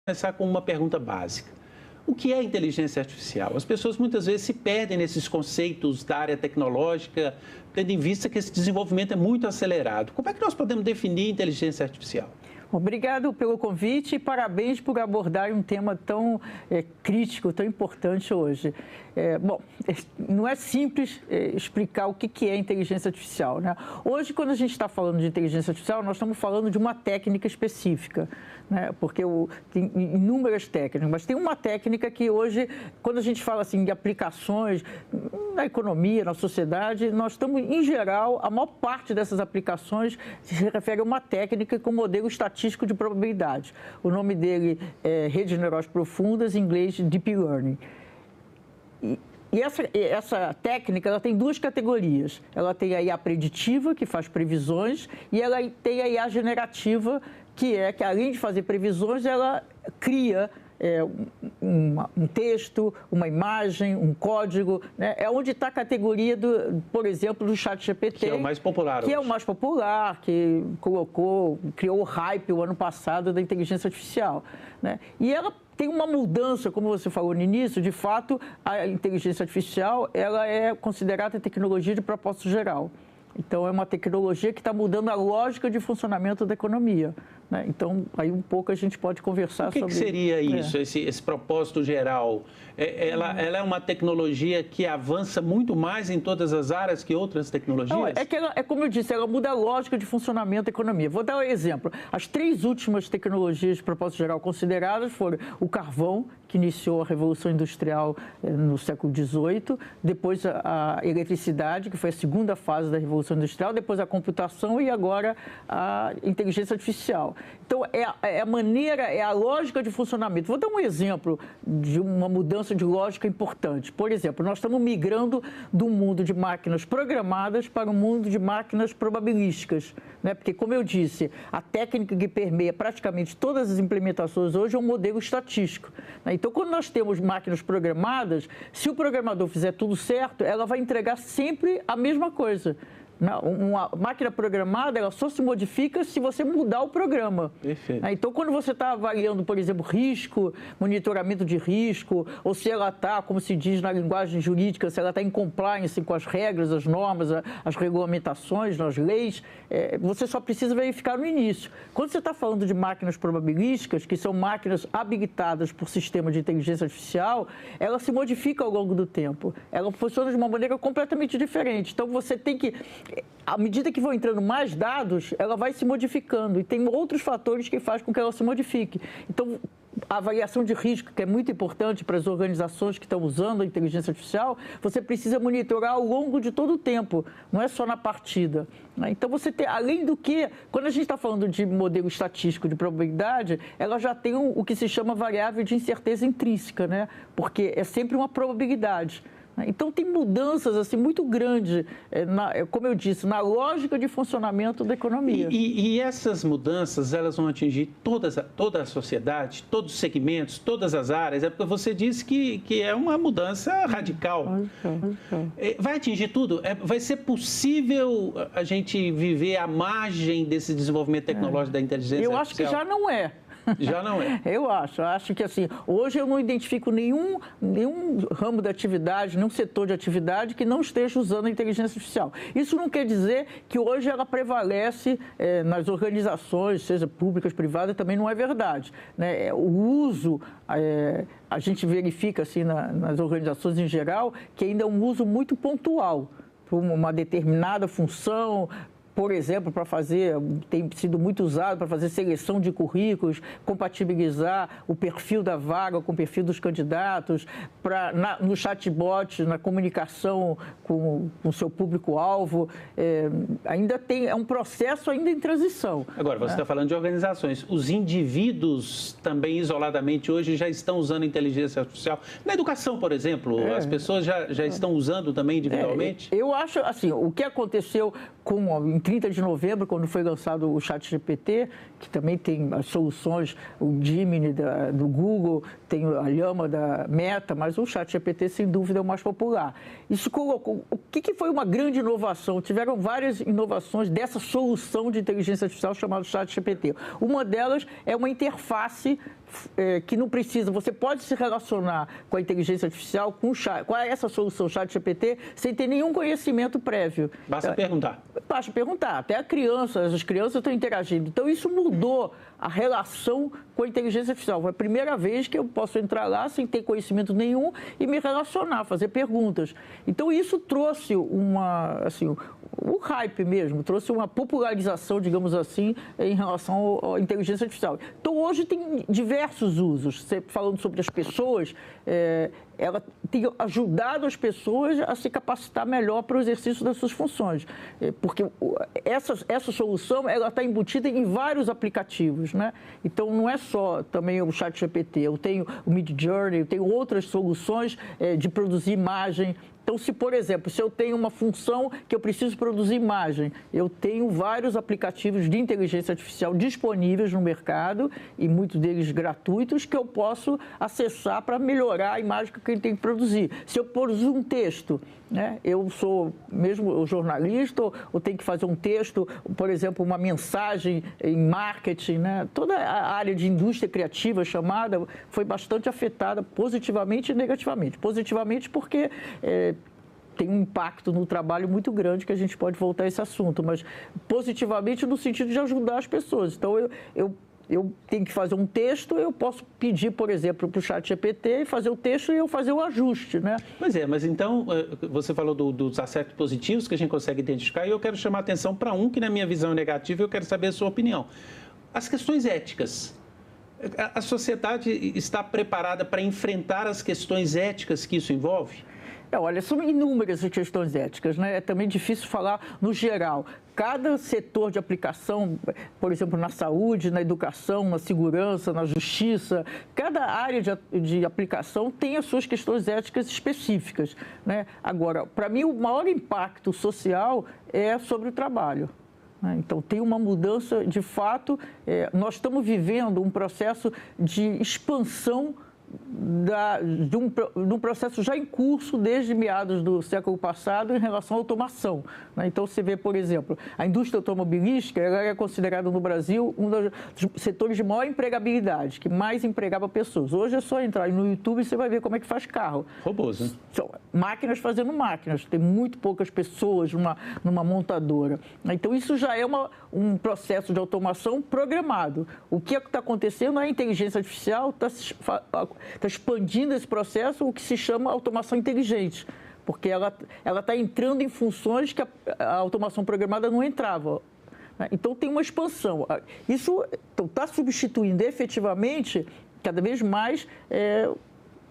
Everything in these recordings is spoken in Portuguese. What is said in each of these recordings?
Começar com uma pergunta básica. O que é inteligência artificial? As pessoas muitas vezes se perdem nesses conceitos da área tecnológica, tendo em vista que esse desenvolvimento é muito acelerado. Como é que nós podemos definir inteligência artificial? Obrigado pelo convite e parabéns por abordar um tema tão crítico, tão importante hoje. Não é simples explicar o que é inteligência artificial, né? Hoje, quando a gente está falando de inteligência artificial, nós estamos falando de uma técnica específica, né? Porque tem inúmeras técnicas, mas tem uma técnica que hoje, quando a gente fala assim de aplicações na economia, na sociedade, nós estamos, em geral, a maior parte dessas aplicações se refere a uma técnica com modelo estatístico de probabilidade. O nome dele é Redes Neurais Profundas, em inglês Deep Learning. E essa técnica, ela tem duas categorias. Ela tem a IA preditiva, que faz previsões, e ela tem a IA generativa, que além de fazer previsões, ela cria um texto, uma imagem, um código, né? É onde está a categoria, por exemplo, do ChatGPT. Que é o mais popular hoje. Que é o mais popular, que criou o hype o ano passado da inteligência artificial, né? E ela tem uma mudança, como você falou no início, de fato, a inteligência artificial ela é considerada tecnologia de propósito geral. Então, é uma tecnologia que está mudando a lógica de funcionamento da economia, né? Então, aí um pouco a gente pode conversar sobre... O que seria isso, esse propósito geral? Ela é uma tecnologia que avança muito mais em todas as áreas que outras tecnologias? Não, como eu disse, ela muda a lógica de funcionamento da economia. Vou dar um exemplo. As três últimas tecnologias de propósito geral consideradas foram o carvão, que iniciou a Revolução Industrial no século XVIII, depois a eletricidade, que foi a segunda fase da Revolução Industrial, depois a computação e agora a inteligência artificial. Então, é a lógica de funcionamento. Vou dar um exemplo de uma mudança de lógica importante. Por exemplo, nós estamos migrando do mundo de máquinas programadas para o mundo de máquinas probabilísticas, né? Porque, como eu disse, a técnica que permeia praticamente todas as implementações hoje é um modelo estatístico, né? Então, quando nós temos máquinas programadas, se o programador fizer tudo certo, ela vai entregar sempre a mesma coisa. Uma máquina programada, ela só se modifica se você mudar o programa. Perfeito. Então, quando você está avaliando, por exemplo, risco, monitoramento de risco, ou se ela está, como se diz na linguagem jurídica, se ela está em compliance com as regras, as normas, as regulamentações, as leis, você só precisa verificar no início. Quando você está falando de máquinas probabilísticas, que são máquinas habilitadas por sistema de inteligência artificial, ela se modifica ao longo do tempo. Ela funciona de uma maneira completamente diferente. Então, você tem que... À medida que vão entrando mais dados, ela vai se modificando e tem outros fatores que fazem com que ela se modifique. Então, a avaliação de risco, que é muito importante para as organizações que estão usando a inteligência artificial, você precisa monitorar ao longo de todo o tempo, não é só na partida, né? Então, você tem, além do que, quando a gente está falando de modelo estatístico de probabilidade, ela já tem o que se chama variável de incerteza intrínseca, né? Porque é sempre uma probabilidade. Então, tem mudanças assim, muito grandes, como eu disse, na lógica de funcionamento da economia. E essas mudanças, elas vão atingir toda a sociedade, todos os segmentos, todas as áreas? É porque você disse que é uma mudança radical. Vai atingir tudo? Vai ser possível a gente viver à margem desse desenvolvimento tecnológico da inteligência artificial? Eu acho que já não é. Já não é. Eu acho que assim, hoje eu não identifico nenhum ramo de atividade, nenhum setor de atividade que não esteja usando a inteligência artificial. Isso não quer dizer que hoje ela prevalece nas organizações, seja públicas, privadas, também não é verdade, né? O uso, a gente verifica assim nas organizações em geral, que ainda é um uso muito pontual para uma determinada função. Por exemplo, tem sido muito usado para fazer seleção de currículos, compatibilizar o perfil da vaga com o perfil dos candidatos, no chatbot, na comunicação com o seu público-alvo. É um processo ainda em transição. Agora, você está falando de organizações. Os indivíduos também, isoladamente, hoje já estão usando inteligência artificial. Na educação, por exemplo, as pessoas já estão usando também individualmente? Eu acho, assim, o que aconteceu em 30 de novembro, quando foi lançado o ChatGPT, que também tem as soluções, o Gemini do Google, tem a Llama da Meta, mas o ChatGPT, sem dúvida, é o mais popular. Isso colocou... O que foi uma grande inovação? Tiveram várias inovações dessa solução de inteligência artificial chamada ChatGPT. Uma delas é uma interface que não precisa, você pode se relacionar com a inteligência artificial, com o chat, com essa solução ChatGPT, sem ter nenhum conhecimento prévio. Basta perguntar. Basta perguntar. Até as crianças estão interagindo. Então, isso mudou a relação com a inteligência artificial. Foi a primeira vez que eu posso entrar lá sem ter conhecimento nenhum e me relacionar, fazer perguntas. Então, isso trouxe um hype mesmo, trouxe uma popularização, digamos assim, em relação à inteligência artificial. Então, hoje tem diversos usos. Você falando sobre as pessoas, ela tem ajudado as pessoas a se capacitar melhor para o exercício das suas funções. Porque essa solução ela está embutida em vários aplicativos, né? Então, não é só também o ChatGPT, eu tenho o Midjourney, eu tenho outras soluções de produzir imagem. Então, por exemplo, se eu tenho uma função que eu preciso produzir imagem, eu tenho vários aplicativos de inteligência artificial disponíveis no mercado, e muitos deles gratuitos, que eu posso acessar para melhorar a imagem que eu tenho que produzir. Se eu produzir um texto, né, eu sou mesmo jornalista, ou tenho que fazer um texto, por exemplo, uma mensagem em marketing, né? Toda a área de indústria criativa chamada foi bastante afetada positivamente e negativamente. Positivamente porque tem um impacto no trabalho muito grande, que a gente pode voltar a esse assunto, mas positivamente no sentido de ajudar as pessoas. Então, eu tenho que fazer um texto, eu posso pedir, por exemplo, para o ChatGPT fazer o texto e eu fazer o ajuste, né? Pois é, mas então, você falou dos aspectos positivos que a gente consegue identificar, e eu quero chamar a atenção para um que, na minha visão, é negativo, e eu quero saber a sua opinião. As questões éticas. A sociedade está preparada para enfrentar as questões éticas que isso envolve? Olha, são inúmeras as questões éticas, né? É também difícil falar no geral. Cada setor de aplicação, por exemplo, na saúde, na educação, na segurança, na justiça, cada área de aplicação tem as suas questões éticas específicas, né? Agora, para mim, o maior impacto social é sobre o trabalho. Então, tem uma mudança, de fato, nós estamos vivendo um processo de expansão de um processo já em curso desde meados do século passado em relação à automação, né? Então, você vê, por exemplo, a indústria automobilística ela é considerada no Brasil um dos setores de maior empregabilidade, que mais empregava pessoas. Hoje é só entrar no YouTube e você vai ver como é que faz carro. Robôs, né? São máquinas fazendo máquinas, tem muito poucas pessoas numa montadora. Então, isso já é um processo de automação programado. O que está acontecendo? A inteligência artificial está expandindo esse processo, o que se chama automação inteligente, porque ela está entrando em funções que a automação programada não entrava. Então, tem uma expansão. Isso está substituindo efetivamente, cada vez mais,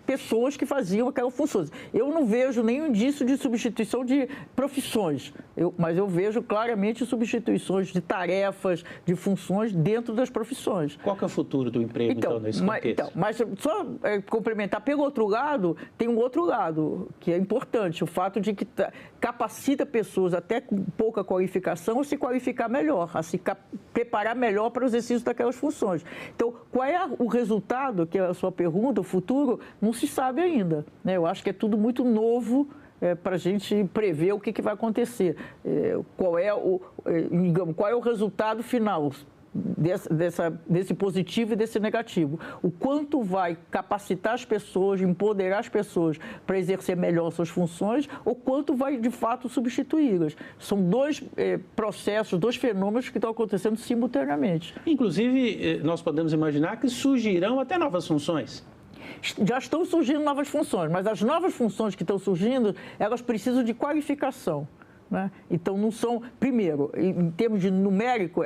pessoas que faziam aquelas funções. Eu não vejo nenhum indício de substituição de profissões, mas eu vejo claramente substituições de tarefas, de funções dentro das profissões. Qual que é o futuro do emprego, então nesse contexto? Mas só complementar, pelo outro lado, tem um outro lado que é importante, o fato de que capacita pessoas até com pouca qualificação a se qualificar melhor, a se preparar melhor para o exercício daquelas funções. Então, qual é o resultado, que é a sua pergunta, o futuro, não se sabe ainda, né? Eu acho que é tudo muito novo para a gente prever o que vai acontecer. Qual é o resultado final desse positivo e desse negativo? O quanto vai capacitar as pessoas, empoderar as pessoas para exercer melhor suas funções, ou quanto vai, de fato, substituí-las. São dois processos, dois fenômenos que estão acontecendo simultaneamente. Inclusive, nós podemos imaginar que surgirão até novas funções. Já estão surgindo novas funções, mas as novas funções que estão surgindo, elas precisam de qualificação, né? Então, não são... Primeiro, em termos de numérico,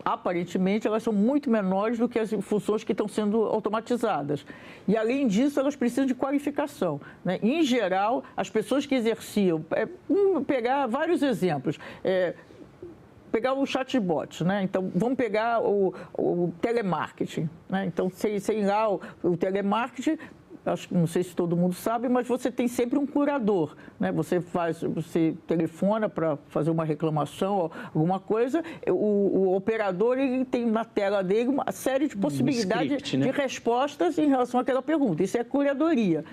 aparentemente, elas são muito menores do que as funções que estão sendo automatizadas. E, além disso, elas precisam de qualificação, né? Em geral, as pessoas que exerciam... Vamos pegar vários exemplos. Pegar o chatbot, né? Então, vamos pegar o telemarketing, né? Então, sem lá o telemarketing, não sei se todo mundo sabe, mas você tem sempre um curador, né? Você telefona para fazer uma reclamação, alguma coisa, o operador ele tem na tela dele uma série de possibilidades script, né? de respostas em relação àquela pergunta. Isso é curadoria.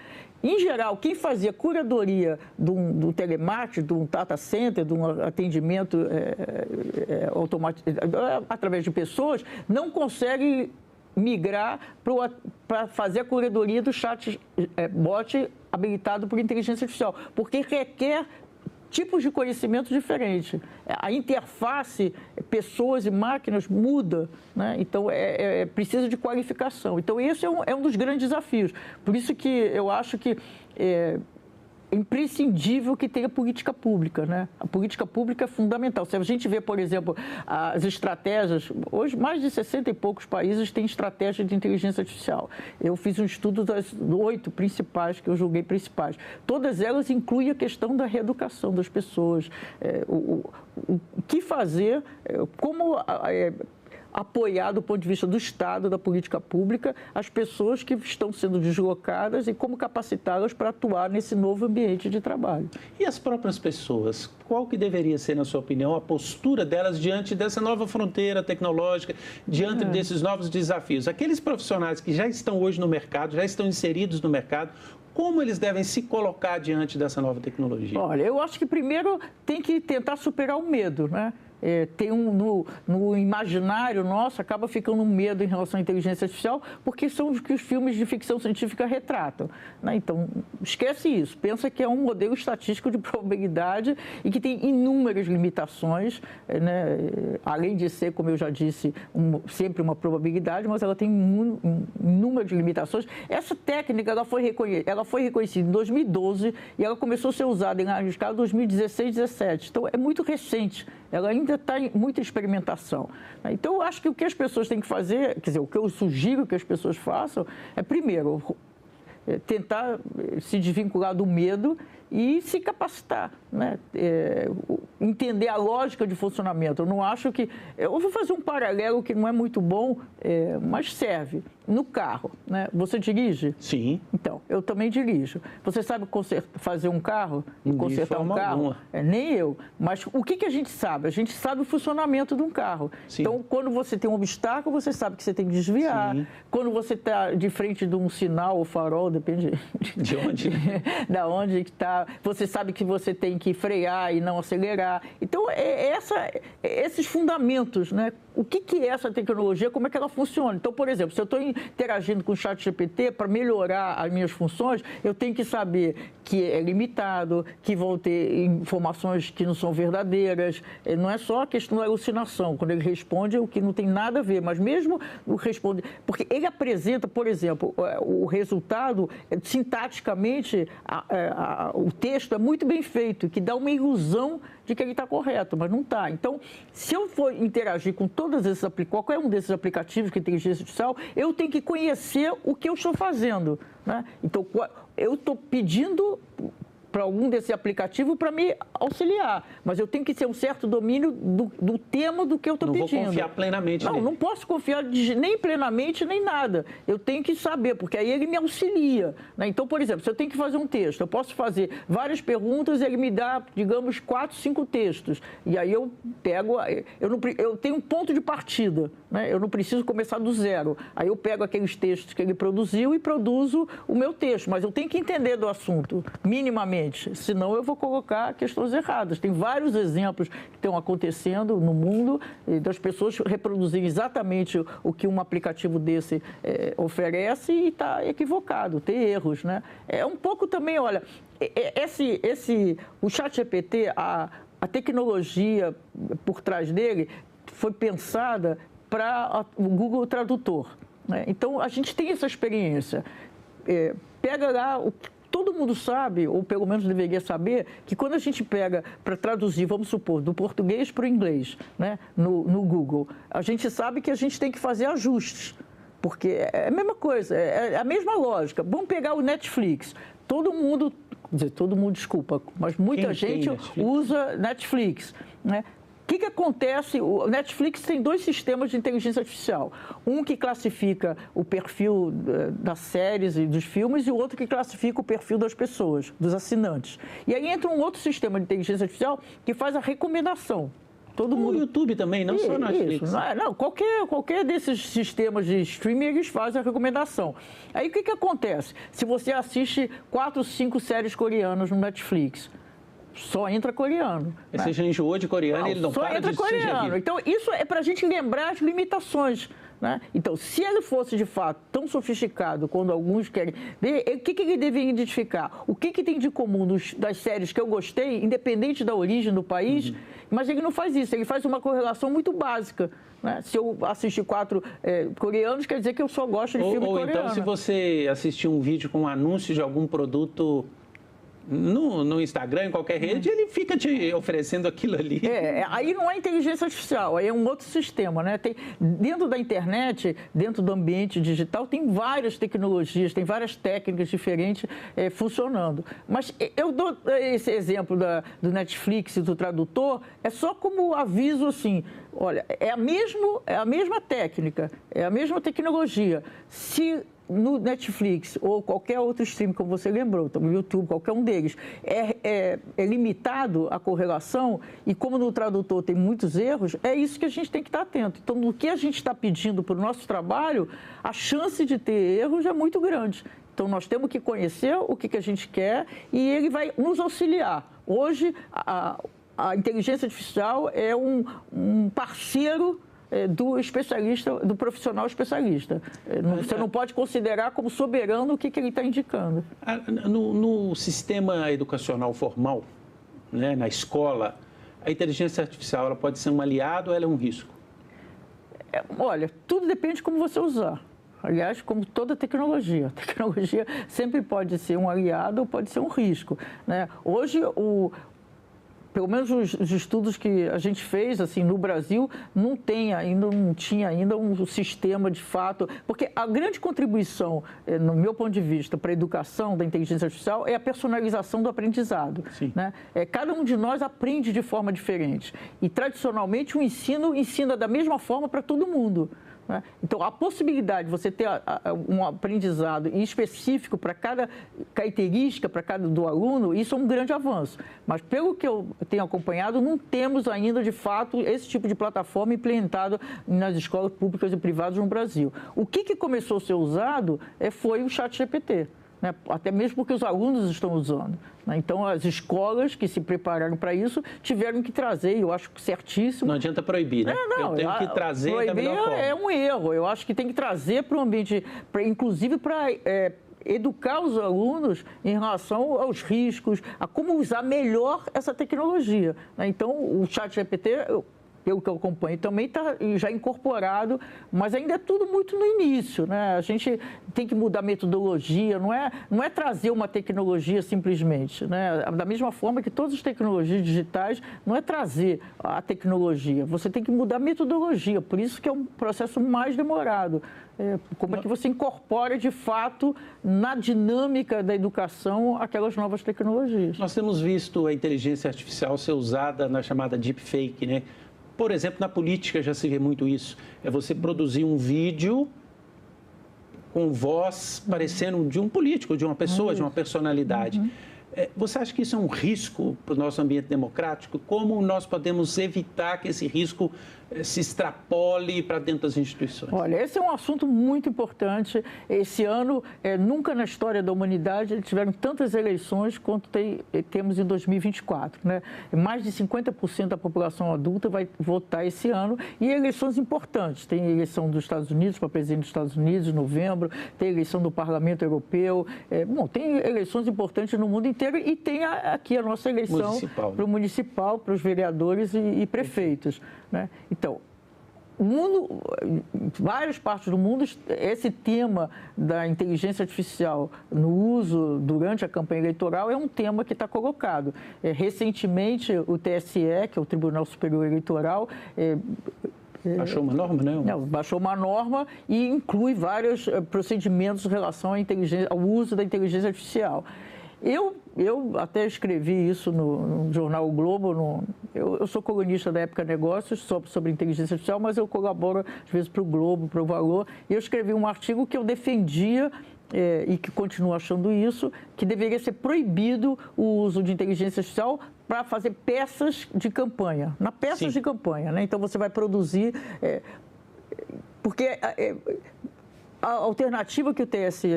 Em geral, quem fazia curadoria do telemarketing, de um data center, de um atendimento automático através de pessoas, não consegue migrar para fazer a curadoria do chat bot habilitado por inteligência artificial, porque requer tipos de conhecimento diferentes. A interface, pessoas e máquinas, muda, né? Então, precisa de qualificação. Então, esse é um dos grandes desafios. Por isso que eu acho que é imprescindível que tenha política pública, né? A política pública é fundamental. Se a gente vê, por exemplo, as estratégias, hoje mais de 60 e poucos países têm estratégia de inteligência artificial. Eu fiz um estudo das 8 principais, que eu julguei principais. Todas elas incluem a questão da reeducação das pessoas, o que fazer, como apoiar, do ponto de vista do Estado, da política pública, as pessoas que estão sendo deslocadas e como capacitá-las para atuar nesse novo ambiente de trabalho. E as próprias pessoas? Qual que deveria ser, na sua opinião, a postura delas diante dessa nova fronteira tecnológica, diante desses novos desafios? Aqueles profissionais que já estão hoje no mercado, já estão inseridos no mercado, como eles devem se colocar diante dessa nova tecnologia? Olha, eu acho que primeiro tem que tentar superar o medo, né? Tem no imaginário nosso, acaba ficando um medo em relação à inteligência artificial, porque são os que os filmes de ficção científica retratam, né? Então, esquece isso. Pensa que é um modelo estatístico de probabilidade e que tem inúmeras limitações, né? Além de ser, como eu já disse, sempre uma probabilidade, mas ela tem inúmeras limitações. Essa técnica ela foi reconhecida em 2012 e ela começou a ser usada em larga escala em 2016, 2017. Então, é muito recente. Ela ainda está em muita experimentação. Então, eu acho que o que as pessoas têm que fazer, quer dizer, o que eu sugiro que as pessoas façam é, primeiro, tentar se desvincular do medo e se capacitar, né? Entender a lógica de funcionamento. Eu não acho que... Eu vou fazer um paralelo que não é muito bom, mas serve. No carro, né? Você dirige? Sim. Então, eu também dirijo. Você sabe fazer um carro? Consertar um carro? Nem eu. Mas o que a gente sabe? A gente sabe o funcionamento de um carro. Sim. Então, quando você tem um obstáculo, você sabe que você tem que desviar. Sim. Quando você está de frente de um sinal ou farol, depende de onde, da onde está, você sabe que você tem que frear e não acelerar. Então, esses fundamentos, né? O que é essa tecnologia, como é que ela funciona? Então, por exemplo, se eu estou interagindo com o ChatGPT para melhorar as minhas funções, eu tenho que saber que é limitado, que vão ter informações que não são verdadeiras. Não é só a questão da alucinação, quando ele responde o que não tem nada a ver, mas mesmo o responde... Porque ele apresenta, por exemplo, o resultado, sintaticamente, o texto é muito bem feito, que dá uma ilusão de que ele está correto, mas não está. Então, se eu for interagir com qualquer um desses aplicativos de inteligência artificial, eu tenho que conhecer o que eu estou fazendo, né? Então, eu estou pedindo para algum desse aplicativo para me auxiliar, mas eu tenho que ter um certo domínio do tema do que eu estou pedindo. Não vou confiar plenamente nele. Não posso confiar nem plenamente, nem nada. Eu tenho que saber, porque aí ele me auxilia, né? Então, por exemplo, se eu tenho que fazer um texto, eu posso fazer várias perguntas e ele me dá, digamos, 4, 5 textos. E aí eu pego, eu tenho um ponto de partida, né? Eu não preciso começar do zero. Aí eu pego aqueles textos que ele produziu e produzo o meu texto, mas eu tenho que entender do assunto, minimamente. Senão eu vou colocar questões erradas. Tem vários exemplos que estão acontecendo no mundo das pessoas reproduzirem exatamente o que um aplicativo desse oferece e está equivocado, tem erros, né? É um pouco também, olha, o ChatGPT, a tecnologia por trás dele foi pensada para o Google Tradutor, né? Então, a gente tem essa experiência. Pega lá todo mundo sabe, ou pelo menos deveria saber, que quando a gente pega para traduzir, vamos supor, do português para o inglês, né, no Google, a gente sabe que a gente tem que fazer ajustes, porque é a mesma coisa, é a mesma lógica. Vamos pegar o Netflix. Desculpa, mas muita gente usa Netflix, né? O que acontece? O Netflix tem 2 sistemas de inteligência artificial. Um que classifica o perfil das séries e dos filmes e o outro que classifica o perfil das pessoas, dos assinantes. E aí entra um outro sistema de inteligência artificial que faz a recomendação. O YouTube também, não só Netflix. Não, qualquer desses sistemas de streaming, eles fazem a recomendação. Aí o que acontece? Se você assiste 4, 5 séries coreanas no Netflix, só entra coreano. Né? Se a gente enjoou de coreano, ele não para de assistir. Só entra coreano. Então, isso é para a gente lembrar as limitações, né? Então, se ele fosse, de fato, tão sofisticado quando alguns querem ver, o que ele deveria identificar? O que tem de comum das séries que eu gostei, independente da origem do país, mas ele não faz isso, ele faz uma correlação muito básica. Né? Se eu assistir 4 coreanos, quer dizer que eu só gosto de filme coreano. Ou então, se você assistir um vídeo com um anúncio de algum produto no Instagram, em qualquer rede, ele fica te oferecendo aquilo ali. Aí não é inteligência artificial, aí é um outro sistema, né? Dentro da internet, dentro do ambiente digital, tem várias tecnologias, tem várias técnicas diferentes funcionando. Mas eu dou esse exemplo do Netflix e do tradutor, é só como aviso assim, olha, é a mesma técnica, é a mesma tecnologia. Se no Netflix ou qualquer outro stream, como você lembrou, no YouTube, qualquer um deles, é limitado a correlação e como no tradutor tem muitos erros, é isso que a gente tem que estar atento. Então, no que a gente está pedindo para o nosso trabalho, a chance de ter erros é muito grande. Então, nós temos que conhecer o que a gente quer e ele vai nos auxiliar. Hoje, a inteligência artificial é um parceiro do especialista, do profissional especialista. Você não pode considerar como soberano o que ele está indicando. No sistema educacional formal, né, na escola, a inteligência artificial ela pode ser um aliado ou ela é um risco? Olha, tudo depende de como você usar. Aliás, como toda tecnologia. A tecnologia sempre pode ser um aliado ou pode ser um risco, né? Hoje, pelo menos os estudos que a gente fez assim, no Brasil, não tinha ainda um sistema de fato, porque a grande contribuição, no meu ponto de vista, para a educação da inteligência artificial é a personalização do aprendizado. Né? Cada um de nós aprende de forma diferente e, tradicionalmente, o ensino ensina da mesma forma para todo mundo. Né? Então, a possibilidade de você ter um aprendizado específico para cada característica, para cada do aluno, isso é um grande avanço. Mas, pelo que eu tenho acompanhado, não temos ainda, de fato, esse tipo de plataforma implementado nas escolas públicas e privadas no Brasil. O que começou a ser usado foi o ChatGPT. Né? Até mesmo porque os alunos estão usando. Né? Então, as escolas que se prepararam para isso tiveram que trazer, eu acho certíssimo... Não adianta proibir, né? Não, eu tenho que trazer da melhor forma. É um erro. Eu acho que tem que trazer para o ambiente, inclusive para... educar os alunos em relação aos riscos, a como usar melhor essa tecnologia. Né? Então, o ChatGPT, pelo que eu acompanho, também está já incorporado, mas ainda é tudo muito no início. Né? A gente tem que mudar a metodologia, não é trazer uma tecnologia simplesmente. Né? Da mesma forma que todas as tecnologias digitais, não é trazer a tecnologia, você tem que mudar a metodologia, por isso que é um processo mais demorado. Como é que você incorpora, de fato, na dinâmica da educação, aquelas novas tecnologias. Nós temos visto a inteligência artificial ser usada na chamada deepfake, né? Por exemplo, na política já se vê muito isso. É você produzir um vídeo com voz parecendo de um político, de uma pessoa, de uma personalidade. Você acha que isso é um risco para o nosso ambiente democrático? Como nós podemos evitar que esse risco se extrapole para dentro das instituições? Olha, esse é um assunto muito importante. Esse ano, nunca na história da humanidade tiveram tantas eleições quanto temos em 2024. Né? Mais de 50% da população adulta vai votar esse ano e eleições importantes. Tem eleição dos Estados Unidos, para presidente dos Estados Unidos, em novembro, tem eleição do Parlamento Europeu. Tem eleições importantes no mundo inteiro e tem aqui a nossa eleição para o municipal, para os vereadores e prefeitos. Né? Então, várias partes do mundo, esse tema da inteligência artificial no uso durante a campanha eleitoral é um tema que está colocado. Recentemente, o TSE, que é o Tribunal Superior Eleitoral, baixou uma norma, né? Não, baixou uma norma e inclui vários procedimentos em relação ao uso da inteligência artificial. Eu até escrevi isso no jornal O Globo, eu sou colunista da Época Negócios sobre inteligência artificial, mas eu colaboro às vezes para o Globo, para o Valor, e eu escrevi um artigo que eu defendia e que continuo achando isso, que deveria ser proibido o uso de inteligência artificial para fazer peças de campanha, de campanha, né? Então você vai produzir, porque a alternativa que o TSE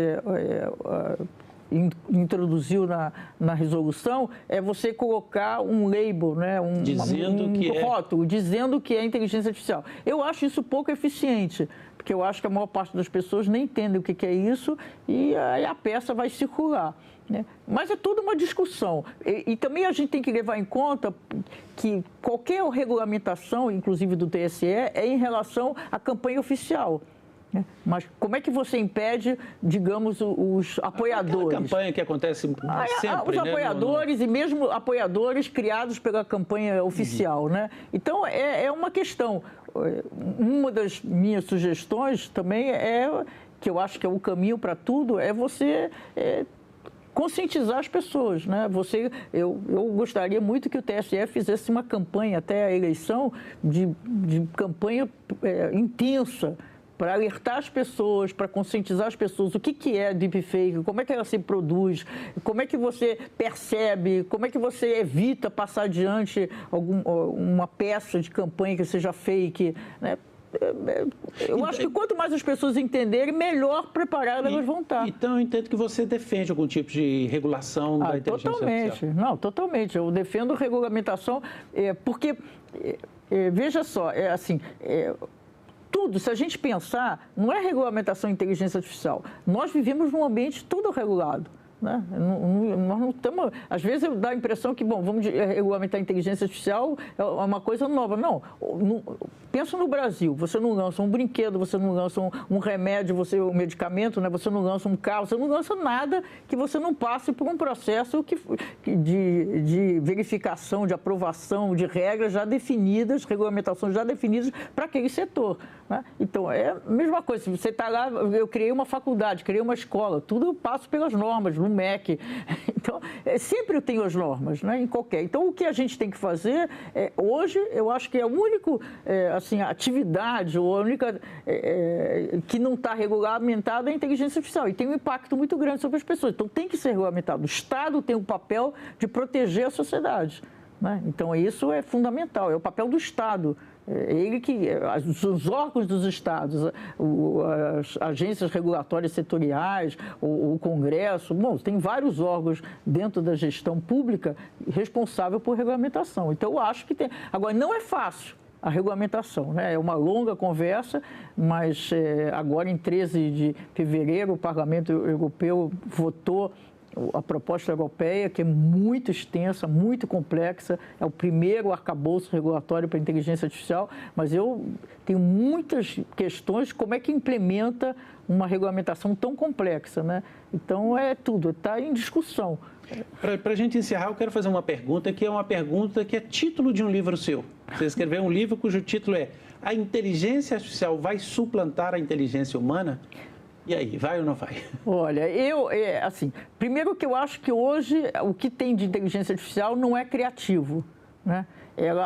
introduziu na resolução é você colocar um label, né? um rótulo dizendo que é inteligência artificial. Eu acho isso pouco eficiente, porque porque eu acho que a maior parte das pessoas nem entende o que é isso e aí a peça vai circular, né? Mas é tudo uma discussão. E também a gente tem que levar em conta que qualquer regulamentação, inclusive do TSE, é em relação à campanha oficial. Mas como é que você impede, digamos, os apoiadores? Aquela campanha que acontece sempre, os apoiadores, e mesmo apoiadores criados pela campanha oficial, né? Então, é uma questão. Uma das minhas sugestões também que eu acho que é o caminho para tudo, é você conscientizar as pessoas, né? Eu gostaria muito que o TSE fizesse uma campanha até a eleição de campanha intensa, para alertar as pessoas, para conscientizar as pessoas o que é deepfake, como é que ela se produz, como é que você percebe, como é que você evita passar adiante uma peça de campanha que seja fake, né? Eu acho que quanto mais as pessoas entenderem, melhor preparadas elas vão estar. Então, eu entendo que você defende algum tipo de regulação da inteligência artificial. Não, totalmente. Eu defendo regulamentação, porque, veja só, tudo, se a gente pensar, não é regulamentação de inteligência artificial. Nós vivemos num ambiente todo regulado, né? Nós não estamos... Às vezes dá a impressão que, vamos regulamentar a inteligência artificial é uma coisa nova. Não, pensa no Brasil, você não lança um brinquedo, você não lança um remédio, um medicamento, né? Você não lança um carro, você não lança nada que você não passe por um processo de verificação, de aprovação, de regras já definidas, regulamentações já definidas para aquele setor, né? Então, é a mesma coisa. Se você está lá, eu criei uma faculdade, criei uma escola, tudo eu passo pelas normas, no MEC. Então, sempre eu tenho as normas, né, em qualquer. Então, o que a gente tem que fazer, hoje, eu acho que é a única atividade, ou a única que não está regulamentada é a inteligência artificial. E tem um impacto muito grande sobre as pessoas. Então, tem que ser regulamentado. O Estado tem o papel de proteger a sociedade, né? Então, isso é fundamental, é o papel do Estado. Os órgãos dos estados, as agências regulatórias setoriais, o Congresso, tem vários órgãos dentro da gestão pública responsável por regulamentação. Então, eu acho que tem. Agora, não é fácil a regulamentação, né? É uma longa conversa, mas agora, em 13 de fevereiro, o Parlamento Europeu votou a proposta europeia, que é muito extensa, muito complexa, é o primeiro arcabouço regulatório para a inteligência artificial, mas eu tenho muitas questões de como é que implementa uma regulamentação tão complexa, né? Então, tudo, está em discussão. Para a gente encerrar, eu quero fazer uma pergunta que é título de um livro seu. Você escreveu um livro cujo título é A Inteligência Artificial vai suplantar a inteligência humana? E aí, vai ou não vai? Olha, primeiro que eu acho que hoje o que tem de inteligência artificial não é criativo, né?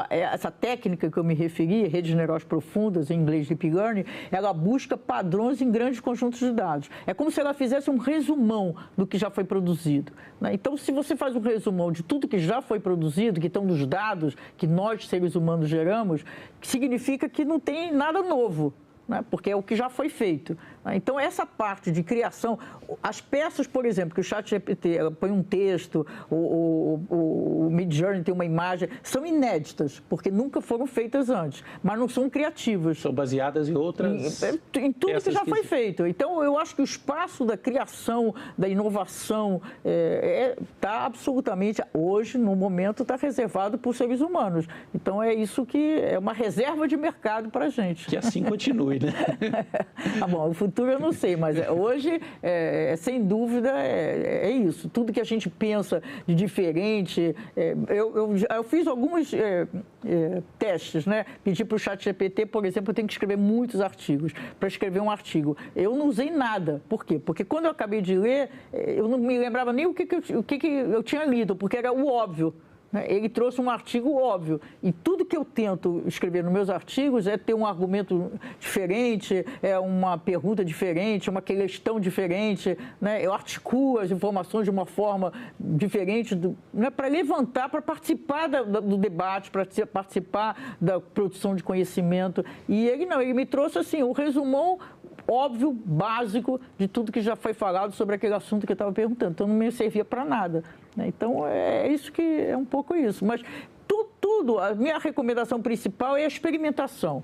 Essa técnica que eu me referi, redes neurais profundas, em inglês Deep Learning, ela busca padrões em grandes conjuntos de dados. É como se ela fizesse um resumão do que já foi produzido, né? Então, se você faz um resumão de tudo que já foi produzido, que estão nos dados que nós, seres humanos, geramos, significa que não tem nada novo, né? Porque é o que já foi feito. Então, essa parte de criação, as peças, por exemplo, que o ChatGPT põe um texto, o Midjourney tem uma imagem, são inéditas, porque nunca foram feitas antes, mas não são criativas. São baseadas em outras... Em tudo que já foi feito. Então, eu acho que o espaço da criação, da inovação, está absolutamente, hoje, no momento, está reservado por seres humanos. Então, é isso que é uma reserva de mercado para a gente. Que assim continue, né? Bom, o futuro eu não sei, mas hoje, sem dúvida, é isso. Tudo que a gente pensa de diferente... Eu fiz alguns testes, né? Pedi para o ChatGPT, por exemplo, eu tenho que escrever muitos artigos. Para escrever um artigo, eu não usei nada. Por quê? Porque quando eu acabei de ler, eu não me lembrava nem o que eu tinha lido, porque era o óbvio. Ele trouxe um artigo óbvio. E tudo que eu tento escrever nos meus artigos é ter um argumento diferente, é uma pergunta diferente, uma questão diferente, né? Eu articulo as informações de uma forma diferente, né? Para levantar, para participar do debate, para participar da produção de conhecimento. E ele me trouxe assim, o resumão óbvio, básico, de tudo que já foi falado sobre aquele assunto que eu estava perguntando. Então, não me servia para nada, né? Então, é um pouco isso. Mas tudo, a minha recomendação principal é a experimentação.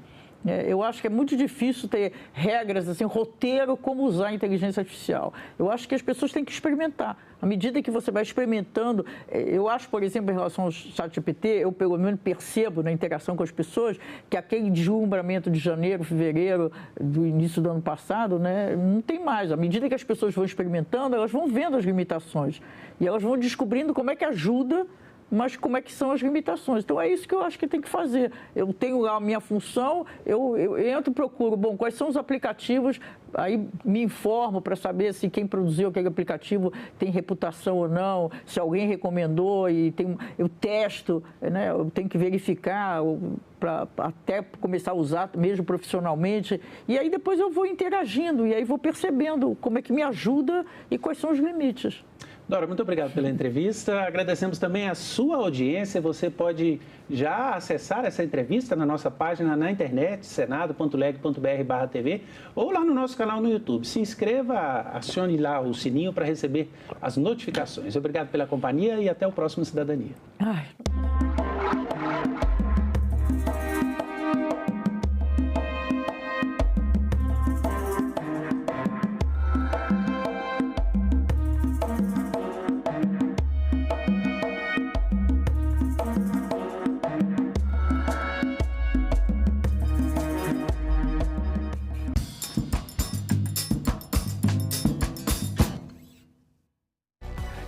Eu acho que é muito difícil ter regras, assim, roteiro como usar a inteligência artificial. Eu acho que as pessoas têm que experimentar. À medida que você vai experimentando, eu acho, por exemplo, em relação ao ChatGPT, eu pelo menos percebo na interação com as pessoas que aquele deslumbramento de janeiro, fevereiro, do início do ano passado, né, não tem mais. À medida que as pessoas vão experimentando, elas vão vendo as limitações e elas vão descobrindo como é que ajuda, mas como é que são as limitações. Então, é isso que eu acho que tem que fazer. Eu tenho lá a minha função, eu entro e procuro, bom, quais são os aplicativos, aí me informo para saber se quem produziu aquele aplicativo tem reputação ou não, se alguém recomendou e eu testo, né, eu tenho que verificar para até começar a usar mesmo profissionalmente. E aí depois eu vou interagindo e aí vou percebendo como é que me ajuda e quais são os limites. Dora, muito obrigado pela entrevista. Agradecemos também a sua audiência. Você pode já acessar essa entrevista na nossa página na internet, senado.leg.br/TV, ou lá no nosso canal no YouTube. Se inscreva, acione lá o sininho para receber as notificações. Obrigado pela companhia e até o próximo Cidadania.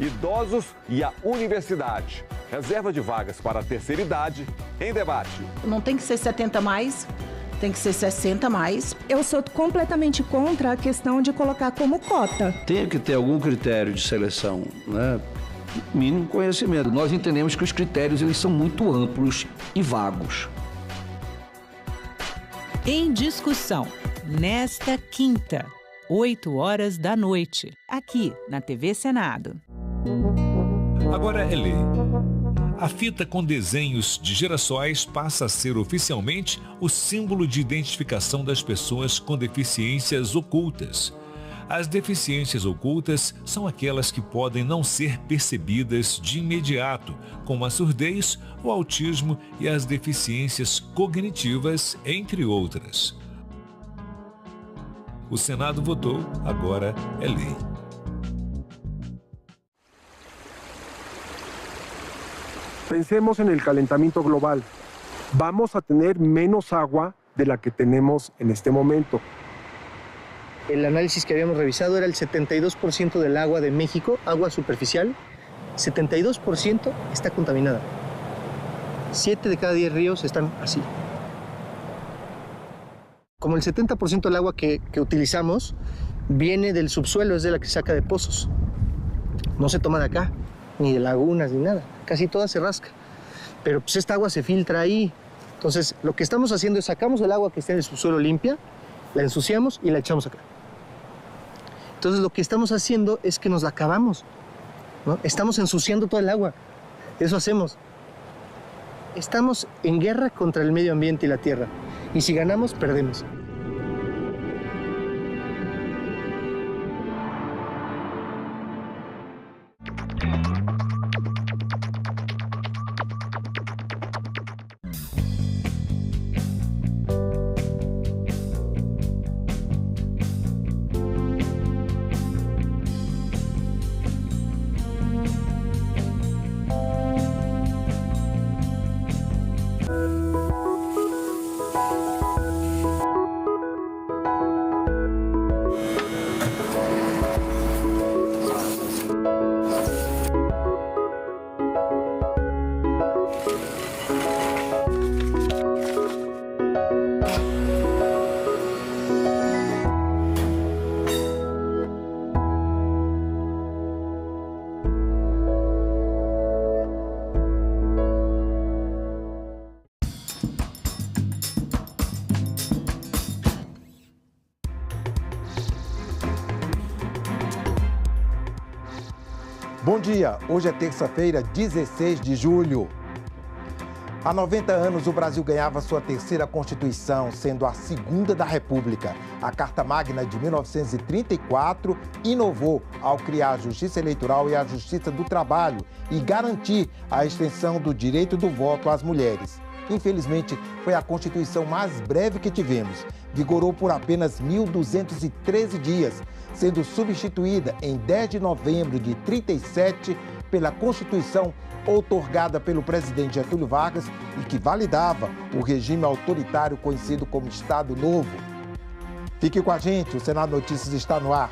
Idosos e a universidade. Reserva de vagas para a terceira idade em debate. Não tem que ser 70 mais, tem que ser 60 mais. Eu sou completamente contra a questão de colocar como cota. Tem que ter algum critério de seleção, né? Mínimo conhecimento. Nós entendemos que os critérios eles são muito amplos e vagos. Em discussão, nesta quinta, 20h, aqui na TV Senado. Agora é lei. A fita com desenhos de girassóis passa a ser oficialmente o símbolo de identificação das pessoas com deficiências ocultas. As deficiências ocultas são aquelas que podem não ser percebidas de imediato, como a surdez, o autismo e as deficiências cognitivas, entre outras. O Senado votou, agora é lei. Pensemos en el calentamiento global. Vamos a tener menos agua de la que tenemos en este momento. El análisis que habíamos revisado era el 72% del agua de México, agua superficial, 72% está contaminada. 7 de cada 10 ríos están así. Como el 70% del agua que utilizamos viene del subsuelo, es de la que se saca de pozos. No se toma de acá, ni de lagunas, ni nada. Casi toda se rasca. Pero pues esta agua se filtra ahí. Entonces, lo que estamos haciendo es sacamos el agua que está en el subsuelo limpia, la ensuciamos y la echamos acá. Entonces, lo que estamos haciendo es que nos la acabamos, ¿no? Estamos ensuciando toda el agua. Eso hacemos. Estamos en guerra contra el medio ambiente y la tierra. Y si ganamos, perdemos. Bom dia, hoje é terça-feira, 16 de julho. Há 90 anos, o Brasil ganhava sua terceira Constituição, sendo a segunda da República. A Carta Magna de 1934 inovou ao criar a Justiça Eleitoral e a Justiça do Trabalho e garantir a extensão do direito do voto às mulheres. Infelizmente, foi a Constituição mais breve que tivemos. Vigorou por apenas 1.213 dias, sendo substituída em 10 de novembro de 1937 pela Constituição outorgada pelo presidente Getúlio Vargas e que validava o regime autoritário conhecido como Estado Novo. Fique com a gente, o Senado Notícias está no ar.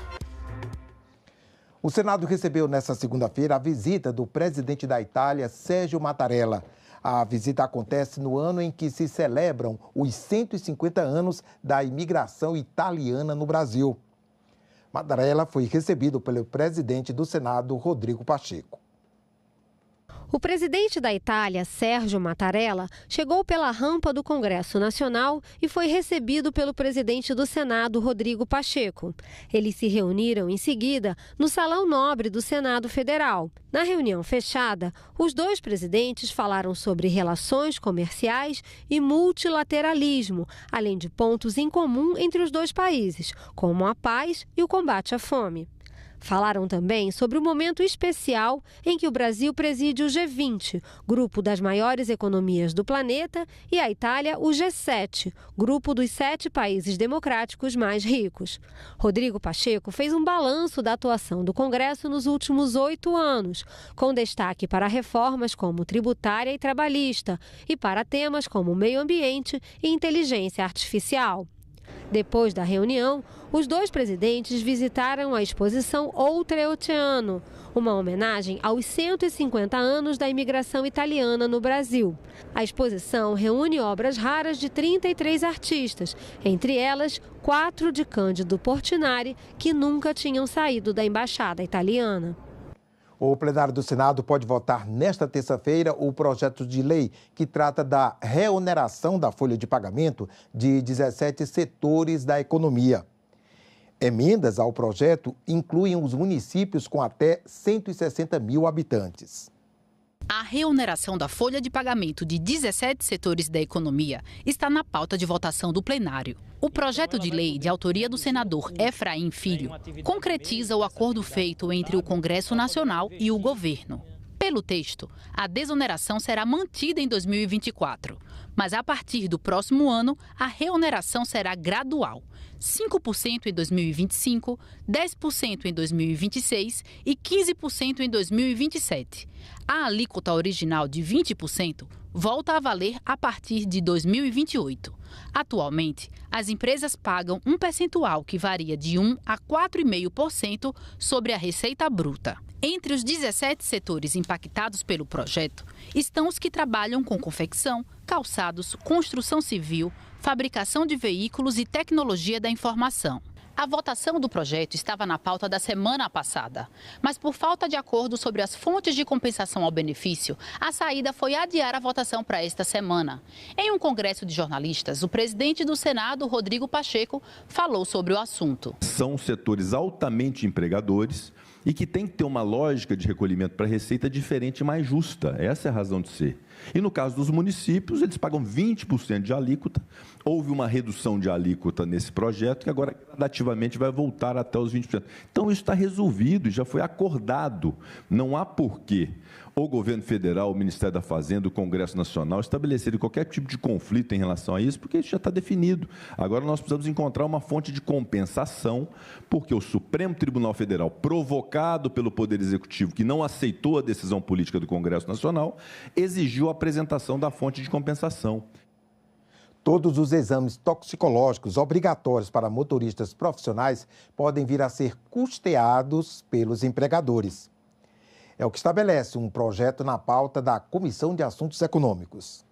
O Senado recebeu nesta segunda-feira a visita do presidente da Itália, Sérgio Mattarella. A visita acontece no ano em que se celebram os 150 anos da imigração italiana no Brasil. Mattarella foi recebido pelo presidente do Senado, Rodrigo Pacheco. O presidente da Itália, Sérgio Mattarella, chegou pela rampa do Congresso Nacional e foi recebido pelo presidente do Senado, Rodrigo Pacheco. Eles se reuniram em seguida no Salão Nobre do Senado Federal. Na reunião fechada, os dois presidentes falaram sobre relações comerciais e multilateralismo, além de pontos em comum entre os dois países, como a paz e o combate à fome. Falaram também sobre o momento especial em que o Brasil preside o G20, grupo das maiores economias do planeta, e a Itália o G7, grupo dos 7 países democráticos mais ricos. Rodrigo Pacheco fez um balanço da atuação do Congresso nos últimos 8 anos, com destaque para reformas como tributária e trabalhista e para temas como meio ambiente e inteligência artificial. Depois da reunião, os dois presidentes visitaram a exposição Oltreoceano, uma homenagem aos 150 anos da imigração italiana no Brasil. A exposição reúne obras raras de 33 artistas, entre elas 4 de Cândido Portinari, que nunca tinham saído da embaixada italiana. O plenário do Senado pode votar nesta terça-feira o projeto de lei que trata da reoneração da folha de pagamento de 17 setores da economia. Emendas ao projeto incluem os municípios com até 160 mil habitantes. A reoneração da folha de pagamento de 17 setores da economia está na pauta de votação do plenário. O projeto de lei, de autoria do senador Efraim Filho, concretiza o acordo feito entre o Congresso Nacional e o governo. Pelo texto, a desoneração será mantida em 2024, mas a partir do próximo ano, a reoneração será gradual. 5% em 2025, 10% em 2026 e 15% em 2027. A alíquota original de 20% volta a valer a partir de 2028. Atualmente, as empresas pagam um percentual que varia de 1 a 4,5% sobre a receita bruta. Entre os 17 setores impactados pelo projeto estão os que trabalham com confecção, calçados, construção civil, fabricação de veículos e tecnologia da informação. A votação do projeto estava na pauta da semana passada, mas por falta de acordo sobre as fontes de compensação ao benefício, a saída foi adiar a votação para esta semana. Em um congresso de jornalistas, o presidente do Senado, Rodrigo Pacheco, falou sobre o assunto. São setores altamente empregadores e que tem que ter uma lógica de recolhimento para receita diferente e mais justa. Essa é a razão de ser. E no caso dos municípios, eles pagam 20% de alíquota. Houve uma redução de alíquota nesse projeto que agora gradativamente vai voltar até os 20%. Então isso está resolvido e já foi acordado. Não há porquê o governo federal, o Ministério da Fazenda, o Congresso Nacional estabelecerem qualquer tipo de conflito em relação a isso, porque isso já está definido. Agora nós precisamos encontrar uma fonte de compensação, porque o Supremo Tribunal Federal, provocado pelo Poder Executivo, que não aceitou a decisão política do Congresso Nacional, exigiu a apresentação da fonte de compensação. Todos os exames toxicológicos obrigatórios para motoristas profissionais podem vir a ser custeados pelos empregadores. É o que estabelece um projeto na pauta da Comissão de Assuntos Econômicos.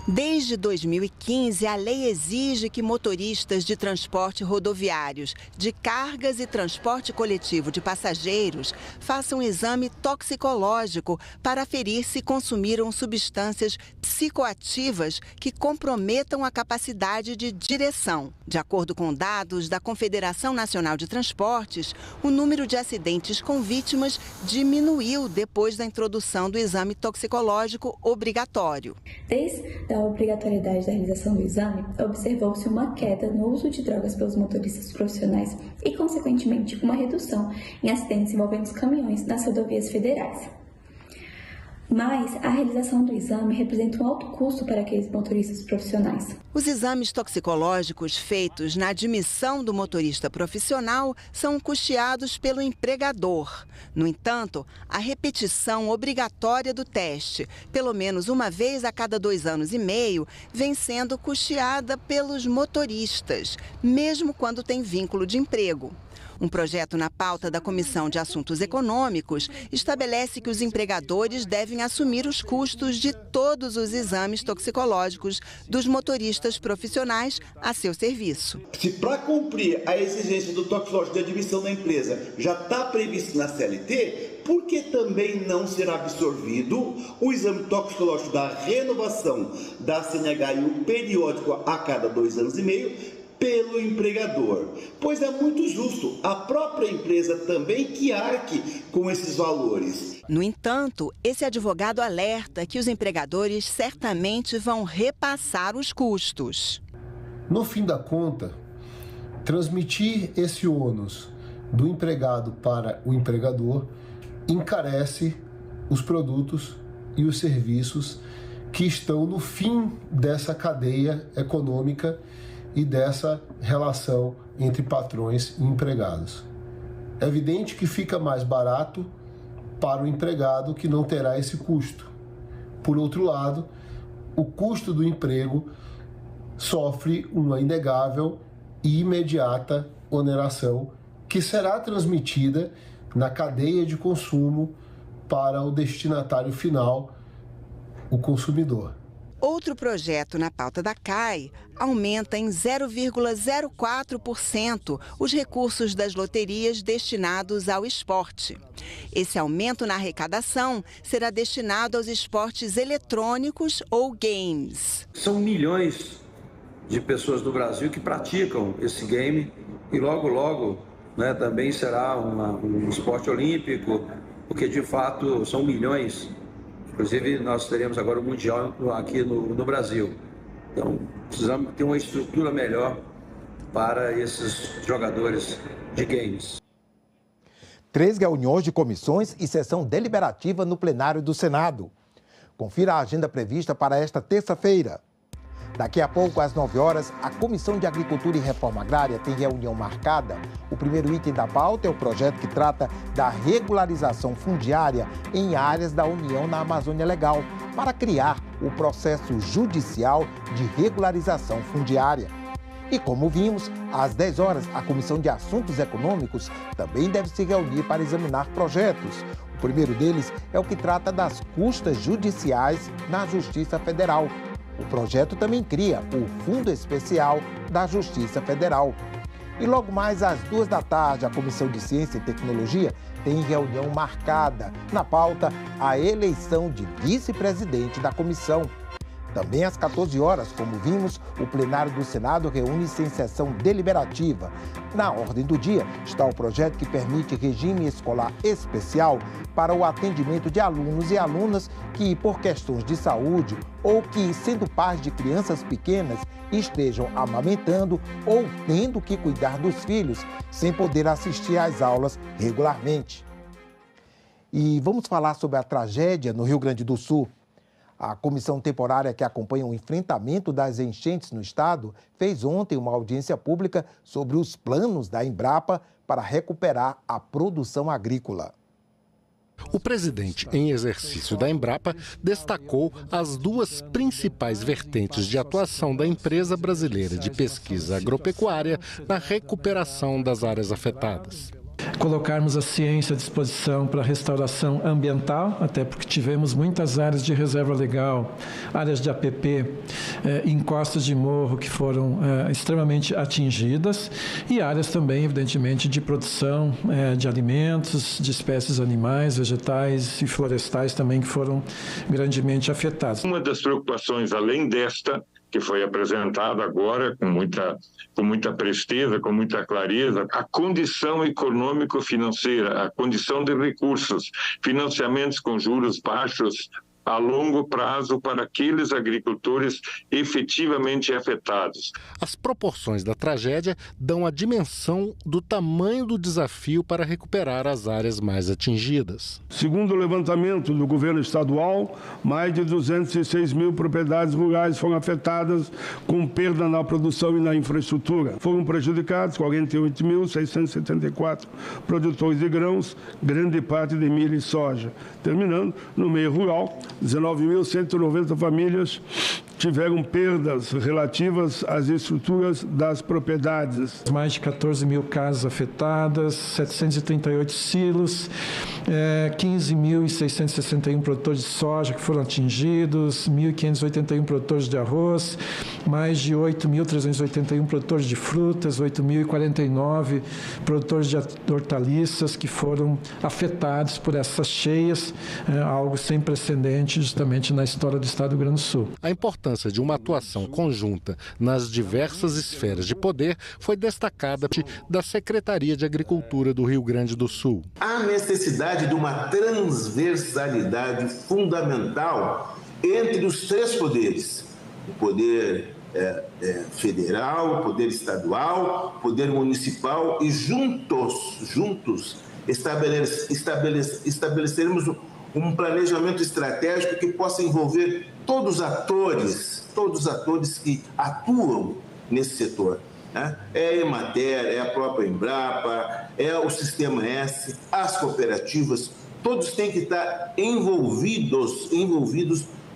Desde 2015, a lei exige que motoristas de transporte rodoviários, de cargas e transporte coletivo de passageiros façam exame toxicológico para aferir se consumiram substâncias psicoativas que comprometam a capacidade de direção. De acordo com dados da Confederação Nacional de Transportes, o número de acidentes com vítimas diminuiu depois da introdução do exame toxicológico obrigatório. Da obrigatoriedade da realização do exame, observou-se uma queda no uso de drogas pelos motoristas profissionais e, consequentemente, uma redução em acidentes envolvendo os caminhões nas rodovias federais. mas a realização do exame representa um alto custo para aqueles motoristas profissionais. Os exames toxicológicos feitos na admissão do motorista profissional são custeados pelo empregador. No entanto, a repetição obrigatória do teste, pelo menos uma vez a cada 2 anos e meio, vem sendo custeada pelos motoristas, mesmo quando tem vínculo de emprego. Um projeto na pauta da Comissão de Assuntos Econômicos estabelece que os empregadores devem assumir os custos de todos os exames toxicológicos dos motoristas profissionais a seu serviço. Se para cumprir a exigência do toxicológico de admissão da empresa já está previsto na CLT, por que também não será absorvido o exame toxicológico da renovação da CNH e o periódico a cada 2 anos e meio pelo empregador? Pois é muito justo a própria empresa também que arque com esses valores. No entanto, esse advogado alerta que os empregadores certamente vão repassar os custos. No fim da conta, transmitir esse ônus do empregado para o empregador encarece os produtos e os serviços que estão no fim dessa cadeia econômica e dessa relação entre patrões e empregados. É evidente que fica mais barato para o empregado, que não terá esse custo. Por outro lado, o custo do emprego sofre uma inegável e imediata oneração que será transmitida na cadeia de consumo para o destinatário final, o consumidor. Outro projeto na pauta da CAI aumenta em 0,04% os recursos das loterias destinados ao esporte. Esse aumento na arrecadação será destinado aos esportes eletrônicos ou games. São milhões de pessoas no Brasil que praticam esse game e logo, também será um esporte olímpico, porque de fato são milhões. Inclusive, nós teremos agora o Mundial aqui no Brasil. Então, precisamos ter uma estrutura melhor para esses jogadores de games. 3 reuniões de comissões e sessão deliberativa no plenário do Senado. Confira a agenda prevista para esta terça-feira. Daqui a pouco, às 9 horas, a Comissão de Agricultura e Reforma Agrária tem reunião marcada. O primeiro item da pauta é o projeto que trata da regularização fundiária em áreas da União na Amazônia Legal, para criar o processo judicial de regularização fundiária. E como vimos, às 10 horas, a Comissão de Assuntos Econômicos também deve se reunir para examinar projetos. O primeiro deles é o que trata das custas judiciais na Justiça Federal. O projeto também cria o Fundo Especial da Justiça Federal. E logo mais às 2 da tarde, a Comissão de Ciência e Tecnologia tem reunião marcada. Na pauta, a eleição de vice-presidente da comissão. Também às 14 horas, como vimos, o plenário do Senado reúne-se em sessão deliberativa. Na ordem do dia está o projeto que permite regime escolar especial para o atendimento de alunos e alunas que, por questões de saúde ou que, sendo pais de crianças pequenas, estejam amamentando ou tendo que cuidar dos filhos sem poder assistir às aulas regularmente. E vamos falar sobre a tragédia no Rio Grande do Sul. A comissão temporária que acompanha o enfrentamento das enchentes no estado fez ontem uma audiência pública sobre os planos da Embrapa para recuperar a produção agrícola. O presidente em exercício da Embrapa destacou as 2 principais vertentes de atuação da empresa brasileira de pesquisa agropecuária na recuperação das áreas afetadas. Colocarmos a ciência à disposição para a restauração ambiental, até porque tivemos muitas áreas de reserva legal, áreas de APP, encostas de morro que foram extremamente atingidas e áreas também, evidentemente, de produção de alimentos, de espécies animais, vegetais e florestais também que foram grandemente afetadas. Uma das preocupações, além desta, que foi apresentada agora com muita presteza, com muita clareza, a condição econômico-financeira, a condição de recursos, financiamentos com juros baixos a longo prazo para aqueles agricultores efetivamente afetados. As proporções da tragédia dão a dimensão do tamanho do desafio para recuperar as áreas mais atingidas. Segundo o levantamento do governo estadual, mais de 206 mil propriedades rurais foram afetadas com perda na produção e na infraestrutura. Foram prejudicados 48.674 produtores de grãos, grande parte de milho e soja. Terminando, no meio rural, 19.190 famílias tiveram perdas relativas às estruturas das propriedades. Mais de 14 mil casas afetadas, 738 silos, 15.661 produtores de soja que foram atingidos, 1.581 produtores de arroz, mais de 8.381 produtores de frutas, 8.049 produtores de hortaliças que foram afetados por essas cheias, algo sem precedente justamente na história do Estado do Rio Grande do Sul. A importância de uma atuação conjunta nas diversas esferas de poder foi destacada da Secretaria de Agricultura do Rio Grande do Sul. Há necessidade de uma transversalidade fundamental entre os três poderes: o poder federal, o poder estadual, o poder municipal, e juntos estabelecermos um planejamento estratégico que possa envolver todos os atores que atuam nesse setor. Né? É a Emater, é a própria Embrapa, é o Sistema S, as cooperativas, todos têm que estar envolvidos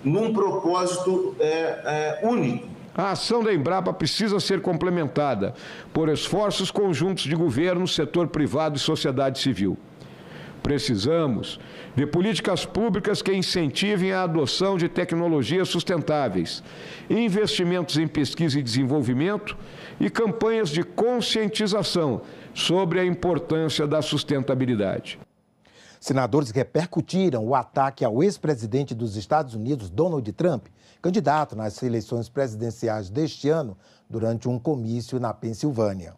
num propósito único. A ação da Embrapa precisa ser complementada por esforços conjuntos de governo, setor privado e sociedade civil. Precisamos de políticas públicas que incentivem a adoção de tecnologias sustentáveis, investimentos em pesquisa e desenvolvimento e campanhas de conscientização sobre a importância da sustentabilidade. Senadores repercutiram o ataque ao ex-presidente dos Estados Unidos, Donald Trump, candidato nas eleições presidenciais deste ano, durante um comício na Pensilvânia.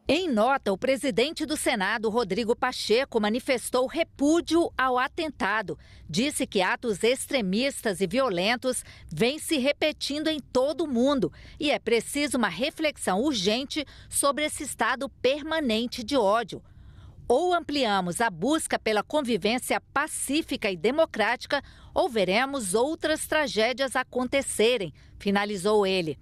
Em nota, o presidente do Senado, Rodrigo Pacheco, manifestou repúdio ao atentado. Disse que atos extremistas e violentos vêm se repetindo em todo o mundo e é preciso uma reflexão urgente sobre esse estado permanente de ódio. Ou ampliamos a busca pela convivência pacífica e democrática, ou veremos outras tragédias acontecerem, finalizou ele.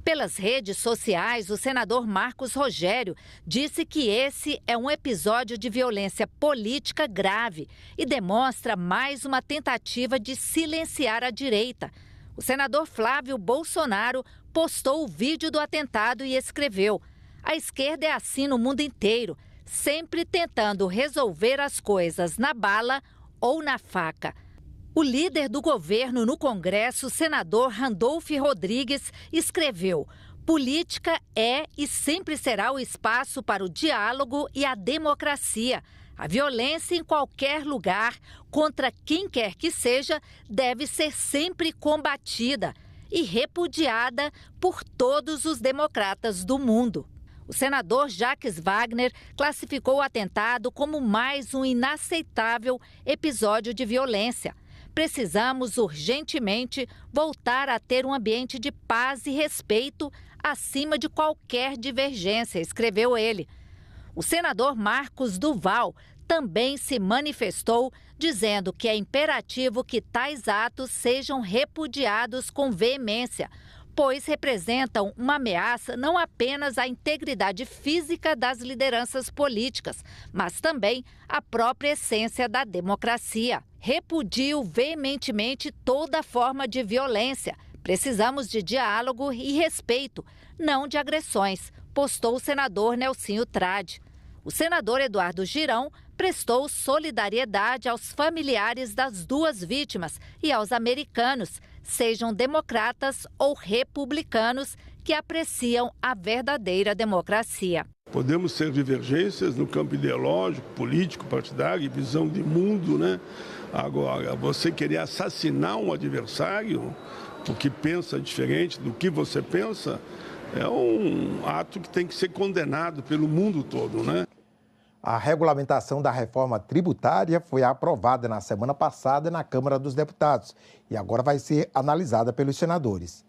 Pelas redes sociais, o senador Marcos Rogério disse que esse é um episódio de violência política grave e demonstra mais uma tentativa de silenciar a direita. O senador Flávio Bolsonaro postou o vídeo do atentado e escreveu: "A esquerda é assim no mundo inteiro, sempre tentando resolver as coisas na bala ou na faca." O líder do governo no Congresso, senador Randolph Rodrigues, escreveu: "Política é e sempre será o espaço para o diálogo e a democracia. A violência em qualquer lugar, contra quem quer que seja, deve ser sempre combatida e repudiada por todos os democratas do mundo." O senador Jacques Wagner classificou o atentado como mais um inaceitável episódio de violência. "Precisamos urgentemente voltar a ter um ambiente de paz e respeito acima de qualquer divergência", escreveu ele. O senador Marcos Duval também se manifestou, dizendo que é imperativo que tais atos sejam repudiados com veemência, pois representam uma ameaça não apenas à integridade física das lideranças políticas, mas também à própria essência da democracia. "Repudio veementemente toda forma de violência. Precisamos de diálogo e respeito, não de agressões", postou o senador Nelsinho Trade. O senador Eduardo Girão prestou solidariedade aos familiares das duas vítimas e aos americanos, sejam democratas ou republicanos, que apreciam a verdadeira democracia. Podemos ter divergências no campo ideológico, político, partidário e visão de mundo, né? Agora, você querer assassinar um adversário porque pensa diferente do que você pensa, é um ato que tem que ser condenado pelo mundo todo, né? A regulamentação da reforma tributária foi aprovada na semana passada na Câmara dos Deputados e agora vai ser analisada pelos senadores.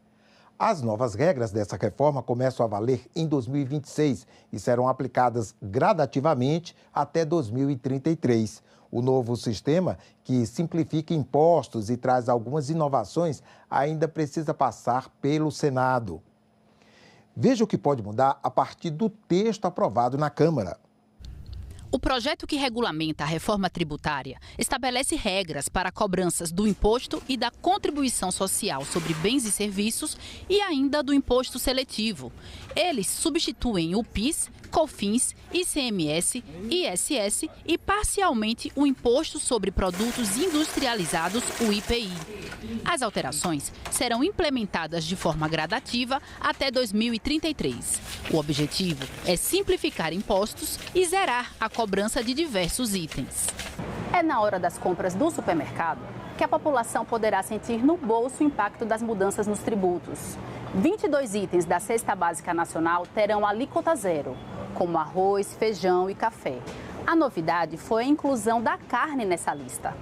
As novas regras dessa reforma começam a valer em 2026 e serão aplicadas gradativamente até 2033. O novo sistema, que simplifica impostos e traz algumas inovações, ainda precisa passar pelo Senado. Veja o que pode mudar a partir do texto aprovado na Câmara. O projeto que regulamenta a reforma tributária estabelece regras para cobranças do imposto e da contribuição social sobre bens e serviços e ainda do imposto seletivo. Eles substituem o PIS, COFINS, ICMS, ISS e parcialmente o Imposto sobre Produtos Industrializados, o IPI. As alterações serão implementadas de forma gradativa até 2033. O objetivo é simplificar impostos e zerar a cobrança de diversos itens. É na hora das compras do supermercado que a população poderá sentir no bolso o impacto das mudanças nos tributos. 22 itens da Cesta Básica Nacional terão alíquota zero, como arroz, feijão e café. A novidade foi a inclusão da carne nessa lista.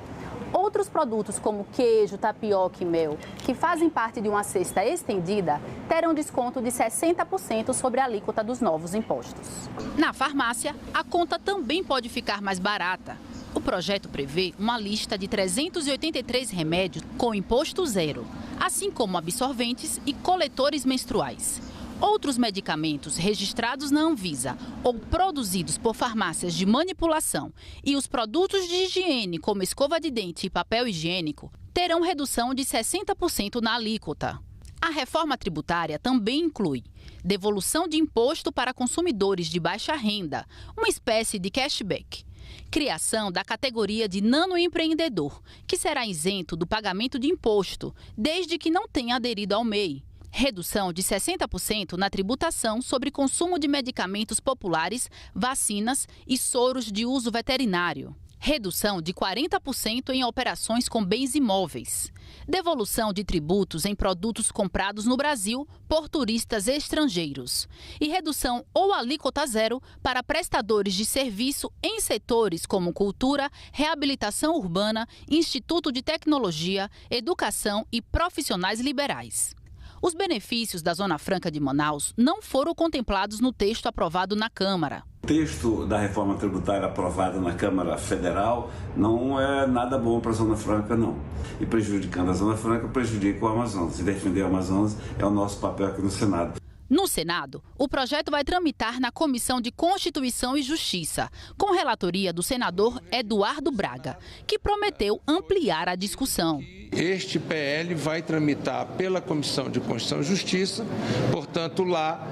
Outros produtos como queijo, tapioca e mel, que fazem parte de uma cesta estendida, terão desconto de 60% sobre a alíquota dos novos impostos. Na farmácia, a conta também pode ficar mais barata. O projeto prevê uma lista de 383 remédios com imposto zero, assim como absorventes e coletores menstruais. Outros medicamentos registrados na Anvisa ou produzidos por farmácias de manipulação e os produtos de higiene, como escova de dente e papel higiênico, terão redução de 60% na alíquota. A reforma tributária também inclui devolução de imposto para consumidores de baixa renda, uma espécie de cashback. Criação da categoria de nanoempreendedor, que será isento do pagamento de imposto, desde que não tenha aderido ao MEI. Redução de 60% na tributação sobre consumo de medicamentos populares, vacinas e soros de uso veterinário. Redução de 40% em operações com bens imóveis. Devolução de tributos em produtos comprados no Brasil por turistas estrangeiros. E redução ou alíquota zero para prestadores de serviço em setores como cultura, reabilitação urbana, Instituto de Tecnologia, educação e profissionais liberais. Os benefícios da Zona Franca de Manaus não foram contemplados no texto aprovado na Câmara. O texto da reforma tributária aprovada na Câmara Federal não é nada bom para a Zona Franca, não. E prejudicando a Zona Franca, prejudica o Amazonas. E defender o Amazonas é o nosso papel aqui no Senado. No Senado, o projeto vai tramitar na Comissão de Constituição e Justiça, com relatoria do senador Eduardo Braga, que prometeu ampliar a discussão. Este PL vai tramitar pela Comissão de Constituição e Justiça, portanto, lá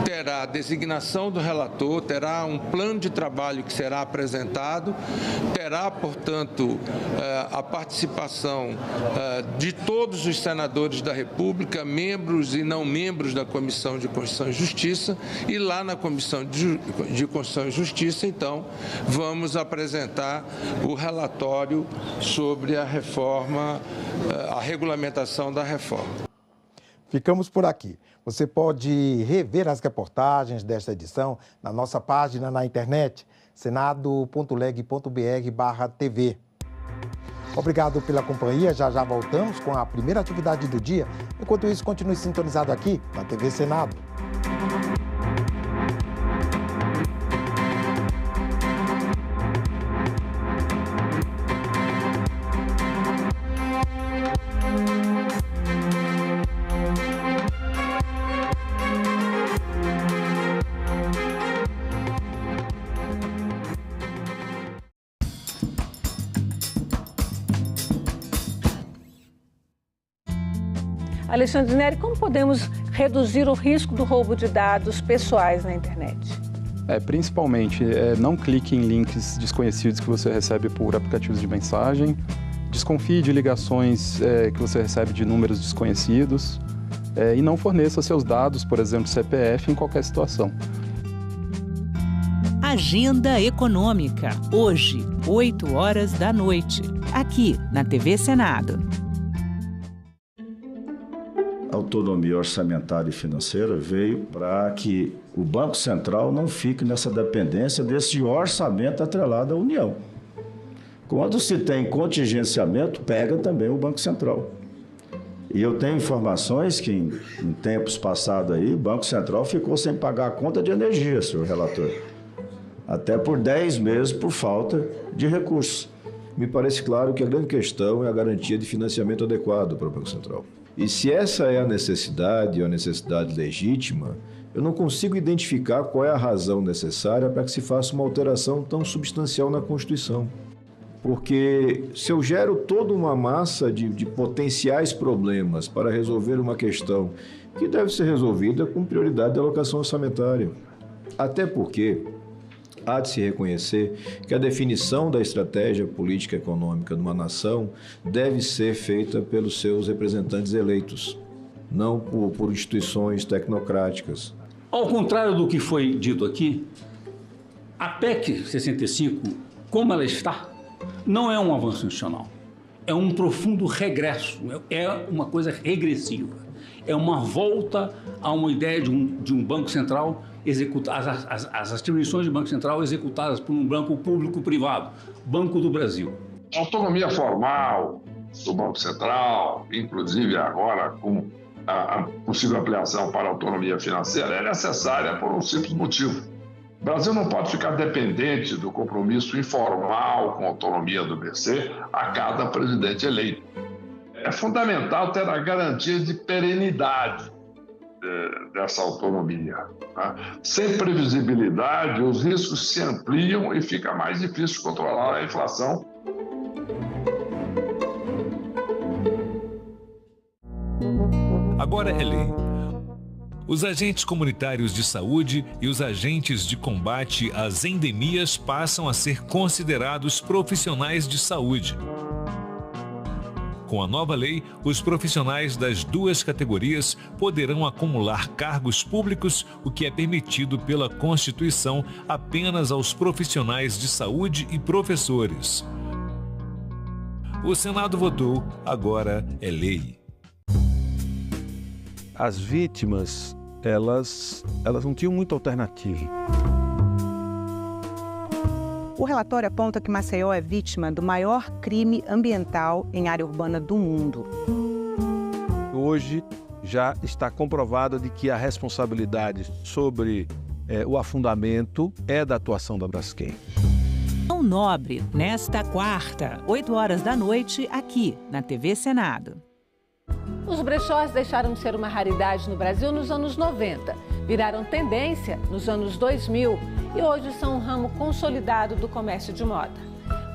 terá a designação do relator, terá um plano de trabalho que será apresentado, terá, portanto, a participação de todos os senadores da República, membros e não membros da Comissão de Constituição e Justiça, e lá na Comissão de Constituição e Justiça, então, vamos apresentar o relatório sobre a reforma, a regulamentação da reforma. Ficamos por aqui. Você pode rever as reportagens desta edição na nossa página na internet, senado.leg.br/TV. Obrigado pela companhia, já voltamos com a primeira atividade do dia. Enquanto isso, continue sintonizado aqui na TV Senado. Alexandre Neri, como podemos reduzir o risco do roubo de dados pessoais na internet? Principalmente, não clique em links desconhecidos que você recebe por aplicativos de mensagem, desconfie de ligações que você recebe de números desconhecidos e não forneça seus dados, por exemplo, CPF, em qualquer situação. Agenda Econômica, hoje, 8h, aqui na TV Senado. autonomia orçamentária e financeira veio para que o Banco Central não fique nessa dependência desse orçamento atrelado à União. Quando se tem contingenciamento, pega também o Banco Central. E eu tenho informações que em tempos passados aí, o Banco Central ficou sem pagar a conta de energia, senhor relator. Até por 10 meses por falta de recursos. Me parece claro que a grande questão é a garantia de financiamento adequado para o Banco Central. E se essa é a necessidade, ou a necessidade legítima, eu não consigo identificar qual é a razão necessária para que se faça uma alteração tão substancial na Constituição. Porque se eu gero toda uma massa de potenciais problemas para resolver uma questão que deve ser resolvida com prioridade de alocação orçamentária. Até porque há de se reconhecer que a definição da estratégia política econômica de uma nação deve ser feita pelos seus representantes eleitos, não por instituições tecnocráticas. Ao contrário do que foi dito aqui, a PEC 65, como ela está, não é um avanço institucional, é um profundo regresso, é uma coisa regressiva, é uma volta a uma ideia de um Banco Central executar as atribuições do Banco Central executadas por um banco público-privado, Banco do Brasil. A autonomia formal do Banco Central, inclusive agora com a possível ampliação para a autonomia financeira, é necessária por um simples motivo. O Brasil não pode ficar dependente do compromisso informal com a autonomia do BC a cada presidente eleito. É fundamental ter a garantia de perenidade dessa autonomia. Tá? Sem previsibilidade, os riscos se ampliam e fica mais difícil controlar a inflação. Agora é lei. Os agentes comunitários de saúde e os agentes de combate às endemias passam a ser considerados profissionais de saúde. Com a nova lei, os profissionais das duas categorias poderão acumular cargos públicos, o que é permitido pela Constituição apenas aos profissionais de saúde e professores. O Senado votou, agora é lei. As vítimas, elas não tinham muita alternativa. O relatório aponta que Maceió é vítima do maior crime ambiental em área urbana do mundo. Hoje já está comprovado de que a responsabilidade sobre o afundamento é da atuação da Braskem. Nobre, nesta quarta, 8 horas da noite, aqui na TV Senado. Os brechós deixaram de ser uma raridade no Brasil nos anos 90, viraram tendência nos anos 2000 e hoje são um ramo consolidado do comércio de moda.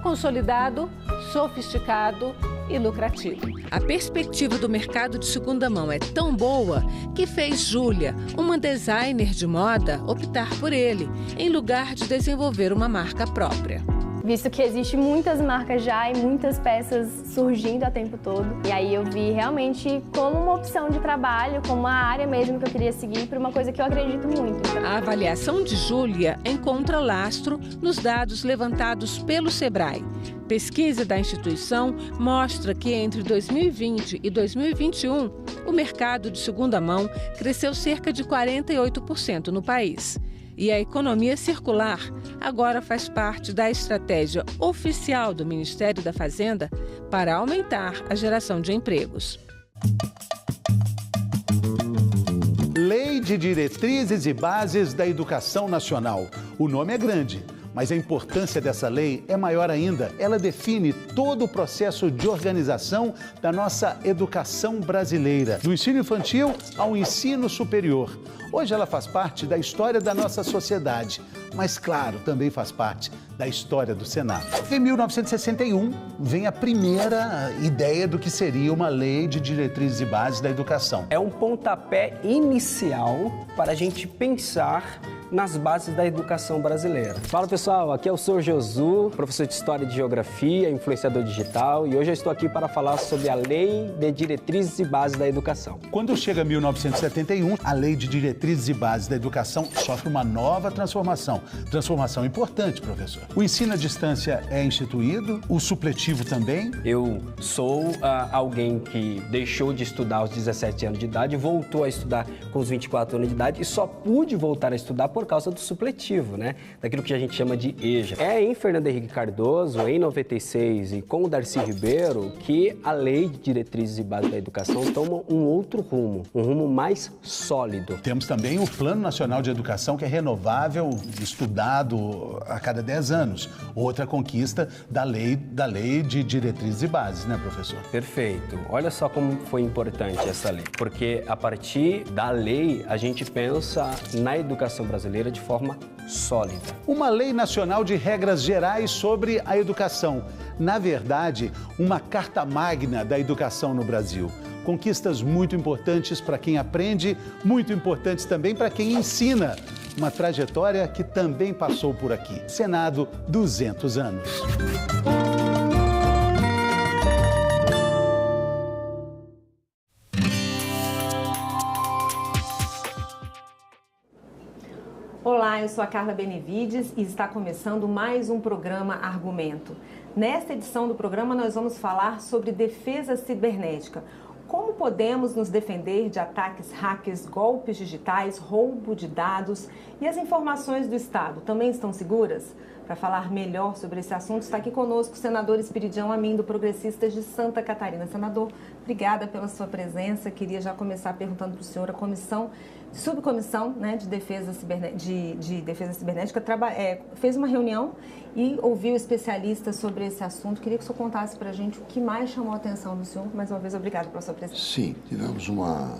Consolidado, sofisticado e lucrativo. A perspectiva do mercado de segunda mão é tão boa que fez Júlia, uma designer de moda, optar por ele, em lugar de desenvolver uma marca própria. Visto que existe muitas marcas já e muitas peças surgindo a tempo todo. E aí eu vi realmente como uma opção de trabalho, como uma área mesmo que eu queria seguir para uma coisa que eu acredito muito. A avaliação de Júlia encontra lastro nos dados levantados pelo Sebrae. Pesquisa da instituição mostra que entre 2020 e 2021, o mercado de segunda mão cresceu cerca de 48% no país. E a economia circular agora faz parte da estratégia oficial do Ministério da Fazenda para aumentar a geração de empregos. Lei de Diretrizes e Bases da Educação Nacional. O nome é grande, mas a importância dessa lei é maior ainda. Ela define todo o processo de organização da nossa educação brasileira, do ensino infantil ao ensino superior. Hoje ela faz parte da história da nossa sociedade, mas, claro, também faz parte da história do Senado. Em 1961, vem a primeira ideia do que seria uma lei de diretrizes e bases da educação. É um pontapé inicial para a gente pensar nas bases da educação brasileira. Fala pessoal, aqui é o Sr. Josu, professor de História e de Geografia, influenciador digital, e hoje eu estou aqui para falar sobre a Lei de Diretrizes e Bases da Educação. Quando chega 1971, a Lei de Diretrizes e Bases da Educação sofre uma nova transformação. Transformação importante, professor. O ensino à distância é instituído? O supletivo também? Eu sou alguém que deixou de estudar aos 17 anos de idade, voltou a estudar com os 24 anos de idade e só pude voltar a estudar por causa do supletivo, né? Daquilo que a gente chama de EJA. É em Fernando Henrique Cardoso, em 96, e com o Darcy Ribeiro, que a Lei de Diretrizes e Bases da Educação toma um outro rumo, um rumo mais sólido. Temos também o Plano Nacional de Educação, que é renovável, estudado a cada 10 anos. Outra conquista da lei de Diretrizes e Bases, né, professor? Perfeito. Olha só como foi importante essa lei, porque a partir da lei a gente pensa na educação brasileira de forma sólida. Uma lei nacional de regras gerais sobre a educação. Na verdade, uma carta magna da educação no Brasil. Conquistas muito importantes para quem aprende, muito importantes também para quem ensina. Uma trajetória que também passou por aqui. Senado, 200 anos. Olá, eu sou a Carla Benevides e está começando mais um programa Argumento. Nesta edição do programa nós vamos falar sobre defesa cibernética. Como podemos nos defender de ataques hackers, golpes digitais, roubo de dados e as informações do Estado também estão seguras? Para falar melhor sobre esse assunto, está aqui conosco o senador Espiridião Amin, do Progressistas de Santa Catarina. Senador, obrigada pela sua presença. Queria já começar perguntando para o senhor, a subcomissão, né, de defesa cibernética fez uma reunião e ouviu especialistas sobre esse assunto. Queria que o senhor contasse para a gente o que mais chamou a atenção do senhor. Mais uma vez, obrigado pela sua presença. Sim, tivemos uma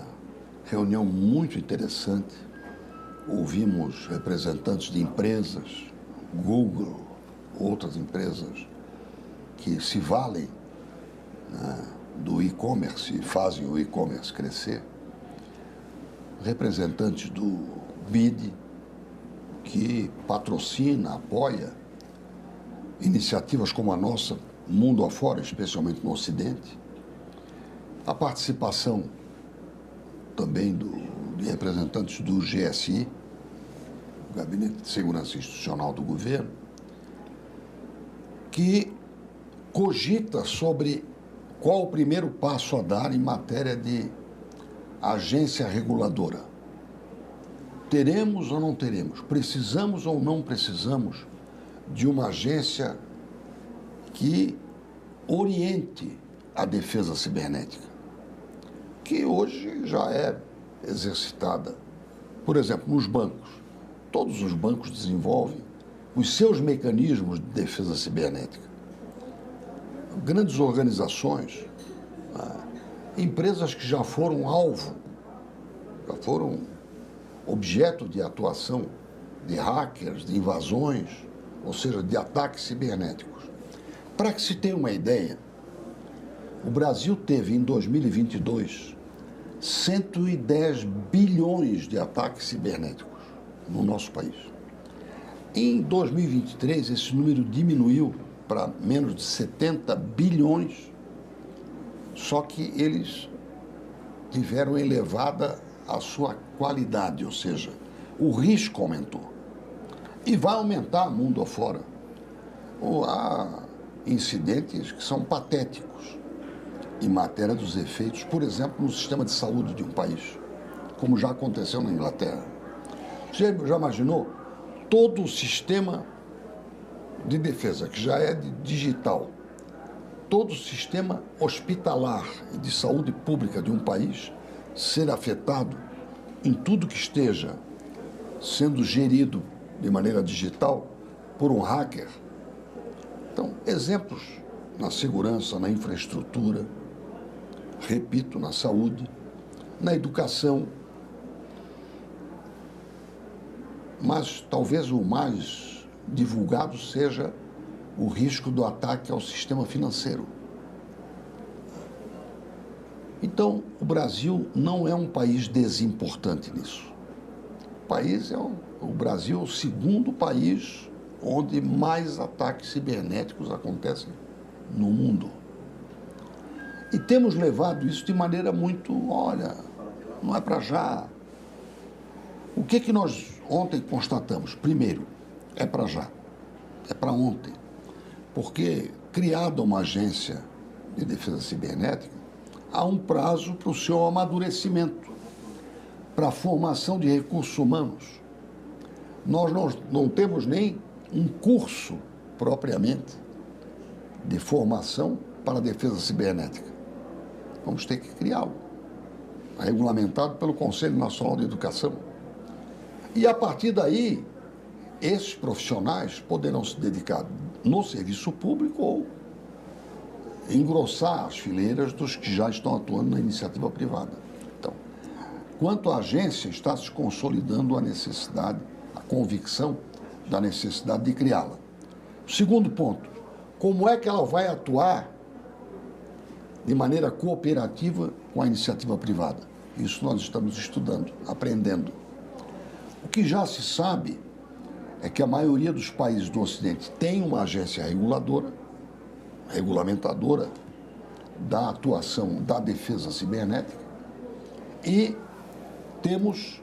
reunião muito interessante. Ouvimos representantes de empresas, Google, outras empresas que se valem, né, do e-commerce e fazem o e-commerce crescer. Representantes do BID, que patrocina, apoia iniciativas como a nossa, mundo afora, especialmente no Ocidente. A participação também de representantes do GSI, Gabinete de Segurança Institucional do Governo, que cogita sobre qual o primeiro passo a dar em matéria de agência reguladora. Teremos ou não teremos? Precisamos ou não precisamos de uma agência que oriente a defesa cibernética, que hoje já é exercitada, por exemplo, nos bancos. Todos os bancos desenvolvem os seus mecanismos de defesa cibernética. Grandes organizações, empresas que já foram alvo, já foram objeto de atuação de hackers, de invasões, ou seja, de ataques cibernéticos. Para que se tenha uma ideia, o Brasil teve em 2022 110 bilhões de ataques cibernéticos no nosso país. Em 2023, esse número diminuiu para menos de 70 bilhões, só que eles tiveram elevada a sua qualidade, ou seja, o risco aumentou. E vai aumentar mundo afora. Há incidentes que são patéticos em matéria dos efeitos, por exemplo, no sistema de saúde de um país, como já aconteceu na Inglaterra. Você já imaginou? Todo o sistema de defesa, que já é digital, todo o sistema hospitalar e de saúde pública de um país ser afetado em tudo que esteja sendo gerido de maneira digital por um hacker. Então, exemplos na segurança, na infraestrutura, repito, na saúde, na educação, mas talvez o mais divulgado seja o risco do ataque ao sistema financeiro. Então, o Brasil não é um país desimportante nisso. O Brasil é o segundo país onde mais ataques cibernéticos acontecem no mundo. E temos levado isso de maneira muito, não é para já. O que nós ontem constatamos? Primeiro, é para já. é para ontem. Porque, criada uma agência de defesa cibernética, há um prazo para o seu amadurecimento, para a formação de recursos humanos. Nós não temos nem um curso propriamente de formação para a defesa cibernética. Vamos ter que criá-lo, regulamentado pelo Conselho Nacional de Educação. E, a partir daí, esses profissionais poderão se dedicar no serviço público ou engrossar as fileiras dos que já estão atuando na iniciativa privada. Então, quanto à agência, está se consolidando a necessidade, a convicção da necessidade de criá-la. Segundo ponto, como é que ela vai atuar de maneira cooperativa com a iniciativa privada? Isso nós estamos estudando, aprendendo. O que já se sabe é que a maioria dos países do Ocidente tem uma agência regulamentadora da atuação da defesa cibernética, e temos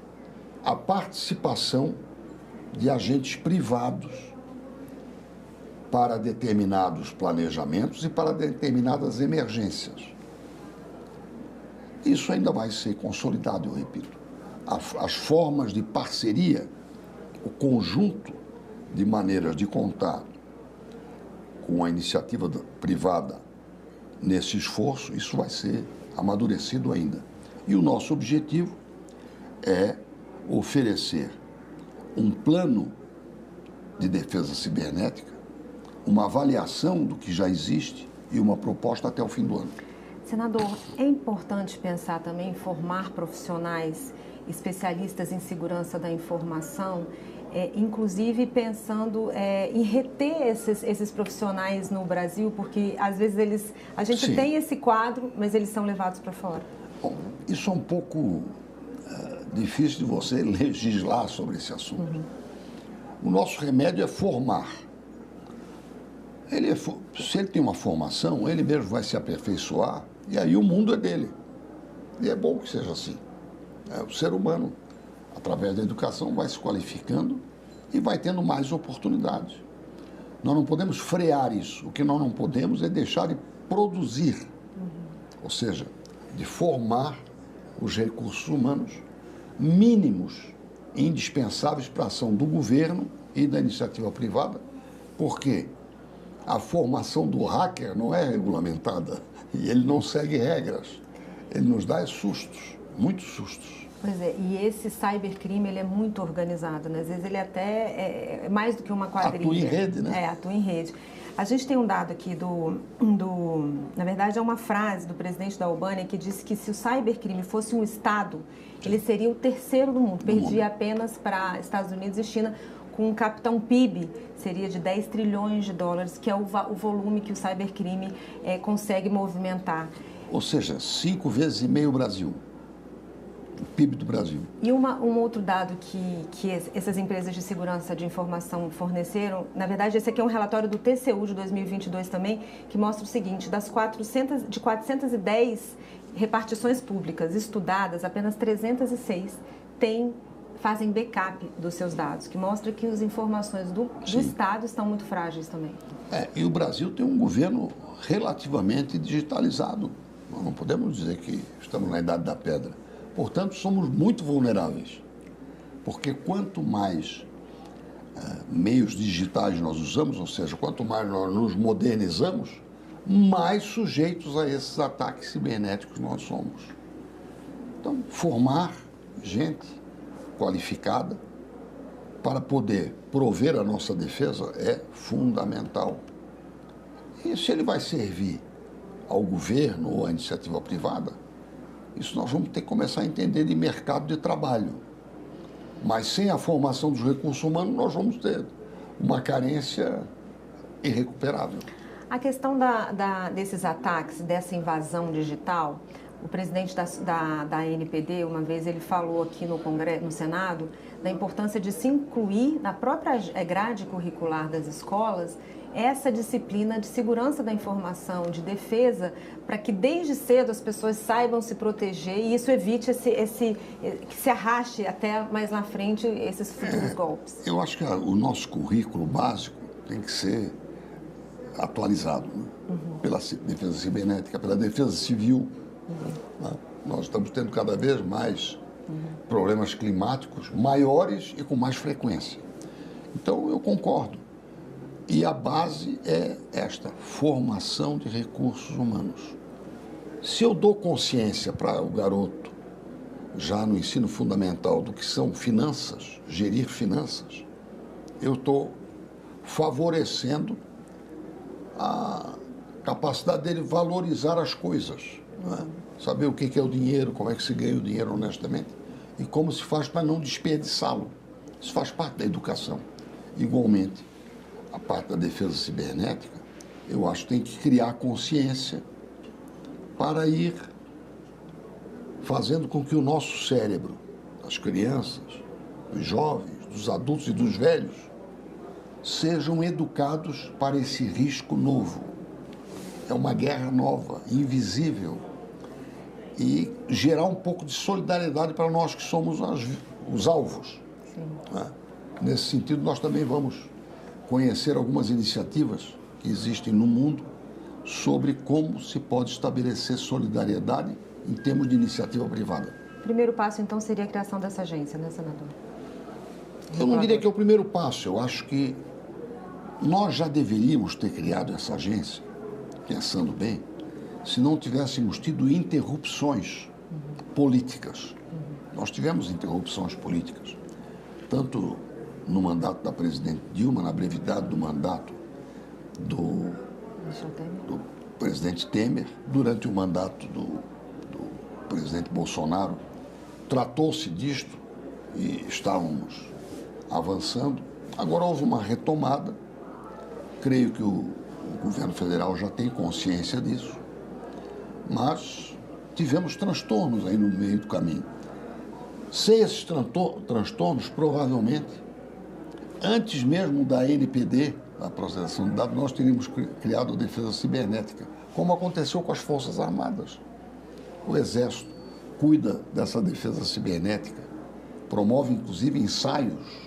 a participação de agentes privados para determinados planejamentos e para determinadas emergências. Isso ainda vai ser consolidado, eu repito. As formas de parceria, o conjunto de maneiras de contar com a iniciativa privada nesse esforço, isso vai ser amadurecido ainda. E o nosso objetivo é oferecer um plano de defesa cibernética, uma avaliação do que já existe e uma proposta até o fim do ano. Senador, é importante pensar também em formar profissionais especialistas em segurança da informação, inclusive pensando em reter esses profissionais no Brasil, porque às vezes a gente Sim. tem esse quadro, mas eles são levados para fora. Bom, isso é um pouco difícil de você legislar sobre esse assunto. Uhum. O nosso remédio é formar. Se ele tem uma formação, ele mesmo vai se aperfeiçoar, e aí o mundo é dele. E é bom que seja assim. O ser humano, através da educação, vai se qualificando e vai tendo mais oportunidades. Nós não podemos frear isso. O que nós não podemos é deixar de produzir, ou seja, de formar os recursos humanos mínimos, indispensáveis para a ação do governo e da iniciativa privada, porque a formação do hacker não é regulamentada e ele não segue regras. Ele nos dá sustos, muitos sustos. Pois é, e esse cybercrime, ele é muito organizado, né? Às vezes ele até é mais do que uma quadrilha. Atua em rede, né? Atua em rede. A gente tem um dado aqui na verdade é uma frase do presidente da Albânia que disse que se o cybercrime fosse um Estado, ele seria o terceiro do mundo, perdia apenas para Estados Unidos e China, com um capitão PIB, seria de 10 trilhões de dólares, que é o volume que o cybercrime consegue movimentar. Ou seja, 5,5 vezes o Brasil. O PIB do Brasil. E um outro dado que essas empresas de segurança de informação forneceram, na verdade, esse aqui é um relatório do TCU de 2022 também, que mostra o seguinte: de 410 repartições públicas estudadas, apenas 306 fazem backup dos seus dados, que mostra que as informações do Estado estão muito frágeis também. E o Brasil tem um governo relativamente digitalizado. Nós não podemos dizer que estamos na idade da pedra. Portanto, somos muito vulneráveis, porque quanto mais meios digitais nós usamos, ou seja, quanto mais nós nos modernizamos, mais sujeitos a esses ataques cibernéticos nós somos. Então, formar gente qualificada para poder prover a nossa defesa é fundamental. E se ele vai servir ao governo ou à iniciativa privada, isso nós vamos ter que começar a entender de mercado de trabalho. Mas sem a formação dos recursos humanos, nós vamos ter uma carência irrecuperável. A questão desses ataques, dessa invasão digital, o presidente da NPD, uma vez, ele falou aqui no Congresso, no Senado, da importância de se incluir na própria grade curricular das escolas essa disciplina de segurança da informação, de defesa, para que desde cedo as pessoas saibam se proteger e isso evite que se arraste até mais na frente esses futuros golpes. Eu acho que o nosso currículo básico tem que ser atualizado, né? Pela defesa cibernética, pela defesa civil. Né? Nós estamos tendo cada vez mais problemas climáticos maiores e com mais frequência. Então, eu concordo. E a base é esta, formação de recursos humanos. Se eu dou consciência para o garoto, já no ensino fundamental, do que são finanças, gerir finanças, eu estou favorecendo a capacidade dele valorizar as coisas, né? Saber o que é o dinheiro, como é que se ganha o dinheiro honestamente e como se faz para não desperdiçá-lo. Isso faz parte da educação. Igualmente, a parte da defesa cibernética, eu acho que tem que criar consciência para ir fazendo com que o nosso cérebro, as crianças, dos jovens, dos adultos e dos velhos, sejam educados para esse risco novo. É uma guerra nova, invisível, e gerar um pouco de solidariedade para nós que somos os alvos. Né? Nesse sentido, nós também vamos conhecer algumas iniciativas que existem no mundo sobre como se pode estabelecer solidariedade em termos de iniciativa privada. O primeiro passo, então, seria a criação dessa agência, né, senador? Eu não diria que é o primeiro passo. Eu acho que nós já deveríamos ter criado essa agência, pensando bem, se não tivéssemos tido interrupções políticas. Nós tivemos interrupções políticas, tanto no mandato da presidente Dilma, na brevidade do mandato do presidente Temer, durante o mandato do presidente Bolsonaro. Tratou-se disto e estávamos avançando. Agora houve uma retomada. Creio que o governo federal já tem consciência disso, mas tivemos transtornos aí no meio do caminho. Sem esses transtornos, provavelmente, antes mesmo da NPD, a processação de dados, nós teríamos criado a defesa cibernética, como aconteceu com as Forças Armadas. O Exército cuida dessa defesa cibernética, promove inclusive ensaios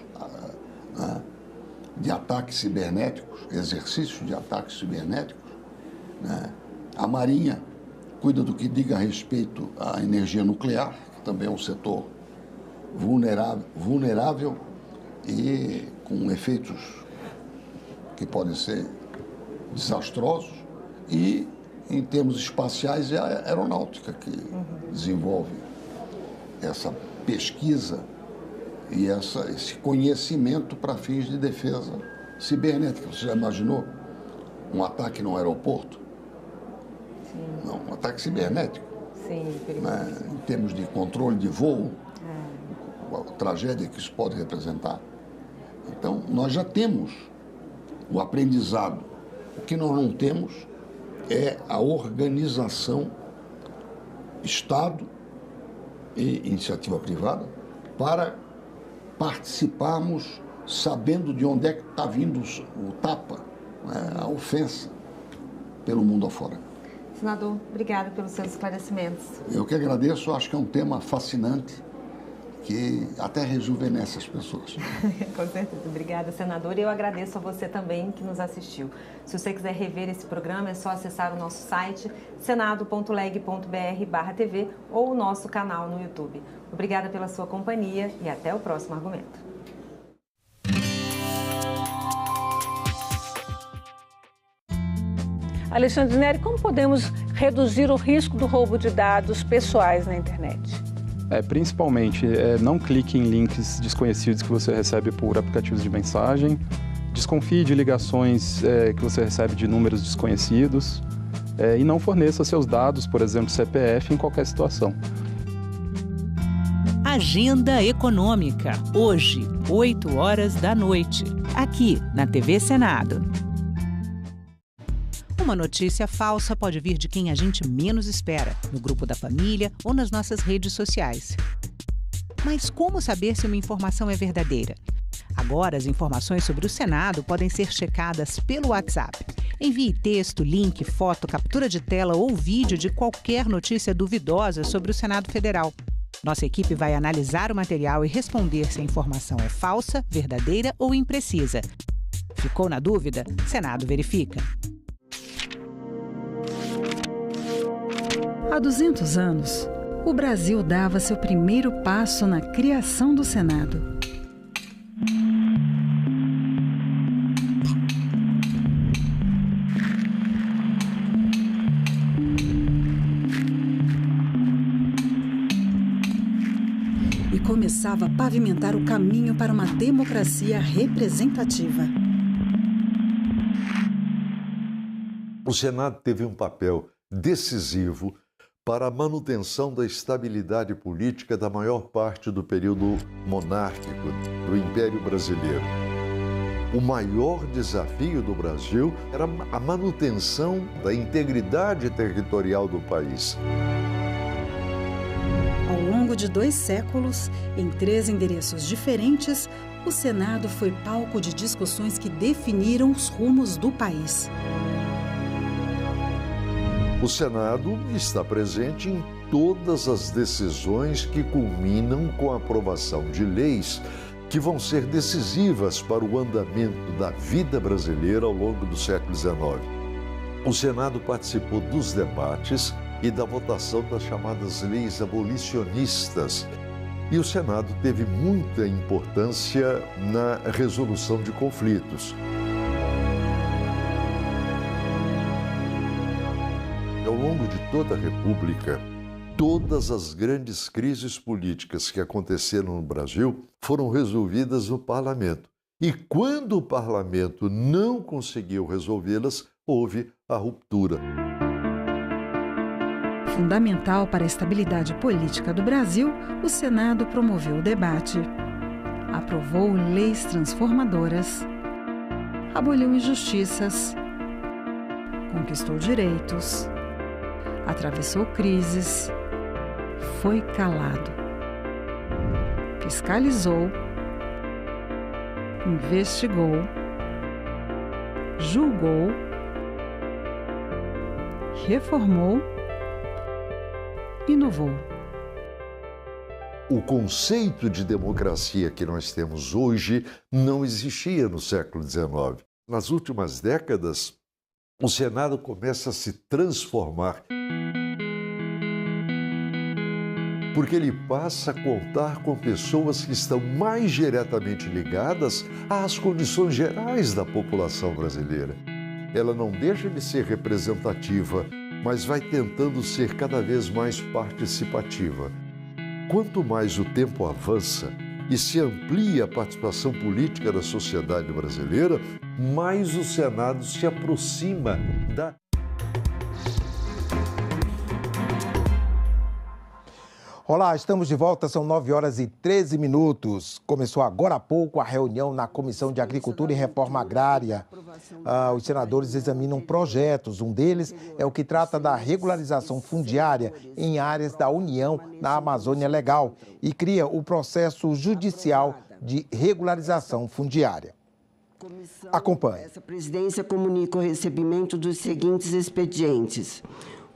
de ataques cibernéticos, exercícios de ataques cibernéticos. Né? A Marinha cuida do que diga respeito à energia nuclear, que também é um setor vulnerável e com efeitos que podem ser desastrosos, e em termos espaciais é a aeronáutica que desenvolve essa pesquisa e esse conhecimento para fins de defesa cibernética. Você já imaginou um ataque num aeroporto? Sim. Não, um ataque cibernético. Sim, né? Em termos de controle de voo, a tragédia que isso pode representar. Então, nós já temos o aprendizado. O que nós não temos é a organização, Estado e iniciativa privada, para participarmos sabendo de onde é que está vindo o tapa, né, a ofensa pelo mundo afora. Senador, obrigada pelos seus esclarecimentos. Eu que agradeço, acho que é um tema fascinante que até rejuvenesce as pessoas. Com certeza. Obrigada, senador. E eu agradeço a você também que nos assistiu. Se você quiser rever esse programa, é só acessar o nosso site senado.leg.br/TV ou o nosso canal no YouTube. Obrigada pela sua companhia e até o próximo argumento. Alexandre Neri, como podemos reduzir o risco do roubo de dados pessoais na internet? Principalmente, não clique em links desconhecidos que você recebe por aplicativos de mensagem, desconfie de ligações que você recebe de números desconhecidos e não forneça seus dados, por exemplo, CPF, em qualquer situação. Agenda Econômica, hoje, 20h, aqui na TV Senado. Uma notícia falsa pode vir de quem a gente menos espera, no grupo da família ou nas nossas redes sociais. Mas como saber se uma informação é verdadeira? Agora, as informações sobre o Senado podem ser checadas pelo WhatsApp. Envie texto, link, foto, captura de tela ou vídeo de qualquer notícia duvidosa sobre o Senado Federal. Nossa equipe vai analisar o material e responder se a informação é falsa, verdadeira ou imprecisa. Ficou na dúvida? Senado verifica. Há 200 anos, o Brasil dava seu primeiro passo na criação do Senado. E começava a pavimentar o caminho para uma democracia representativa. O Senado teve um papel decisivo para a manutenção da estabilidade política da maior parte do período monárquico do Império Brasileiro. O maior desafio do Brasil era a manutenção da integridade territorial do país. Ao longo de 2 séculos, em 3 endereços diferentes, o Senado foi palco de discussões que definiram os rumos do país. O Senado está presente em todas as decisões que culminam com a aprovação de leis que vão ser decisivas para o andamento da vida brasileira ao longo do século XIX. O Senado participou dos debates e da votação das chamadas leis abolicionistas. E o Senado teve muita importância na resolução de conflitos. Ao longo de toda a República, todas as grandes crises políticas que aconteceram no Brasil foram resolvidas no Parlamento. E quando o Parlamento não conseguiu resolvê-las, houve a ruptura. Fundamental para a estabilidade política do Brasil, o Senado promoveu o debate, aprovou leis transformadoras, aboliu injustiças, conquistou direitos, atravessou crises, foi calado, fiscalizou, investigou, julgou, reformou, inovou. O conceito de democracia que nós temos hoje não existia no século XIX. Nas últimas décadas, o Senado começa a se transformar, porque ele passa a contar com pessoas que estão mais diretamente ligadas às condições gerais da população brasileira. Ela não deixa de ser representativa, mas vai tentando ser cada vez mais participativa. Quanto mais o tempo avança e se amplia a participação política da sociedade brasileira, mais o Senado se aproxima da... Olá, estamos de volta, são 9h13. Começou agora há pouco a reunião na Comissão de Agricultura e Reforma Agrária. Os senadores examinam projetos, um deles é o que trata da regularização fundiária em áreas da União na Amazônia Legal e cria o processo judicial de regularização fundiária. Acompanhe. Essa presidência comunica o recebimento dos seguintes expedientes.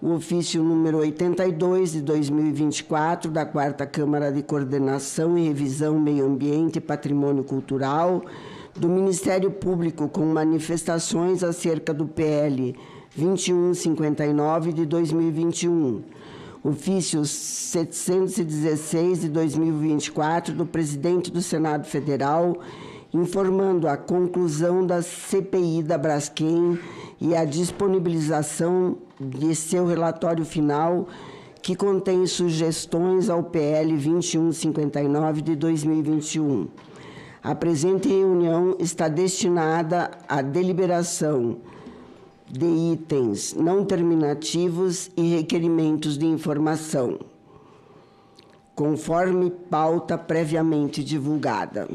O ofício número 82 de 2024 da 4ª Câmara de Coordenação e Revisão Meio Ambiente e Patrimônio Cultural do Ministério Público com manifestações acerca do PL 2159 de 2021. Ofício 716 de 2024 do Presidente do Senado Federal informando a conclusão da CPI da Braskem e a disponibilização de seu relatório final, que contém sugestões ao PL 2159 de 2021. A presente reunião está destinada à deliberação de itens não terminativos e requerimentos de informação, conforme pauta previamente divulgada.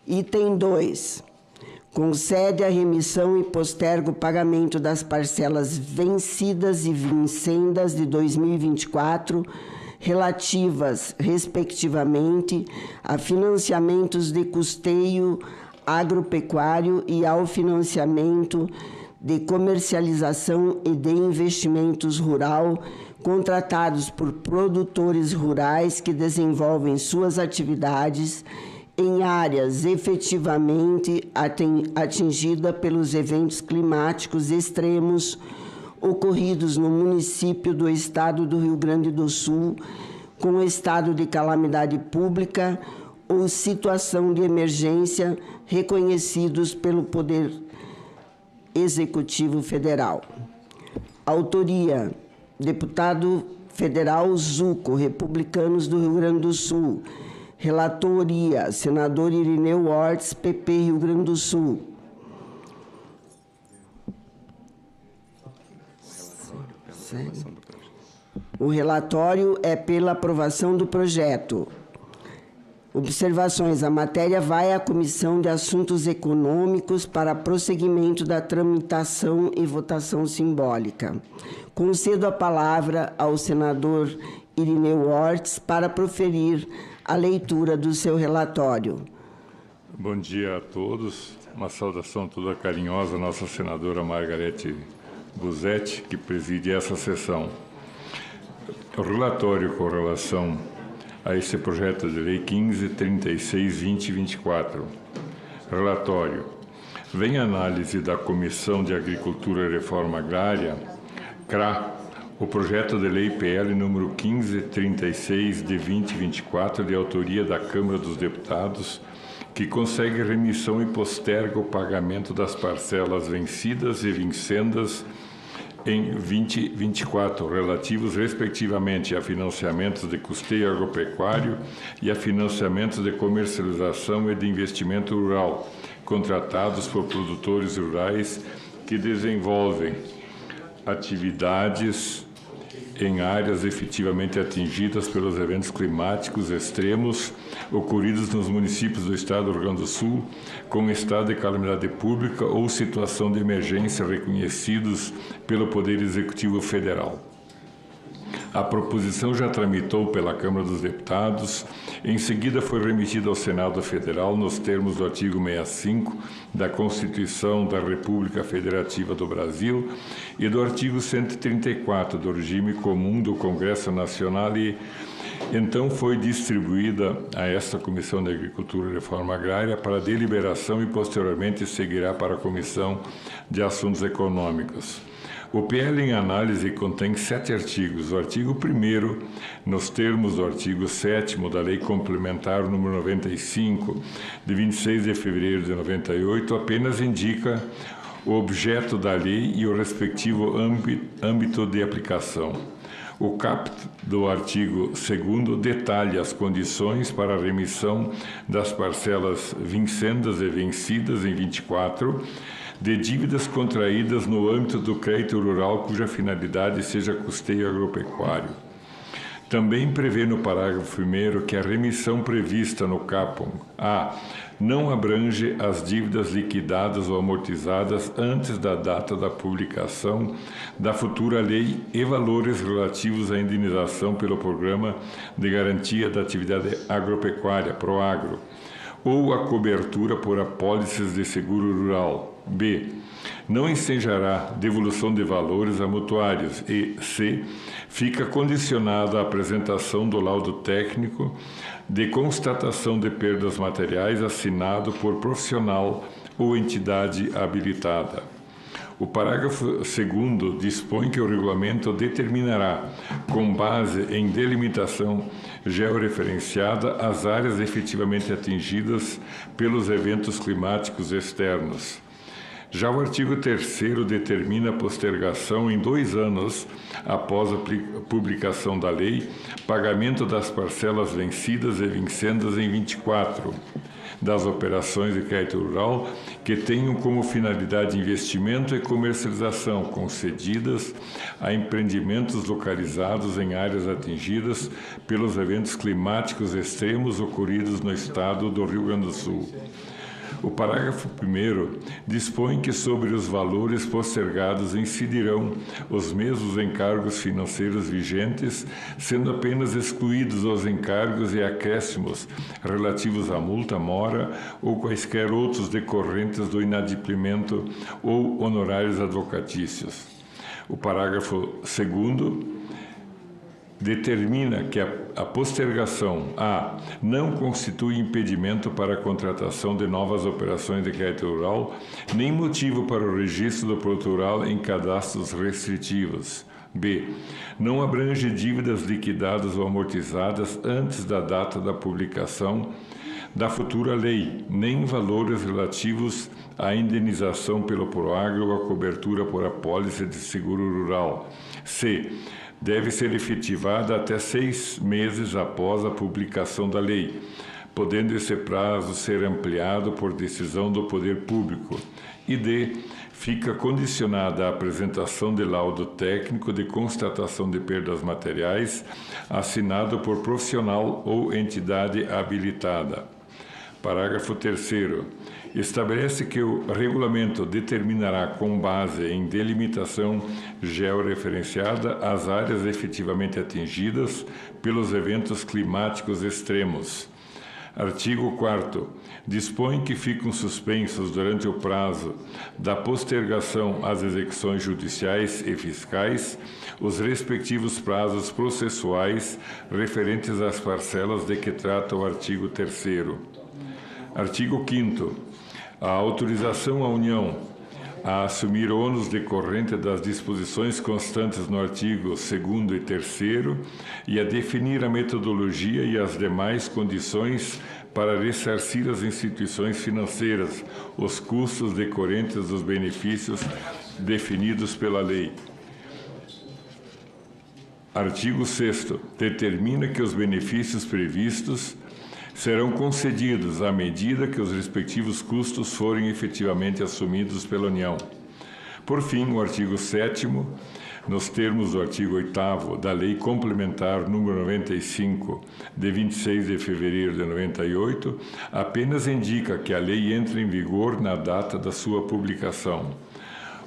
Item 2. Concede a remissão e posterga o pagamento das parcelas vencidas e vincendas de 2024, relativas, respectivamente, a financiamentos de custeio agropecuário e ao financiamento de comercialização e de investimentos rural contratados por produtores rurais que desenvolvem suas atividades em áreas efetivamente atingidas pelos eventos climáticos extremos ocorridos no município do estado do Rio Grande do Sul, com estado de calamidade pública ou situação de emergência reconhecidos pelo Poder Executivo Federal. Autoria: deputado federal Zuco, Republicanos do Rio Grande do Sul. Relatoria: senador Irineu Ortiz, PP, Rio Grande do Sul. O relatório é pela aprovação do projeto. Observações: a matéria vai à Comissão de Assuntos Econômicos para prosseguimento da tramitação e votação simbólica. Concedo a palavra ao senador Irineu Ortiz para proferir a leitura do seu relatório. Bom dia a todos. Uma saudação toda carinhosa à nossa senadora Margarete Busetti, que preside essa sessão. O relatório com relação a esse projeto de lei 15.36.2024. Relatório. Vem análise da Comissão de Agricultura e Reforma Agrária, CRA, o projeto de lei PL número 1536 de 2024, de autoria da Câmara dos Deputados, que consegue remissão e posterga o pagamento das parcelas vencidas e vincendas em 2024, relativos respectivamente a financiamentos de custeio agropecuário e a financiamentos de comercialização e de investimento rural, contratados por produtores rurais que desenvolvem atividades em áreas efetivamente atingidas pelos eventos climáticos extremos ocorridos nos municípios do Estado do Rio Grande do Sul, com estado de calamidade pública ou situação de emergência reconhecidos pelo Poder Executivo Federal. A proposição já tramitou pela Câmara dos Deputados, em seguida foi remetida ao Senado Federal nos termos do artigo 65 da Constituição da República Federativa do Brasil e do artigo 134 do Regime Comum do Congresso Nacional e então foi distribuída a esta Comissão de Agricultura e Reforma Agrária para deliberação e posteriormente seguirá para a Comissão de Assuntos Econômicos. O PL em análise contém 7 artigos. O artigo 1º, nos termos do artigo 7º da Lei Complementar número 95, de 26 de fevereiro de 98, apenas indica o objeto da lei e o respectivo âmbito de aplicação. O caput do artigo 2º detalha as condições para a remissão das parcelas vincendas e vencidas em 24, de dívidas contraídas no âmbito do crédito rural cuja finalidade seja custeio agropecuário. Também prevê no parágrafo 1º que a remissão prevista no caput A não abrange as dívidas liquidadas ou amortizadas antes da data da publicação da futura lei e valores relativos à indenização pelo Programa de Garantia da Atividade Agropecuária, PROAGRO, ou a cobertura por apólices de seguro rural. B. Não ensejará devolução de valores a mutuários. E C. Fica condicionada à apresentação do laudo técnico de constatação de perdas materiais assinado por profissional ou entidade habilitada. O parágrafo 2º dispõe que o regulamento determinará, com base em delimitação georreferenciada, as áreas efetivamente atingidas pelos eventos climáticos externos. Já o artigo 3º determina a postergação em 2 anos após a publicação da lei, pagamento das parcelas vencidas e vincendas em 24 das operações de crédito rural que tenham como finalidade investimento e comercialização concedidas a empreendimentos localizados em áreas atingidas pelos eventos climáticos extremos ocorridos no estado do Rio Grande do Sul. O parágrafo 1º dispõe que sobre os valores postergados incidirão os mesmos encargos financeiros vigentes, sendo apenas excluídos os encargos e acréscimos relativos à multa, mora ou quaisquer outros decorrentes do inadimplemento ou honorários advocatícios. O parágrafo 2º determina que a postergação não constitui impedimento para a contratação de novas operações de crédito rural, nem motivo para o registro do produto rural em cadastros restritivos. B. Não abrange dívidas liquidadas ou amortizadas antes da data da publicação da futura lei, nem valores relativos à indenização pelo Proagro ou à cobertura por apólice de seguro rural. C. Deve ser efetivada até 6 meses após a publicação da lei, podendo esse prazo ser ampliado por decisão do poder público. E D. Fica condicionada à apresentação de laudo técnico de constatação de perdas materiais, assinado por profissional ou entidade habilitada. Parágrafo 3º. Estabelece que o regulamento determinará, com base em delimitação georreferenciada, as áreas efetivamente atingidas pelos eventos climáticos extremos. Artigo 4º. Dispõe que ficam suspensos durante o prazo da postergação às execuções judiciais e fiscais os respectivos prazos processuais referentes às parcelas de que trata o artigo 3º. Artigo 5º. A autorização à União a assumir ônus decorrente das disposições constantes no artigo 2º e 3º e a definir a metodologia e as demais condições para ressarcir às instituições financeiras os custos decorrentes dos benefícios definidos pela lei. Artigo 6º. Determina que os benefícios previstos serão concedidos à medida que os respectivos custos forem efetivamente assumidos pela União. Por fim, o artigo 7º, nos termos do artigo 8º da Lei Complementar número 95, de 26 de fevereiro de 98, apenas indica que a lei entra em vigor na data da sua publicação.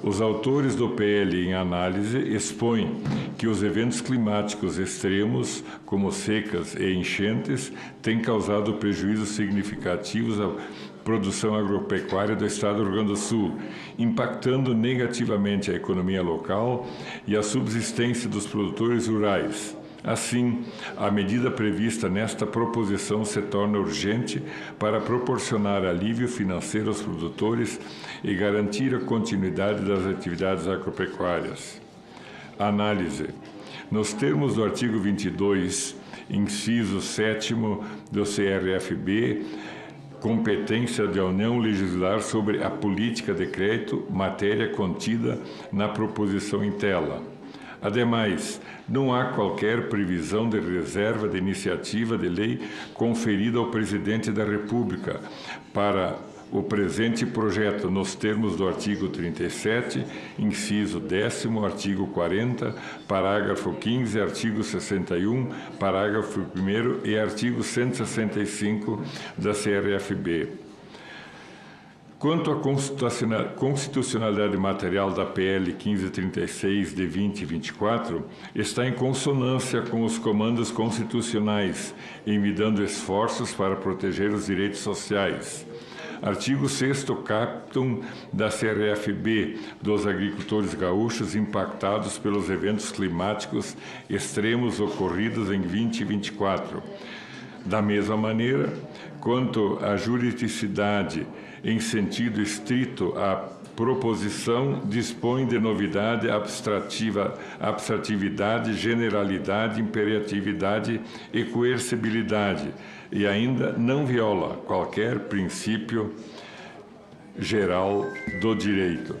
Os autores do PL em análise expõem que os eventos climáticos extremos, como secas e enchentes, têm causado prejuízos significativos à produção agropecuária do Estado do Rio Grande do Sul, impactando negativamente a economia local e a subsistência dos produtores rurais. Assim, a medida prevista nesta proposição se torna urgente para proporcionar alívio financeiro aos produtores e garantir a continuidade das atividades agropecuárias. Análise. Nos termos do artigo 22, inciso 7º do CRFB, competência da União legislar sobre a política de crédito, matéria contida na proposição em tela. Ademais, não há qualquer previsão de reserva de iniciativa de lei conferida ao Presidente da República para o presente projeto nos termos do artigo 37, inciso 10º, artigo 40, parágrafo 15, artigo 61, parágrafo 1º e artigo 165 da CRFB. Quanto à constitucionalidade material da PL 1536 de 2024, está em consonância com os comandos constitucionais, envidando esforços para proteger os direitos sociais. Artigo 6º captum da CRFB dos agricultores gaúchos impactados pelos eventos climáticos extremos ocorridos em 2024. Da mesma maneira, quanto à juridicidade em sentido estrito, a proposição dispõe de novidade, abstratividade, generalidade, imperatividade e coercibilidade, e ainda não viola qualquer princípio geral do direito.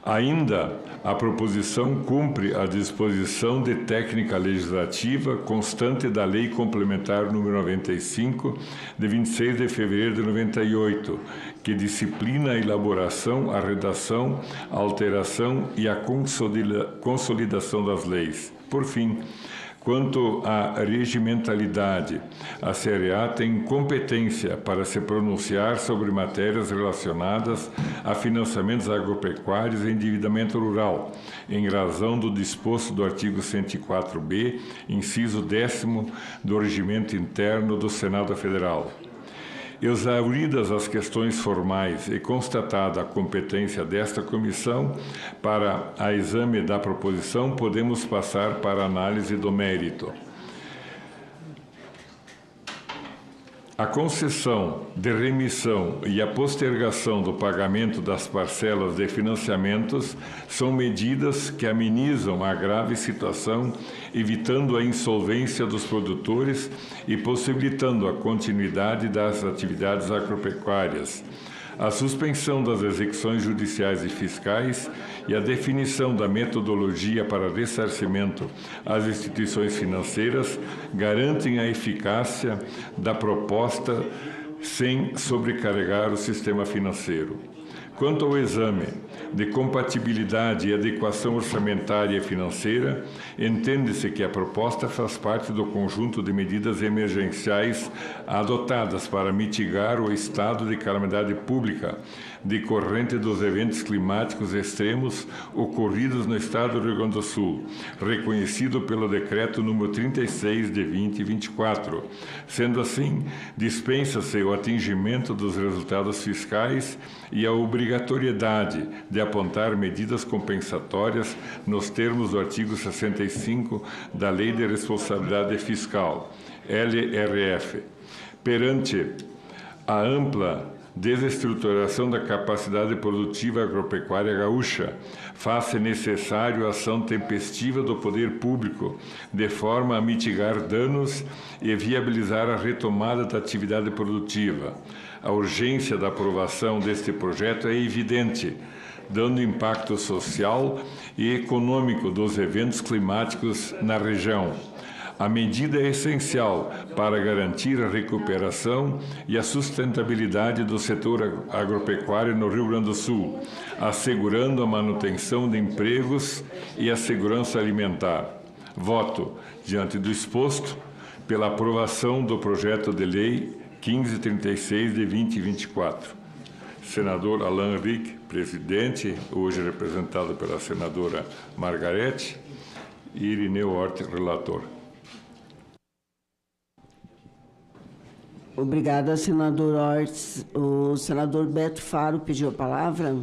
Ainda, a proposição cumpre a disposição de técnica legislativa constante da Lei Complementar número 95, de 26 de fevereiro de 98, que disciplina a elaboração, a redação, a alteração e a consolidação das leis. Por fim, quanto à regimentalidade, a CRA tem competência para se pronunciar sobre matérias relacionadas a financiamentos agropecuários e endividamento rural, em razão do disposto do artigo 104b, inciso 10º do Regimento Interno do Senado Federal. Exauridas as questões formais e constatada a competência desta comissão para a exame da proposição, podemos passar para a análise do mérito. A concessão de remissão e a postergação do pagamento das parcelas de financiamentos são medidas que amenizam a grave situação, evitando a insolvência dos produtores e possibilitando a continuidade das atividades agropecuárias. A suspensão das execuções judiciais e fiscais e a definição da metodologia para ressarcimento às instituições financeiras garantem a eficácia da proposta sem sobrecarregar o sistema financeiro. Quanto ao exame de compatibilidade e adequação orçamentária e financeira, entende-se que a proposta faz parte do conjunto de medidas emergenciais adotadas para mitigar o estado de calamidade pública decorrente dos eventos climáticos extremos ocorridos no estado do Rio Grande do Sul, reconhecido pelo Decreto número 36 de 2024. Sendo assim, dispensa-se o atingimento dos resultados fiscais e a obrigatoriedade de apontar medidas compensatórias nos termos do artigo 65 da Lei de Responsabilidade Fiscal, LRF. Perante a ampla desestruturação da capacidade produtiva agropecuária gaúcha, faz-se necessário a ação tempestiva do poder público, de forma a mitigar danos e viabilizar a retomada da atividade produtiva. A urgência da aprovação deste projeto é evidente, dando impacto social e econômico dos eventos climáticos na região. A medida é essencial para garantir a recuperação e a sustentabilidade do setor agropecuário no Rio Grande do Sul, assegurando a manutenção de empregos e a segurança alimentar. Voto, diante do exposto, pela aprovação do projeto de lei 1536 de 2024. Senador Alain Henrique, presidente, hoje representado pela senadora Margarete, e Irineu Hort, relator. Obrigada, senador Ortiz. O senador Beto Faro pediu a palavra.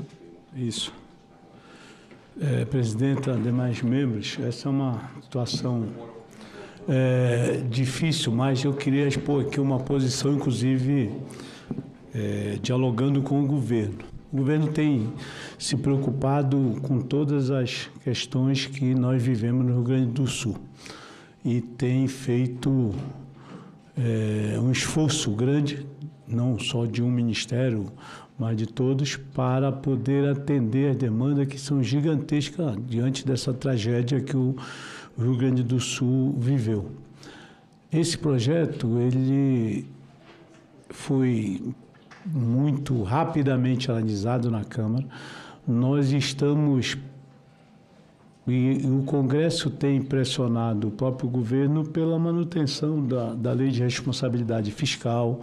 Isso. Presidenta, demais membros, essa é uma situação difícil, mas eu queria expor aqui uma posição, inclusive, dialogando com o governo. O governo tem se preocupado com todas as questões que nós vivemos no Rio Grande do Sul e tem feito um esforço grande, não só de um ministério, mas de todos, para poder atender as demandas que são gigantescas diante dessa tragédia que o Rio Grande do Sul viveu. Esse projeto, ele foi muito rapidamente analisado na Câmara. Nós estamos, e o Congresso tem pressionado o próprio governo pela manutenção da lei de responsabilidade fiscal,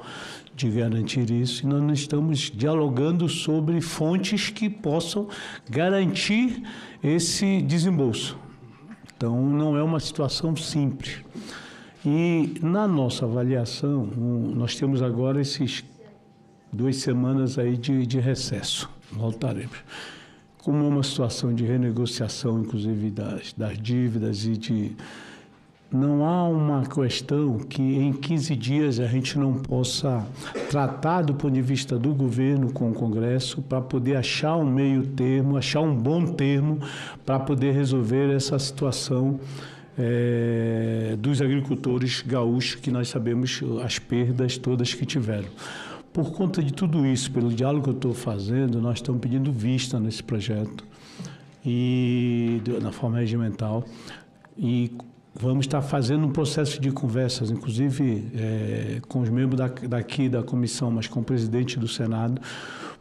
de garantir isso, e nós estamos dialogando sobre fontes que possam garantir esse desembolso. Então, não é uma situação simples. E, na nossa avaliação, nós temos agora esses 2 semanas aí de recesso. Voltaremos. Como é uma situação de renegociação, inclusive, das dívidas e não há uma questão que em 15 dias a gente não possa tratar do ponto de vista do governo com o Congresso para poder achar um meio termo, achar um bom termo para poder resolver essa situação dos agricultores gaúchos, que nós sabemos as perdas todas que tiveram. Por conta de tudo isso, pelo diálogo que eu estou fazendo, nós estamos pedindo vista nesse projeto, e na forma regimental, e vamos estar fazendo um processo de conversas, inclusive com os membros daqui da comissão, mas com o presidente do Senado,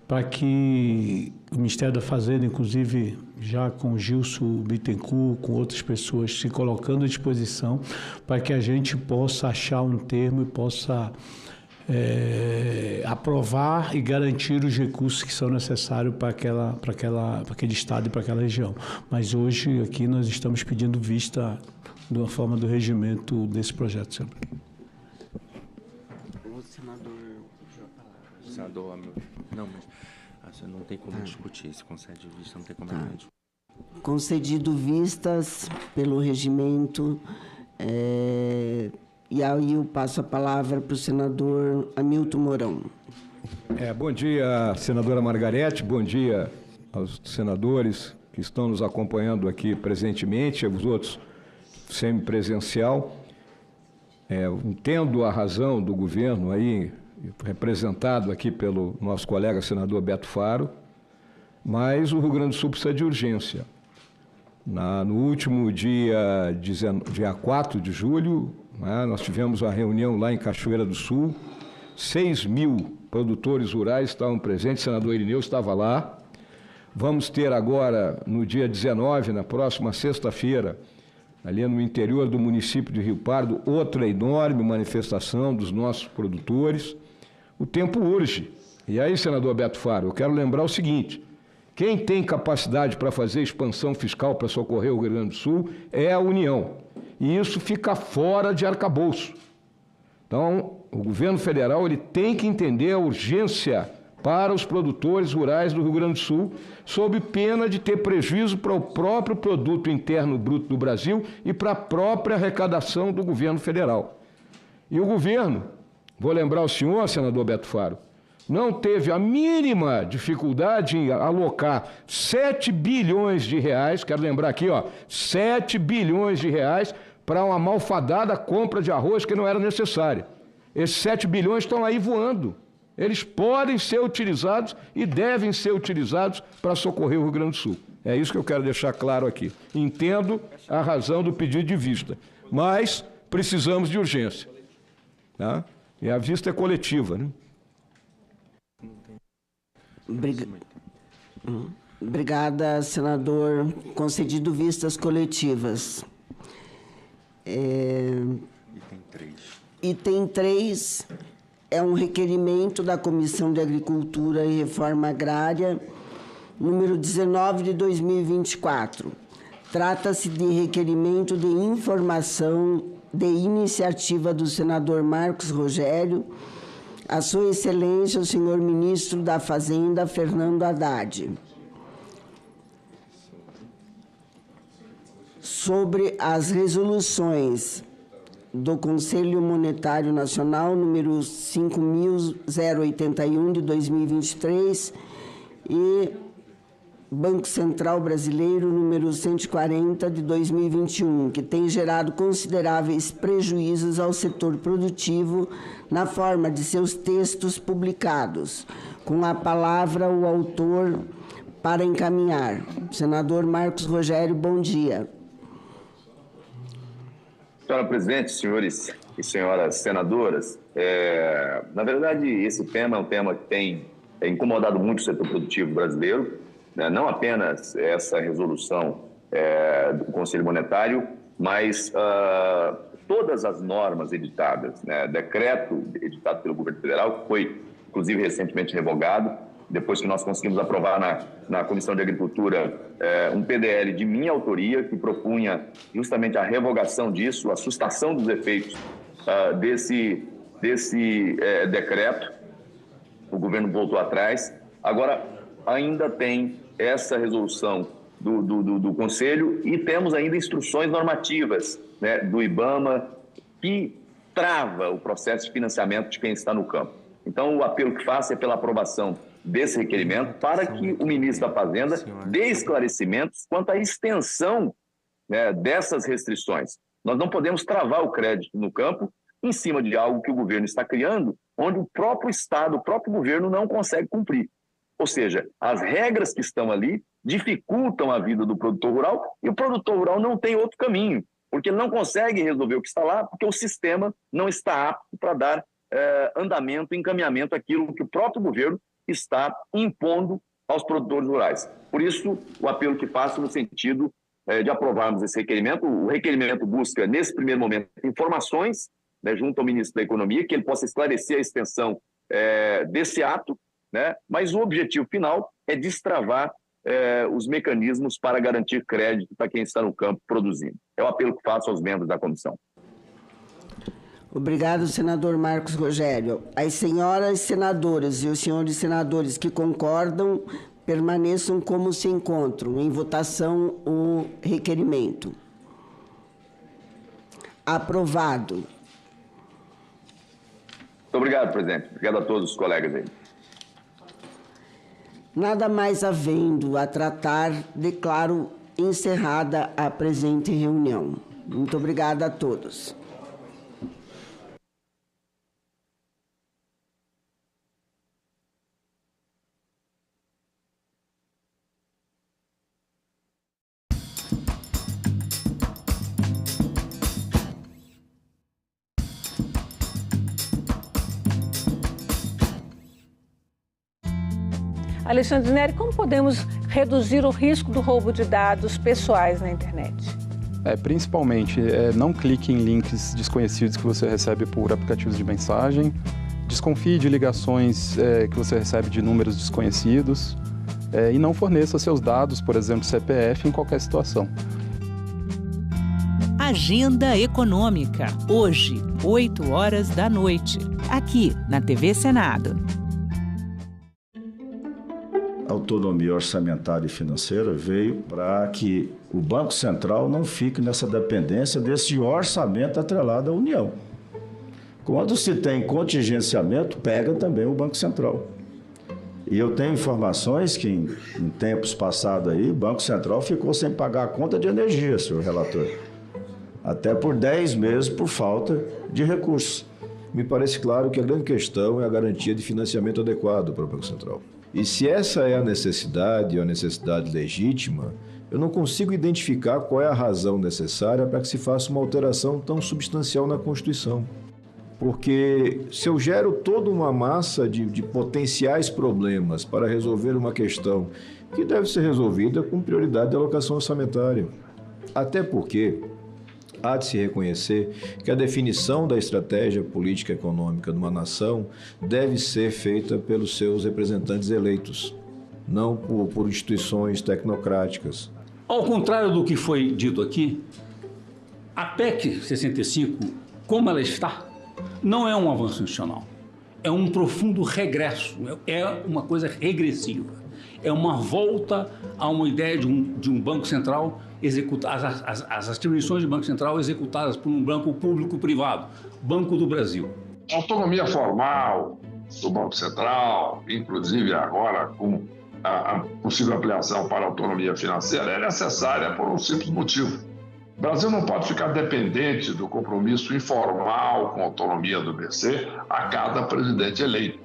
para que o Ministério da Fazenda, inclusive já com o Gilson Bittencourt, com outras pessoas se colocando à disposição, para que a gente possa achar um termo e possa aprovar e garantir os recursos que são necessários para aquele estado e para aquela região. Mas hoje aqui nós estamos pedindo vista de uma forma do regimento desse projeto, senhor. O senador senador, não, mas não tem como discutir, se concede vista, não tem como discutir. Concedido vistas pelo regimento, e aí eu passo a palavra para o senador Hamilton Mourão. Bom dia, senadora Margarete, bom dia aos senadores que estão nos acompanhando aqui presentemente, aos outros semipresencial. Entendo a razão do governo aí, representado aqui pelo nosso colega senador Beto Faro, mas o Rio Grande do Sul precisa de urgência. No último dia 4 de julho, nós tivemos uma reunião lá em Cachoeira do Sul, 6.000 produtores rurais estavam presentes, o senador Irineu estava lá. Vamos ter agora, no dia 19, na próxima sexta-feira, ali no interior do município de Rio Pardo, outra enorme manifestação dos nossos produtores. O tempo urge. E aí, senador Beto Faro, eu quero lembrar o seguinte: quem tem capacidade para fazer expansão fiscal para socorrer o Rio Grande do Sul é a União. E isso fica fora de arcabouço. Então, o governo federal ele tem que entender a urgência para os produtores rurais do Rio Grande do Sul, sob pena de ter prejuízo para o próprio produto interno bruto do Brasil e para a própria arrecadação do governo federal. E o governo, vou lembrar o senhor, senador Beto Faro, não teve a mínima dificuldade em alocar 7 bilhões de reais, quero lembrar aqui, 7 bilhões de reais para uma malfadada compra de arroz que não era necessária. Esses 7 bilhões estão aí voando. Eles podem ser utilizados e devem ser utilizados para socorrer o Rio Grande do Sul. É isso que eu quero deixar claro aqui. Entendo a razão do pedido de vista, mas precisamos de urgência. Tá? E a vista é coletiva, né? Obrigada, senador. Concedido vistas coletivas. Item 3 é um requerimento da Comissão de Agricultura e Reforma Agrária, número 19 de 2024. Trata-se de requerimento de informação de iniciativa do senador Marcos Rogério, a Sua Excelência, o senhor Ministro da Fazenda, Fernando Haddad, sobre as resoluções do Conselho Monetário Nacional, número 5.081 de 2023 e Banco Central Brasileiro, número 140 de 2021, que tem gerado consideráveis prejuízos ao setor produtivo na forma de seus textos publicados. Com a palavra, o autor para encaminhar. Senador Marcos Rogério, bom dia. Senhora Presidente, senhores e senhoras senadoras, na verdade, esse tema é um tema que tem incomodado muito o setor produtivo brasileiro, né? Não apenas essa resolução do Conselho Monetário, mas todas as normas editadas, né? Decreto editado pelo governo federal, que foi, inclusive, recentemente revogado, depois que nós conseguimos aprovar na Comissão de Agricultura um PDL de minha autoria, que propunha justamente a revogação disso, a sustação dos efeitos desse decreto. O governo voltou atrás. Agora, ainda tem essa resolução do Conselho e temos ainda instruções normativas, né, do IBAMA, que trava o processo de financiamento de quem está no campo. Então, o apelo que faço é pela aprovação desse requerimento para que o ministro da Fazenda dê esclarecimentos quanto à extensão, né, dessas restrições. Nós não podemos travar o crédito no campo em cima de algo que o governo está criando, onde o próprio Estado, o próprio governo não consegue cumprir. Ou seja, as regras que estão ali dificultam a vida do produtor rural e o produtor rural não tem outro caminho, porque ele não consegue resolver o que está lá, porque o sistema não está apto para dar andamento, encaminhamento àquilo que o próprio governo está impondo aos produtores rurais. Por isso, o apelo que faço no sentido de aprovarmos esse requerimento. O requerimento busca, nesse primeiro momento, informações, né, junto ao ministro da Economia, que ele possa esclarecer a extensão desse ato, né, mas o objetivo final é destravar os mecanismos para garantir crédito para quem está no campo produzindo. É o apelo que faço aos membros da comissão. Obrigado, senador Marcos Rogério. As senhoras senadoras e os senhores senadores que concordam permaneçam como se encontram. Em votação, o requerimento. Aprovado. Muito obrigado, presidente. Obrigado a todos os colegas aí. Nada mais havendo a tratar, declaro encerrada a presente reunião. Muito obrigada a todos. Alexandre Neri, como podemos reduzir o risco do roubo de dados pessoais na internet? Principalmente, não clique em links desconhecidos que você recebe por aplicativos de mensagem, desconfie de ligações que você recebe de números desconhecidos e não forneça seus dados, por exemplo, CPF, em qualquer situação. Agenda Econômica, hoje, 8 horas da noite, aqui na TV Senado. A autonomia orçamentária e financeira veio para que o Banco Central não fique nessa dependência desse orçamento atrelado à União. Quando se tem contingenciamento, pega também o Banco Central. E eu tenho informações que em tempos passados aí, o Banco Central ficou sem pagar a conta de energia, senhor relator. Até por 10 meses por falta de recursos. Me parece claro que a grande questão é a garantia de financiamento adequado para o Banco Central. E se essa é a necessidade, ou a necessidade legítima, eu não consigo identificar qual é a razão necessária para que se faça uma alteração tão substancial na Constituição. Porque se eu gero toda uma massa de potenciais problemas para resolver uma questão que deve ser resolvida com prioridade de alocação orçamentária. Até porque há de se reconhecer que a definição da estratégia política econômica de uma nação deve ser feita pelos seus representantes eleitos, não por instituições tecnocráticas. Ao contrário do que foi dito aqui, a PEC 65, como ela está, não é um avanço institucional. É um profundo regresso, é uma coisa regressiva. É uma volta a uma ideia de um Banco Central executar as atribuições do Banco Central executadas por um banco público-privado, Banco do Brasil. A autonomia formal do Banco Central, inclusive agora com a possível ampliação para a autonomia financeira, é necessária por um simples motivo. O Brasil não pode ficar dependente do compromisso informal com a autonomia do BC a cada presidente eleito.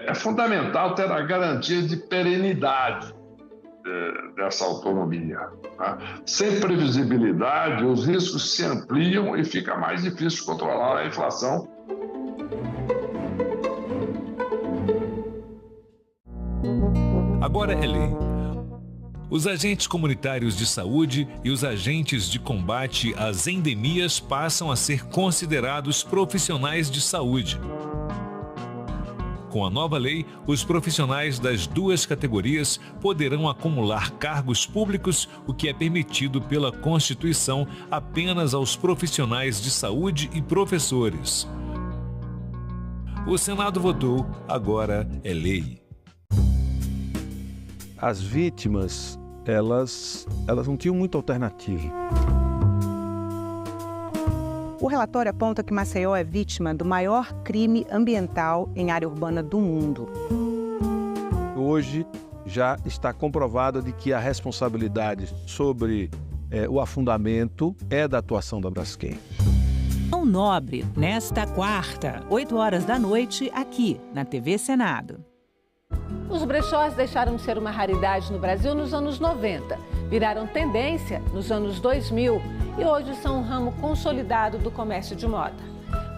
É fundamental ter a garantia de perenidade dessa autonomia. Né? Sem previsibilidade, os riscos se ampliam e fica mais difícil controlar a inflação. Agora é lei. Os agentes comunitários de saúde e os agentes de combate às endemias passam a ser considerados profissionais de saúde. Com a nova lei, os profissionais das duas categorias poderão acumular cargos públicos, o que é permitido pela Constituição apenas aos profissionais de saúde e professores. O Senado votou, agora é lei. As vítimas, elas não tinham muita alternativa. O relatório aponta que Maceió é vítima do maior crime ambiental em área urbana do mundo. Hoje já está comprovado de que a responsabilidade sobre o afundamento é da atuação da Braskem. Nobre, nesta quarta, 8 horas da noite, aqui na TV Senado. Os brechós deixaram de ser uma raridade no Brasil nos anos 90, viraram tendência nos anos 2000 e hoje são um ramo consolidado do comércio de moda.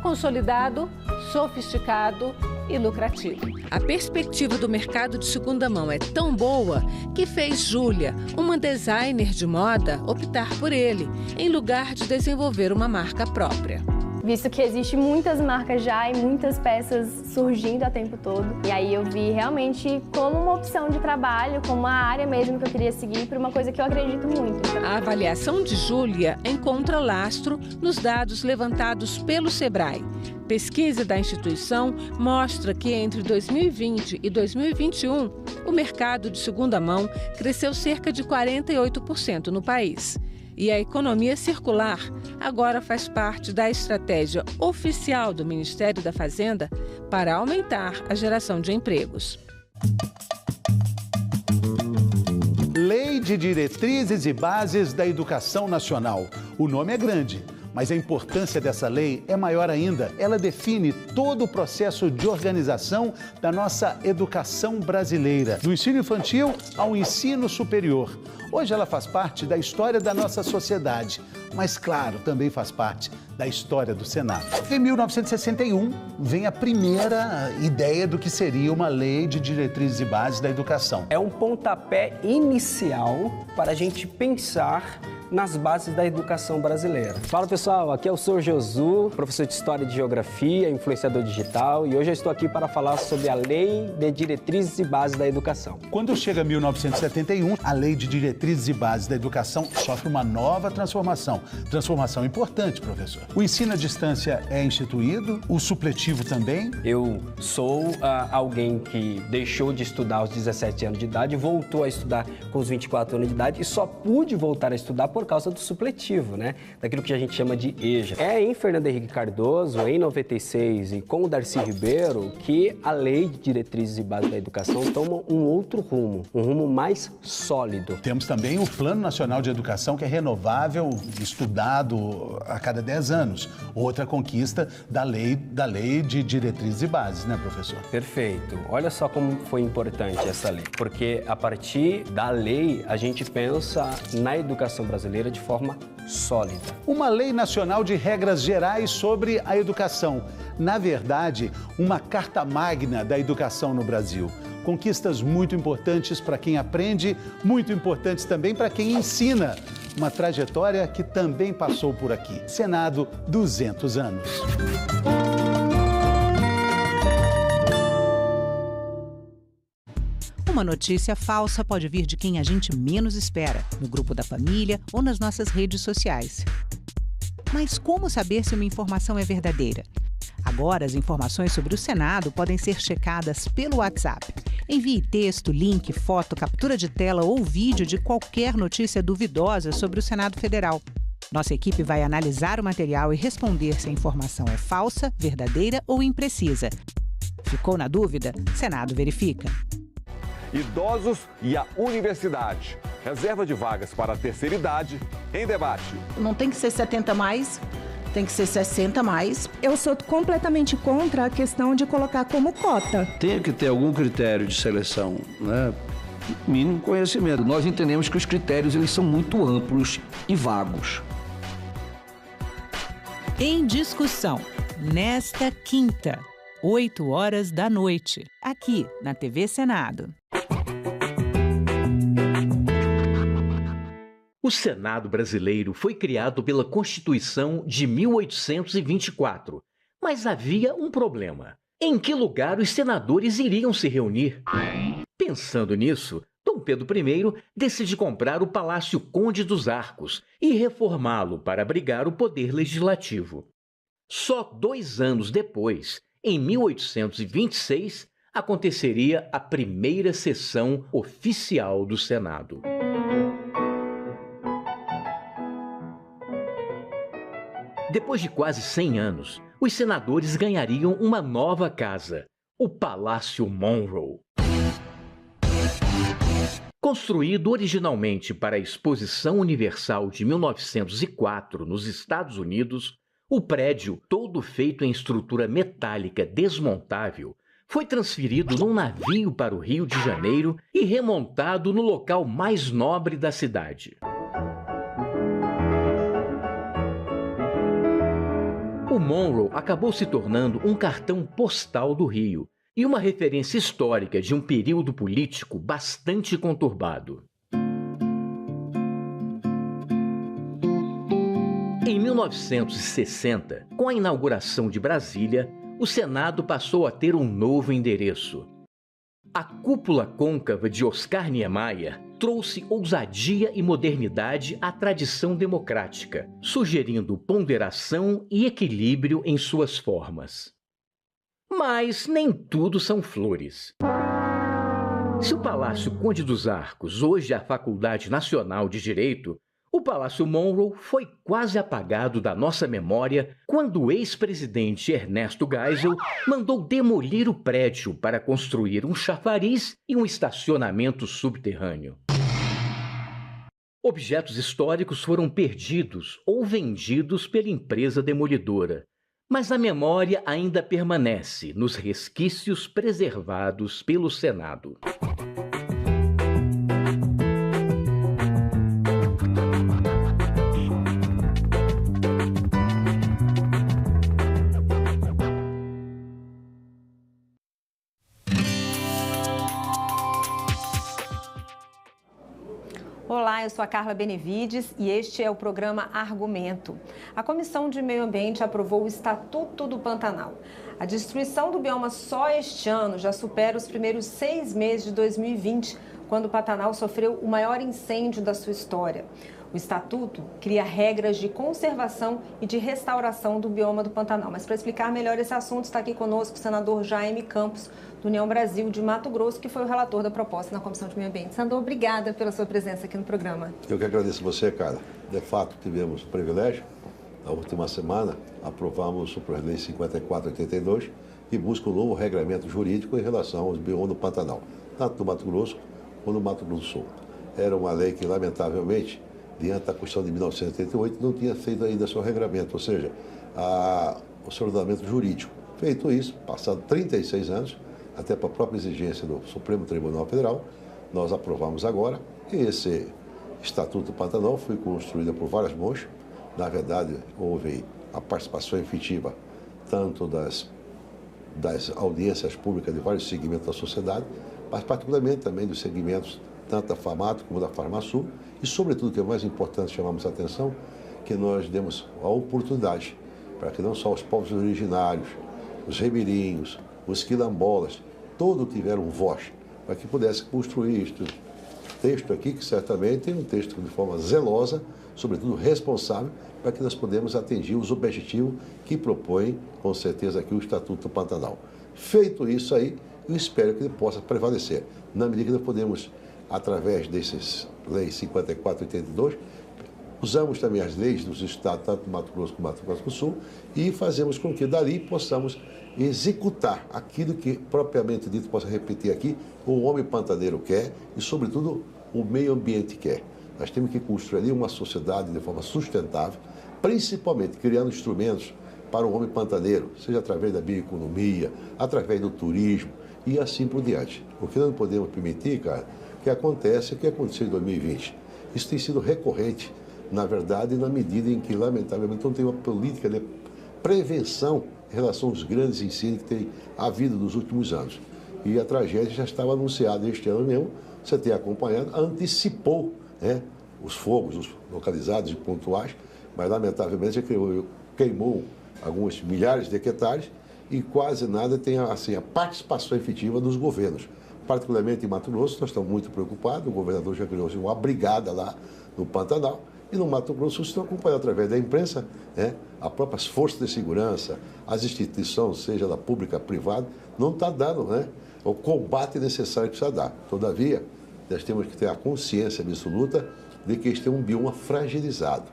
Consolidado, sofisticado e lucrativo. A perspectiva do mercado de segunda mão é tão boa que fez Júlia, uma designer de moda, optar por ele, em lugar de desenvolver uma marca própria. visto que existe muitas marcas já e muitas peças surgindo a tempo todo. E aí eu vi realmente como uma opção de trabalho, como uma área mesmo que eu queria seguir, por uma coisa que eu acredito muito. A avaliação de Júlia encontra lastro nos dados levantados pelo Sebrae. Pesquisa da instituição mostra que entre 2020 e 2021, o mercado de segunda mão cresceu cerca de 48% no país. E a economia circular agora faz parte da estratégia oficial do Ministério da Fazenda para aumentar a geração de empregos. Lei de Diretrizes e Bases da Educação Nacional. O nome é grande, mas a importância dessa lei é maior ainda. Ela define todo o processo de organização da nossa educação brasileira, do ensino infantil ao ensino superior. Hoje ela faz parte da história da nossa sociedade, mas, claro, também faz parte da história do Senado. Em 1961, vem a primeira ideia do que seria uma lei de diretrizes e bases da educação. É um pontapé inicial para a gente pensar nas bases da educação brasileira. Fala pessoal, aqui é o Sr. Josu, professor de História e de Geografia, influenciador digital, e hoje eu estou aqui para falar sobre a Lei de Diretrizes e Bases da Educação. Quando chega 1971, a Lei de Diretrizes e Bases da Educação sofre uma nova transformação. Transformação importante, professor. O ensino à distância é instituído, o supletivo também. Eu sou alguém que deixou de estudar aos 17 anos de idade, voltou a estudar com os 24 anos de idade e só pude voltar a estudar por causa do supletivo, né? Daquilo que a gente chama de EJA. É em Fernando Henrique Cardoso, em 96, e com o Darcy Ribeiro, que a Lei de Diretrizes e Bases da Educação toma um outro rumo, um rumo mais sólido. Temos também o Plano Nacional de Educação, que é renovável, estudado a cada 10 anos. Outra conquista da lei de Diretrizes e Bases, né, professor? Perfeito. Olha só como foi importante essa lei, porque a partir da lei a gente pensa na educação brasileira de forma sólida. Uma lei nacional de regras gerais sobre a educação. Na verdade, uma carta magna da educação no Brasil. Conquistas muito importantes para quem aprende, muito importantes também para quem ensina. Uma trajetória que também passou por aqui. Senado, 200 anos. Uma notícia falsa pode vir de quem a gente menos espera, no grupo da família ou nas nossas redes sociais. Mas como saber se uma informação é verdadeira? Agora, as informações sobre o Senado podem ser checadas pelo WhatsApp. Envie texto, link, foto, captura de tela ou vídeo de qualquer notícia duvidosa sobre o Senado Federal. Nossa equipe vai analisar o material e responder se a informação é falsa, verdadeira ou imprecisa. Ficou na dúvida? Senado verifica. Idosos e a universidade. Reserva de vagas para a terceira idade em debate. Não tem que ser 70 mais, tem que ser 60 mais. Eu sou completamente contra a questão de colocar como cota. Tem que ter algum critério de seleção, né? Mínimo conhecimento. Nós entendemos que os critérios eles são muito amplos e vagos. Em discussão, nesta quinta, 8 horas da noite, aqui na TV Senado. O Senado brasileiro foi criado pela Constituição de 1824, mas havia um problema. Em que lugar os senadores iriam se reunir? Pensando nisso, Dom Pedro I decide comprar o Palácio Conde dos Arcos e reformá-lo para abrigar o poder legislativo. Só 2 anos depois, em 1826, aconteceria a primeira sessão oficial do Senado. Depois de quase 100 anos, os senadores ganhariam uma nova casa, o Palácio Monroe. Construído originalmente para a Exposição Universal de 1904 nos Estados Unidos, o prédio, todo feito em estrutura metálica desmontável, foi transferido num navio para o Rio de Janeiro e remontado no local mais nobre da cidade. O Monroe acabou se tornando um cartão postal do Rio e uma referência histórica de um período político bastante conturbado. Em 1960, com a inauguração de Brasília, o Senado passou a ter um novo endereço. A cúpula côncava de Oscar Niemeyer trouxe ousadia e modernidade à tradição democrática, sugerindo ponderação e equilíbrio em suas formas. Mas nem tudo são flores. Se o Palácio Conde dos Arcos hoje é a Faculdade Nacional de Direito, o Palácio Monroe foi quase apagado da nossa memória quando o ex-presidente Ernesto Geisel mandou demolir o prédio para construir um chafariz e um estacionamento subterrâneo. Objetos históricos foram perdidos ou vendidos pela empresa demolidora, mas a memória ainda permanece nos resquícios preservados pelo Senado. Olá, eu sou a Carla Benevides e este é o programa Argumento. A Comissão de Meio Ambiente aprovou o Estatuto do Pantanal. A destruição do bioma só este ano já supera os primeiros 6 meses de 2020, quando o Pantanal sofreu o maior incêndio da sua história. O Estatuto cria regras de conservação e de restauração do bioma do Pantanal. Mas para explicar melhor esse assunto, está aqui conosco o senador Jaime Campos, do União Brasil de Mato Grosso, que foi o relator da proposta na Comissão de Meio Ambiente. Senador, obrigada pela sua presença aqui no programa. Eu que agradeço você, Carla. De fato, tivemos o privilégio. Na última semana, aprovamos o Projeto de Lei 5482, que busca um novo regramento jurídico em relação aos biomas do Pantanal, tanto no Mato Grosso quanto no Mato Grosso do Sul. Era uma lei que, lamentavelmente, diante da Constituição de 1988, não tinha feito ainda seu regramento, ou seja, o seu ordenamento jurídico. Feito isso, passado 36 anos, até para a própria exigência do Supremo Tribunal Federal, nós aprovamos agora. E esse Estatuto do Pantanal foi construído por várias mãos. Na verdade, houve a participação efetiva tanto das audiências públicas de vários segmentos da sociedade, mas particularmente também dos segmentos tanto da FAMATO como da Farmasul, e sobretudo, que é o mais importante, chamamos a atenção, que nós demos a oportunidade para que não só os povos originários, os ribeirinhos, os quilombolas, todos tiveram voz, para que pudesse construir este texto aqui, que certamente é um texto de forma zelosa, sobretudo responsável, para que nós podemos atingir os objetivos que propõe, com certeza, aqui o Estatuto do Pantanal. Feito isso aí, eu espero que ele possa prevalecer, na medida que nós podemos, através dessas leis 5482, usamos também as leis dos estados, tanto do Mato Grosso como do Mato Grosso do Sul, e fazemos com que dali possamos executar aquilo que, propriamente dito, posso repetir aqui, o homem pantaneiro quer e, sobretudo, o meio ambiente quer. Nós temos que construir uma sociedade de forma sustentável, principalmente criando instrumentos para o homem pantaneiro, seja através da bioeconomia, através do turismo e assim por diante. O que nós não podemos permitir, cara, que acontece o que aconteceu em 2020. Isso tem sido recorrente, na verdade, na medida em que, lamentavelmente, não tem uma política de prevenção em relação aos grandes incêndios que tem havido nos últimos anos. E a tragédia já estava anunciada este ano mesmo, você tem acompanhado, antecipou, né, os fogos localizados e pontuais, mas, lamentavelmente, queimou alguns milhares de hectares e quase nada tem assim, a participação efetiva dos governos. Particularmente em Mato Grosso, nós estamos muito preocupados, o governador já criou uma brigada lá no Pantanal, e no Mato Grosso estão acompanhando através da imprensa, né, as próprias forças de segurança, as instituições, seja da pública, privada, não está dando, né, o combate necessário que precisa dar. Todavia, nós temos que ter a consciência absoluta de que este é um bioma fragilizado.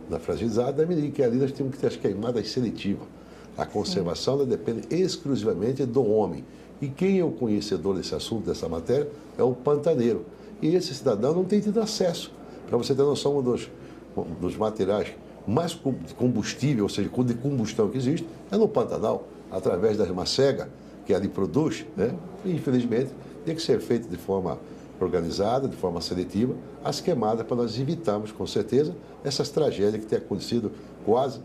Na fragilizada, na medida que ali nós temos que ter as queimadas seletivas. A conservação ela depende exclusivamente do homem. E quem é o conhecedor desse assunto, dessa matéria, é o pantaneiro. E esse cidadão não tem tido acesso. Para você ter noção, um dos materiais mais combustível, ou seja, de combustão que existe, é no Pantanal, através das macegas que ali produz, né? E, infelizmente, tem que ser feito de forma organizada, de forma seletiva, as queimadas para nós evitarmos, com certeza, essas tragédias que têm acontecido quase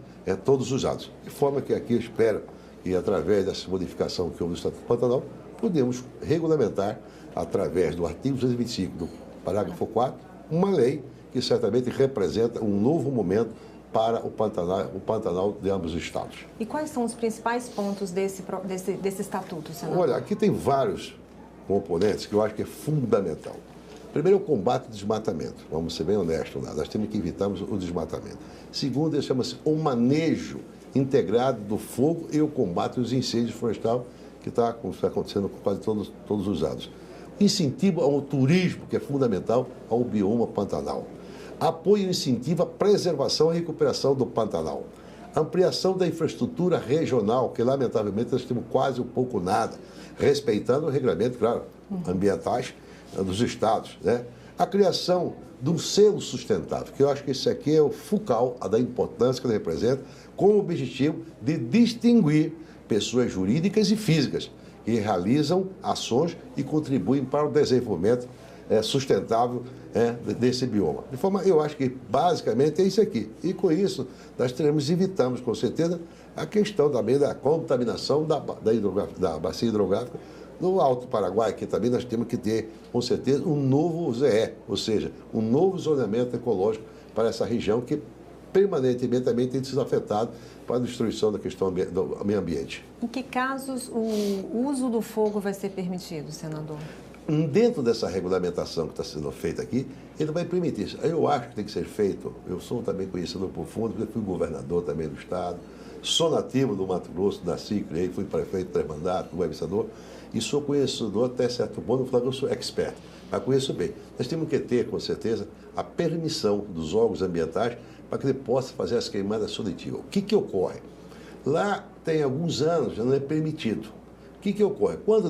todos os anos. De forma que aqui eu espero que, através dessa modificação que houve no Estatuto do Pantanal, podemos regulamentar, através do artigo 225, do parágrafo 4, uma lei que certamente representa um novo momento para o Pantanal de ambos os estados. E quais são os principais pontos desse estatuto, senador? Olha, aqui tem vários componentes que eu acho que é fundamental. Primeiro, o combate ao desmatamento. Vamos ser bem honestos, né? Nós temos que evitar o desmatamento. Segundo, ele chama-se o manejo integrado do fogo e o combate aos incêndios florestais, que está acontecendo com quase todos os anos. Incentivo ao turismo, que é fundamental, ao bioma Pantanal. Apoio e incentivo à preservação e recuperação do Pantanal. Ampliação da infraestrutura regional, que lamentavelmente nós temos quase um pouco nada, respeitando o regulamento, claro, ambientais dos estados, né? A criação de um selo sustentável, que eu acho que esse aqui é o focal da importância que ele representa, com o objetivo de distinguir pessoas jurídicas e físicas que realizam ações e contribuem para o desenvolvimento sustentável desse bioma. De forma, eu acho que basicamente é isso aqui. E com isso, nós evitamos com certeza a questão também da contaminação da bacia hidrográfica no Alto Paraguai, que também nós temos que ter, com certeza, um novo ZE, ou seja, um novo zoneamento ecológico para essa região que permanentemente também tem sido afetado para a destruição da questão do meio ambiente. Em que casos o uso do fogo vai ser permitido, senador? Dentro dessa regulamentação que está sendo feita aqui, ele vai permitir isso. Eu acho que tem que ser feito, eu sou também conhecido por fundo, porque fui governador também do Estado, sou nativo do Mato Grosso, nasci, criei, fui prefeito 3 mandatos, fui administrador, e sou conhecedor até certo ponto, não vou falar que eu sou expert, mas conheço bem. Nós temos que ter, com certeza, a permissão dos órgãos ambientais para que ele possa fazer as queimadas seletivas. O que ocorre? Lá tem alguns anos, já não é permitido. O que ocorre? Quando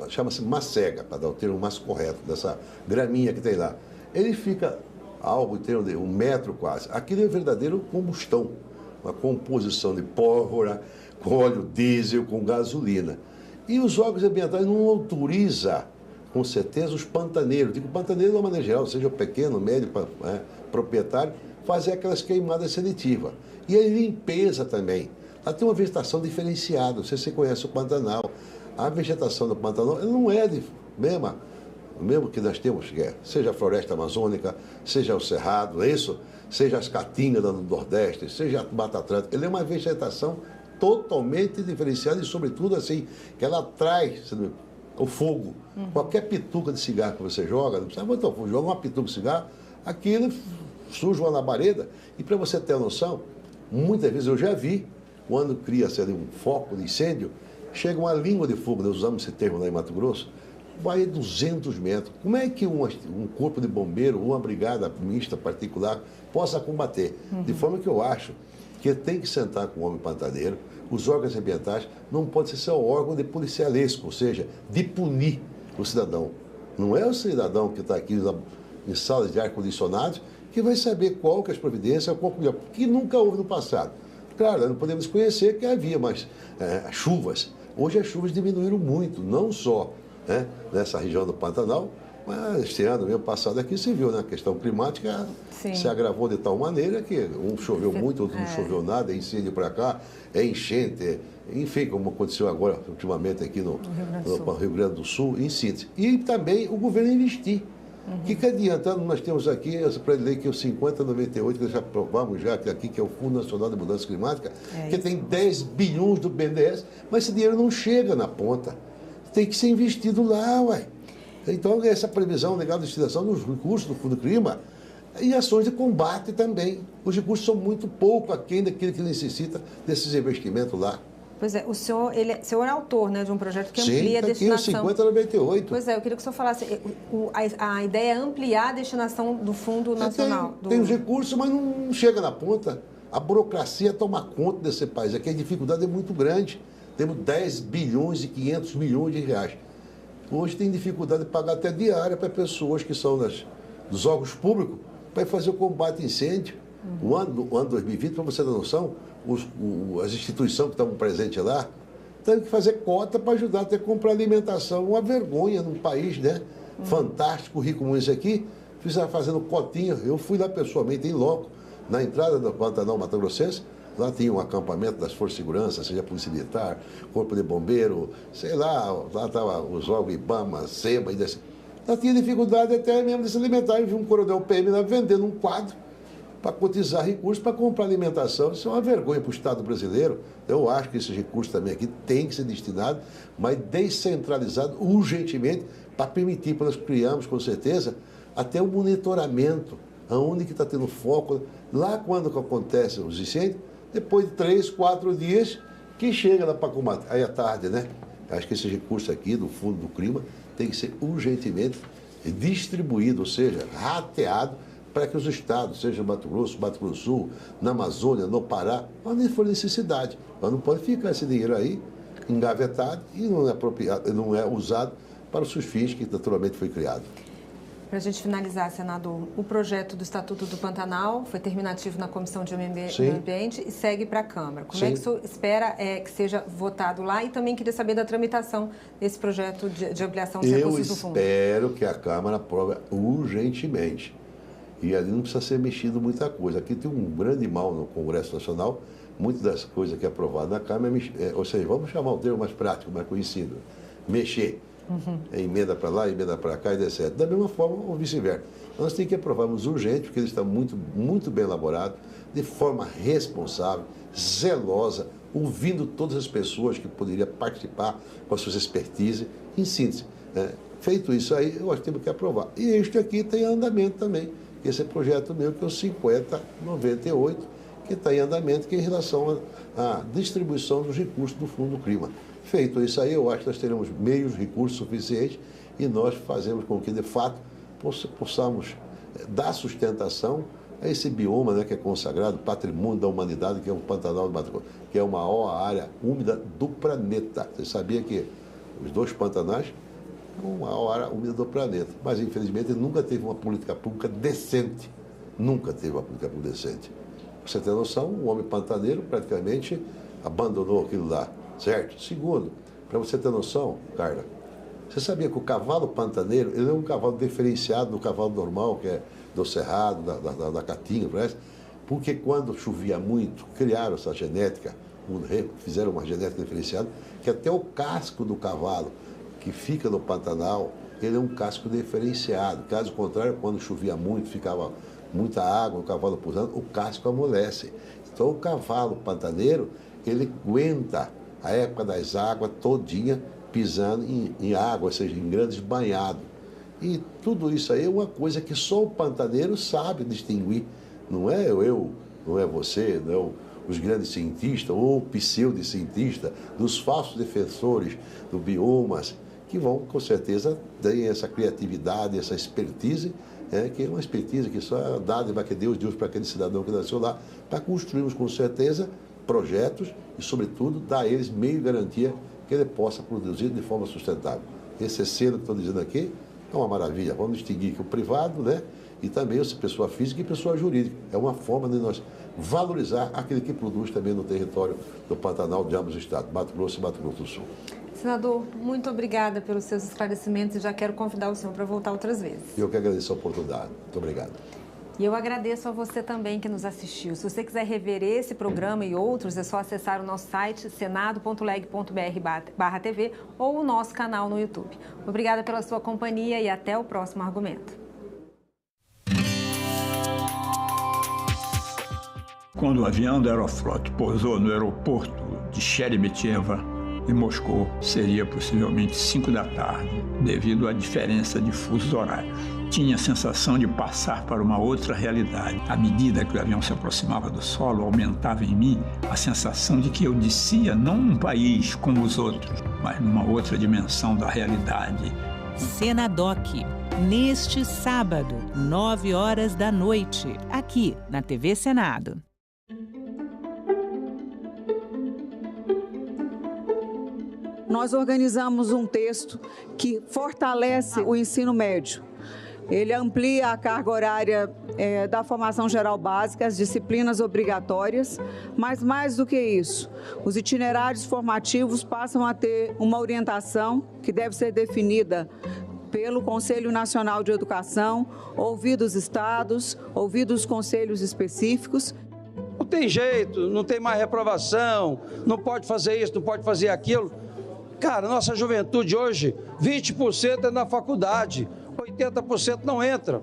chama-se macega, para dar o termo mais correto, dessa graminha que tem lá, ele fica algo em termos de 1 metro quase. Aquilo é verdadeiro combustão, uma composição de pólvora, com óleo diesel, com gasolina. E os órgãos ambientais não autorizam, com certeza, os pantaneiros. Digo pantaneiro de uma maneira geral, seja o pequeno, médio, proprietário, fazer aquelas queimadas seletivas. E a limpeza também. Lá tem uma vegetação diferenciada, não sei se você conhece o Pantanal. A vegetação do Pantanal não é mesmo que nós temos, seja a floresta amazônica, seja o cerrado, é isso? Seja as caatingas do Nordeste, seja a Mata Atlântica. Ele é uma vegetação totalmente diferenciada e, sobretudo, assim, que ela traz o fogo. Qualquer pituca de cigarro que você joga, não precisa botar fogo, joga uma pituca de cigarro, aquilo surge uma labareda. E para você ter noção, muitas vezes eu já vi, quando cria-se ali um foco de incêndio, chega uma língua de fogo, nós usamos esse termo lá em Mato Grosso, vai a 200 metros. Como é que um corpo de bombeiro ou uma brigada mista particular possa combater? De forma que eu acho que tem que sentar com o homem pantaneiro, os órgãos ambientais não pode ser só órgão de policialesco, ou seja, de punir o cidadão. Não é o cidadão que está aqui em salas de ar-condicionado que vai saber qual que é as providências, que nunca houve no passado. Claro, nós não podemos conhecer que havia mais chuvas. Hoje as chuvas diminuíram muito, não só nessa região do Pantanal, mas este ano, mesmo passado aqui, se viu, né? A questão climática se agravou de tal maneira que um choveu muito, outro não choveu nada, é incêndio para cá, é enchente, enfim, como aconteceu agora, ultimamente, aqui no Rio Grande do Sul, em síntese. E também o governo investir. O que adianta? Nós temos aqui essa lei que é o 5098, que já aprovamos já aqui, que é o Fundo Nacional de Mudança Climática, que tem 10 bilhões do BNDES, mas esse dinheiro não chega na ponta. Tem que ser investido lá, uai. Então, essa previsão legal de destinação dos recursos do Fundo Clima e ações de combate também. Os recursos são muito pouco aquém daquilo que necessita desses investimentos lá. Pois é, o senhor é autor, né, de um projeto que amplia a destinação. Sim, 5098. Pois é, eu queria que o senhor falasse, a ideia é ampliar a destinação do Fundo Nacional. Tem os recursos, mas não chega na ponta. A burocracia toma conta desse país. Aqui a dificuldade é muito grande. Temos 10 bilhões e 500 milhões de reais. Hoje tem dificuldade de pagar até diária para pessoas que são dos órgãos públicos para fazer o combate a incêndio. O ano 2020, para você ter noção, as instituições que estavam presentes lá têm que fazer cota para ajudar até a comprar alimentação. Uma vergonha num país, né? Fantástico, rico como esse aqui, fazendo cotinha. Eu fui lá pessoalmente, em loco, na entrada do Pantanal Mato Grossense. Lá tinha um acampamento das Forças de Segurança, seja Polícia Militar, Corpo de Bombeiro, sei lá estavam os órgãos IBAMA, SEMA, lá tinha dificuldade até mesmo de se alimentar. Eu vi um coronel PM lá vendendo um quadro para cotizar recursos para comprar alimentação. Isso é uma vergonha para o Estado brasileiro. Eu acho que esses recursos também aqui têm que ser destinados, mas descentralizados urgentemente, para permitir, para nós criarmos com certeza, até o monitoramento, aonde que está tendo foco, lá quando que acontecem os incêndios, depois de 3, 4 dias, que chega lá para combater. Aí à tarde, né? Acho que esse recurso aqui do Fundo do Clima tem que ser urgentemente distribuído, ou seja, rateado, para que os estados, seja Mato Grosso do Sul, na Amazônia, no Pará, onde for necessidade. Mas não pode ficar esse dinheiro aí engavetado e não é apropriado, não é usado para os fins que naturalmente foi criado. Para a gente finalizar, senador, o projeto do Estatuto do Pantanal foi terminativo na Comissão de Meio Ambiente e segue para a Câmara. Como é que o senhor espera que seja votado lá? E também queria saber da tramitação desse projeto de ampliação dos recursos do fundo. Eu espero que a Câmara aprove urgentemente. E ali não precisa ser mexido muita coisa. Aqui tem um grande mal no Congresso Nacional. Muitas das coisas que é aprovado na Câmara, ou seja, vamos chamar o termo mais prático, mais conhecido, mexer. Emenda para lá, emenda para cá e etc. Da mesma forma, ou vice-versa. Nós temos que aprovarmos urgente, porque ele está muito bem elaborado, de forma responsável, zelosa, ouvindo todas as pessoas que poderiam participar com as suas expertise, em síntese. Feito isso aí, eu acho que temos que aprovar. E este aqui tem andamento também. Esse é projeto meu, que é o 5098, que está em andamento, que é em relação à distribuição dos recursos do Fundo do Clima. Feito isso aí, eu acho que nós teremos meios, recursos suficientes e nós fazemos com que, de fato, possamos dar sustentação a esse bioma, né, que é consagrado, patrimônio da humanidade, que é o Pantanal do Mato Grosso, que é a maior área úmida do planeta. Você sabia que os 2 Pantanais são a maior área úmida do planeta, mas, infelizmente, nunca teve uma política pública decente. Nunca teve uma política pública decente. Pra você ter noção, o homem pantaneiro praticamente abandonou aquilo lá. Certo? Segundo, para você ter noção, Carla, você sabia que o cavalo pantaneiro, ele é um cavalo diferenciado do cavalo normal, que é do cerrado, da caatinga, parece? Porque quando chovia muito, criaram essa genética, fizeram uma genética diferenciada, que até o casco do cavalo que fica no Pantanal, ele é um casco diferenciado. Caso contrário, quando chovia muito, ficava muita água, o cavalo pulando, o casco amolece. Então o cavalo pantaneiro, ele aguenta a época das águas todinha pisando em água, ou seja, em grandes banhados. E tudo isso aí é uma coisa que só o pantaneiro sabe distinguir. Não é eu, não é você, não é os grandes cientistas ou pseudo-cientistas, dos falsos defensores do biomas, que vão, com certeza, ter essa criatividade, essa expertise, que é uma expertise que só é dada que Deus deu para aquele cidadão que nasceu lá, para construirmos, com certeza, projetos e, sobretudo, dar a eles meio de garantia que ele possa produzir de forma sustentável. Esse selo que estou dizendo aqui é uma maravilha. Vamos distinguir que o privado, né, e também a pessoa física e pessoa jurídica. É uma forma de nós valorizar aquele que produz também no território do Pantanal de ambos os estados, Mato Grosso e Mato Grosso do Sul. Senador, muito obrigada pelos seus esclarecimentos e já quero convidar o senhor para voltar outras vezes. Eu que agradeço a oportunidade. Muito obrigado. E eu agradeço a você também que nos assistiu. Se você quiser rever esse programa e outros, é só acessar o nosso site senado.leg.br/TV ou o nosso canal no YouTube. Obrigada pela sua companhia e até o próximo argumento. Quando o avião da Aeroflot pousou no aeroporto de Sheremetyevo, em Moscou, seria possivelmente 5 da tarde, devido à diferença de fusos horários. Tinha a sensação de passar para uma outra realidade. À medida que o avião se aproximava do solo, aumentava em mim a sensação de que eu descia não num país como os outros, mas numa outra dimensão da realidade. Senadoc, neste sábado, 21h, aqui na TV Senado. Nós organizamos um texto que fortalece o ensino médio. Ele amplia a carga horária da formação geral básica, as disciplinas obrigatórias, mas mais do que isso, os itinerários formativos passam a ter uma orientação que deve ser definida pelo Conselho Nacional de Educação, ouvir os estados, ouvir os conselhos específicos. Não tem jeito, não tem mais reprovação, não pode fazer isso, não pode fazer aquilo. Cara, nossa juventude hoje, 20% é na faculdade, 80% não entra.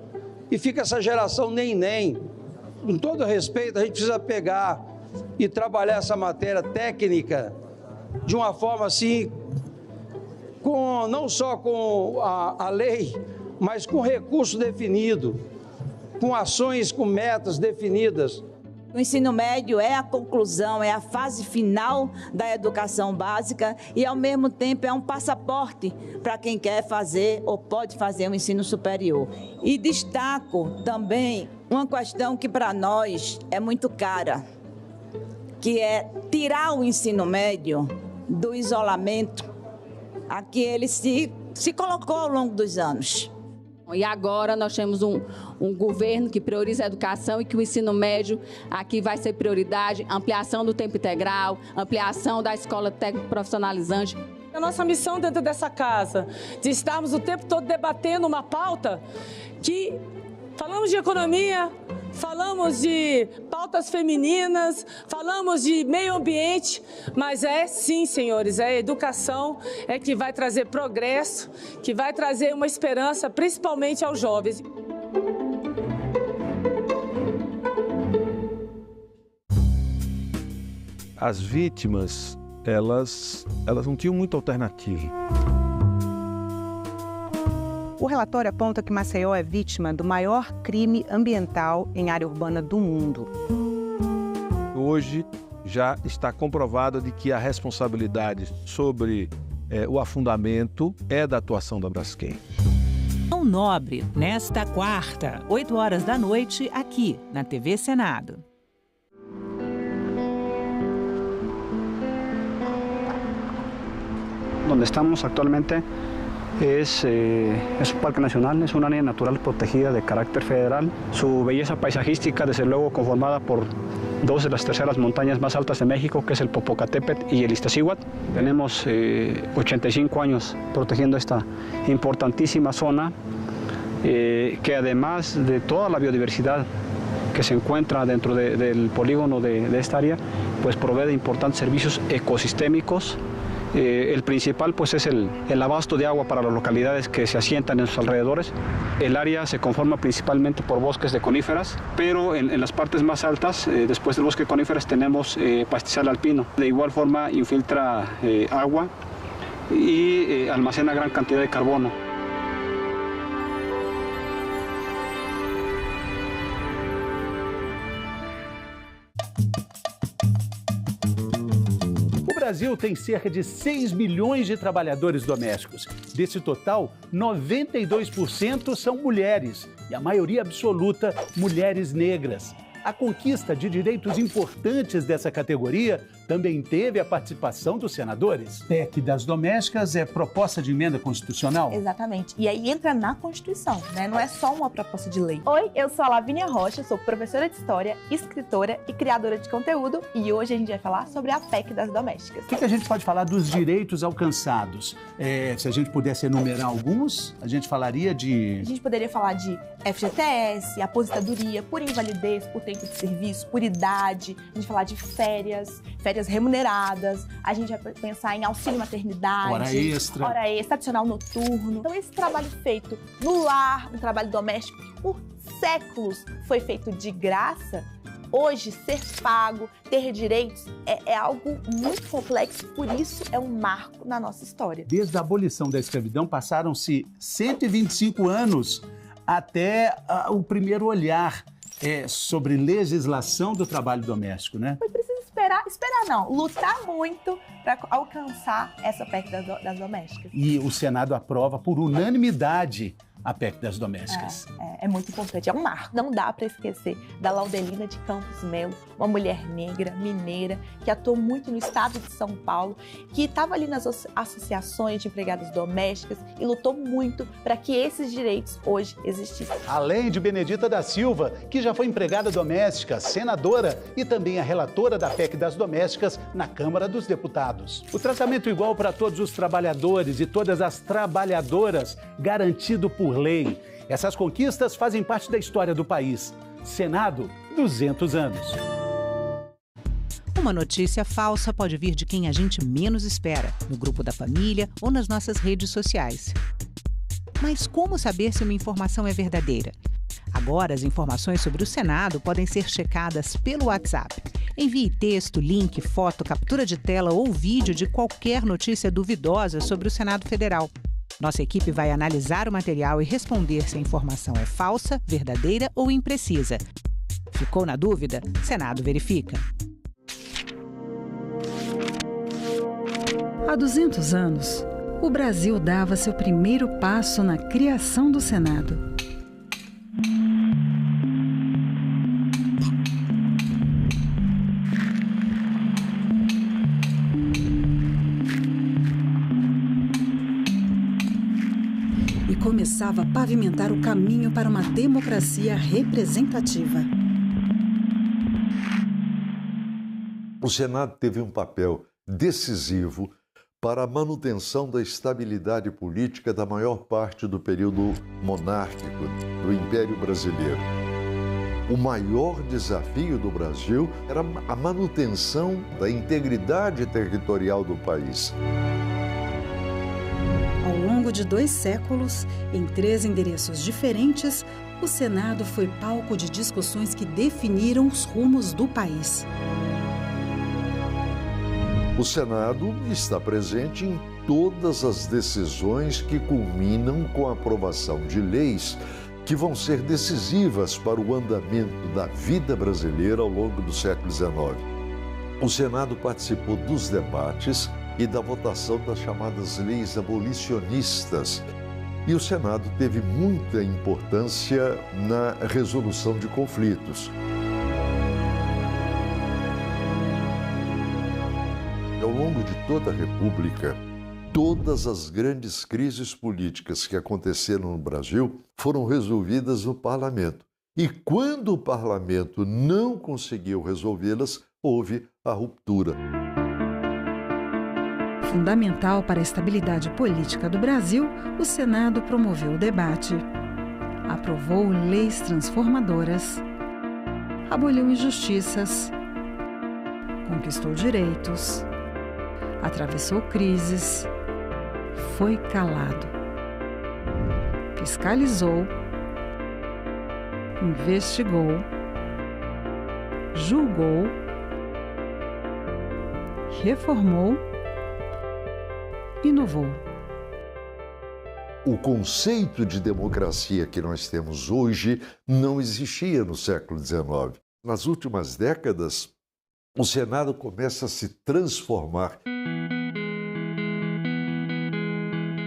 E fica essa geração nem. com todo respeito, a gente precisa pegar e trabalhar essa matéria técnica de uma forma assim, não só com a lei, mas com recurso definido, com ações, com metas definidas. O ensino médio é a conclusão, é a fase final da educação básica e, ao mesmo tempo, é um passaporte para quem quer fazer ou pode fazer um ensino superior. E destaco também uma questão que para nós é muito cara, que é tirar o ensino médio do isolamento a que ele se colocou ao longo dos anos. E agora nós temos um governo que prioriza a educação e que o ensino médio aqui vai ser prioridade, ampliação do tempo integral, ampliação da escola técnico profissionalizante. A nossa missão dentro dessa casa, de estarmos o tempo todo debatendo uma pauta que falamos de economia, falamos de pautas femininas, falamos de meio ambiente, mas sim, senhores, a educação é que vai trazer progresso, que vai trazer uma esperança, principalmente aos jovens. As vítimas, elas não tinham muita alternativa. O relatório aponta que Maceió é vítima do maior crime ambiental em área urbana do mundo. Hoje já está comprovado de que a responsabilidade sobre o afundamento é da atuação da Braskem. Nobre, nesta quarta, 8 horas da noite, aqui na TV Senado. Donde estamos actualmente es un parque nacional, es un área natural protegida de carácter federal. Su belleza paisajística, desde luego, conformada por dos de las terceras montañas más altas de México, que es el Popocatépetl y el Iztaccíhuatl. Tenemos 85 años protegiendo esta importantísima zona, que además de toda la biodiversidad que se encuentra dentro del polígono de esta área, pues provee de importantes servicios ecosistémicos. El principal pues es el abasto de agua para las localidades que se asientan en sus alrededores. El área se conforma principalmente por bosques de coníferas, pero en las partes más altas, después del bosque de coníferas, tenemos pastizal alpino. De igual forma infiltra agua y almacena gran cantidad de carbono. O Brasil tem cerca de 6 milhões de trabalhadores domésticos. Desse total, 92% são mulheres e a maioria absoluta mulheres negras. A conquista de direitos importantes dessa categoria também teve a participação dos senadores. PEC das domésticas é proposta de emenda constitucional? Exatamente. E aí entra na Constituição, né? Não é só uma proposta de lei. Oi, eu sou a Lavínia Rocha, sou professora de História, escritora e criadora de conteúdo. E hoje a gente vai falar sobre a PEC das domésticas. O que a gente pode falar dos direitos alcançados? Se a gente pudesse enumerar alguns, a gente falaria de... A gente poderia falar de FGTS, aposentadoria, por invalidez, por tempo de serviço, por idade. A gente falar de férias remuneradas, a gente vai pensar em auxílio maternidade, hora extra, adicional noturno. Então esse trabalho feito no lar, um trabalho doméstico que por séculos foi feito de graça, hoje ser pago, ter direitos é algo muito complexo, por isso é um marco na nossa história. Desde a abolição da escravidão passaram-se 125 anos até o primeiro olhar sobre legislação do trabalho doméstico, né? Foi preciso esperar não, lutar muito para alcançar essa PEC das domésticas. E o Senado aprova por unanimidade a PEC das domésticas. É muito importante, é um marco. Não dá para esquecer da Laudelina de Campos Melo, uma mulher negra, mineira, que atuou muito no estado de São Paulo, que estava ali nas associações de empregadas domésticas e lutou muito para que esses direitos hoje existissem. Além de Benedita da Silva, que já foi empregada doméstica, senadora e também a relatora da PEC das domésticas na Câmara dos Deputados. O tratamento igual para todos os trabalhadores e todas as trabalhadoras, garantido por lei. Essas conquistas fazem parte da história do país. Senado, 200 anos. Uma notícia falsa pode vir de quem a gente menos espera, no grupo da família ou nas nossas redes sociais. Mas como saber se uma informação é verdadeira? Agora, as informações sobre o Senado podem ser checadas pelo WhatsApp. Envie texto, link, foto, captura de tela ou vídeo de qualquer notícia duvidosa sobre o Senado Federal. Nossa equipe vai analisar o material e responder se a informação é falsa, verdadeira ou imprecisa. Ficou na dúvida? Senado verifica. Há 200 anos, o Brasil dava seu primeiro passo na criação do Senado. E começava a pavimentar o caminho para uma democracia representativa. O Senado teve um papel decisivo para a manutenção da estabilidade política da maior parte do período monárquico do Império Brasileiro. O maior desafio do Brasil era a manutenção da integridade territorial do país. Ao longo de 2 séculos, em 3 endereços diferentes, o Senado foi palco de discussões que definiram os rumos do país. O Senado está presente em todas as decisões que culminam com a aprovação de leis que vão ser decisivas para o andamento da vida brasileira ao longo do século XIX. O Senado participou dos debates e da votação das chamadas leis abolicionistas. E o Senado teve muita importância na resolução de conflitos. Ao longo de toda a República, todas as grandes crises políticas que aconteceram no Brasil foram resolvidas no Parlamento. E quando o Parlamento não conseguiu resolvê-las, houve a ruptura. Fundamental para a estabilidade política do Brasil, o Senado promoveu o debate, aprovou leis transformadoras, aboliu injustiças, conquistou direitos, atravessou crises, foi calado, fiscalizou, investigou, julgou, reformou, inovou. O conceito de democracia que nós temos hoje não existia no século XIX. Nas últimas décadas, o Senado começa a se transformar,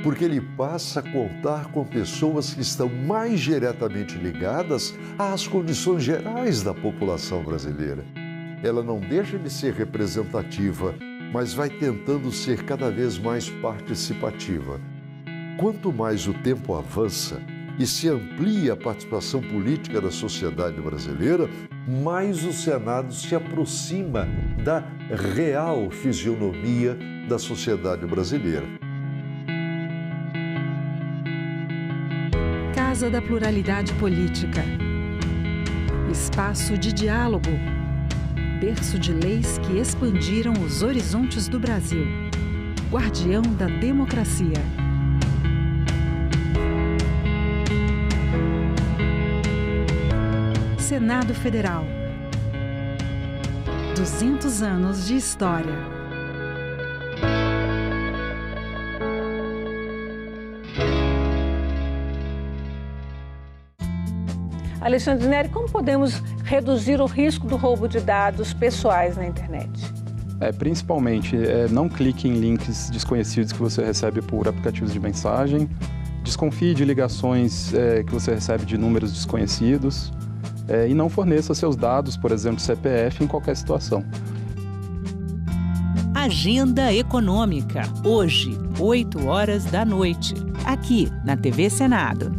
porque ele passa a contar com pessoas que estão mais diretamente ligadas às condições gerais da população brasileira. Ela não deixa de ser representativa, mas vai tentando ser cada vez mais participativa. Quanto mais o tempo avança e se amplia a participação política da sociedade brasileira, mais o Senado se aproxima da real fisionomia da sociedade brasileira. Casa da Pluralidade Política. Espaço de diálogo. Berço de leis que expandiram os horizontes do Brasil. Guardião da democracia. Senado Federal. 200 anos de história. Alexandre Neri, como podemos reduzir o risco do roubo de dados pessoais na internet? Principalmente, não clique em links desconhecidos que você recebe por aplicativos de mensagem, desconfie de ligações que você recebe de números desconhecidos e não forneça seus dados, por exemplo, CPF, em qualquer situação. Agenda Econômica, hoje, 20h, aqui na TV Senado.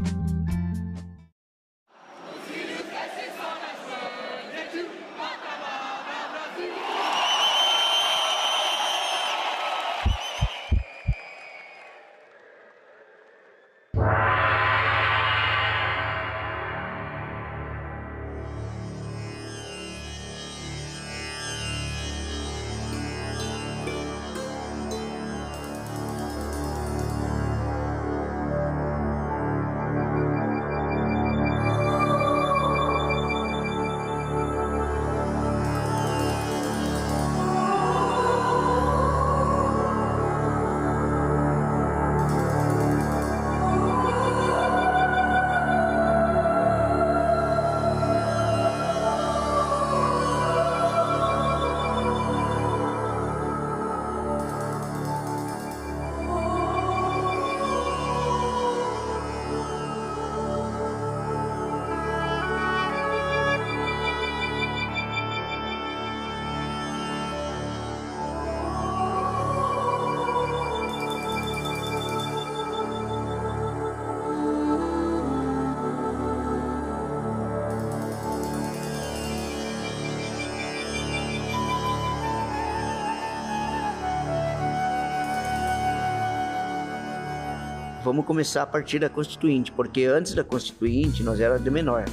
vamos começar a partir da Constituinte, porque antes da Constituinte nós era de menor.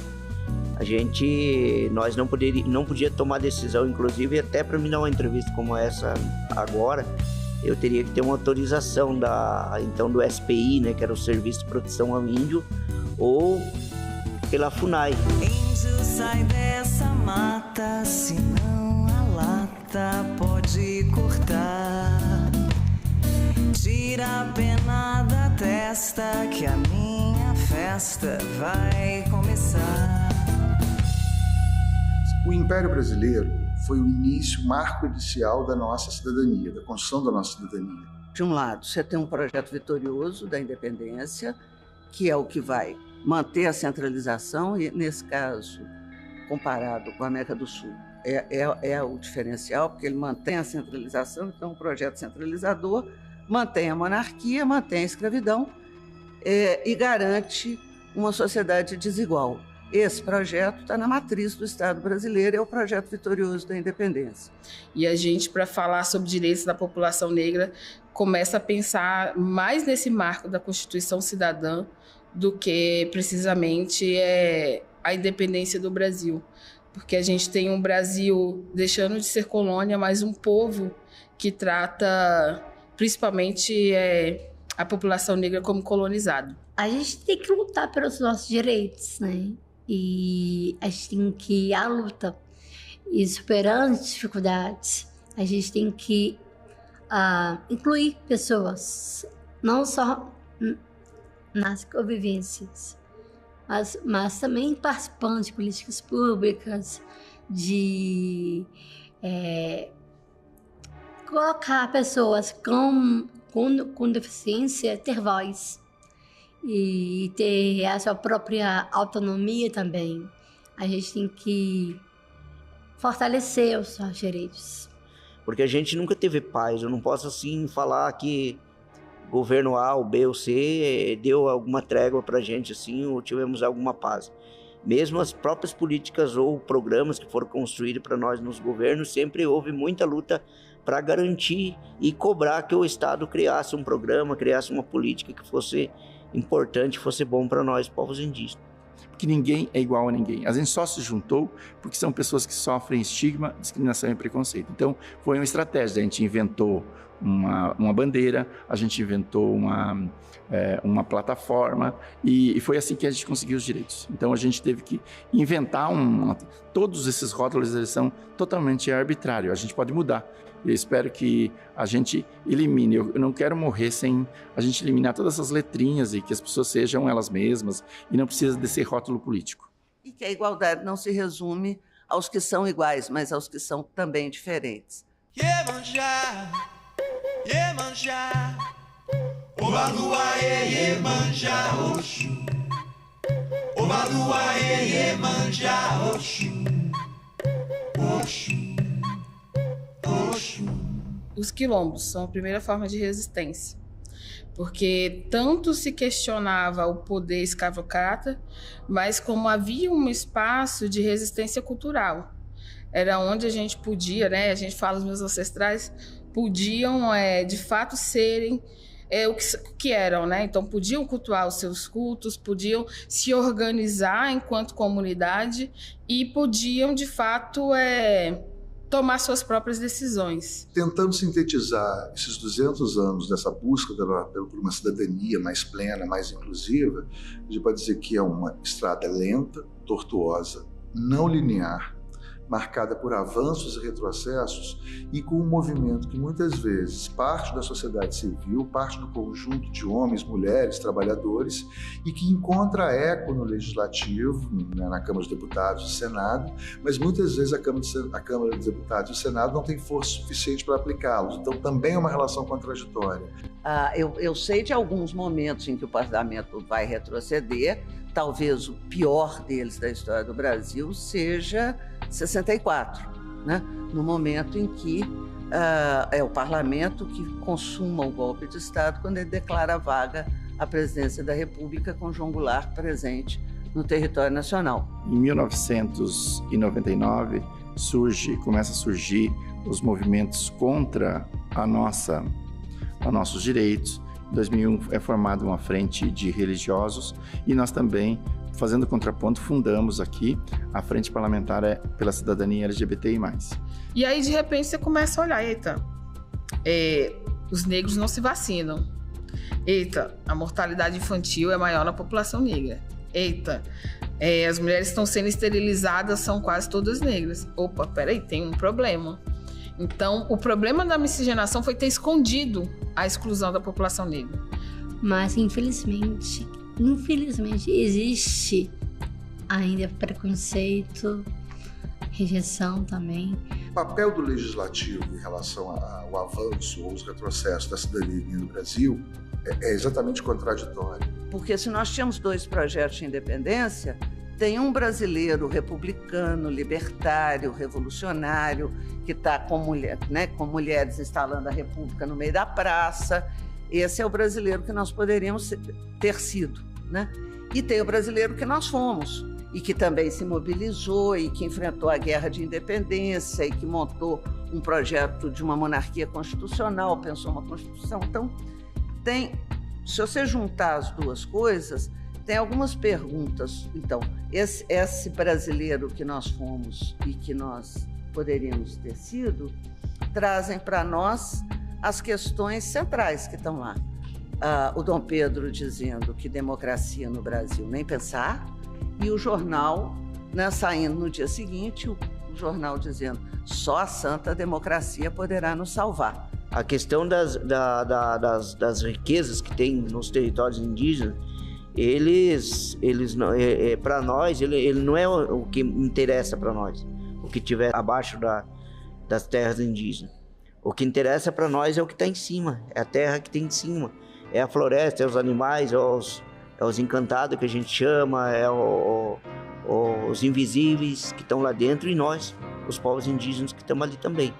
Nós não podia tomar decisão, inclusive até para me dar uma entrevista como essa agora, eu teria que ter uma autorização do SPI, né, que era o Serviço de Proteção ao Índio, ou pela FUNAI. Índio, sai dessa mata, senão a lata pode cortar. Tira a pena da testa que a minha festa vai começar. O Império Brasileiro foi o início, o marco inicial da nossa cidadania, da construção da nossa cidadania. De um lado, você tem um projeto vitorioso da independência, que é o que vai manter a centralização, e nesse caso, comparado com a América do Sul, é o diferencial, porque ele mantém a centralização, então um projeto centralizador, mantém a monarquia, mantém a escravidão e garante uma sociedade desigual. Esse projeto está na matriz do Estado brasileiro, é o projeto vitorioso da independência. E a gente, para falar sobre direitos da população negra, começa a pensar mais nesse marco da Constituição Cidadã do que precisamente a independência do Brasil. Porque a gente tem um Brasil deixando de ser colônia, mas um povo que trata principalmente a população negra como colonizado. A gente tem que lutar pelos nossos direitos, né? E a gente tem que ir à luta. E superando as dificuldades, a gente tem que incluir pessoas, não só nas convivências, mas também participando de políticas públicas, de colocar pessoas com deficiência, ter voz e ter a sua própria autonomia também. A gente tem que fortalecer os seus direitos. Porque a gente nunca teve paz. Eu não posso assim falar que governo A, ou B ou C deu alguma trégua para a gente assim, ou tivemos alguma paz. Mesmo as próprias políticas ou programas que foram construídos para nós nos governos, sempre houve muita luta para garantir e cobrar que o Estado criasse um programa, criasse uma política que fosse importante, fosse bom para nós, povos indígenas. Porque ninguém é igual a ninguém. A gente só se juntou porque são pessoas que sofrem estigma, discriminação e preconceito. Então, foi uma estratégia. A gente inventou uma bandeira, a gente inventou uma plataforma e foi assim que a gente conseguiu os direitos. Então, a gente teve que inventar todos esses rótulos, eles são totalmente arbitrários. A gente pode mudar. Eu espero que a gente elimine. Eu não quero morrer sem a gente eliminar todas essas letrinhas e que as pessoas sejam elas mesmas e não precisa desse rótulo político. E que a igualdade não se resume aos que são iguais, mas aos que são também diferentes. Iemanjá, Iemanjá, Obalua, Iemanjá, Oxu. Obalua, Iemanjá, Oxu. Oxu. Os quilombos são a primeira forma de resistência, porque tanto se questionava o poder escravocrata, mas como havia um espaço de resistência cultural. Era onde a gente podia, né, a gente fala, os meus ancestrais podiam de fato serem o que eram, né? Então podiam cultuar os seus cultos, podiam se organizar enquanto comunidade e podiam de fato tomar suas próprias decisões. Tentando sintetizar esses 200 anos dessa busca por uma cidadania mais plena, mais inclusiva, a gente pode dizer que é uma estrada lenta, tortuosa, não linear, marcada por avanços e retrocessos e com um movimento que muitas vezes parte da sociedade civil, parte do conjunto de homens, mulheres, trabalhadores e que encontra eco no Legislativo, na Câmara dos Deputados e Senado, mas muitas vezes a Câmara dos Deputados e o Senado não tem força suficiente para aplicá-los, então também é uma relação contraditória. Eu sei de alguns momentos em que o parlamento vai retroceder, talvez o pior deles da história do Brasil seja 64, né? No momento em que é o parlamento que consuma o golpe de Estado quando ele declara vaga a presidência da República com João Goulart presente no território nacional. Em 1999 começa a surgir os movimentos contra nossos direitos. 2001 é formada uma frente de religiosos e nós também, fazendo contraponto, fundamos aqui a Frente Parlamentar pela Cidadania LGBTI+. E aí, de repente, você começa a olhar, eita, os negros não se vacinam. Eita, a mortalidade infantil é maior na população negra. Eita, as mulheres que estão sendo esterilizadas são quase todas negras. Opa, peraí, tem um problema. Então, o problema da miscigenação foi ter escondido a exclusão da população negra. Mas, infelizmente, existe ainda preconceito, rejeição também. O papel do legislativo em relação ao avanço ou os retrocessos da cidadania no Brasil é exatamente contraditório. Porque se nós tínhamos 2 projetos de independência, tem um brasileiro republicano, libertário, revolucionário, que está com mulheres instalando a República no meio da praça. Esse é o brasileiro que nós poderíamos ter sido, né? E tem o brasileiro que nós fomos, e que também se mobilizou, e que enfrentou a guerra de independência, e que montou um projeto de uma monarquia constitucional, pensou uma constituição. Então, se você juntar as duas coisas, tem algumas perguntas. Então, esse brasileiro que nós fomos e que nós poderíamos ter sido, trazem para nós as questões centrais que estão lá. O Dom Pedro dizendo que democracia no Brasil nem pensar, e o jornal, né, saindo no dia seguinte, o jornal dizendo só a santa democracia poderá nos salvar. A questão das riquezas que tem nos territórios indígenas, eles para nós, ele não é o que interessa para nós, o que tiver abaixo das terras indígenas. O que interessa para nós é o que está em cima, é a terra que tem em cima, é a floresta, é os animais, é os encantados que a gente chama, os invisíveis que estão lá dentro, e nós, os povos indígenas que estamos ali também.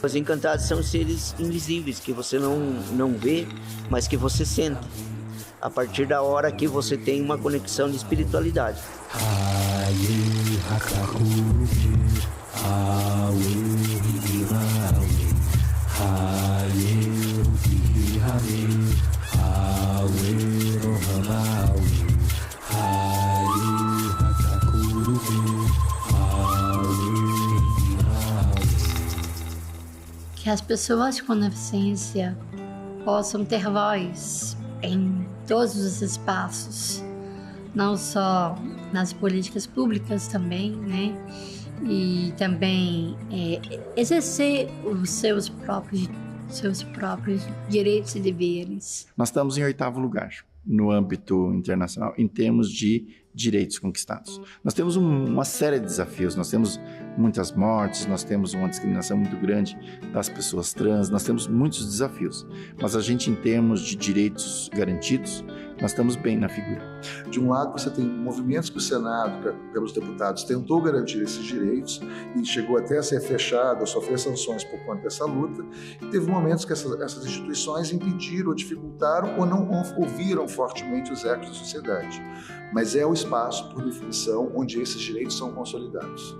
Os encantados são seres invisíveis que você não vê, mas que você sente, a partir da hora que você tem uma conexão de espiritualidade. Que as pessoas com deficiência possam ter voz em todos os espaços, não só nas políticas públicas também, né? E também exercer os seus próprios direitos e deveres. Nós estamos em 8º lugar no âmbito internacional em termos de direitos conquistados. Nós temos uma série de desafios, nós temos muitas mortes, nós temos uma discriminação muito grande das pessoas trans, nós temos muitos desafios, mas a gente, em termos de direitos garantidos, nós estamos bem na figura. De um lado, você tem movimentos que o Senado, pelos deputados, tentou garantir esses direitos e chegou até a ser fechado, a sofrer sanções por conta dessa luta. E teve momentos que essas instituições impediram ou dificultaram ou não ouviram fortemente os ecos da sociedade. Mas é o espaço, por definição, onde esses direitos são consolidados.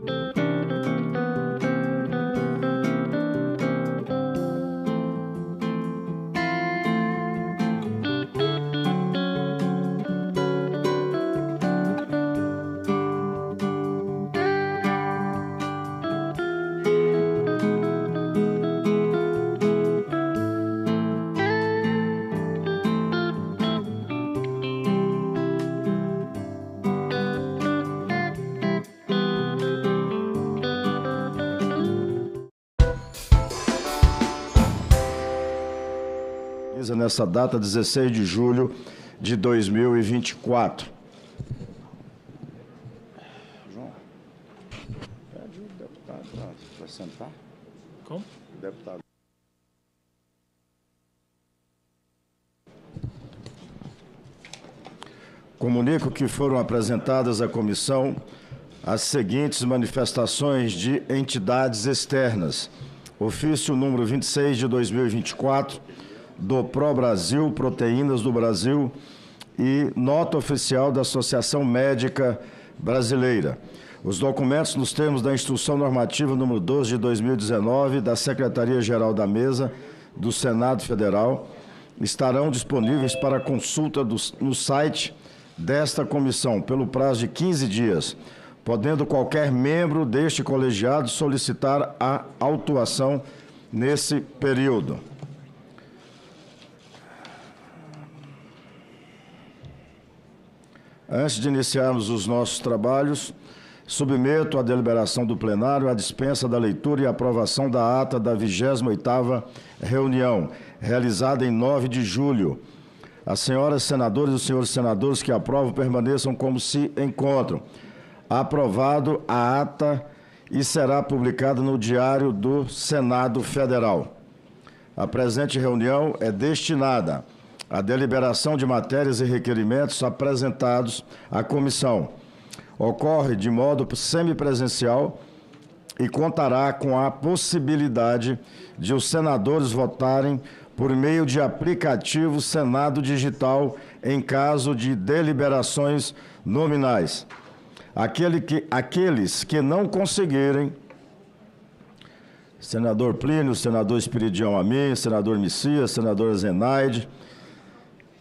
Nessa data, 16 de julho de 2024. João, pede o deputado para sentar. Como? O deputado. Comunico que foram apresentadas à comissão as seguintes manifestações de entidades externas. Ofício número 26 de 2024, do Pro Brasil, Proteínas do Brasil, e nota oficial da Associação Médica Brasileira. Os documentos nos termos da Instrução Normativa número 12 de 2019, da Secretaria-Geral da Mesa do Senado Federal, estarão disponíveis para consulta no site desta comissão pelo prazo de 15 dias, podendo qualquer membro deste colegiado solicitar a autuação nesse período. Antes de iniciarmos os nossos trabalhos, submeto à deliberação do plenário a dispensa da leitura e aprovação da ata da 28ª reunião, realizada em 9 de julho. As senhoras senadoras e os senhores senadores que aprovam permaneçam como se encontram. Aprovado a ata e será publicada no Diário do Senado Federal. A presente reunião é destinada à deliberação de matérias e requerimentos apresentados à comissão. Ocorre de modo semipresencial e contará com a possibilidade de os senadores votarem por meio de aplicativo Senado Digital em caso de deliberações nominais. Aqueles que não conseguirem, senador Plínio, senador Espiridião Amin, senador Messias, senadora Zenaide,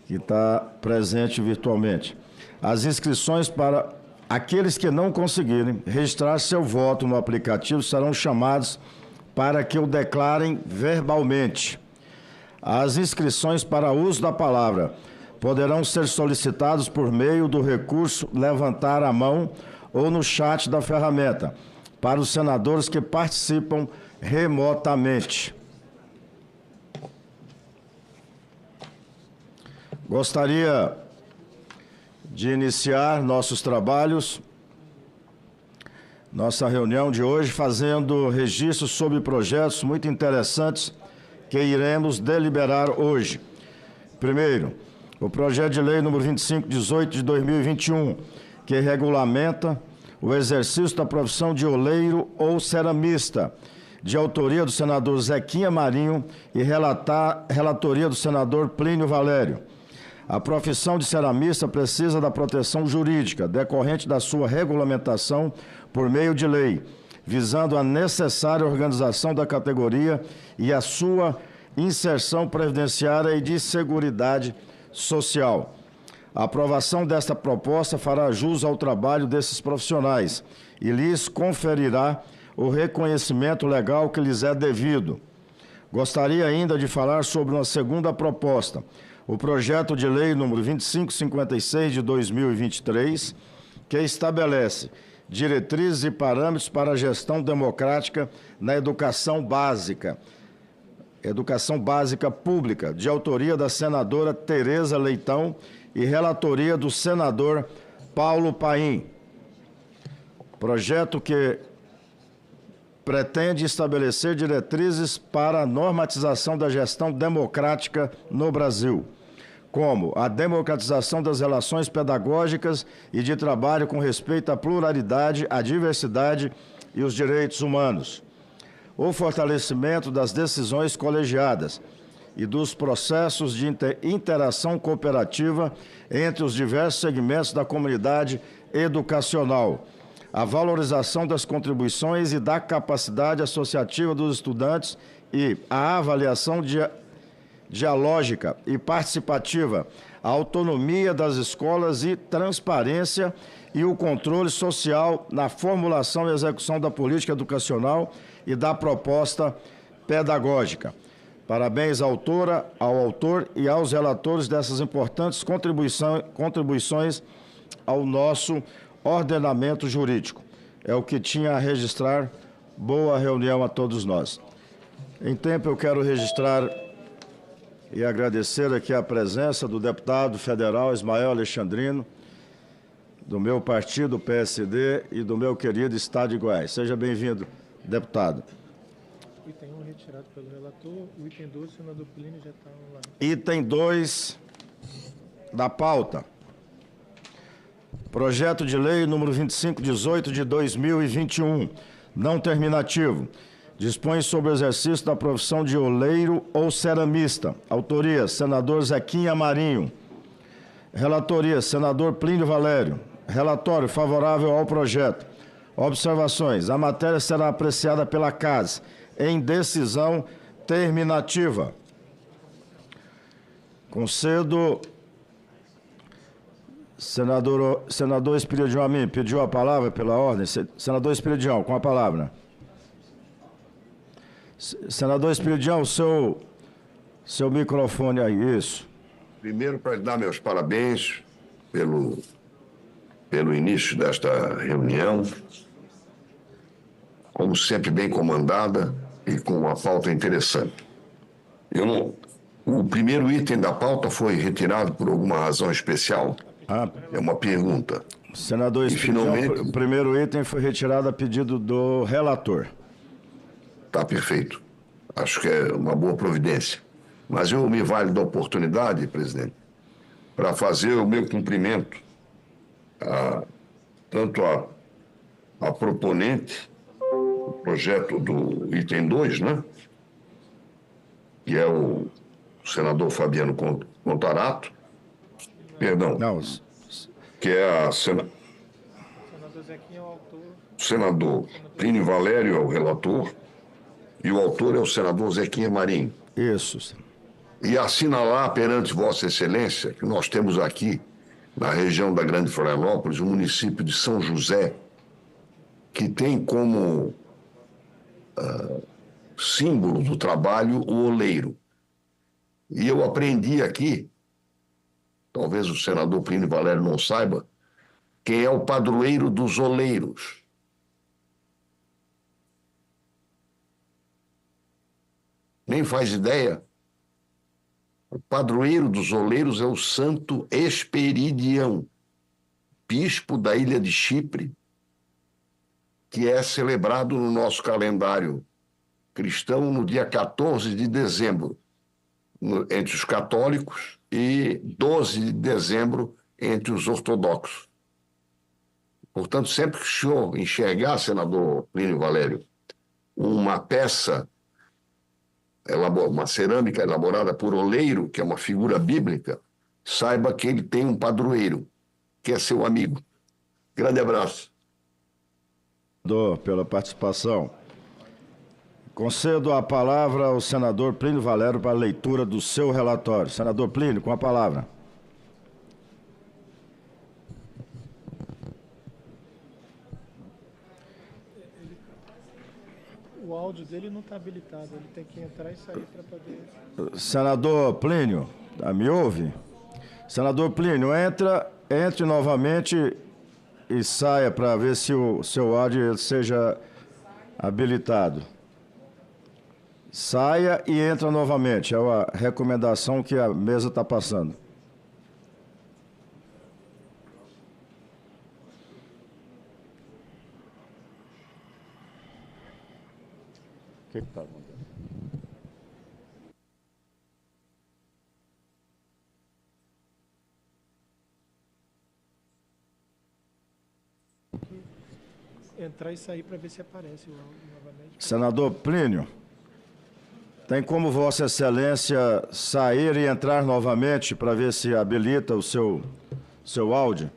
que está presente virtualmente. As inscrições para aqueles que não conseguirem registrar seu voto no aplicativo serão chamados para que o declarem verbalmente. As inscrições para uso da palavra poderão ser solicitados por meio do recurso levantar a mão ou no chat da ferramenta, para os senadores que participam remotamente. Gostaria de iniciar nossos trabalhos, nossa reunião de hoje, fazendo registro sobre projetos muito interessantes que iremos deliberar hoje. Primeiro, o projeto de lei número 2518 de 2021, que regulamenta o exercício da profissão de oleiro ou ceramista, de autoria do senador Zequinha Marinho e relatoria do senador Plínio Valério. A profissão de ceramista precisa da proteção jurídica decorrente da sua regulamentação por meio de lei, visando a necessária organização da categoria e a sua inserção previdenciária e de seguridade social. A aprovação desta proposta fará jus ao trabalho desses profissionais e lhes conferirá o reconhecimento legal que lhes é devido. Gostaria ainda de falar sobre uma segunda proposta, o projeto de lei número 2556 de 2023, que estabelece diretrizes e parâmetros para a gestão democrática na educação básica pública, de autoria da senadora Tereza Leitão e relatoria do senador Paulo Paim. Projeto que pretende estabelecer diretrizes para a normatização da gestão democrática no Brasil, como a democratização das relações pedagógicas e de trabalho com respeito à pluralidade, à diversidade e os direitos humanos, o fortalecimento das decisões colegiadas e dos processos de interação cooperativa entre os diversos segmentos da comunidade educacional, a valorização das contribuições e da capacidade associativa dos estudantes e a avaliação dialógica e participativa, a autonomia das escolas e transparência e o controle social na formulação e execução da política educacional e da proposta pedagógica. Parabéns à autora, ao autor e aos relatores dessas importantes contribuições ao nosso ordenamento jurídico. É o que tinha a registrar. Boa reunião a todos nós. Em tempo, eu quero registrar e agradecer aqui a presença do deputado federal Ismael Alexandrino, do meu partido, o PSD, e do meu querido Estado de Goiás. Seja bem-vindo, deputado. Item 1 retirado pelo relator, o item 2, o senador Plínio já está online. Item 2 da pauta. Projeto de lei número 2518 de 2021, não terminativo. Dispõe sobre o exercício da profissão de oleiro ou ceramista. Autoria, senador Zequinha Marinho. Relatoria, senador Plínio Valério. Relatório favorável ao projeto. Observações. A matéria será apreciada pela CAS em decisão terminativa. Concedo... Senador Espiridião Amin pediu a palavra pela ordem. Senador Espiridião, com a palavra. Senador Espiridião, seu microfone aí, isso. Primeiro, para dar meus parabéns pelo início desta reunião, como sempre bem comandada e com uma pauta interessante. O primeiro item da pauta foi retirado por alguma razão especial? É uma pergunta. Senador Espiridião, finalmente... o primeiro item foi retirado a pedido do relator. Tá perfeito. Acho que é uma boa providência. Mas eu me valho da oportunidade, presidente, para fazer o meu cumprimento tanto a proponente do projeto do item 2, né? Que é o senador Fabiano Contarato, perdão, não, que é a senador Zequinha é o autor. O senador Plínio Valério é o relator e o autor é o senador Zequinha Marinho. Isso. E assinalar perante Vossa Excelência que nós temos aqui, na região da Grande Florianópolis, o município de São José, que tem como símbolo do trabalho o oleiro. E eu aprendi aqui, talvez o senador Plínio Valério não saiba, quem é o padroeiro dos oleiros. Nem faz ideia. O padroeiro dos oleiros é o Santo Esperidião, bispo da ilha de Chipre, que é celebrado no nosso calendário cristão no dia 14 de dezembro, entre os católicos, e 12 de dezembro entre os ortodoxos. Portanto, sempre que o senhor enxergar, senador Plínio Valério, uma peça, uma cerâmica elaborada por oleiro, que é uma figura bíblica, saiba que ele tem um padroeiro, que é seu amigo. Grande abraço. Pela participação. Concedo a palavra ao senador Plínio Valério para a leitura do seu relatório. Senador Plínio, com a palavra. O áudio dele não está habilitado, ele tem que entrar e sair para poder... Senador Plínio, me ouve? Senador Plínio, entre novamente e saia para ver se o seu áudio seja habilitado. Saia e entra novamente, é a recomendação que a mesa está passando. O que está acontecendo? Entrar e sair para ver se aparece o áudio novamente. Senador Plínio, tem como Vossa Excelência sair e entrar novamente para ver se habilita o seu áudio?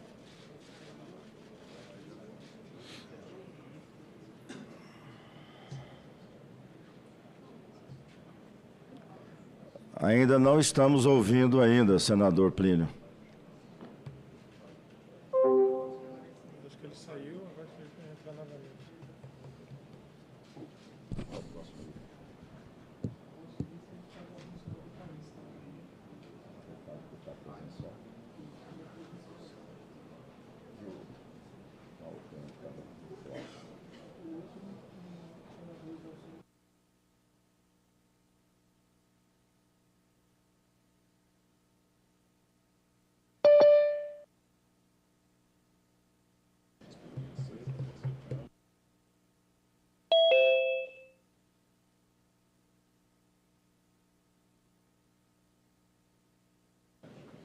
Ainda não estamos ouvindo ainda, senador Plínio. Acho que ele saiu, agora vai entrar novamente.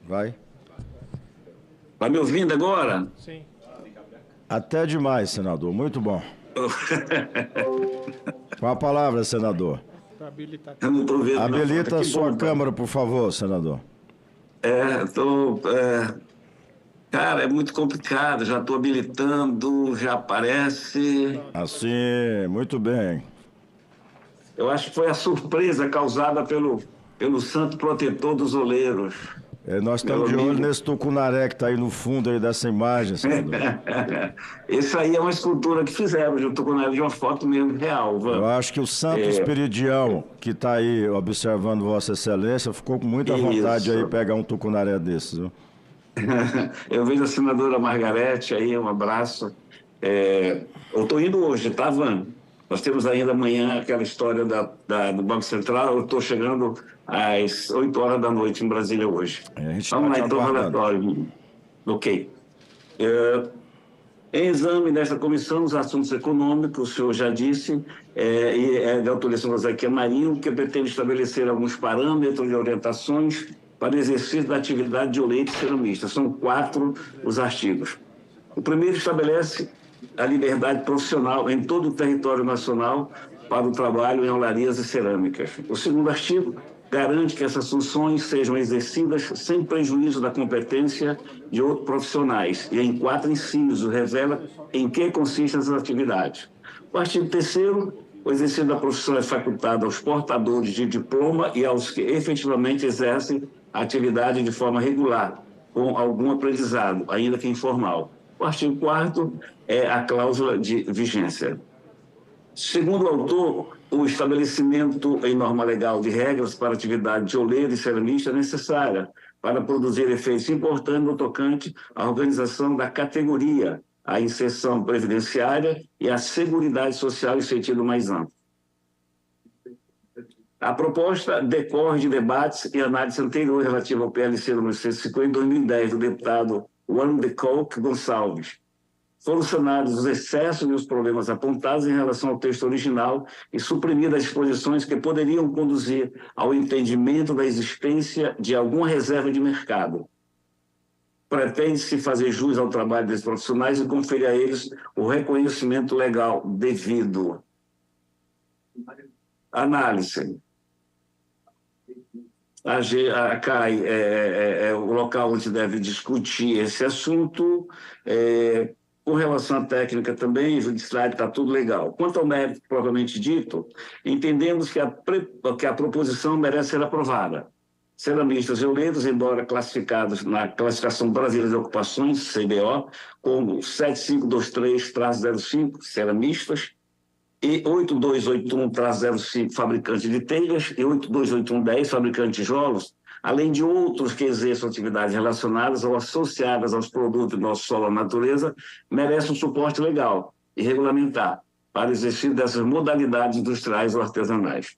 Vai. Tá me ouvindo agora? Sim. Até demais, senador. Muito bom. Com a palavra, senador. Eu não estou vendo. Habilita a sua câmera, por favor, senador. Cara, é muito complicado. Já estou habilitando, já aparece. Assim, muito bem. Eu acho que foi a surpresa causada pelo santo protetor dos oleiros. Nós estamos de olho nesse tucunaré que está aí no fundo aí dessa imagem, senador. Esse aí é uma escultura que fizemos de um tucunaré, de uma foto mesmo real. Eu acho que o Santo Esperidião, que está aí observando Vossa Excelência, ficou com muita vontade aí de pegar um tucunaré desses, viu? Eu vejo a senadora Margarete aí, um abraço. Eu estou indo hoje, tá, Van? Nós temos ainda amanhã aquela história do Banco Central. Eu estou chegando às 8 horas da noite em Brasília hoje. Vamos lá, então, relatório. Ok. Em exame desta comissão, os assuntos econômicos, o senhor já disse, e é de autorização do Zequinha Marinho, que pretende estabelecer alguns parâmetros e orientações para o exercício da atividade de oleiro e ceramista. São 4 os artigos. O primeiro estabelece a liberdade profissional em todo o território nacional para o trabalho em olarias e cerâmicas. O segundo artigo garante que essas funções sejam exercidas sem prejuízo da competência de outros profissionais e, em 4 incisos, revela em que consistem essas atividades. O artigo 3º, o exercício da profissão é facultado aos portadores de diploma e aos que efetivamente exercem a atividade de forma regular, com algum aprendizado, ainda que informal. O artigo 4º é a cláusula de vigência. Segundo o autor, o estabelecimento em norma legal de regras para a atividade de oleiro e ceramista é necessária para produzir efeitos importantes no tocante à organização da categoria, à inserção previdenciária e à seguridade social em sentido mais amplo. A proposta decorre de debates e análises anteriores relativas ao PLC número 150 de 2010 do deputado Juan de Coque Gonçalves. Foram sanados os excessos e os problemas apontados em relação ao texto original e suprimidas disposições que poderiam conduzir ao entendimento da existência de alguma reserva de mercado. Pretende-se fazer jus ao trabalho desses profissionais e conferir a eles o reconhecimento legal devido. Análise. A CAI é o local onde deve discutir esse assunto. Com relação à técnica também, judiciário, está tudo legal. Quanto ao mérito propriamente dito, entendemos que a proposição merece ser aprovada. Ceramistas e oleiros, embora classificados na Classificação Brasileira de Ocupações, CBO, como 7523-05, ceramistas, e 8281-05, fabricante de telhas, e 8281-10, fabricante de tijolos, além de outros que exerçam atividades relacionadas ou associadas aos produtos do nosso solo ou natureza, merecem um suporte legal e regulamentar para o exercício dessas modalidades industriais ou artesanais.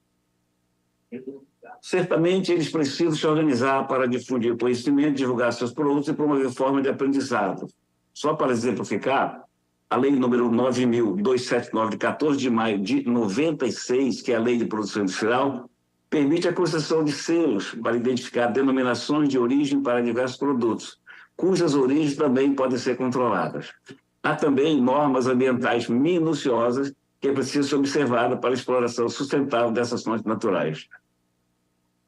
Certamente, eles precisam se organizar para difundir conhecimento, divulgar seus produtos e promover formas de aprendizado. Só para exemplificar, a lei número 9.279, de 14 de maio de 96, que é a Lei de Produção Industrial, permite a concessão de selos para identificar denominações de origem para diversos produtos, cujas origens também podem ser controladas. Há também normas ambientais minuciosas que precisam ser observadas para a exploração sustentável dessas fontes naturais.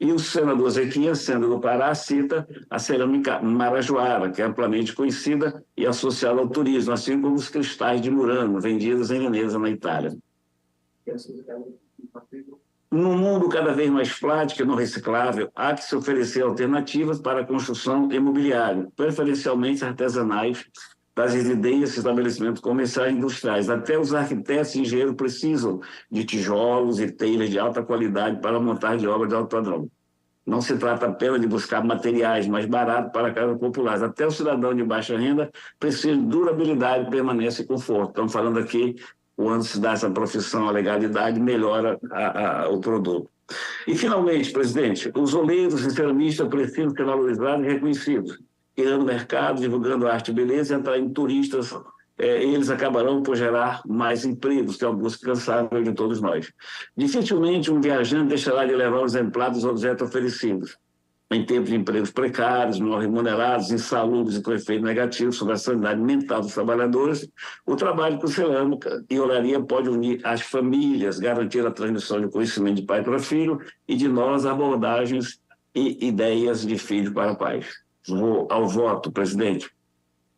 E o senador Zequinha, sendo do Pará, cita a cerâmica marajoara, que é amplamente conhecida e associada ao turismo, assim como os cristais de Murano, vendidos em Veneza, na Itália. Num mundo cada vez mais prático e não reciclável, há que se oferecer alternativas para a construção imobiliária, preferencialmente artesanais, das residências e estabelecimentos comerciais e industriais. Até os arquitetos e engenheiros precisam de tijolos e telhas de alta qualidade para montar de obras de alto padrão. Não se trata apenas de buscar materiais mais baratos para casas populares. Até o cidadão de baixa renda precisa de durabilidade, permanência e conforto. Estamos falando aqui, quando se dá essa profissão, a legalidade melhora o produto. E, finalmente, presidente, os oleiros e ceramistas precisam ser valorizados e reconhecidos, criando mercado, divulgando arte e beleza e atraindo turistas. Eles acabarão por gerar mais empregos, que é uma busca incansável de todos nós. Dificilmente um viajante deixará de levar um exemplar dos objetos oferecidos. em tempos de empregos precários, mal remunerados, insalubres e com efeito negativo sobre a sanidade mental dos trabalhadores, o trabalho com cerâmica e olaria pode unir as famílias, garantir a transmissão de conhecimento de pai para filho e de novas abordagens e ideias de filho para pais. Vou ao voto, presidente.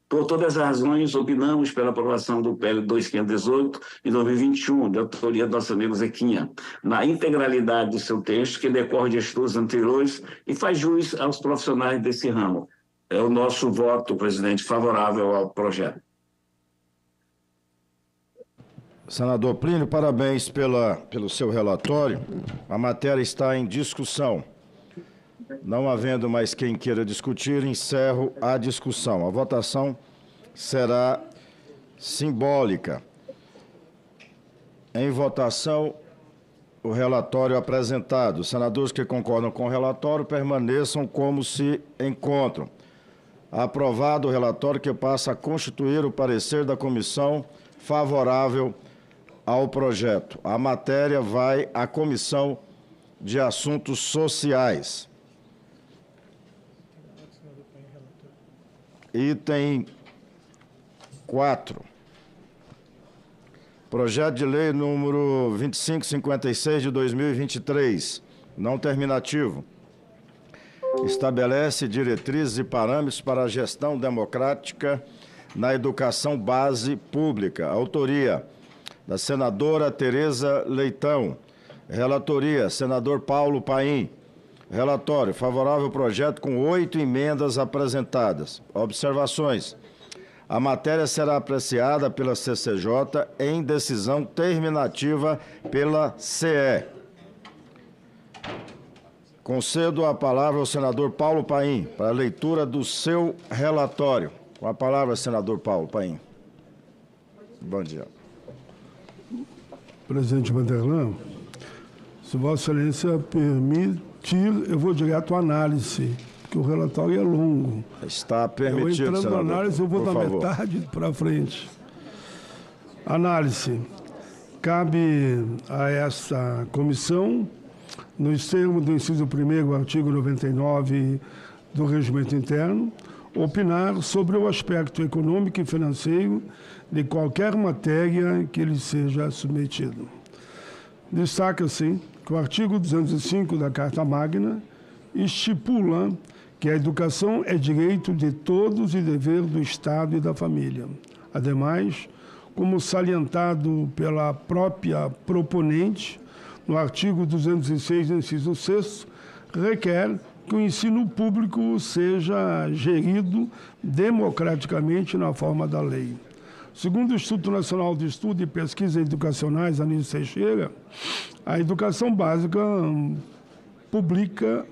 Por todas as razões, opinamos pela aprovação do PL 2518 de 2021, de autoria do nosso amigo Zequinha, na integralidade do seu texto, que decorre de estudos anteriores e faz jus aos profissionais desse ramo. É o nosso voto, presidente, favorável ao projeto. Senador Plínio, parabéns pelo seu relatório. A matéria está em discussão. Não havendo mais quem queira discutir, encerro a discussão. A votação será simbólica. Em votação, o relatório apresentado. Os senadores que concordam com o relatório permaneçam como se encontram. Aprovado o relatório, que passa a constituir o parecer da comissão favorável ao projeto. A matéria vai à Comissão de Assuntos Sociais. Item 4. Projeto de lei número 2556 de 2023, não terminativo. Estabelece diretrizes e parâmetros para a gestão democrática na educação base pública. Autoria da senadora Tereza Leitão. Relatoria, senador Paulo Paim. Relatório, favorável ao projeto com 8 emendas apresentadas. Observações. A matéria será apreciada pela CCJ em decisão terminativa pela CE. Concedo a palavra ao senador Paulo Paim para a leitura do seu relatório. Com a palavra, senador Paulo Paim. Bom dia. Presidente Vanderlan, se Vossa Excelência permitir, eu vou direto à análise, porque o relatório é longo. Está permitido, entrando senador. Na análise, eu vou da metade para frente. Análise. Cabe a essa comissão, nos termos do inciso 1º, artigo 99 do Regimento Interno, opinar sobre o aspecto econômico e financeiro de qualquer matéria que lhe seja submetido. Destaca-se que o artigo 205 da Carta Magna estipula que a educação é direito de todos e dever do Estado e da família. Ademais, como salientado pela própria proponente, no artigo 206, inciso 6º, requer que o ensino público seja gerido democraticamente na forma da lei. Segundo o Instituto Nacional de Estudo e Pesquisa Educacionais, Anísio Teixeira, a educação básica pública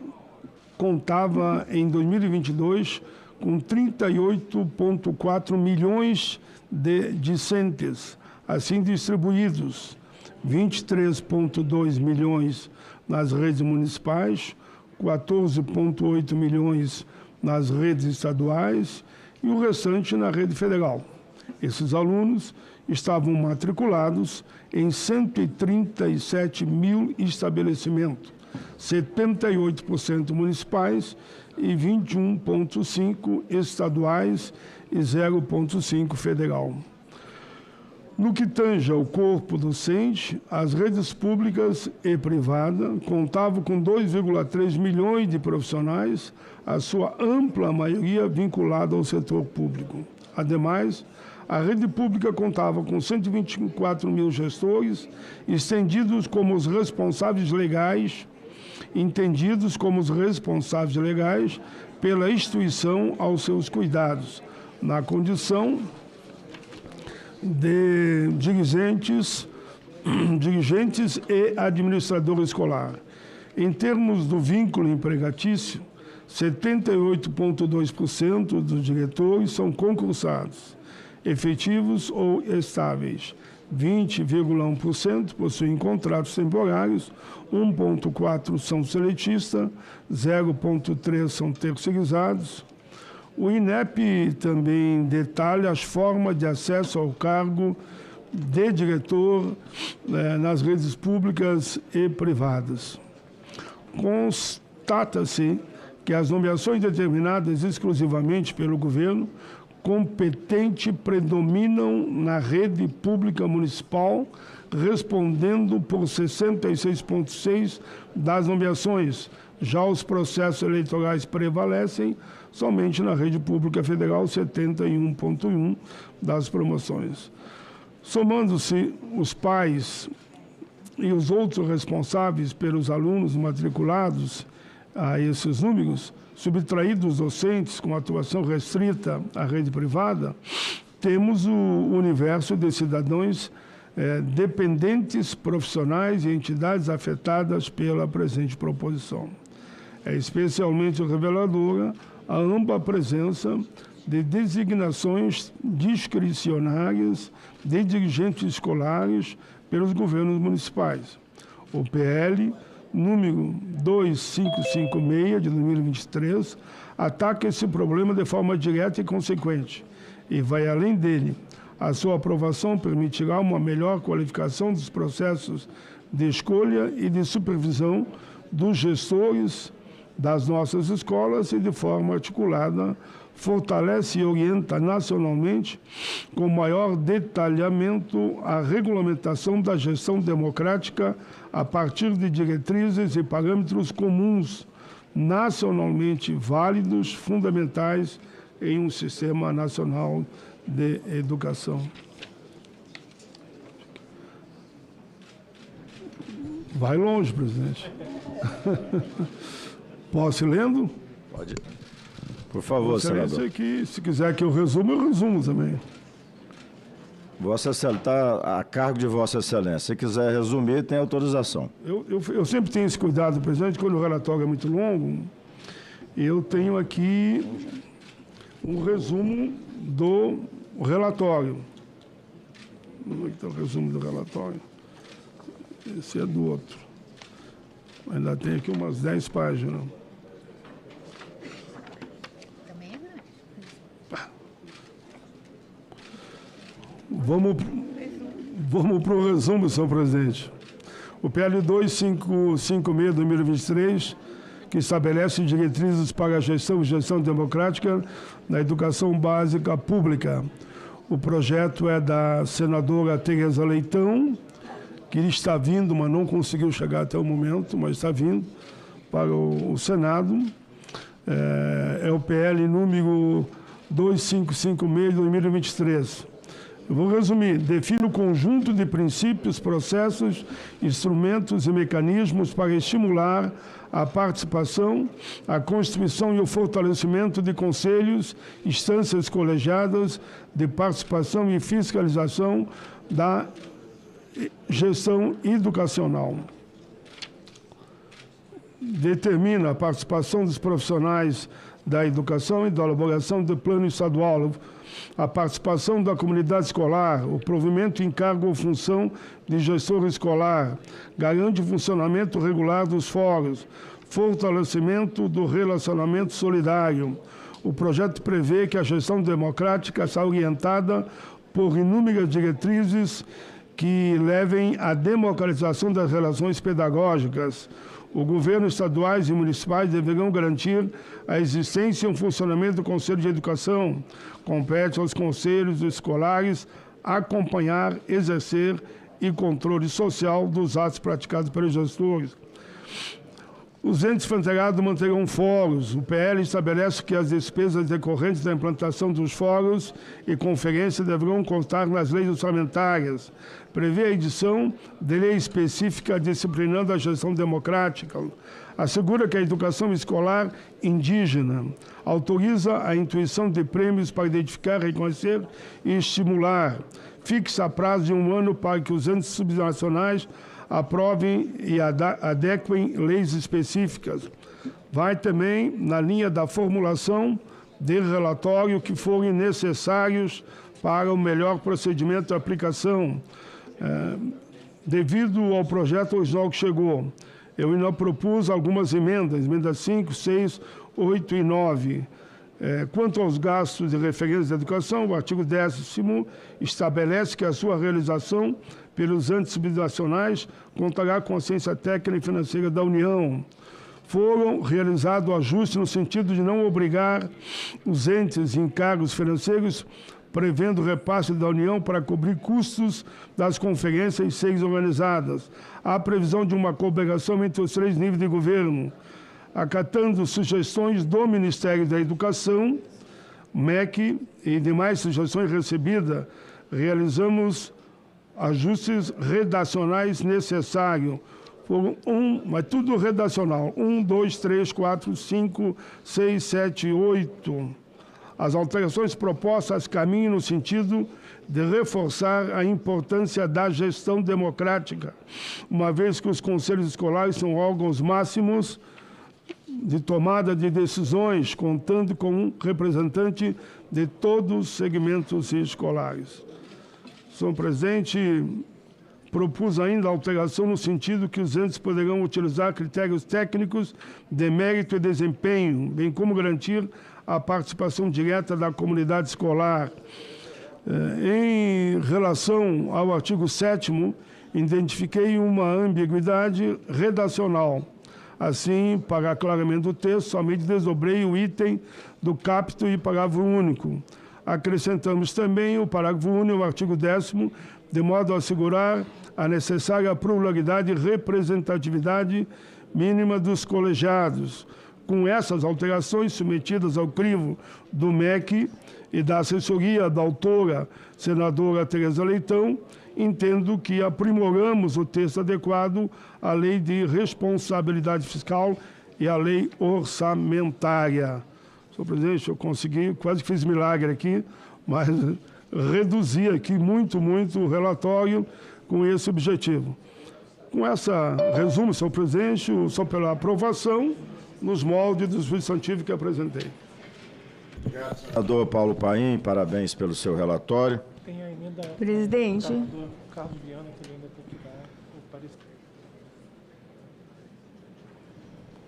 contava em 2022 com 38,4 milhões de discentes, assim distribuídos, 23,2 milhões nas redes municipais, 14,8 milhões nas redes estaduais e o restante na rede federal. Esses alunos estavam matriculados em 137 mil estabelecimentos, 78% municipais e 21,5% estaduais e 0,5% federal. No que tange ao corpo docente, as redes públicas e privadas contavam com 2,3 milhões de profissionais, a sua ampla maioria vinculada ao setor público. Ademais, a rede pública contava com 124 mil gestores, entendidos como os responsáveis legais pela instituição aos seus cuidados, na condição de dirigentes e administrador escolar. Em termos do vínculo empregatício, 78,2% dos diretores são concursados, efetivos ou estáveis. 20,1% possuem contratos temporários, 1,4% são seletistas, 0,3% são terceirizados. O INEP também detalha as formas de acesso ao cargo de diretor nas redes públicas e privadas. Constata-se que as nomeações determinadas exclusivamente pelo governo competente predominam na rede pública municipal, respondendo por 66,6% das nomeações. Já os processos eleitorais prevalecem somente na rede pública federal, 71,1% das promoções. Somando-se os pais e os outros responsáveis pelos alunos matriculados a esses números, subtraídos os docentes com atuação restrita à rede privada, temos o universo de cidadãos dependentes, profissionais e entidades afetadas pela presente proposição. É especialmente reveladora a ampla presença de designações discricionárias de dirigentes escolares pelos governos municipais. O PL número 2556 de 2023 ataca esse problema de forma direta e consequente e vai além dele. A sua aprovação permitirá uma melhor qualificação dos processos de escolha e de supervisão dos gestores das nossas escolas e, de forma articulada, fortalece e orienta nacionalmente com maior detalhamento a regulamentação da gestão democrática a partir de diretrizes e parâmetros comuns, nacionalmente válidos, fundamentais em um sistema nacional de educação. Vai longe, presidente. Posso ir lendo? Pode. Por favor, senador. Que, se quiser que eu resumo também. Vossa Excelência, está a cargo de Vossa Excelência. Se quiser resumir, tem autorização. Eu sempre tenho esse cuidado, presidente, quando o relatório é muito longo, eu tenho aqui um resumo do relatório. Onde é que está o resumo do relatório? Esse é do outro. Ainda tem aqui umas 10 páginas. Vamos para o resumo, senhor presidente. O PL 2556 de 2023, que estabelece diretrizes para a gestão e gestão democrática na educação básica pública. O projeto é da senadora Tereza Leitão, que está vindo, mas não conseguiu chegar até o momento, mas está vindo para o Senado. É o PL número 2556 de 2023. Eu vou resumir. Define o conjunto de princípios, processos, instrumentos e mecanismos para estimular a participação, a constituição e o fortalecimento de conselhos, instâncias colegiadas de participação e fiscalização da gestão educacional. Determina a participação dos profissionais da educação e da elaboração do plano estadual, a participação da comunidade escolar, o provimento, encargo ou função de gestor escolar, garante o funcionamento regular dos fóruns, fortalecimento do relacionamento solidário. O projeto prevê que a gestão democrática está orientada por inúmeras diretrizes que levem à democratização das relações pedagógicas. O governo estaduais e municipais deverão garantir a existência e o funcionamento do Conselho de Educação. Compete aos conselhos escolares acompanhar, exercer e controle social dos atos praticados pelos gestores. Os entes federados manterão fóruns. O PL estabelece que as despesas decorrentes da implantação dos fóruns e conferências deverão constar nas leis orçamentárias. Prevê a edição de lei específica disciplinando a gestão democrática. Assegura que a educação escolar indígena autoriza a instituição de prêmios para identificar, reconhecer e estimular. Fixa a prazo de 1 ano para que os entes subnacionais aprovem e adequem leis específicas. Vai também na linha da formulação de relatório que forem necessários para o melhor procedimento de aplicação. Devido ao projeto original que chegou, eu ainda propus algumas emendas 5, 6, 8 e 9. Quanto aos gastos de referência da educação, o artigo 10º estabelece que a sua realização pelos entes subnacionais contará com a assistência técnica e financeira da União. foram realizados ajustes no sentido de não obrigar os entes e encargos financeiros, prevendo repasse da União para cobrir custos das conferências SEIs organizadas. Há previsão de uma cooperação entre os 3 níveis de governo, acatando sugestões do Ministério da Educação, MEC e demais sugestões recebidas, realizamos ajustes redacionais necessários. Foram mas tudo redacional. 1, 2, 3, 4, 5, 6, 7, 8. As alterações propostas caminham no sentido de reforçar a importância da gestão democrática, uma vez que os conselhos escolares são órgãos máximos de tomada de decisões, contando com um representante de todos os segmentos escolares. Senhor presidente, propus ainda a alteração no sentido que os entes poderão utilizar critérios técnicos de mérito e desempenho, bem como garantir a participação direta da comunidade escolar. Em relação ao artigo 7º, identifiquei uma ambiguidade redacional. Assim, para aclaramento do texto, somente desdobrei o item do caput e parágrafo único. Acrescentamos também o parágrafo único ao artigo 10º, de modo a assegurar a necessária pluralidade e representatividade mínima dos colegiados. Com essas alterações submetidas ao crivo do MEC e da assessoria da autora, senadora Tereza Leitão, entendo que aprimoramos o texto adequado à Lei de Responsabilidade Fiscal e à Lei Orçamentária. Senhor presidente, eu consegui, quase que fiz milagre aqui, mas reduzi aqui muito o relatório com esse objetivo. Com essa resumo, senhor presidente, só pela aprovação nos moldes do substantivo que apresentei. Senador Paulo Paim, parabéns pelo seu relatório. Tem a emenda presidente. Do Carlos Viana, que ele ainda tem que dar o parecer.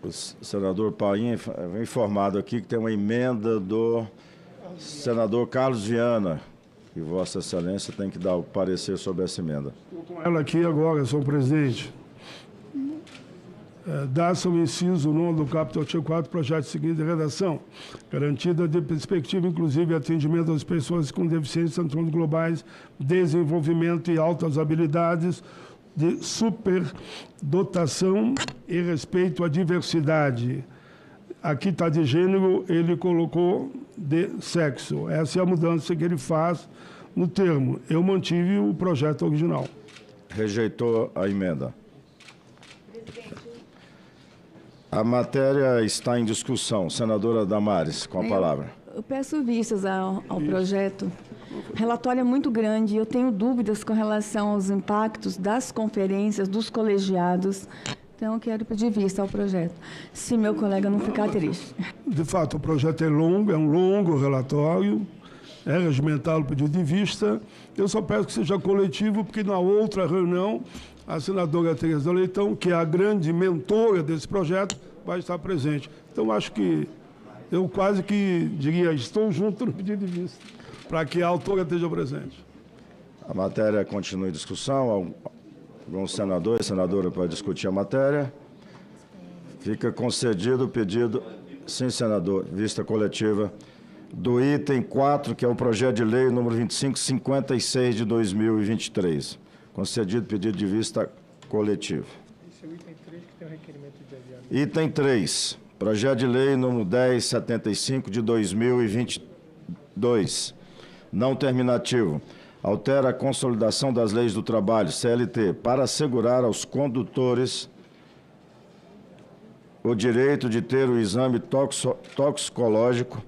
O senador Paim foi informado aqui que tem uma emenda do senador Carlos Viana, e Vossa Excelência tem que dar o parecer sobre essa emenda. Estou com ela aqui agora, senhor presidente. Dá-se o inciso 9 do caput artigo 4, projeto seguinte de redação, garantida de perspectiva, inclusive, e atendimento às pessoas com deficiências, transtornos globais, desenvolvimento e altas habilidades, de superdotação e respeito à diversidade. Aqui está de gênero, ele colocou de sexo. Essa é a mudança que ele faz no termo. Eu mantive o projeto original. Rejeitou a emenda. A matéria está em discussão. Senadora Damares, com a palavra. Eu peço vistas ao projeto. O relatório é muito grande e eu tenho dúvidas com relação aos impactos das conferências, dos colegiados. Então, eu quero pedir vista ao projeto, se meu colega não ficar triste. De fato, o projeto é longo, é um longo relatório, é regimental o pedido de vista. Eu só peço que seja coletivo, porque na outra reunião, a senadora Tereza Leitão, que é a grande mentora desse projeto, vai estar presente. Então, acho que eu quase que diria, estou junto no pedido de vista, para que a autora esteja presente. A matéria continua em discussão. Algum senador e senadora para discutir a matéria. Fica concedido o pedido, sim, senador, vista coletiva, do item 4, que é o projeto de lei número 2556 de 2023. Concedido pedido de vista coletiva. Esse é o item 3, que tem o requerimento de adiamento. Item 3, projeto de lei número 1075 de 2022, não terminativo. Altera a consolidação das leis do trabalho, CLT, para assegurar aos condutores o direito de ter o exame toxicológico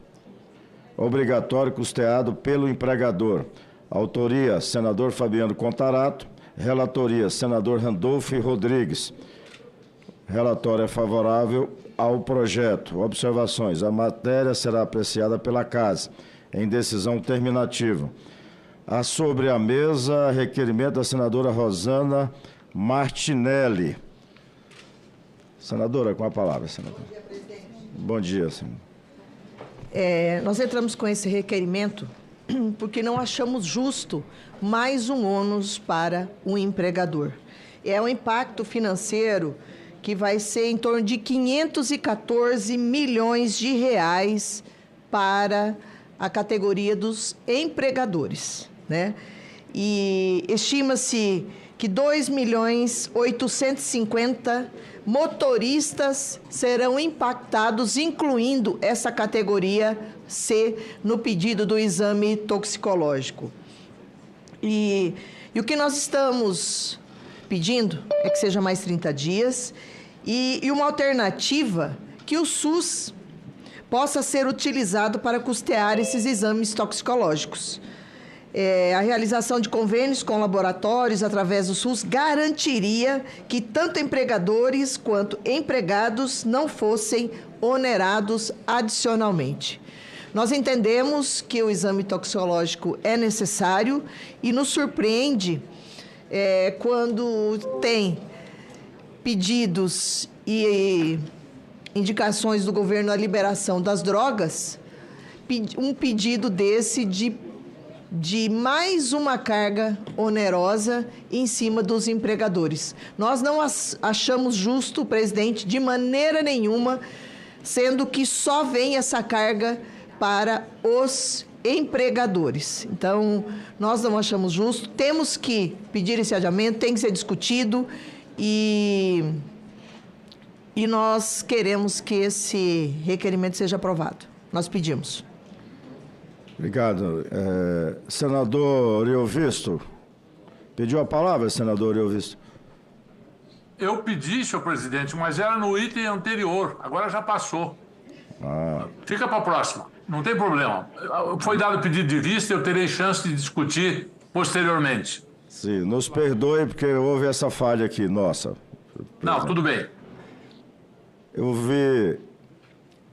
obrigatório custeado pelo empregador. Autoria, senador Fabiano Contarato. Relatoria, senador Randolfo Rodrigues. Relatório é favorável ao projeto. Observações. A matéria será apreciada pela Casa em decisão terminativa. Há sobre a mesa requerimento da senadora Rosana Martinelli. Senadora, com a palavra, senadora. Bom dia, presidente. Bom dia, senadora. Nós entramos com esse requerimento porque não achamos justo mais um ônus para o empregador. É um impacto financeiro que vai ser em torno de 514 milhões de reais para a categoria dos empregadores, né? E estima-se que 2.850.000 motoristas serão impactados, incluindo essa categoria C, no pedido do exame toxicológico. E o que nós estamos pedindo é que seja mais 30 dias e uma alternativa que o SUS possa ser utilizado para custear esses exames toxicológicos. A realização de convênios com laboratórios através do SUS garantiria que tanto empregadores quanto empregados não fossem onerados adicionalmente. Nós entendemos que o exame toxicológico é necessário e nos surpreende quando tem pedidos e indicações do governo à liberação das drogas, um pedido desse de mais uma carga onerosa em cima dos empregadores. Nós não achamos justo, presidente, de maneira nenhuma, sendo que só vem essa carga para os empregadores. Então, nós não achamos justo, temos que pedir esse adiamento, tem que ser discutido e nós queremos que esse requerimento seja aprovado. Nós pedimos. Obrigado. Senador Eovisto, pediu a palavra, senador Eovisto? Eu pedi, senhor presidente, mas era no item anterior, agora já passou. Fica para a próxima, não tem problema. Foi dado o pedido de vista e eu terei chance de discutir posteriormente. Sim, nos perdoe porque houve essa falha aqui, nossa. Não, tudo bem. Eu vi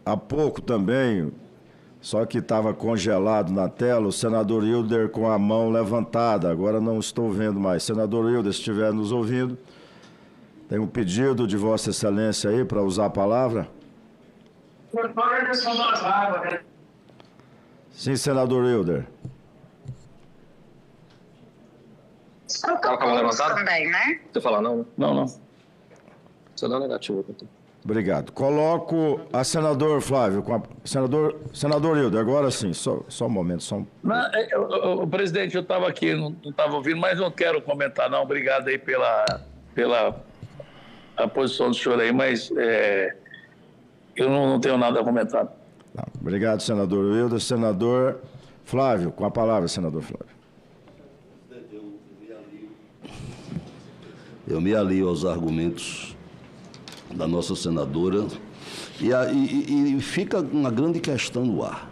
há pouco também, só que estava congelado na tela, o senador Hilder com a mão levantada. Agora não estou vendo mais. Senador Hilder, se estiver nos ouvindo, tem um pedido de Vossa Excelência aí para usar a palavra? Sim, senador Hilder. Estava com a mão levantada? Também, né? Você falar não? Não. Você dá negativo. Obrigado. Coloco a senador Flávio, senador Hilder, agora sim, só um momento. O presidente, eu estava aqui, não estava ouvindo, mas não quero comentar não, obrigado aí pela a posição do senhor aí, mas eu não tenho nada a comentar. Não. Obrigado, senador Hilder. Senador Flávio, com a palavra, senador Flávio. Eu me alio aos argumentos da nossa senadora e fica uma grande questão no ar.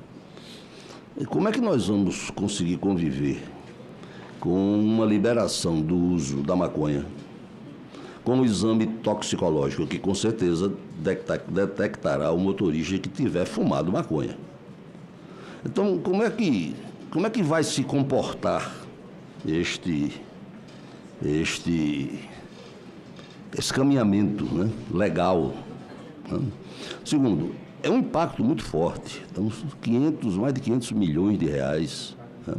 Como é que nós vamos conseguir conviver com uma liberação do uso da maconha, com o exame toxicológico, que com certeza detectará o motorista que tiver fumado maconha? Então, como é que vai se comportar esse caminhamento, né, legal? Né? Segundo, é um impacto muito forte. Então, mais de 500 milhões de reais, né,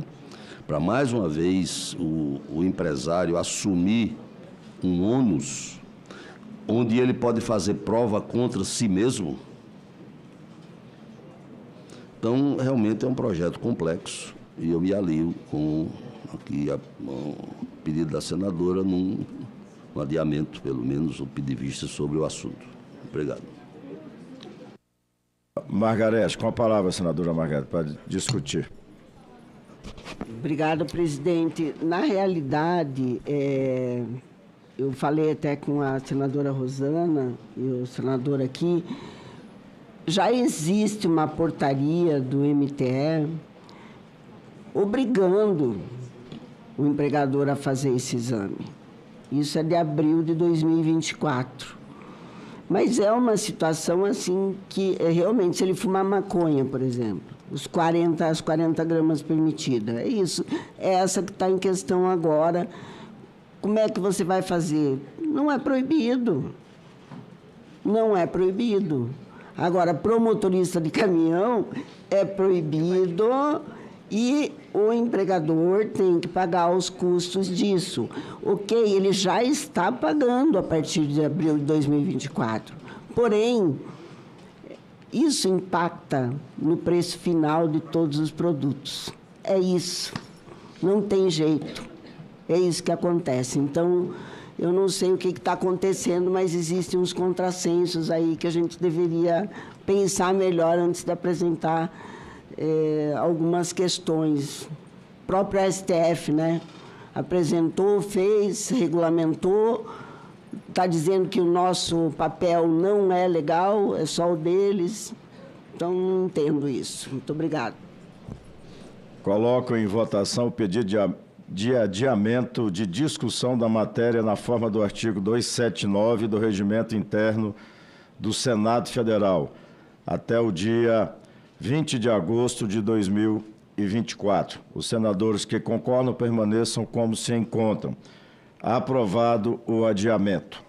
para mais uma vez o empresário assumir um ônus onde ele pode fazer prova contra si mesmo. Então, realmente é um projeto complexo e eu me alio com aqui o pedido da senadora num adiamento, pelo menos, o pedido de vista sobre o assunto. Obrigado. Margarete, com a palavra, senadora Margarete, para discutir. Obrigada, presidente. Na realidade, eu falei até com a senadora Rosana e o senador aqui, já existe uma portaria do MTE obrigando o empregador a fazer esse exame. Isso é de abril de 2024. Mas é uma situação assim que realmente, se ele fumar maconha, por exemplo, as 40 gramas permitidas, é isso. É essa que está em questão agora. Como é que você vai fazer? Não é proibido. Não é proibido. Agora, para o motorista de caminhão, é proibido E o empregador tem que pagar os custos disso. Ok, ele já está pagando a partir de abril de 2024. Porém, isso impacta no preço final de todos os produtos. É isso. Não tem jeito. É isso que acontece. Então, eu não sei o que está acontecendo, mas existem uns contrassensos aí que a gente deveria pensar melhor antes de apresentar algumas questões. O próprio STF, né? Apresentou, fez, regulamentou, está dizendo que o nosso papel não é legal, é só o deles. Então, não entendo isso. Muito obrigada. Coloco em votação o pedido de adiamento de discussão da matéria na forma do artigo 279 do Regimento Interno do Senado Federal, até o dia 20 de agosto de 2024. Os senadores que concordam permaneçam como se encontram. Aprovado o adiamento.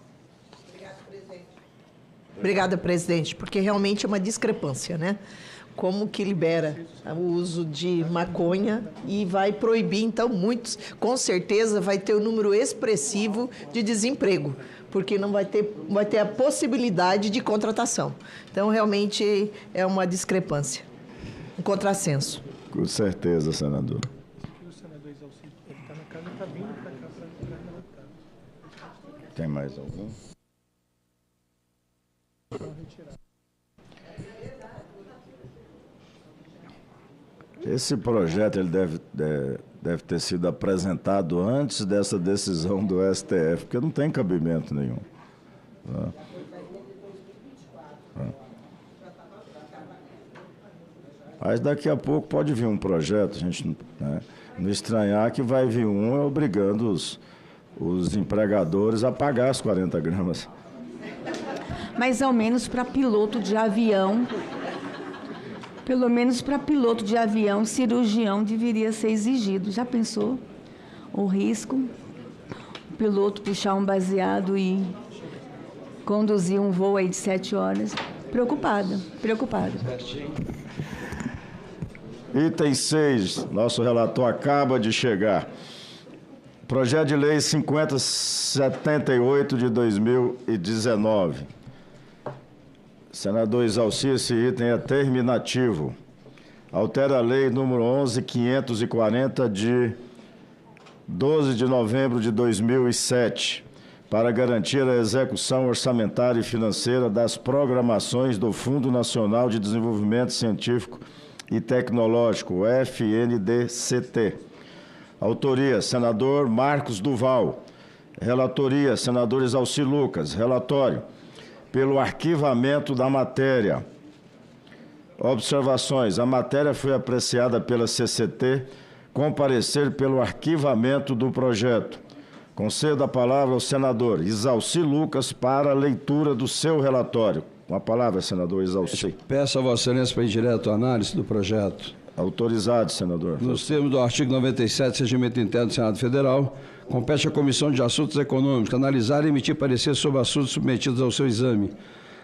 Obrigada, presidente, porque realmente é uma discrepância, né? Como que libera o uso de maconha e vai proibir, então, muitos, com certeza vai ter um número expressivo de desemprego, porque não vai ter a possibilidade de contratação. Então, realmente é uma discrepância, um contrassenso. Com certeza, senador. O senador Exaucir, ele está na casa, está vindo para cá para relatar. Tem mais algum? Esse projeto ele deve ter sido apresentado antes dessa decisão do STF, porque não tem cabimento nenhum. Mas daqui a pouco pode vir um projeto, a gente não estranhar que vai vir um obrigando os empregadores a pagar as 40 gramas. Mas ao menos para piloto de avião, pelo menos para piloto de avião, cirurgião deveria ser exigido. Já pensou o risco? O piloto puxar um baseado e conduzir um voo aí de 7 horas? Preocupada. Item 6, nosso relator acaba de chegar. Projeto de Lei 5078 de 2019. Senador Exaucir, esse item é terminativo. Altera a Lei número 11.540 de 12 de novembro de 2007 para garantir a execução orçamentária e financeira das programações do Fundo Nacional de Desenvolvimento Científico e Tecnológico, FNDCT. Autoria, senador Marcos Duval. Relatoria, senador Exaucir Lucas. Relatório, pelo arquivamento da matéria. Observações. A matéria foi apreciada pela CCT com parecer pelo arquivamento do projeto. Concedo a palavra ao senador Exaucir Lucas para a leitura do seu relatório. Com a palavra, senador Exaucir. Peço a Vossa Excelência para ir direto à análise do projeto. Autorizado, senador. Nos termos do artigo 97 do Regimento Interno do Senado Federal, compete à Comissão de Assuntos Econômicos analisar e emitir parecer sobre assuntos submetidos ao seu exame.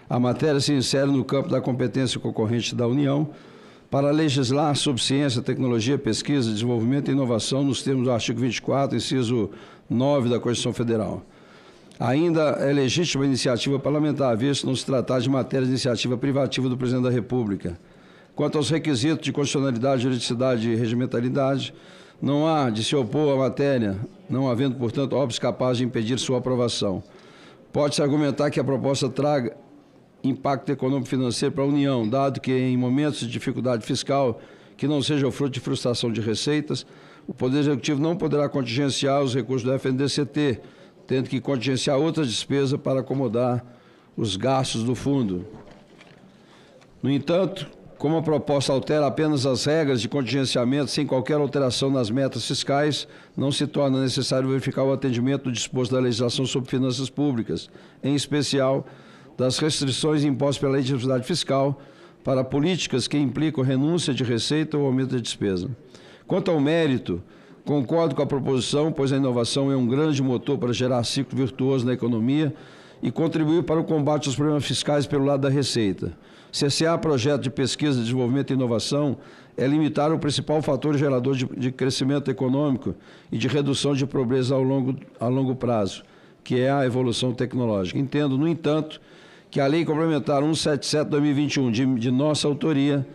A matéria se insere no campo da competência concorrente da União para legislar sobre ciência, tecnologia, pesquisa, desenvolvimento e inovação nos termos do artigo 24, inciso 9 da Constituição Federal. Ainda é legítima a iniciativa parlamentar, visto não se tratar de matéria de iniciativa privativa do Presidente da República. Quanto aos requisitos de constitucionalidade, juridicidade e regimentalidade, não há de se opor à matéria, não havendo, portanto, óbitos capazes de impedir sua aprovação. Pode-se argumentar que a proposta traga impacto econômico-financeiro para a União, dado que, em momentos de dificuldade fiscal que não seja fruto de frustração de receitas, o Poder Executivo não poderá contingenciar os recursos do FNDCT, tendo que contingenciar outras despesas para acomodar os gastos do fundo. No entanto, como a proposta altera apenas as regras de contingenciamento sem qualquer alteração nas metas fiscais, não se torna necessário verificar o atendimento do disposto da legislação sobre finanças públicas, em especial das restrições impostas pela Lei de Responsabilidade Fiscal para políticas que implicam renúncia de receita ou aumento da despesa. Quanto ao mérito, concordo com a proposição, pois a inovação é um grande motor para gerar ciclo virtuoso na economia e contribuir para o combate aos problemas fiscais pelo lado da receita. Cessear projeto de pesquisa, desenvolvimento e inovação é limitar o principal fator gerador de crescimento econômico e de redução de pobreza a longo prazo, que é a evolução tecnológica. Entendo, no entanto, que a Lei Complementar 177/2021, de nossa autoria,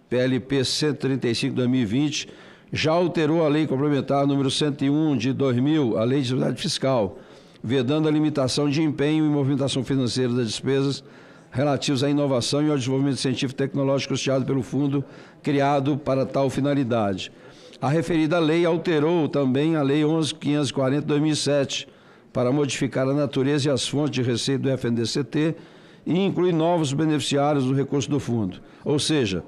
PLP 135/2020, já alterou a Lei Complementar número 101 de 2000, a Lei de Estabilidade Fiscal, vedando a limitação de empenho e movimentação financeira das despesas relativos à inovação e ao desenvolvimento científico e tecnológico custeado pelo fundo criado para tal finalidade. A referida lei alterou também a Lei 11.540/2007 para modificar a natureza e as fontes de receita do FNDCT e incluir novos beneficiários do recurso do fundo. Ou seja,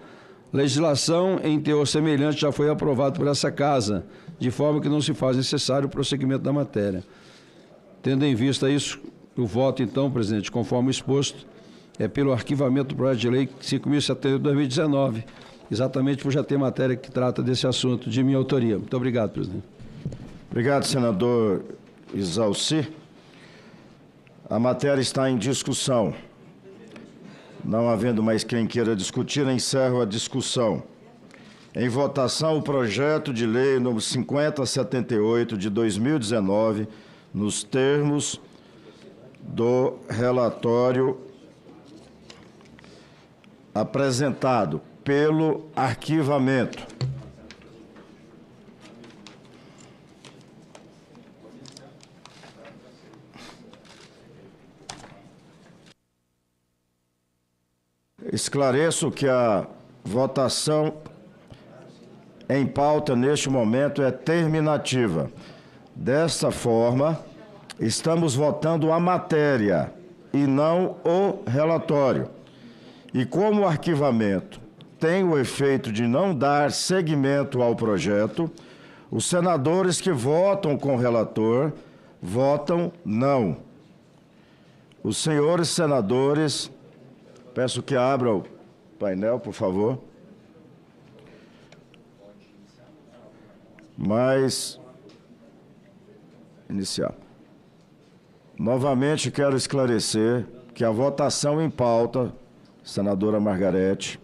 legislação em teor semelhante já foi aprovada por essa Casa, de forma que não se faz necessário o prosseguimento da matéria. Tendo em vista isso, o voto, então, presidente, conforme exposto, é pelo arquivamento do projeto de lei 5.078/2019, exatamente por já ter matéria que trata desse assunto de minha autoria. Muito obrigado, presidente. Obrigado, senador Isalci. A matéria está em discussão. Não havendo mais quem queira discutir, encerro a discussão. Em votação, o projeto de lei número 5078 de 2019, nos termos do relatório apresentado pelo arquivamento. Esclareço que a votação em pauta neste momento é terminativa. Desta forma, estamos votando a matéria e não o relatório. E como o arquivamento tem o efeito de não dar seguimento ao projeto, os senadores que votam com o relator votam não. Os senhores senadores, peço que abra o painel, por favor. Iniciar. Novamente quero esclarecer que a votação em pauta, senadora Margarete,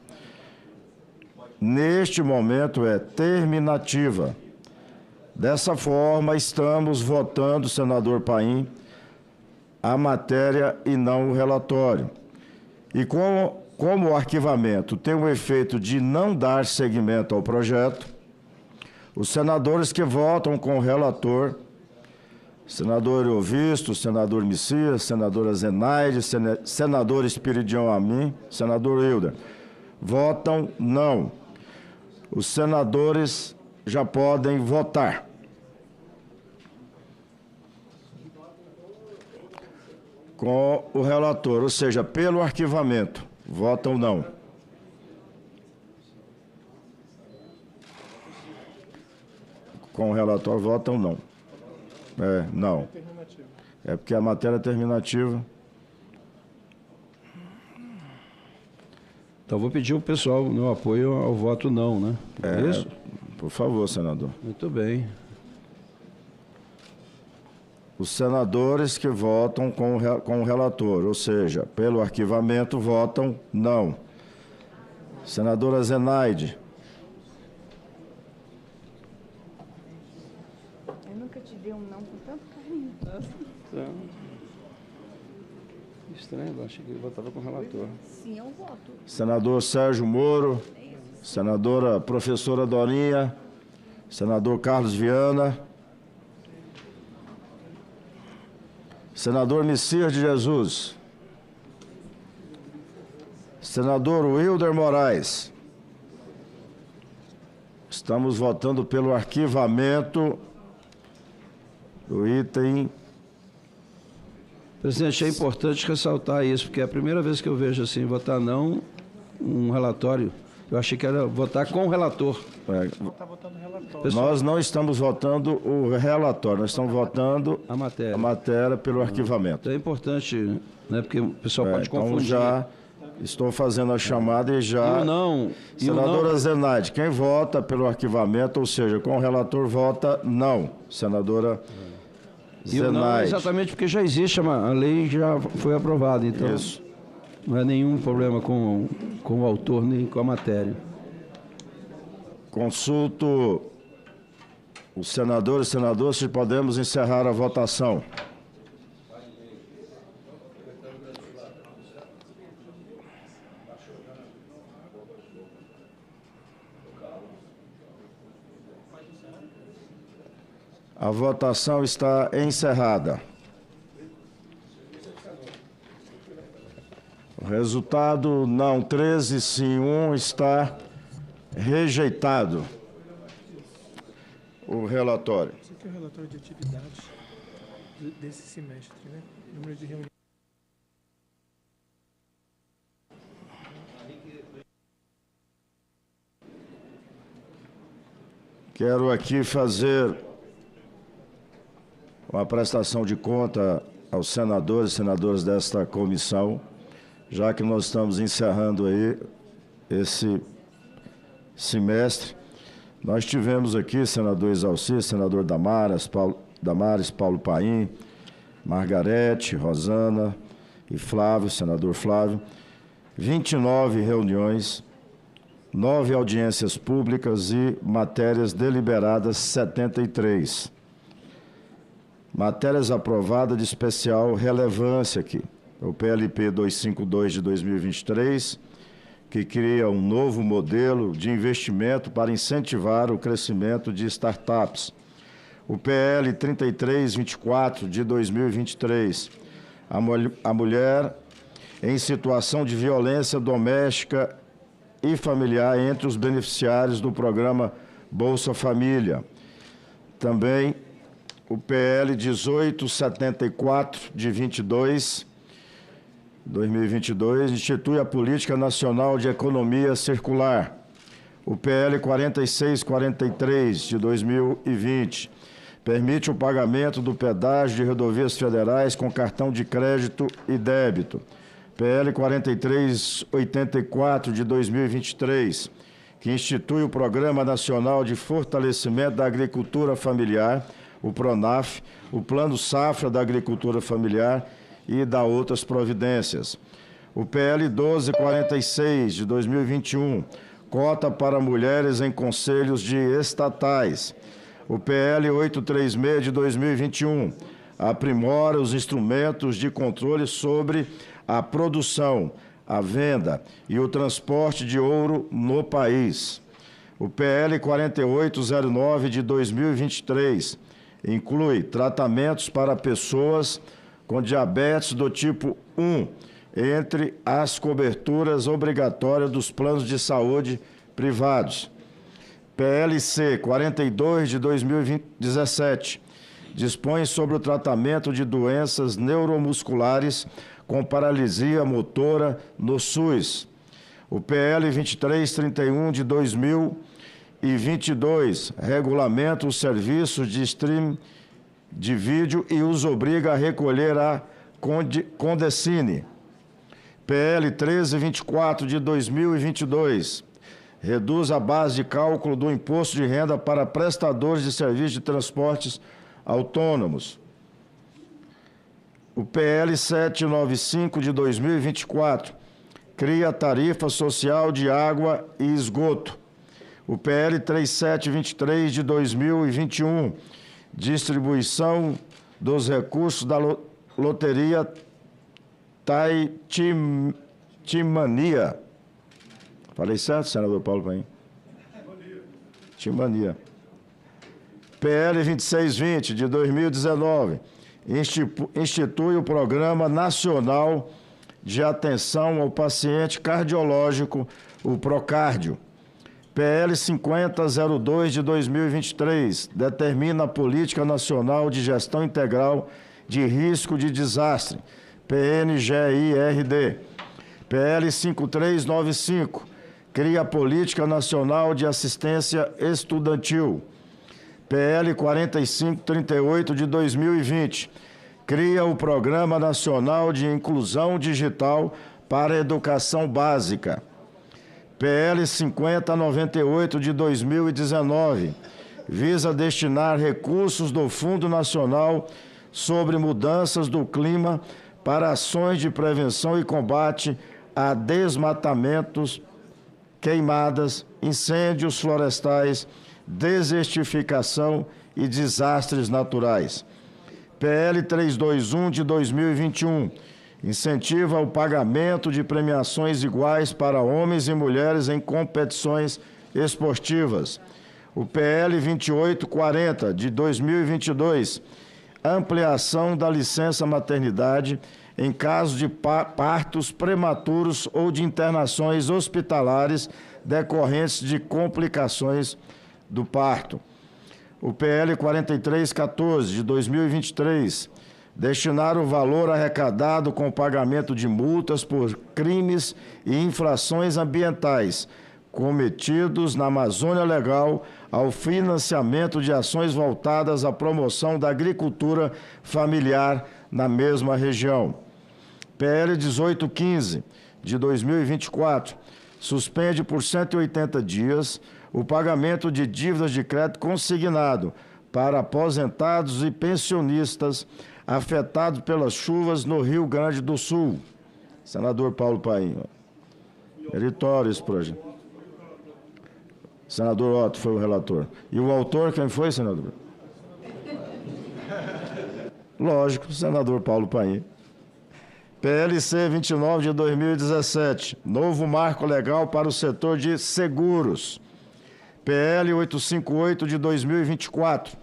neste momento é terminativa. Dessa forma, estamos votando, senador Paim, a matéria e não o relatório. E como o arquivamento tem o efeito de não dar seguimento ao projeto, os senadores que votam com o relator, senador Eovisto, senador Messias, senadora Zenaide, senador Espiridião Amin, senador Hilder, votam não. Os senadores já podem votar. Com o relator, ou seja, pelo arquivamento, votam não. Com o relator, votam não. Não. É porque a matéria é terminativa. Então, vou pedir ao pessoal o meu apoio ao voto não, né? É isso? Por favor, senador. Muito bem. Os senadores que votam com o relator, ou seja, pelo arquivamento, votam não. Senadora Zenaide. Eu nunca te dei um não com tanto carinho. Estranho, eu achei que ele votava com o relator. Sim, eu voto. Senador Sérgio Moro, senadora professora Dorinha, senador Carlos Viana, senador Messias de Jesus, senador Wilder Moraes. Estamos votando pelo arquivamento do item. Presidente, é importante ressaltar isso, porque é a primeira vez que eu vejo assim, votar não um relatório. Eu achei que era votar com o relator. Nós não estamos votando o relatório, nós estamos votando a matéria pelo arquivamento. É importante, né, porque o pessoal pode confundir. Então já estou fazendo a chamada e já... E o não... Senadora Zenaide, quem vota pelo arquivamento, ou seja, com o relator, vota não. Senadora Zenaide. E o não é exatamente porque já existe, a lei já foi aprovada, então... Isso. Não é nenhum problema com o autor nem com a matéria. Consulto os senadores e senadoras se podemos encerrar a votação. A votação está encerrada. O resultado, não 13, sim 1, está rejeitado. O relatório. Esse aqui é o relatório de atividades desse semestre, né? Número de reuniões. Quero aqui fazer uma prestação de conta aos senadores e senadoras desta comissão, já que nós estamos encerrando aí esse semestre. Nós tivemos aqui, senador Exalci, senador Damares, Paulo Paim, Margarete, Rosana e Flávio, senador Flávio, 29 reuniões, 9 audiências públicas e matérias deliberadas 73. Matérias aprovadas de especial relevância aqui. O PLP 252 de 2023, que cria um novo modelo de investimento para incentivar o crescimento de startups. O PL 3324 de 2023, a mulher em situação de violência doméstica e familiar entre os beneficiários do programa Bolsa Família. Também o PL 1874 de 2022, institui a Política Nacional de Economia Circular. O PL 4643 de 2020 permite o pagamento do pedágio de rodovias federais com cartão de crédito e débito. PL 4384 de 2023, que institui o Programa Nacional de Fortalecimento da Agricultura Familiar, o PRONAF, o Plano Safra da Agricultura Familiar e da outras providências. O PL 1246 de 2021, cota para mulheres em conselhos de estatais. O PL 836 de 2021, aprimora os instrumentos de controle sobre a produção, a venda e o transporte de ouro no país. O PL 4809 de 2023 inclui tratamentos para pessoas com diabetes do tipo 1 entre as coberturas obrigatórias dos planos de saúde privados. PLC 42 de 2017 dispõe sobre o tratamento de doenças neuromusculares com paralisia motora no SUS. O PL 2331 de 2022 regulamenta os serviços de streaming de vídeo e os obriga a recolher a Condecine. PL 1324 de 2022 reduz a base de cálculo do imposto de renda para prestadores de serviços de transportes autônomos. O PL 795 de 2024 cria a tarifa social de água e esgoto. O PL 3723 de 2021, distribuição dos recursos da loteria Timania. Falei certo, senador Paulo Paim? Timania. PL 2620 de 2019 institui o Programa Nacional de Atenção ao Paciente Cardiológico, o Procárdio. PL 5002 de 2023 determina a Política Nacional de Gestão Integral de Risco de Desastre, PNGIRD. PL 5395 cria a Política Nacional de Assistência Estudantil. PL 4538 de 2020 cria o Programa Nacional de Inclusão Digital para a Educação Básica. PL 5098 de 2019 visa destinar recursos do Fundo Nacional sobre Mudanças do Clima para ações de prevenção e combate a desmatamentos, queimadas, incêndios florestais, desertificação e desastres naturais. PL 321 de 2021 incentiva o pagamento de premiações iguais para homens e mulheres em competições esportivas. O PL 2840 de 2022, ampliação da licença maternidade em caso de partos prematuros ou de internações hospitalares decorrentes de complicações do parto. O PL 4314 de 2023, destinar o valor arrecadado com o pagamento de multas por crimes e infrações ambientais cometidos na Amazônia Legal ao financiamento de ações voltadas à promoção da agricultura familiar na mesma região. PL 1815, de 2024, suspende por 180 dias o pagamento de dívidas de crédito consignado para aposentados e pensionistas afetados pelas chuvas no Rio Grande do Sul. Senador Paulo Paim. Meritório esse projeto. Senador Otto foi o relator. E o autor, quem foi, senador? Lógico, senador Paulo Paim. PLC 29 de 2017, novo marco legal para o setor de seguros. PL 858 de 2024,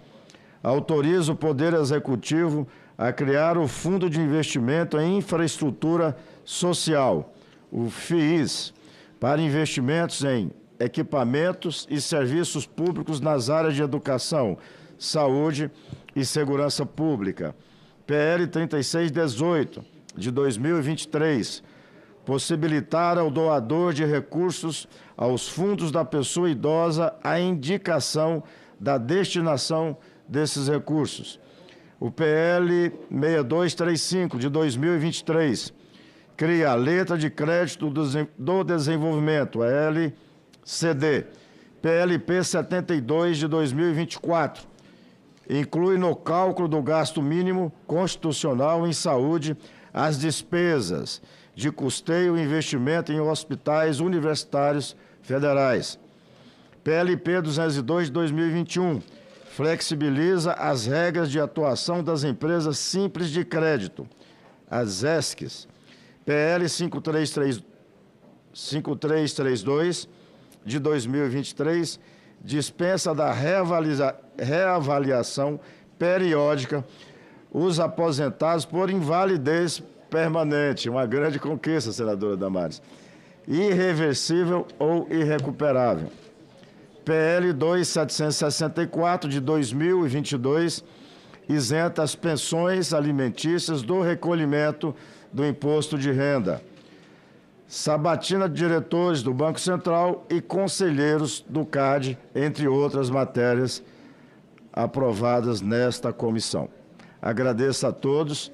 autoriza o Poder Executivo a criar o Fundo de Investimento em Infraestrutura Social, o FIIS, para investimentos em equipamentos e serviços públicos nas áreas de educação, saúde e segurança pública. PL 3618, de 2023, possibilitar ao doador de recursos aos fundos da pessoa idosa a indicação da destinação desses recursos. O PL 6235, de 2023, cria a letra de crédito do desenvolvimento, a LCD. PLP 72, de 2024, inclui no cálculo do gasto mínimo constitucional em saúde as despesas de custeio e investimento em hospitais universitários federais. PLP 202 de 2021 flexibiliza as regras de atuação das empresas simples de crédito, as ESCs. PL 5332 de 2023 dispensa da reavaliação periódica os aposentados por invalidez permanente, uma grande conquista, senadora Damares, irreversível ou irrecuperável. PL 2764 de 2022 isenta as pensões alimentícias do recolhimento do imposto de renda. Sabatina de diretores do Banco Central e conselheiros do CAD, entre outras matérias aprovadas nesta comissão. Agradeço a todos.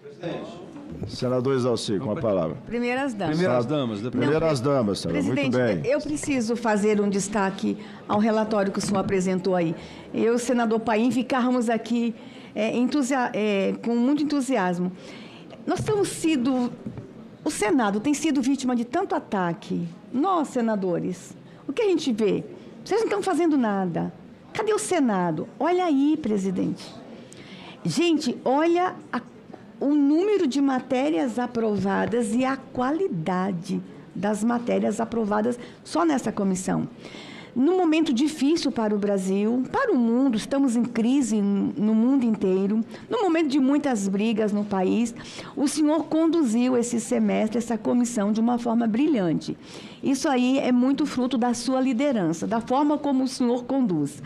Presidente. Senador Exalci, com a palavra. Primeiras damas. Primeiras damas, senador. Muito bem. Eu preciso fazer um destaque ao relatório que o senhor apresentou aí. Eu, senador Paim, ficamos aqui com muito entusiasmo. Nós temos sido... O Senado tem sido vítima de tanto ataque. Nós, senadores, o que a gente vê? Vocês não estão fazendo nada. Cadê o Senado? Olha aí, presidente. Gente, olha o número de matérias aprovadas e a qualidade das matérias aprovadas só nessa comissão. Num momento difícil para o Brasil, para o mundo, estamos em crise no mundo inteiro, num momento de muitas brigas no país, o senhor conduziu esse semestre, essa comissão, de uma forma brilhante. Isso aí é muito fruto da sua liderança, da forma como o senhor conduz.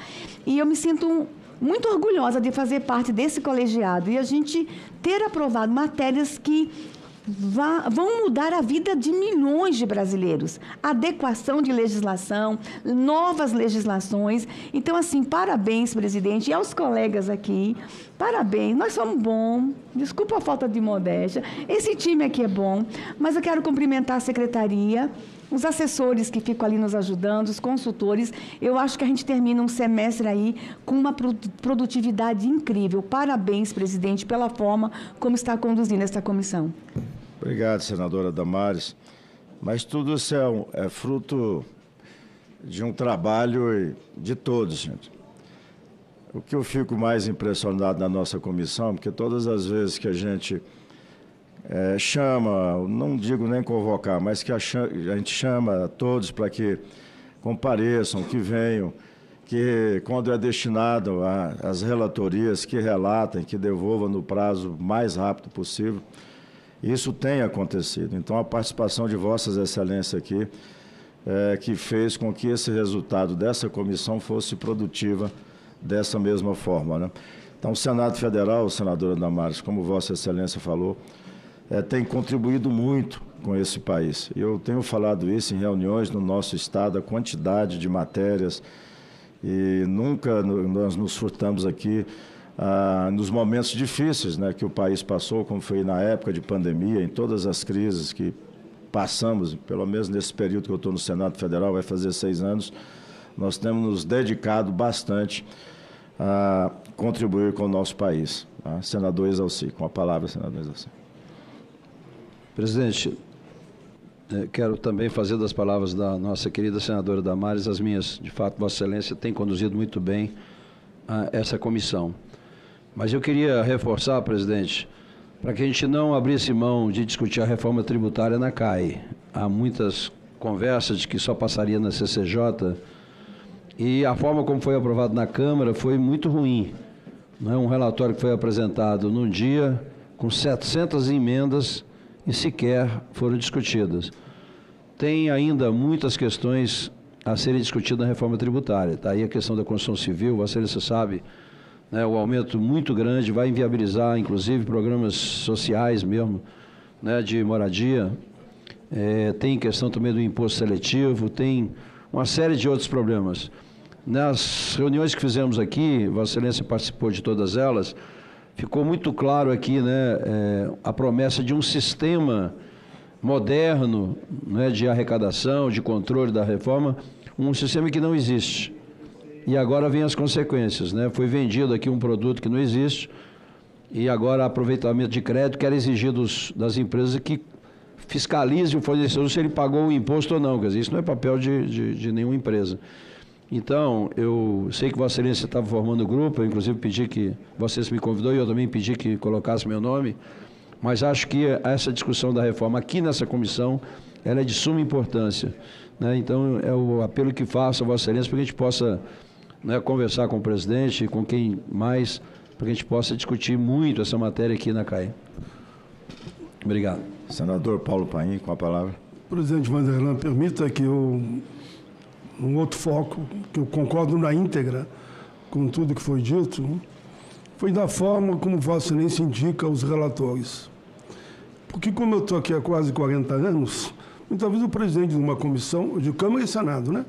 E eu me sinto muito orgulhosa de fazer parte desse colegiado e a gente ter aprovado matérias que vão mudar a vida de milhões de brasileiros. Adequação de legislação, novas legislações. Então, assim, parabéns, presidente, e aos colegas aqui, parabéns. Nós somos bons, desculpa a falta de modéstia, esse time aqui é bom, mas eu quero cumprimentar a secretaria, os assessores que ficam ali nos ajudando, os consultores. Eu acho que a gente termina um semestre aí com uma produtividade incrível. Parabéns, presidente, pela forma como está conduzindo essa comissão. Obrigado, senadora Damares. Mas tudo isso é fruto de um trabalho de todos, gente. O que eu fico mais impressionado na nossa comissão, porque todas as vezes que a gente chama, não digo nem convocar, mas que a gente chama todos para que compareçam, que venham, que quando é destinado às relatorias, que relatem, que devolvam no prazo mais rápido possível. Isso tem acontecido. Então, a participação de Vossas Excelências aqui que fez com que esse resultado dessa comissão fosse produtiva dessa mesma forma, né? Então, o Senado Federal, senadora Damares, como Vossa Excelência falou, tem contribuído muito com esse país. Eu tenho falado isso em reuniões no nosso Estado, a quantidade de matérias, e nunca nós nos furtamos aqui nos momentos difíceis, né, que o país passou, como foi na época de pandemia, em todas as crises que passamos, pelo menos nesse período que eu estou no Senado Federal, vai fazer 6 anos, nós temos nos dedicado bastante a contribuir com o nosso país. Tá? Senador Exalci, com a palavra, senador Exalci. Presidente, quero também fazer das palavras da nossa querida senadora Damares as minhas. De fato, Vossa Excelência tem conduzido muito bem essa comissão. Mas eu queria reforçar, presidente, para que a gente não abrisse mão de discutir a reforma tributária na CAI. Há muitas conversas de que só passaria na CCJ e a forma como foi aprovado na Câmara foi muito ruim. Não é um relatório que foi apresentado num dia com 700 emendas e sequer foram discutidas. Tem ainda muitas questões a serem discutidas na reforma tributária. Está aí a questão da construção civil, Vossa Excelência sabe, né, o aumento muito grande vai inviabilizar, inclusive, programas sociais mesmo, né, de moradia. Tem questão também do imposto seletivo, tem uma série de outros problemas. Nas reuniões que fizemos aqui, Vossa Excelência participou de todas elas, ficou muito claro aqui, né, a promessa de um sistema moderno, né, de arrecadação, de controle da reforma, um sistema que não existe. E agora vem as consequências, né? Foi vendido aqui um produto que não existe e agora aproveitamento de crédito que era exigido das empresas que fiscalizem o fornecedor se ele pagou o imposto ou não. Quer dizer, isso não é papel de nenhuma empresa. Então, eu sei que Vossa Excelência estava formando o grupo, eu inclusive pedi que, Vossa Excelência me convidou e eu também pedi que colocasse meu nome, mas acho que essa discussão da reforma aqui nessa comissão, ela é de suma importância, né? Então, é o apelo que faço a Vossa Excelência para que a gente possa, né, conversar com o presidente e com quem mais, para que a gente possa discutir muito essa matéria aqui na CAI. Obrigado. Senador Paulo Paim, com a palavra. Presidente Vanderlan, permita que um outro foco, que eu concordo na íntegra com tudo que foi dito, foi da forma como Vossa Excelência indica os relatores. Porque como eu estou aqui há quase 40 anos, muitas vezes o presidente de uma comissão, de Câmara e Senado, né,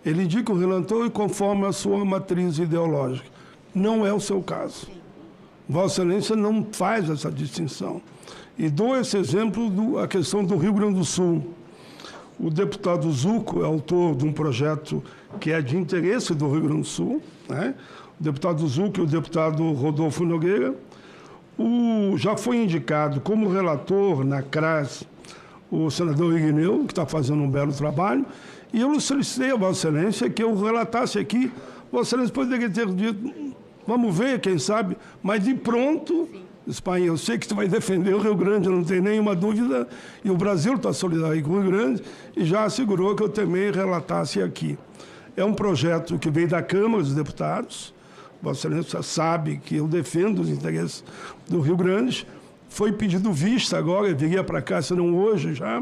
ele indica o relator e conforme a sua matriz ideológica. Não é o seu caso. Vossa Excelência não faz essa distinção. E dou esse exemplo a questão do Rio Grande do Sul. O deputado Zucco é autor de um projeto que é de interesse do Rio Grande do Sul, né? O deputado Zucco e o deputado Rodolfo Nogueira. Já foi indicado como relator na CRAS o senador Igneu, que está fazendo um belo trabalho, e eu solicitei a Vossa Excelência que eu relatasse aqui. Vossa Excelência poderia ter dito, vamos ver, quem sabe, mas de pronto, Espanha, eu sei que tu vai defender o Rio Grande, não tem nenhuma dúvida, e o Brasil está solidário com o Rio Grande, e já assegurou que eu também relatasse aqui. É um projeto que veio da Câmara dos Deputados, Vossa Excelência sabe que eu defendo os interesses do Rio Grande, foi pedido vista agora, viria para cá, se não hoje já,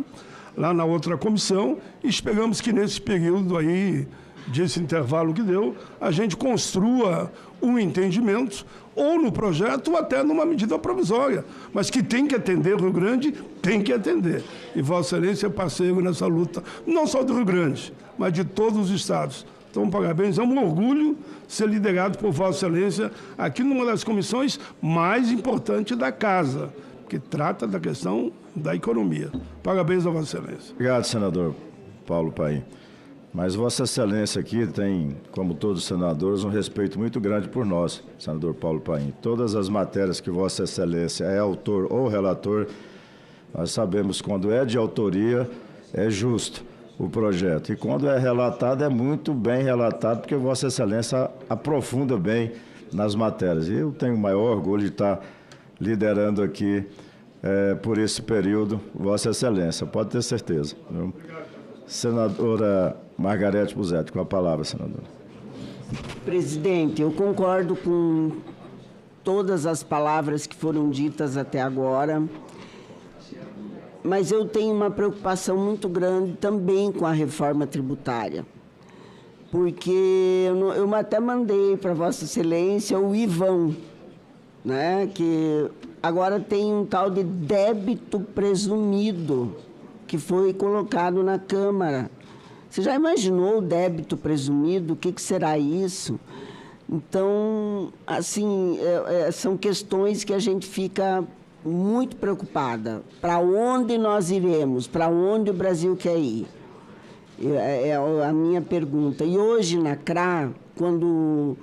lá na outra comissão, e esperamos que nesse período aí, desse intervalo que deu, a gente construa um entendimento, ou no projeto, ou até numa medida provisória, mas que tem que atender o Rio Grande, tem que atender. E Vossa Excelência é parceiro nessa luta, não só do Rio Grande, mas de todos os estados. Então, parabéns, é um orgulho ser liderado por Vossa Excelência aqui numa das comissões mais importantes da Casa, que trata da questão da economia. Parabéns a Vossa Excelência. Obrigado, senador Paulo Paim. Mas Vossa Excelência aqui tem, como todos os senadores, um respeito muito grande por nós, senador Paulo Paim. Todas as matérias que Vossa Excelência é autor ou relator, nós sabemos que quando é de autoria, é justo o projeto. E quando é relatado, é muito bem relatado, porque Vossa Excelência aprofunda bem nas matérias. E eu tenho o maior orgulho de estar liderando aqui, por esse período, Vossa Excelência, pode ter certeza. Viu? Senadora Margarete Busetti, com a palavra, senadora. Presidente, eu concordo com todas as palavras que foram ditas até agora, mas eu tenho uma preocupação muito grande também com a reforma tributária, porque eu até mandei para Vossa Excelência o IVAM, né, que agora tem um tal de débito presumido, que foi colocado na Câmara. Você já imaginou o débito presumido? O que será isso? Então, assim, são questões que a gente fica muito preocupada. Para onde nós iremos? Para onde o Brasil quer ir? É a minha pergunta. E hoje, na CRA, quando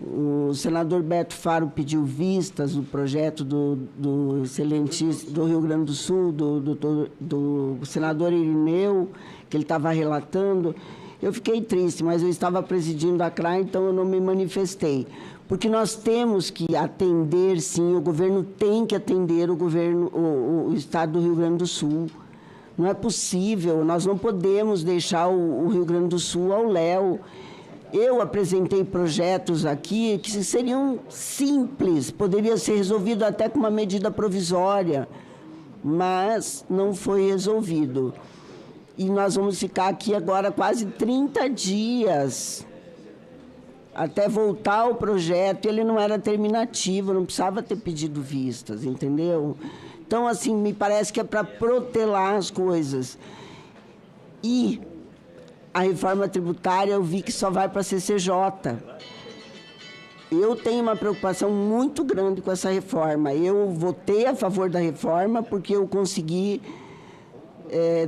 o senador Beto Faro pediu vistas do projeto do excelentíssimo do Rio Grande do Sul, do senador Irineu, que ele estava relatando, eu fiquei triste, mas eu estava presidindo a CRA, então eu não me manifestei. Porque nós temos que atender, sim, o governo tem que atender o Estado do Rio Grande do Sul. Não é possível, nós não podemos deixar o Rio Grande do Sul ao léu. Eu apresentei projetos aqui que seriam simples, poderia ser resolvido até com uma medida provisória, mas não foi resolvido. E nós vamos ficar aqui agora quase 30 dias até voltar o projeto. Ele não era terminativo, não precisava ter pedido vistas, entendeu? Então, assim, me parece que é para protelar as coisas. E a reforma tributária, eu vi que só vai para a CCJ. Eu tenho uma preocupação muito grande com essa reforma. Eu votei a favor da reforma porque eu consegui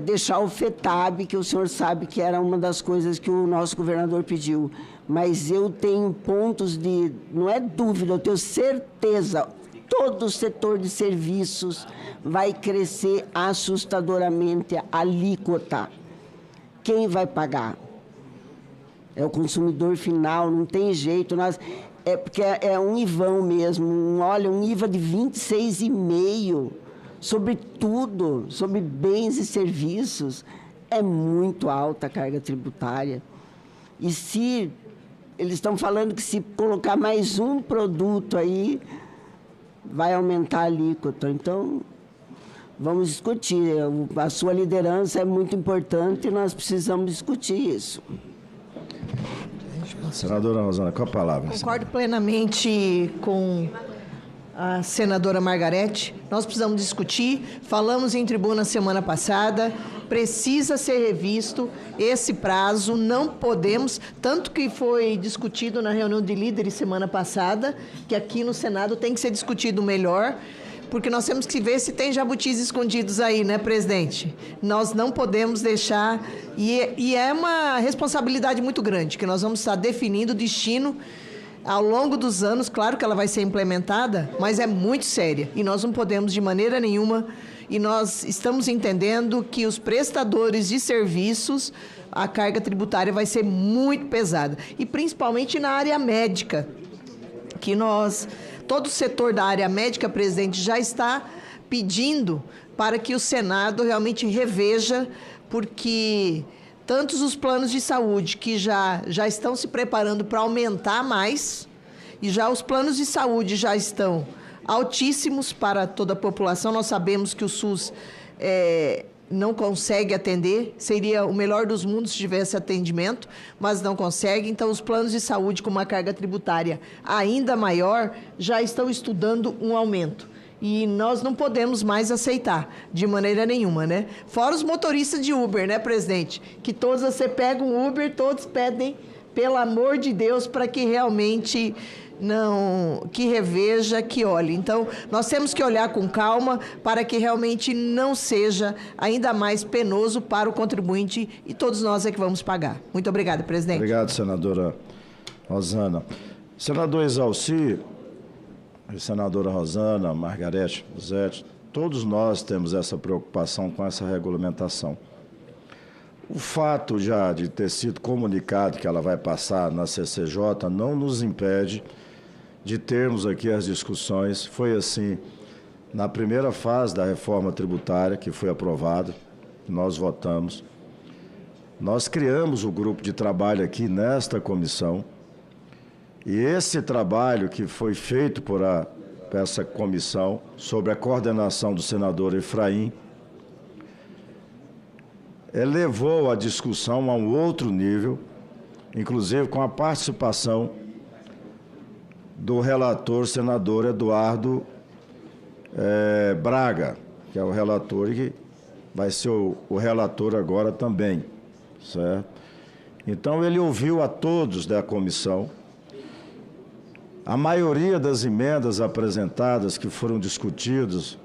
deixar o FETAB, que o senhor sabe que era uma das coisas que o nosso governador pediu. Mas eu tenho pontos de... Não é dúvida, eu tenho certeza. Todo o setor de serviços vai crescer assustadoramente a alíquota. Quem vai pagar? É o consumidor final, não tem jeito. Porque é um IVAM mesmo, um IVA de 26,5% sobre tudo, sobre bens e serviços. É muito alta a carga tributária. E se eles estão falando que se colocar mais um produto aí, vai aumentar a alíquota. Então, vamos discutir. A sua liderança é muito importante e nós precisamos discutir isso. Senadora Rosana, com a palavra. Concordo plenamente com a senadora Margarete. Nós precisamos discutir. Falamos em tribuna semana passada. Precisa ser revisto esse prazo. Não podemos, tanto que foi discutido na reunião de líderes semana passada, que aqui no Senado tem que ser discutido melhor, porque nós temos que ver se tem jabutis escondidos aí, né, presidente? Nós não podemos deixar... E é uma responsabilidade muito grande, que nós vamos estar definindo o destino ao longo dos anos. Claro que ela vai ser implementada, mas é muito séria. E nós não podemos, de maneira nenhuma... E nós estamos entendendo que os prestadores de serviços, a carga tributária vai ser muito pesada. E principalmente na área médica, que todo o setor da área médica, presidente, já está pedindo para que o Senado realmente reveja, porque tantos os planos de saúde que já estão se preparando para aumentar mais, e já os planos de saúde já estão altíssimos para toda a população. Nós sabemos que o SUS não consegue atender, seria o melhor dos mundos se tivesse atendimento, mas não consegue. Então, os planos de saúde com uma carga tributária ainda maior já estão estudando um aumento. E nós não podemos mais aceitar, de maneira nenhuma, né? Fora os motoristas de Uber, né, presidente? Que todos você pega um Uber, todos pedem pelo amor de Deus, para que realmente não, que reveja, que olhe. Então, nós temos que olhar com calma para que realmente não seja ainda mais penoso para o contribuinte e todos nós é que vamos pagar. Muito obrigada, presidente. Obrigado, senadora Rosana. Senador Exalci, senadora Rosana, Margarete, Zete, todos nós temos essa preocupação com essa regulamentação. O fato já de ter sido comunicado que ela vai passar na CCJ não nos impede de termos aqui as discussões. Foi assim, na primeira fase da reforma tributária, que foi aprovada, nós votamos. Nós criamos o grupo de trabalho aqui nesta comissão, e esse trabalho que foi feito por essa comissão, sob a coordenação do senador Efraim, elevou a discussão a um outro nível, inclusive com a participação do relator, senador Eduardo Braga, que é o relator e que vai ser o relator agora também, certo? Então, ele ouviu a todos da comissão. A maioria das emendas apresentadas que foram discutidas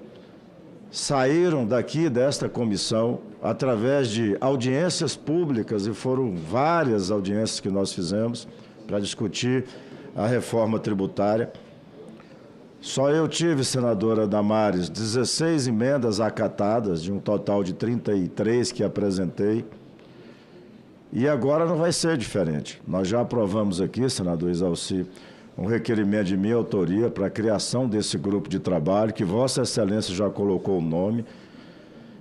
saíram daqui desta comissão através de audiências públicas, e foram várias audiências que nós fizemos para discutir a reforma tributária. Só eu tive, senadora Damares, 16 emendas acatadas, de um total de 33 que apresentei. E agora não vai ser diferente. Nós já aprovamos aqui, senador Exalci, um requerimento de minha autoria para a criação desse grupo de trabalho, que Vossa Excelência já colocou o nome,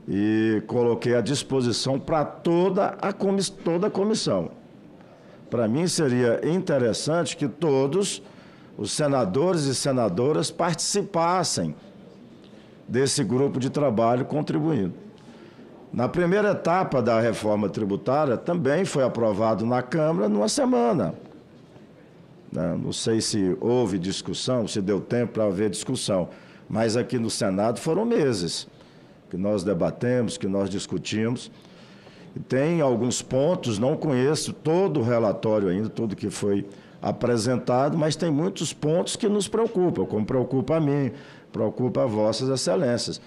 e coloquei à disposição para toda a comissão. Para mim, seria interessante que todos os senadores e senadoras participassem desse grupo de trabalho contribuindo. Na primeira etapa da reforma tributária, também foi aprovado na Câmara numa semana. Não sei se houve discussão, se deu tempo para haver discussão, mas aqui no Senado foram meses que nós debatemos, que nós discutimos. E tem alguns pontos, não conheço todo o relatório ainda, tudo que foi apresentado, mas tem muitos pontos que nos preocupam, como preocupa a mim, preocupa a Vossas Excelências.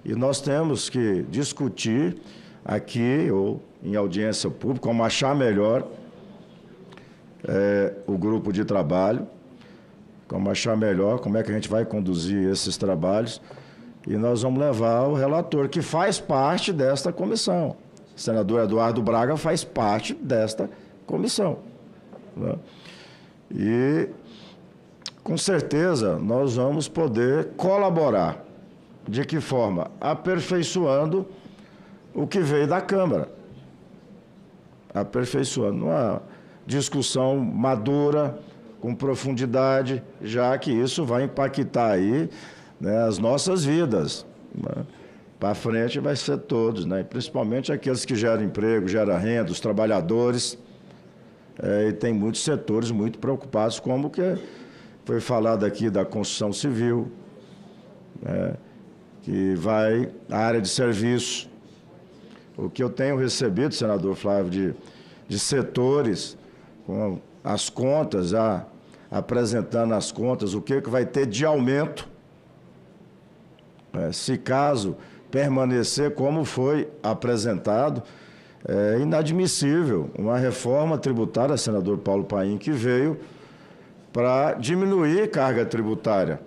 E nós temos que discutir aqui, ou em audiência pública, como achar melhor o grupo de trabalho, como achar melhor, como é que a gente vai conduzir esses trabalhos, e nós vamos levar o relator, que faz parte desta comissão. O senador Eduardo Braga faz parte desta comissão, né? E, com certeza, nós vamos poder colaborar. De que forma? Aperfeiçoando o que veio da Câmara. Aperfeiçoando uma discussão madura, com profundidade, já que isso vai impactar aí, né, as nossas vidas, né? Para frente vai ser todos, né? Principalmente aqueles que geram emprego, geram renda, os trabalhadores. E tem muitos setores muito preocupados, como que foi falado aqui da construção civil, né, que vai à área de serviço. O que eu tenho recebido, senador Flávio, de setores, com as contas, já apresentando as contas, o que vai ter de aumento, se caso permanecer como foi apresentado. É inadmissível uma reforma tributária, senador Paulo Paim, que veio para diminuir carga tributária,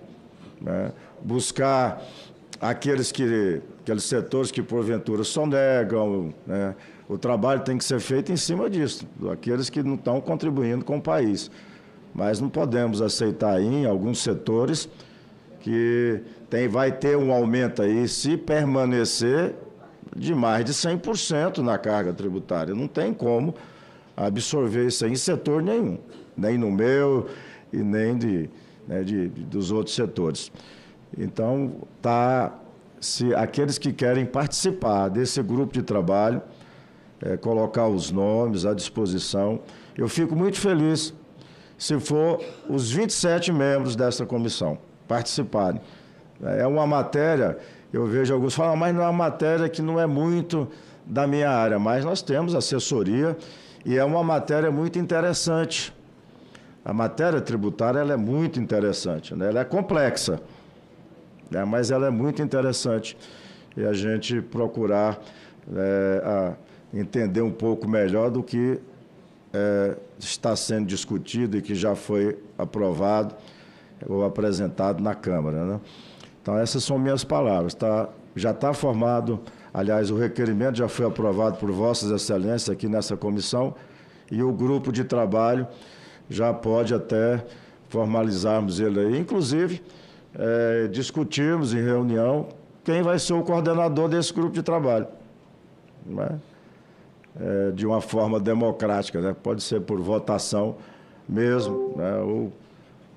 né? Buscar aqueles setores que porventura sonegam, né? O trabalho tem que ser feito em cima disso, aqueles que não estão contribuindo com o país. Mas não podemos aceitar aí em alguns setores que vai ter um aumento aí, se permanecer, de mais de 100% na carga tributária. Não tem como absorver isso aí em setor nenhum, nem no meu e nem dos outros setores. Então, se aqueles que querem participar desse grupo de trabalho, colocar os nomes à disposição, eu fico muito feliz se for os 27 membros dessa comissão participarem. É uma matéria, eu vejo alguns falam, mas não é uma matéria que não é muito da minha área, mas nós temos assessoria E é uma matéria muito interessante. A matéria tributária ela é muito interessante, né? Ela é complexa, né? Mas ela é muito interessante. E a gente procurar entender um pouco melhor do que está sendo discutido e que já foi aprovado ou apresentado na Câmara, né? Então, essas são minhas palavras. Já está formado, aliás, o requerimento já foi aprovado por Vossas Excelências aqui nessa comissão e o grupo de trabalho já pode até formalizarmos ele aí. Inclusive, discutirmos em reunião quem vai ser o coordenador desse grupo de trabalho, né? De uma forma democrática, né? Pode ser por votação mesmo, né? Ou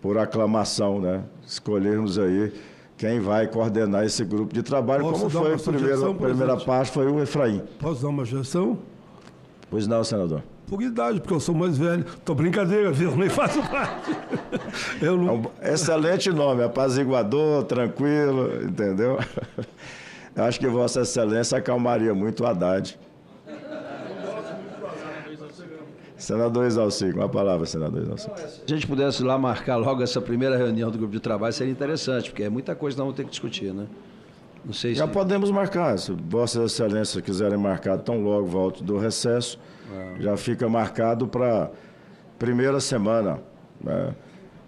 por aclamação, né? Escolhermos aí quem vai coordenar esse grupo de trabalho, como foi a primeira parte, foi o Efraim. Posso dar uma sugestão? Pois não, senador. Por idade, porque eu sou mais velho. Tô brincadeira, viu? Nem faço parte. Eu não... Excelente nome, apaziguador, tranquilo, entendeu? Eu acho que Vossa Excelência acalmaria muito o Haddad. Senador Exalci, com a palavra, senador Exalci. Se a gente pudesse lá marcar logo essa primeira reunião do grupo de trabalho, seria interessante, porque é muita coisa que nós vamos ter que discutir, né? Não sei se... Já podemos marcar, se Vossas Excelências quiserem marcar tão logo volto do recesso, já fica marcado para primeira semana, né?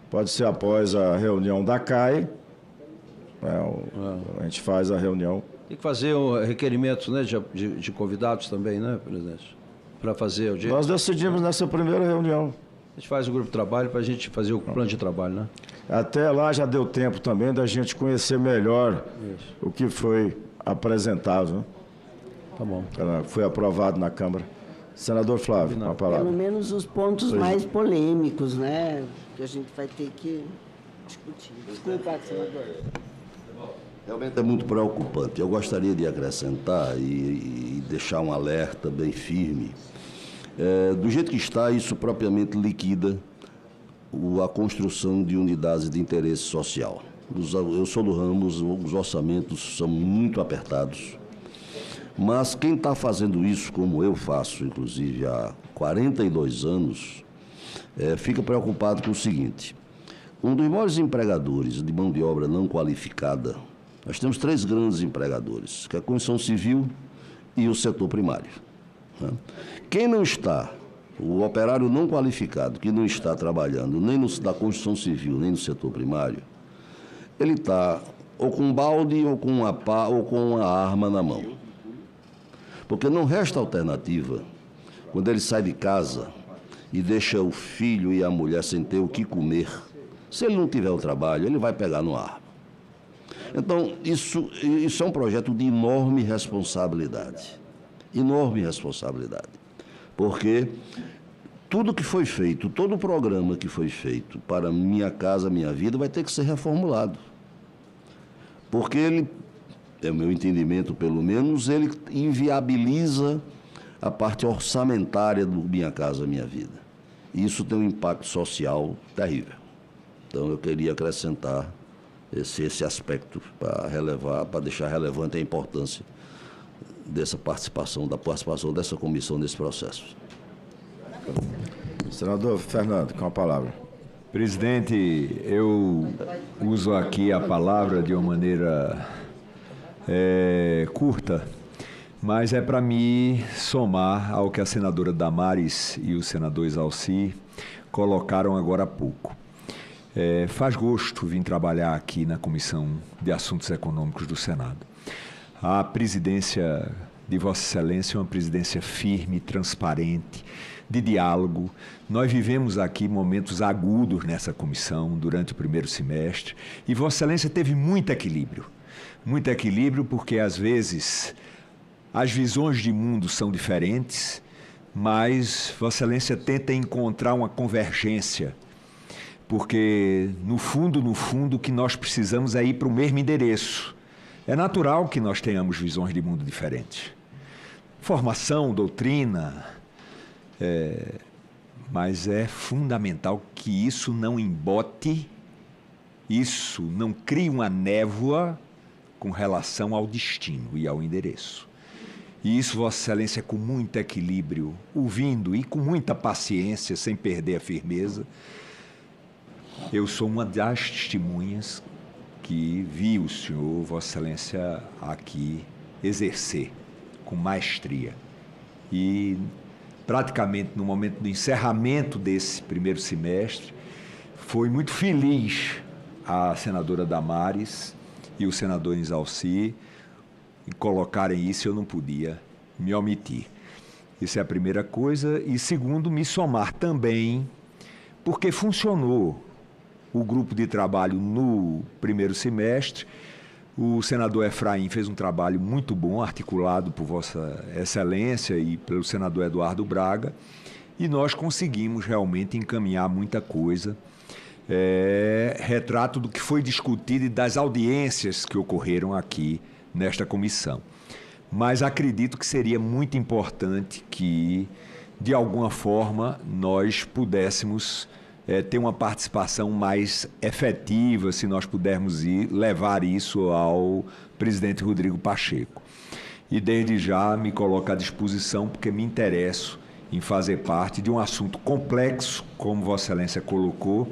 Pode ser após a reunião da CAI, né? A gente faz a reunião. Tem que fazer requerimentos, né, de convidados também, né, presidente? Para fazer o dia. Nós decidimos nessa primeira reunião. A gente faz o grupo de trabalho para a gente fazer o plano de trabalho, né? Até lá já deu tempo também da gente conhecer melhor o que foi apresentado, né? Tá bom. Foi aprovado na Câmara. Senador Flávio, com a palavra. Pelo menos os pontos mais polêmicos, né? Que a gente vai ter que discutir. Desculpa, senador. Realmente é muito preocupante. Eu gostaria de acrescentar e deixar um alerta bem firme. Do jeito que está, isso propriamente liquida a construção de unidades de interesse social. Eu sou do ramo, os orçamentos são muito apertados, mas quem está fazendo isso, como eu faço, inclusive, há 42 anos, fica preocupado com o seguinte: um dos maiores empregadores de mão de obra não qualificada, nós temos 3 grandes empregadores, que é a construção civil e o setor primário, né? Quem não está, o operário não qualificado, que não está trabalhando nem na construção civil, nem no setor primário, ele está ou com um balde, ou com uma pá, ou com uma arma na mão. Porque não resta alternativa quando ele sai de casa e deixa o filho e a mulher sem ter o que comer. Se ele não tiver o trabalho, ele vai pegar no arma. Então, isso é um projeto de enorme responsabilidade. Enorme responsabilidade. Porque tudo que foi feito, todo o programa que foi feito para Minha Casa Minha Vida vai ter que ser reformulado. Porque ele, é o meu entendimento pelo menos, ele inviabiliza a parte orçamentária do Minha Casa Minha Vida. E isso tem um impacto social terrível. Então eu queria acrescentar esse aspecto para deixar relevante a importância da participação dessa comissão nesse processo. Senador Fernando, com a palavra. Presidente, eu uso aqui a palavra de uma maneira curta, mas é para me somar ao que a senadora Damares e o senador Exalci colocaram agora há pouco. Faz gosto vir trabalhar aqui na Comissão de Assuntos Econômicos do Senado. A presidência de Vossa Excelência é uma presidência firme, transparente, de diálogo. Nós vivemos aqui momentos agudos nessa comissão durante o primeiro semestre e Vossa Excelência teve muito equilíbrio porque às vezes as visões de mundo são diferentes, mas Vossa Excelência tenta encontrar uma convergência, porque no fundo o que nós precisamos é ir para o mesmo endereço. É natural que nós tenhamos visões de mundo diferentes. Formação, doutrina, mas é fundamental que isso não embote, isso não crie uma névoa com relação ao destino e ao endereço. E isso, Vossa Excelência, com muito equilíbrio, ouvindo e com muita paciência, sem perder a firmeza. Eu sou uma das testemunhas que vi o senhor, Vossa Excelência, aqui exercer com maestria. E praticamente no momento do encerramento desse primeiro semestre, foi muito feliz a senadora Damares e o senador Insalci em colocarem isso. Eu não podia me omitir. Isso é a primeira coisa. E segundo, me somar também, porque funcionou o grupo de trabalho no primeiro semestre. O senador Efraim fez um trabalho muito bom, articulado por Vossa Excelência e pelo senador Eduardo Braga, e nós conseguimos realmente encaminhar muita coisa. Retrato do que foi discutido e das audiências que ocorreram aqui nesta comissão. Mas acredito que seria muito importante que, de alguma forma, nós pudéssemos ter uma participação mais efetiva, se nós pudermos levar isso ao presidente Rodrigo Pacheco. E desde já me coloco à disposição, porque me interesso em fazer parte de um assunto complexo, como Vossa Excelência colocou,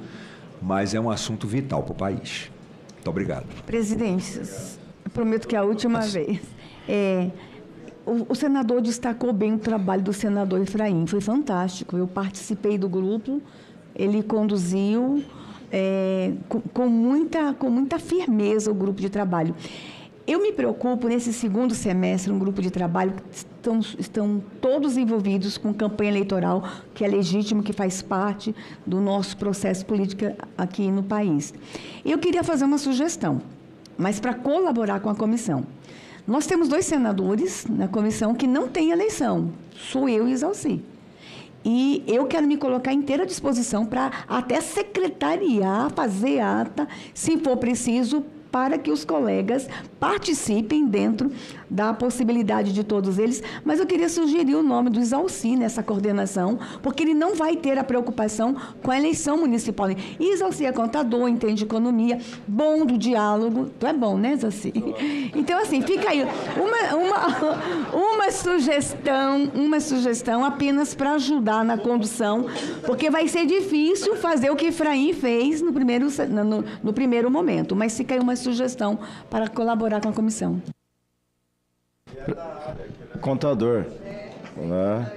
mas é um assunto vital para o país. Muito obrigado. Presidente, eu prometo que é a última vez. O senador destacou bem o trabalho do senador Efraim, foi fantástico. Eu participei do grupo, ele conduziu com muita firmeza o grupo de trabalho. Eu me preocupo, nesse segundo semestre, um grupo de trabalho, estão todos envolvidos com campanha eleitoral, que é legítimo, que faz parte do nosso processo político aqui no país. Eu queria fazer uma sugestão, mas para colaborar com a comissão. Nós temos 2 senadores na comissão que não têm eleição, sou eu e Insalci. E eu quero me colocar inteira à disposição para até secretariar, fazer ata, se for preciso, para que os colegas participem dentro da possibilidade de todos eles. Mas eu queria sugerir o nome do Insalci nessa coordenação, porque ele não vai ter a preocupação com a eleição municipal. E Insalci é contador, entende economia, bom do diálogo. Tu é bom, né, Insalci? Então, assim, fica aí uma sugestão apenas para ajudar na condução, porque vai ser difícil fazer o que Efraim fez no primeiro momento, mas fica aí uma sugestão para colaborar com a comissão. Contador, né?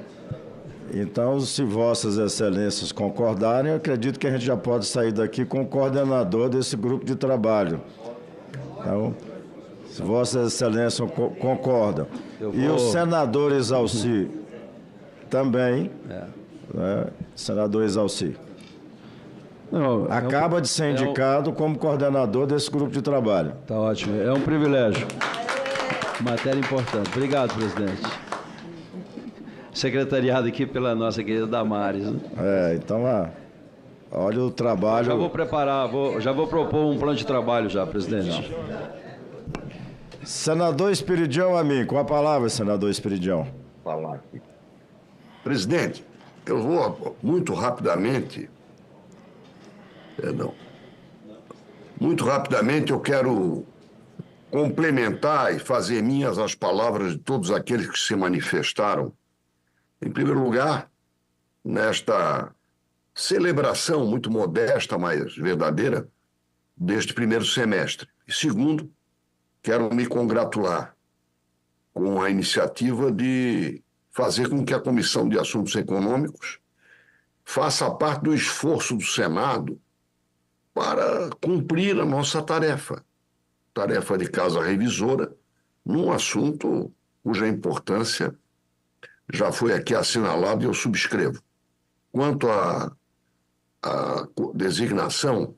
Então, se Vossas Excelências concordarem, eu acredito que a gente já pode sair daqui com o coordenador desse grupo de trabalho. Então, se Vossas Excelências concordam. E o senador Insalci também, né? Senador Insalci. Acaba de ser indicado como coordenador desse grupo de trabalho. Está ótimo, é um privilégio. Matéria importante. Obrigado, presidente. Secretariado aqui pela nossa querida Damares. Né? Então, olha o trabalho. Já vou preparar, já vou propor um plano de trabalho já, presidente. Senador Esperidião Amin, com a palavra, senador Esperidião. Falar aqui. Presidente, eu vou muito rapidamente. Muito rapidamente eu quero complementar e fazer minhas as palavras de todos aqueles que se manifestaram. Em primeiro lugar, nesta celebração muito modesta, mas verdadeira, deste primeiro semestre. E segundo, quero me congratular com a iniciativa de fazer com que a Comissão de Assuntos Econômicos faça parte do esforço do Senado para cumprir a nossa tarefa de casa revisora, num assunto cuja importância já foi aqui assinalada e eu subscrevo. Quanto à designação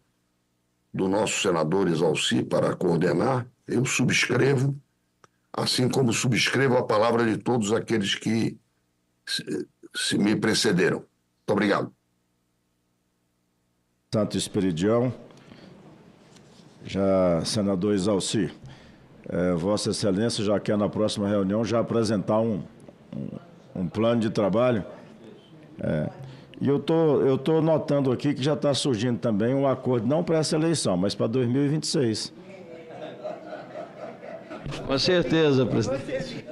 do nosso senador Insalci para coordenar, eu subscrevo, assim como subscrevo a palavra de todos aqueles que se me precederam. Muito obrigado. Santo Esperidião, senador Insalci, Vossa Excelência já quer na próxima reunião já apresentar um plano de trabalho. E eu tô notando aqui que já está surgindo também um acordo, não para essa eleição, mas para 2026. Com certeza, presidente.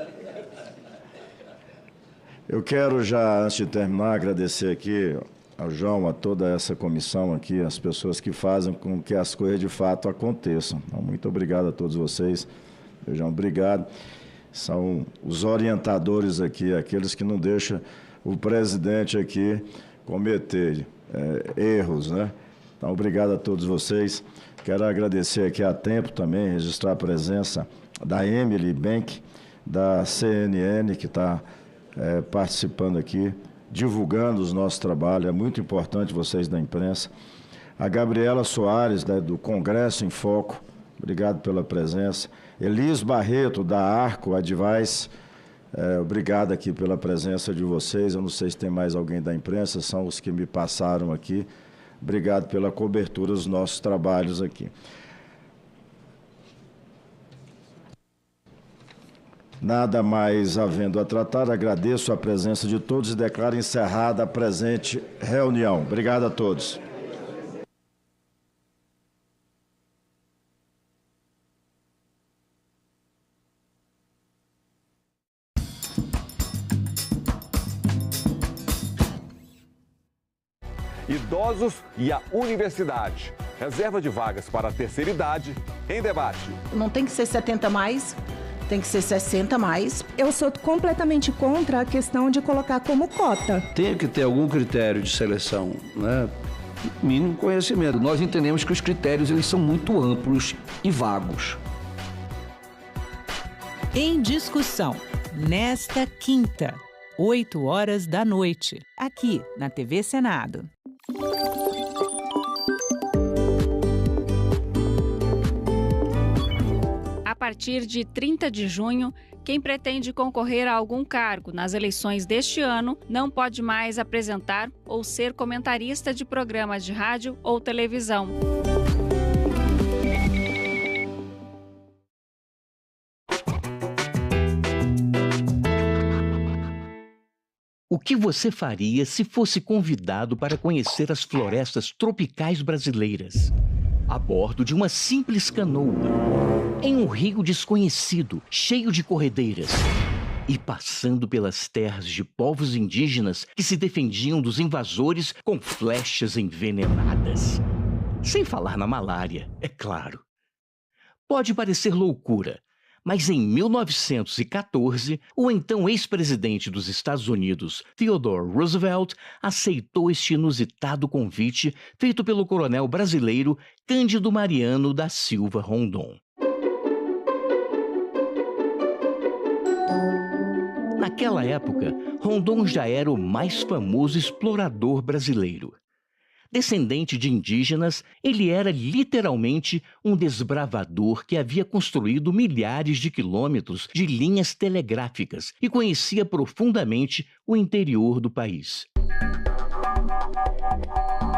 Eu quero já, antes de terminar, agradecer aqui ao João, a toda essa comissão aqui, as pessoas que fazem com que as coisas de fato aconteçam. Então, muito obrigado a todos vocês. João, obrigado. São os orientadores aqui, aqueles que não deixam o presidente aqui cometer erros, né? Então, obrigado a todos vocês. Quero agradecer aqui a tempo também, registrar a presença da Emily Bank, da CNN, que está participando aqui, divulgando os nossos trabalhos. É muito importante vocês da imprensa. A Gabriela Soares, do Congresso em Foco, obrigado pela presença. Elis Barreto, da Arco Advice, obrigado aqui pela presença de vocês. Eu não sei se tem mais alguém da imprensa, são os que me passaram aqui. Obrigado pela cobertura dos nossos trabalhos aqui. Nada mais havendo a tratar, agradeço a presença de todos e declaro encerrada a presente reunião. Obrigado a todos. Idosos e a universidade. Reserva de vagas para a terceira idade em debate. Não tem que ser 70 mais, tem que ser 60 mais. Eu sou completamente contra a questão de colocar como cota. Tem que ter algum critério de seleção, né? Mínimo conhecimento. Nós entendemos que os critérios eles são muito amplos e vagos. Em discussão, nesta quinta, 20h, aqui na TV Senado. A partir de 30 de junho, quem pretende concorrer a algum cargo nas eleições deste ano não pode mais apresentar ou ser comentarista de programas de rádio ou televisão. O que você faria se fosse convidado para conhecer as florestas tropicais brasileiras? A bordo de uma simples canoa, em um rio desconhecido, cheio de corredeiras, e passando pelas terras de povos indígenas que se defendiam dos invasores com flechas envenenadas. Sem falar na malária, é claro. Pode parecer loucura, mas em 1914, o então ex-presidente dos Estados Unidos, Theodore Roosevelt, aceitou este inusitado convite feito pelo coronel brasileiro Cândido Mariano da Silva Rondon. Naquela época, Rondon já era o mais famoso explorador brasileiro. Descendente de indígenas, ele era literalmente um desbravador que havia construído milhares de quilômetros de linhas telegráficas e conhecia profundamente o interior do país.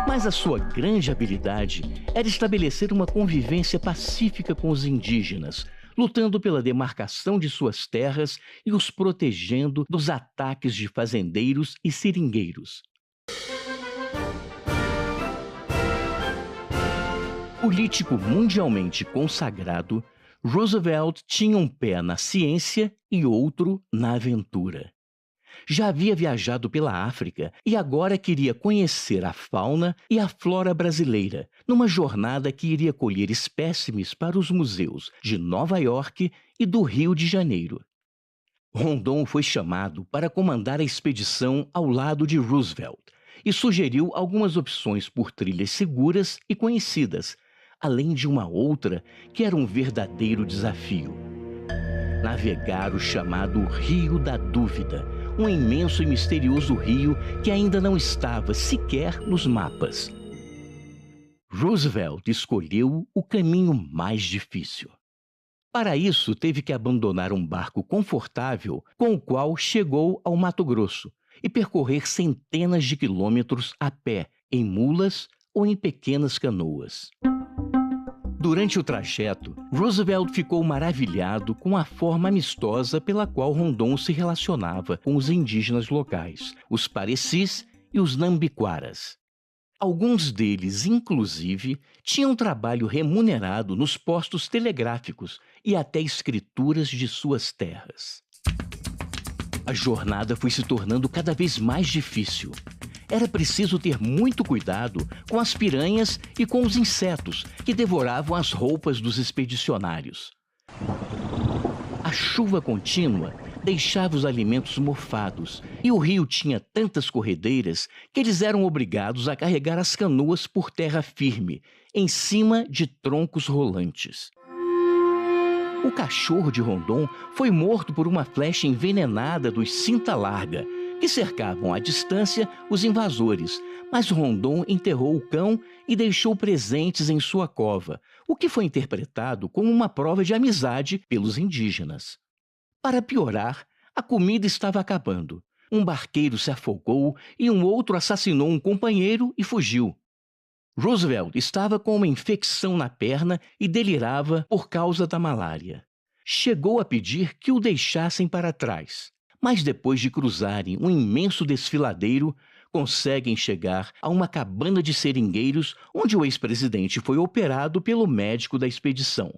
Mas a sua grande habilidade era estabelecer uma convivência pacífica com os indígenas, lutando pela demarcação de suas terras e os protegendo dos ataques de fazendeiros e seringueiros. Político mundialmente consagrado, Roosevelt tinha um pé na ciência e outro na aventura. Já havia viajado pela África e agora queria conhecer a fauna e a flora brasileira, numa jornada que iria colher espécimes para os museus de Nova York e do Rio de Janeiro. Rondon foi chamado para comandar a expedição ao lado de Roosevelt e sugeriu algumas opções por trilhas seguras e conhecidas, além de uma outra que era um verdadeiro desafio: navegar o chamado Rio da Dúvida, um imenso e misterioso rio que ainda não estava sequer nos mapas. Roosevelt escolheu o caminho mais difícil. Para isso, teve que abandonar um barco confortável com o qual chegou ao Mato Grosso e percorrer centenas de quilômetros a pé, em mulas ou em pequenas canoas. Durante o trajeto, Roosevelt ficou maravilhado com a forma amistosa pela qual Rondon se relacionava com os indígenas locais, os Parecis e os Nambiquaras. Alguns deles, inclusive, tinham trabalho remunerado nos postos telegráficos e até escrituras de suas terras. A jornada foi se tornando cada vez mais difícil. Era preciso ter muito cuidado com as piranhas e com os insetos que devoravam as roupas dos expedicionários. A chuva contínua deixava os alimentos mofados e o rio tinha tantas corredeiras que eles eram obrigados a carregar as canoas por terra firme, em cima de troncos rolantes. O cachorro de Rondon foi morto por uma flecha envenenada dos cinta-larga, que cercavam à distância os invasores, mas Rondon enterrou o cão e deixou presentes em sua cova, o que foi interpretado como uma prova de amizade pelos indígenas. Para piorar, a comida estava acabando. Um barqueiro se afogou e um outro assassinou um companheiro e fugiu. Roosevelt estava com uma infecção na perna e delirava por causa da malária. Chegou a pedir que o deixassem para trás, mas depois de cruzarem um imenso desfiladeiro, conseguem chegar a uma cabana de seringueiros onde o ex-presidente foi operado pelo médico da expedição.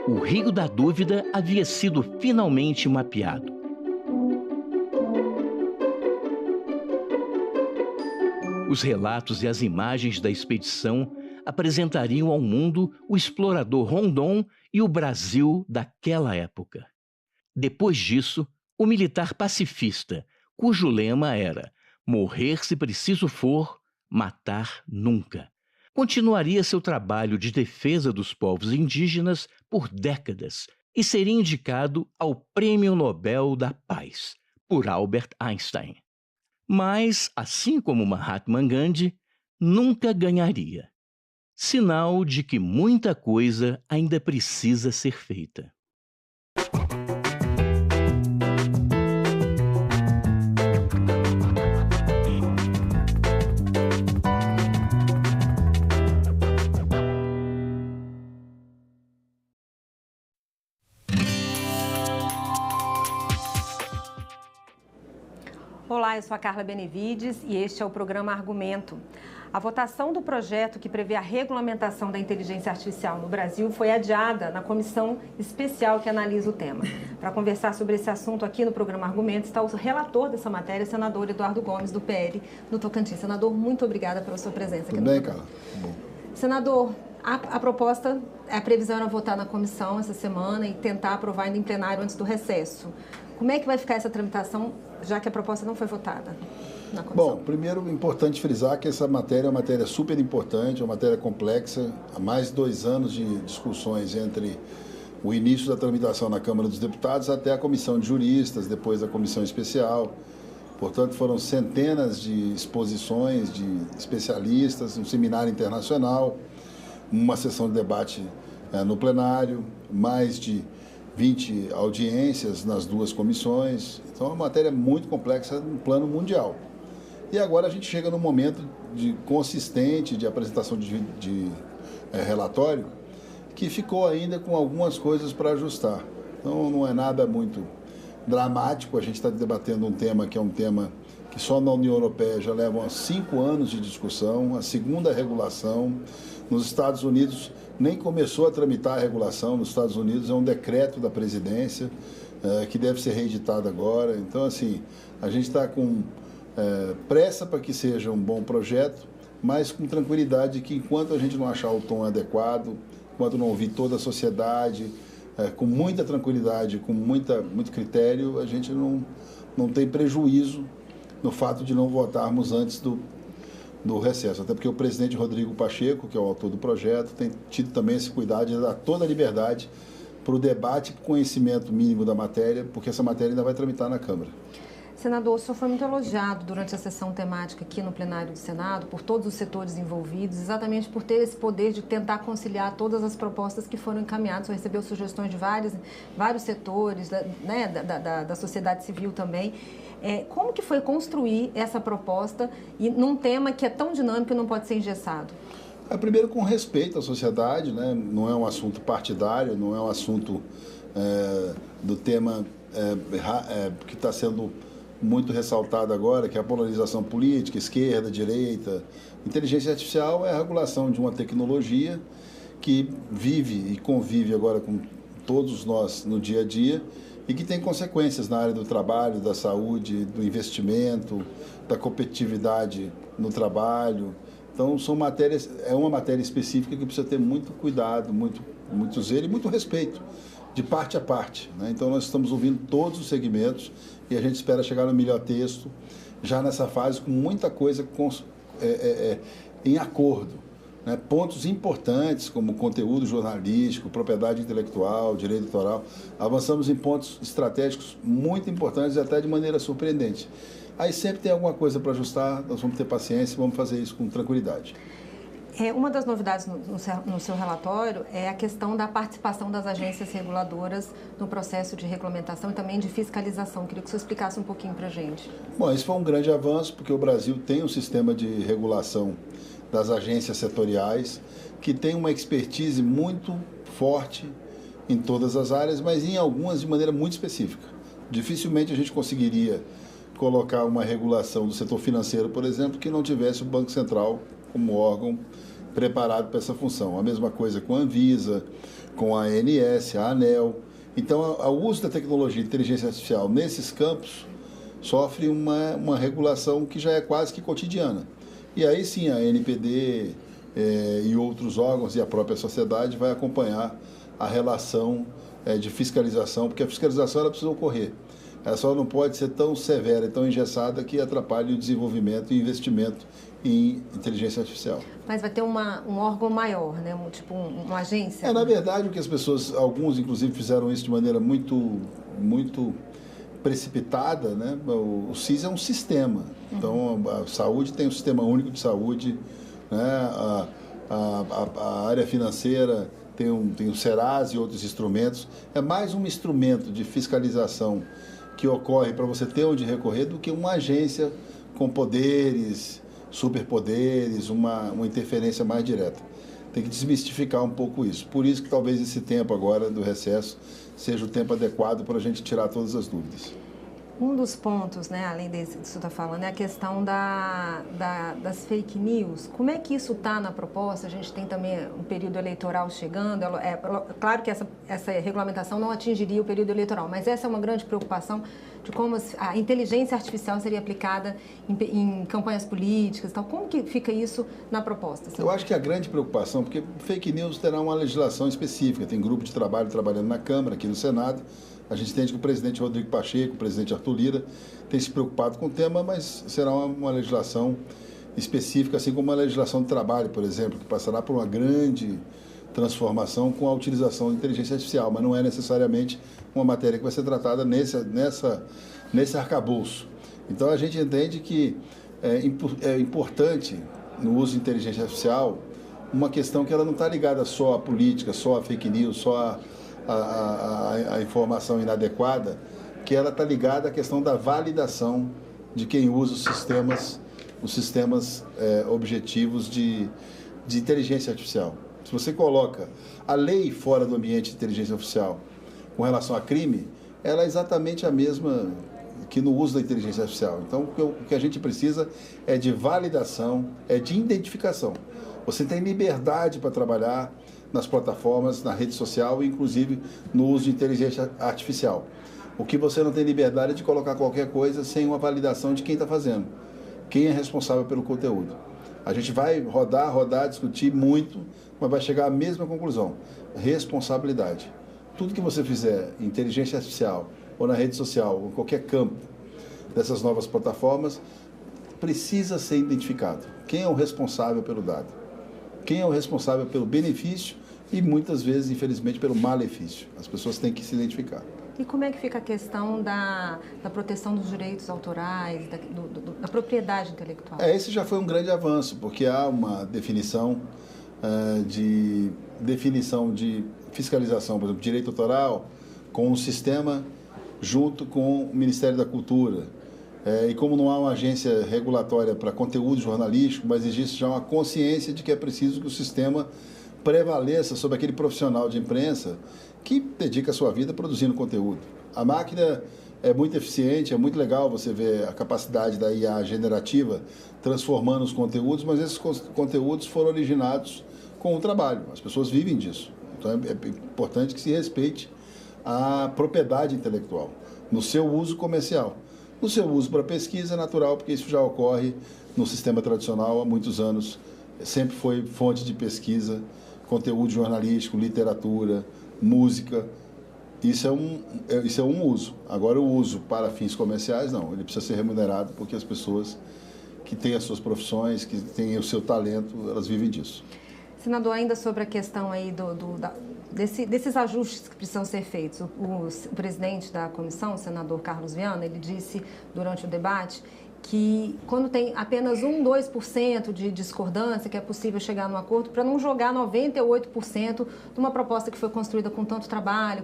O Rio da Dúvida havia sido finalmente mapeado. Os relatos e as imagens da expedição apresentariam ao mundo o explorador Rondon e o Brasil daquela época. Depois disso, o militar pacifista, cujo lema era "morrer se preciso for, matar nunca", continuaria seu trabalho de defesa dos povos indígenas por décadas e seria indicado ao Prêmio Nobel da Paz, por Albert Einstein. Mas, assim como Mahatma Gandhi, nunca ganharia. Sinal de que muita coisa ainda precisa ser feita. Olá, eu sou a Carla Benevides e este é o programa Argumento. A votação do projeto que prevê a regulamentação da inteligência artificial no Brasil foi adiada na comissão especial que analisa o tema. Para conversar sobre esse assunto aqui no programa Argumento está o relator dessa matéria, senador Eduardo Gomes, do PL, do Tocantins. Senador, muito obrigada pela sua presença aqui. Tudo bem, Carla? Bom. Senador, a proposta, a previsão era votar na comissão essa semana e tentar aprovar ainda em plenário antes do recesso. Como é que vai ficar essa tramitação, já que a proposta não foi votada na comissão? Bom, primeiro é importante frisar que essa matéria é uma matéria super importante, é uma matéria complexa. Há mais de 2 anos de discussões entre o início da tramitação na Câmara dos Deputados até a comissão de juristas, depois a comissão especial. Portanto, foram centenas de exposições de especialistas, um seminário internacional, uma sessão de debate no plenário, mais de 20 audiências nas 2 comissões. Então, é uma matéria muito complexa no plano mundial. E agora a gente chega num momento consistente de apresentação de relatório que ficou ainda com algumas coisas para ajustar. Então, não é nada muito dramático. A gente está debatendo um tema que é um tema que só na União Europeia já leva 5 anos de discussão, a segunda regulação. Nos Estados Unidos nem começou a tramitar a regulação. Nos Estados Unidos é um decreto da presidência que deve ser reeditado agora. Então, assim, a gente está com pressa para que seja um bom projeto, mas com tranquilidade que enquanto a gente não achar o tom adequado, enquanto não ouvir toda a sociedade, com muita tranquilidade, com muito critério, a gente não tem prejuízo no fato de não votarmos antes do recesso. Até porque o presidente Rodrigo Pacheco, que é o autor do projeto, tem tido também esse cuidado de dar toda a liberdade para o debate e conhecimento mínimo da matéria, porque essa matéria ainda vai tramitar na Câmara. Senador, o senhor foi muito elogiado durante a sessão temática aqui no plenário do Senado, por todos os setores envolvidos, exatamente por ter esse poder de tentar conciliar todas as propostas que foram encaminhadas. O senhor recebeu sugestões de vários setores, né, da sociedade civil também. Como que foi construir essa proposta e num tema que é tão dinâmico e não pode ser engessado? Primeiro, com respeito à sociedade, né? Não é um assunto partidário, não é um assunto do tema que está sendo muito ressaltado agora, que é a polarização política, esquerda, direita. Inteligência artificial é a regulação de uma tecnologia que vive e convive agora com todos nós no dia a dia e que tem consequências na área do trabalho, da saúde, do investimento, da competitividade no trabalho. Então, são matérias, é uma matéria específica que precisa ter muito cuidado, muito zelo e muito respeito, de parte a parte, né? Então, nós estamos ouvindo todos os segmentos e a gente espera chegar no melhor texto, já nessa fase, com muita coisa em acordo, né? Pontos importantes, como conteúdo jornalístico, propriedade intelectual, direito autoral. Avançamos em pontos estratégicos muito importantes e até de maneira surpreendente. Aí sempre tem alguma coisa para ajustar, nós vamos ter paciência e vamos fazer isso com tranquilidade. Uma das novidades no seu relatório é a questão da participação das agências reguladoras no processo de regulamentação e também de fiscalização. Queria que você explicasse um pouquinho para a gente. Bom, isso foi um grande avanço, porque o Brasil tem um sistema de regulação das agências setoriais, que tem uma expertise muito forte em todas as áreas, mas em algumas de maneira muito específica. Dificilmente a gente conseguiria colocar uma regulação do setor financeiro, por exemplo, que não tivesse o Banco Central como órgão preparado para essa função. A mesma coisa com a Anvisa, com a ANS, a ANEEL. Então, o uso da tecnologia de inteligência artificial nesses campos sofre uma regulação que já é quase que cotidiana. E aí sim, a ANPD e outros órgãos e a própria sociedade vai acompanhar a relação de fiscalização, porque a fiscalização ela precisa ocorrer. Ela só não pode ser tão severa e tão engessada que atrapalhe o desenvolvimento e investimento em inteligência artificial. Mas vai ter um órgão maior, né? Tipo uma agência? Na verdade, o que as pessoas, alguns inclusive fizeram isso de maneira muito precipitada, né? O SIS é um sistema. Então, a saúde tem um sistema único de saúde, né? A área financeira tem o Serasa e outros instrumentos. É mais um instrumento de fiscalização que ocorre para você ter onde recorrer do que uma agência com poderes, superpoderes, uma interferência mais direta. Tem que desmistificar um pouco isso. Por isso que talvez esse tempo agora do recesso seja o tempo adequado para a gente tirar todas as dúvidas. Um dos pontos, né, além disso que você está falando, é a questão das fake news. Como é que isso está na proposta? A gente tem também um período eleitoral chegando. Claro que essa regulamentação não atingiria o período eleitoral, mas essa é uma grande preocupação de como a inteligência artificial seria aplicada em campanhas políticas e tal. Como que fica isso na proposta? Eu acho que a grande preocupação, porque fake news terá uma legislação específica, tem grupo de trabalho trabalhando na Câmara, aqui no Senado. A gente entende que o presidente Rodrigo Pacheco, o presidente Arthur Lira, tem se preocupado com o tema, mas será uma legislação específica, assim como a legislação do trabalho, por exemplo, que passará por uma grande transformação com a utilização de inteligência artificial, mas não é necessariamente uma matéria que vai ser tratada nesse arcabouço. Então, a gente entende que é importante, no uso de inteligência artificial, uma questão que ela não está ligada só à política, só à fake news, só a informação inadequada, que ela está ligada à questão da validação de quem usa os sistemas objetivos de inteligência artificial. Se você coloca a lei fora do ambiente de inteligência artificial com relação a crime, ela é exatamente a mesma que no uso da inteligência artificial. Então, o que a gente precisa é de validação, é de identificação. Você tem liberdade para trabalhar nas plataformas, na rede social, inclusive no uso de inteligência artificial. O que você não tem liberdade é de colocar qualquer coisa sem uma validação de quem está fazendo, quem é responsável pelo conteúdo. A gente vai rodar, discutir muito, mas vai chegar à mesma conclusão: responsabilidade. Tudo que você fizer em inteligência artificial, ou na rede social, ou em qualquer campo dessas novas plataformas, precisa ser identificado. Quem é o responsável pelo dado? Quem é o responsável pelo benefício e muitas vezes, infelizmente, pelo malefício. As pessoas têm que se identificar. E como é que fica a questão da proteção dos direitos autorais, da propriedade intelectual? Esse já foi um grande avanço, porque há uma definição de fiscalização, por exemplo, direito autoral, com o sistema junto com o Ministério da Cultura. E como não há uma agência regulatória para conteúdo jornalístico, mas existe já uma consciência de que é preciso que o sistema prevaleça sobre aquele profissional de imprensa que dedica a sua vida produzindo conteúdo. A máquina é muito eficiente, é muito legal você ver a capacidade da IA generativa transformando os conteúdos, mas esses conteúdos foram originados com o trabalho. As pessoas vivem disso. Então é importante que se respeite a propriedade intelectual, no seu uso comercial. No seu uso para pesquisa é natural, porque isso já ocorre no sistema tradicional há muitos anos. Sempre foi fonte de pesquisa, conteúdo jornalístico, literatura, música. Isso é um uso. Agora, o uso para fins comerciais, não. Ele precisa ser remunerado, porque as pessoas que têm as suas profissões, que têm o seu talento, elas vivem disso. Senador, ainda sobre a questão aí desses ajustes que precisam ser feitos. O presidente da comissão, o senador Carlos Viana, ele disse durante o debate que quando tem apenas 2% de discordância, que é possível chegar num acordo, para não jogar 98% de uma proposta que foi construída com tanto trabalho,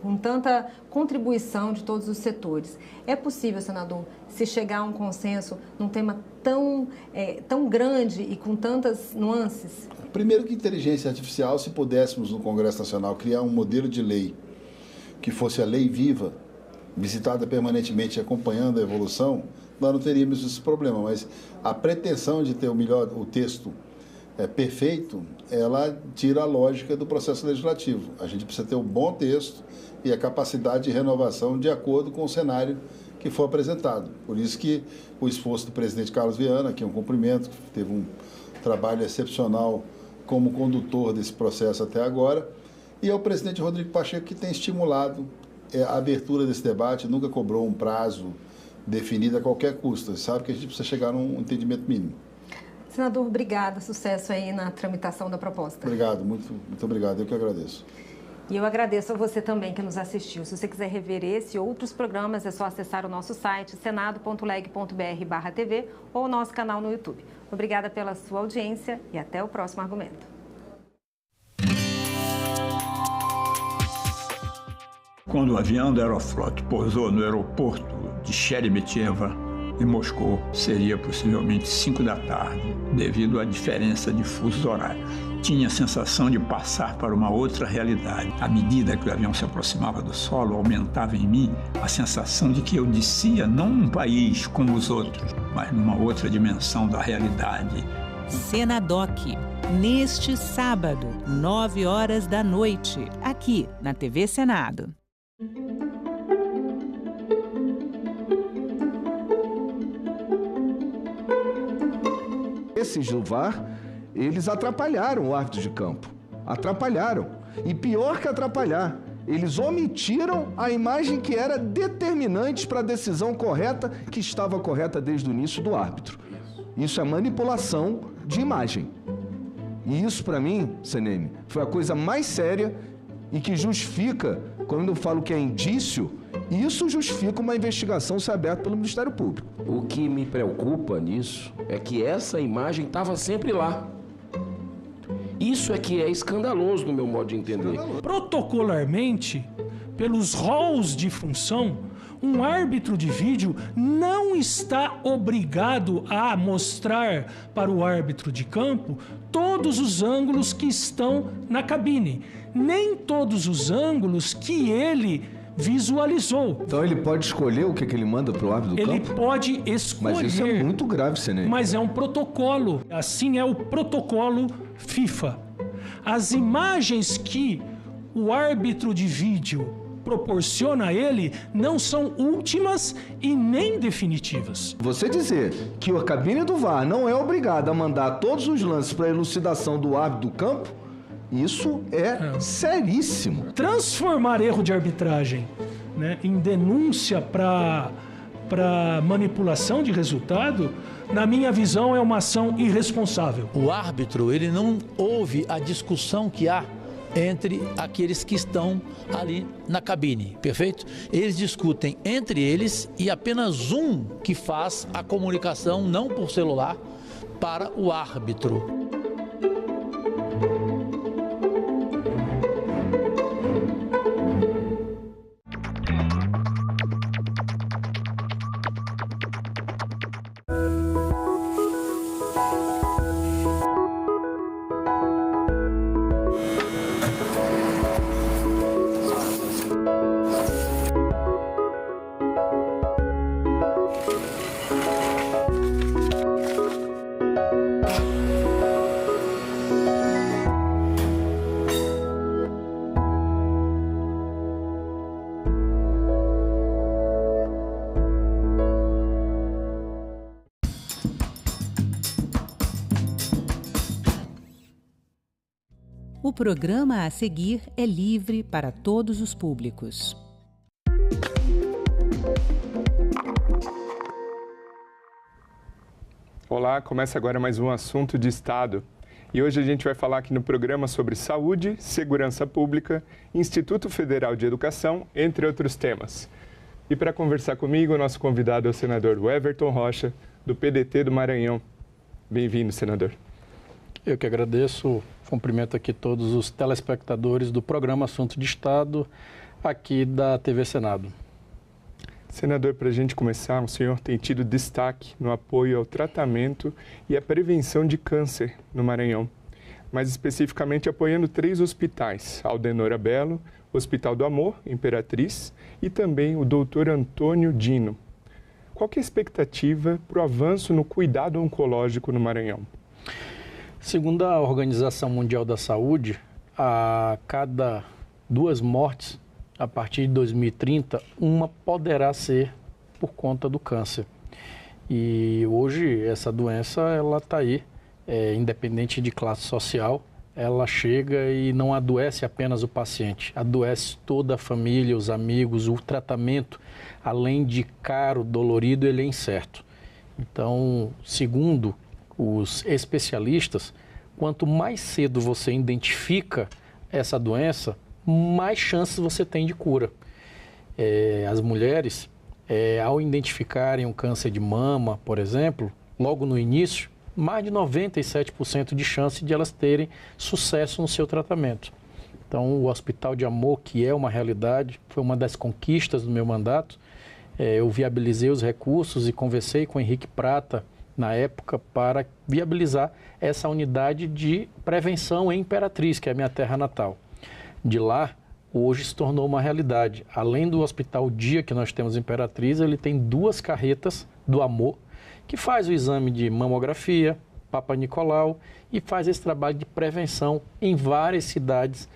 com tanta contribuição de todos os setores. É possível, senador, se chegar a um consenso num tema tão grande e com tantas nuances? Primeiro que inteligência artificial, se pudéssemos no Congresso Nacional criar um modelo de lei que fosse a lei viva, visitada permanentemente, acompanhando a evolução, nós não teríamos esse problema. Mas a pretensão de ter o texto perfeito, ela tira a lógica do processo legislativo. A gente precisa ter um bom texto e a capacidade de renovação de acordo com o cenário que for apresentado. Por isso que o esforço do presidente Carlos Viana, que é um cumprimento, que teve um trabalho excepcional como condutor desse processo até agora, e é o presidente Rodrigo Pacheco que tem estimulado a abertura desse debate, nunca cobrou um prazo definido a qualquer custo. Você sabe que a gente precisa chegar num entendimento mínimo. Senador, obrigada. Sucesso aí na tramitação da proposta. Obrigado, muito obrigado. Eu que agradeço. E eu agradeço a você também que nos assistiu. Se você quiser rever esse e outros programas, é só acessar o nosso site senado.leg.br/tv ou o nosso canal no YouTube. Obrigada pela sua audiência e até o próximo argumento. Quando o avião da Aeroflot pousou no aeroporto de Sheremetyevo, em Moscou, seria possivelmente 5 da tarde, devido à diferença de fusos horários. Tinha a sensação de passar para uma outra realidade. À medida que o avião se aproximava do solo, aumentava em mim a sensação de que eu descia não num país como os outros, mas numa outra dimensão da realidade. Senadoc, neste sábado, 21h, aqui na TV Senado. Esses do VAR, eles atrapalharam o árbitro de campo. Atrapalharam. E pior que atrapalhar, eles omitiram a imagem que era determinante para a decisão correta, que estava correta desde o início do árbitro. Isso é manipulação de imagem. E isso, para mim, CNM, foi a coisa mais séria e que justifica, quando eu falo que é indício, isso justifica uma investigação ser aberta pelo Ministério Público. O que me preocupa nisso é que essa imagem estava sempre lá. Isso é que é escandaloso no meu modo de entender. Protocolarmente, pelos roles de função, um árbitro de vídeo não está obrigado a mostrar para o árbitro de campo todos os ângulos que estão na cabine, nem todos os ângulos que ele visualizou. Então ele pode escolher o que ele manda para o árbitro do campo? Ele pode escolher. Mas isso é muito grave, CNM. Mas é um protocolo. Assim é o protocolo FIFA. As imagens que o árbitro de vídeo proporciona a ele não são últimas e nem definitivas. Você dizer que a cabine do VAR não é obrigada a mandar todos os lances para elucidação do árbitro do campo, isso é seríssimo. Transformar erro de arbitragem, né, em denúncia para manipulação de resultado, na minha visão, é uma ação irresponsável. O árbitro, ele não ouve a discussão que há entre aqueles que estão ali na cabine, perfeito? Eles discutem entre eles e apenas um que faz a comunicação, não por celular, para o árbitro. O programa a seguir é livre para todos os públicos. Olá, começa agora mais um Assunto de Estado. E hoje a gente vai falar aqui no programa sobre saúde, segurança pública, Instituto Federal de Educação, entre outros temas. E para conversar comigo, o nosso convidado é o senador Everton Rocha, do PDT do Maranhão. Bem-vindo, senador. Eu que agradeço, cumprimento aqui todos os telespectadores do programa Assunto de Estado, aqui da TV Senado. Senador, para a gente começar, o senhor tem tido destaque no apoio ao tratamento e à prevenção de câncer no Maranhão, mais especificamente apoiando 3 hospitais, Aldenor Abelo, Hospital do Amor, Imperatriz, e também o Dr. Antônio Dino. Qual que é a expectativa para o avanço no cuidado oncológico no Maranhão? Segundo a Organização Mundial da Saúde, a cada 2 mortes, a partir de 2030, uma poderá ser por conta do câncer. E hoje essa doença ela está aí, independente de classe social, ela chega e não adoece apenas o paciente, adoece toda a família, os amigos, o tratamento, além de caro, dolorido, ele é incerto. Então, segundo os especialistas, quanto mais cedo você identifica essa doença, mais chances você tem de cura. As mulheres, ao identificarem um câncer de mama, por exemplo, logo no início, mais de 97% de chance de elas terem sucesso no seu tratamento. Então, o Hospital de Amor, que é uma realidade, foi uma das conquistas do meu mandato. Eu viabilizei os recursos e conversei com o Henrique Prata, na época, para viabilizar essa unidade de prevenção em Imperatriz, que é a minha terra natal. De lá, hoje se tornou uma realidade. Além do Hospital Dia que nós temos em Imperatriz, ele tem 2 carretas do Amor, que faz o exame de mamografia, Papa Nicolau, e faz esse trabalho de prevenção em várias cidades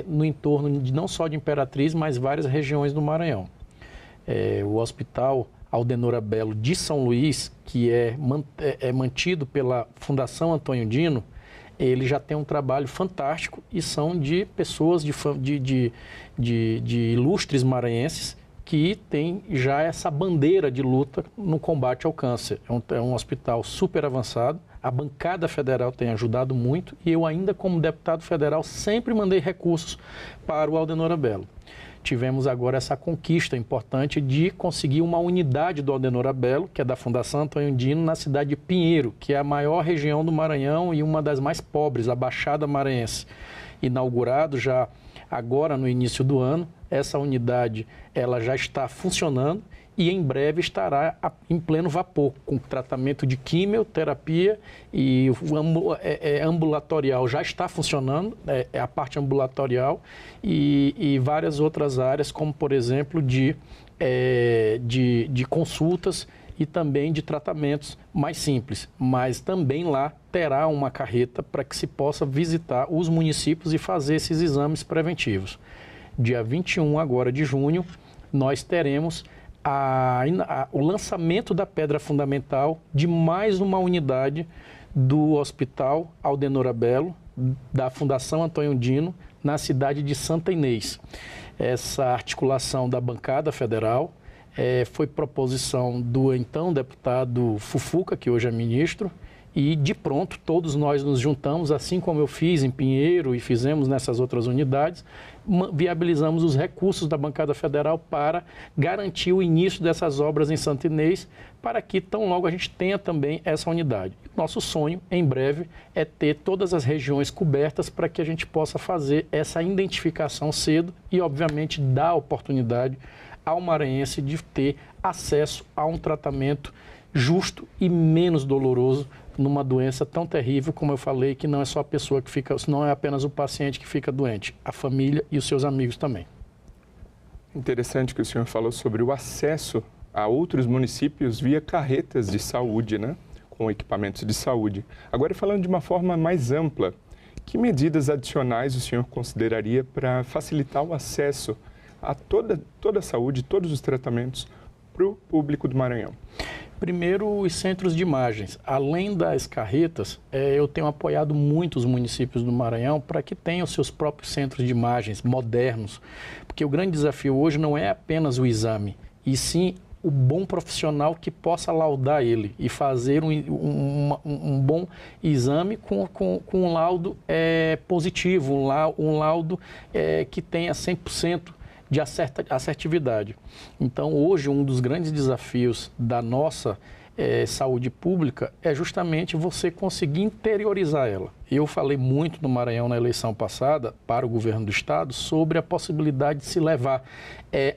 no entorno de, não só de Imperatriz, mas várias regiões do Maranhão. O Hospital Aldenor Abelo de São Luís, que é mantido pela Fundação Antônio Dino, ele já tem um trabalho fantástico e são de pessoas de ilustres maranhenses que têm já essa bandeira de luta no combate ao câncer. É um hospital super avançado, a bancada federal tem ajudado muito e eu ainda como deputado federal sempre mandei recursos para o Aldenor Abelo. Tivemos agora essa conquista importante de conseguir uma unidade do Aldenor Abelo, que é da Fundação Antônio Dino, na cidade de Pinheiro, que é a maior região do Maranhão e uma das mais pobres, a Baixada Maranhense. Inaugurado já agora no início do ano, essa unidade ela já está funcionando e em breve estará em pleno vapor, com tratamento de quimioterapia e ambulatorial já está funcionando, a parte ambulatorial e várias outras áreas, como por exemplo de consultas e também de tratamentos mais simples. Mas também lá terá uma carreta para que se possa visitar os municípios e fazer esses exames preventivos. Dia 21 agora de junho, nós teremos o lançamento da pedra fundamental de mais uma unidade do Hospital Aldenor Abelo, da Fundação Antônio Dino, na cidade de Santa Inês. Essa articulação da bancada federal foi proposição do então deputado Fufuca, que hoje é ministro, e de pronto todos nós nos juntamos, assim como eu fiz em Pinheiro e fizemos nessas outras unidades, viabilizamos os recursos da bancada federal para garantir o início dessas obras em Santa Inês, para que tão logo a gente tenha também essa unidade. Nosso sonho, em breve, é ter todas as regiões cobertas para que a gente possa fazer essa identificação cedo e, obviamente, dar oportunidade ao maranhense de ter acesso a um tratamento justo e menos doloroso numa doença tão terrível, como eu falei, que não é só a pessoa que fica, não é apenas o paciente que fica doente, a família e os seus amigos também. Interessante que o senhor falou sobre o acesso a outros municípios via carretas de saúde, né? Com equipamentos de saúde. Agora, falando de uma forma mais ampla, que medidas adicionais o senhor consideraria para facilitar o acesso a toda a saúde, todos os tratamentos para o público do Maranhão? Primeiro, os centros de imagens. Além das carretas, eu tenho apoiado muito os municípios do Maranhão para que tenham seus próprios centros de imagens modernos, porque o grande desafio hoje não é apenas o exame, e sim o bom profissional que possa laudar ele e fazer um bom exame com um laudo positivo, um laudo que tenha 100% de assertividade. Então, hoje, um dos grandes desafios da nossa saúde pública é justamente você conseguir interiorizar ela. Eu falei muito no Maranhão na eleição passada para o governo do estado sobre a possibilidade de se levar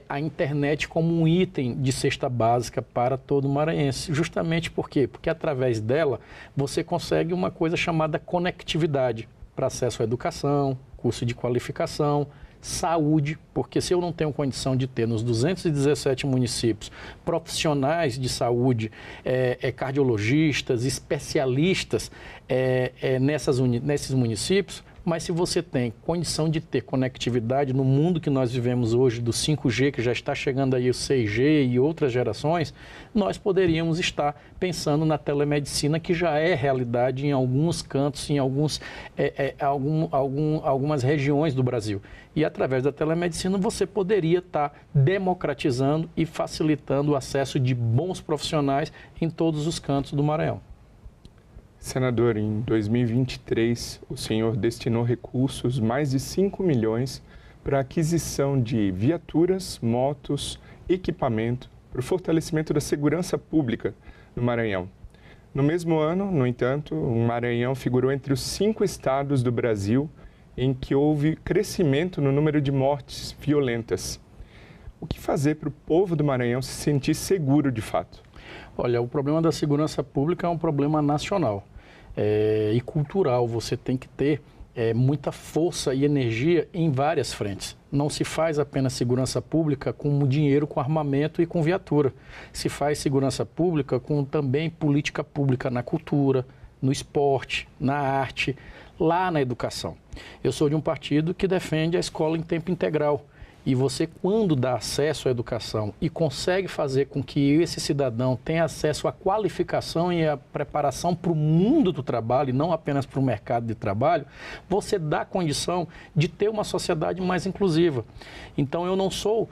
a internet como um item de cesta básica para todo maranhense. Justamente por quê? Porque através dela você consegue uma coisa chamada conectividade para acesso à educação, curso de qualificação, saúde, porque se eu não tenho condição de ter nos 217 municípios profissionais de saúde, cardiologistas, especialistas nesses municípios, mas se você tem condição de ter conectividade no mundo que nós vivemos hoje, do 5G, que já está chegando aí o 6G e outras gerações, nós poderíamos estar pensando na telemedicina, que já é realidade em alguns cantos, em algumas regiões do Brasil. E através da telemedicina você poderia estar democratizando e facilitando o acesso de bons profissionais em todos os cantos do Maranhão. Senador, em 2023, o senhor destinou recursos, mais de 5 milhões, para a aquisição de viaturas, motos, equipamento, para o fortalecimento da segurança pública no Maranhão. No mesmo ano, no entanto, o Maranhão figurou entre os 5 estados do Brasil em que houve crescimento no número de mortes violentas. O que fazer para o povo do Maranhão se sentir seguro de fato? Olha, o problema da segurança pública é um problema nacional. E cultural. Você tem que ter muita força e energia em várias frentes. Não se faz apenas segurança pública com dinheiro, com armamento e com viatura. Se faz segurança pública com também política pública na cultura, no esporte, na arte, lá na educação. Eu sou de um partido que defende a escola em tempo integral. E você, quando dá acesso à educação e consegue fazer com que esse cidadão tenha acesso à qualificação e à preparação para o mundo do trabalho, e não apenas para o mercado de trabalho, você dá condição de ter uma sociedade mais inclusiva. Então, eu não sou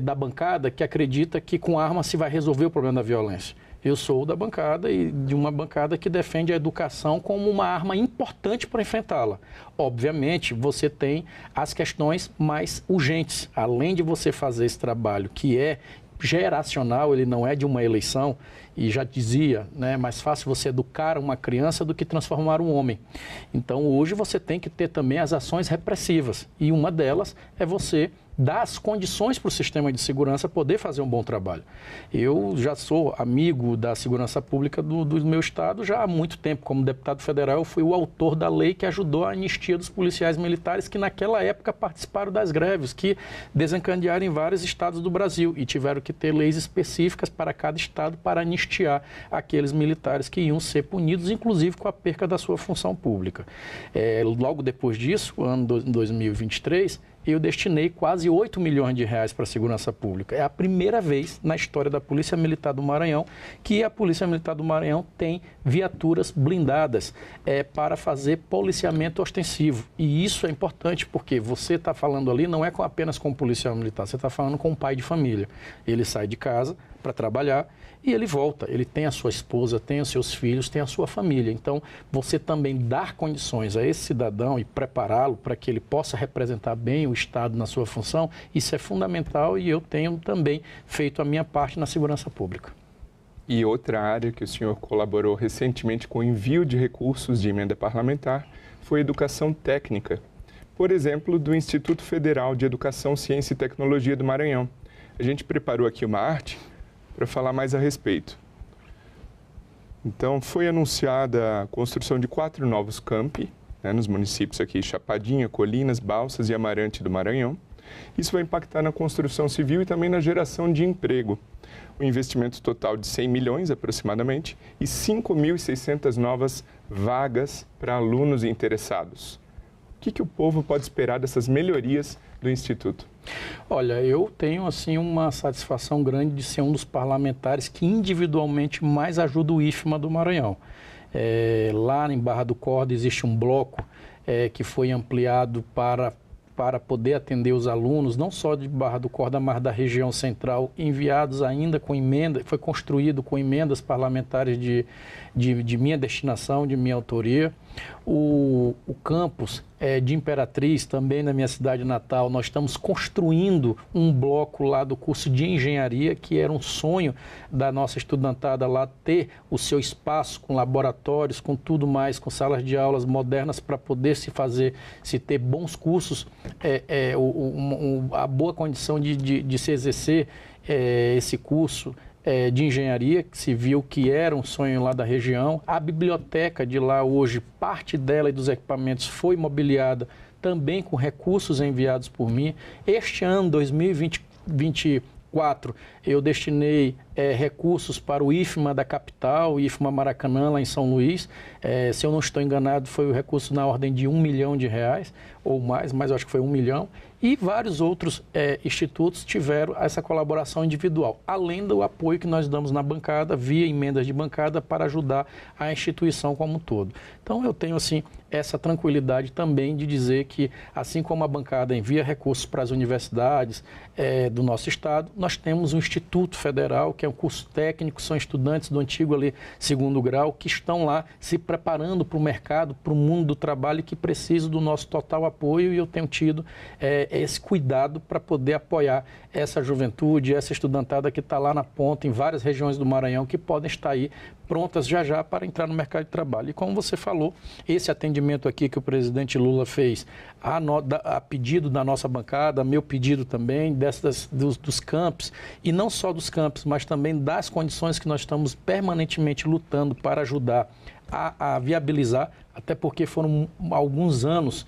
da bancada que acredita que com arma se vai resolver o problema da violência. Eu sou da bancada e de uma bancada que defende a educação como uma arma importante para enfrentá-la. Obviamente, você tem as questões mais urgentes. Além de você fazer esse trabalho que é geracional, ele não é de uma eleição, e já dizia, né, mais fácil você educar uma criança do que transformar um homem. Então, hoje você tem que ter também as ações repressivas, e uma delas é você dar as condições para o sistema de segurança poder fazer um bom trabalho. Eu já sou amigo da segurança pública do meu estado já há muito tempo. Como deputado federal, eu fui o autor da lei que ajudou a anistia dos policiais militares que naquela época participaram das greves, que desencadearam em vários estados do Brasil e tiveram que ter leis específicas para cada estado para anistiar aqueles militares que iam ser punidos, inclusive com a perca da sua função pública. Logo depois disso, ano 2023, eu destinei quase 8 milhões de reais para a segurança pública. É a primeira vez na história da Polícia Militar do Maranhão que a Polícia Militar do Maranhão tem viaturas blindadas para fazer policiamento ostensivo. E isso é importante porque você está falando ali não é apenas com o policial militar, você está falando com um pai de família. Ele sai de casa para trabalhar e ele volta. Ele tem a sua esposa, tem os seus filhos, tem a sua família. Então, você também dar condições a esse cidadão e prepará-lo para que ele possa representar bem o Estado na sua função, isso é fundamental e eu tenho também feito a minha parte na segurança pública. E outra área que o senhor colaborou recentemente com o envio de recursos de emenda parlamentar foi a educação técnica. Por exemplo, do Instituto Federal de Educação, Ciência e Tecnologia do Maranhão. A gente preparou aqui uma arte para falar mais a respeito. Então, foi anunciada a construção de 4 novos campi, nos municípios aqui, Chapadinha, Colinas, Balsas e Amarante do Maranhão. Isso vai impactar na construção civil e também na geração de emprego. Um investimento total de 100 milhões aproximadamente e 5.600 novas vagas para alunos interessados. O que o povo pode esperar dessas melhorias do Instituto? Olha, eu tenho assim uma satisfação grande de ser um dos parlamentares que individualmente mais ajuda o IFMA do Maranhão. Lá em Barra do Corda existe um bloco que foi ampliado para poder atender os alunos, não só de Barra do Corda, mas da região central, enviados ainda com emenda, foi construído com emendas parlamentares de minha destinação, de minha autoria. O campus de Imperatriz, também na minha cidade natal, nós estamos construindo um bloco lá do curso de engenharia, que era um sonho da nossa estudantada lá, ter o seu espaço com laboratórios, com tudo mais, com salas de aulas modernas para poder se ter bons cursos, a boa condição de se exercer esse curso de engenharia civil, que era um sonho lá da região. A biblioteca de lá hoje, parte dela e dos equipamentos foi mobiliada também com recursos enviados por mim. Este ano, 2024, eu destinei recursos para o IFMA da capital, o IFMA Maracanã, lá em São Luís. Se eu não estou enganado, foi o recurso na ordem de R$1 milhão ou mais, mas eu acho que foi 1 milhão. E vários outros institutos tiveram essa colaboração individual, além do apoio que nós damos na bancada, via emendas de bancada, para ajudar a instituição como um todo. Então, eu tenho, assim, essa tranquilidade também de dizer que, assim como a bancada envia recursos para as universidades do nosso estado, nós temos um Instituto Federal, que é um curso técnico, são estudantes do antigo ali, 2º grau, que estão lá se preparando para o mercado, para o mundo do trabalho, e que precisam do nosso total apoio, e eu tenho tido esse cuidado para poder apoiar essa juventude, essa estudantada que está lá na ponta, em várias regiões do Maranhão, que podem estar aí prontas já para entrar no mercado de trabalho. E como você falou, esse atendimento aqui que o presidente Lula fez a pedido da nossa bancada, meu pedido também, dos campos, e não só dos campos, mas também das condições que nós estamos permanentemente lutando para ajudar a viabilizar, até porque foram alguns anos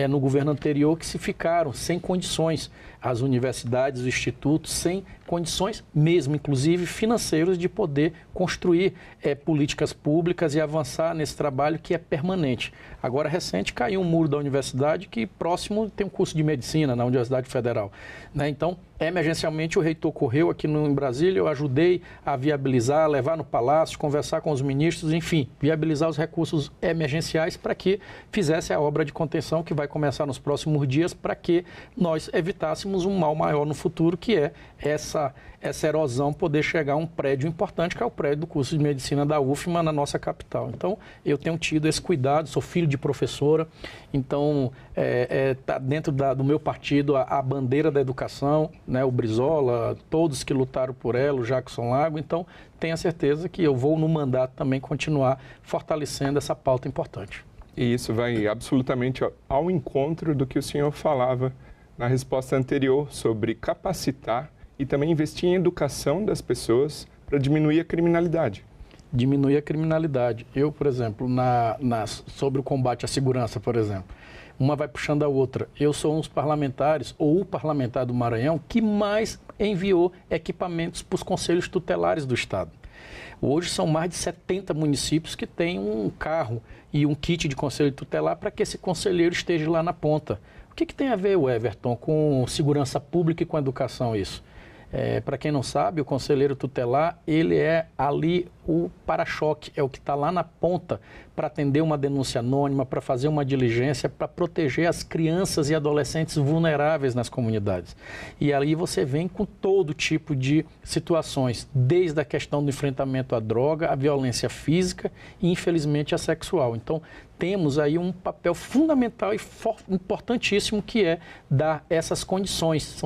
no governo anterior que se ficaram sem condições, as universidades, os institutos, sem condições mesmo, inclusive financeiras, de poder construir políticas públicas e avançar nesse trabalho que é permanente. Agora, recente, caiu um muro da universidade que próximo tem um curso de medicina na Universidade Federal, né? Então, emergencialmente, o reitor correu aqui em Brasília, eu ajudei a viabilizar, levar no Palácio, conversar com os ministros, enfim, viabilizar os recursos emergenciais para que fizesse a obra de contenção que vai começar nos próximos dias, para que nós evitássemos um mal maior no futuro, que é essa erosão poder chegar a um prédio importante, que é o prédio do curso de medicina da UFMA na nossa capital. Então, eu tenho tido esse cuidado, sou filho de professora, então está dentro do meu partido a bandeira da educação, né, o Brizola, todos que lutaram por ela, o Jackson Lago. Então, tenha certeza que eu vou no mandato também continuar fortalecendo essa pauta importante. E isso vai absolutamente ao encontro do que o senhor falava na resposta anterior sobre capacitar e também investir em educação das pessoas para diminuir a criminalidade. Diminuir a criminalidade. Eu, por exemplo, sobre o combate à segurança, por exemplo, uma vai puxando a outra. Eu sou um dos parlamentares, ou o parlamentar do Maranhão, que mais enviou equipamentos para os conselhos tutelares do Estado. Hoje são mais de 70 municípios que têm um carro e um kit de conselho tutelar para que esse conselheiro esteja lá na ponta. O que tem a ver, Everton, com segurança pública e com educação isso? Para quem não sabe, o conselheiro tutelar, ele é ali o para-choque, é o que está lá na ponta para atender uma denúncia anônima, para fazer uma diligência, para proteger as crianças e adolescentes vulneráveis nas comunidades. E ali você vem com todo tipo de situações, desde a questão do enfrentamento à droga, à violência física e, infelizmente, a sexual. Então, temos aí um papel fundamental e importantíssimo, que é dar essas condições.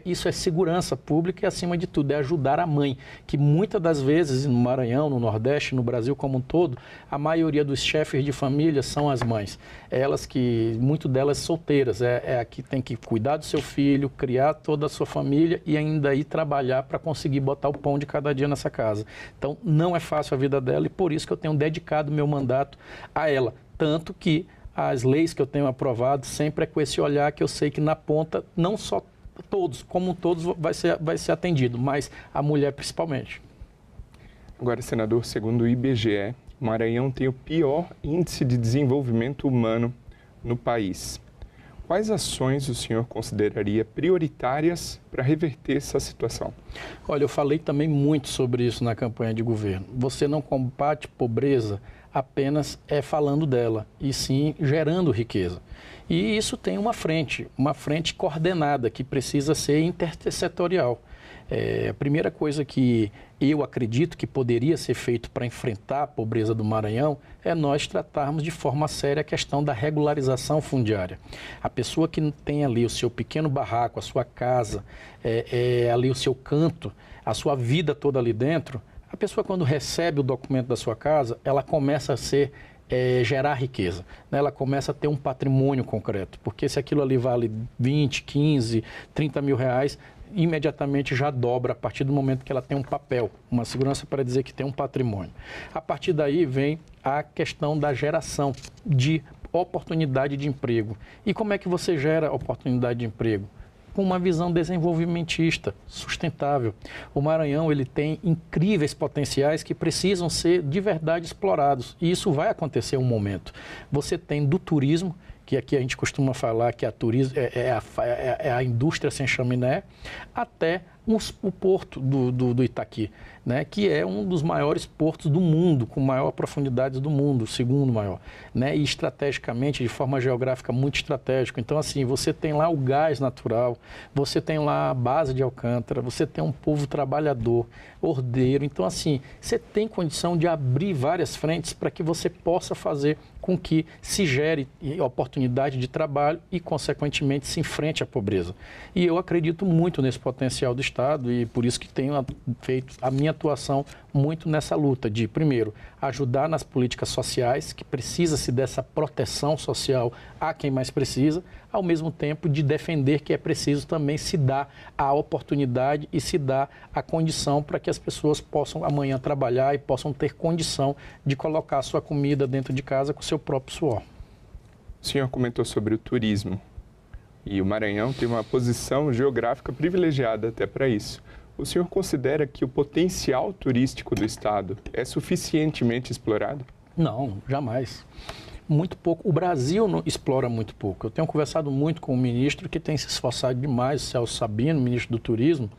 Isso é segurança pública e, acima de tudo, é ajudar a mãe, que muitas das vezes no Maranhão, no Nordeste, no Brasil como um todo, a maioria dos chefes de família são as mães. Elas que, muito delas solteiras, é a que tem que cuidar do seu filho, criar toda a sua família e ainda ir trabalhar para conseguir botar o pão de cada dia nessa casa. Então, não é fácil a vida dela, e por isso que eu tenho dedicado meu mandato a ela. Tanto que as leis que eu tenho aprovado sempre é com esse olhar que eu sei que na ponta, não só todos, como todos vai ser atendido, mas a mulher principalmente. Agora, senador, segundo o IBGE, o Maranhão tem o pior índice de desenvolvimento humano no país. quais ações o senhor consideraria prioritárias para reverter essa situação? Olha, eu falei também muito sobre isso na campanha de governo. Você não combate pobreza apenas falando dela, e sim gerando riqueza. E isso tem uma frente coordenada que precisa ser intersetorial. A primeira coisa que eu acredito que poderia ser feito para enfrentar a pobreza do Maranhão é nós tratarmos de forma séria a questão da regularização fundiária. A pessoa que tem ali o seu pequeno barraco, a sua casa, ali o seu canto, a sua vida toda ali dentro, a pessoa quando recebe o documento da sua casa, ela começa a gerar riqueza, né? Ela começa a ter um patrimônio concreto, porque se aquilo ali vale 20, 15, 30 mil reais, imediatamente já dobra a partir do momento que ela tem um papel, uma segurança para dizer que tem um patrimônio. A partir daí vem a questão da geração de oportunidade de emprego. E como é que você gera oportunidade de emprego? Com uma visão desenvolvimentista, sustentável. O Maranhão ele tem incríveis potenciais que precisam ser de verdade explorados. E isso vai acontecer um momento. Você tem do turismo, que aqui a gente costuma falar que é a indústria sem chaminé, até o porto do Itaqui, né, que é um dos maiores portos do mundo, com maior profundidade do mundo, o segundo maior, né, e estrategicamente, de forma geográfica, muito estratégico. Então, assim, você tem lá o gás natural, você tem lá a base de Alcântara, você tem um povo trabalhador, ordeiro. Então, assim, você tem condição de abrir várias frentes para que você possa fazer com que se gere oportunidade de trabalho e, consequentemente, se enfrente à pobreza. E eu acredito muito nesse potencial do Estado e por isso que tenho feito a minha atuação muito nessa luta de, primeiro, ajudar nas políticas sociais, que precisa-se dessa proteção social a quem mais precisa, ao mesmo tempo de defender que é preciso também se dar a oportunidade e se dar a condição para que as pessoas possam amanhã trabalhar e possam ter condição de colocar a sua comida dentro de casa com o seu próprio suor. O senhor comentou sobre o turismo e o Maranhão tem uma posição geográfica privilegiada até para isso. O senhor considera que o potencial turístico do Estado é suficientemente explorado? Não, jamais. Muito pouco. O Brasil não explora muito pouco. Eu tenho conversado muito com o ministro que tem se esforçado demais, o Celso Sabino, ministro do Turismo,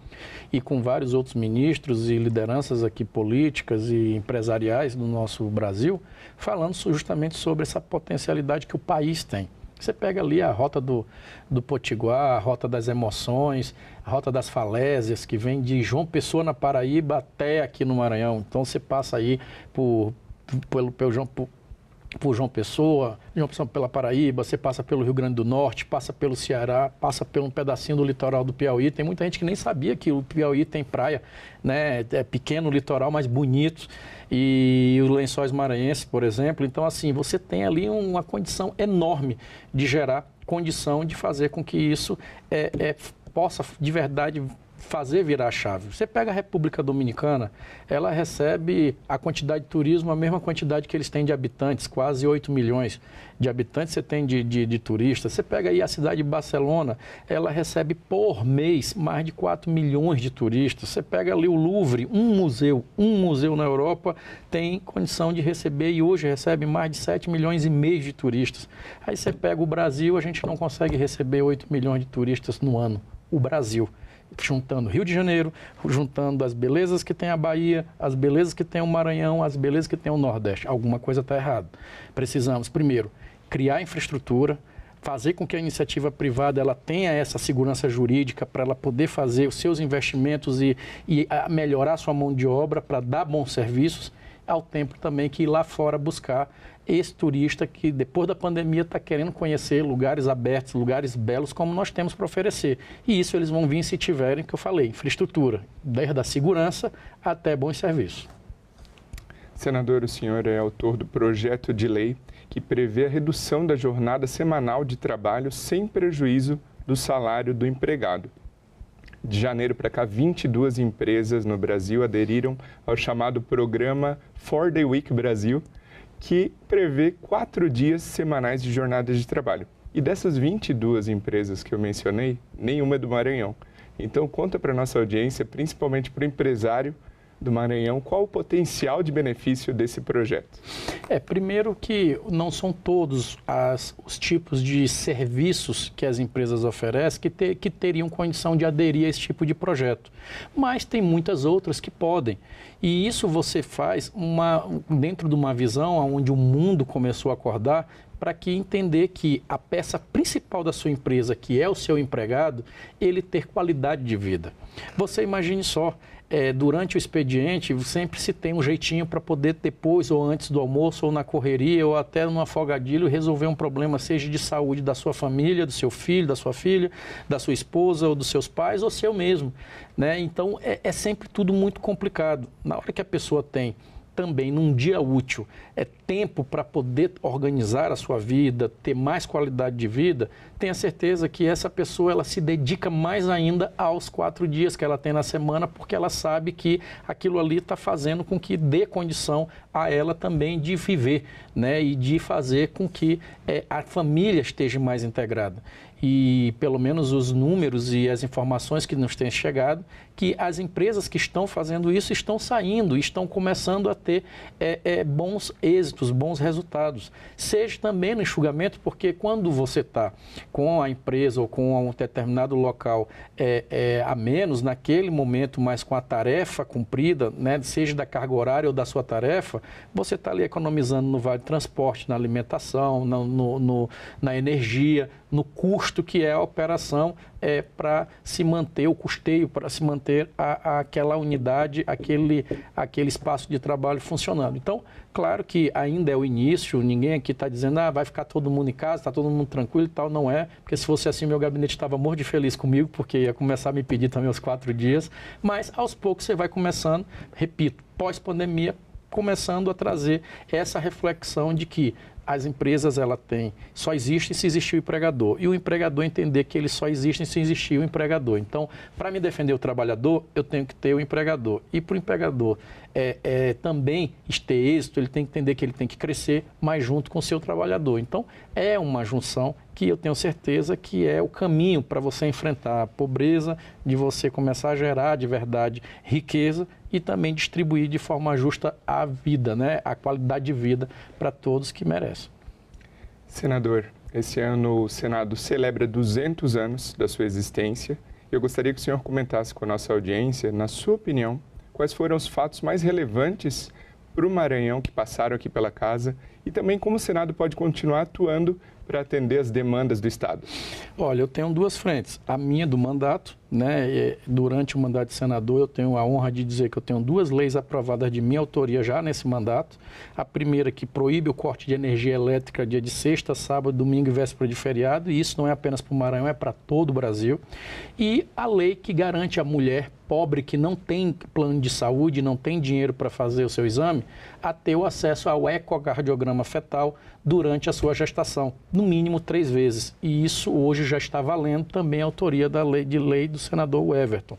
e com vários outros ministros e lideranças aqui políticas e empresariais do nosso Brasil, falando justamente sobre essa potencialidade que o país tem. Você pega ali a rota do Potiguar, a rota das emoções, a rota das falésias, que vem de João Pessoa, na Paraíba, até aqui no Maranhão. Então, você passa aí por João Pessoa pela Paraíba, você passa pelo Rio Grande do Norte, passa pelo Ceará, passa por um pedacinho do litoral do Piauí. Tem muita gente que nem sabia que o Piauí tem praia, né? É pequeno litoral, mas bonito. E os Lençóis Maranhenses, por exemplo. Então, assim, você tem ali uma condição enorme de gerar condição de fazer com que isso possa, de verdade, fazer virar a chave. Você pega a República Dominicana, ela recebe a quantidade de turismo, a mesma quantidade que eles têm de habitantes, quase 8 milhões de habitantes você tem de turistas. Você pega aí a cidade de Barcelona, ela recebe por mês mais de 4 milhões de turistas. Você pega ali o Louvre, um museu na Europa tem condição de receber e hoje recebe mais de 7 milhões e meio de turistas. Aí você pega o Brasil, a gente não consegue receber 8 milhões de turistas no ano. O Brasil. Juntando Rio de Janeiro, juntando as belezas que tem a Bahia, as belezas que tem o Maranhão, as belezas que tem o Nordeste. Alguma coisa está errada. Precisamos, primeiro, criar infraestrutura, fazer com que a iniciativa privada ela tenha essa segurança jurídica para ela poder fazer os seus investimentos e melhorar a sua mão de obra para dar bons serviços, ao tempo também que ir lá fora buscar esse turista que depois da pandemia está querendo conhecer lugares abertos, lugares belos como nós temos para oferecer. E isso eles vão vir se tiverem, que eu falei, infraestrutura, desde a segurança até bons serviços. Senador, o senhor é autor do projeto de lei que prevê a redução da jornada semanal de trabalho sem prejuízo do salário do empregado. De janeiro para cá, 22 empresas no Brasil aderiram ao chamado programa 4-Day Week Brasil, que prevê 4 dias semanais de jornada de trabalho. E dessas 22 empresas que eu mencionei, nenhuma é do Maranhão. Então, conta para a nossa audiência, principalmente para o empresário, do Maranhão, qual o potencial de benefício desse projeto? Primeiro que não são todos os tipos de serviços que as empresas oferecem que teriam condição de aderir a esse tipo de projeto, mas tem muitas outras que podem. E isso você faz dentro de uma visão onde o mundo começou a acordar, para que entender que a peça principal da sua empresa, que é o seu empregado, ele ter qualidade de vida. Você imagine só, durante o expediente, sempre se tem um jeitinho para poder depois ou antes do almoço, ou na correria, ou até no afogadilho, resolver um problema, seja de saúde da sua família, do seu filho, da sua filha, da sua esposa, ou dos seus pais, ou seu mesmo, né? Então, é sempre tudo muito complicado. Na hora que a pessoa tem também num dia útil tempo para poder organizar a sua vida, ter mais qualidade de vida, tenha certeza que essa pessoa ela se dedica mais ainda aos 4 dias que ela tem na semana, porque ela sabe que aquilo ali está fazendo com que dê condição a ela também de viver, né? E de fazer com que a família esteja mais integrada. E pelo menos os números e as informações que nos têm chegado, que as empresas que estão fazendo isso estão saindo, estão começando a ter bons êxitos, bons resultados. Seja também no enxugamento, porque quando você está com a empresa ou com um determinado local a menos naquele momento, mas com a tarefa cumprida, né, seja da carga horária ou da sua tarefa, você está ali economizando no vale de transporte, na alimentação, na energia, no custo que é a operação para se manter, o custeio para se manter aquela unidade, aquele espaço de trabalho funcionando. Então, claro que ainda é o início, ninguém aqui está dizendo, vai ficar todo mundo em casa, está todo mundo tranquilo e tal, não é, porque se fosse assim, meu gabinete estava morto de feliz comigo, porque ia começar a me pedir também os 4 dias, mas aos poucos você vai começando, repito, pós-pandemia, começando a trazer essa reflexão de que as empresas só existem se existir o empregador. E o empregador entender que eles só existem se existir o empregador. Então, para me defender o trabalhador, eu tenho que ter o empregador. E para o empregador também ter êxito, ele tem que entender que ele tem que crescer mais junto com o seu trabalhador. Então, é uma junção que eu tenho certeza que é o caminho para você enfrentar a pobreza, de você começar a gerar de verdade riqueza e também distribuir de forma justa a vida, né? A qualidade de vida para todos que merecem. Senador, esse ano o Senado celebra 200 anos da sua existência. Eu gostaria que o senhor comentasse com a nossa audiência, na sua opinião, quais foram os fatos mais relevantes para o Maranhão que passaram aqui pela casa e também como o Senado pode continuar atuando para atender as demandas do Estado. Olha, eu tenho 2 frentes. A minha do mandato, né? Durante o mandato de senador, eu tenho a honra de dizer que eu tenho 2 leis aprovadas de minha autoria já nesse mandato. A primeira que proíbe o corte de energia elétrica dia de sexta, sábado, domingo e véspera de feriado. E isso não é apenas para o Maranhão, é para todo o Brasil. E a lei que garante a mulher pobre que não tem plano de saúde, não tem dinheiro para fazer o seu exame, a ter o acesso ao ecocardiograma fetal durante a sua gestação, no mínimo 3 vezes. E isso hoje já está valendo também a autoria da lei do senador Everton.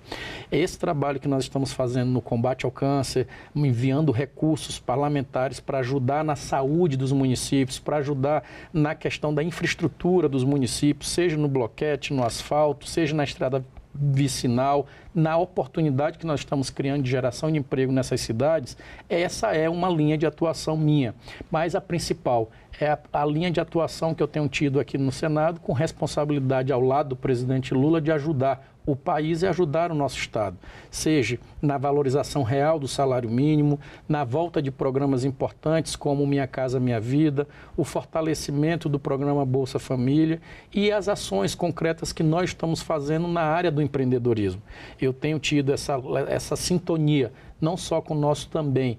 Esse trabalho que nós estamos fazendo no combate ao câncer, enviando recursos parlamentares para ajudar na saúde dos municípios, para ajudar na questão da infraestrutura dos municípios, seja no bloquete, no asfalto, seja na estrada vicinal, na oportunidade que nós estamos criando de geração de emprego nessas cidades, essa é uma linha de atuação minha. Mas a principal é a linha de atuação que eu tenho tido aqui no Senado, com responsabilidade ao lado do presidente Lula de ajudar o país e ajudar o nosso Estado, seja na valorização real do salário mínimo, na volta de programas importantes como Minha Casa Minha Vida, o fortalecimento do programa Bolsa Família e as ações concretas que nós estamos fazendo na área do empreendedorismo. Eu tenho tido essa sintonia, não só com o nosso também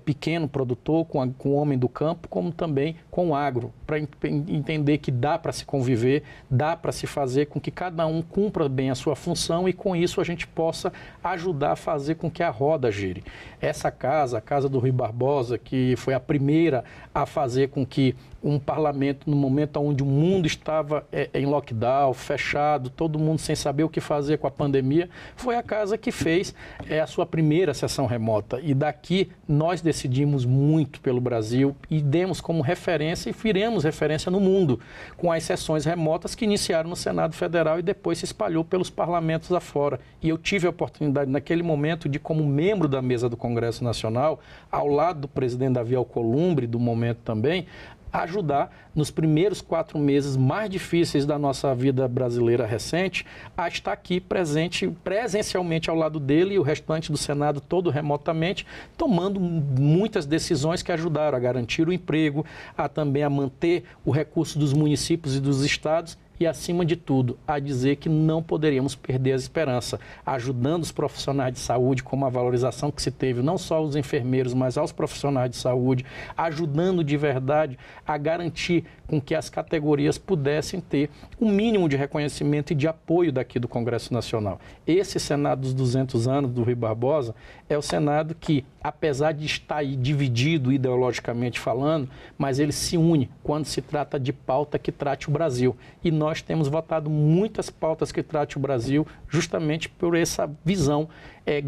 pequeno produtor, com o homem do campo, como também com o agro, para entender que dá para se conviver, dá para se fazer com que cada um cumpra bem a sua função e com isso a gente possa ajudar a fazer com que a roda gire. Essa casa, a Casa do Rui Barbosa, que foi a primeira a fazer com que um parlamento no momento onde o mundo estava em lockdown, fechado, todo mundo sem saber o que fazer com a pandemia, foi a casa que fez a sua primeira sessão remota. E daqui nós decidimos muito pelo Brasil e demos como referência e viremos referência no mundo, com as sessões remotas que iniciaram no Senado Federal e depois se espalhou pelos parlamentos afora. E eu tive a oportunidade naquele momento de, como membro da mesa do Congresso Nacional, ao lado do presidente Davi Alcolumbre, do momento também, ajudar nos primeiros 4 meses mais difíceis da nossa vida brasileira recente a estar aqui presencialmente ao lado dele e o restante do Senado todo remotamente, tomando muitas decisões que ajudaram a garantir o emprego, também a manter o recurso dos municípios e dos estados e, acima de tudo, a dizer que não poderíamos perder a esperança, ajudando os profissionais de saúde, como a valorização que se teve, não só aos enfermeiros, mas aos profissionais de saúde, ajudando de verdade a garantir com que as categorias pudessem ter o mínimo de reconhecimento e de apoio daqui do Congresso Nacional. Esse Senado dos 200 anos do Rui Barbosa é o Senado que, apesar de estar aí dividido ideologicamente falando, mas ele se une quando se trata de pauta que trate o Brasil. E nós temos votado muitas pautas que trate o Brasil justamente por essa visão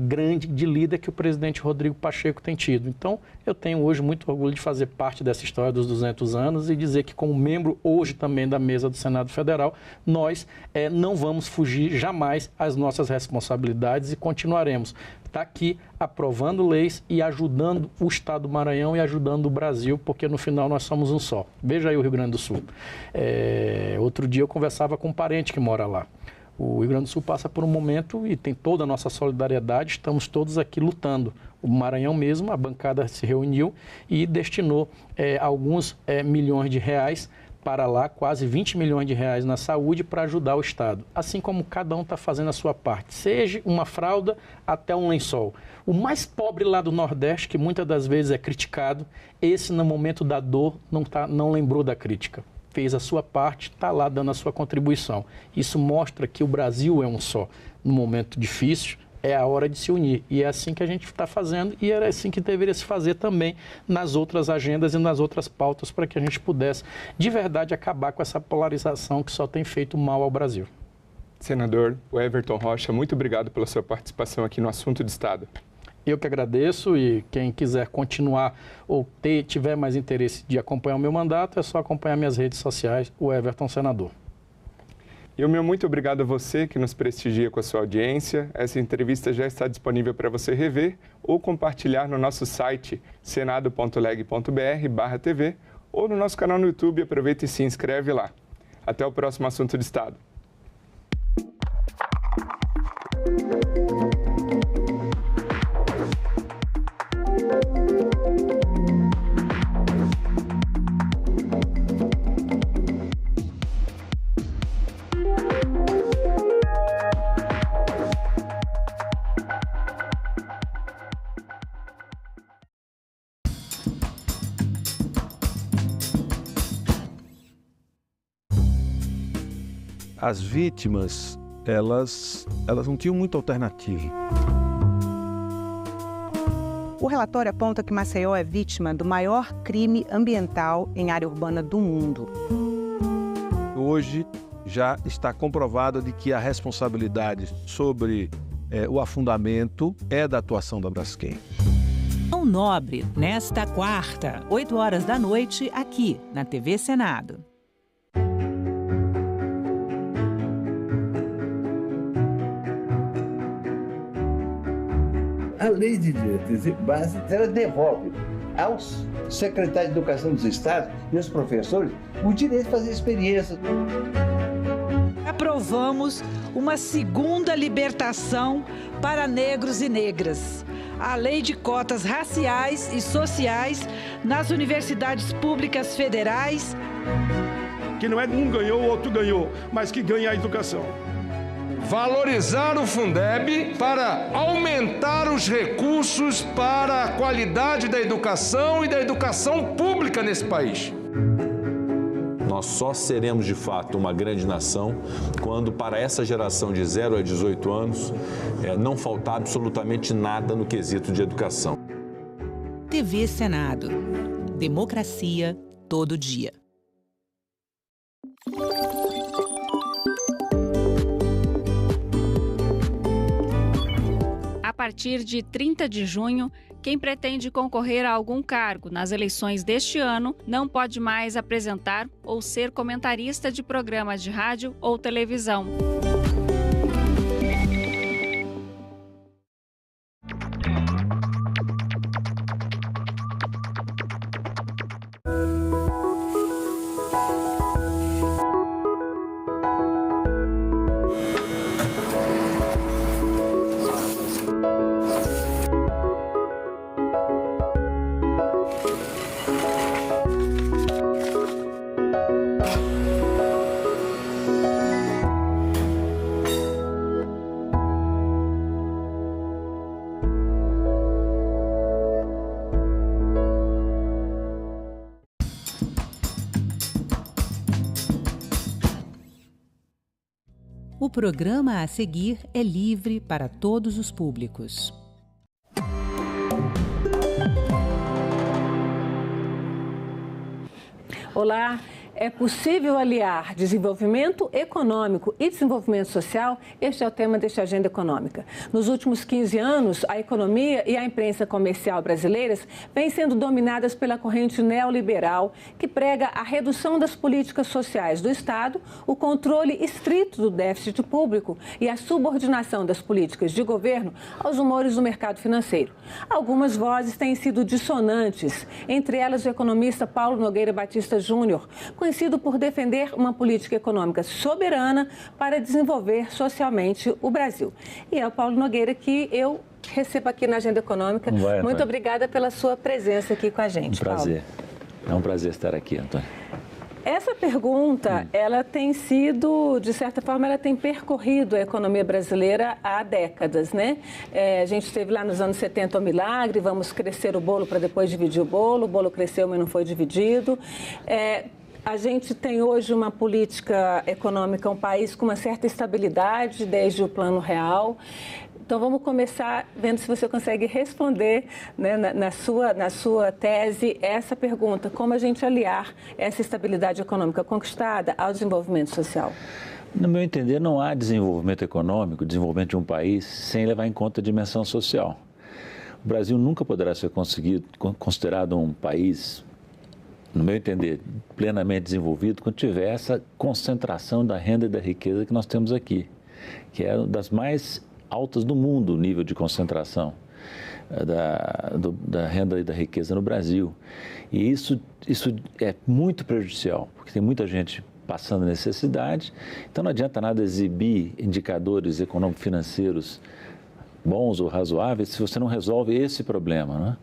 grande de líder que o presidente Rodrigo Pacheco tem tido. Então, eu tenho hoje muito orgulho de fazer parte dessa história dos 200 anos e dizer que, como membro hoje também da mesa do Senado Federal, nós não vamos fugir jamais às nossas responsabilidades e continuaremos aqui aprovando leis e ajudando o Estado do Maranhão e ajudando o Brasil, porque no final nós somos um só. Veja aí o Rio Grande do Sul. Outro dia eu conversava com um parente que mora lá. O Rio Grande do Sul passa por um momento e tem toda a nossa solidariedade, estamos todos aqui lutando. O Maranhão mesmo, a bancada se reuniu e destinou alguns milhões de reais para lá, quase 20 milhões de reais na saúde para ajudar o Estado. Assim como cada um está fazendo a sua parte, seja uma fralda até um lençol. O mais pobre lá do Nordeste, que muitas das vezes é criticado, esse no momento da dor não lembrou da crítica. Fez a sua parte, está lá dando a sua contribuição. Isso mostra que o Brasil é um só. No momento difícil, é a hora de se unir. E é assim que a gente está fazendo e era assim que deveria se fazer também nas outras agendas e nas outras pautas para que a gente pudesse, de verdade, acabar com essa polarização que só tem feito mal ao Brasil. Senador Everton Rocha, muito obrigado pela sua participação aqui no Assunto de Estado. Eu que agradeço e quem quiser continuar ou tiver mais interesse de acompanhar o meu mandato, é só acompanhar minhas redes sociais, o Everton Senador. E o meu muito obrigado a você que nos prestigia com a sua audiência. Essa entrevista já está disponível para você rever ou compartilhar no nosso site senado.leg.br/tv ou no nosso canal no YouTube. Aproveita e se inscreve lá. Até o próximo Assunto de Estado. As vítimas, elas não tinham muita alternativa. O relatório aponta que Maceió é vítima do maior crime ambiental em área urbana do mundo. Hoje já está comprovado de que a responsabilidade sobre o afundamento é da atuação da Braskem. Nobre, nesta quarta, 8 horas da noite, aqui na TV Senado. A lei de diretrizes e bases, ela devolve aos secretários de Educação dos Estados e aos professores o direito de fazer experiências. Aprovamos uma segunda libertação para negros e negras. A lei de cotas raciais e sociais nas universidades públicas federais. Que não é um ganhou, o outro ganhou, mas que ganha a educação. Valorizar o Fundeb para aumentar os recursos para a qualidade da educação e da educação pública nesse país. Nós só seremos, de fato, uma grande nação quando, para essa geração de 0 a 18 anos, não faltar absolutamente nada no quesito de educação. TV Senado. Democracia todo dia. A partir de 30 de junho, quem pretende concorrer a algum cargo nas eleições deste ano não pode mais apresentar ou ser comentarista de programas de rádio ou televisão. O programa a seguir é livre para todos os públicos. Olá, é possível aliar desenvolvimento econômico e desenvolvimento social? Este é o tema desta agenda econômica. Nos últimos 15 anos, a economia e a imprensa comercial brasileiras vêm sendo dominadas pela corrente neoliberal, que prega a redução das políticas sociais do Estado, o controle estrito do déficit público e a subordinação das políticas de governo aos humores do mercado financeiro. Algumas vozes têm sido dissonantes, entre elas o economista Paulo Nogueira Batista Júnior, conhecido por defender uma política econômica soberana para desenvolver socialmente o Brasil. E é o Paulo Nogueira que eu recebo aqui na Agenda Econômica. Muito obrigada pela sua presença aqui com a gente, Paulo. Um prazer. É um prazer estar aqui, Antônio. Essa pergunta, ela tem sido, de certa forma, ela tem percorrido a economia brasileira há décadas, né? A gente esteve lá nos anos 70 o milagre, vamos crescer o bolo para depois dividir o bolo cresceu, mas não foi dividido. A gente tem hoje uma política econômica, um país com uma certa estabilidade desde o Plano Real. Então, vamos começar vendo se você consegue responder, né, na sua tese essa pergunta: como a gente aliar essa estabilidade econômica conquistada ao desenvolvimento social? No meu entender, não há desenvolvimento econômico, desenvolvimento de um país, sem levar em conta a dimensão social. O Brasil nunca poderá ser considerado um país, no meu entender, plenamente desenvolvido quando tiver essa concentração da renda e da riqueza que nós temos aqui, que é uma das mais altas do mundo, o nível de concentração da renda e da riqueza no Brasil. E isso é muito prejudicial, porque tem muita gente passando necessidade, então não adianta nada exibir indicadores econômico-financeiros bons ou razoáveis se você não resolve esse problema, né?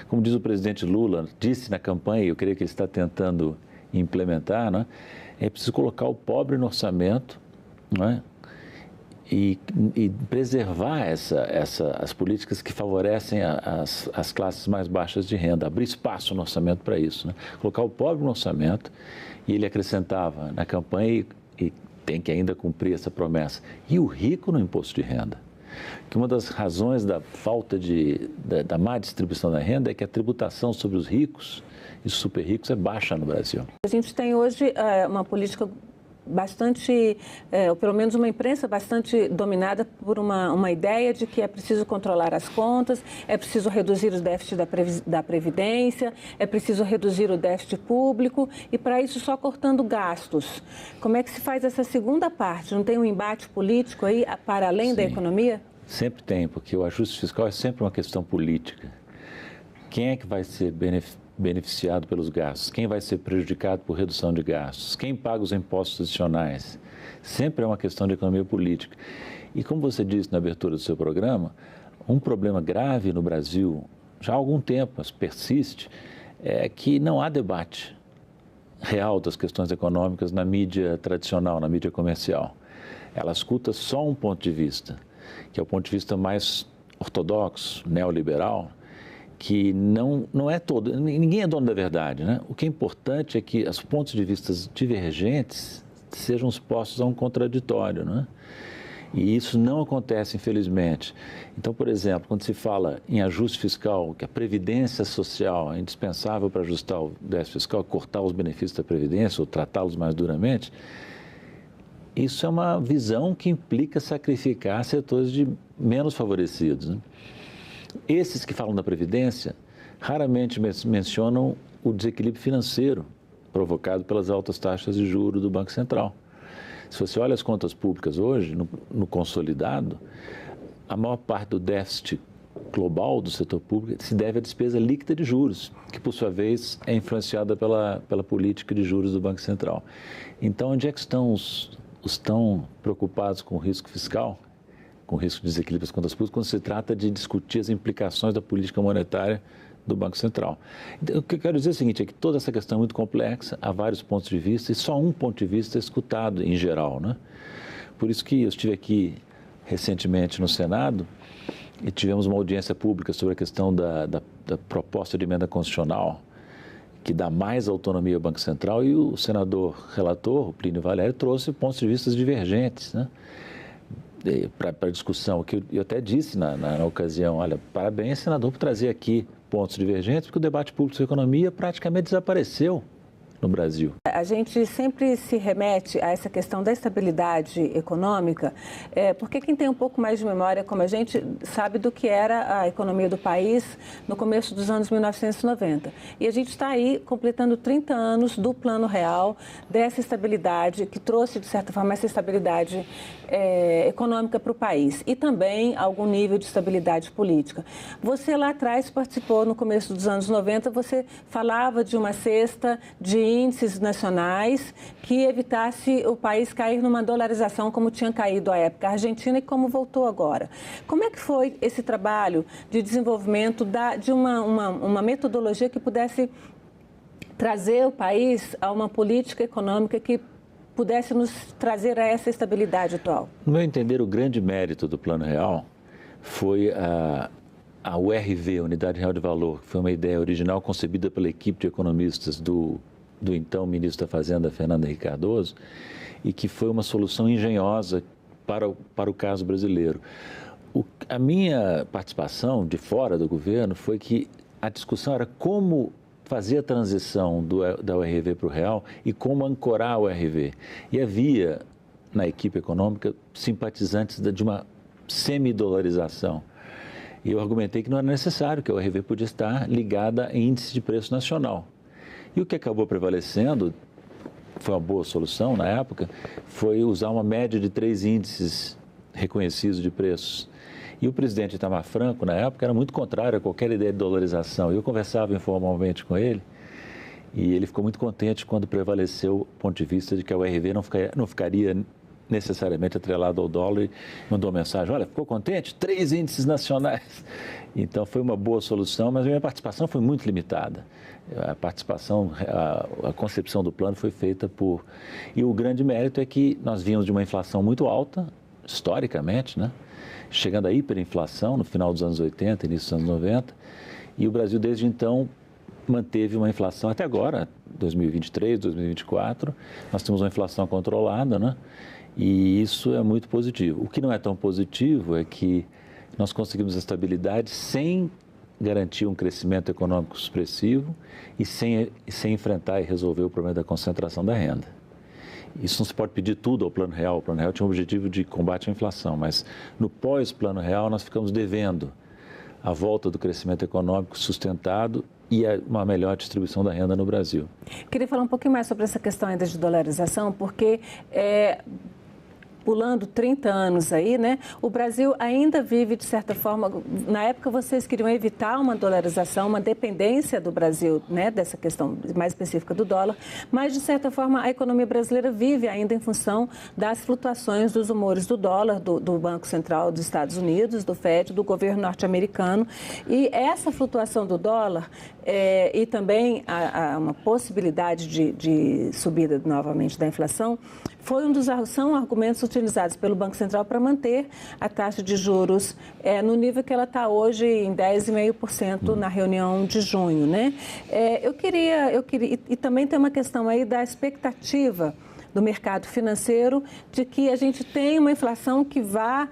Como diz o presidente Lula, disse na campanha, e eu creio que ele está tentando implementar, né? É preciso colocar o pobre no orçamento, né? E preservar as políticas que favorecem as classes mais baixas de renda, abrir espaço no orçamento para isso, né? Colocar o pobre no orçamento, e ele acrescentava na campanha, e tem que ainda cumprir essa promessa, e o rico no imposto de renda. Que uma das razões da falta da má distribuição da renda é que a tributação sobre os ricos e super ricos é baixa no Brasil. A gente tem hoje uma política bastante, ou pelo menos uma imprensa bastante dominada por uma ideia de que é preciso controlar as contas, é preciso reduzir os déficits da Previdência, é preciso reduzir o déficit público e, para isso, só cortando gastos. Como é que se faz essa segunda parte? Não tem um embate político aí para além da economia? Sempre tem, porque o ajuste fiscal é sempre uma questão política. Quem é que vai ser beneficiado pelos gastos? Quem vai ser prejudicado por redução de gastos? Quem paga os impostos adicionais? Sempre é uma questão de economia política. E como você disse na abertura do seu programa, um problema grave no Brasil, já há algum tempo, mas persiste, é que não há debate real das questões econômicas na mídia tradicional, na mídia comercial. Ela escuta só um ponto de vista, que é o ponto de vista mais ortodoxo, neoliberal, que não é todo, ninguém é dono da verdade, né? O que é importante é que os pontos de vista divergentes sejam expostos a um contraditório, né? E isso não acontece, infelizmente. Então, por exemplo, quando se fala em ajuste fiscal, que a previdência social é indispensável para ajustar o déficit fiscal, cortar os benefícios da previdência ou tratá-los mais duramente, isso é uma visão que implica sacrificar setores menos favorecidos, né? Esses que falam da previdência raramente mencionam o desequilíbrio financeiro provocado pelas altas taxas de juros do Banco Central. Se você olha as contas públicas hoje, no consolidado, a maior parte do déficit global do setor público se deve à despesa líquida de juros, que por sua vez é influenciada pela política de juros do Banco Central. Então, onde é que estão os tão preocupados com o risco fiscal, com o risco de desequilíbrio das contas públicas, quando se trata de discutir as implicações da política monetária do Banco Central? Então, o que eu quero dizer é o seguinte, é que toda essa questão é muito complexa, há vários pontos de vista e só um ponto de vista é escutado em geral, né? Por isso que eu estive aqui recentemente no Senado e tivemos uma audiência pública sobre a questão da proposta de emenda constitucional que dá mais autonomia ao Banco Central, e o senador relator, o Plínio Valério, trouxe pontos de vista divergentes, né, para discussão. Que eu até disse na ocasião, olha, parabéns, senador, por trazer aqui pontos divergentes, porque o debate público sobre economia praticamente desapareceu no Brasil. A gente sempre se remete a essa questão da estabilidade econômica, porque quem tem um pouco mais de memória, como a gente, sabe do que era a economia do país no começo dos anos 1990. E a gente está aí completando 30 anos do Plano Real, dessa estabilidade, que trouxe, de certa forma, essa estabilidade econômica para o país e também algum nível de estabilidade política. Você lá atrás participou, no começo dos anos 90, você falava de uma cesta de índices nacionais que evitasse o país cair numa dolarização como tinha caído à época a Argentina e como voltou agora. Como é que foi esse trabalho de desenvolvimento de uma metodologia que pudesse trazer o país a uma política econômica que pudesse nos trazer a essa estabilidade atual? No meu entender, o grande mérito do Plano Real foi a URV, Unidade Real de Valor, que foi uma ideia original concebida pela equipe de economistas do então ministro da Fazenda, Fernando Henrique Cardoso, e que foi uma solução engenhosa para o caso brasileiro. A minha participação de fora do governo foi que a discussão era como fazer a transição da URV para o real e como ancorar a URV. E havia, na equipe econômica, simpatizantes de uma semidolarização. E eu argumentei que não era necessário, que a URV podia estar ligada a índice de preço nacional. E o que acabou prevalecendo, foi uma boa solução na época, foi usar uma média de 3 índices reconhecidos de preços. E o presidente Itamar Franco, na época, era muito contrário a qualquer ideia de dolarização. Eu conversava informalmente com ele e ele ficou muito contente quando prevaleceu o ponto de vista de que a URV não ficaria necessariamente atrelado ao dólar, e mandou uma mensagem, olha, ficou contente? 3 índices nacionais. Então foi uma boa solução, mas a minha participação foi muito limitada. A concepção do plano foi feita por... E o grande mérito é que nós vínhamos de uma inflação muito alta, historicamente, né? Chegando à hiperinflação no final dos anos 80, início dos anos 90, e o Brasil desde então manteve uma inflação até agora, 2023, 2024, nós temos uma inflação controlada, né? E isso é muito positivo. O que não é tão positivo é que nós conseguimos estabilidade sem garantir um crescimento econômico expressivo e sem enfrentar e resolver o problema da concentração da renda. Isso não se pode pedir tudo ao Plano Real. O Plano Real tinha um objetivo de combate à inflação, mas no pós-Plano Real nós ficamos devendo a volta do crescimento econômico sustentado e uma melhor distribuição da renda no Brasil. Queria falar um pouquinho mais sobre essa questão ainda de dolarização, porque pulando 30 anos aí, né? O Brasil ainda vive, de certa forma, na época vocês queriam evitar uma dolarização, uma dependência do Brasil, né? Dessa questão mais específica do dólar, mas, de certa forma, a economia brasileira vive ainda em função das flutuações dos humores do dólar, do Banco Central dos Estados Unidos, do FED, do governo norte-americano. E essa flutuação do dólar e também uma possibilidade de subida novamente da inflação são argumentos utilizados pelo Banco Central para manter a taxa de juros no nível que ela está hoje, em 10,5% na reunião de junho, né? Eu queria, e também tem uma questão aí da expectativa do mercado financeiro de que a gente tem uma inflação que vai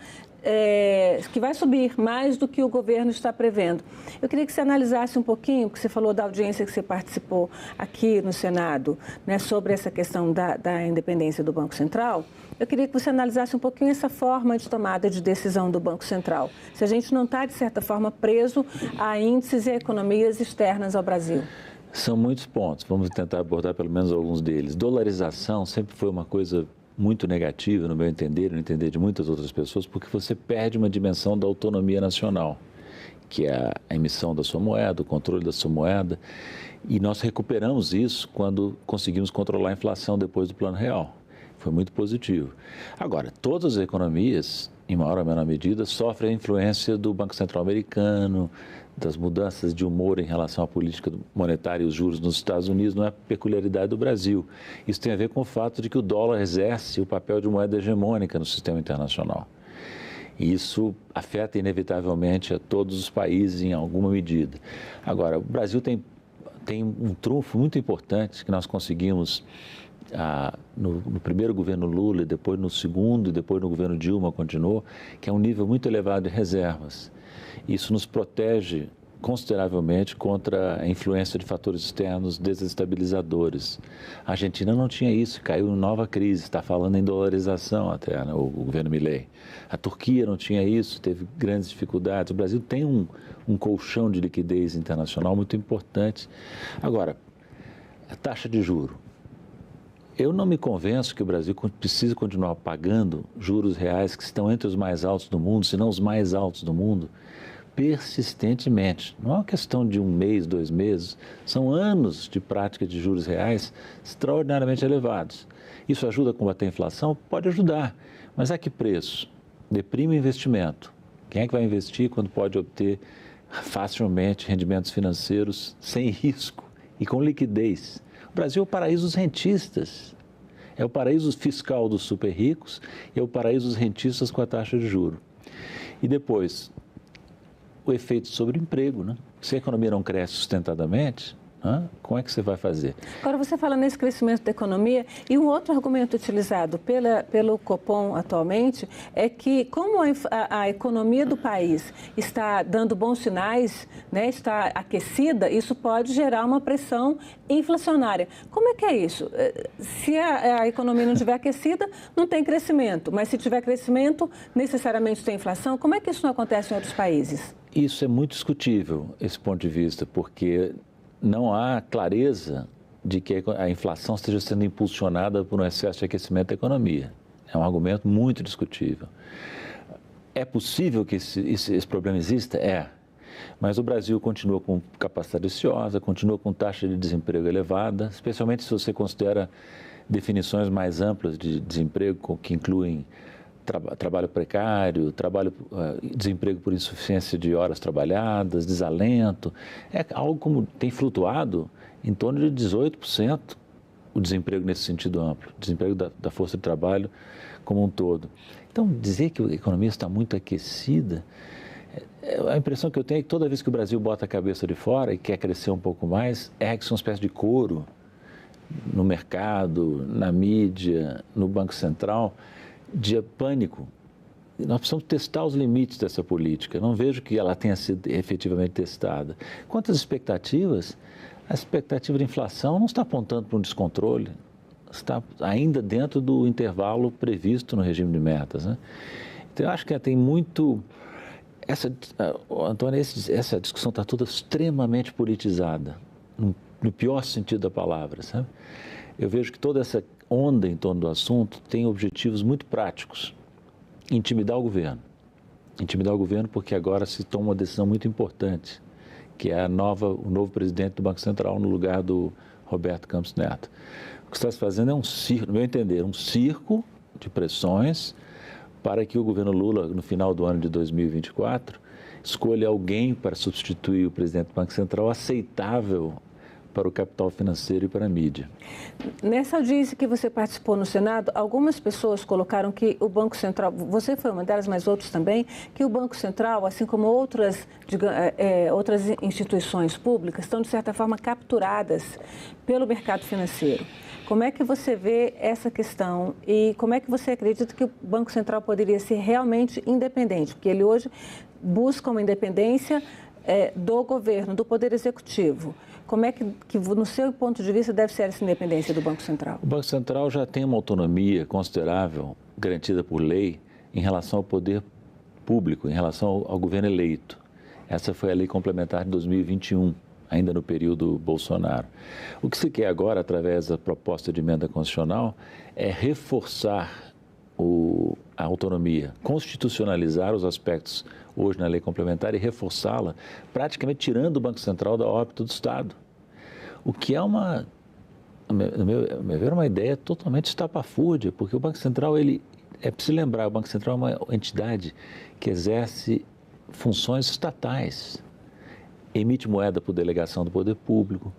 subir mais do que o governo está prevendo. Eu queria que você analisasse um pouquinho, porque você falou da audiência que você participou aqui no Senado, né, sobre essa questão da independência do Banco Central. Eu queria que você analisasse um pouquinho essa forma de tomada de decisão do Banco Central. Se a gente não está, de certa forma, preso a índices e economias externas ao Brasil. São muitos pontos. Vamos tentar abordar pelo menos alguns deles. Dolarização sempre foi uma coisa muito negativa, no meu entender e no entender de muitas outras pessoas, porque você perde uma dimensão da autonomia nacional, que é a emissão da sua moeda, o controle da sua moeda, e nós recuperamos isso quando conseguimos controlar a inflação depois do Plano Real. Foi muito positivo. Agora, todas as economias, em maior ou menor medida, sofrem a influência do Banco Central americano, das mudanças de humor em relação à política monetária e os juros nos Estados Unidos, não é peculiaridade do Brasil. Isso tem a ver com o fato de que o dólar exerce o papel de moeda hegemônica no sistema internacional. E isso afeta inevitavelmente a todos os países em alguma medida. Agora, o Brasil tem um trunfo muito importante que nós conseguimos no primeiro governo Lula, depois no segundo e depois no governo Dilma continuou, que é um nível muito elevado de reservas. Isso nos protege consideravelmente contra a influência de fatores externos desestabilizadores. A Argentina não tinha isso, caiu em nova crise, está falando em dolarização até, né, o governo Milei. A Turquia não tinha isso, teve grandes dificuldades. O Brasil tem um colchão de liquidez internacional muito importante. Agora, a taxa de juro. Eu não me convenço que o Brasil precisa continuar pagando juros reais que estão entre os mais altos do mundo, se não os mais altos do mundo, persistentemente. Não é uma questão de um mês, 2 meses, são anos de prática de juros reais extraordinariamente elevados. Isso ajuda a combater a inflação? Pode ajudar, mas a que preço? Deprime o investimento. Quem é que vai investir quando pode obter facilmente rendimentos financeiros sem risco e com liquidez? O Brasil é o paraíso dos rentistas, é o paraíso fiscal dos super ricos e é o paraíso dos rentistas com a taxa de juros. E depois, o efeito sobre o emprego, né? Se a economia não cresce sustentadamente, como é que você vai fazer? Agora, você fala nesse crescimento da economia e um outro argumento utilizado pelo Copom atualmente é que como a economia do país está dando bons sinais, né, está aquecida, isso pode gerar uma pressão inflacionária. Como é que é isso? Se a economia não estiver aquecida, não tem crescimento, mas se tiver crescimento, necessariamente tem inflação. Como é que isso não acontece em outros países? Isso é muito discutível, esse ponto de vista, porque não há clareza de que a inflação esteja sendo impulsionada por um excesso de aquecimento da economia. É um argumento muito discutível. É possível que esse problema exista? É. Mas o Brasil continua com capacidade ociosa, continua com taxa de desemprego elevada, especialmente se você considera definições mais amplas de desemprego, que incluem trabalho precário, desemprego por insuficiência de horas trabalhadas, desalento. É algo como tem flutuado em torno de 18% o desemprego nesse sentido amplo, desemprego da força de trabalho como um todo. Então, dizer que a economia está muito aquecida, a impressão que eu tenho é que toda vez que o Brasil bota a cabeça de fora e quer crescer um pouco mais, é que são uma espécie de coro no mercado, na mídia, no Banco Central, de pânico. Nós precisamos testar os limites dessa política. Não vejo que ela tenha sido efetivamente testada. Quanto às expectativas, a expectativa de inflação não está apontando para um descontrole, está ainda dentro do intervalo previsto no regime de metas, né? Então, eu acho que tem muito... Antônio, essa discussão está toda extremamente politizada, no pior sentido da palavra, sabe? Eu vejo que toda essa onda em torno do assunto tem objetivos muito práticos. Intimidar o governo. Intimidar o governo porque agora se toma uma decisão muito importante, que é o novo presidente do Banco Central no lugar do Roberto Campos Neto. O que está se fazendo é um circo, no meu entender, um circo de pressões para que o governo Lula, no final do ano de 2024, escolha alguém para substituir o presidente do Banco Central aceitável para o capital financeiro e para a mídia. Nessa audiência que você participou no Senado, algumas pessoas colocaram que o Banco Central, você foi uma delas, mas outros também, que o Banco Central, assim como outras instituições públicas, estão, de certa forma, capturadas pelo mercado financeiro. Como é que você vê essa questão e como é que você acredita que o Banco Central poderia ser realmente independente? Porque ele hoje busca uma independência do governo, do Poder Executivo. Como é que, no seu ponto de vista, deve ser essa independência do Banco Central? O Banco Central já tem uma autonomia considerável, garantida por lei, em relação ao poder público, em relação ao governo eleito. Essa foi a lei complementar de 2021, ainda no período Bolsonaro. O que se quer agora, através da proposta de emenda constitucional, é reforçar a autonomia, constitucionalizar os aspectos hoje na lei complementar e reforçá-la, praticamente tirando o Banco Central da órbita do Estado. O que é a meu ver, uma ideia totalmente estapafúrdia, porque o Banco Central, é preciso lembrar, o Banco Central é uma entidade que exerce funções estatais, emite moeda por delegação do poder público,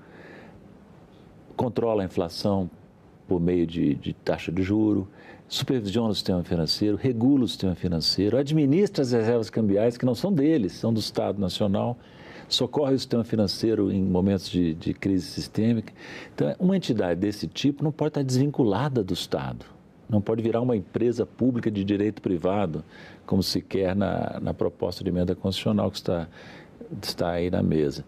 controla a inflação por meio de taxa de juro, supervisiona o sistema financeiro, regula o sistema financeiro, administra as reservas cambiais que não são deles, são do Estado Nacional, socorre o sistema financeiro em momentos de crise sistêmica. Então, uma entidade desse tipo não pode estar desvinculada do Estado, não pode virar uma empresa pública de direito privado, como se quer na proposta de emenda constitucional que está aí na mesa.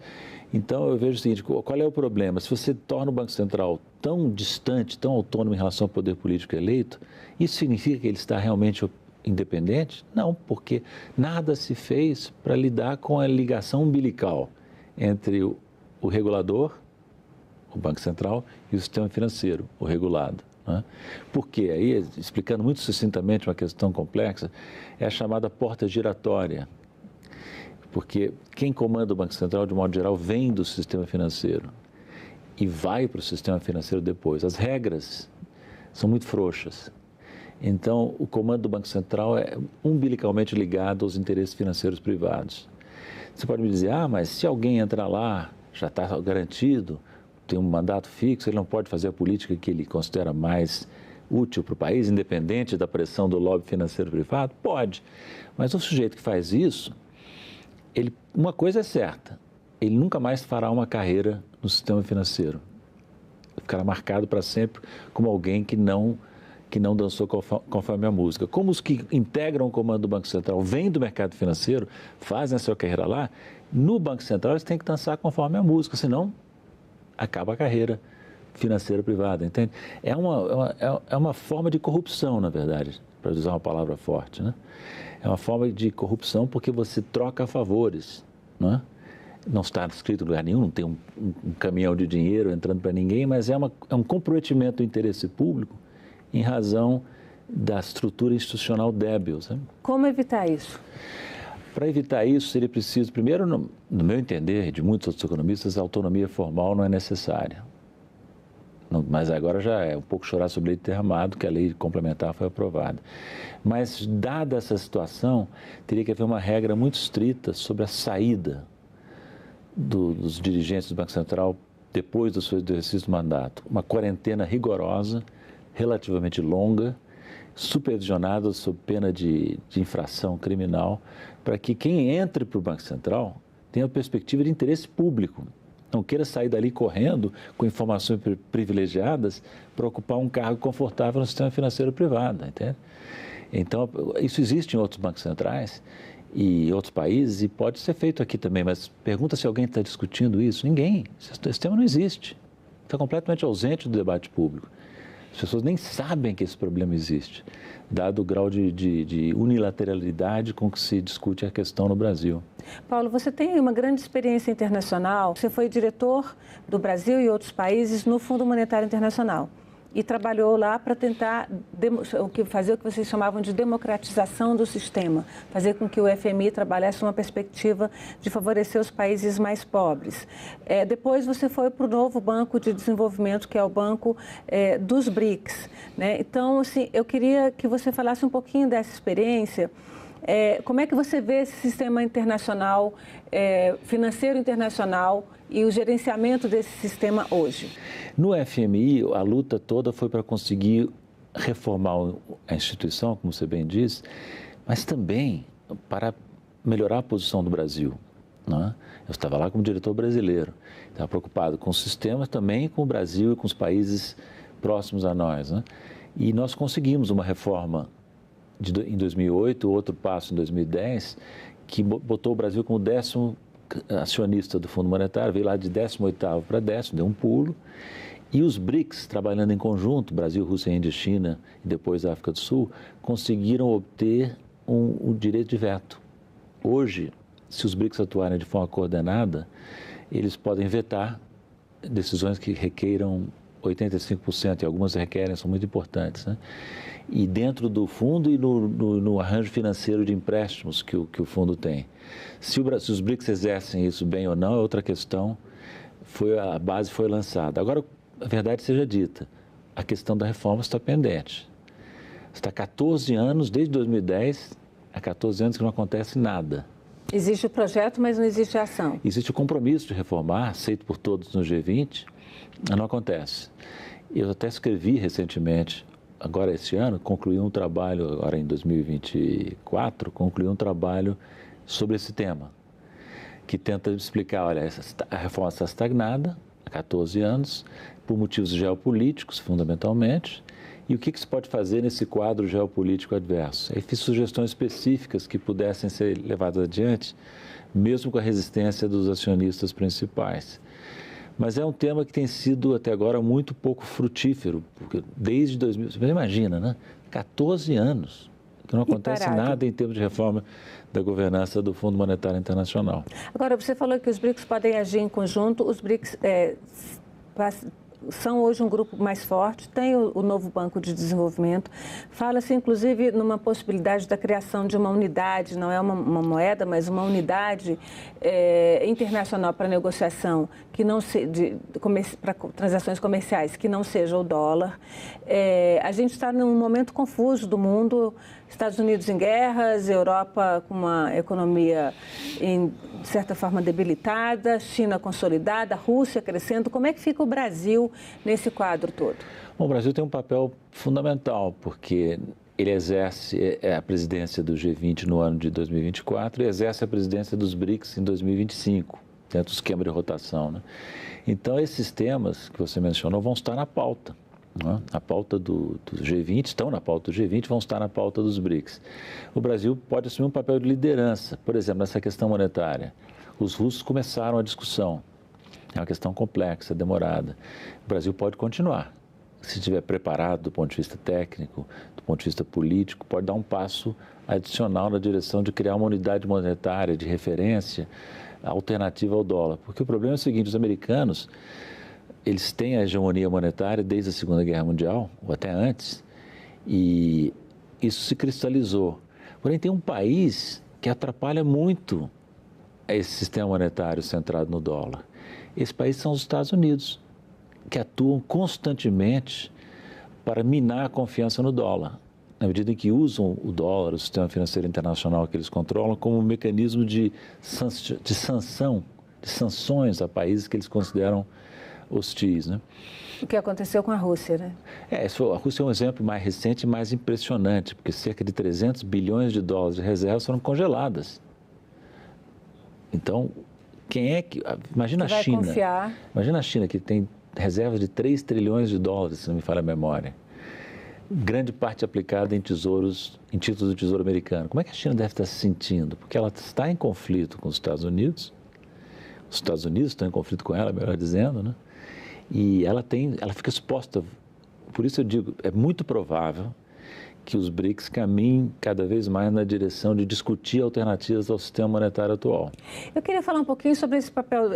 Então, eu vejo o seguinte, qual é o problema? Se você torna o Banco Central tão distante, tão autônomo em relação ao poder político eleito, isso significa que ele está realmente independente? Não, porque nada se fez para lidar com a ligação umbilical entre o regulador, o Banco Central, e o sistema financeiro, o regulado. Né? Porque aí, explicando muito sucintamente uma questão complexa, é a chamada porta giratória. Porque quem comanda o Banco Central, de modo geral, vem do sistema financeiro e vai para o sistema financeiro depois. As regras são muito frouxas. Então, o comando do Banco Central é umbilicalmente ligado aos interesses financeiros privados. Você pode me dizer, mas se alguém entrar lá, já está garantido, tem um mandato fixo, ele não pode fazer a política que ele considera mais útil para o país, independente da pressão do lobby financeiro privado? Pode. Mas o sujeito que faz isso, uma coisa é certa, ele nunca mais fará uma carreira no sistema financeiro. Ficará marcado para sempre como alguém que não dançou conforme a música. Como os que integram o comando do Banco Central vêm do mercado financeiro, fazem a sua carreira lá, no Banco Central eles têm que dançar conforme a música, senão acaba a carreira financeira privada, entende? É uma forma de corrupção, na verdade, para usar uma palavra forte, né? É uma forma de corrupção porque você troca favores, não é? Não está escrito em lugar nenhum, não tem um caminhão de dinheiro entrando para ninguém, mas é um comprometimento do interesse público em razão da estrutura institucional débil. Sabe? Como evitar isso? Para evitar isso, seria preciso, primeiro, no meu entender, e de muitos outros economistas, a autonomia formal não é necessária. Mas agora já é um pouco chorar sobre leite derramado, que a lei complementar foi aprovada. Mas, dada essa situação, teria que haver uma regra muito estrita sobre a saída dos dirigentes do Banco Central depois do seu exercício do mandato. Uma quarentena rigorosa, relativamente longa, supervisionada sob pena de infração criminal, para que quem entre para o Banco Central tenha a perspectiva de interesse público. Não queira sair dali correndo com informações privilegiadas para ocupar um cargo confortável no sistema financeiro privado, entende? Então, isso existe em outros bancos centrais e outros países e pode ser feito aqui também, mas pergunta se alguém está discutindo isso. Ninguém. Esse sistema não existe. Está completamente ausente do debate público. As pessoas nem sabem que esse problema existe, dado o grau de unilateralidade com que se discute a questão no Brasil. Paulo, você tem uma grande experiência internacional. Você foi diretor do Brasil e outros países no Fundo Monetário Internacional e trabalhou lá para tentar fazer o que vocês chamavam de democratização do sistema, fazer com que o FMI trabalhasse uma perspectiva de favorecer os países mais pobres. Depois você foi para o novo Banco de Desenvolvimento, que é o Banco dos BRICS, né? Então, assim, eu queria que você falasse um pouquinho dessa experiência Como é que você vê esse sistema internacional, financeiro internacional e o gerenciamento desse sistema hoje? No FMI, a luta toda foi para conseguir reformar a instituição, como você bem disse, mas também para melhorar a posição do Brasil. Né? Eu estava lá como diretor brasileiro, estava preocupado com o sistema, também com o Brasil e com os países próximos a nós. Né? E nós conseguimos uma reforma em 2008, outro passo em 2010, que botou o Brasil como 10º acionista do Fundo Monetário, veio lá de 18º para 10º, deu um pulo. E os BRICS, trabalhando em conjunto, Brasil, Rússia, Índia, China e depois a África do Sul, conseguiram obter o direito de veto. Hoje, se os BRICS atuarem de forma coordenada, eles podem vetar decisões que requeiram 85%, e algumas requerem, são muito importantes, né? E dentro do fundo e no arranjo financeiro de empréstimos que o fundo tem. Se os BRICS exercem isso bem ou não é outra questão, a base foi lançada. Agora, a verdade seja dita, a questão da reforma está pendente. Está há 14 anos, desde 2010, há 14 anos que não acontece nada. Existe o projeto, mas não existe a ação. Existe o compromisso de reformar, aceito por todos no G20, mas não acontece. Eu até escrevi recentemente, agora esse ano, concluí um trabalho, agora em 2024, concluí um trabalho sobre esse tema, que tenta explicar, olha, a reforma está estagnada há 14 anos, por motivos geopolíticos, fundamentalmente, e o que se pode fazer nesse quadro geopolítico adverso. Aí fiz sugestões específicas que pudessem ser levadas adiante, mesmo com a resistência dos acionistas principais. Mas é um tema que tem sido, até agora, muito pouco frutífero, porque desde 2000, você imagina, né? 14 anos que não acontece nada em termos de reforma da governança do Fundo Monetário Internacional. Agora, você falou que os BRICS podem agir em conjunto, os BRICS são hoje um grupo mais forte, tem o novo Banco de Desenvolvimento, fala-se inclusive numa possibilidade da criação de uma unidade, não é uma moeda, mas uma unidade internacional para negociação, que não para transações comerciais, que não seja o dólar. A gente está num momento confuso do mundo, Estados Unidos em guerras, Europa com uma economia de certa forma debilitada, China consolidada, Rússia crescendo. Como é que fica o Brasil nesse quadro todo? Bom, o Brasil tem um papel fundamental, porque ele exerce a presidência do G20 no ano de 2024 e exerce a presidência dos BRICS em 2025, dentro do esquema de rotação, né? Então, esses temas que você mencionou vão estar na pauta. A pauta do G20, estão na pauta do G20, vão estar na pauta dos BRICS. O Brasil pode assumir um papel de liderança, por exemplo, nessa questão monetária. Os russos começaram a discussão, é uma questão complexa, demorada. O Brasil pode continuar, se estiver preparado do ponto de vista técnico, do ponto de vista político, pode dar um passo adicional na direção de criar uma unidade monetária de referência alternativa ao dólar. Porque o problema é o seguinte, os americanos, eles têm a hegemonia monetária desde a Segunda Guerra Mundial, ou até antes, e isso se cristalizou. Porém, tem um país que atrapalha muito esse sistema monetário centrado no dólar. Esse país são os Estados Unidos, que atuam constantemente para minar a confiança no dólar, na medida em que usam o dólar, o sistema financeiro internacional que eles controlam, como um mecanismo de sanções a países que eles consideram hostis, né? O que aconteceu com a Rússia, né? A Rússia é um exemplo mais recente e mais impressionante, porque cerca de 300 bilhões de dólares de reservas foram congeladas. Então, quem é que... Imagina a China. Confiar. Imagina a China, que tem reservas de 3 trilhões de dólares, se não me falha a memória. Grande parte aplicada em títulos do Tesouro Americano. Como é que a China deve estar se sentindo? Porque ela está em conflito com os Estados Unidos. Os Estados Unidos estão em conflito com ela, melhor dizendo, né? E ela fica exposta, por isso eu digo, é muito provável que os BRICS caminhem cada vez mais na direção de discutir alternativas ao sistema monetário atual. Eu queria falar um pouquinho sobre esse papel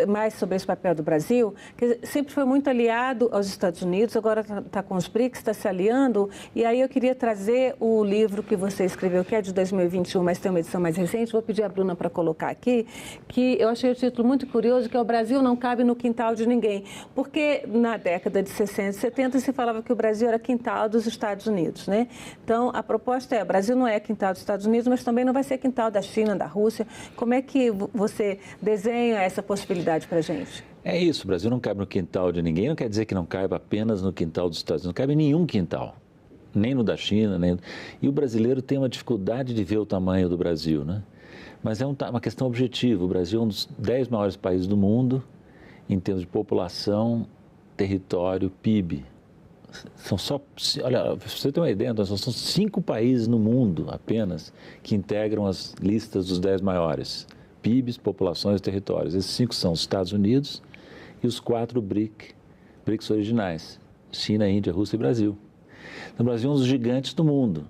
do Brasil, que sempre foi muito aliado aos Estados Unidos, agora está com os BRICS, está se aliando, e aí eu queria trazer o livro que você escreveu, que é de 2021, mas tem uma edição mais recente, vou pedir a Bruna para colocar aqui, que eu achei o título muito curioso, que é O Brasil não cabe no quintal de ninguém, porque na década de 60 e 70 se falava que o Brasil era quintal dos Estados Unidos, né? Então, Então, a proposta o Brasil não é quintal dos Estados Unidos, mas também não vai ser quintal da China, da Rússia. Como é que você desenha essa possibilidade para a gente? É isso, o Brasil não cabe no quintal de ninguém, não quer dizer que não caiba apenas no quintal dos Estados Unidos, não cabe em nenhum quintal, nem no da China, nem... E o brasileiro tem uma dificuldade de ver o tamanho do Brasil, né? Mas é uma questão objetiva, o Brasil é um dos 10 maiores países do mundo, em termos de população, território, PIB. São só, olha, pra você ter uma ideia, então, são 5 países no mundo apenas que integram as listas dos 10 maiores. PIBs, populações e territórios. Esses 5 são os Estados Unidos e os 4 BRICS originais. China, Índia, Rússia e Brasil. Então, o Brasil é um dos gigantes do mundo.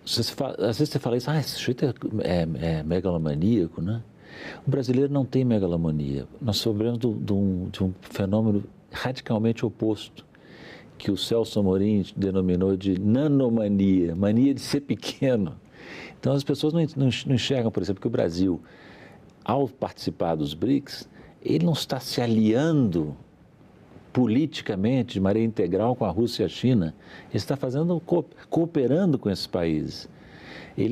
Às vezes você fala isso, esse sujeito é megalomaníaco, né? O brasileiro não tem megalomania. Nós sofremos de um fenômeno radicalmente oposto, que o Celso Amorim denominou de nanomania, mania de ser pequeno. Então, as pessoas não enxergam, por exemplo, que o Brasil, ao participar dos BRICS, ele não está se aliando politicamente, de maneira integral, com a Rússia e a China. Ele está cooperando com esses países.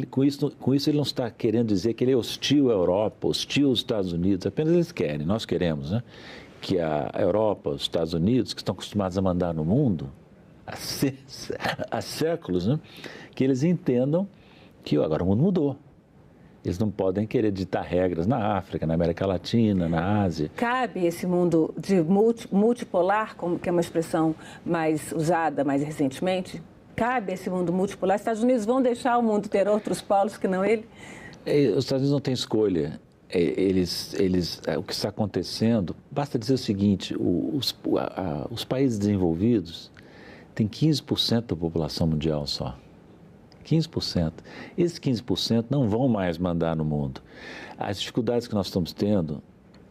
Com isso, ele não está querendo dizer que ele é hostil à Europa, hostil aos Estados Unidos. Apenas eles querem, nós queremos, né? Que a Europa, os Estados Unidos, que estão acostumados a mandar no mundo há séculos, né? Que eles entendam que agora o mundo mudou. Eles não podem querer ditar regras na África, na América Latina, na Ásia. Cabe esse mundo de multipolar, que é uma expressão mais usada mais recentemente? Cabe esse mundo multipolar? Os Estados Unidos vão deixar o mundo ter outros polos que não ele? Os Estados Unidos não têm escolha. O que está acontecendo, basta dizer o seguinte, os países desenvolvidos têm 15% da população mundial só. 15%. Esses 15% não vão mais mandar no mundo. As dificuldades que nós estamos tendo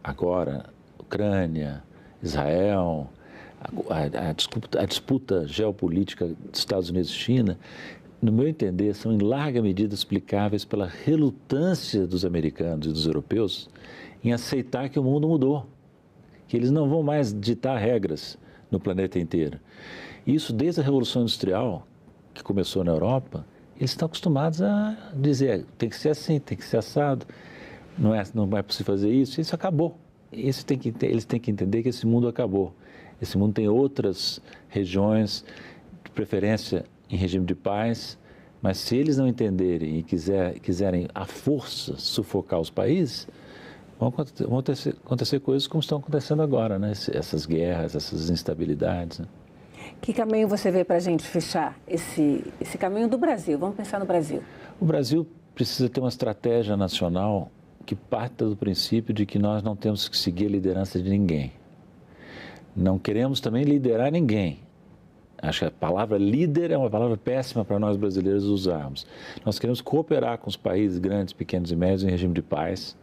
agora, Ucrânia, Israel, a disputa geopolítica dos Estados Unidos e China, no meu entender, são em larga medida explicáveis pela relutância dos americanos e dos europeus em aceitar que o mundo mudou, que eles não vão mais ditar regras no planeta inteiro. Isso desde a Revolução Industrial, que começou na Europa, eles estão acostumados a dizer, tem que ser assim, tem que ser assado, não é possível fazer isso, isso acabou. Eles têm que entender que esse mundo acabou. Esse mundo tem outras regiões, de preferência em regime de paz, mas se eles não entenderem e quiserem à força sufocar os países, vão acontecer coisas como estão acontecendo agora, né? Essas guerras, essas instabilidades, né? Que caminho você vê para a gente fechar esse caminho do Brasil? Vamos pensar no Brasil. O Brasil precisa ter uma estratégia nacional que parta do princípio de que nós não temos que seguir a liderança de ninguém. Não queremos também liderar ninguém. Acho que a palavra líder é uma palavra péssima para nós brasileiros usarmos. Nós queremos cooperar com os países grandes, pequenos e médios em regime de paz,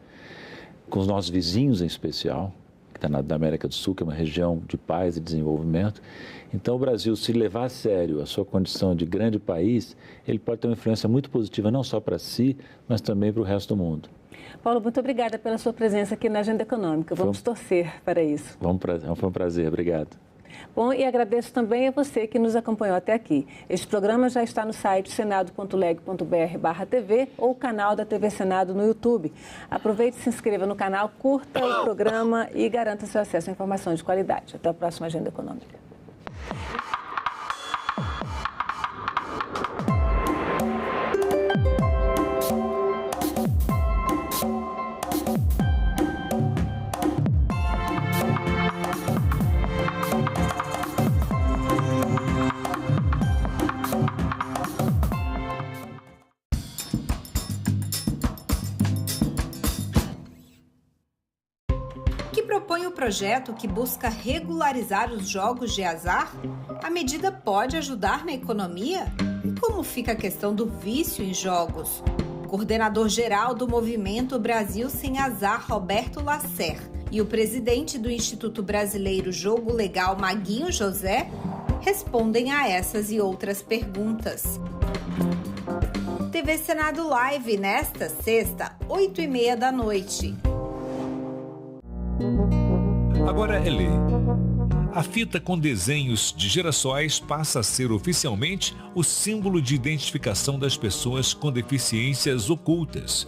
com os nossos vizinhos em especial, que está na América do Sul, que é uma região de paz e desenvolvimento. Então, o Brasil, se levar a sério a sua condição de grande país, ele pode ter uma influência muito positiva, não só para si, mas também para o resto do mundo. Paulo, muito obrigada pela sua presença aqui na Agenda Econômica. Vamos torcer para isso. Foi um prazer, obrigado. Bom, e agradeço também a você que nos acompanhou até aqui. Este programa já está no site senado.leg.br/TV ou canal da TV Senado no YouTube. Aproveite e se inscreva no canal, curta o programa e garanta seu acesso a informação de qualidade. Até a próxima Agenda Econômica. Propõe o projeto que busca regularizar os jogos de azar? A medida pode ajudar na economia? E como fica a questão do vício em jogos? O coordenador-geral do Movimento Brasil Sem Azar, Roberto Lasser, e o presidente do Instituto Brasileiro Jogo Legal, Maguinho José, respondem a essas e outras perguntas. TV Senado Live, nesta sexta, 8h30 da noite. Agora é lei. A fita com desenhos de girassóis passa a ser oficialmente o símbolo de identificação das pessoas com deficiências ocultas.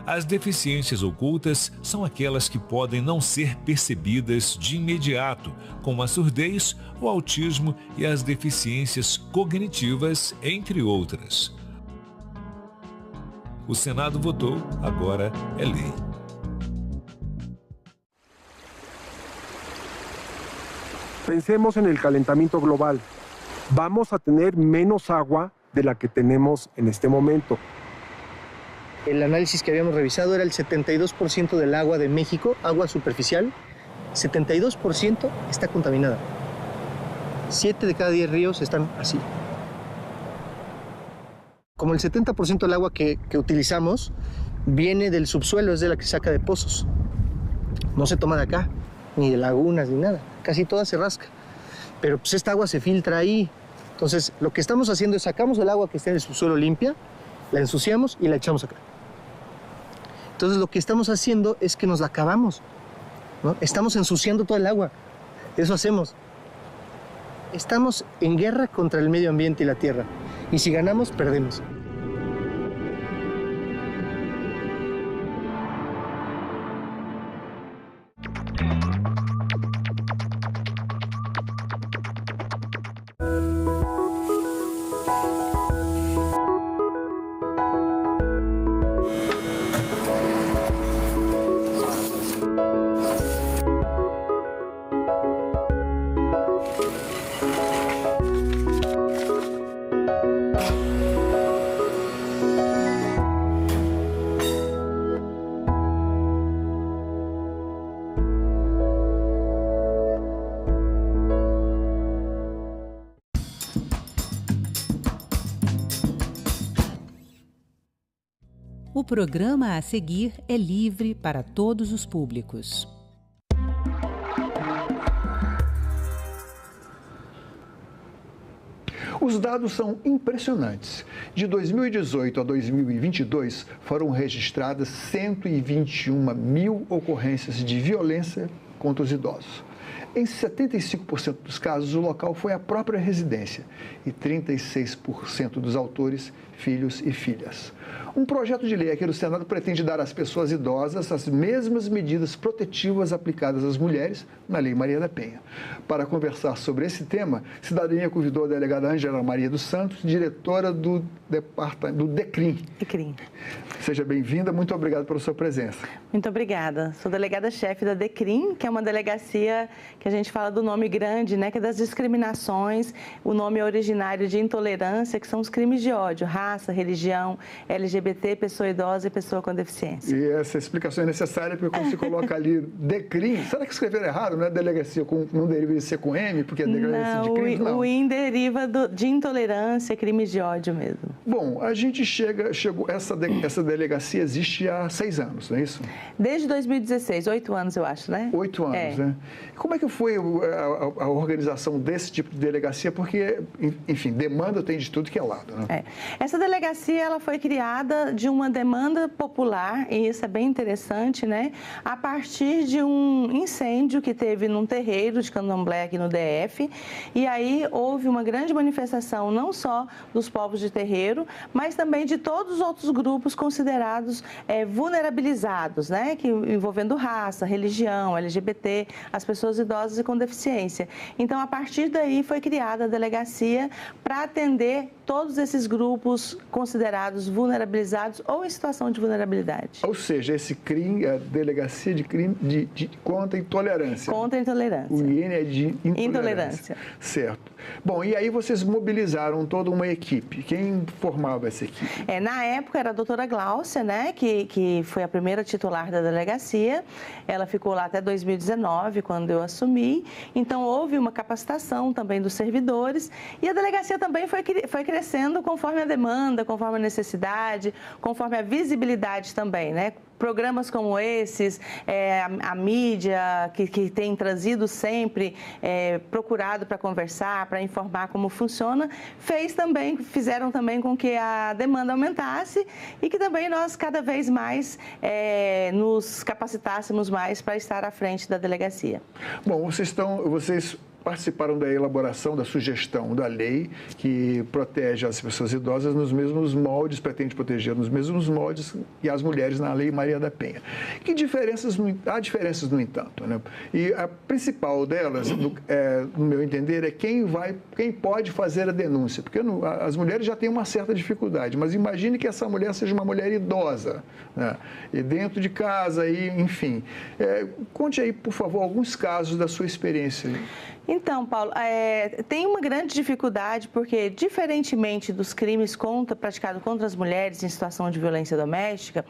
As deficiências ocultas são aquelas que podem não ser percebidas de imediato, como a surdez, o autismo e as deficiências cognitivas, entre outras. O Senado votou, agora é lei. Pensemos en el calentamiento global. Vamos a tener menos agua de la que tenemos en este momento. El análisis que habíamos revisado era el 72% del agua de México, agua superficial, 72% está contaminada. 7 de cada 10 ríos están así. Como el 70% del agua que utilizamos viene del subsuelo, es de la que se saca de pozos. No se toma de acá, ni de lagunas, ni nada. Casi toda se rasca. Pero pues esta agua se filtra ahí. Entonces, lo que estamos haciendo es sacamos el agua que está en el subsuelo limpia, la ensuciamos y la echamos acá. Entonces, lo que estamos haciendo es que nos la acabamos, ¿no? Estamos ensuciando todo el agua. Eso hacemos. Estamos en guerra contra el medio ambiente y la tierra. Y si ganamos, perdemos. O programa a seguir é livre para todos os públicos. Os dados são impressionantes. De 2018 a 2022, foram registradas 121 mil ocorrências de violência contra os idosos. Em 75% dos casos, o local foi a própria residência e 36% dos autores, filhos e filhas. Um projeto de lei aqui no Senado pretende dar às pessoas idosas as mesmas medidas protetivas aplicadas às mulheres na Lei Maria da Penha. Para conversar sobre esse tema, Cidadania convidou a delegada Ângela Maria dos Santos, diretora do DECRIM. Seja bem-vinda, muito obrigado pela sua presença. Muito obrigada. Sou delegada-chefe da DECRIM, que é uma delegacia que a gente fala do nome grande, né, que é das discriminações, o nome originário de intolerância, que são os crimes de ódio, raça, religião, LGBT, pessoa idosa e pessoa com deficiência. E essa explicação é necessária, porque quando se coloca ali DECRIM, será que escreveram errado, não é delegacia, não deveria ser com M, porque é delegacia de crimes? Não, o IN deriva de intolerância, crimes de ódio mesmo. Bom, a gente chegou, essa delegacia existe há 6 anos, não é isso? Desde 2016, 8 anos eu acho, né? 8 anos, né? Como é que foi a organização desse tipo de delegacia? Porque, enfim, demanda tem de tudo que é lado, né? Essa delegacia, ela foi criada de uma demanda popular, e isso é bem interessante, né? A partir de um incêndio que teve num terreiro de candomblé aqui no DF, e aí houve uma grande manifestação, não só dos povos de terreiro, mas também de todos os outros grupos considerados vulnerabilizados, né? Que, envolvendo raça, religião, LGBT, as pessoas idosas e com deficiência. Então, a partir daí foi criada a delegacia para atender todos esses grupos considerados vulnerabilizados ou em situação de vulnerabilidade. Ou seja, esse crime é a delegacia de crime contra a intolerância. Contra a intolerância. O IN é de intolerância. Certo. Bom, e aí vocês mobilizaram toda uma equipe. Quem formava essa equipe? Na época era a doutora Gláucia, né, que foi a primeira titular da delegacia. Ela ficou lá até 2019, quando eu assumi. Então, houve uma capacitação também dos servidores. E a delegacia também foi crescendo conforme a demanda, conforme a necessidade, conforme a visibilidade também, né? Programas como esses, a mídia que tem trazido sempre, procurado para conversar, para informar como funciona, fizeram também com que a demanda aumentasse e que também nós cada vez mais nos capacitássemos mais para estar à frente da delegacia. Bom, vocês participaram da elaboração, da sugestão da lei que protege as pessoas idosas nos mesmos moldes, pretende proteger nos mesmos moldes que as mulheres na Lei Maria da Penha. Há diferenças, no entanto, né? E a principal delas, no meu entender, é quem pode fazer a denúncia, porque as mulheres já têm uma certa dificuldade, mas imagine que essa mulher seja uma mulher idosa, né? E dentro de casa, enfim. Conte aí, por favor, alguns casos da sua experiência. Então, Paulo, tem uma grande dificuldade porque, diferentemente dos crimes praticados contra as mulheres em situação de violência doméstica,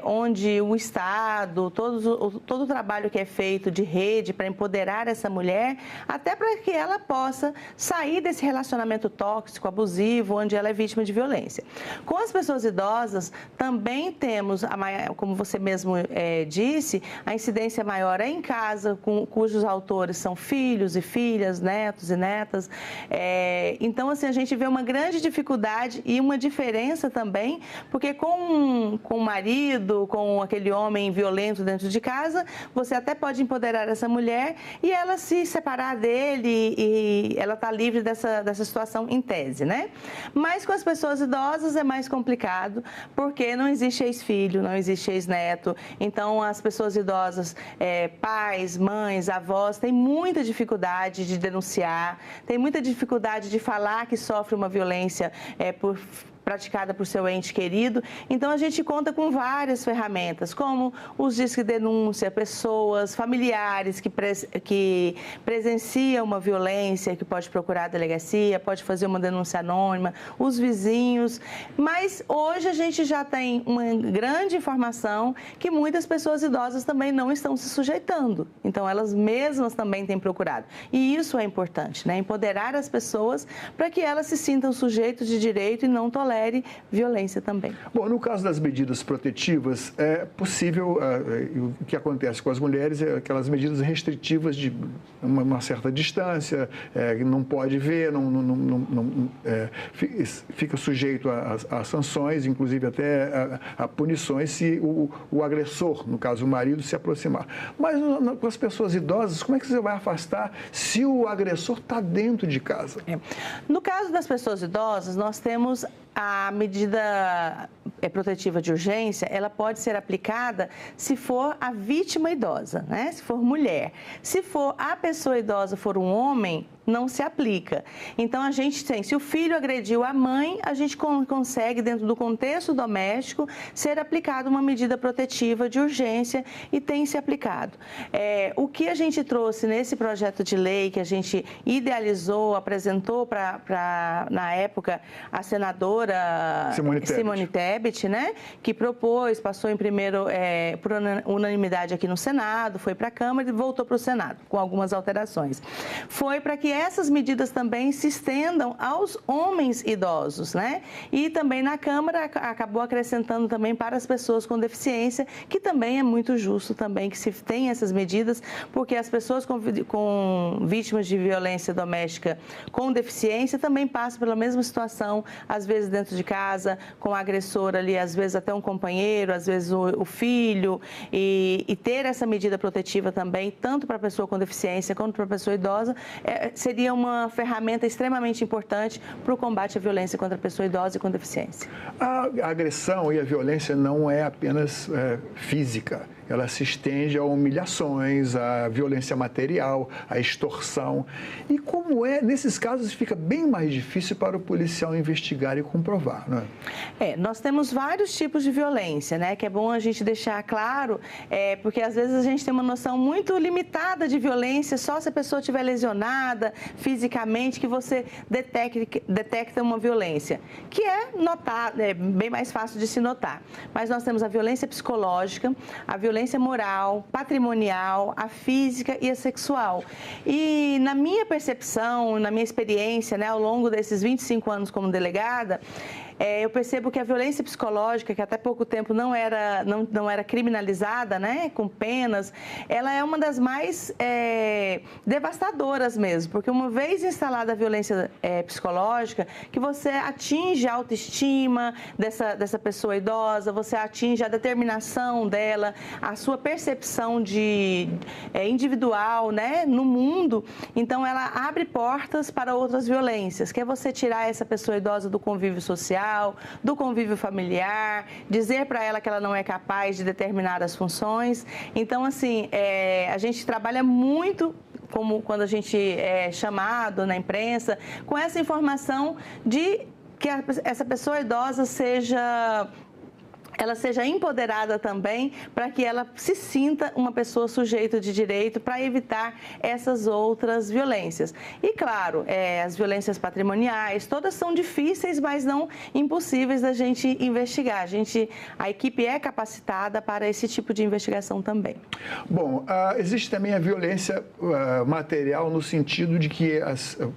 onde o Estado, todo o trabalho que é feito de rede para empoderar essa mulher, até para que ela possa sair desse relacionamento tóxico, abusivo, onde ela é vítima de violência. Com as pessoas idosas, também temos, como você mesmo disse, a incidência maior é em casa, cujos autores são filhos e filhas, netos e netas. Então, assim, a gente vê uma grande dificuldade e uma diferença também, porque com o marido, com aquele homem violento dentro de casa, você até pode empoderar essa mulher e ela se separar dele e ela está livre dessa situação em tese, né? Mas com as pessoas idosas é mais complicado, porque não existe ex-filho, não existe ex-neto. Então, as pessoas idosas, pais, mães, avós, têm muita dificuldade de denunciar, tem muita dificuldade de falar que sofre uma violência praticada por seu ente querido. Então, a gente conta com várias ferramentas, como os disques de denúncia, pessoas, familiares que presenciam uma violência, que pode procurar a delegacia, pode fazer uma denúncia anônima, os vizinhos. Mas hoje a gente já tem uma grande informação que muitas pessoas idosas também não estão se sujeitando. Então, elas mesmas também têm procurado. E isso é importante, né? Empoderar as pessoas para que elas se sintam sujeitos de direito e não tolerem violência também. Bom, no caso das medidas protetivas, é possível, o que acontece com as mulheres é aquelas medidas restritivas de uma certa distância, não pode ver, fica sujeito a sanções, inclusive até a punições se o agressor, no caso o marido, se aproximar. Mas com as pessoas idosas, como é que você vai afastar se o agressor está dentro de casa? No caso das pessoas idosas, nós temos a medida protetiva de urgência, ela pode ser aplicada se for a vítima idosa, né? Se for mulher. Se for a pessoa idosa for um homem, não se aplica. Então, a gente tem, se o filho agrediu a mãe, a gente consegue, dentro do contexto doméstico, ser aplicada uma medida protetiva de urgência e tem se aplicado. O que a gente trouxe nesse projeto de lei, que a gente idealizou, apresentou na época, a senadora Simone Tebet, né? Que propôs, passou em primeiro por unanimidade aqui no Senado, foi para a Câmara e voltou para o Senado, com algumas alterações. Foi para que essas medidas também se estendam aos homens idosos, né? E também na Câmara acabou acrescentando também para as pessoas com deficiência, que também é muito justo também que se tenha essas medidas, porque as pessoas com vítimas de violência doméstica com deficiência também passam pela mesma situação, às vezes dentro de casa, com o agressor ali, às vezes até um companheiro, às vezes o filho, e ter essa medida protetiva também, tanto para a pessoa com deficiência quanto para a pessoa idosa, seria uma ferramenta extremamente importante para o combate à violência contra a pessoa idosa e com deficiência. A agressão e a violência não é apenas física. Ela se estende a humilhações, a violência material, a extorsão. E como nesses casos fica bem mais difícil para o policial investigar e comprovar, não é? Nós temos vários tipos de violência, né? Que é bom a gente deixar claro, porque às vezes a gente tem uma noção muito limitada de violência, só se a pessoa estiver lesionada fisicamente que você detecta uma violência, que é bem mais fácil de se notar. Mas nós temos a violência psicológica, a violência moral, patrimonial, a física e a sexual. E na minha percepção, na minha experiência, né, ao longo desses 25 anos como delegada, eu percebo que a violência psicológica, que até pouco tempo não era criminalizada, né, com penas, ela é uma das mais devastadoras mesmo, porque uma vez instalada a violência psicológica, que você atinge a autoestima dessa pessoa idosa, você atinge a determinação dela, a sua percepção individual, né, no mundo, então ela abre portas para outras violências, que é você tirar essa pessoa idosa do convívio social, do convívio familiar, dizer para ela que ela não é capaz de determinadas funções. Então, assim, a gente trabalha muito, como quando a gente é chamado na imprensa, com essa informação de que essa pessoa idosa seja empoderada também, para que ela se sinta uma pessoa sujeita de direito, para evitar essas outras violências. E, claro, as violências patrimoniais, todas são difíceis, mas não impossíveis da gente investigar. A equipe é capacitada para esse tipo de investigação também. Bom, existe também a violência material, no sentido de que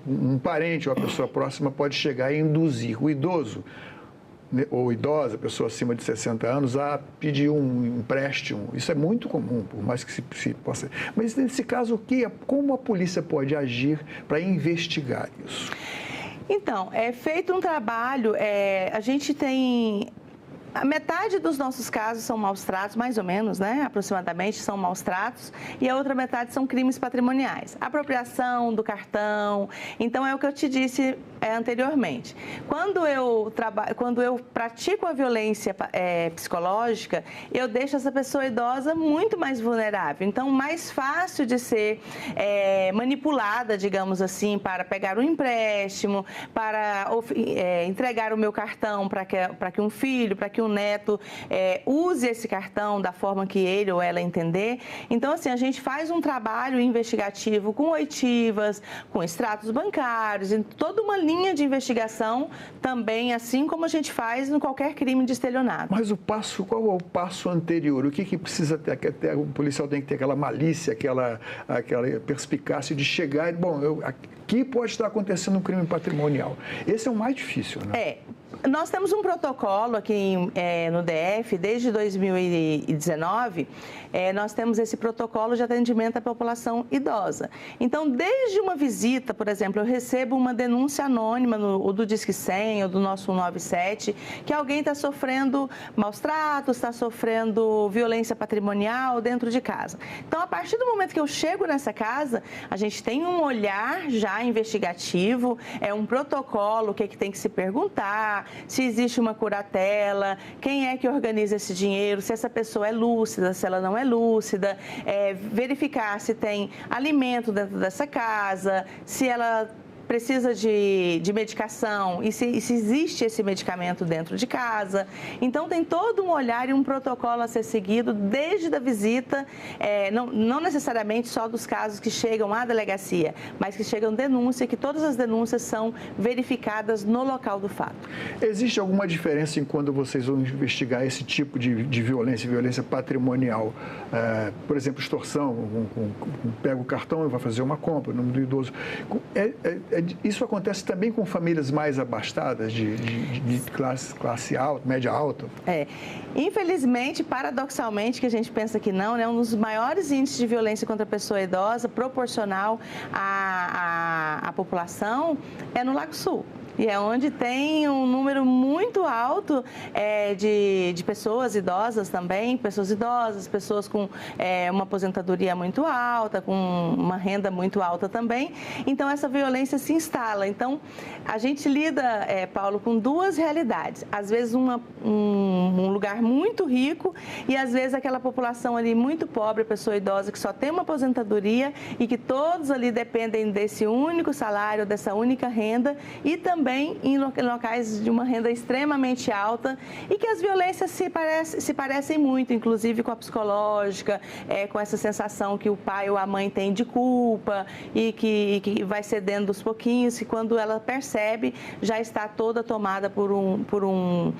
um parente ou a pessoa próxima pode chegar e induzir o idoso ou idosa, pessoa acima de 60 anos, a pedir um empréstimo. Isso é muito comum, por mais que se possa... Mas, nesse caso, como a polícia pode agir para investigar isso? Então, é feito um trabalho, a gente tem... A metade dos nossos casos são maus-tratos, mais ou menos, né? Aproximadamente são maus-tratos, e a outra metade são crimes patrimoniais. Apropriação do cartão. Então, é o que eu te disse anteriormente. Quando eu pratico a violência psicológica, eu deixo essa pessoa idosa muito mais vulnerável. Então, mais fácil de ser manipulada, digamos assim, para pegar um empréstimo, para entregar o meu cartão para que um filho, para que um neto use esse cartão da forma que ele ou ela entender. Então, assim, a gente faz um trabalho investigativo com oitivas, com extratos bancários, em toda uma linha de investigação também, assim como a gente faz em qualquer crime de estelionato. Mas qual é o passo anterior? O que precisa ter? O policial tem que ter aquela malícia, aquela perspicácia de chegar e, aqui pode estar acontecendo um crime patrimonial. Esse é o mais difícil, né? Nós temos um protocolo aqui no DF, desde 2019, nós temos esse protocolo de atendimento à população idosa. Então, desde uma visita, por exemplo, eu recebo uma denúncia anônima do Disque 100 ou do nosso 197, que alguém está sofrendo maus-tratos, está sofrendo violência patrimonial dentro de casa. Então, a partir do momento que eu chego nessa casa, a gente tem um olhar já investigativo, um protocolo, o que tem que se perguntar, se existe uma curatela, quem é que organiza esse dinheiro, se essa pessoa é lúcida, se ela não é lúcida, verificar se tem alimento dentro dessa casa, se ela precisa de medicação e se existe esse medicamento dentro de casa. Então, tem todo um olhar e um protocolo a ser seguido desde a visita, não necessariamente só dos casos que chegam à delegacia, mas que chegam denúncia, que todas as denúncias são verificadas no local do fato. Existe alguma diferença em quando vocês vão investigar esse tipo de violência patrimonial? Por exemplo, extorsão, pega o cartão e vai fazer uma compra, o nome do idoso. Isso acontece também com famílias mais abastadas, de classe alta, média alta? Infelizmente, paradoxalmente, que a gente pensa que não, né? Um dos maiores índices de violência contra a pessoa idosa, proporcional à população, é no Lago Sul. E é onde tem um número muito alto de pessoas idosas também, pessoas com uma aposentadoria muito alta, com uma renda muito alta também. Então, essa violência se instala. Então, a gente lida, Paulo, com duas realidades. Às vezes, um lugar muito rico e, às vezes, aquela população ali muito pobre, pessoa idosa que só tem uma aposentadoria e que todos ali dependem desse único salário, dessa única renda, e também em locais de uma renda extremamente alta e que as violências se parecem muito, inclusive com a psicológica, com essa sensação que o pai ou a mãe tem de culpa e que vai cedendo aos pouquinhos, e quando ela percebe, já está toda tomada por um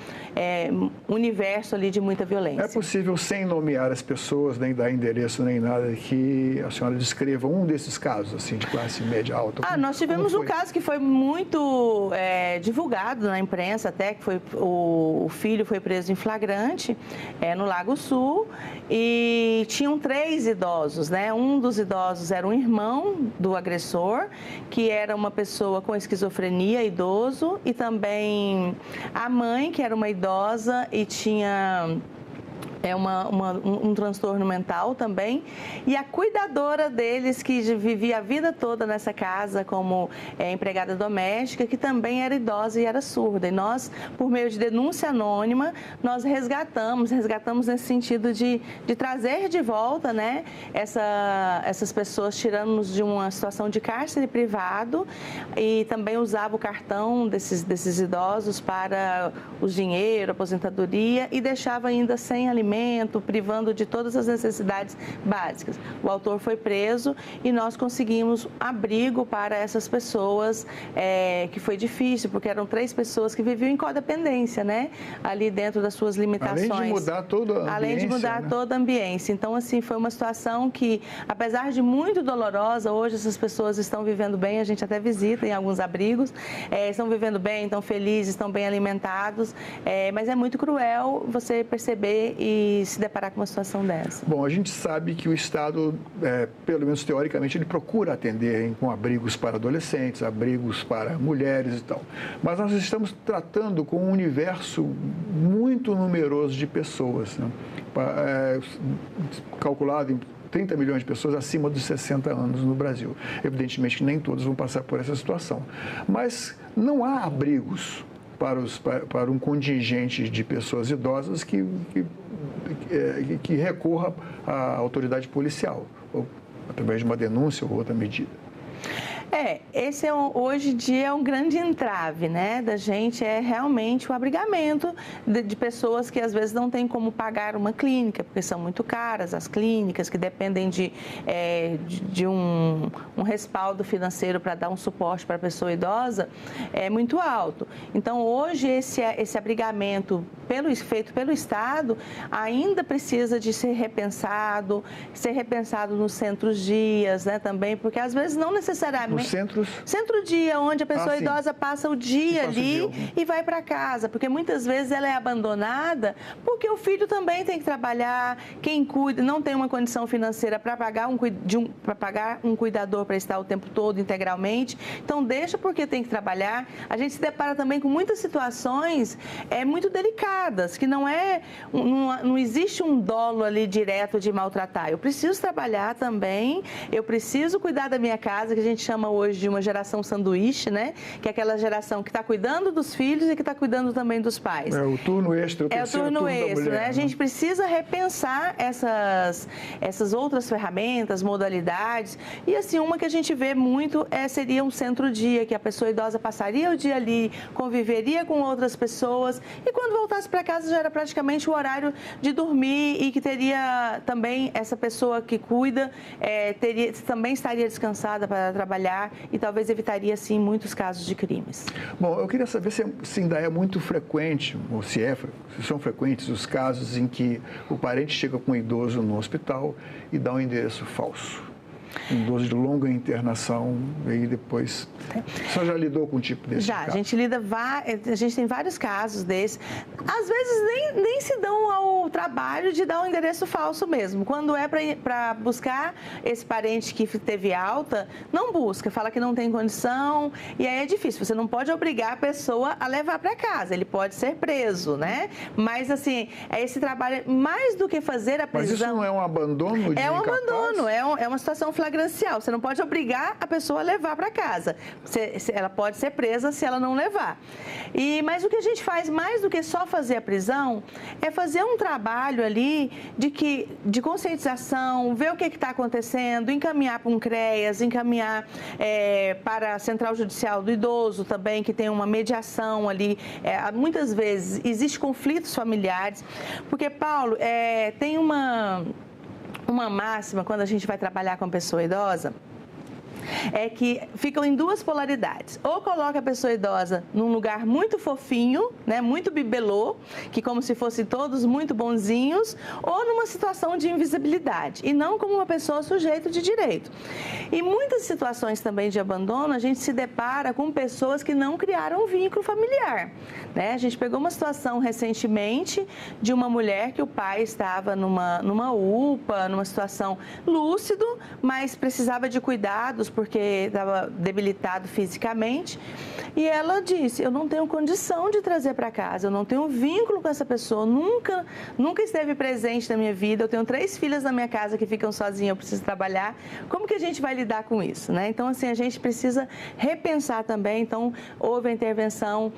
universo ali de muita violência. É possível, sem nomear as pessoas, nem dar endereço, nem nada, que a senhora descreva um desses casos, assim, de classe média alta? Nós tivemos um caso que foi muito divulgado na imprensa até que o filho foi preso em flagrante no Lago Sul e tinham 3 idosos, né? Um dos idosos era um irmão do agressor, que era uma pessoa com esquizofrenia, idoso, e também a mãe, que era uma idosa e tinha um transtorno mental também, e a cuidadora deles, que vivia a vida toda nessa casa como empregada doméstica, que também era idosa e era surda. E nós, por meio de denúncia anônima, nós resgatamos nesse sentido de trazer de volta, né, essas pessoas, tirando-nos de uma situação de cárcere privado, e também usava o cartão desses idosos para o dinheiro, aposentadoria, e deixava ainda sem alimento, privando de todas as necessidades básicas. O autor foi preso e nós conseguimos abrigo para essas pessoas, que foi difícil, porque eram 3 pessoas que viviam em codependência, né? Ali dentro das suas limitações. Além de mudar toda a ambiência. Além de mudar, né, toda a ambiência. Então, assim, foi uma situação que, apesar de muito dolorosa, hoje essas pessoas estão vivendo bem, a gente até visita em alguns abrigos, estão vivendo bem, estão felizes, estão bem alimentados, mas é muito cruel você perceber e se deparar com uma situação dessa. Bom, a gente sabe que o Estado, pelo menos teoricamente, ele procura atender com abrigos para adolescentes, abrigos para mulheres e tal. Mas nós estamos tratando com um universo muito numeroso de pessoas, né? Calculado em 30 milhões de pessoas acima dos 60 anos no Brasil. Evidentemente que nem todos vão passar por essa situação. Mas não há abrigos para um contingente de pessoas idosas que recorra à autoridade policial, ou através de uma denúncia ou outra medida. Esse hoje em dia é um grande entrave, né, da gente, realmente o abrigamento de pessoas que às vezes não têm como pagar uma clínica, porque são muito caras as clínicas, que dependem de um respaldo financeiro para dar um suporte para a pessoa idosa, é muito alto. Então, hoje, esse abrigamento feito pelo Estado ainda precisa de ser repensado nos centros-dias, né, também, porque às vezes não necessariamente... Nos centros? Centro-dia, onde a pessoa idosa passa o dia ali e vai para casa, porque muitas vezes ela é abandonada porque o filho também tem que trabalhar, quem cuida não tem uma condição financeira para pagar um cuidador para estar o tempo todo integralmente, então deixa porque tem que trabalhar. A gente se depara também com muitas situações muito delicadas, que não existe um dolo ali direto de maltratar. Eu preciso trabalhar também, eu preciso cuidar da minha casa, que a gente chama hoje de uma geração sanduíche, né? Que é aquela geração que está cuidando dos filhos e que está cuidando também dos pais. É o turno extra, o turno extra, mulher, né? A gente precisa repensar essas outras ferramentas, modalidades. E assim, uma que a gente vê muito seria um centro-dia, que a pessoa idosa passaria o dia ali, conviveria com outras pessoas e quando voltasse para casa já era praticamente o horário de dormir, e que teria também essa pessoa que cuida, também estaria descansada para trabalhar e talvez evitaria, sim, muitos casos de crimes. Bom, eu queria saber se ainda é muito frequente, ou se são frequentes os casos em que o parente chega com um idoso no hospital e dá um endereço falso. Um idoso de longa internação, e depois... A senhora já lidou com um tipo desse caso? Já, a gente tem vários casos desses. Às vezes nem se dão ao trabalho de dar um endereço falso mesmo. Quando é para buscar esse parente que teve alta, não busca, fala que não tem condição, e aí é difícil. Você não pode obrigar a pessoa a levar para casa, ele pode ser preso, né? Mas, assim, esse trabalho, mais do que fazer a prisão... Mas isso não é um abandono de É um abandono, é uma situação flagrancial. Você não pode obrigar a pessoa a levar para casa. Ela pode ser presa se ela não levar. Mas o que a gente faz, mais do que só fazer a prisão, é fazer um trabalho ali de conscientização, ver o que está acontecendo, encaminhar para um CREAS, encaminhar para a Central Judicial do Idoso também, que tem uma mediação ali. Muitas vezes existem conflitos familiares, porque, Paulo, tem uma máxima quando a gente vai trabalhar com a pessoa idosa, é que ficam em duas polaridades. Ou coloca a pessoa idosa num lugar muito fofinho, né, muito bibelô, que como se fossem todos muito bonzinhos, ou numa situação de invisibilidade, e não como uma pessoa sujeito de direito. Em muitas situações também de abandono, a gente se depara com pessoas que não criaram um vínculo familiar, né? A gente pegou uma situação recentemente de uma mulher que o pai estava numa UPA, numa situação lúcido, mas precisava de cuidados porque estava debilitado fisicamente, e ela disse: eu não tenho condição de trazer para casa, eu não tenho vínculo com essa pessoa, nunca esteve presente na minha vida, eu tenho 3 filhas na minha casa que ficam sozinhas, eu preciso trabalhar, como que a gente vai lidar com isso, né? Então, assim, a gente precisa repensar também. Então, houve a intervenção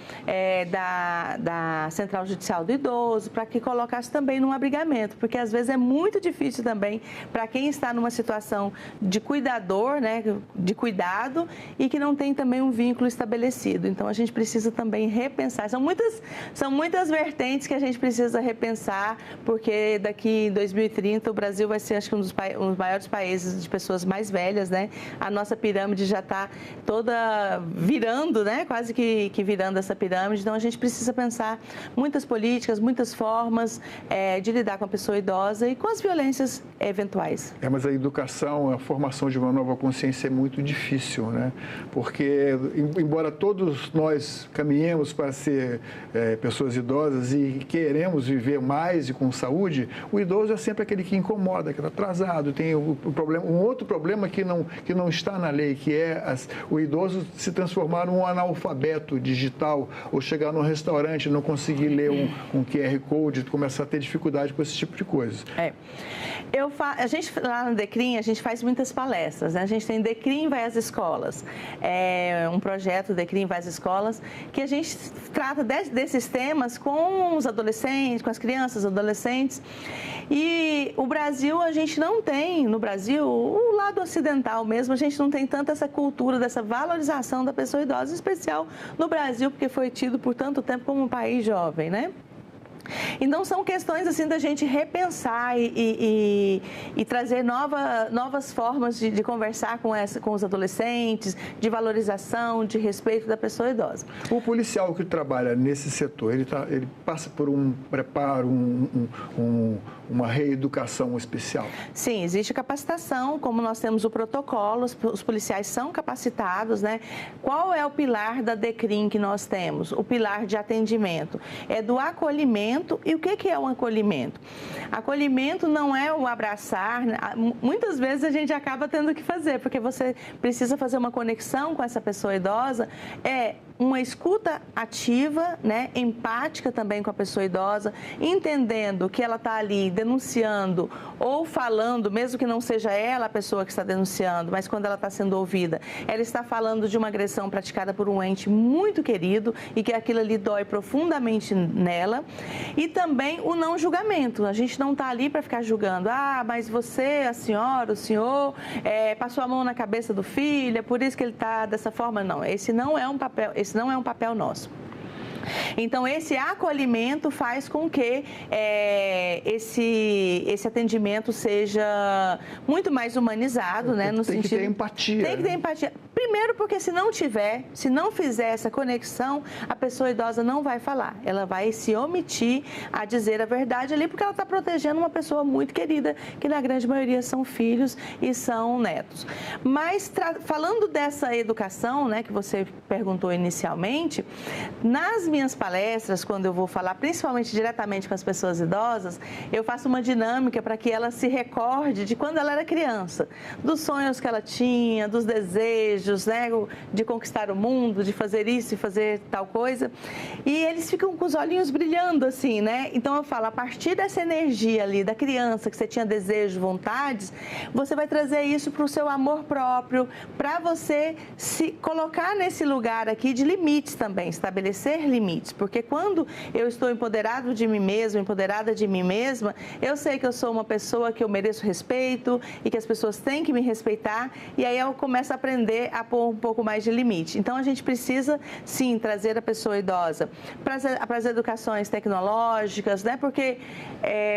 da Central Judicial do Idoso para que colocasse também num abrigamento, porque às vezes é muito difícil também para quem está numa situação de cuidador, né, de cuidado, e que não tem também um vínculo estabelecido. Então, a gente precisa também repensar. São muitas vertentes que a gente precisa repensar, porque daqui em 2030 o Brasil vai ser, acho que, um dos maiores países de pessoas mais velhas, né? A nossa pirâmide já está toda virando, né? Quase que virando essa pirâmide. Então, a gente precisa pensar muitas políticas, muitas formas de lidar com a pessoa idosa e com as violências eventuais. Mas a educação, a formação de uma nova consciência é muito difícil, né? Porque, embora todos nós caminhemos para ser pessoas idosas e queremos viver mais e com saúde, o idoso é sempre aquele que incomoda, que está atrasado. Tem um outro problema que não está na lei, que é o idoso se transformar num analfabeto digital, ou chegar num restaurante e não conseguir ler um QR Code, começar a ter dificuldade com esse tipo de coisa. A gente, lá no DECRIM, a gente faz muitas palestras, né? A gente tem DECRIM vai às escolas, um projeto DECRIM vai às escolas, que a gente trata desses temas com os adolescentes, com as crianças, adolescentes. E o Brasil, a gente não tem, no Brasil, o lado ocidental mesmo, a gente não tem tanta essa cultura dessa valorização da pessoa idosa, em especial no Brasil, porque foi tido por tanto tempo como um país jovem, né? Então, são questões assim da gente repensar e trazer novas formas de conversar com os adolescentes, de valorização, de respeito da pessoa idosa. O policial que trabalha nesse setor, ele passa por um preparo, uma reeducação especial? Sim, existe capacitação, como nós temos o protocolo, os policiais são capacitados, né? Qual é o pilar da DECRIM que nós temos? O pilar de atendimento é do acolhimento. E o que é um acolhimento? Acolhimento não é o abraçar. Muitas vezes a gente acaba tendo que fazer, porque você precisa fazer uma conexão com essa pessoa idosa, uma escuta ativa, né, empática também com a pessoa idosa, entendendo que ela está ali denunciando ou falando, mesmo que não seja ela a pessoa que está denunciando, mas quando ela está sendo ouvida, ela está falando de uma agressão praticada por um ente muito querido e que aquilo ali dói profundamente nela. E também o não julgamento. A gente não está ali para ficar julgando. Mas você, a senhora, o senhor, passou a mão na cabeça do filho, é por isso que ele está dessa forma. Não, esse não é um papel nosso. Então, esse acolhimento faz com que esse atendimento seja muito mais humanizado, né? No sentido, que ter empatia. Tem que ter empatia. Primeiro, porque se não fizer essa conexão, a pessoa idosa não vai falar. Ela vai se omitir a dizer a verdade ali, porque ela está protegendo uma pessoa muito querida, que na grande maioria são filhos e são netos. Mas, falando dessa educação, né, que você perguntou inicialmente, nas minhas palestras, quando eu vou falar principalmente diretamente com as pessoas idosas, eu faço uma dinâmica para que ela se recorde de quando ela era criança, dos sonhos que ela tinha, dos desejos, né, de conquistar o mundo, de fazer isso e fazer tal coisa. E eles ficam com os olhinhos brilhando assim, né? Então eu falo, a partir dessa energia ali da criança, que você tinha desejo, vontades, você vai trazer isso para o seu amor próprio, para você se colocar nesse lugar aqui de limites também, estabelecer limites limites, porque quando eu estou empoderado de mim mesmo, empoderada de mim mesma, eu sei que eu sou uma pessoa que eu mereço respeito e que as pessoas têm que me respeitar, e aí eu começo a aprender a pôr um pouco mais de limite. Então, a gente precisa, sim, trazer a pessoa idosa para as educações tecnológicas, né? Porque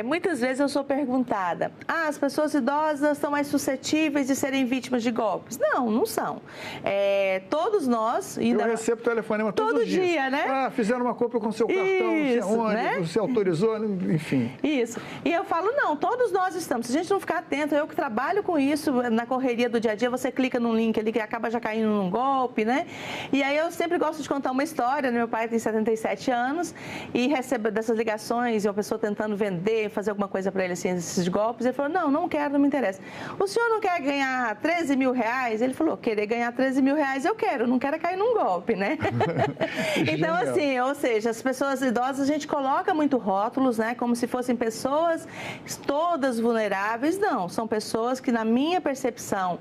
muitas vezes eu sou perguntada, as pessoas idosas são mais suscetíveis de serem vítimas de golpes? Não, não são. Todos nós... Eu recebo telefonema todo dia, né? Fizeram uma compra com seu cartão, isso, né? Você autorizou, enfim. Isso. E eu falo, não, todos nós estamos. Se a gente não ficar atento, eu que trabalho com isso, na correria do dia a dia, você clica num link ali que acaba já caindo num golpe, né? E aí eu sempre gosto de contar uma história, né? Meu pai tem 77 anos e recebe dessas ligações e uma pessoa tentando vender, fazer alguma coisa para ele, assim, esses golpes. Ele falou, não quero, não me interessa. O senhor não quer ganhar 13 mil reais? Ele falou, querer ganhar 13 mil reais eu quero, não quero cair num golpe, né? Então, assim, ou seja, as pessoas idosas, a gente coloca muito rótulos, né? Como se fossem pessoas todas vulneráveis. Não, são pessoas que, na minha percepção,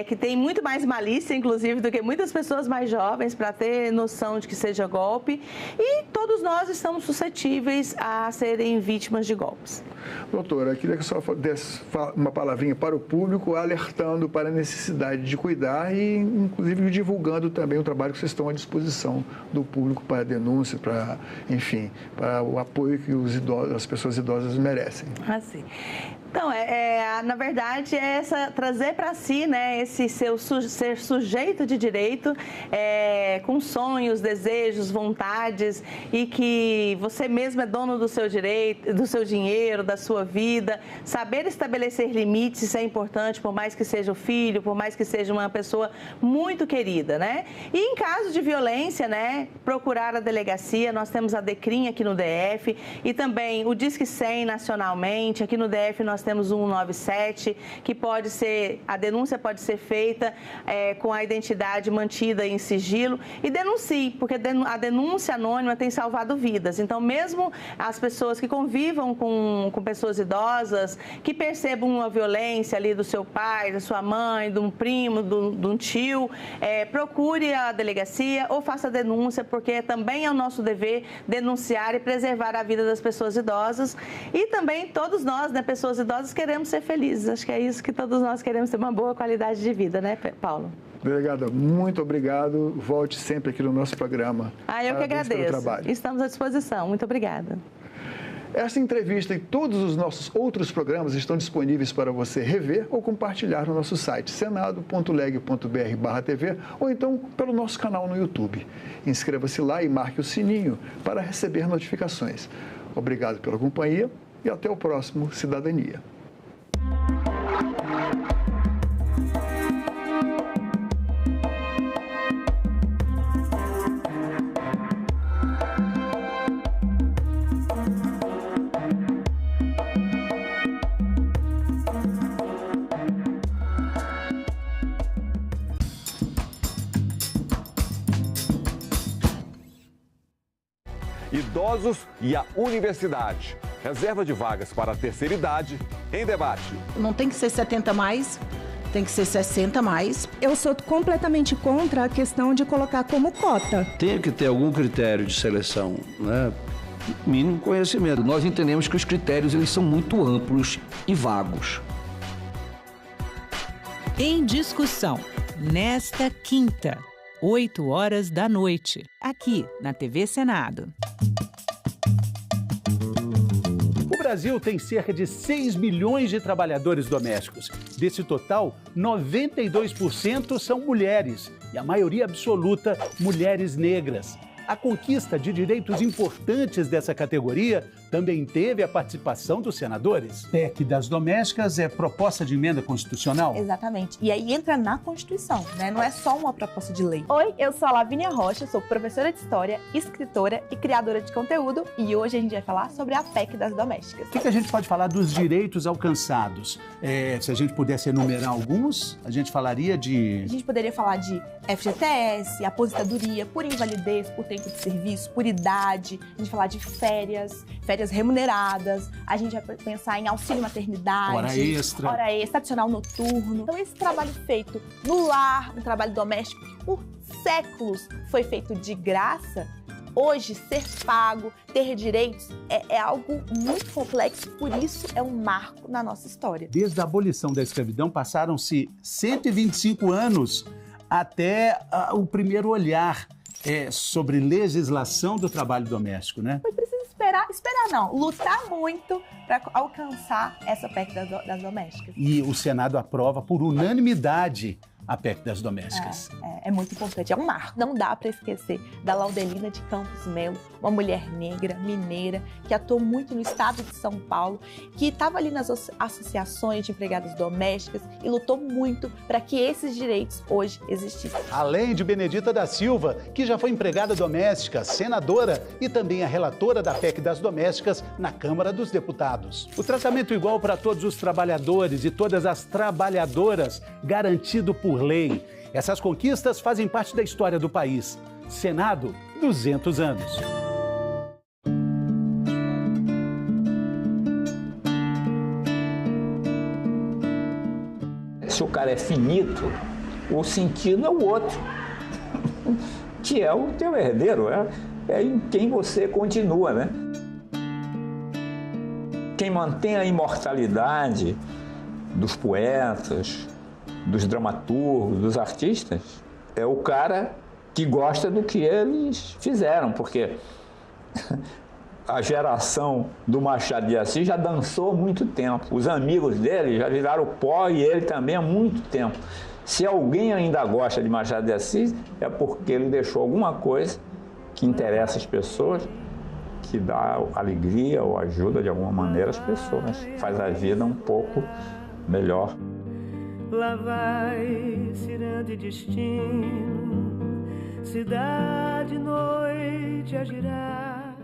que têm muito mais malícia, inclusive, do que muitas pessoas mais jovens, para ter noção de que seja golpe. E todos nós estamos suscetíveis a serem vítimas de golpes. Doutora, eu queria que a senhora desse uma palavrinha para o público, alertando para a necessidade de cuidar e, inclusive, divulgando também o trabalho que vocês estão à disposição do público para denúncia, para, enfim, para o apoio que as pessoas idosas merecem. Assim. Então, na verdade, trazer para si, né, esse ser sujeito de direito, com sonhos, desejos, vontades, e que você mesmo é dono do seu direito, do seu dinheiro, da sua vida. Saber estabelecer limites é importante, por mais que seja o filho, por mais que seja uma pessoa muito querida, né? E em caso de violência, né, procurar a delegacia. Nós temos a DECRIM aqui no DF e também o Disque 100 nacionalmente. Aqui no DF nós temos o 197, que a denúncia pode ser feita com a identidade mantida em sigilo, e denuncie, porque a denúncia anônima tem salvado vidas. Então, mesmo as pessoas que convivam com pessoas idosas, que percebam uma violência ali do seu pai, da sua mãe, de um primo, de um tio, procure a delegacia ou faça a denúncia, porque também é o nosso dever denunciar e preservar a vida das pessoas idosas. E também todos nós, né, pessoas idosas, queremos ser felizes. Acho que é isso que todos nós queremos, ter uma boa qualidade de vida, né, Paulo? Delegada, muito obrigado. Volte sempre aqui no nosso programa. Eu que agradeço. Estamos à disposição. Muito obrigada. Esta entrevista e todos os nossos outros programas estão disponíveis para você rever ou compartilhar no nosso site senado.leg.br/tv ou então pelo nosso canal no YouTube. Inscreva-se lá e marque o sininho para receber notificações. Obrigado pela companhia e até o próximo Cidadania. Idosos e a universidade. Reserva de vagas para a terceira idade em debate. Não tem que ser 70 mais, tem que ser 60 mais. Eu sou completamente contra a questão de colocar como cota. Tem que ter algum critério de seleção, né? Mínimo conhecimento. Nós entendemos que os critérios eles são muito amplos e vagos. Em discussão, nesta quinta, 8 horas da noite, aqui na TV Senado. O Brasil tem cerca de 6 milhões de trabalhadores domésticos. Desse total, 92% são mulheres e a maioria absoluta, mulheres negras. A conquista de direitos importantes dessa categoria também teve a participação dos senadores. PEC das domésticas é proposta de emenda constitucional? Exatamente. E aí entra na Constituição, né? Não é só uma proposta de lei. Oi, eu sou a Lavínia Rocha, sou professora de História, escritora e criadora de conteúdo. E hoje a gente vai falar sobre a PEC das domésticas. O que a gente pode falar dos direitos alcançados? Se a gente pudesse enumerar alguns, a gente falaria de... A gente poderia falar de FGTS, aposentadoria, por invalidez, por tempo de serviço, por idade. A gente falar de férias remuneradas, a gente vai pensar em auxílio maternidade, hora extra, adicional noturno. Então esse trabalho feito no lar, um trabalho doméstico que por séculos foi feito de graça, Hoje, ser pago, ter direitos é algo muito complexo, por isso é um marco na nossa história. Desde a abolição da escravidão passaram-se 125 anos até o primeiro olhar sobre legislação do trabalho doméstico, né? Foi preciso esperar não, lutar muito para alcançar essa PEC das domésticas. E o Senado aprova por unanimidade a PEC das domésticas. É muito importante, é um marco. Não dá para esquecer da Laudelina de Campos Melo, uma mulher negra, mineira, que atuou muito no estado de São Paulo, que estava ali nas associações de empregadas domésticas e lutou muito para que esses direitos hoje existissem. Além de Benedita da Silva, que já foi empregada doméstica, senadora e também a relatora da PEC das domésticas na Câmara dos Deputados. O tratamento igual para todos os trabalhadores e todas as trabalhadoras, garantido por lei. Essas conquistas fazem parte da história do país. Senado, 200 anos. Se o cara é finito, o sentido é o outro, que é o teu herdeiro, é em quem você continua, né? Quem mantém a imortalidade dos poetas, dos dramaturgos, dos artistas, é o cara que gosta do que eles fizeram, porque a geração do Machado de Assis já dançou há muito tempo. Os amigos dele já viraram pó e ele também há muito tempo. Se alguém ainda gosta de Machado de Assis, é porque ele deixou alguma coisa que interessa as pessoas, que dá alegria ou ajuda de alguma maneira as pessoas, faz a vida um pouco melhor. Lá vai ciranda e destino, cidade, noite a girar.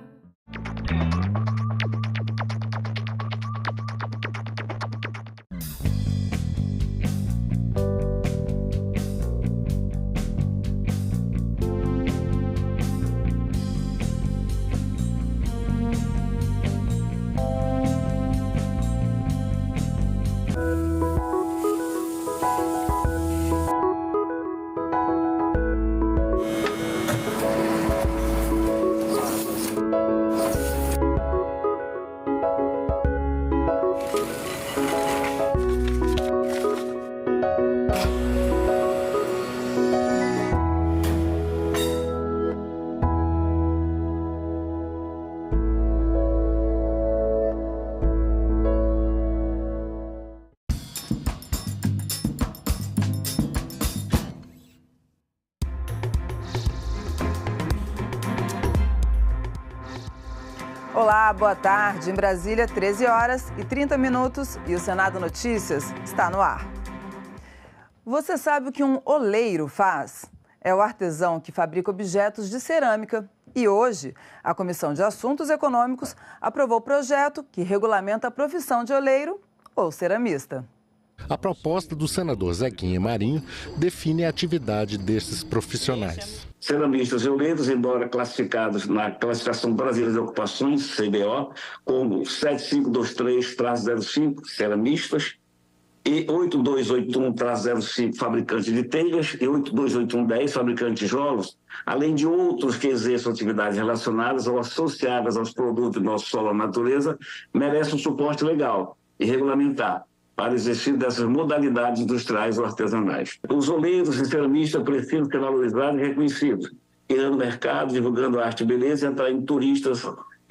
Olá, boa tarde. Em Brasília, 13 horas e 30 minutos e o Senado Notícias está no ar. Você sabe o que um oleiro faz? É o artesão que fabrica objetos de cerâmica. E hoje, a Comissão de Assuntos Econômicos aprovou o projeto que regulamenta a profissão de oleiro ou ceramista. A proposta do senador Zequinha Marinho define a atividade desses profissionais. Ceramistas e oleiros, embora classificados na Classificação Brasileira de Ocupações, CBO, como 7523-05, ceramistas, e 8281-05, fabricante de telhas, e 8281-10, fabricante de tijolos, além de outros que exerçam atividades relacionadas ou associadas aos produtos do nosso solo ou natureza, merecem um suporte legal e regulamentar para o exercício dessas modalidades industriais ou artesanais. Os oleiros e ceramistas precisam ser valorizados e reconhecidos, criando mercado, divulgando arte e beleza e atraindo turistas.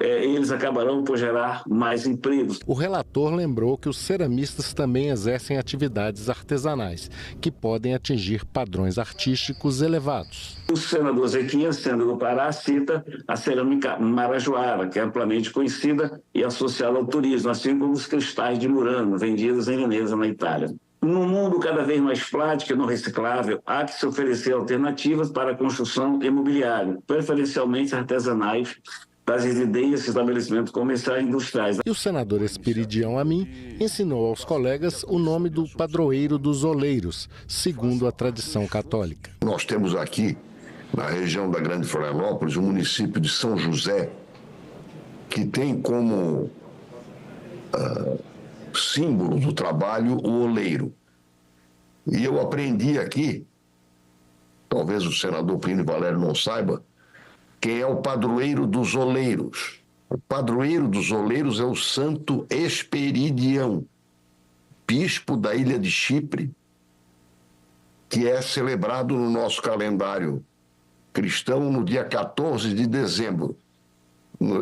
Eles acabarão por gerar mais empregos. O relator lembrou que os ceramistas também exercem atividades artesanais, que podem atingir padrões artísticos elevados. O senador Zequinha, sendo do Pará, cita a cerâmica marajoara, que é amplamente conhecida e associada ao turismo, assim como os cristais de Murano, vendidos em Veneza, na Itália. Num mundo cada vez mais prático e não reciclável, há que se oferecer alternativas para a construção imobiliária, preferencialmente artesanais, das residências e estabelecimentos comerciais e industriais. E o senador Esperidião Amin ensinou aos colegas o nome do padroeiro dos oleiros, segundo a tradição católica. Nós temos aqui, na região da Grande Florianópolis, o município de São José, que tem como símbolo do trabalho o oleiro. E eu aprendi aqui, talvez o senador Plínio Valério não saiba, quem é o padroeiro dos oleiros. O padroeiro dos oleiros é o Santo Esperidião, bispo da ilha de Chipre, que é celebrado no nosso calendário cristão no dia 14 de dezembro,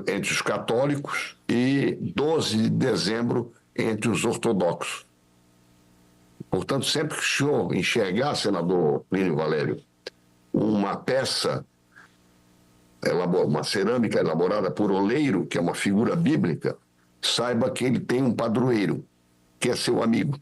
entre os católicos, e 12 de dezembro entre os ortodoxos. Portanto, sempre que o senhor enxergar, senador Plínio Valério, uma peça, uma cerâmica elaborada por oleiro, que é uma figura bíblica, saiba que ele tem um padroeiro, que é seu amigo.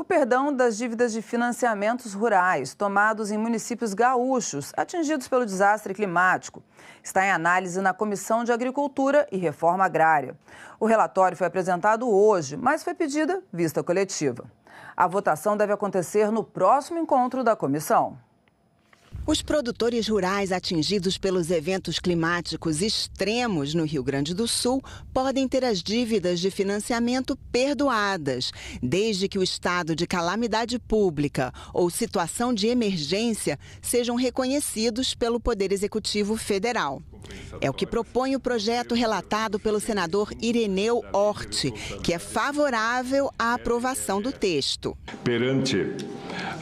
O perdão das dívidas de financiamentos rurais tomados em municípios gaúchos atingidos pelo desastre climático está em análise na Comissão de Agricultura e Reforma Agrária. O relatório foi apresentado hoje, mas foi pedida vista coletiva. A votação deve acontecer no próximo encontro da comissão. Os produtores rurais atingidos pelos eventos climáticos extremos no Rio Grande do Sul podem ter as dívidas de financiamento perdoadas, desde que o estado de calamidade pública ou situação de emergência sejam reconhecidos pelo Poder Executivo Federal. É o que propõe o projeto relatado pelo senador Ireneu Hort, que é favorável à aprovação do texto. Perante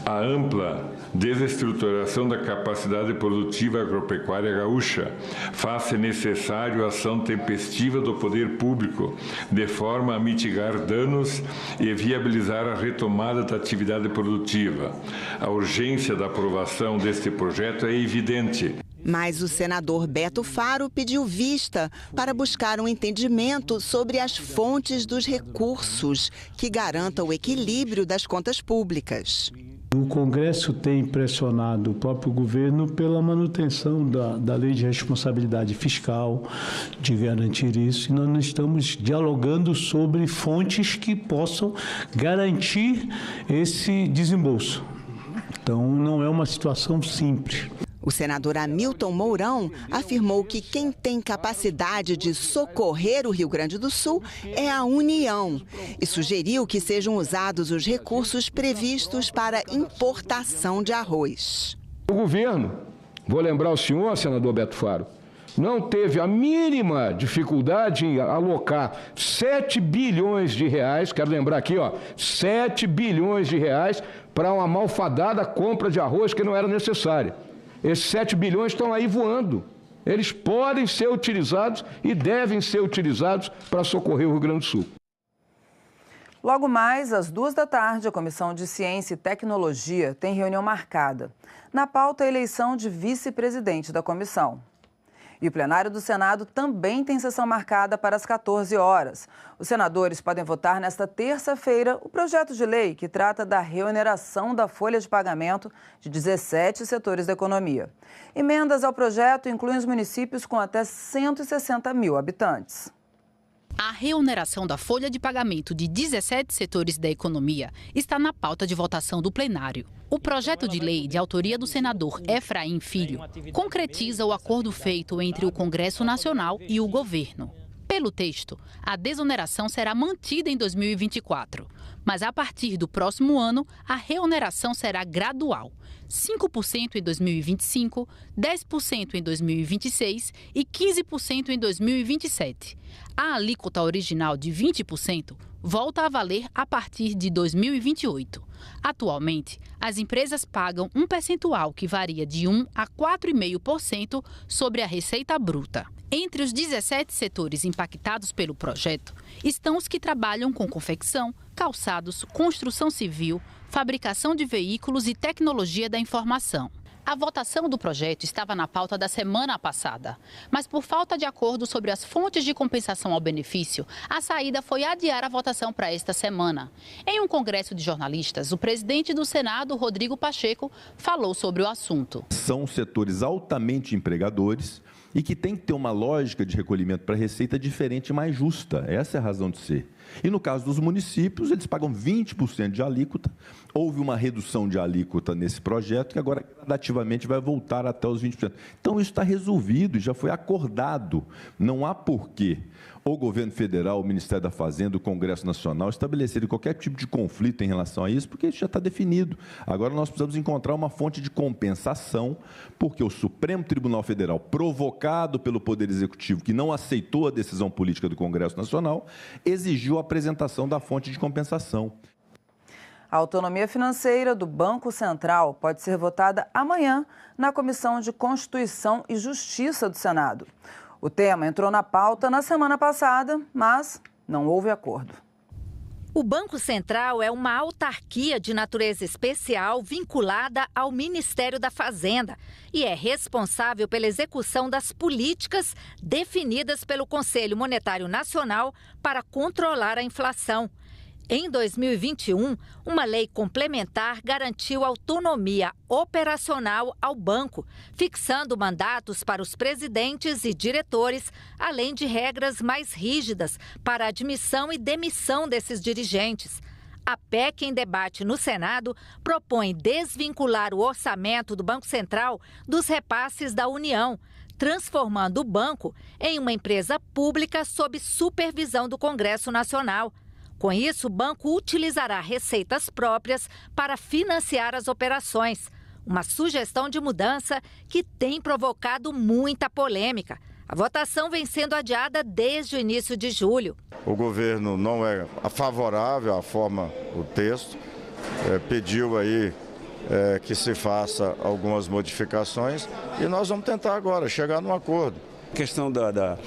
a ampla desestruturação da capacidade produtiva agropecuária gaúcha, faz-se necessário a ação tempestiva do poder público, de forma a mitigar danos e viabilizar a retomada da atividade produtiva. A urgência da aprovação deste projeto é evidente. Mas o senador Beto Faro pediu vista para buscar um entendimento sobre as fontes dos recursos que garantam o equilíbrio das contas públicas. O Congresso tem pressionado o próprio governo pela manutenção da lei de responsabilidade fiscal, de garantir isso, e nós não estamos dialogando sobre fontes que possam garantir esse desembolso. Então, não é uma situação simples. O senador Hamilton Mourão afirmou que quem tem capacidade de socorrer o Rio Grande do Sul é a União e sugeriu que sejam usados os recursos previstos para importação de arroz. O governo, vou lembrar o senhor, senador Beto Faro, não teve a mínima dificuldade em alocar 7 bilhões de reais, quero lembrar aqui, 7 bilhões de reais para uma malfadada compra de arroz que não era necessária. Esses 7 bilhões estão aí voando. Eles podem ser utilizados e devem ser utilizados para socorrer o Rio Grande do Sul. Logo mais, às 14h, a Comissão de Ciência e Tecnologia tem reunião marcada. Na pauta, a eleição de vice-presidente da comissão. E o plenário do Senado também tem sessão marcada para as 14 horas. Os senadores podem votar nesta terça-feira o projeto de lei que trata da reoneração da folha de pagamento de 17 setores da economia. Emendas ao projeto incluem os municípios com até 160 mil habitantes. A reoneração da folha de pagamento de 17 setores da economia está na pauta de votação do plenário. O projeto de lei, de autoria do senador Efraim Filho, concretiza o acordo feito entre o Congresso Nacional e o governo. Pelo texto, a desoneração será mantida em 2024, mas a partir do próximo ano, a reoneração será gradual. 5% em 2025, 10% em 2026 e 15% em 2027. A alíquota original de 20% volta a valer a partir de 2028. Atualmente, as empresas pagam um percentual que varia de 1 a 4,5% sobre a receita bruta. Entre os 17 setores impactados pelo projeto estão os que trabalham com confecção, calçados, construção civil, fabricação de veículos e tecnologia da informação. A votação do projeto estava na pauta da semana passada, mas por falta de acordo sobre as fontes de compensação ao benefício, a saída foi adiar a votação para esta semana. Em um congresso de jornalistas, o presidente do Senado, Rodrigo Pacheco, falou sobre o assunto. São setores altamente empregadores e que tem que ter uma lógica de recolhimento para a Receita diferente e mais justa. Essa é a razão de ser. E no caso dos municípios, eles pagam 20% de alíquota. Houve uma redução de alíquota nesse projeto que agora gradativamente vai voltar até os 20%. Então isso está resolvido e já foi acordado. Não há porquê o governo federal, o Ministério da Fazenda, o Congresso Nacional estabelecerem qualquer tipo de conflito em relação a isso, porque isso já está definido. Agora nós precisamos encontrar uma fonte de compensação, porque o Supremo Tribunal Federal, provocado pelo Poder Executivo, que não aceitou a decisão política do Congresso Nacional, exigiu a apresentação da fonte de compensação. A autonomia financeira do Banco Central pode ser votada amanhã na Comissão de Constituição e Justiça do Senado. O tema entrou na pauta na semana passada, mas não houve acordo. O Banco Central é uma autarquia de natureza especial vinculada ao Ministério da Fazenda e é responsável pela execução das políticas definidas pelo Conselho Monetário Nacional para controlar a inflação. Em 2021, uma lei complementar garantiu autonomia operacional ao banco, fixando mandatos para os presidentes e diretores, além de regras mais rígidas para a admissão e demissão desses dirigentes. A PEC em debate no Senado propõe desvincular o orçamento do Banco Central dos repasses da União, transformando o banco em uma empresa pública sob supervisão do Congresso Nacional. Com isso, o banco utilizará receitas próprias para financiar as operações. Uma sugestão de mudança que tem provocado muita polêmica. A votação vem sendo adiada desde o início de julho. O governo não é favorável à forma do texto, pediu aí que se faça algumas modificações e nós vamos tentar agora chegar num acordo. A questão da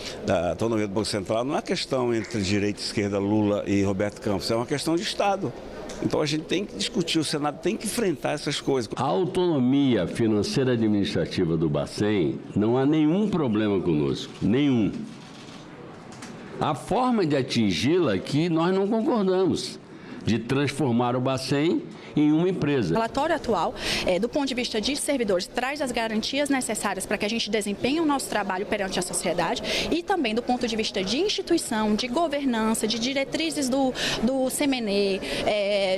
autonomia do Banco Central não é uma questão entre direita e esquerda, Lula e Roberto Campos, é uma questão de Estado. Então a gente tem que discutir, o Senado tem que enfrentar essas coisas. A autonomia financeira administrativa do Bacen não há nenhum problema conosco, nenhum. A forma de atingi-la que nós não concordamos, de transformar o Bacen em uma empresa. O relatório atual, do ponto de vista de servidores, traz as garantias necessárias para que a gente desempenhe o nosso trabalho perante a sociedade e também do ponto de vista de instituição, de governança, de diretrizes do CMNE,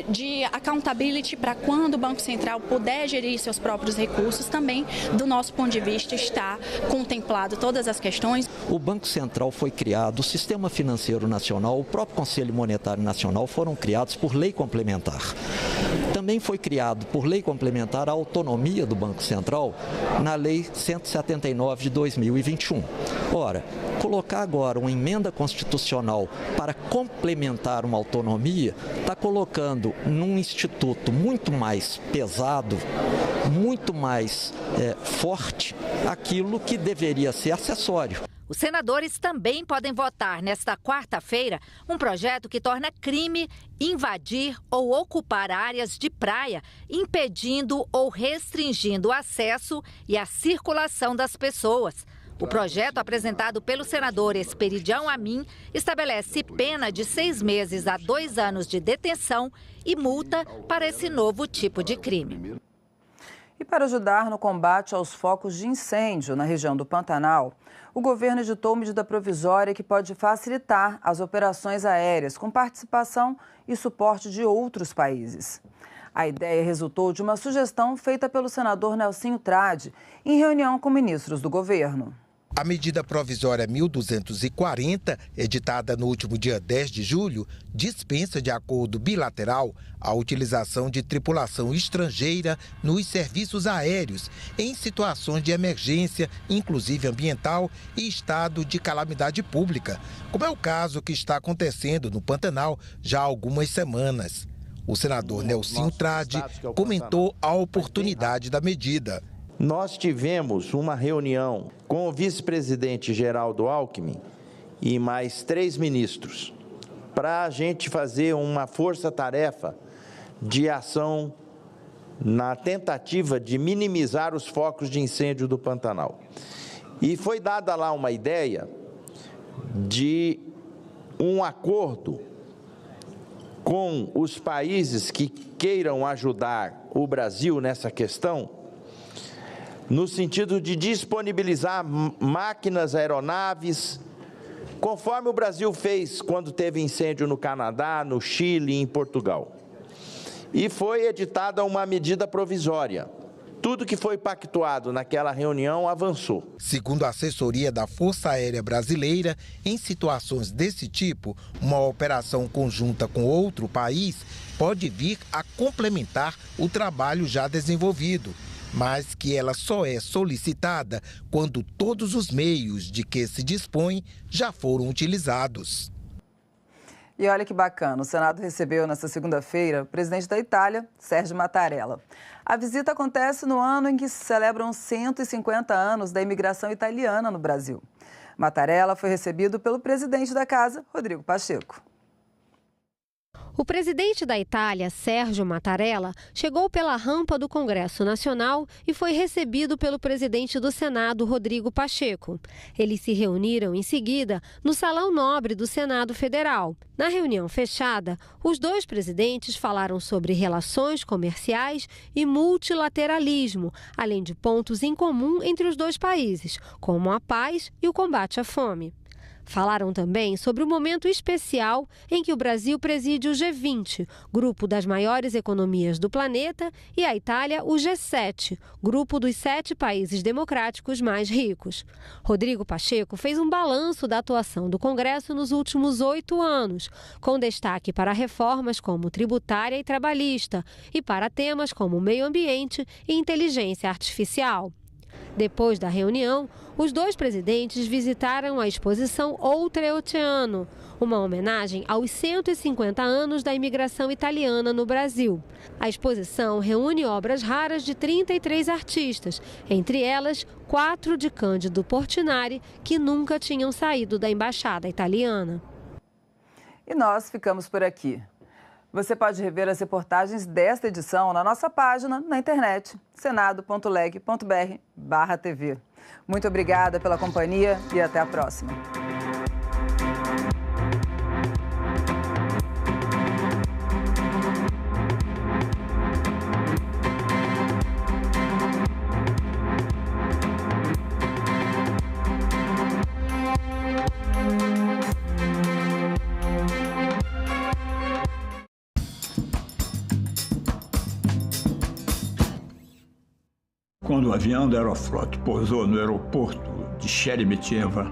de accountability para quando o Banco Central puder gerir seus próprios recursos, também do nosso ponto de vista está contemplado todas as questões. O Banco Central foi criado, o Sistema Financeiro Nacional, o próprio Conselho Monetário Nacional foram criados por lei complementar. Também foi criado por lei complementar a autonomia do Banco Central na Lei 179 de 2021. Ora, colocar agora uma emenda constitucional para complementar uma autonomia está colocando num instituto muito mais pesado, muito mais forte, aquilo que deveria ser acessório. Os senadores também podem votar nesta quarta-feira um projeto que torna crime invadir ou ocupar áreas de praia, impedindo ou restringindo o acesso e a circulação das pessoas. O projeto, apresentado pelo senador Esperidião Amin, estabelece pena de 6 meses a 2 anos de detenção e multa para esse novo tipo de crime. E para ajudar no combate aos focos de incêndio na região do Pantanal, o governo editou medida provisória que pode facilitar as operações aéreas, com participação e suporte de outros países. A ideia resultou de uma sugestão feita pelo senador Nelsinho Trade, em reunião com ministros do governo. A medida provisória 1240, editada no último dia 10 de julho, dispensa de acordo bilateral a utilização de tripulação estrangeira nos serviços aéreos em situações de emergência, inclusive ambiental e estado de calamidade pública, como é o caso que está acontecendo no Pantanal já há algumas semanas. O senador Nelsinho Trade comentou a oportunidade da medida. Nós tivemos uma reunião com o vice-presidente Geraldo Alckmin e mais 3 ministros para a gente fazer uma força-tarefa de ação na tentativa de minimizar os focos de incêndio do Pantanal. E foi dada lá uma ideia de um acordo com os países que queiram ajudar o Brasil nessa questão, no sentido de disponibilizar máquinas, aeronaves, conforme o Brasil fez quando teve incêndio no Canadá, no Chile e em Portugal. E foi editada uma medida provisória. Tudo que foi pactuado naquela reunião avançou. Segundo a assessoria da Força Aérea Brasileira, em situações desse tipo, uma operação conjunta com outro país pode vir a complementar o trabalho já desenvolvido, mas que ela só é solicitada quando todos os meios de que se dispõe já foram utilizados. E olha que bacana, o Senado recebeu nesta segunda-feira o presidente da Itália, Sérgio Mattarella. A visita acontece no ano em que se celebram 150 anos da imigração italiana no Brasil. Mattarella foi recebido pelo presidente da casa, Rodrigo Pacheco. O presidente da Itália, Sérgio Mattarella, chegou pela rampa do Congresso Nacional e foi recebido pelo presidente do Senado, Rodrigo Pacheco. Eles se reuniram em seguida no Salão Nobre do Senado Federal. Na reunião fechada, os dois presidentes falaram sobre relações comerciais e multilateralismo, além de pontos em comum entre os dois países, como a paz e o combate à fome. Falaram também sobre o momento especial em que o Brasil preside o G20, grupo das maiores economias do planeta, e a Itália o G7, grupo dos 7 países democráticos mais ricos. Rodrigo Pacheco fez um balanço da atuação do Congresso nos últimos 8 anos, com destaque para reformas como tributária e trabalhista e para temas como meio ambiente e inteligência artificial. Depois da reunião, os dois presidentes visitaram a exposição Oltreoceano, uma homenagem aos 150 anos da imigração italiana no Brasil. A exposição reúne obras raras de 33 artistas, entre elas 4 de Cândido Portinari, que nunca tinham saído da embaixada italiana. E nós ficamos por aqui. Você pode rever as reportagens desta edição na nossa página na internet, senado.leg.br/TV. Muito obrigada pela companhia e até a próxima. Quando o avião da Aeroflot pousou no aeroporto de Sheremetyevo,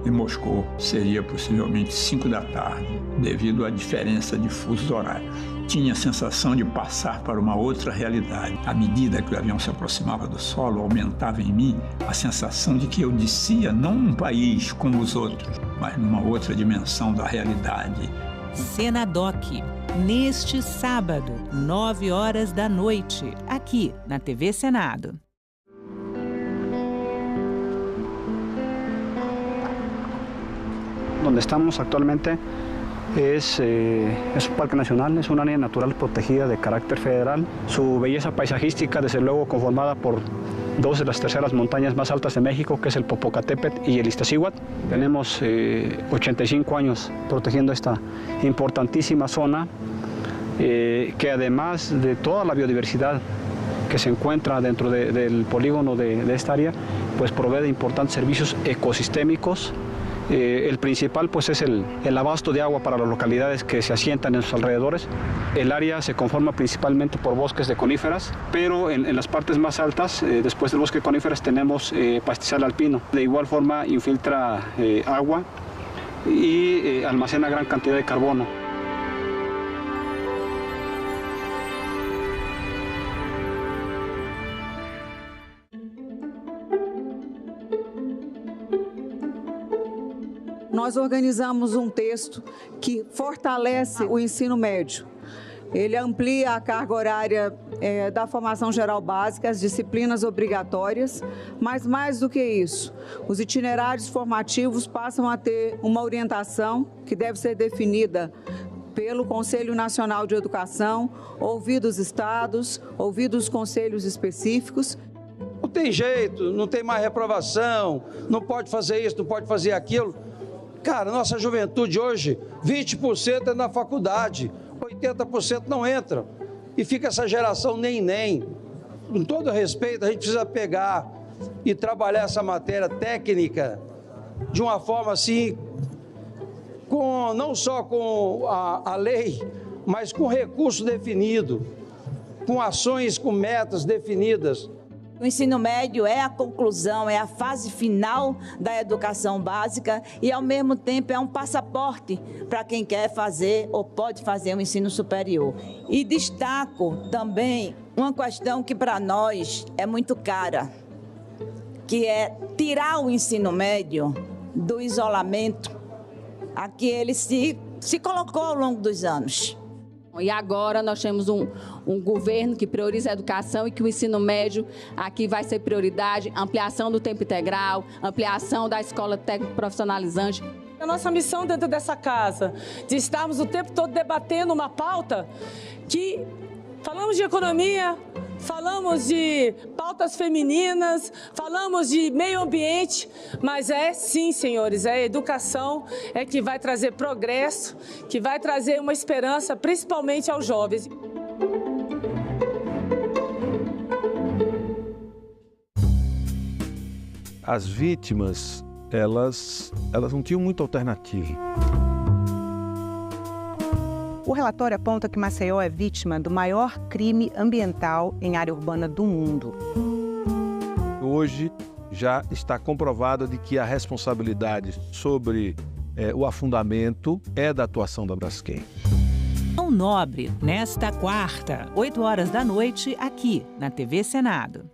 em Moscou, seria possivelmente 5 da tarde, devido à diferença de fusos horários. Tinha a sensação de passar para uma outra realidade. À medida que o avião se aproximava do solo, aumentava em mim a sensação de que eu descia não num país como os outros, mas numa outra dimensão da realidade. Senadoc, neste sábado, 9 horas da noite, aqui na TV Senado. Donde estamos actualmente es un parque nacional, es un área natural protegida de carácter federal. Su belleza paisajística, desde luego, conformada por 2 de las terceras montañas más altas de México, que es el Popocatépetl y el Iztaccíhuatl. Tenemos 85 años protegiendo esta importantísima zona, que además de toda la biodiversidad que se encuentra dentro del polígono de esta área, pues provee de importantes servicios ecosistémicos. El principal pues es el abasto de agua para las localidades que se asientan en sus alrededores. El área se conforma principalmente por bosques de coníferas, pero en las partes más altas, después del bosque de coníferas, tenemos pastizal alpino. De igual forma infiltra agua y almacena gran cantidad de carbono. Nós organizamos um texto que fortalece o ensino médio. Ele amplia a carga horária da formação geral básica, as disciplinas obrigatórias, mas mais do que isso, os itinerários formativos passam a ter uma orientação que deve ser definida pelo Conselho Nacional de Educação, ouvidos os estados, ouvidos os conselhos específicos. Não tem jeito, não tem mais reprovação, não pode fazer isso, não pode fazer aquilo. Cara, nossa juventude hoje, 20% é na faculdade, 80% não entra. E fica essa geração nem. Com todo respeito, a gente precisa pegar e trabalhar essa matéria técnica de uma forma assim, não só com a lei, mas com recurso definido, com ações, com metas definidas. O ensino médio é a conclusão, é a fase final da educação básica e, ao mesmo tempo, é um passaporte para quem quer fazer ou pode fazer um ensino superior. E destaco também uma questão que para nós é muito cara, que é tirar o ensino médio do isolamento a que ele se colocou ao longo dos anos. E agora nós temos um governo que prioriza a educação e que o ensino médio aqui vai ser prioridade, ampliação do tempo integral, ampliação da escola técnico profissionalizante. A nossa missão dentro dessa casa, de estarmos o tempo todo debatendo uma pauta que falamos de economia, falamos de pautas femininas, falamos de meio ambiente, mas sim, senhores, a educação é que vai trazer progresso, que vai trazer uma esperança, principalmente aos jovens. As vítimas, elas não tinham muita alternativa. O relatório aponta que Maceió é vítima do maior crime ambiental em área urbana do mundo. Hoje já está comprovado de que a responsabilidade sobre o afundamento é da atuação da Braskem. Nobre, nesta quarta, 8 horas da noite, aqui na TV Senado.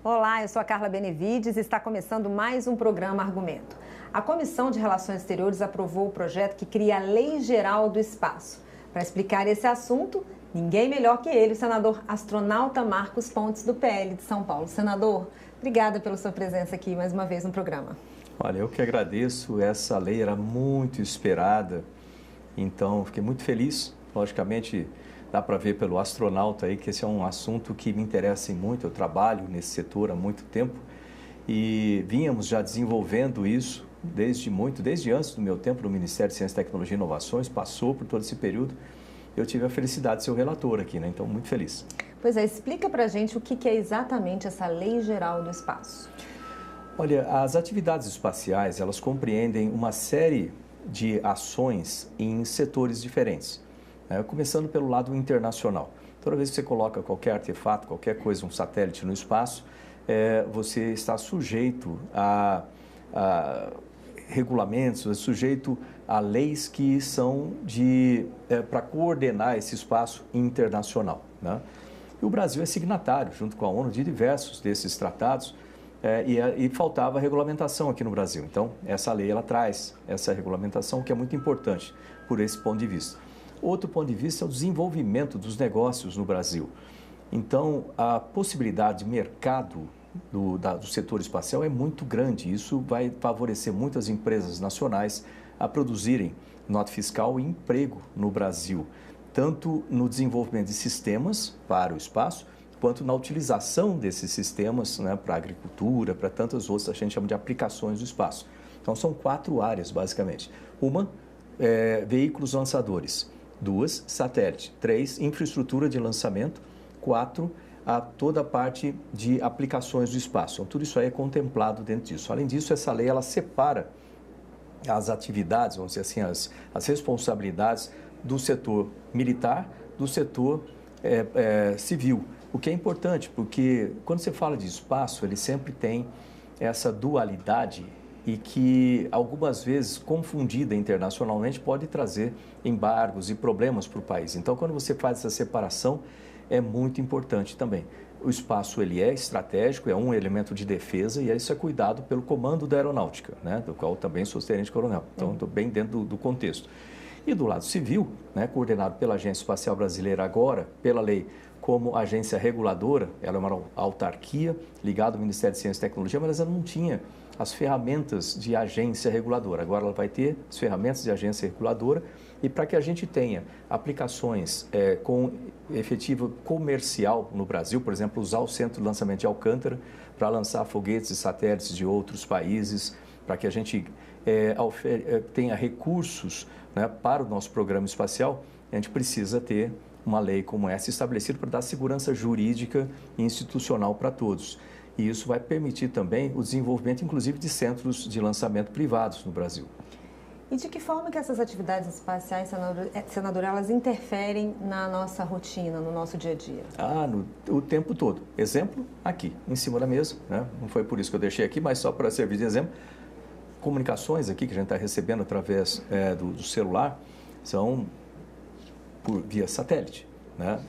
Olá, eu sou a Carla Benevides e está começando mais um programa Argumento. A Comissão de Relações Exteriores aprovou o projeto que cria a Lei Geral do Espaço. Para explicar esse assunto, ninguém melhor que ele, o senador astronauta Marcos Pontes, do PL de São Paulo. Senador, obrigada pela sua presença aqui mais uma vez no programa. Olha, eu que agradeço, essa lei era muito esperada, então fiquei muito feliz, logicamente. Dá para ver pelo astronauta aí que esse é um assunto que me interessa muito. Eu trabalho nesse setor há muito tempo e vínhamos já desenvolvendo isso desde antes do meu tempo no Ministério de Ciência, Tecnologia e Inovações, passou por todo esse período. Eu tive a felicidade de ser o relator aqui, né? Então, muito feliz. Pois é, explica para a gente o que é exatamente essa Lei Geral do Espaço. Olha, as atividades espaciais, elas compreendem uma série de ações em setores diferentes. Começando pelo lado internacional. Toda vez que você coloca qualquer artefato, qualquer coisa, um satélite no espaço, você está sujeito a regulamentos, sujeito a leis que são para coordenar esse espaço internacional, né? E o Brasil é signatário, junto com a ONU, de diversos desses tratados, e faltava regulamentação aqui no Brasil. Então, essa lei ela traz essa regulamentação, que é muito importante por esse ponto de vista. Outro ponto de vista é o desenvolvimento dos negócios no Brasil. Então, a possibilidade de mercado do setor espacial é muito grande. Isso vai favorecer muitas empresas nacionais a produzirem nota fiscal e emprego no Brasil, tanto no desenvolvimento de sistemas para o espaço, quanto na utilização desses sistemas, né, para a agricultura, para tantas outras, a gente chama de aplicações do espaço. Então, são 4 áreas, basicamente. Uma, veículos lançadores. 2, satélite. 3, infraestrutura de lançamento. 4, toda a parte de aplicações do espaço. Então, tudo isso aí é contemplado dentro disso. Além disso, essa lei ela separa as atividades, vamos dizer assim, as responsabilidades do setor militar do setor civil. O que é importante, porque quando você fala de espaço, ele sempre tem essa dualidade e que, algumas vezes, confundida internacionalmente, pode trazer embargos e problemas para o país. Então, quando você faz essa separação, é muito importante também. O espaço ele é estratégico, é um elemento de defesa e isso é cuidado pelo Comando da Aeronáutica, né, do qual também sou tenente-coronel. Então, estou bem dentro do contexto. E do lado civil, né, coordenado pela Agência Espacial Brasileira agora, pela lei, como agência reguladora, ela é uma autarquia ligada ao Ministério de Ciência e Tecnologia, mas ela não tinha as ferramentas de agência reguladora. Agora ela vai ter as ferramentas de agência reguladora e para que a gente tenha aplicações com efetivo comercial no Brasil, por exemplo, usar o Centro de Lançamento de Alcântara para lançar foguetes e satélites de outros países, para que a gente tenha recursos, né, para o nosso programa espacial, a gente precisa ter uma lei como essa estabelecida para dar segurança jurídica e institucional para todos. E isso vai permitir também o desenvolvimento, inclusive, de centros de lançamento privados no Brasil. E de que forma que essas atividades espaciais, senadora, elas interferem na nossa rotina, no nosso dia a dia? O tempo todo. Exemplo, aqui, em cima da mesa, né? Não foi por isso que eu deixei aqui, mas só para servir de exemplo. Comunicações aqui que a gente está recebendo através do celular são via satélite, né?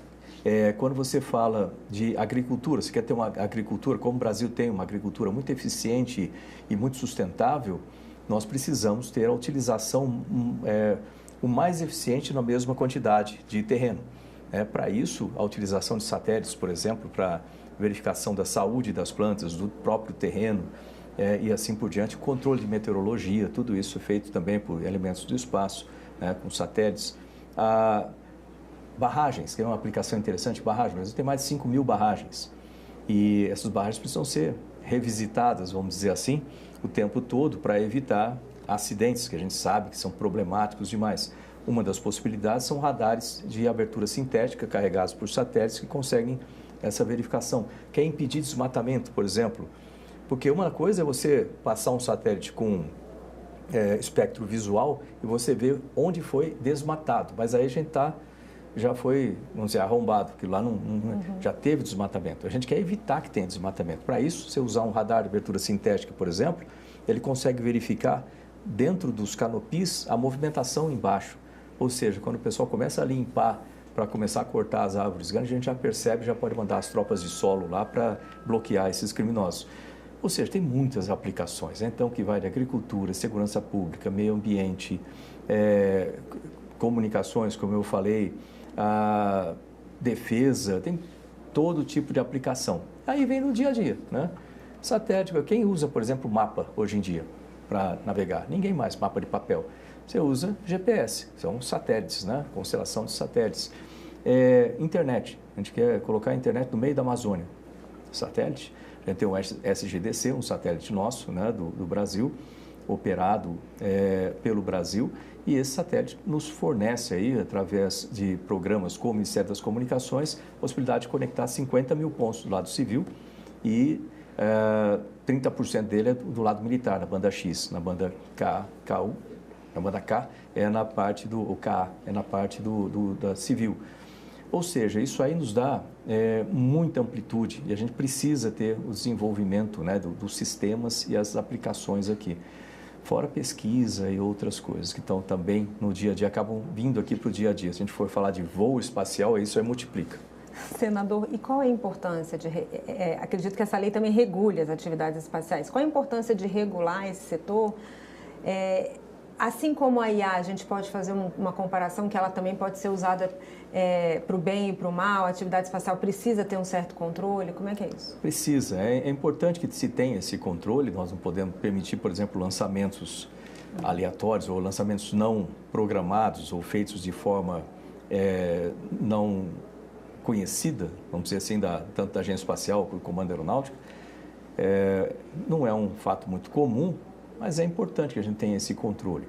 Quando você fala de agricultura, você quer ter uma agricultura, como o Brasil tem uma agricultura muito eficiente e muito sustentável, nós precisamos ter a utilização o mais eficiente na mesma quantidade de terreno. Para isso, a utilização de satélites, por exemplo, para verificação da saúde das plantas, do próprio terreno e assim por diante, controle de meteorologia, tudo isso é feito também por elementos do espaço, com satélites. Barragens, que é uma aplicação interessante, barragens, o Brasil tem mais de 5.000 barragens e essas barragens precisam ser revisitadas, vamos dizer assim, o tempo todo para evitar acidentes que a gente sabe que são problemáticos demais. Uma das possibilidades são radares de abertura sintética carregados por satélites que conseguem essa verificação. Quer impedir desmatamento, por exemplo, porque uma coisa é você passar um satélite com espectro visual e você vê onde foi desmatado, mas aí a gente já foi, vamos dizer, arrombado, porque lá já teve desmatamento. A gente quer evitar que tenha desmatamento. Para isso, você usar um radar de abertura sintética, por exemplo, ele consegue verificar dentro dos canopis a movimentação embaixo. Ou seja, quando o pessoal começa a limpar para começar a cortar as árvores grandes, a gente já percebe, já pode mandar as tropas de solo lá para bloquear esses criminosos. Ou seja, tem muitas aplicações, então, que vai de agricultura, segurança pública, meio ambiente, comunicações, como eu falei, a defesa, tem todo tipo de aplicação. Aí vem no dia a dia, né? Satélite, quem usa, por exemplo, mapa hoje em dia para navegar? Ninguém mais, mapa de papel. Você usa GPS, são satélites, né? Constelação de satélites. Internet, a gente quer colocar a internet no meio da Amazônia. Satélite, a gente tem o SGDC, um satélite nosso, né? do Brasil, operado pelo Brasil, e esse satélite nos fornece aí, através de programas como o Ministério das Comunicações, a possibilidade de conectar 50.000 pontos do lado civil e 30% dele é do lado militar, na banda X, na banda KU, na banda K é na parte do KA, é na parte da civil. Ou seja, isso aí nos dá muita amplitude e a gente precisa ter o desenvolvimento, né, dos sistemas e as aplicações aqui. Fora pesquisa e outras coisas que estão também no dia a dia, acabam vindo aqui para o dia a dia. Se a gente for falar de voo espacial, isso aí multiplica. Senador, e qual é a importância de... acredito que essa lei também regule as atividades espaciais. Qual a importância de regular esse setor? Assim como a IA, a gente pode fazer uma comparação que ela também pode ser usada para o bem e para o mal, a atividade espacial precisa ter um certo controle, como é que é isso? Precisa, é importante que se tenha esse controle, nós não podemos permitir, por exemplo, lançamentos aleatórios ou lançamentos não programados ou feitos de forma não conhecida, vamos dizer assim, tanto da Agência Espacial como do Comando Aeronáutico. Não é um fato muito comum, mas é importante que a gente tenha esse controle.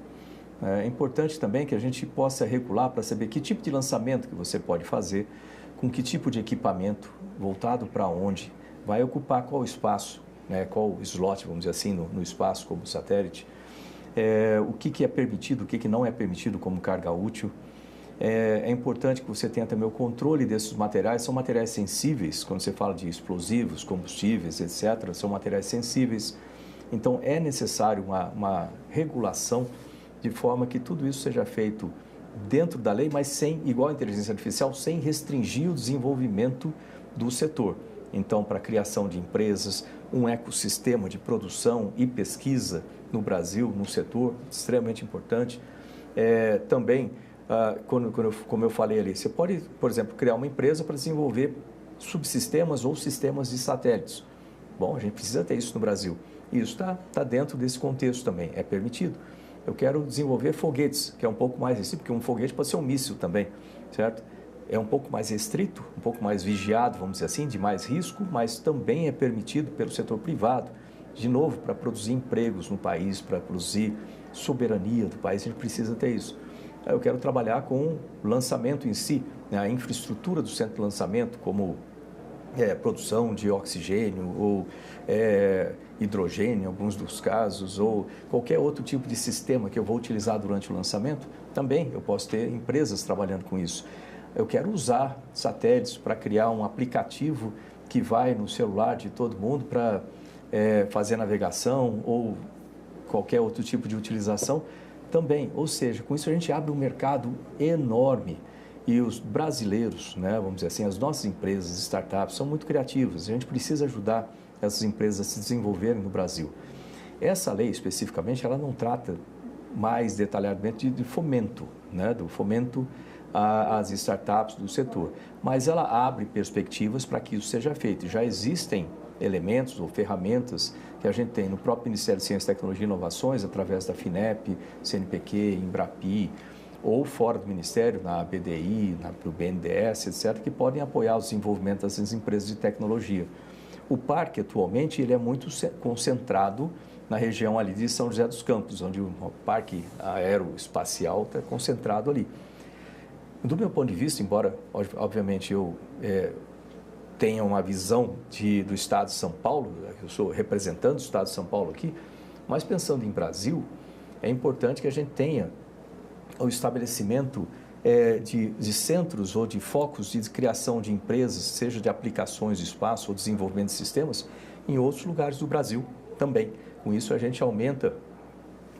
É importante também que a gente possa regular para saber que tipo de lançamento que você pode fazer, com que tipo de equipamento, voltado para onde, vai ocupar qual espaço, né, qual slot, vamos dizer assim, no espaço como satélite, o que é permitido, o que não é permitido como carga útil. É importante que você tenha também o controle desses materiais, são materiais sensíveis, quando você fala de explosivos, combustíveis, etc., são materiais sensíveis. Então, é necessário uma regulação de forma que tudo isso seja feito dentro da lei, mas sem, igual a inteligência artificial, sem restringir o desenvolvimento do setor. Então, para a criação de empresas, um ecossistema de produção e pesquisa no Brasil, no setor, extremamente importante. Também, como eu falei ali, você pode, por exemplo, criar uma empresa para desenvolver subsistemas ou sistemas de satélites. Bom, a gente precisa ter isso no Brasil. E isso está dentro desse contexto também, é permitido. Eu quero desenvolver foguetes, que é um pouco mais restrito, porque um foguete pode ser um míssil também, certo? É um pouco mais restrito, um pouco mais vigiado, vamos dizer assim, de mais risco, mas também é permitido pelo setor privado, de novo, para produzir empregos no país, para produzir soberania do país, a gente precisa ter isso. Eu quero trabalhar com o lançamento em si, né, a infraestrutura do centro de lançamento, como produção de oxigênio ou hidrogênio, em alguns dos casos, ou qualquer outro tipo de sistema que eu vou utilizar durante o lançamento, também eu posso ter empresas trabalhando com isso. Eu quero usar satélites para criar um aplicativo que vai no celular de todo mundo para fazer navegação ou qualquer outro tipo de utilização também. Ou seja, com isso a gente abre um mercado enorme. E os brasileiros, né, vamos dizer assim, as nossas empresas, startups, são muito criativas. A gente precisa ajudar essas empresas a se desenvolverem no Brasil. Essa lei, especificamente, ela não trata mais detalhadamente de fomento, né, do fomento às startups do setor. Mas ela abre perspectivas para que isso seja feito. Já existem elementos ou ferramentas que a gente tem no próprio Ministério de Ciência, Tecnologia e Inovações, através da FINEP, CNPq, Embrapi, ou fora do Ministério, na BDI, no BNDES, etc., que podem apoiar o desenvolvimento dessas empresas de tecnologia. O parque, atualmente, ele é muito concentrado na região ali de São José dos Campos, onde o parque aeroespacial está concentrado ali. Do meu ponto de vista, embora, obviamente, eu tenha uma visão do Estado de São Paulo, eu sou representante do Estado de São Paulo aqui, mas pensando em Brasil, é importante que a gente tenha o estabelecimento de centros ou de focos de criação de empresas, seja de aplicações de espaço ou desenvolvimento de sistemas, em outros lugares do Brasil também. Com isso, a gente aumenta,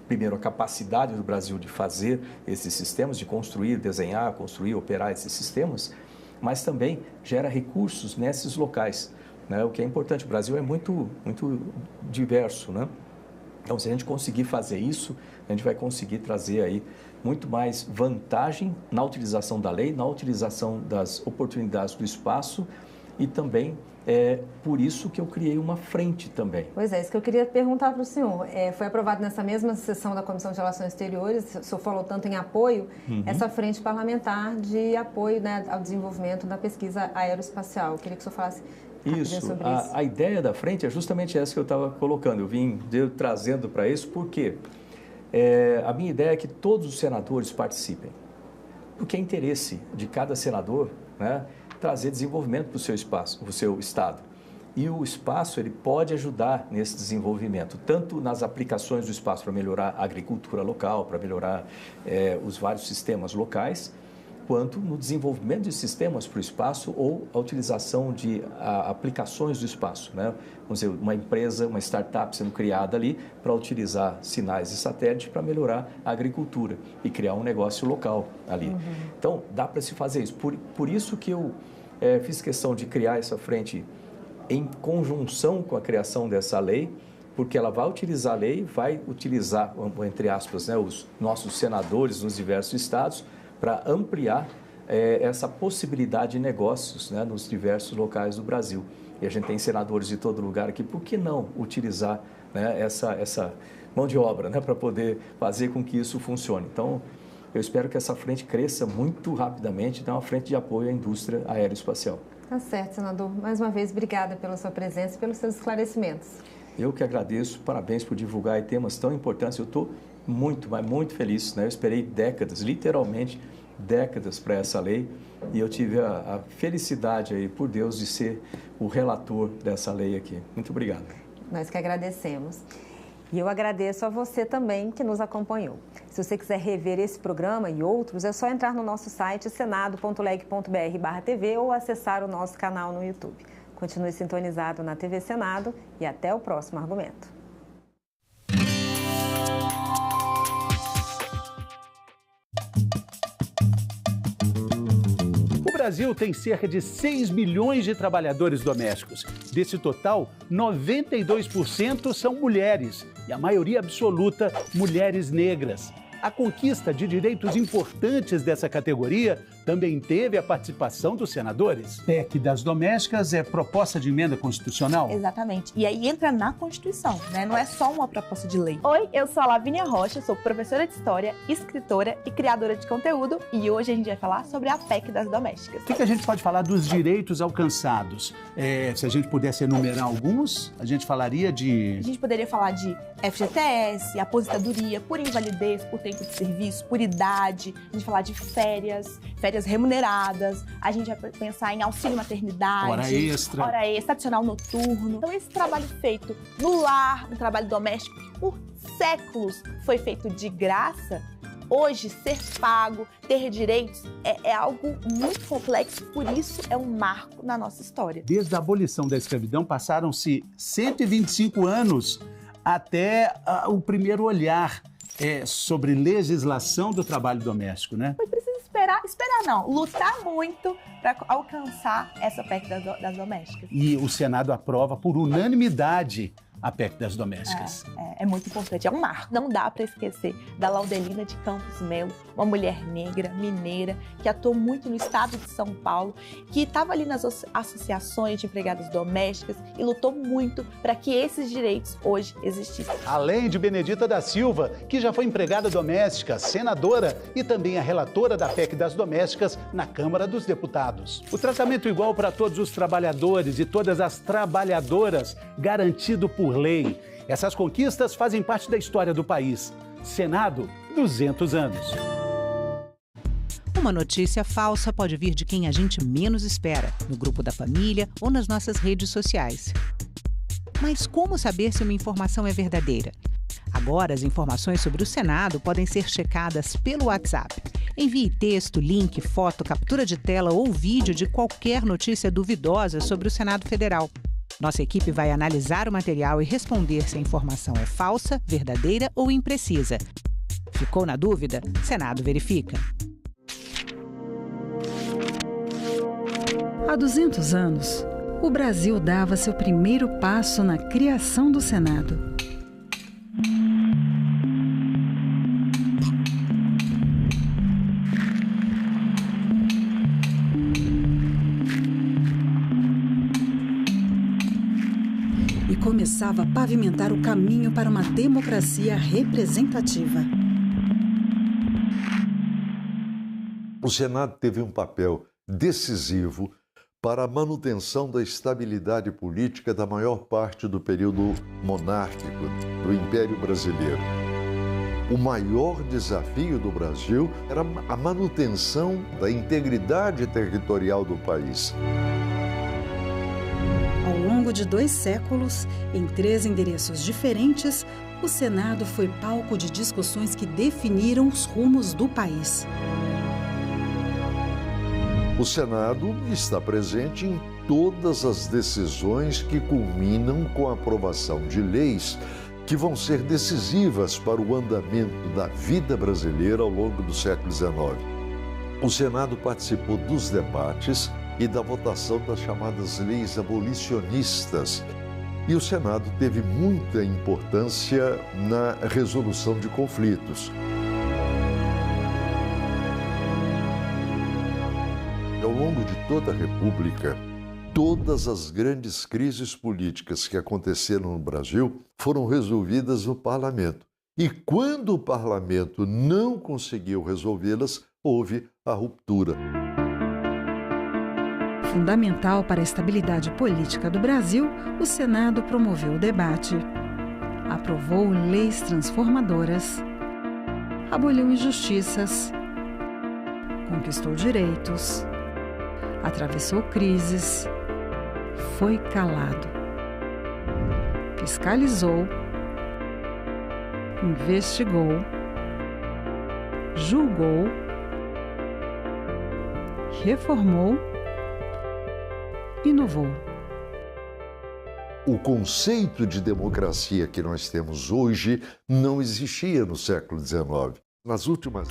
primeiro, a capacidade do Brasil de fazer esses sistemas, de construir, desenhar, construir, operar esses sistemas, mas também gera recursos nesses locais, né? O que é importante. O Brasil é muito diverso, né? Então, se a gente conseguir fazer isso, a gente vai conseguir trazer aí muito mais vantagem na utilização da lei, na utilização das oportunidades do espaço e também por isso que eu criei uma frente também. Pois é, isso que eu queria perguntar para o senhor. Foi aprovado nessa mesma sessão da Comissão de Relações Exteriores, o senhor falou tanto em apoio, essa frente parlamentar de apoio, né, ao desenvolvimento da pesquisa aeroespacial. Eu queria que o senhor falasse isso. Sobre isso. A ideia da frente é justamente essa que eu estava colocando. Eu vim trazendo para isso porque a minha ideia é que todos os senadores participem. Porque é interesse de cada senador, né, trazer desenvolvimento para o seu espaço, para o seu estado. E o espaço ele pode ajudar nesse desenvolvimento, tanto nas aplicações do espaço para melhorar a agricultura local, para melhorar os vários sistemas locais, quanto no desenvolvimento de sistemas para o espaço ou a utilização de aplicações do espaço, né? Vamos dizer, uma empresa, uma startup sendo criada ali para utilizar sinais de satélite para melhorar a agricultura e criar um negócio local ali. Então, dá para se fazer isso. Por isso que eu fiz questão de criar essa frente em conjunção com a criação dessa lei, porque ela vai utilizar a lei, vai utilizar, entre aspas, né, os nossos senadores nos diversos estados, para ampliar essa possibilidade de negócios, né, nos diversos locais do Brasil. E a gente tem senadores de todo lugar aqui, por que não utilizar, né, essa mão de obra, né, para poder fazer com que isso funcione? Então, eu espero que essa frente cresça muito rapidamente, então, uma frente de apoio à indústria aeroespacial. Tá certo, senador. Mais uma vez, obrigada pela sua presença e pelos seus esclarecimentos. Eu que agradeço, parabéns por divulgar temas tão importantes. Eu estou muito, mas muito feliz, né? Eu esperei décadas, literalmente décadas para essa lei e eu tive a felicidade aí, por Deus, de ser o relator dessa lei aqui. Muito obrigado. Nós que agradecemos. E eu agradeço a você também que nos acompanhou. Se você quiser rever esse programa e outros, é só entrar no nosso site senado.leg.br/TV ou acessar o nosso canal no YouTube. Continue sintonizado na TV Senado e até o próximo argumento. O Brasil tem cerca de 6 milhões de trabalhadores domésticos. Desse total, 92% são mulheres e a maioria absoluta, mulheres negras. A conquista de direitos importantes dessa categoria também teve a participação dos senadores. PEC das domésticas é proposta de emenda constitucional? Exatamente. E aí entra na Constituição, né? Não é só uma proposta de lei. Oi, eu sou a Lavínia Rocha, sou professora de História, escritora e criadora de conteúdo. E hoje a gente vai falar sobre a PEC das domésticas. O que a gente pode falar dos direitos alcançados? Se a gente pudesse enumerar alguns, a gente falaria de... A gente poderia falar de FGTS, aposentadoria por invalidez, por tempo de serviço, por idade. A gente falar de férias férias remuneradas, a gente vai pensar em auxílio maternidade, hora extra, adicional noturno. Então esse trabalho feito no lar, um trabalho doméstico que por séculos foi feito de graça, hoje ser pago, ter direitos é algo muito complexo, por isso é um marco na nossa história. Desde a abolição da escravidão passaram-se 125 anos até o primeiro olhar sobre legislação do trabalho doméstico, né? Foi preciso esperar não, lutar muito para alcançar essa PEC das domésticas. E o Senado aprova por unanimidade a PEC das domésticas. É muito importante, é um marco. Não dá para esquecer da Laudelina de Campos Melo, uma mulher negra, mineira, que atuou muito no estado de São Paulo, que estava ali nas associações de empregadas domésticas e lutou muito para que esses direitos hoje existissem. Além de Benedita da Silva, que já foi empregada doméstica, senadora e também a relatora da PEC das domésticas na Câmara dos Deputados. O tratamento igual para todos os trabalhadores e todas as trabalhadoras, garantido por lei. Essas conquistas fazem parte da história do país. Senado, 200 anos. Uma notícia falsa pode vir de quem a gente menos espera, no grupo da família ou nas nossas redes sociais. Mas como saber se uma informação é verdadeira? Agora, as informações sobre o Senado podem ser checadas pelo WhatsApp. Envie texto, link, foto, captura de tela ou vídeo de qualquer notícia duvidosa sobre o Senado Federal. Nossa equipe vai analisar o material e responder se a informação é falsa, verdadeira ou imprecisa. Ficou na dúvida? Senado verifica. Há 200 anos, o Brasil dava seu primeiro passo na criação do Senado. Começava a pavimentar o caminho para uma democracia representativa. O Senado teve um papel decisivo para a manutenção da estabilidade política da maior parte do período monárquico do Império Brasileiro. O maior desafio do Brasil era a manutenção da integridade territorial do país. Ao longo de 2 séculos, em 3 endereços diferentes, o Senado foi palco de discussões que definiram os rumos do país. O Senado está presente em todas as decisões que culminam com a aprovação de leis que vão ser decisivas para o andamento da vida brasileira ao longo do século XIX. O Senado participou dos debates e da votação das chamadas leis abolicionistas. E o Senado teve muita importância na resolução de conflitos. Ao longo de toda a República, todas as grandes crises políticas que aconteceram no Brasil foram resolvidas no Parlamento. E quando o Parlamento não conseguiu resolvê-las, houve a ruptura. Fundamental para a estabilidade política do Brasil, o Senado promoveu o debate, aprovou leis transformadoras, aboliu injustiças, conquistou direitos, atravessou crises, foi calado, fiscalizou, investigou, julgou, reformou, inovou. O conceito de democracia que nós temos hoje não existia no século XIX. Nas últimas...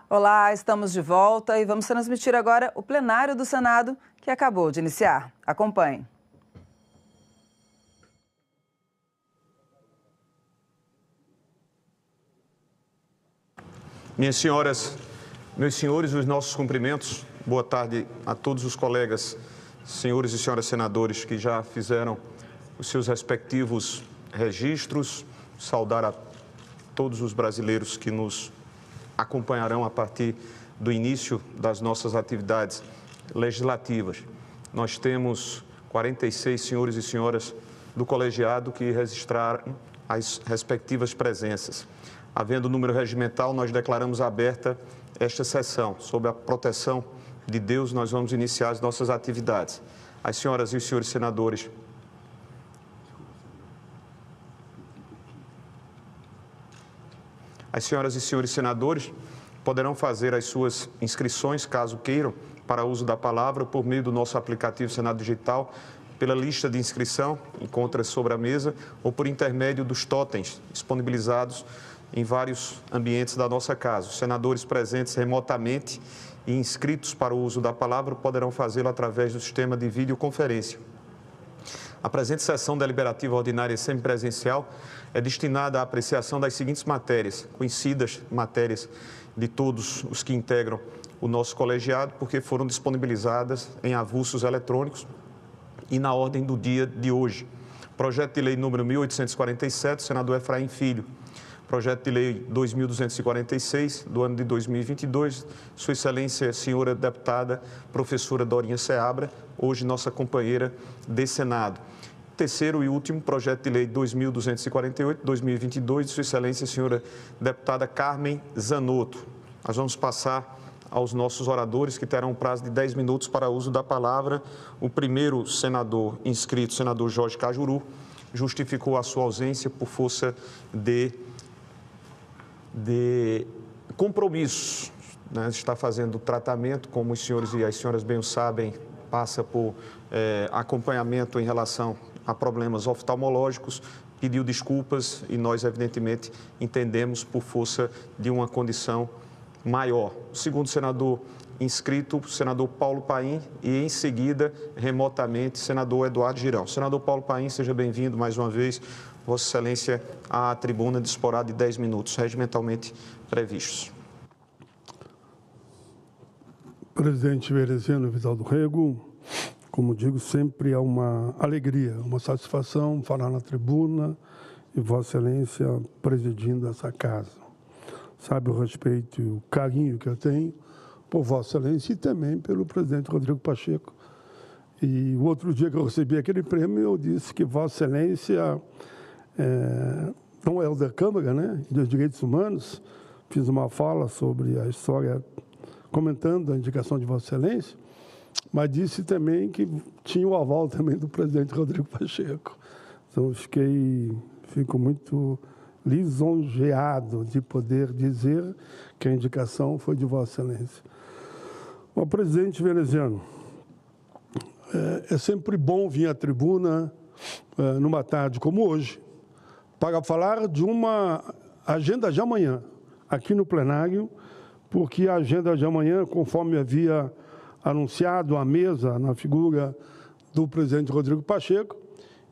Olá, estamos de volta e vamos transmitir agora o plenário do Senado, que acabou de iniciar. Acompanhe. Minhas senhoras, meus senhores, os nossos cumprimentos. Boa tarde a todos os colegas, senhores e senhoras senadores que já fizeram os seus respectivos registros. Saudar a todos os brasileiros que nos acompanharão a partir do início das nossas atividades legislativas. Nós temos 46 senhores e senhoras do colegiado que registraram as respectivas presenças. Havendo número regimental, nós declaramos aberta esta sessão. Sob a proteção de Deus, nós vamos iniciar as nossas atividades. As senhoras e os senhores senadores poderão fazer as suas inscrições, caso queiram, para uso da palavra por meio do nosso aplicativo Senado Digital, pela lista de inscrição, encontra-se sobre a mesa, ou por intermédio dos totens disponibilizados em vários ambientes da nossa casa. Os senadores presentes remotamente e inscritos para o uso da palavra poderão fazê-lo através do sistema de videoconferência. A presente sessão deliberativa ordinária semipresencial é destinada à apreciação das seguintes matérias, conhecidas matérias de todos os que integram o nosso colegiado, porque foram disponibilizadas em avulsos eletrônicos e na ordem do dia de hoje. Projeto de lei número 1847, senador Efraim Filho. Projeto de lei 2246, do ano de 2022, Sua Excelência, senhora deputada, professora Dorinha Seabra, hoje nossa companheira de Senado. Terceiro e último, projeto de lei 2248, 2022, de Sua Excelência, senhora deputada Carmen Zanotto. Nós vamos passar aos nossos oradores, que terão um prazo de 10 minutos para uso da palavra. O primeiro senador inscrito, senador Jorge Cajuru, justificou a sua ausência por força de compromisso, né? Está fazendo tratamento, como os senhores e as senhoras bem o sabem, passa por acompanhamento em relação a problemas oftalmológicos, pediu desculpas e nós, evidentemente, entendemos por força de uma condição maior. O segundo senador inscrito, senador Paulo Paim, e em seguida, remotamente, senador Eduardo Girão. Senador Paulo Paim, seja bem-vindo mais uma vez, Vossa Excelência, à tribuna, disporada de 10 minutos, regimentalmente previstos. Presidente Veneziano Vidal do Rego, como digo, sempre é uma alegria, uma satisfação falar na tribuna e Vossa Excelência presidindo essa casa. Sabe o respeito e o carinho que eu tenho por Vossa Excelência e também pelo presidente Rodrigo Pacheco. E o outro dia que eu recebi aquele prêmio, eu disse que Vossa Excelência não é o da Câmara, né, dos Direitos Humanos. Fiz uma fala sobre a história, comentando a indicação de Vossa Excelência, mas disse também que tinha o aval também do presidente Rodrigo Pacheco. Então, fico muito lisonjeado de poder dizer que a indicação foi de Vossa Excelência. O presidente veneziano, é sempre bom vir à tribuna numa tarde como hoje, para falar de uma agenda de amanhã, aqui no plenário, porque a agenda de amanhã, conforme havia anunciado à mesa, na figura do presidente Rodrigo Pacheco,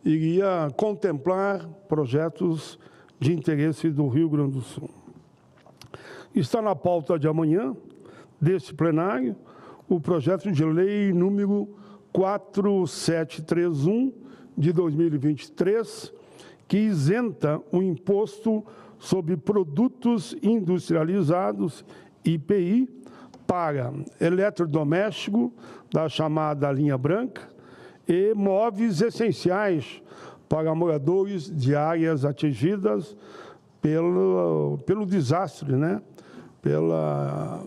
iria contemplar projetos de interesse do Rio Grande do Sul. Está na pauta de amanhã, desse plenário, o projeto de lei número 4731 de 2023, que isenta o imposto sobre produtos industrializados, IPI, para eletrodoméstico da chamada linha branca e móveis essenciais para moradores de áreas atingidas pelo desastre, né? Pela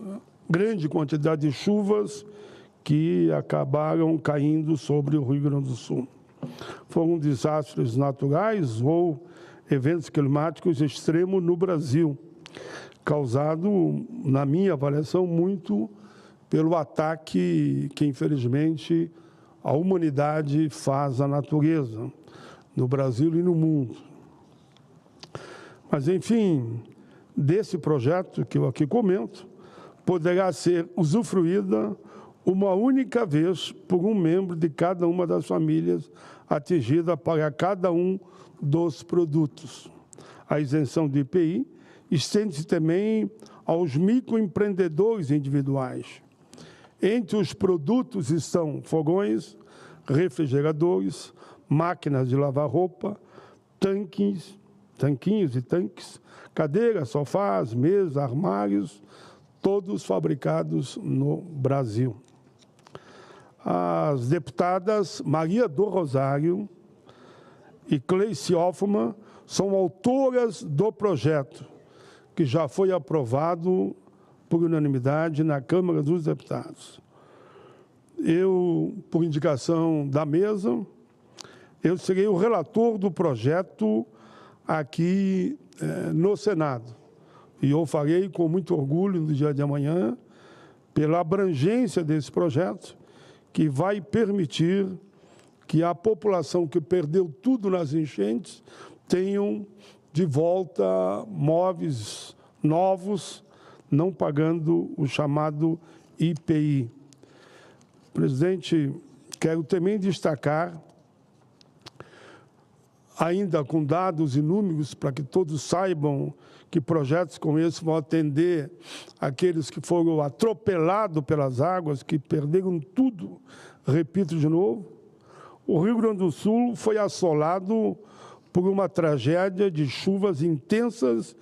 grande quantidade de chuvas que acabaram caindo sobre o Rio Grande do Sul. Foram desastres naturais ou eventos climáticos extremos no Brasil, causado, na minha avaliação, muito pelo ataque que, infelizmente, a humanidade faz à natureza, no Brasil e no mundo. Mas, enfim, desse projeto que eu aqui comento, poderá ser usufruída uma única vez por um membro de cada uma das famílias atingida para cada um dos produtos. A isenção do IPI estende-se também aos microempreendedores individuais. Entre os produtos estão fogões, refrigeradores, máquinas de lavar roupa, tanquinhos e tanques, cadeiras, sofás, mesas, armários, todos fabricados no Brasil. As deputadas Maria do Rosário e Cleice Hoffmann são autoras do projeto, que já foi aprovado por unanimidade na Câmara dos Deputados. Eu, por indicação da mesa, eu serei o relator do projeto aqui no Senado. E eu farei com muito orgulho no dia de amanhã, pela abrangência desse projeto, que vai permitir que a população que perdeu tudo nas enchentes tenham de volta móveis novos, não pagando o chamado IPI. Presidente, quero também destacar, ainda com dados e números, para que todos saibam que projetos como esse vão atender aqueles que foram atropelados pelas águas, que perderam tudo. Repito de novo, o Rio Grande do Sul foi assolado por uma tragédia de chuvas intensas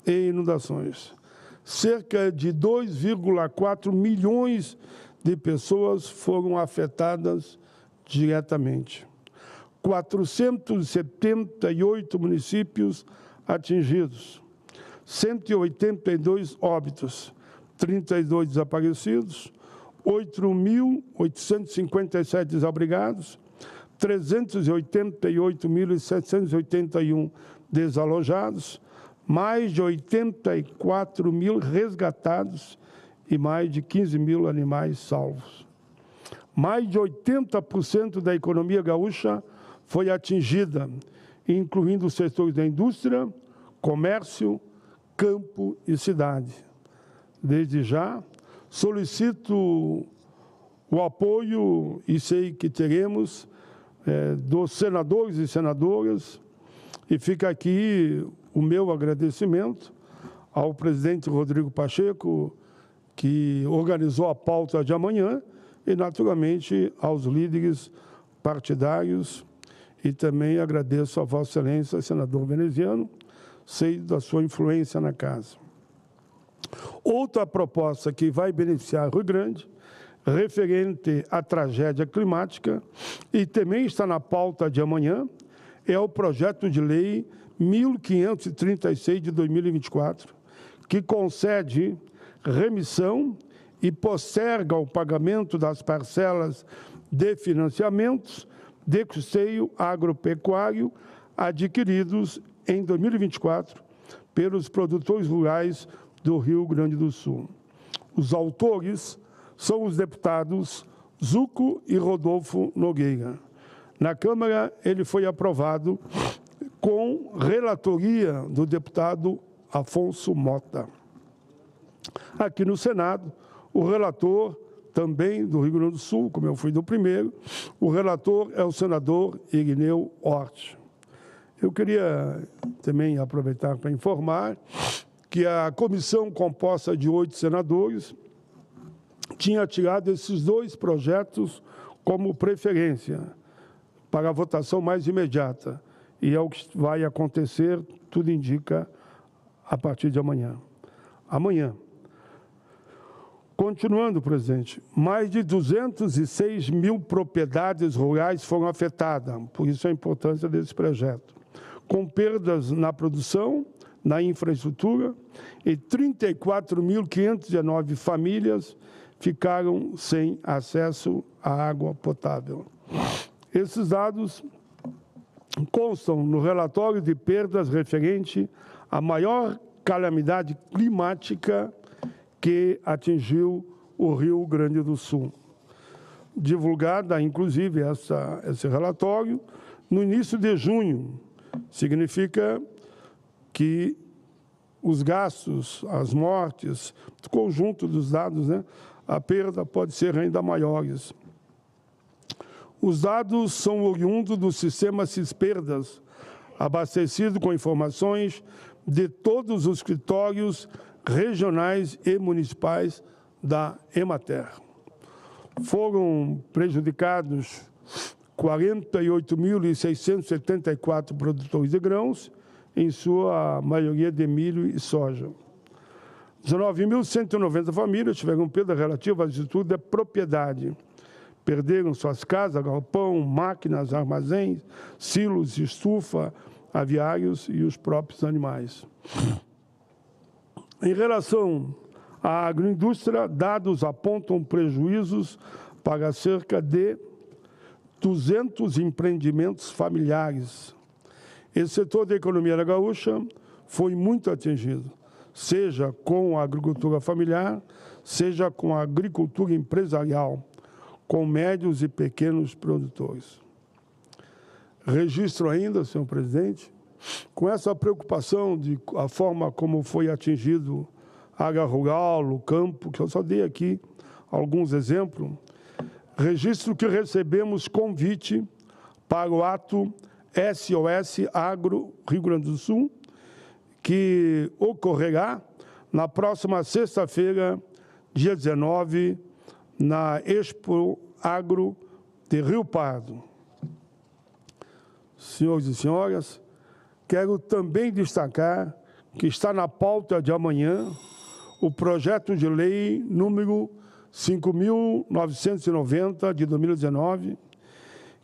e inundações. Cerca de 2,4 milhões de pessoas foram afetadas diretamente. 478 municípios atingidos, 182 óbitos, 32 desaparecidos, 8.857 desabrigados, 388.781 desalojados, mais de 84 mil resgatados e mais de 15 mil animais salvos. Mais de 80% da economia gaúcha foi atingida, incluindo os setores da indústria, comércio, campo e cidade. Desde já, solicito o apoio, e sei que teremos, dos senadores e senadoras, e fica aqui o meu agradecimento ao presidente Rodrigo Pacheco, que organizou a pauta de amanhã, e, naturalmente, aos líderes partidários, e também agradeço a Vossa Excelência, senador veneziano, sei da sua influência na casa. Outra proposta que vai beneficiar o Rio Grande, referente à tragédia climática, e também está na pauta de amanhã, é o projeto de lei 1536 de 2024, que concede remissão e posterga o pagamento das parcelas de financiamentos de custeio agropecuário adquiridos em 2024 pelos produtores rurais do Rio Grande do Sul. Os autores são os deputados Zuco e Rodolfo Nogueira. Na Câmara, ele foi aprovado com relatoria do deputado Afonso Mota. Aqui no Senado, o relator, também do Rio Grande do Sul, como eu fui do primeiro, o relator é o senador Irineu Hort. Eu queria também aproveitar para informar que a comissão composta de 8 senadores tinha tirado esses 2 projetos como preferência para a votação mais imediata. E é o que vai acontecer, tudo indica, a partir de amanhã. Amanhã. Continuando, presidente, mais de 206 mil propriedades rurais foram afetadas, por isso a importância desse projeto, com perdas na produção, na infraestrutura, e 34.519 famílias ficaram sem acesso à água potável. Esses dados constam no relatório de perdas referente à maior calamidade climática que atingiu o Rio Grande do Sul. Divulgada, inclusive, esse relatório no início de junho. Significa que os gastos, as mortes, o conjunto dos dados, né, a perda pode ser ainda maiores. Os dados são oriundos do sistema Cisperdas, abastecido com informações de todos os escritórios regionais e municipais da Emater. Foram prejudicados 48.674 produtores de grãos, em sua maioria de milho e soja. 19.190 famílias tiveram perda relativa à estrutura da propriedade. Perderam suas casas, galpão, máquinas, armazéns, silos, estufa, aviários e os próprios animais. Em relação à agroindústria, dados apontam prejuízos para cerca de 200 empreendimentos familiares. Esse setor da economia gaúcha foi muito atingido, seja com a agricultura familiar, seja com a agricultura empresarial, com médios e pequenos produtores. Registro ainda, senhor presidente, com essa preocupação de a forma como foi atingido a área rural, o campo, que eu só dei aqui alguns exemplos, registro que recebemos convite para o ato SOS Agro Rio Grande do Sul, que ocorrerá na próxima sexta-feira, dia 19, na Expo Agro de Rio Pardo. Senhores e senhoras, quero também destacar que está na pauta de amanhã o projeto de lei número 5.990 de 2019,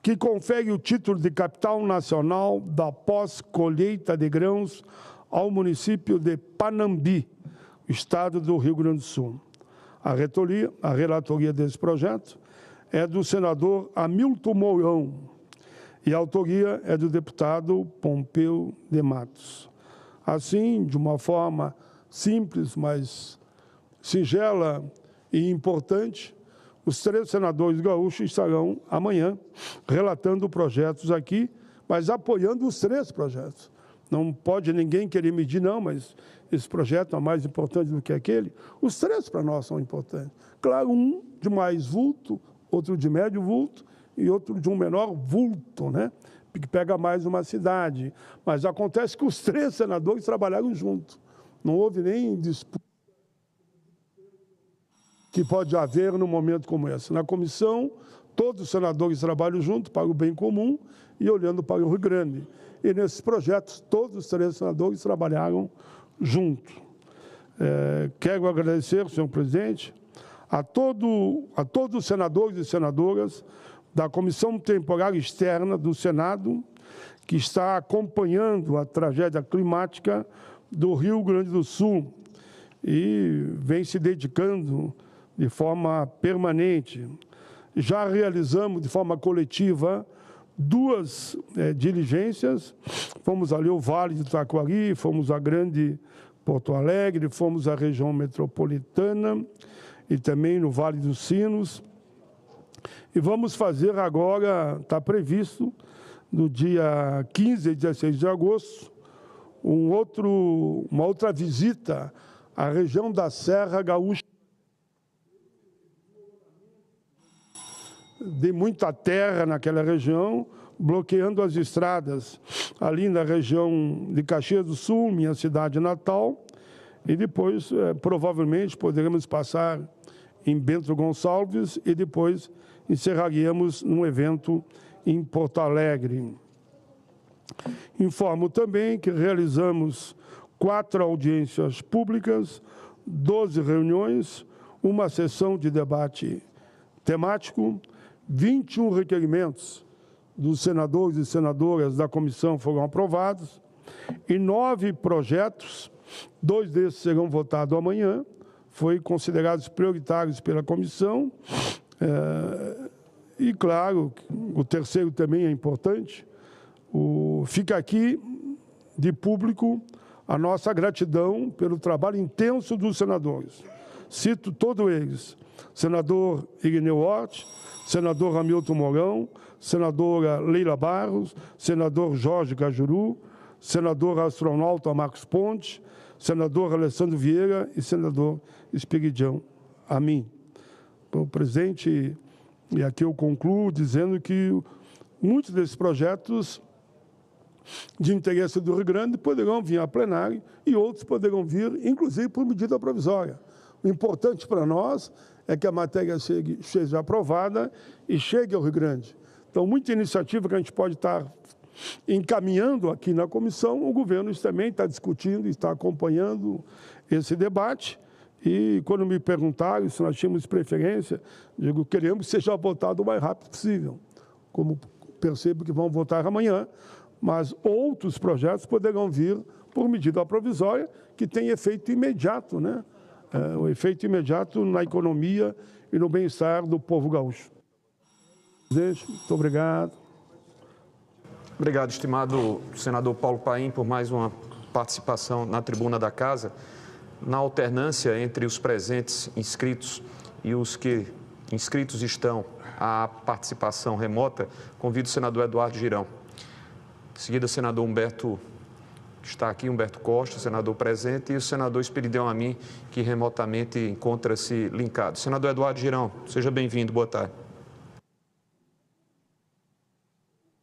que confere o título de capital nacional da pós-colheita de grãos ao município de Panambi, estado do Rio Grande do Sul. A relatoria desse projeto é do senador Hamilton Mourão e a autoria é do deputado Pompeu de Matos. Assim, de uma forma simples, mas singela e importante, os 3 senadores gaúchos estarão amanhã relatando projetos aqui, mas apoiando os 3 projetos. Não pode ninguém querer medir, não, mas esse projeto é mais importante do que aquele. Os 3 para nós são importantes. Claro, um de mais vulto, outro de médio vulto e outro de um menor vulto, né? Que pega mais uma cidade. Mas acontece que os 3 senadores trabalharam juntos. Não houve nem disputa que pode haver num momento como esse. Na comissão, todos os senadores trabalham juntos para o bem comum e olhando para o Rio Grande. E nesses projetos, todos os 3 senadores trabalharam juntos. Quero agradecer, senhor presidente, a todos os senadores e senadoras da Comissão Temporária Externa do Senado, que está acompanhando a tragédia climática do Rio Grande do Sul e vem se dedicando de forma permanente. Já realizamos de forma coletiva 2 diligências, fomos ali ao Vale do Taquari, fomos a Grande Porto Alegre, fomos à região metropolitana e também no Vale dos Sinos. E vamos fazer agora, está previsto, no dia 15 e 16 de agosto, uma outra visita à região da Serra Gaúcha. De muita terra naquela região, bloqueando as estradas ali na região de Caxias do Sul, minha cidade natal, e depois provavelmente poderemos passar em Bento Gonçalves e depois encerraríamos num evento em Porto Alegre. Informo também que realizamos 4 audiências públicas, 12 reuniões, uma sessão de debate temático, 21 requerimentos dos senadores e senadoras da comissão foram aprovados e 9 projetos, 2 desses serão votados amanhã, foram considerados prioritários pela comissão. E, claro, o terceiro também é importante, fica aqui de público a nossa gratidão pelo trabalho intenso dos senadores. Cito todos eles, senador Irineu Hort, senador Hamilton Mourão, senadora Leila Barros, senador Jorge Cajuru, senador astronauta Marcos Ponte, senador Alessandro Vieira e senador Espiridião Amin. O presidente, e aqui eu concluo dizendo que muitos desses projetos de interesse do Rio Grande poderão vir a plenário e outros poderão vir, inclusive, por medida provisória. O importante para nós é que a matéria seja aprovada e chegue ao Rio Grande. Então, muita iniciativa que a gente pode estar encaminhando aqui na comissão, o governo também está discutindo, está acompanhando esse debate. E quando me perguntaram se nós tínhamos preferência, digo, queremos que seja votado o mais rápido possível. Como percebo que vão votar amanhã, mas outros projetos poderão vir por medida provisória que tem efeito imediato, né? O efeito imediato na economia e no bem-estar do povo gaúcho. Presidente, muito obrigado. Obrigado, estimado senador Paulo Paim, por mais uma participação na tribuna da Casa. Na alternância entre os presentes inscritos e os que inscritos estão à participação remota, convido o senador Eduardo Girão. Em seguida, o senador Humberto, está aqui, Humberto Costa, senador presente, e o senador Espiridão Amin, que remotamente encontra-se linkado. Senador Eduardo Girão, seja bem-vindo, boa tarde.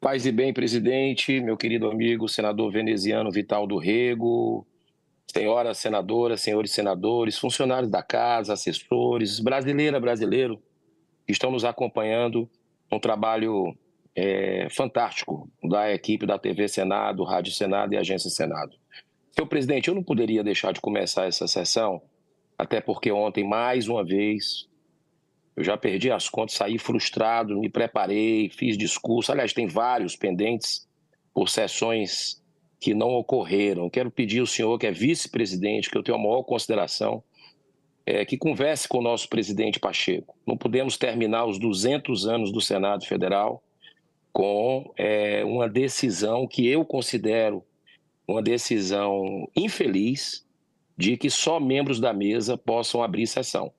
Paz e bem, presidente, meu querido amigo, senador veneziano Vital do Rego, senhoras senadoras, senhores senadores, funcionários da casa, assessores, brasileiro, que estão nos acompanhando, um trabalho fantástico da equipe da TV Senado, Rádio Senado e Agência Senado. Senhor presidente, eu não poderia deixar de começar essa sessão, até porque ontem, mais uma vez, eu já perdi as contas, saí frustrado, me preparei, fiz discurso. Aliás, tem vários pendentes por sessões que não ocorreram. Quero pedir ao senhor, que é vice-presidente, que eu tenho a maior consideração, que converse com o nosso presidente Pacheco. Não podemos terminar os 200 anos do Senado Federal com uma decisão que eu considero uma decisão infeliz de que só membros da mesa possam abrir sessão.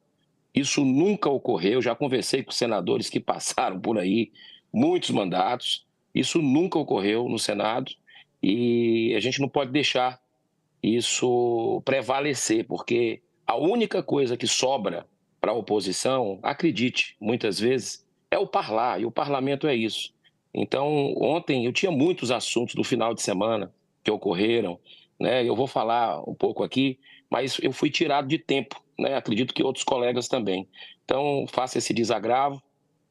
Isso nunca ocorreu, já conversei com senadores que passaram por aí, muitos mandatos, isso nunca ocorreu no Senado e a gente não pode deixar isso prevalecer, porque a única coisa que sobra para a oposição, acredite, muitas vezes, é o parlar, e o parlamento é isso. Então, ontem eu tinha muitos assuntos do final de semana que ocorreram, né? Eu vou falar um pouco aqui, mas eu fui tirado de tempo, né? Acredito que outros colegas também. Então, faça esse desagravo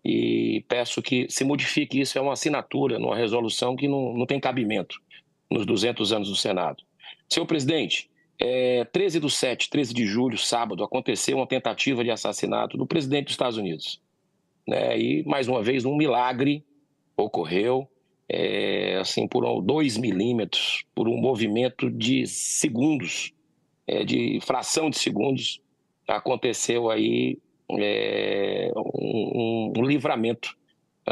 e peço que se modifique isso. É uma assinatura numa resolução que não tem cabimento nos 200 anos do Senado. Senhor presidente, 13 de julho, sábado, aconteceu uma tentativa de assassinato do presidente dos Estados Unidos, né? E, mais uma vez, um milagre ocorreu, assim, por 2 milímetros, por um movimento de segundos, de fração de segundos, aconteceu aí um livramento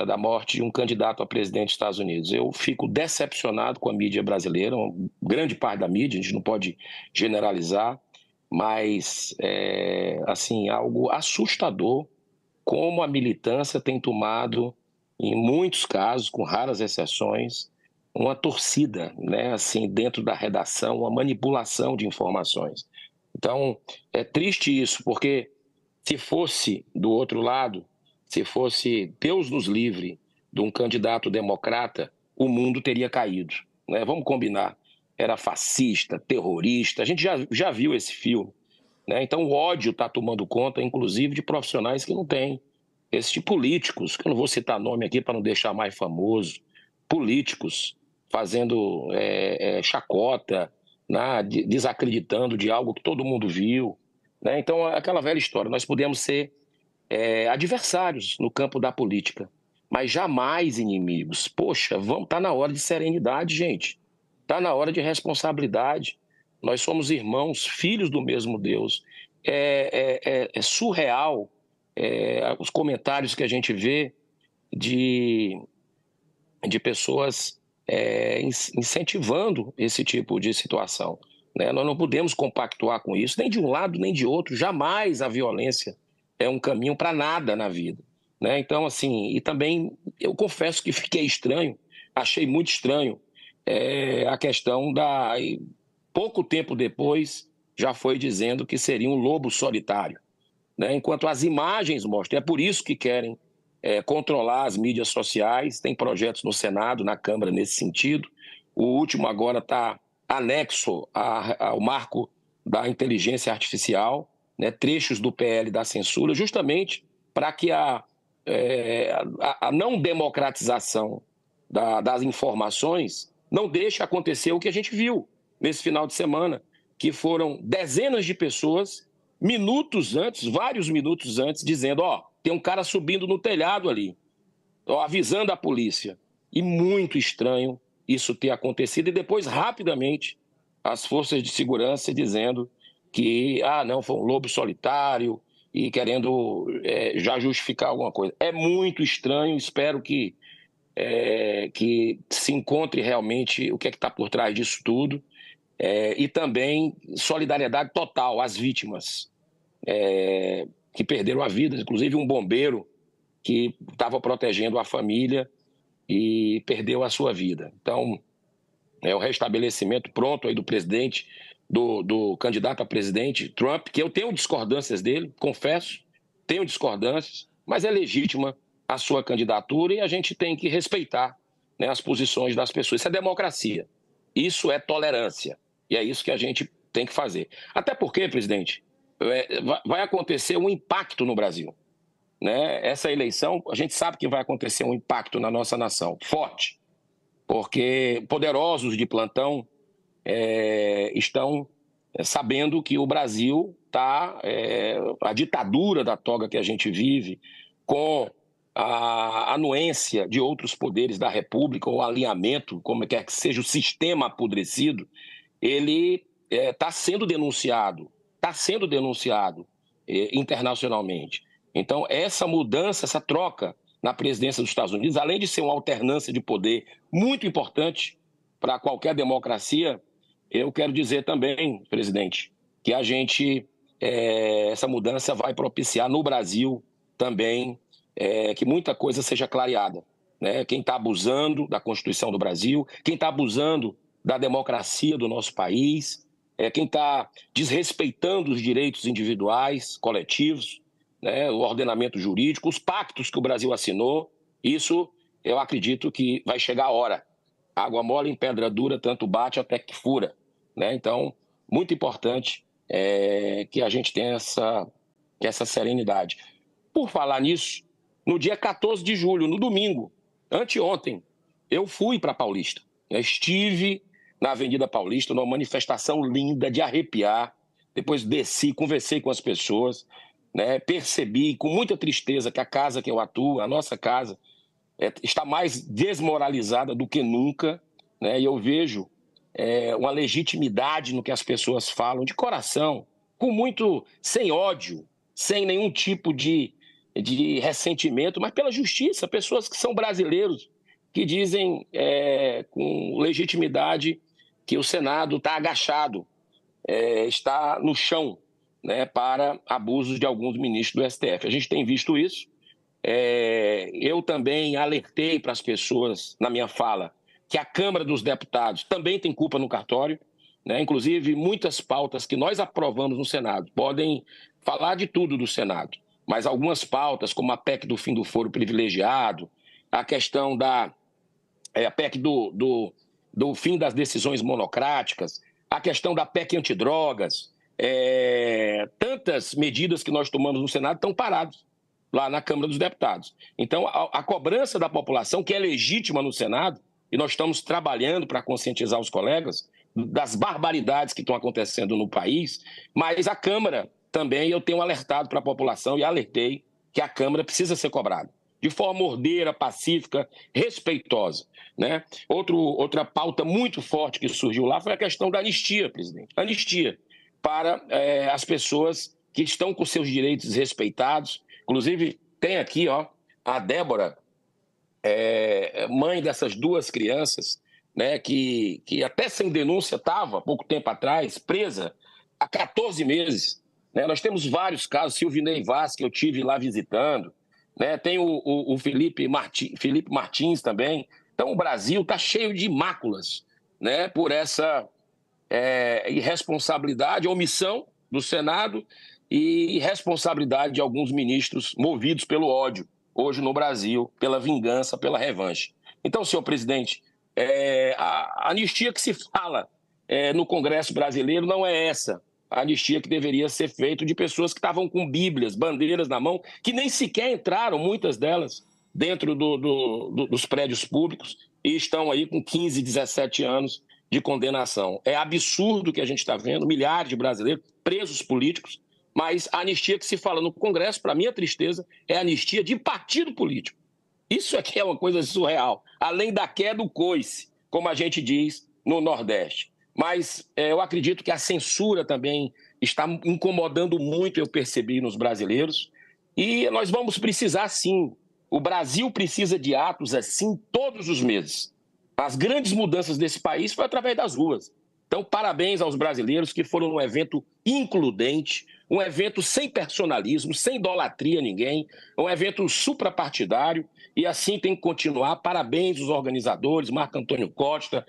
da morte de um candidato a presidente dos Estados Unidos. Eu fico decepcionado com a mídia brasileira, uma grande parte da mídia, a gente não pode generalizar, mas assim, algo assustador como a militância tem tomado, em muitos casos, com raras exceções, uma torcida, né, assim, dentro da redação, uma manipulação de informações. Então, é triste isso, porque se fosse do outro lado, se fosse Deus nos livre de um candidato democrata, o mundo teria caído, né? Vamos combinar, era fascista, terrorista, a gente já viu esse filme, né? Então o ódio está tomando conta, inclusive, de profissionais que não têm, esses políticos, que eu não vou citar nome aqui para não deixar mais famoso, políticos fazendo chacota, né? Desacreditando de algo que todo mundo viu, né? Então, aquela velha história, nós podemos ser adversários no campo da política, mas jamais inimigos. Poxa, tá na hora de serenidade, gente. Tá na hora de responsabilidade. Nós somos irmãos, filhos do mesmo Deus. É surreal os comentários que a gente vê de pessoas incentivando esse tipo de situação, né? Nós não podemos compactuar com isso, nem de um lado nem de outro. Jamais a violência é um caminho para nada na vida, né? Então, assim, e também eu confesso que fiquei estranho, achei muito estranho a questão pouco tempo depois já foi dizendo que seria um lobo solitário, né? Enquanto as imagens mostram, é por isso que querem controlar as mídias sociais, tem projetos no Senado, na Câmara nesse sentido. O último agora está anexo ao marco da inteligência artificial, né, trechos do PL da censura, justamente para que a não democratização das informações não deixe acontecer o que a gente viu nesse final de semana, que foram dezenas de pessoas, minutos antes, vários minutos antes, dizendo, tem um cara subindo no telhado ali, avisando a polícia. E muito estranho isso ter acontecido e depois, rapidamente, as forças de segurança dizendo que, não, foi um lobo solitário e querendo já justificar alguma coisa. É muito estranho, espero que se encontre realmente o que é que está por trás disso tudo. E também solidariedade total às vítimas que perderam a vida, inclusive um bombeiro que estava protegendo a família e perdeu a sua vida. Então, o restabelecimento pronto aí do presidente, do candidato a presidente, Trump, que eu tenho discordâncias dele, confesso, tenho discordâncias, mas é legítima a sua candidatura e a gente tem que respeitar, né, as posições das pessoas. Isso é democracia, isso é tolerância. E é isso que a gente tem que fazer. Até porque, presidente, vai acontecer um impacto no Brasil, né? Essa eleição, a gente sabe que vai acontecer um impacto na nossa nação, forte, porque poderosos de plantão estão sabendo que o Brasil está... a ditadura da toga que a gente vive, com a anuência de outros poderes da República, ou alinhamento, como quer que seja, o sistema apodrecido, ele está sendo denunciado internacionalmente. Então, essa mudança, essa troca na presidência dos Estados Unidos, além de ser uma alternância de poder muito importante para qualquer democracia, eu quero dizer também, presidente, que a gente, essa mudança vai propiciar no Brasil também que muita coisa seja clareada, né? Quem está abusando da Constituição do Brasil, quem está abusando da democracia do nosso país, quem está desrespeitando os direitos individuais, coletivos, né, o ordenamento jurídico, os pactos que o Brasil assinou. Isso eu acredito que vai chegar a hora. Água mole em pedra dura, tanto bate até que fura, né? Então, muito importante que a gente tenha essa serenidade. Por falar nisso, no dia 14 de julho, no domingo, anteontem, eu fui para Paulista. Eu estive na Avenida Paulista, numa manifestação linda, de arrepiar. Depois desci, conversei com as pessoas, né? Percebi com muita tristeza que a casa que eu atuo, a nossa casa, está mais desmoralizada do que nunca, né? E eu vejo uma legitimidade no que as pessoas falam, de coração, sem ódio, sem nenhum tipo de ressentimento, mas pela justiça, pessoas que são brasileiros, que dizem com legitimidade que o Senado está agachado, está no chão, né, para abusos de alguns ministros do STF. A gente tem visto isso. Eu também alertei para as pessoas, na minha fala, que a Câmara dos Deputados também tem culpa no cartório, né? Inclusive, muitas pautas que nós aprovamos no Senado podem falar de tudo do Senado, mas algumas pautas, como a PEC do fim do foro privilegiado, a questão a PEC do fim das decisões monocráticas, a questão da PEC antidrogas, tantas medidas que nós tomamos no Senado estão paradas lá na Câmara dos Deputados. Então, a cobrança da população, que é legítima no Senado, e nós estamos trabalhando para conscientizar os colegas das barbaridades que estão acontecendo no país, mas a Câmara também, eu tenho alertado para a população e alertei que a Câmara precisa ser cobrada de forma ordeira, pacífica, respeitosa, né? Outra pauta muito forte que surgiu lá foi a questão da anistia, presidente. Anistia para as pessoas que estão com seus direitos desrespeitados. Inclusive, tem aqui a Débora, mãe dessas duas crianças, né, que até sem denúncia estava, pouco tempo atrás, presa há 14 meses. Né? Nós temos vários casos, Silvinei Vaz, que eu tive lá visitando, né? Tem o Felipe Martins também. Então, o Brasil está cheio de máculas, né, por essa irresponsabilidade, omissão do Senado e irresponsabilidade de alguns ministros movidos pelo ódio, hoje no Brasil, pela vingança, pela revanche. Então, senhor presidente, a anistia que se fala no Congresso brasileiro não é essa. A anistia que deveria ser feita de pessoas que estavam com bíblias, bandeiras na mão, que nem sequer entraram, muitas delas, dentro dos prédios públicos e estão aí com 15, 17 anos de condenação. É absurdo o que a gente está vendo, milhares de brasileiros presos políticos, mas a anistia que se fala no Congresso, para minha tristeza, é a anistia de partido político. Isso aqui é uma coisa surreal. Além da queda do coice, como a gente diz no Nordeste. Mas eu acredito que a censura também está incomodando muito, eu percebi, nos brasileiros. E nós vamos precisar, sim. O Brasil precisa de atos assim todos os meses. As grandes mudanças desse país foi através das ruas. Então, parabéns aos brasileiros que foram num evento includente, um evento sem personalismo, sem idolatria a ninguém, um evento suprapartidário, e assim tem que continuar. Parabéns aos organizadores, Marco Antônio Costa,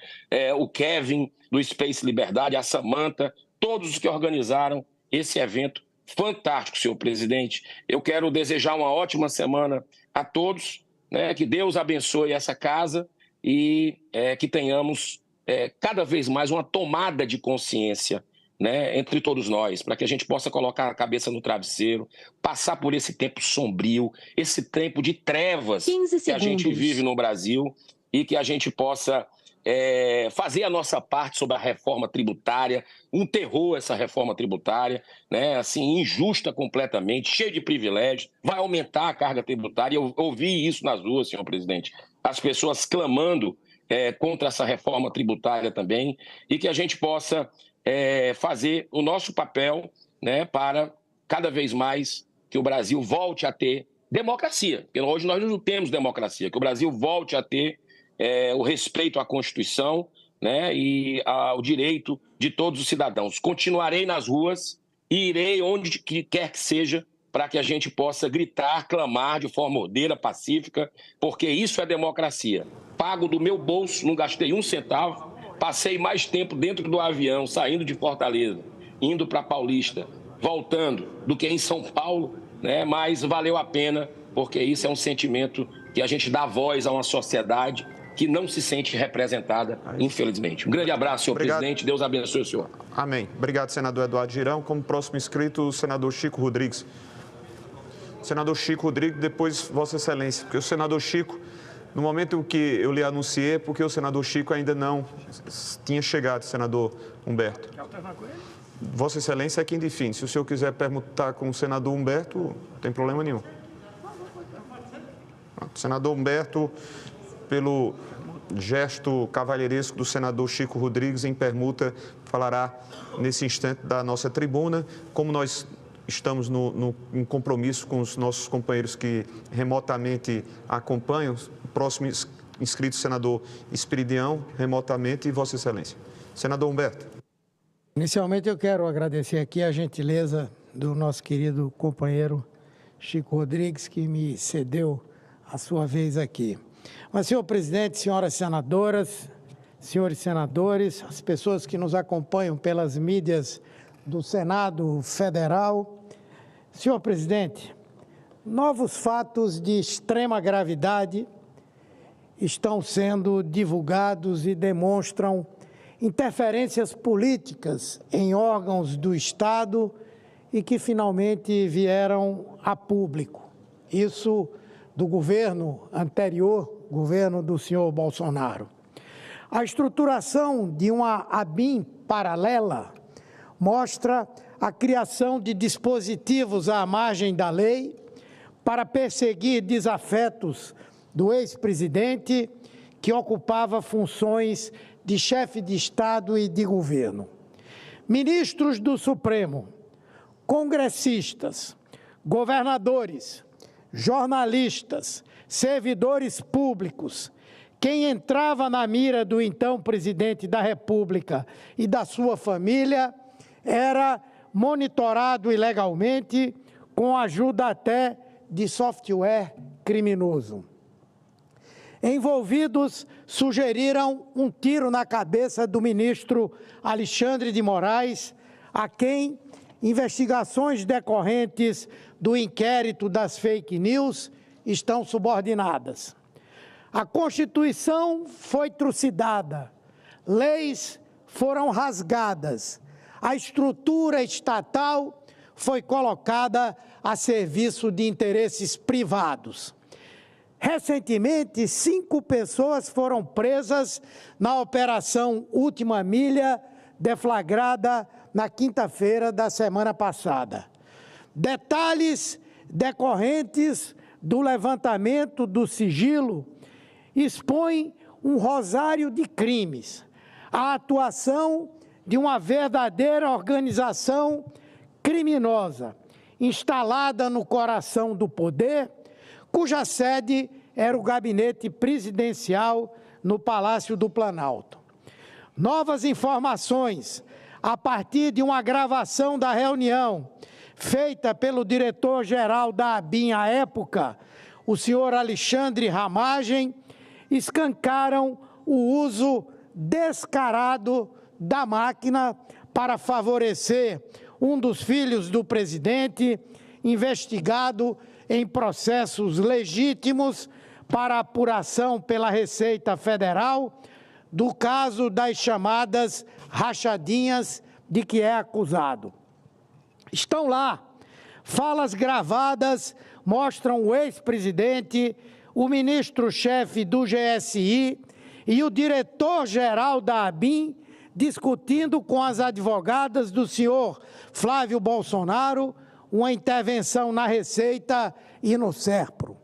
o Kevin do Space Liberdade, a Samantha, todos os que organizaram esse evento fantástico, senhor presidente. Eu quero desejar uma ótima semana a todos, né? Que Deus abençoe essa casa e que tenhamos cada vez mais uma tomada de consciência, né, entre todos nós, para que a gente possa colocar a cabeça no travesseiro, passar por esse tempo sombrio, esse tempo de trevas que a gente vive no Brasil, e que a gente possa fazer a nossa parte sobre a reforma tributária, um terror essa reforma tributária, né, assim, injusta completamente, cheia de privilégios, vai aumentar a carga tributária. Eu ouvi isso nas ruas, senhor presidente, as pessoas clamando contra essa reforma tributária também, e que a gente possa fazer o nosso papel, né, para cada vez mais que o Brasil volte a ter democracia, porque hoje nós não temos democracia, que o Brasil volte a ter o respeito à Constituição, né, e ao direito de todos os cidadãos. Continuarei nas ruas e irei onde quer que seja para que a gente possa gritar, clamar de forma ordeira, pacífica, porque isso é democracia. Pago do meu bolso, não gastei um centavo, passei mais tempo dentro do avião, saindo de Fortaleza, indo para Paulista, voltando, do que em São Paulo, né? Mas valeu a pena, porque isso é um sentimento que a gente dá voz a uma sociedade que não se sente representada, infelizmente. Um grande abraço, senhor presidente. Deus abençoe o senhor. Amém. Obrigado, senador Eduardo Girão. Como próximo inscrito, o senador Chico Rodrigues. Senador Chico Rodrigues, depois Vossa Excelência, porque o senador Chico, no momento em que eu lhe anunciei, porque o senador Chico ainda não tinha chegado, senador Humberto. Vossa Excelência é quem define. Se o senhor quiser perguntar com o senador Humberto, não tem problema nenhum. O senador Humberto, pelo gesto cavalheiresco do senador Chico Rodrigues, em permuta, falará nesse instante da nossa tribuna. Como nós estamos em compromisso com os nossos companheiros que remotamente acompanham, o próximo inscrito, senador Esperidião, remotamente, e Vossa Excelência. Senador Humberto. Inicialmente eu quero agradecer aqui a gentileza do nosso querido companheiro Chico Rodrigues, que me cedeu a sua vez aqui. Mas, senhor presidente, senhoras senadoras, senhores senadores, as pessoas que nos acompanham pelas mídias do Senado Federal. Senhor presidente, novos fatos de extrema gravidade estão sendo divulgados e demonstram interferências políticas em órgãos do Estado e que finalmente vieram a público. Isso do governo anterior, governo do senhor Bolsonaro. A estruturação de uma ABIN paralela mostra a criação de dispositivos à margem da lei para perseguir desafetos do ex-presidente que ocupava funções de chefe de Estado e de governo. Ministros do Supremo, congressistas, governadores, jornalistas, servidores públicos, quem entrava na mira do então presidente da República e da sua família era monitorado ilegalmente com a ajuda até de software criminoso. Envolvidos sugeriram um tiro na cabeça do ministro Alexandre de Moraes, a quem investigações decorrentes do inquérito das fake news estão subordinadas. A Constituição foi trucidada, leis foram rasgadas, a estrutura estatal foi colocada a serviço de interesses privados. Recentemente, 5 pessoas foram presas na Operação Última Milha, deflagrada na quinta-feira da semana passada. Detalhes decorrentes do levantamento do sigilo expõem um rosário de crimes, a atuação de uma verdadeira organização criminosa, instalada no coração do poder, cuja sede era o gabinete presidencial no Palácio do Planalto. Novas informações, a partir de uma gravação da reunião feita pelo diretor-geral da ABIN à época, o senhor Alexandre Ramagem, escancaram o uso descarado da máquina para favorecer um dos filhos do presidente, investigado em processos legítimos para apuração pela Receita Federal do caso das chamadas rachadinhas de que é acusado. Estão lá, falas gravadas mostram o ex-presidente, o ministro-chefe do GSI e o diretor-geral da ABIN discutindo com as advogadas do senhor Flávio Bolsonaro uma intervenção na Receita e no SERPRO.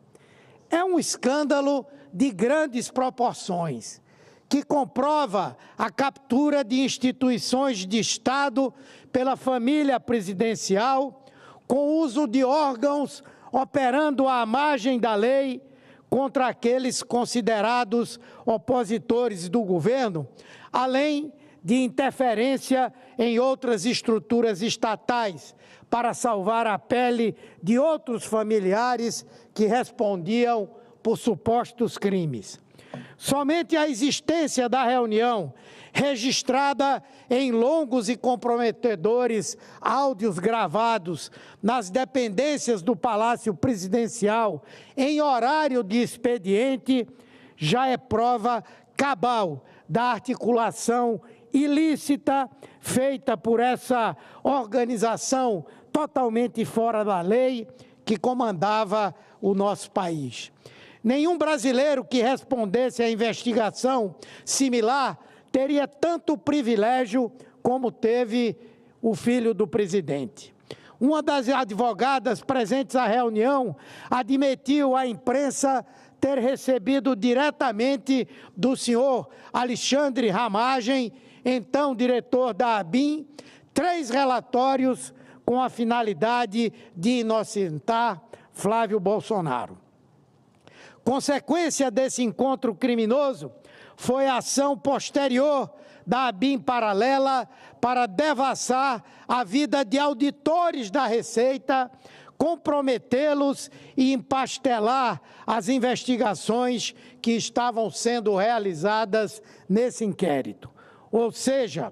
É um escândalo de grandes proporções, que comprova a captura de instituições de Estado pela família presidencial, com uso de órgãos operando à margem da lei contra aqueles considerados opositores do governo, além de interferência em outras estruturas estatais para salvar a pele de outros familiares que respondiam por supostos crimes. Somente a existência da reunião, registrada em longos e comprometedores áudios gravados nas dependências do Palácio Presidencial em horário de expediente, já é prova cabal da articulação ilícita feita por essa organização totalmente fora da lei que comandava o nosso país. Nenhum brasileiro que respondesse à investigação similar teria tanto privilégio como teve o filho do presidente. Uma das advogadas presentes à reunião admitiu à imprensa ter recebido diretamente do senhor Alexandre Ramagem, então diretor da ABIN, 3 relatórios com a finalidade de inocentar Flávio Bolsonaro. Consequência desse encontro criminoso foi a ação posterior da ABIN paralela para devassar a vida de auditores da Receita, comprometê-los e empastelar as investigações que estavam sendo realizadas nesse inquérito. Ou seja,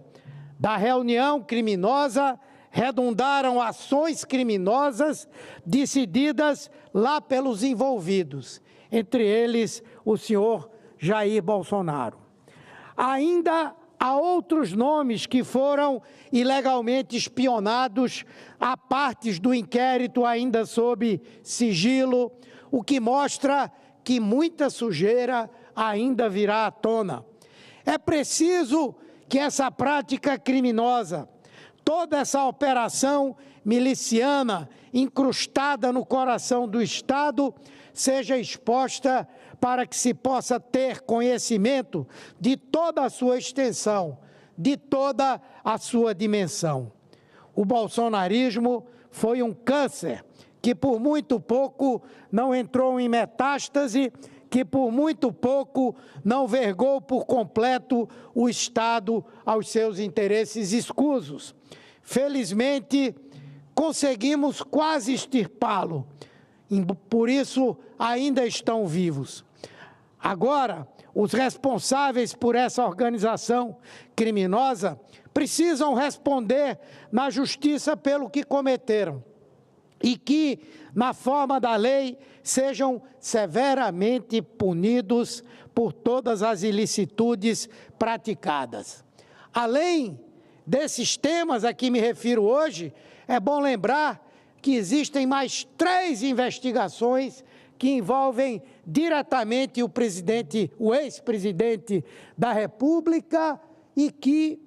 da reunião criminosa redundaram ações criminosas decididas lá pelos envolvidos, entre eles o senhor Jair Bolsonaro. Ainda há outros nomes que foram ilegalmente espionados a partes do inquérito ainda sob sigilo, o que mostra que muita sujeira ainda virá à tona. É preciso que essa prática criminosa, toda essa operação miliciana incrustada no coração do Estado, seja exposta para que se possa ter conhecimento de toda a sua extensão, de toda a sua dimensão. O bolsonarismo foi um câncer que por muito pouco não entrou em metástase, que por muito pouco não vergou por completo o Estado aos seus interesses escusos. Felizmente, conseguimos quase extirpá-lo, por isso ainda estão vivos. Agora, os responsáveis por essa organização criminosa precisam responder na justiça pelo que cometeram e que, na forma da lei, sejam severamente punidos por todas as ilicitudes praticadas. Além desses temas a que me refiro hoje, é bom lembrar que existem mais 3 investigações que envolvem diretamente o ex-presidente da República e que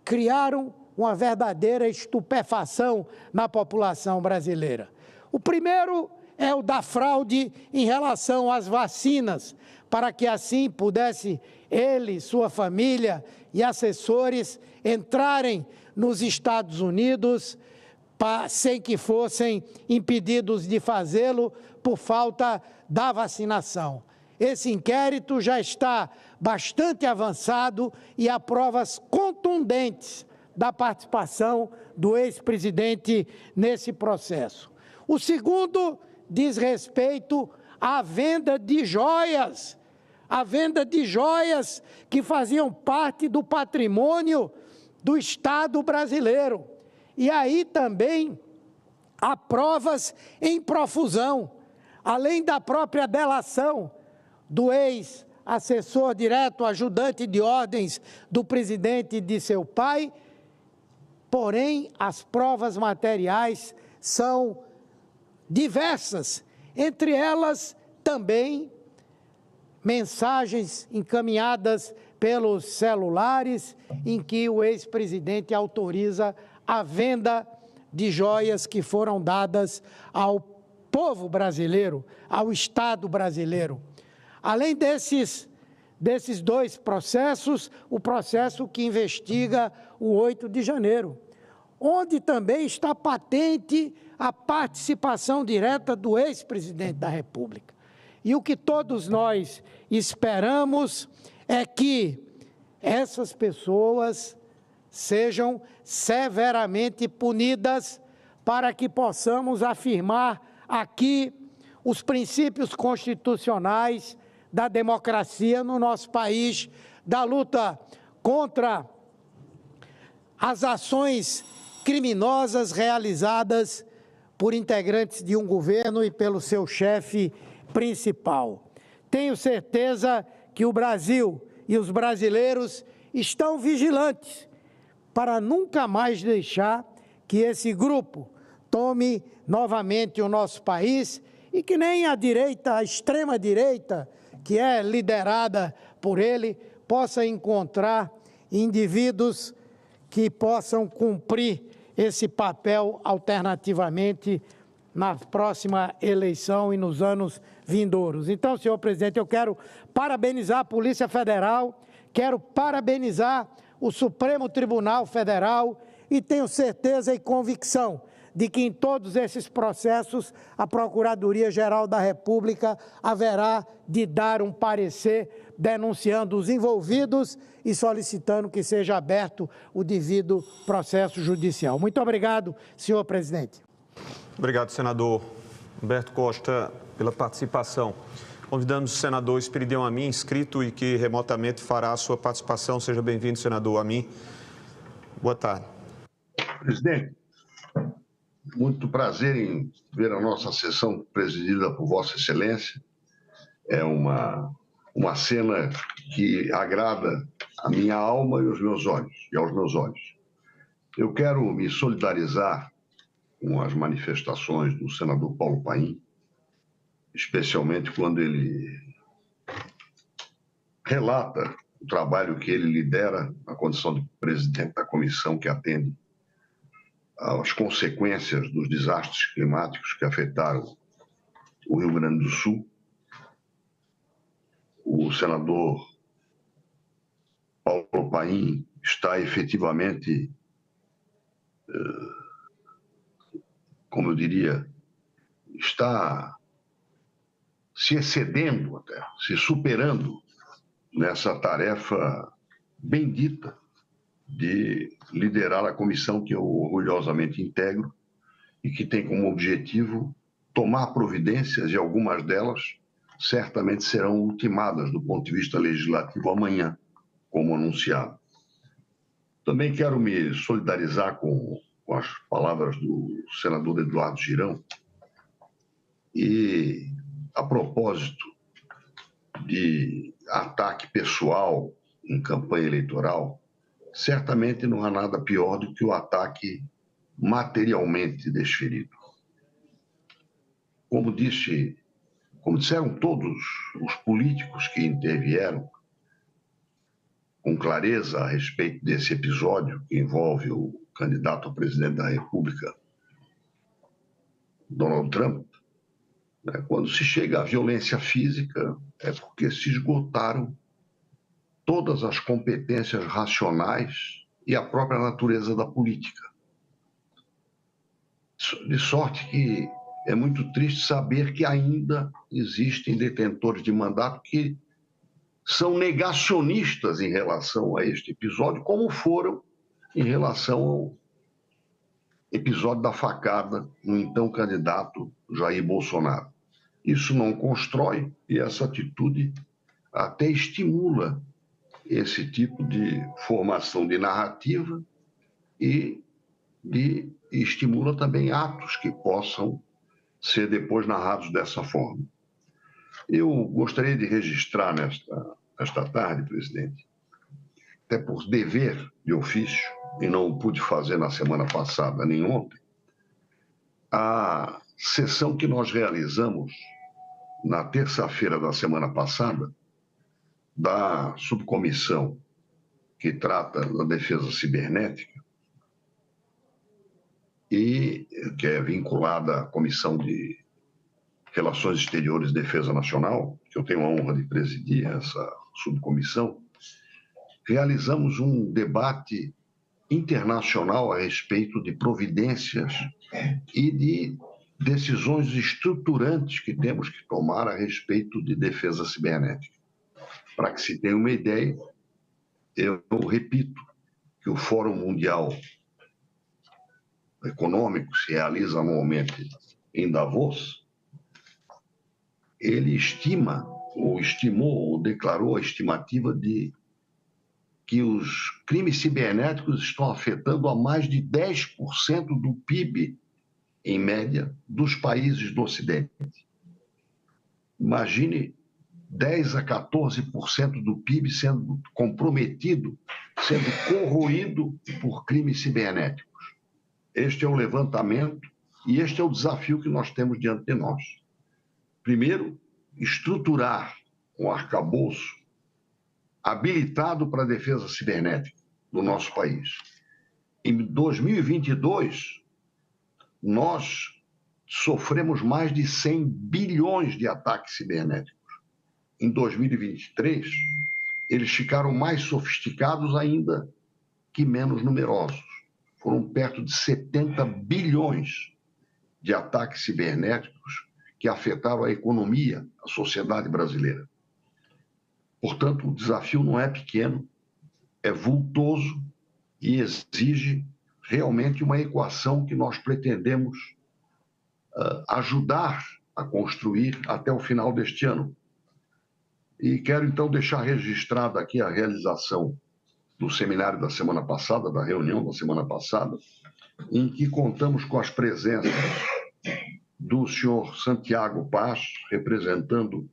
criaram uma verdadeira estupefação na população brasileira. O primeiro é o da fraude em relação às vacinas, para que assim pudesse ele, sua família e assessores entrarem nos Estados Unidos sem que fossem impedidos de fazê-lo por falta da vacinação. Esse inquérito já está bastante avançado e há provas contundentes da participação do ex-presidente nesse processo. O segundo diz respeito à venda de joias, que faziam parte do patrimônio do Estado brasileiro. E aí também há provas em profusão, além da própria delação do ex-assessor direto, ajudante de ordens do presidente e de seu pai. Porém, as provas materiais são diversas, entre elas também mensagens encaminhadas pelos celulares em que o ex-presidente autoriza a venda de joias que foram dadas ao povo brasileiro, ao Estado brasileiro. Além desses dois processos, o processo que investiga o 8 de janeiro, onde também está patente a participação direta do ex-presidente da República. E o que todos nós esperamos é que essas pessoas sejam severamente punidas para que possamos afirmar aqui os princípios constitucionais da democracia no nosso país, da luta contra as ações criminosas realizadas por integrantes de um governo e pelo seu chefe principal. Tenho certeza que o Brasil e os brasileiros estão vigilantes para nunca mais deixar que esse grupo tome novamente o nosso país e que nem a direita, a extrema-direita, que é liderada por ele, possa encontrar indivíduos que possam cumprir esse papel alternativamente na próxima eleição e nos anos vindouros. Então, senhor presidente, eu quero parabenizar a Polícia Federal, quero parabenizar o Supremo Tribunal Federal e tenho certeza e convicção de que em todos esses processos a Procuradoria-Geral da República haverá de dar um parecer denunciando os envolvidos e solicitando que seja aberto o devido processo judicial. Muito obrigado, senhor presidente. Obrigado, senador Humberto Costa, pela participação. Convidamos o senador Esperidião Amin, inscrito e que remotamente fará a sua participação. Seja bem-vindo, senador Amin. Boa tarde. Presidente, muito prazer em ver a nossa sessão presidida por Vossa Excelência. É uma cena que agrada a minha alma e aos meus olhos. Eu quero me solidarizar com as manifestações do senador Paulo Paim, especialmente quando ele relata o trabalho que ele lidera na condição de presidente da comissão que atende às consequências dos desastres climáticos que afetaram o Rio Grande do Sul. O senador Paulo Paim está efetivamente, como eu diria, está se excedendo até, se superando nessa tarefa bendita de liderar a comissão que eu orgulhosamente integro e que tem como objetivo tomar providências, e algumas delas certamente serão ultimadas do ponto de vista legislativo amanhã, como anunciado. Também quero me solidarizar com as palavras do senador Eduardo Girão e, a propósito de ataque pessoal em campanha eleitoral, certamente não há nada pior do que o ataque materialmente desferido. Como disseram todos os políticos que intervieram com clareza a respeito desse episódio que envolve o candidato a presidente da República, Donald Trump, quando se chega à violência física, é porque se esgotaram todas as competências racionais e a própria natureza da política. De sorte que é muito triste saber que ainda existem detentores de mandato que são negacionistas em relação a este episódio, como foram em relação ao episódio da facada no então candidato Jair Bolsonaro. Isso não constrói, e essa atitude até estimula esse tipo de formação de narrativa e estimula também atos que possam ser depois narrados dessa forma. Eu gostaria de registrar nesta tarde, presidente, até por dever de ofício, e não pude fazer na semana passada nem ontem, a sessão que nós realizamos na terça-feira da semana passada, da subcomissão que trata da defesa cibernética e que é vinculada à Comissão de Relações Exteriores e Defesa Nacional, que eu tenho a honra de presidir essa subcomissão. Realizamos um debate internacional a respeito de providências e de decisões estruturantes que temos que tomar a respeito de defesa cibernética. Para que se tenha uma ideia, eu repito que o Fórum Mundial Econômico se realiza anualmente em Davos. Ele estima, ou estimou, ou declarou a estimativa de que os crimes cibernéticos estão afetando a mais de 10% do PIB, em média, dos países do Ocidente. Imagine 10% a 14% do PIB sendo comprometido, sendo corroído por crimes cibernéticos. Este é o levantamento e este é o desafio que nós temos diante de nós. Primeiro, estruturar um arcabouço habilitado para a defesa cibernética do nosso país. Em 2022, nós sofremos mais de 100 bilhões de ataques cibernéticos. Em 2023, eles ficaram mais sofisticados ainda que menos numerosos. Foram perto de 70 bilhões de ataques cibernéticos que afetaram a economia, a sociedade brasileira. Portanto, o desafio não é pequeno, é vultoso e exige realmente uma equação que nós pretendemos ajudar a construir até o final deste ano. E quero, então, deixar registrada aqui a realização do seminário da semana passada, da reunião da semana passada, em que contamos com as presenças do senhor Santiago Paz, representando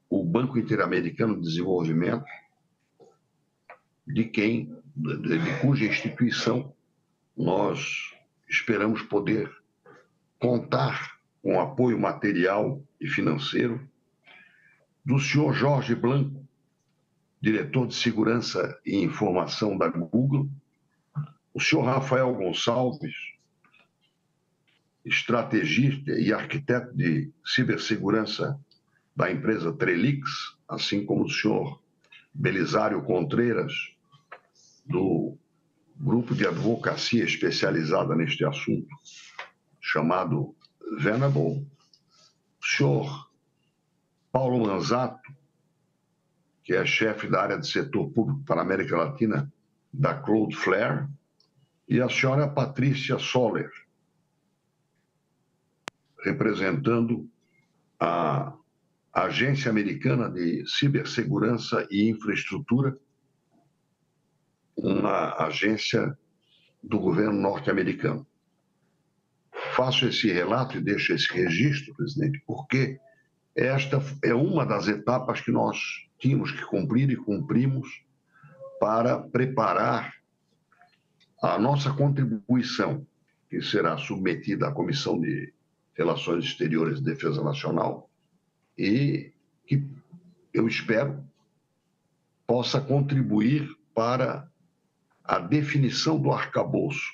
o Banco Interamericano de Desenvolvimento, de cuja instituição nós esperamos poder contar com apoio material e financeiro, do senhor Jorge Blanco, diretor de Segurança e Informação da Google, o senhor Rafael Gonçalves, estrategista e arquiteto de cibersegurança da empresa Trellix, assim como o senhor Belisário Contreiras, do grupo de advocacia especializada neste assunto, chamado Venable, o senhor Paulo Manzato, que é chefe da área de setor público para a América Latina da Cloudflare, e a senhora Patrícia Soller, representando a Agência Americana de Cibersegurança e Infraestrutura, uma agência do governo norte-americano. Faço esse relato e deixo esse registro, presidente, porque esta é uma das etapas que nós tínhamos que cumprir e cumprimos para preparar a nossa contribuição, que será submetida à Comissão de Relações Exteriores e Defesa Nacional, e que eu espero possa contribuir para a definição do arcabouço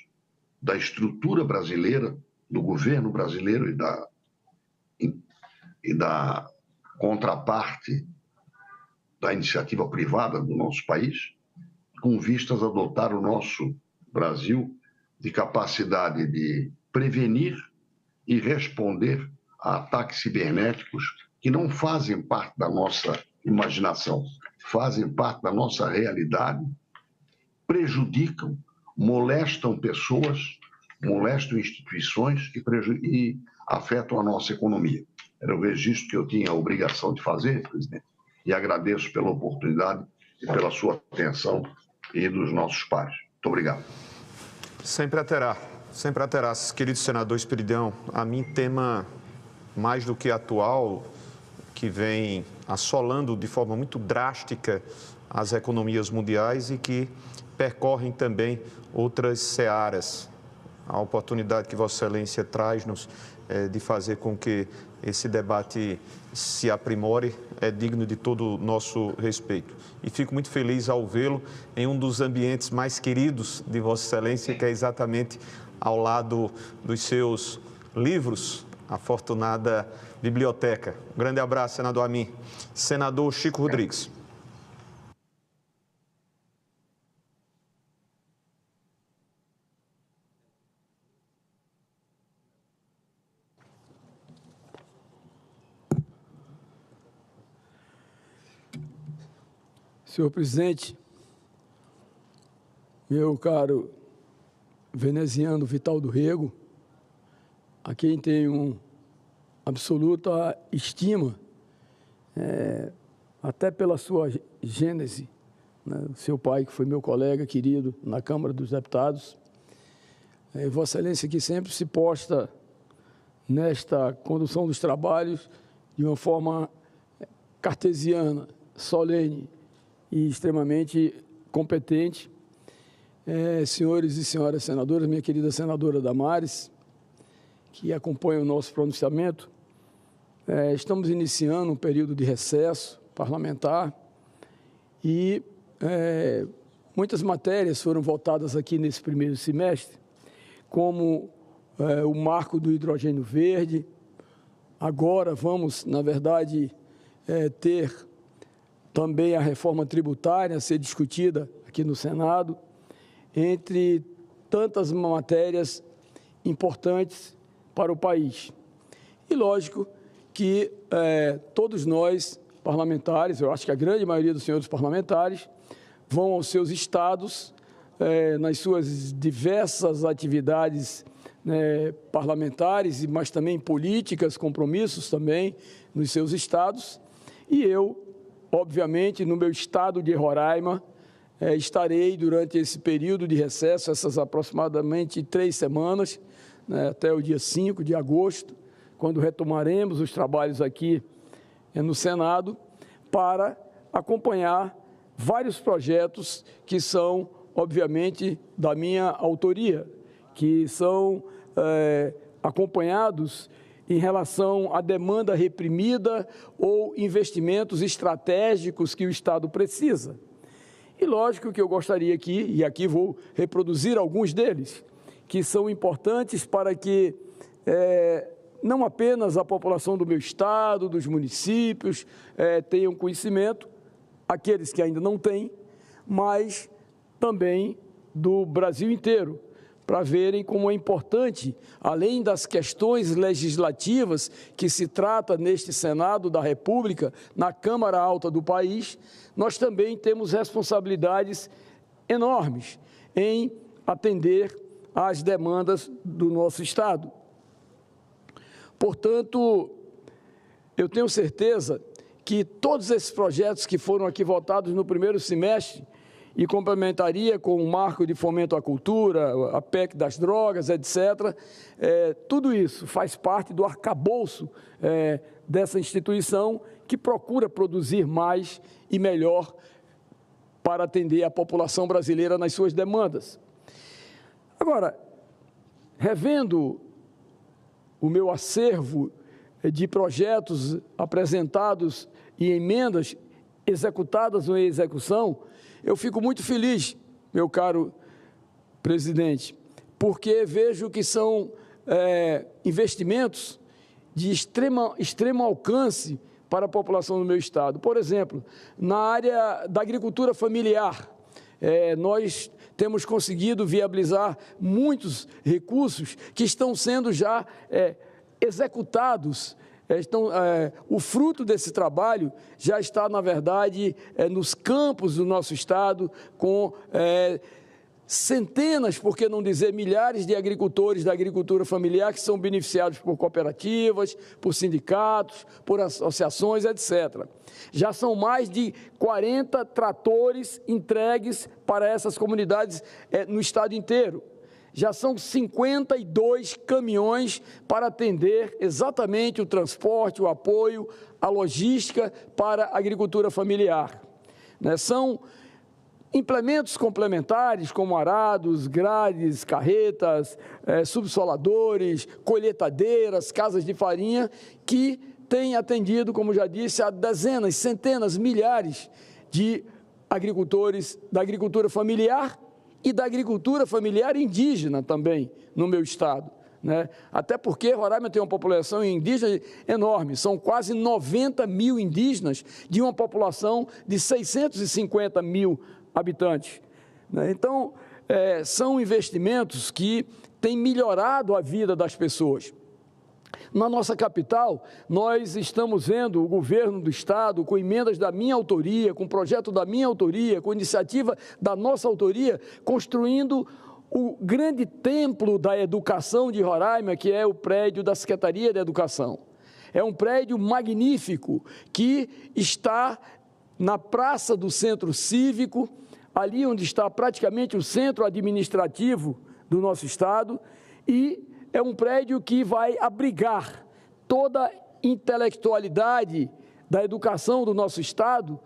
da estrutura brasileira, do governo brasileiro e da contraparte da iniciativa privada do nosso país, com vistas a dotar o nosso Brasil de capacidade de prevenir e responder a ataques cibernéticos que não fazem parte da nossa imaginação, fazem parte da nossa realidade, prejudicam, molestam pessoas, molestam instituições e afetam a nossa economia. Era o registro que eu tinha a obrigação de fazer, presidente, e agradeço pela oportunidade e pela sua atenção e dos nossos pares. Muito obrigado. Sempre a terá, querido senador Espiridão. A mim, tema mais do que atual, que vem assolando de forma muito drástica as economias mundiais e que percorrem também outras searas. A oportunidade que Vossa Excelência traz-nos de fazer com que esse debate se aprimore é digno de todo o nosso respeito. E fico muito feliz ao vê-lo em um dos ambientes mais queridos de Vossa Excelência, que é exatamente ao lado dos seus livros, a afortunada biblioteca. Um grande abraço, senador Amin. Senador Chico Rodrigues. Senhor presidente, meu caro veneziano Vital do Rego, a quem tenho absoluta estima, até pela sua gênese, né? Seu pai, que foi meu colega querido na Câmara dos Deputados, Vossa Excelência que sempre se posta nesta condução dos trabalhos de uma forma cartesiana, solene e extremamente competente. Senhores e senhoras senadoras, minha querida senadora Damares, que acompanha o nosso pronunciamento, estamos iniciando um período de recesso parlamentar e muitas matérias foram votadas aqui nesse primeiro semestre, como o marco do hidrogênio verde. Agora vamos, na verdade, ter também a reforma tributária a ser discutida aqui no Senado, entre tantas matérias importantes para o país. E lógico que todos nós, parlamentares, eu acho que a grande maioria dos senhores parlamentares, vão aos seus estados, nas suas diversas atividades parlamentares, mas também políticas, compromissos também nos seus estados. E eu, obviamente, no meu estado de Roraima, estarei durante esse período de recesso, essas aproximadamente 3 semanas, até o dia 5 de agosto, quando retomaremos os trabalhos aqui no Senado, para acompanhar vários projetos que são, obviamente, da minha autoria, que são acompanhados em relação à demanda reprimida ou investimentos estratégicos que o Estado precisa. E lógico que eu gostaria aqui, e aqui vou reproduzir alguns deles, que são importantes para que não apenas a população do meu estado, dos municípios, tenham conhecimento, aqueles que ainda não têm, mas também do Brasil inteiro, para verem como é importante, além das questões legislativas que se trata neste Senado da República, na Câmara Alta do país, nós também temos responsabilidades enormes em atender às demandas do nosso Estado. Portanto, eu tenho certeza que todos esses projetos que foram aqui votados no primeiro semestre, e complementaria com o marco de fomento à cultura, a PEC das drogas, etc. Tudo isso faz parte do arcabouço dessa instituição que procura produzir mais e melhor para atender a população brasileira nas suas demandas. Agora, revendo o meu acervo de projetos apresentados e emendas executadas ou em execução, eu fico muito feliz, meu caro presidente, porque vejo que são investimentos de extremo alcance para a população do meu estado. Por exemplo, na área da agricultura familiar, nós temos conseguido viabilizar muitos recursos que estão sendo já executados. O fruto desse trabalho já está, na verdade, nos campos do nosso estado, com centenas, por que não dizer milhares de agricultores da agricultura familiar que são beneficiados por cooperativas, por sindicatos, por associações, etc. Já são mais de 40 tratores entregues para essas comunidades no estado inteiro. Já são 52 caminhões para atender exatamente o transporte, o apoio, a logística para a agricultura familiar. São implementos complementares como arados, grades, carretas, subsoladores, colheitadeiras, casas de farinha, que têm atendido, como já disse, a dezenas, centenas, milhares de agricultores da agricultura familiar e da agricultura familiar indígena também no meu estado. Até porque Roraima tem uma população indígena enorme, são quase 90 mil indígenas de uma população de 650 mil habitantes. Então, são investimentos que têm melhorado a vida das pessoas. Na nossa capital, nós estamos vendo o governo do estado, com emendas da minha autoria, com projeto da minha autoria, com iniciativa da nossa autoria, construindo o grande templo da educação de Roraima, que é o prédio da Secretaria de Educação. É um prédio magnífico que está na praça do Centro Cívico, ali onde está praticamente o centro administrativo do nosso estado, e é um prédio que vai abrigar toda a intelectualidade da educação do nosso estado,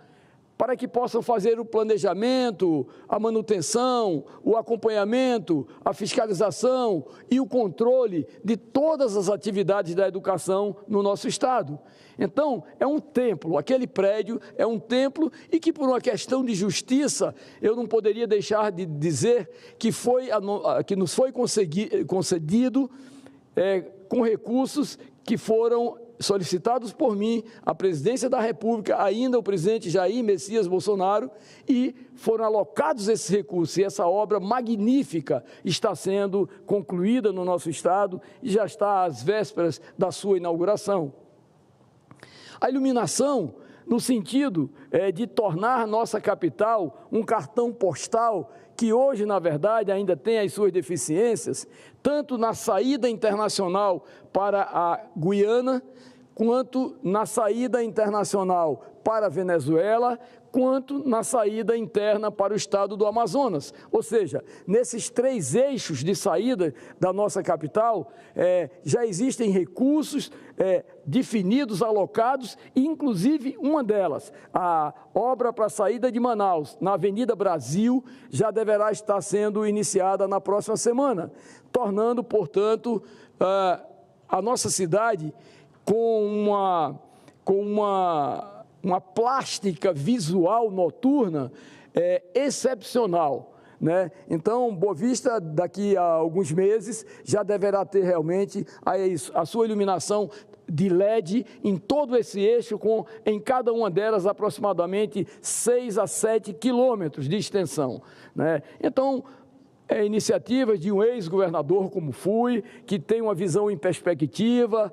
para que possam fazer o planejamento, a manutenção, o acompanhamento, a fiscalização e o controle de todas as atividades da educação no nosso estado. Então, é um templo, aquele prédio é um templo e que, por uma questão de justiça, eu não poderia deixar de dizer que nos foi concedido com recursos que foram solicitados por mim, a presidência da República, ainda o presidente Jair Messias Bolsonaro, e foram alocados esses recursos, e essa obra magnífica está sendo concluída no nosso estado e já está às vésperas da sua inauguração. A iluminação, no sentido de tornar nossa capital um cartão postal, que hoje, na verdade, ainda tem as suas deficiências, tanto na saída internacional para a Guiana, quanto na saída internacional para a Venezuela, quanto na saída interna para o estado do Amazonas. Ou seja, nesses 3 eixos de saída da nossa capital, já existem recursos definidos, alocados, e inclusive uma delas, a obra para a saída de Manaus, na Avenida Brasil, já deverá estar sendo iniciada na próxima semana, tornando, portanto, a nossa cidade com uma plástica visual noturna excepcional. Então, Boa Vista, daqui a alguns meses, já deverá ter realmente a sua iluminação de LED em todo esse eixo, com em cada uma delas aproximadamente 6 a 7 quilômetros de extensão. Então, iniciativas de um ex-governador como fui, que tem uma visão em perspectiva,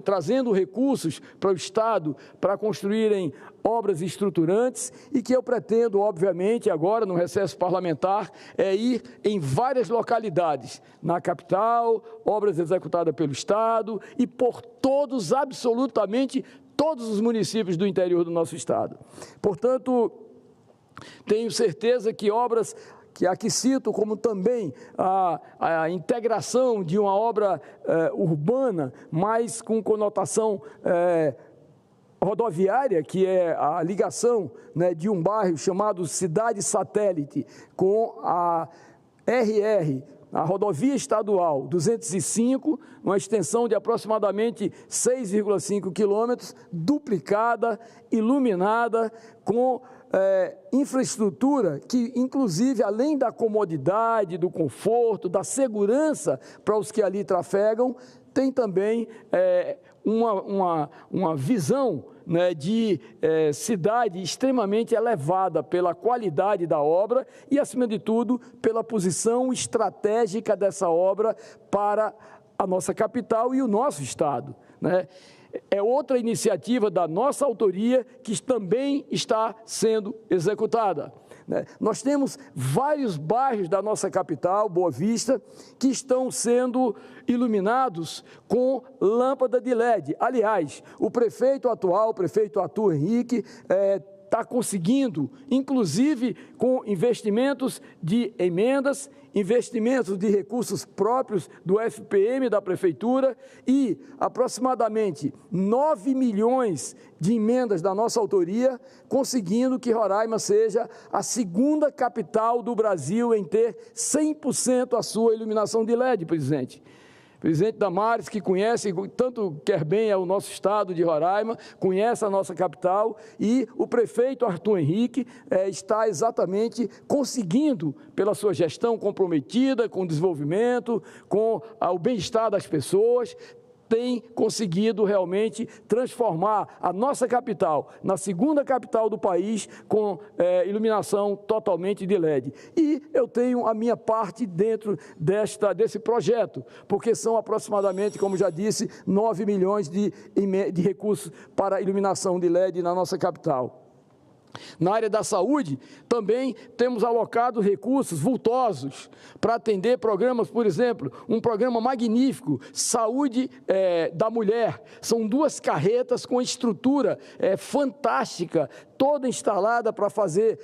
trazendo recursos para o estado para construírem obras estruturantes, e que eu pretendo, obviamente, agora no recesso parlamentar, ir em várias localidades, na capital, obras executadas pelo estado e por absolutamente todos os municípios do interior do nosso estado. Portanto, tenho certeza que obras que aqui cito, como também a integração de uma obra urbana, mas com conotação rodoviária, que é a ligação de um bairro chamado Cidade Satélite com a RR, a rodovia estadual 205, uma extensão de aproximadamente 6,5 quilômetros, duplicada, iluminada, com infraestrutura que, inclusive, além da comodidade, do conforto, da segurança para os que ali trafegam, tem também uma visão, né, de cidade extremamente elevada pela qualidade da obra e, acima de tudo, pela posição estratégica dessa obra para a nossa capital e o nosso estado, né? É outra iniciativa da nossa autoria que também está sendo executada, né? Nós temos vários bairros da nossa capital, Boa Vista, que estão sendo iluminados com lâmpada de LED. Aliás, o prefeito atual, o prefeito Arthur Henrique, está conseguindo, inclusive com investimentos de emendas, investimentos de recursos próprios do FPM da Prefeitura e aproximadamente 9 milhões de emendas da nossa autoria, conseguindo que Roraima seja a segunda capital do Brasil em ter 100% a sua iluminação de LED, presidente. Presidente Damares, que conhece, tanto quer bem ao nosso estado de Roraima, conhece a nossa capital, e o prefeito Arthur Henrique está exatamente conseguindo, pela sua gestão comprometida com o desenvolvimento, com o bem-estar das pessoas, tem conseguido realmente transformar a nossa capital na segunda capital do país com iluminação totalmente de LED. E eu tenho a minha parte dentro desse projeto, porque são aproximadamente, como já disse, 9 milhões de recursos para iluminação de LED na nossa capital. Na área da saúde, também temos alocado recursos vultosos para atender programas, por exemplo, um programa magnífico, Saúde da Mulher. São 2 carretas com estrutura fantástica, toda instalada para fazer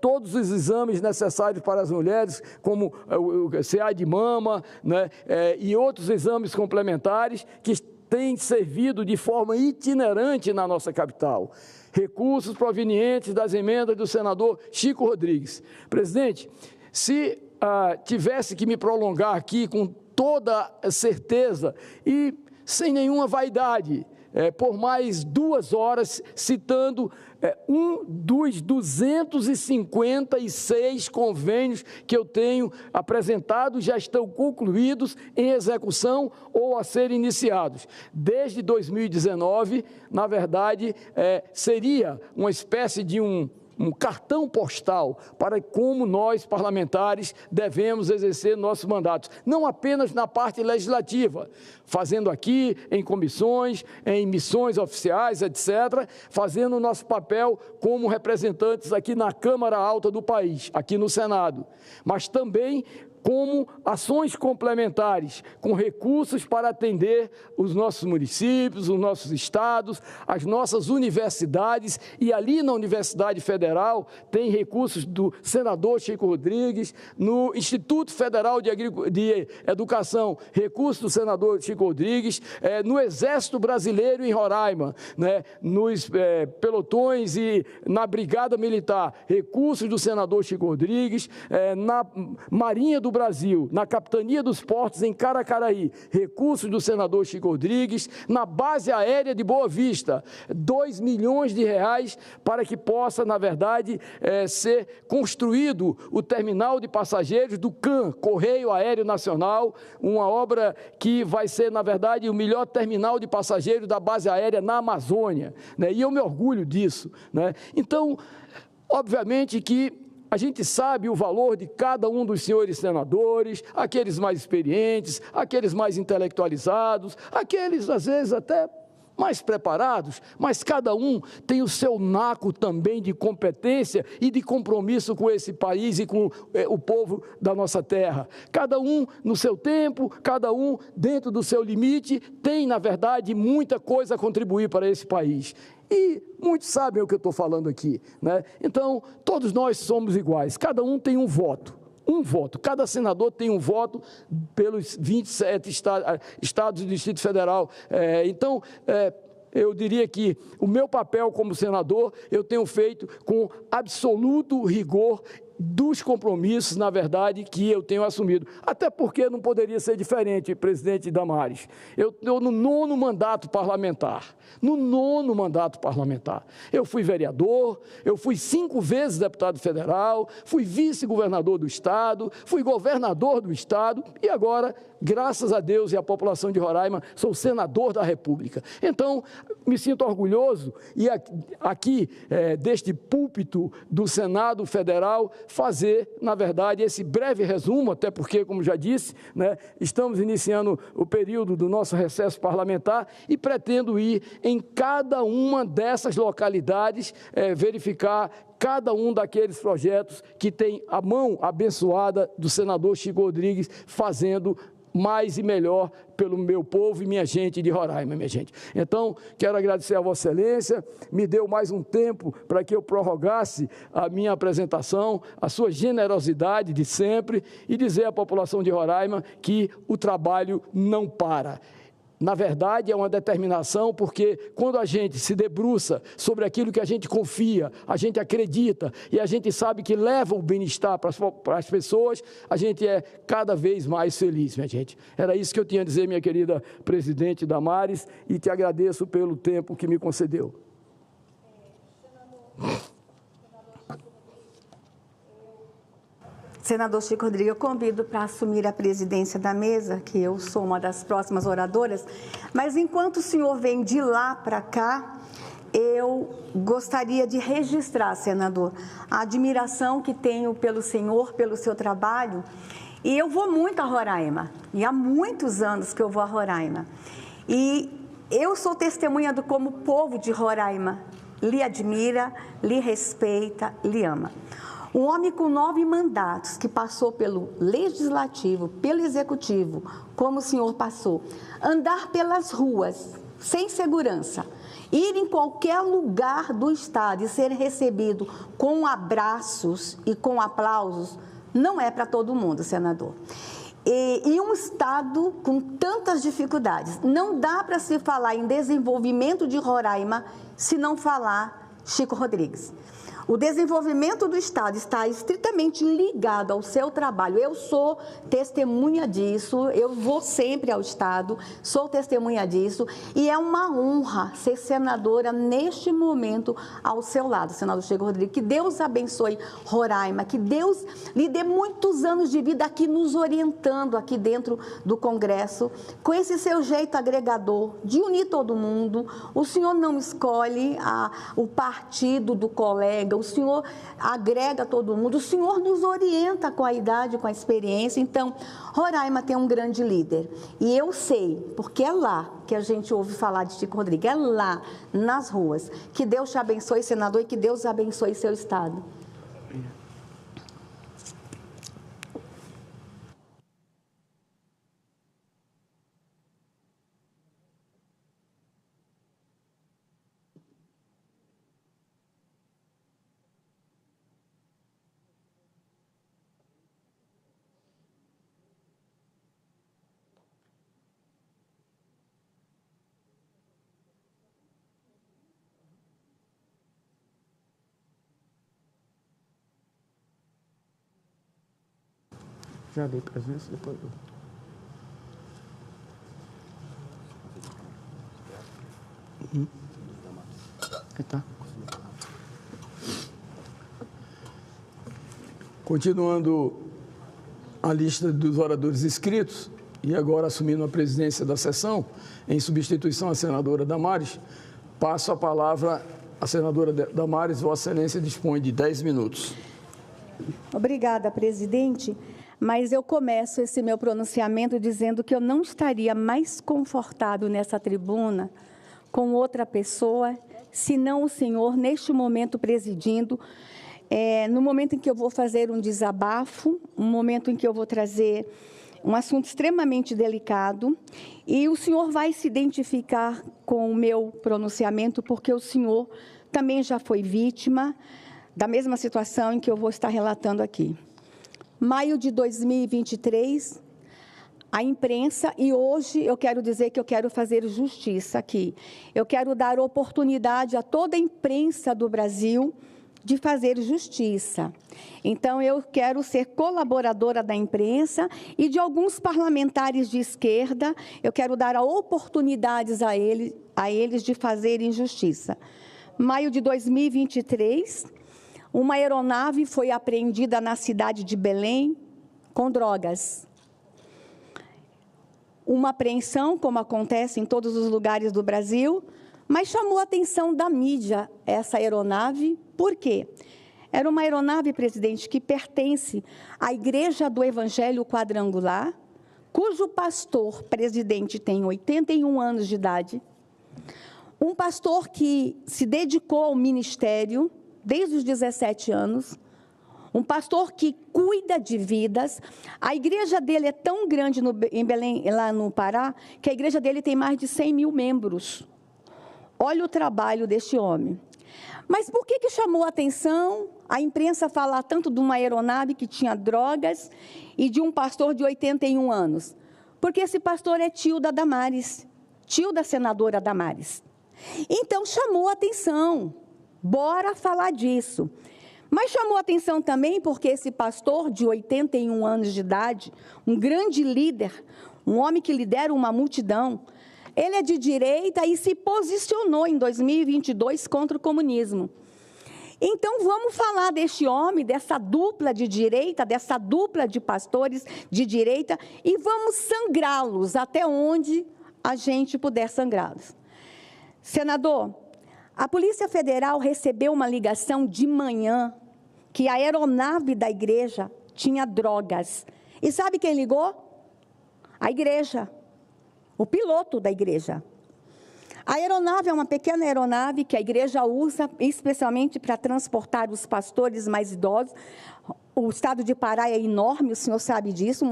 todos os exames necessários para as mulheres, como o CA de mama, né, e outros exames complementares que têm servido de forma itinerante na nossa capital. Recursos provenientes das emendas do senador Chico Rodrigues. Presidente, se tivesse que me prolongar aqui com toda certeza e sem nenhuma vaidade, por mais 2 horas, citando um dos 256 convênios que eu tenho apresentado, já estão concluídos, em execução ou a serem iniciados. Desde 2019, na verdade, seria uma espécie de um cartão postal para como nós, parlamentares, devemos exercer nossos mandatos, não apenas na parte legislativa, fazendo aqui em comissões, em missões oficiais, etc., fazendo o nosso papel como representantes aqui na Câmara Alta do país, aqui no Senado, mas também como ações complementares, com recursos para atender os nossos municípios, os nossos estados, as nossas universidades, e ali na Universidade Federal tem recursos do senador Chico Rodrigues, no Instituto Federal de Educação, recursos do senador Chico Rodrigues, no Exército Brasileiro em Roraima, né, nos pelotões e na Brigada Militar, recursos do senador Chico Rodrigues, na Marinha do Brasil, na Capitania dos Portos em Caracaraí, recursos do senador Chico Rodrigues, na base aérea de Boa Vista, 2 milhões de reais para que possa, na verdade, ser construído o terminal de passageiros do CAN, Correio Aéreo Nacional, uma obra que vai ser, na verdade, o melhor terminal de passageiros da base aérea na Amazônia, né? E eu me orgulho disso, né? Então, obviamente que a gente sabe o valor de cada um dos senhores senadores, aqueles mais experientes, aqueles mais intelectualizados, aqueles, às vezes, até mais preparados, mas cada um tem o seu naco também de competência e de compromisso com esse país e com o povo da nossa terra. Cada um no seu tempo, cada um dentro do seu limite, tem, na verdade, muita coisa a contribuir para esse país. E muitos sabem o que eu estou falando aqui, né? Então, todos nós somos iguais, cada um tem um voto. Cada senador tem um voto pelos 27 estados do Distrito Federal. Então, eu diria que o meu papel como senador, eu tenho feito com absoluto rigor dos compromissos, na verdade, que eu tenho assumido. Até porque não poderia ser diferente, presidente Damares. Eu estou no 9º mandato parlamentar. No 9º mandato parlamentar. Eu fui vereador, eu fui 5 vezes deputado federal, fui vice-governador do Estado, fui governador do Estado e agora graças a Deus e à população de Roraima, sou senador da República. Então, me sinto orgulhoso e aqui, deste púlpito do Senado Federal, fazer, na verdade, esse breve resumo, até porque, como já disse, né, estamos iniciando o período do nosso recesso parlamentar e pretendo ir em cada uma dessas localidades, verificar cada um daqueles projetos que tem a mão abençoada do senador Chico Rodrigues fazendo mais e melhor pelo meu povo e minha gente de Roraima, minha gente. Então, quero agradecer a Vossa Excelência, me deu mais um tempo para que eu prorrogasse a minha apresentação, a sua generosidade de sempre e dizer à população de Roraima que o trabalho não para. Na verdade, é uma determinação, porque quando a gente se debruça sobre aquilo que a gente confia, a gente acredita e a gente sabe que leva o bem-estar para as pessoas, a gente é cada vez mais feliz, minha gente. Era isso que eu tinha a dizer, minha querida presidente Damares, e te agradeço pelo tempo que me concedeu. Senador Chico Rodrigues, eu convido para assumir a presidência da mesa, que eu sou uma das próximas oradoras, mas enquanto o senhor vem de lá para cá, eu gostaria de registrar, senador, a admiração que tenho pelo senhor, pelo seu trabalho, e eu vou muito a Roraima, e há muitos anos que eu vou a Roraima, e eu sou testemunha do como o povo de Roraima lhe admira, lhe respeita, lhe ama. Um homem com 9 mandatos, que passou pelo Legislativo, pelo Executivo, como o senhor passou, andar pelas ruas, sem segurança, ir em qualquer lugar do Estado e ser recebido com abraços e com aplausos, não é para todo mundo, senador. E um Estado com tantas dificuldades, não dá para se falar em desenvolvimento de Roraima se não falar Chico Rodrigues. O desenvolvimento do Estado está estritamente ligado ao seu trabalho. Eu sou testemunha disso, eu vou sempre ao Estado, sou testemunha disso, e é uma honra ser senadora neste momento ao seu lado, senador Chico Rodrigues. Que Deus abençoe Roraima, que Deus lhe dê muitos anos de vida aqui nos orientando aqui dentro do Congresso, com esse seu jeito agregador de unir todo mundo. O senhor não escolhe o partido do colega, o senhor agrega todo mundo, o senhor nos orienta com a idade, com a experiência. Então, Roraima tem um grande líder. E eu sei, porque é lá que a gente ouve falar de Chico Rodrigues, é lá, nas ruas. Que Deus te abençoe, senador, e que Deus abençoe seu Estado. Já dei presença, depois eu... Tá. Continuando a lista dos oradores inscritos, e agora assumindo a presidência da sessão, em substituição à senadora Damares, passo a palavra à senadora Damares. Vossa Excelência dispõe de 10 minutos. Obrigada, presidente. Mas eu começo esse meu pronunciamento dizendo que eu não estaria mais confortável nessa tribuna com outra pessoa, senão o senhor, neste momento, presidindo, no momento em que eu vou fazer um desabafo, um momento em que eu vou trazer um assunto extremamente delicado, e o senhor vai se identificar com o meu pronunciamento, porque o senhor também já foi vítima da mesma situação em que eu vou estar relatando aqui. Maio de 2023, a imprensa, e hoje eu quero dizer que eu quero fazer justiça aqui. Eu quero dar oportunidade a toda a imprensa do Brasil de fazer justiça. Então, eu quero ser colaboradora da imprensa e de alguns parlamentares de esquerda, eu quero dar oportunidades a eles de fazerem justiça. Maio de 2023... uma aeronave foi apreendida na cidade de Belém com drogas. uma apreensão, como acontece em todos os lugares do Brasil, mas chamou a atenção da mídia essa aeronave. Por quê? Era uma aeronave, presidente, que pertence à Igreja do Evangelho Quadrangular, cujo pastor, presidente, tem 81 anos de idade, um pastor que se dedicou ao ministério desde os 17 anos, um pastor que cuida de vidas. A igreja dele é tão grande em Belém, lá no Pará, que a igreja dele tem mais de 100 mil membros. Olha o trabalho deste homem. Mas por que chamou a atenção a imprensa falar tanto de uma aeronave que tinha drogas e de um pastor de 81 anos? Porque esse pastor é tio da Damares, tio da senadora Damares. Então, chamou a atenção. Bora falar disso. Mas chamou a atenção também porque esse pastor de 81 anos de idade, um grande líder, um homem que lidera uma multidão, ele é de direita e se posicionou em 2022 contra o comunismo. Então, vamos falar deste homem, dessa dupla de direita, dessa dupla de pastores de direita, e vamos sangrá-los até onde a gente puder sangrá-los. Senador, a Polícia Federal recebeu uma ligação de manhã que a aeronave da igreja tinha drogas. E sabe quem ligou? A igreja. O piloto da igreja. A aeronave é uma pequena aeronave que a igreja usa especialmente para transportar os pastores mais idosos. O estado de Pará é enorme, o senhor sabe disso.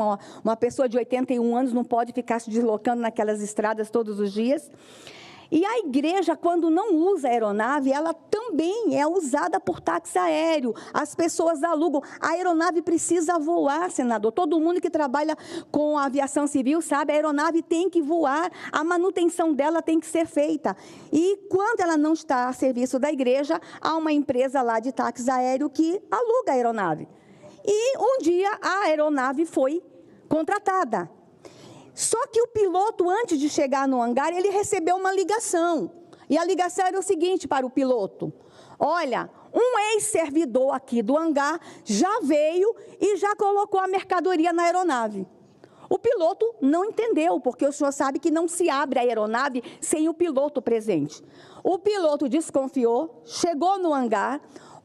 Uma pessoa de 81 anos não pode ficar se deslocando naquelas estradas todos os dias. E a igreja, quando não usa a aeronave, ela também é usada por táxi aéreo. As pessoas alugam. A aeronave precisa voar, senador. Todo mundo que trabalha com a aviação civil sabe, a aeronave tem que voar, a manutenção dela tem que ser feita. E quando ela não está a serviço da igreja, há uma empresa lá de táxi aéreo que aluga a aeronave. E um dia a aeronave foi contratada. Só que o piloto, antes de chegar no hangar, ele recebeu uma ligação. E a ligação era o seguinte para o piloto: olha, um ex-servidor aqui do hangar já veio e já colocou a mercadoria na aeronave. O piloto não entendeu, porque o senhor sabe que não se abre a aeronave sem o piloto presente. O piloto desconfiou, chegou no hangar,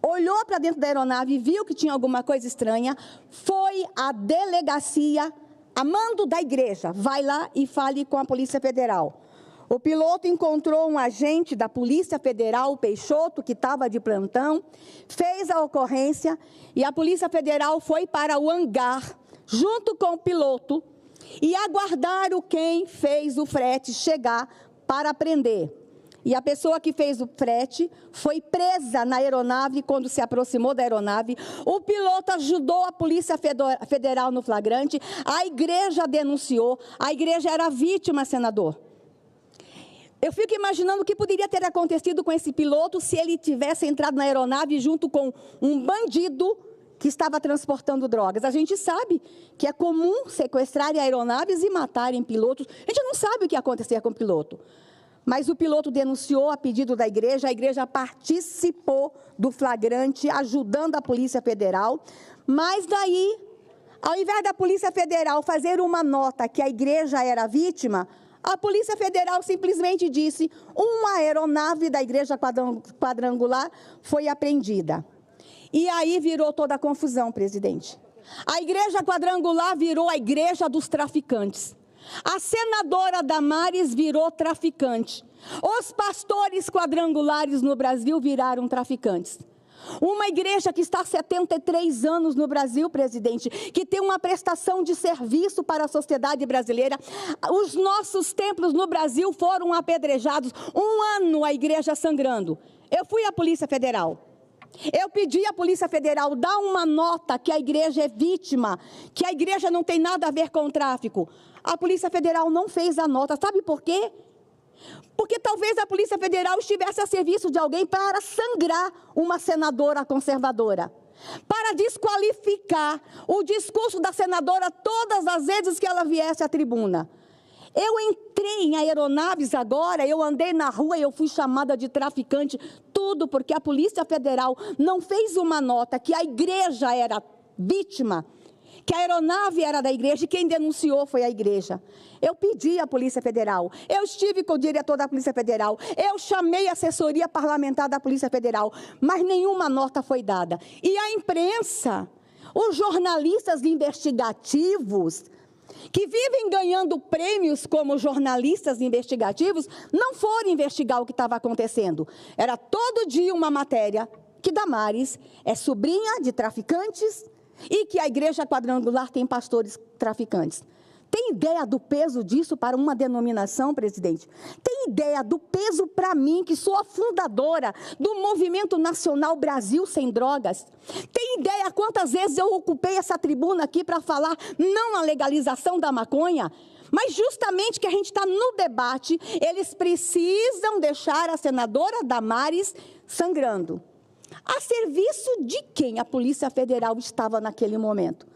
olhou para dentro da aeronave, viu que tinha alguma coisa estranha, foi à delegacia, a mando da igreja, vai lá e fale com a Polícia Federal. O piloto encontrou um agente da Polícia Federal, o Peixoto, que estava de plantão, fez a ocorrência e a Polícia Federal foi para o hangar, junto com o piloto, e aguardaram quem fez o frete chegar para prender. E a pessoa que fez o frete foi presa na aeronave quando se aproximou da aeronave. O piloto ajudou a Polícia Federal no flagrante. A igreja denunciou. A igreja era vítima, senador. Eu fico imaginando o que poderia ter acontecido com esse piloto se ele tivesse entrado na aeronave junto com um bandido que estava transportando drogas. A gente sabe que é comum sequestrarem aeronaves e matarem pilotos. A gente não sabe o que ia acontecer com o piloto. Mas o piloto denunciou a pedido da igreja, a igreja participou do flagrante, ajudando a Polícia Federal. Mas daí, ao invés da Polícia Federal fazer uma nota que a igreja era vítima, a Polícia Federal simplesmente disse: uma aeronave da igreja quadrangular foi apreendida. E aí virou toda a confusão, presidente. A igreja quadrangular virou a igreja dos traficantes. A senadora Damares virou traficante. Os pastores quadrangulares no Brasil viraram traficantes. Uma igreja que está há 73 anos no Brasil, presidente, que tem uma prestação de serviço para a sociedade brasileira. Os nossos templos no Brasil foram apedrejados. Um ano a igreja sangrando. Eu fui à Polícia Federal. Eu pedi à Polícia Federal dar uma nota que a igreja é vítima, que a igreja não tem nada a ver com o tráfico. A Polícia Federal não fez a nota. Sabe por quê? Porque talvez a Polícia Federal estivesse a serviço de alguém para sangrar uma senadora conservadora, para desqualificar o discurso da senadora todas as vezes que ela viesse à tribuna. Eu entrei em aeronaves agora, eu andei na rua e eu fui chamada de traficante, tudo porque a Polícia Federal não fez uma nota que a igreja era vítima, que a aeronave era da igreja e quem denunciou foi a igreja. Eu pedi à Polícia Federal, eu estive com o diretor da Polícia Federal, eu chamei a assessoria parlamentar da Polícia Federal, mas nenhuma nota foi dada. E a imprensa, os jornalistas investigativos, que vivem ganhando prêmios como jornalistas investigativos, não foram investigar o que estava acontecendo. Era todo dia uma matéria que Damares é sobrinha de traficantes e que a Igreja Quadrangular tem pastores traficantes. Tem ideia do peso disso para uma denominação, presidente? Tem ideia do peso para mim, que sou a fundadora do Movimento Nacional Brasil Sem Drogas? Tem ideia quantas vezes eu ocupei essa tribuna aqui para falar não à legalização da maconha? Mas justamente que a gente está no debate, eles precisam deixar a senadora Damares sangrando. A serviço de quem a Polícia Federal estava naquele momento?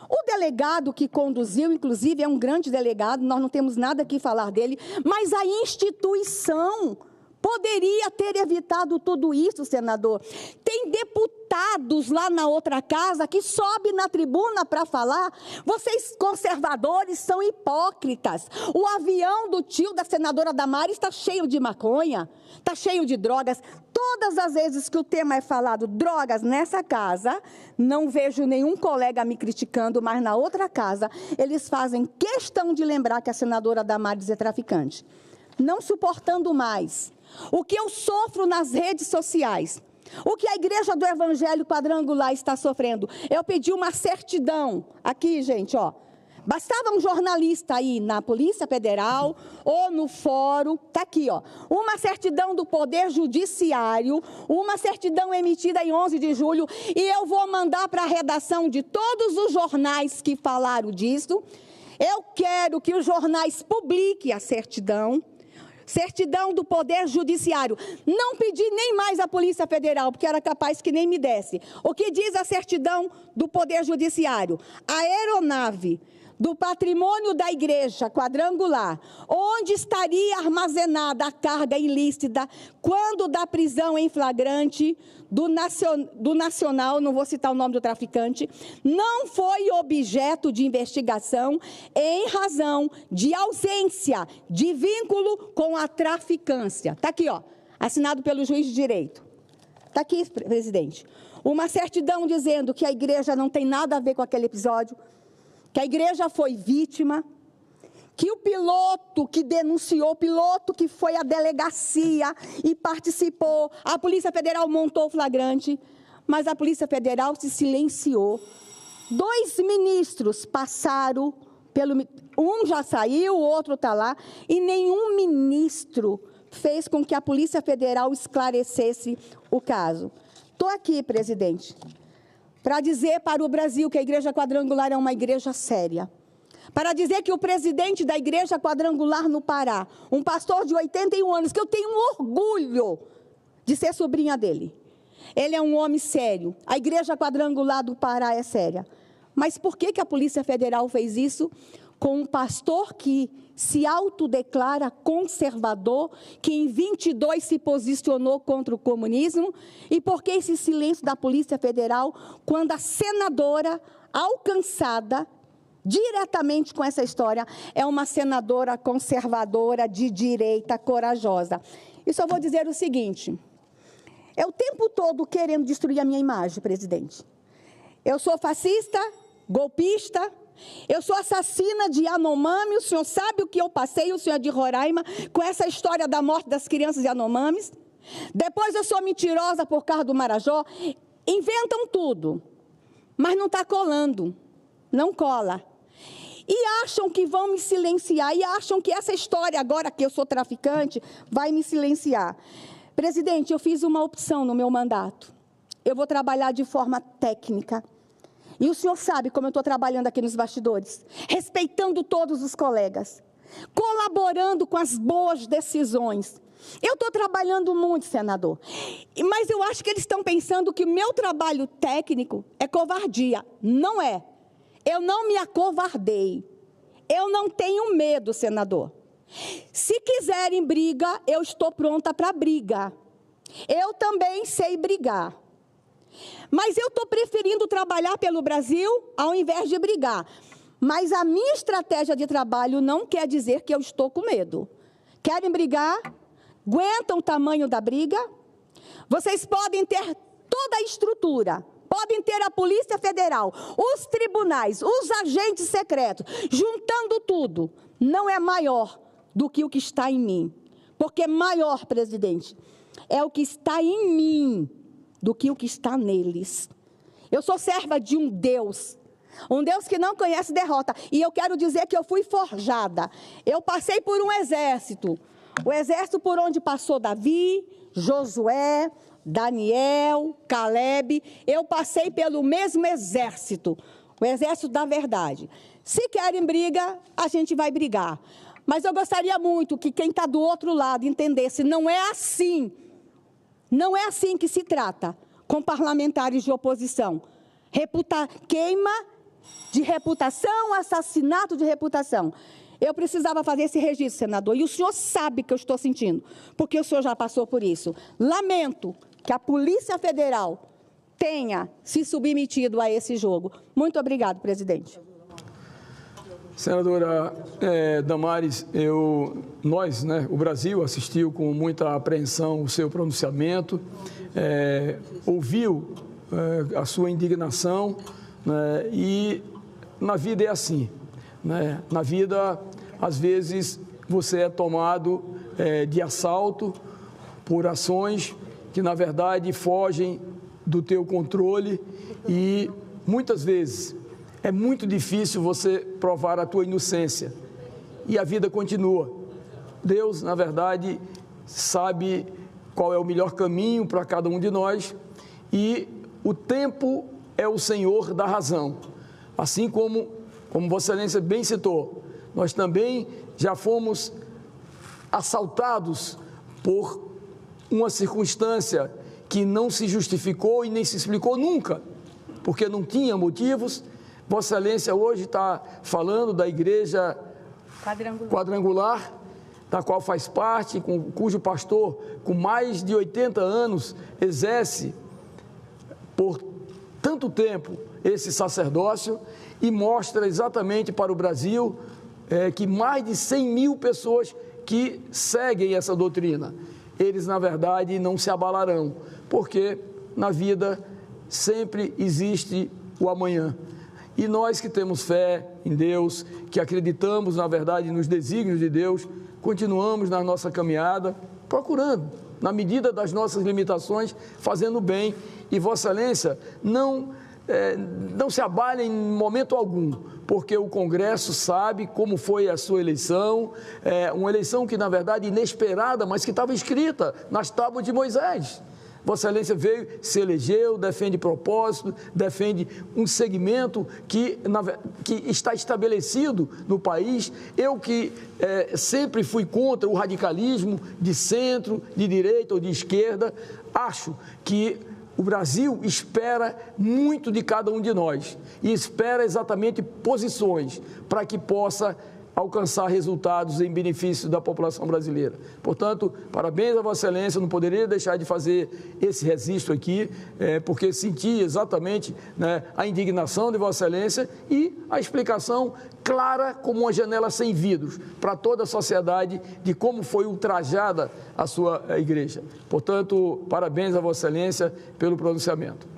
O delegado que conduziu, inclusive, é um grande delegado, nós não temos nada que falar dele, mas a instituição poderia ter evitado tudo isso, senador. Tem deputados lá na outra casa que sobem na tribuna para falar. Vocês conservadores são hipócritas. O avião do tio da senadora Damares está cheio de maconha, está cheio de drogas. Todas as vezes que o tema é falado drogas nessa casa, não vejo nenhum colega me criticando, mas na outra casa eles fazem questão de lembrar que a senadora Damares é traficante. Não suportando mais o que eu sofro nas redes sociais, o que a Igreja do Evangelho Quadrangular está sofrendo. Eu pedi uma certidão, aqui, gente, ó. Bastava um jornalista aí na Polícia Federal ou no fórum, tá aqui, ó. Uma certidão do Poder Judiciário, uma certidão emitida em 11 de julho, e eu vou mandar para a redação de todos os jornais que falaram disso. Eu quero que os jornais publiquem a certidão. Certidão do Poder Judiciário. Não pedi nem mais à Polícia Federal, porque era capaz que nem me desse. O que diz a certidão do Poder Judiciário? A aeronave do patrimônio da Igreja Quadrangular, onde estaria armazenada a carga ilícita quando da prisão em flagrante do Nacional, não vou citar o nome do traficante, não foi objeto de investigação em razão de ausência de vínculo com a traficância. Está aqui, ó, assinado pelo juiz de direito. Está aqui, presidente. Uma certidão dizendo que a igreja não tem nada a ver com aquele episódio, que a igreja foi vítima, que o piloto que denunciou, o piloto que foi à delegacia e participou, a Polícia Federal montou o flagrante, mas a Polícia Federal se silenciou. 2 ministros passaram, um já saiu, o outro está lá, e nenhum ministro fez com que a Polícia Federal esclarecesse o caso. Estou aqui, presidente, para dizer para o Brasil que a Igreja Quadrangular é uma igreja séria. Para dizer que o presidente da Igreja Quadrangular no Pará, um pastor de 81 anos, que eu tenho um orgulho de ser sobrinha dele. Ele é um homem sério. A Igreja Quadrangular do Pará é séria. Mas por que a Polícia Federal fez isso com um pastor que se autodeclara conservador, que em 22 se posicionou contra o comunismo? E por que esse silêncio da Polícia Federal quando a senadora alcançada diretamente com essa história é uma senadora conservadora, de direita, corajosa? E só vou dizer o seguinte, é o tempo todo querendo destruir a minha imagem, presidente. Eu sou fascista, golpista, eu sou assassina de Yanomami, o senhor sabe o que eu passei, o senhor é de Roraima, com essa história da morte das crianças Yanomamis. Depois eu sou mentirosa por causa do Marajó. Inventam tudo, mas não está colando, não cola. E acham que vão me silenciar, e acham que essa história, agora que eu sou traficante, vai me silenciar. Presidente, eu fiz uma opção no meu mandato. Eu vou trabalhar de forma técnica. E o senhor sabe como eu estou trabalhando aqui nos bastidores, respeitando todos os colegas, colaborando com as boas decisões. Eu estou trabalhando muito, senador, mas eu acho que eles estão pensando que o meu trabalho técnico é covardia. Não é. Eu não me acovardei. Eu não tenho medo, senador. Se quiserem briga, eu estou pronta para briga. Eu também sei brigar. Mas eu estou preferindo trabalhar pelo Brasil ao invés de brigar. Mas a minha estratégia de trabalho não quer dizer que eu estou com medo. Querem brigar? Aguentam o tamanho da briga? Vocês podem ter toda a estrutura, podem ter a Polícia Federal, os tribunais, os agentes secretos, juntando tudo, não é maior do que o que está em mim. Porque maior, presidente, é o que está em mim do que o que está neles. Eu sou serva de um Deus que não conhece derrota. E eu quero dizer que eu fui forjada. Eu passei por um exército. O exército por onde passou Davi, Josué, Daniel, Caleb. Eu passei pelo mesmo exército. O exército da verdade. Se querem briga, a gente vai brigar. Mas eu gostaria muito que quem está do outro lado entendesse, não é assim. Não é assim que se trata com parlamentares de oposição. Queima de reputação, assassinato de reputação. Eu precisava fazer esse registro, senador, e o senhor sabe que eu estou sentindo, porque o senhor já passou por isso. Lamento que a Polícia Federal tenha se submetido a esse jogo. Muito obrigado, presidente. Senadora Damares, nós, o Brasil assistiu com muita apreensão o seu pronunciamento, ouviu a sua indignação, e na vida é assim, na vida, às vezes, você é tomado de assalto por ações que, na verdade, fogem do teu controle e, muitas vezes, é muito difícil você provar a tua inocência e a vida continua. Deus, na verdade, sabe qual é o melhor caminho para cada um de nós e o tempo é o Senhor da razão. Assim como Vossa Excelência bem citou, nós também já fomos assaltados por uma circunstância que não se justificou e nem se explicou nunca, porque não tinha motivos. Vossa Excelência hoje está falando da igreja quadrangular, da qual faz parte, cujo pastor, com mais de 80 anos, exerce por tanto tempo esse sacerdócio e mostra exatamente para o Brasil que mais de 100 mil pessoas que seguem essa doutrina, eles, na verdade, não se abalarão, porque na vida sempre existe o amanhã. E nós que temos fé em Deus, que acreditamos, na verdade, nos desígnios de Deus, continuamos na nossa caminhada, procurando, na medida das nossas limitações, fazendo bem. E Vossa Excelência não se abale em momento algum, porque o Congresso sabe como foi a sua eleição, uma eleição que, na verdade, inesperada, mas que estava escrita nas tábuas de Moisés. Vossa Excelência veio, se elegeu, defende propósito, defende um segmento que está estabelecido no país. Eu que sempre fui contra o radicalismo de centro, de direita ou de esquerda, acho que o Brasil espera muito de cada um de nós e espera exatamente posições para que possa alcançar resultados em benefício da população brasileira. Portanto, parabéns a Vossa Excelência, não poderia deixar de fazer esse registro aqui, porque senti exatamente a indignação de Vossa Excelência e a explicação clara como uma janela sem vidros para toda a sociedade de como foi ultrajada a sua igreja. Portanto, parabéns a Vossa Excelência pelo pronunciamento.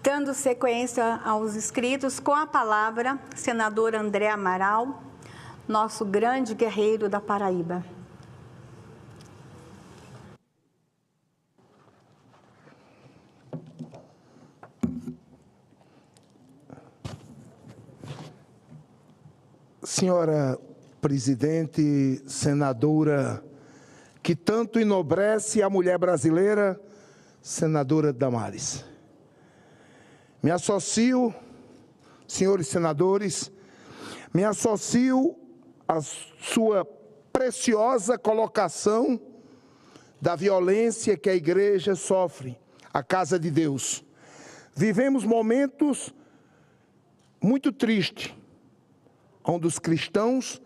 Dando sequência aos inscritos, com a palavra, senador André Amaral, nosso grande guerreiro da Paraíba. Senhora presidente, senadora, que tanto enobrece a mulher brasileira, senadora Damares. Me associo, senhores senadores, me associo à sua preciosa colocação da violência que a igreja sofre, a casa de Deus. Vivemos momentos muito tristes, onde os cristãos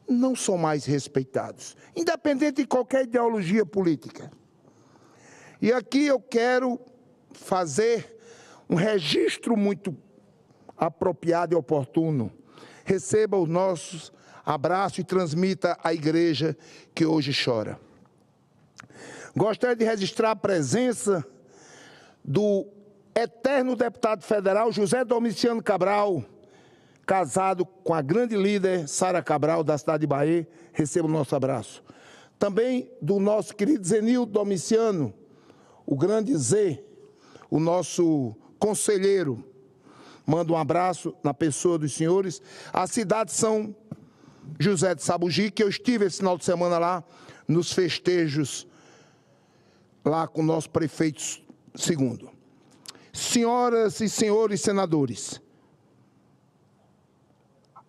não são mais respeitados, independente de qualquer ideologia política. E aqui eu quero fazer um registro muito apropriado e oportuno. Receba os nossos abraços e transmita à igreja que hoje chora. Gostaria de registrar a presença do eterno deputado federal José Domiciano Cabral, casado com a grande líder Sara Cabral, da cidade de Bahia. Receba o nosso abraço. Também do nosso querido Zenildo Domiciano, o grande Zé, o nosso conselheiro. Mando um abraço na pessoa dos senhores. A cidade de São José de Sabugi, que eu estive esse final de semana lá, nos festejos, lá com o nosso prefeito segundo. Senhoras e senhores senadores,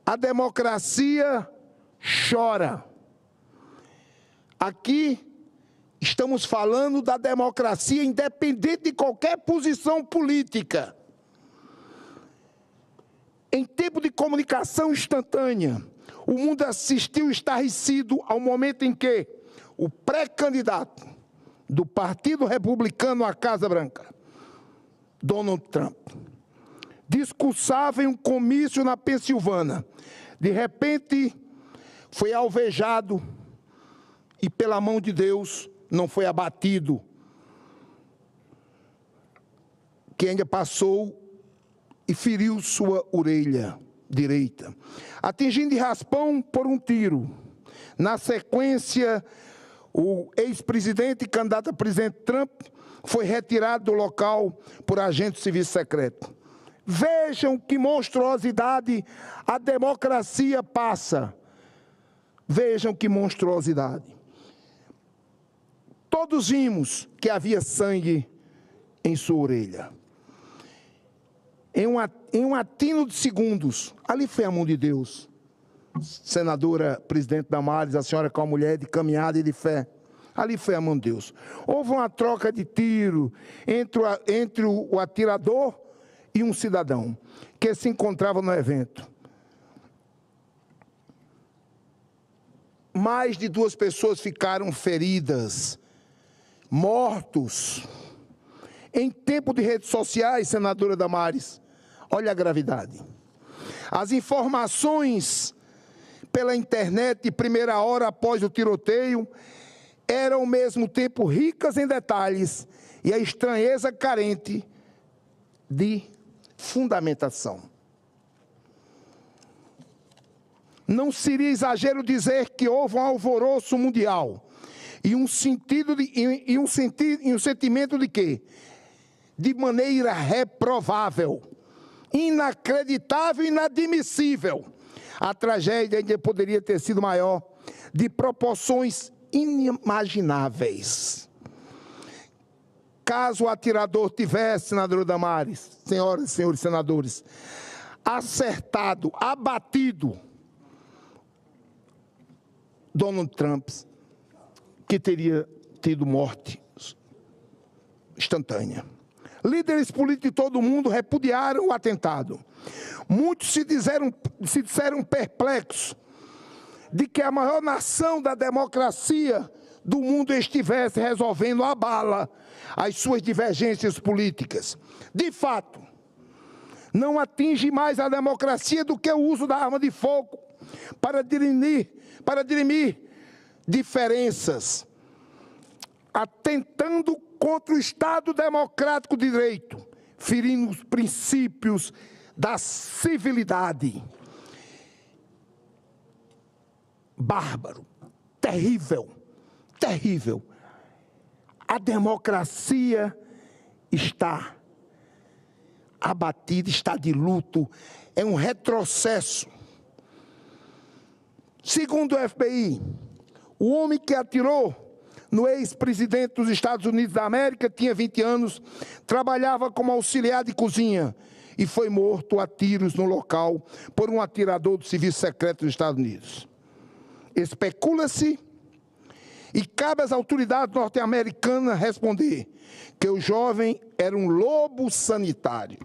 a democracia chora. Aqui estamos falando da democracia independente de qualquer posição política. Em tempo de comunicação instantânea, o mundo assistiu estarrecido ao momento em que o pré-candidato do Partido Republicano à Casa Branca, Donald Trump, discursava em um comício na Pensilvânia. De repente, foi alvejado e, pela mão de Deus, não foi abatido, que ainda passou e feriu sua orelha direita, atingindo de raspão por um tiro. Na sequência, o ex-presidente e candidato a presidente Trump foi retirado do local por agente de serviço secreto. Vejam que monstruosidade a democracia passa. Vejam que monstruosidade. Todos vimos que havia sangue em sua orelha. Em um atino de segundos, ali foi a mão de Deus. Senadora, presidente Damares, a senhora com a mulher de caminhada e de fé. Ali foi a mão de Deus. Houve uma troca de tiro entre o atirador e um cidadão que se encontrava no evento. Mais de 2 pessoas ficaram feridas, mortos. Em tempo de redes sociais, senadora Damares, olha a gravidade. As informações pela internet de primeira hora após o tiroteio eram ao mesmo tempo ricas em detalhes e a estranheza carente de fundamentação. Não seria exagero dizer que houve um alvoroço mundial e um sentimento de quê? De maneira reprovável, inacreditável e inadmissível. A tragédia ainda poderia ter sido maior, de proporções inimagináveis. Caso o atirador tivesse, senadora Damares, senhoras e senhores senadores, acertado, abatido Donald Trump, que teria tido morte instantânea. Líderes políticos de todo o mundo repudiaram o atentado. Muitos se disseram perplexos de que a maior nação da democracia do mundo estivesse resolvendo à bala as suas divergências políticas. De fato, não atinge mais a democracia do que o uso da arma de fogo para dirimir diferenças, atentando contra o Estado democrático de direito, ferindo os princípios da civilidade. Bárbaro, terrível, terrível. A democracia está abatida, está de luto, é um retrocesso. Segundo o FBI, o homem que atirou no ex-presidente dos Estados Unidos da América tinha 20 anos, trabalhava como auxiliar de cozinha e foi morto a tiros no local por um atirador do Serviço Secreto dos Estados Unidos. Especula-se E cabe às autoridades norte-americanas responder que o jovem era um lobo solitário.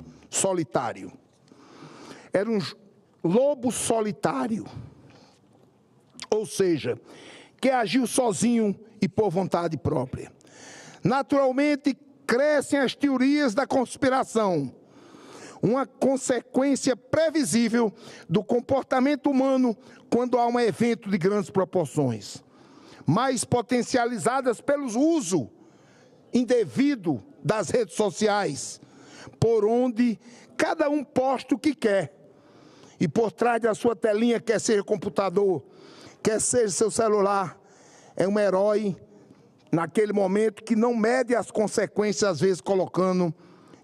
Era um lobo solitário. Ou seja, que agiu sozinho e por vontade própria. Naturalmente, crescem as teorias da conspiração, uma consequência previsível do comportamento humano quando há um evento de grandes proporções, mais potencializadas pelo uso indevido das redes sociais, por onde cada um posta o que quer, e por trás da sua telinha, quer seja computador, quer seja seu celular, é um herói naquele momento que não mede as consequências, às vezes colocando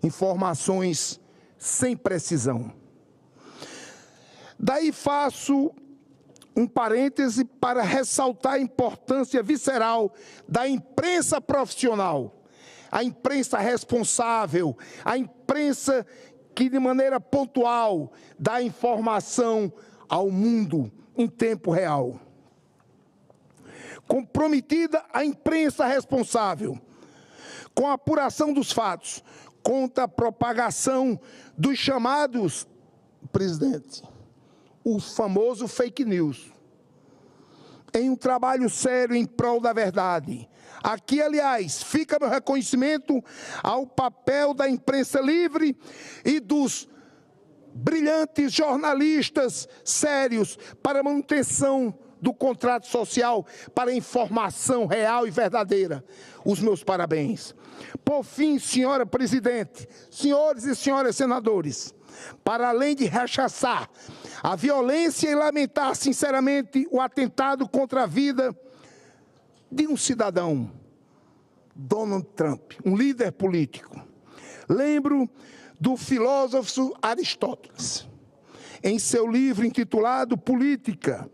informações sem precisão. Daí faço um parêntese para ressaltar a importância visceral da imprensa profissional, a imprensa responsável, a imprensa que de maneira pontual dá informação ao mundo em tempo real. Comprometida a imprensa responsável com a apuração dos fatos, contra a propagação dos chamados, presidente, o famoso fake news, em um trabalho sério em prol da verdade. Aqui, aliás, fica meu reconhecimento ao papel da imprensa livre e dos brilhantes jornalistas sérios para a manutenção do contrato social, para a informação real e verdadeira. Os meus parabéns. Por fim, senhora presidente, senhores e senhoras senadores, para além de rechaçar a violência e lamentar sinceramente o atentado contra a vida de um cidadão, Donald Trump, um líder político, lembro do filósofo Aristóteles, em seu livro intitulado Política,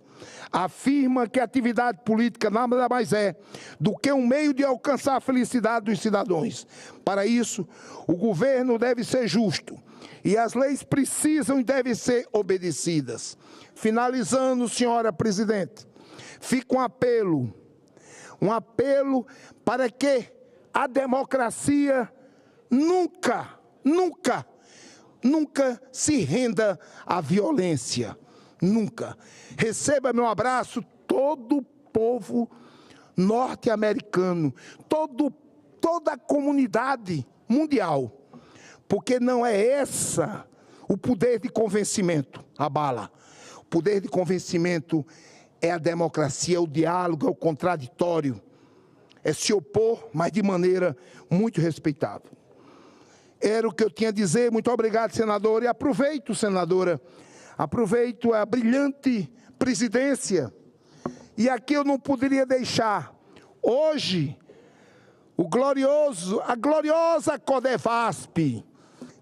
afirma que a atividade política nada mais é do que um meio de alcançar a felicidade dos cidadãos. Para isso, o governo deve ser justo e as leis precisam e devem ser obedecidas. Finalizando, senhora presidente, fica um apelo para que a democracia nunca se renda à violência. Nunca. Receba meu abraço todo o povo norte-americano, toda a comunidade mundial, porque não é essa o poder de convencimento, a bala. O poder de convencimento é a democracia, é o diálogo, é o contraditório, é se opor, mas de maneira muito respeitável. Era o que eu tinha a dizer. Muito obrigado, senador, e aproveito, senadora, aproveito a brilhante presidência, e aqui eu não poderia deixar, hoje, a gloriosa Codevasp,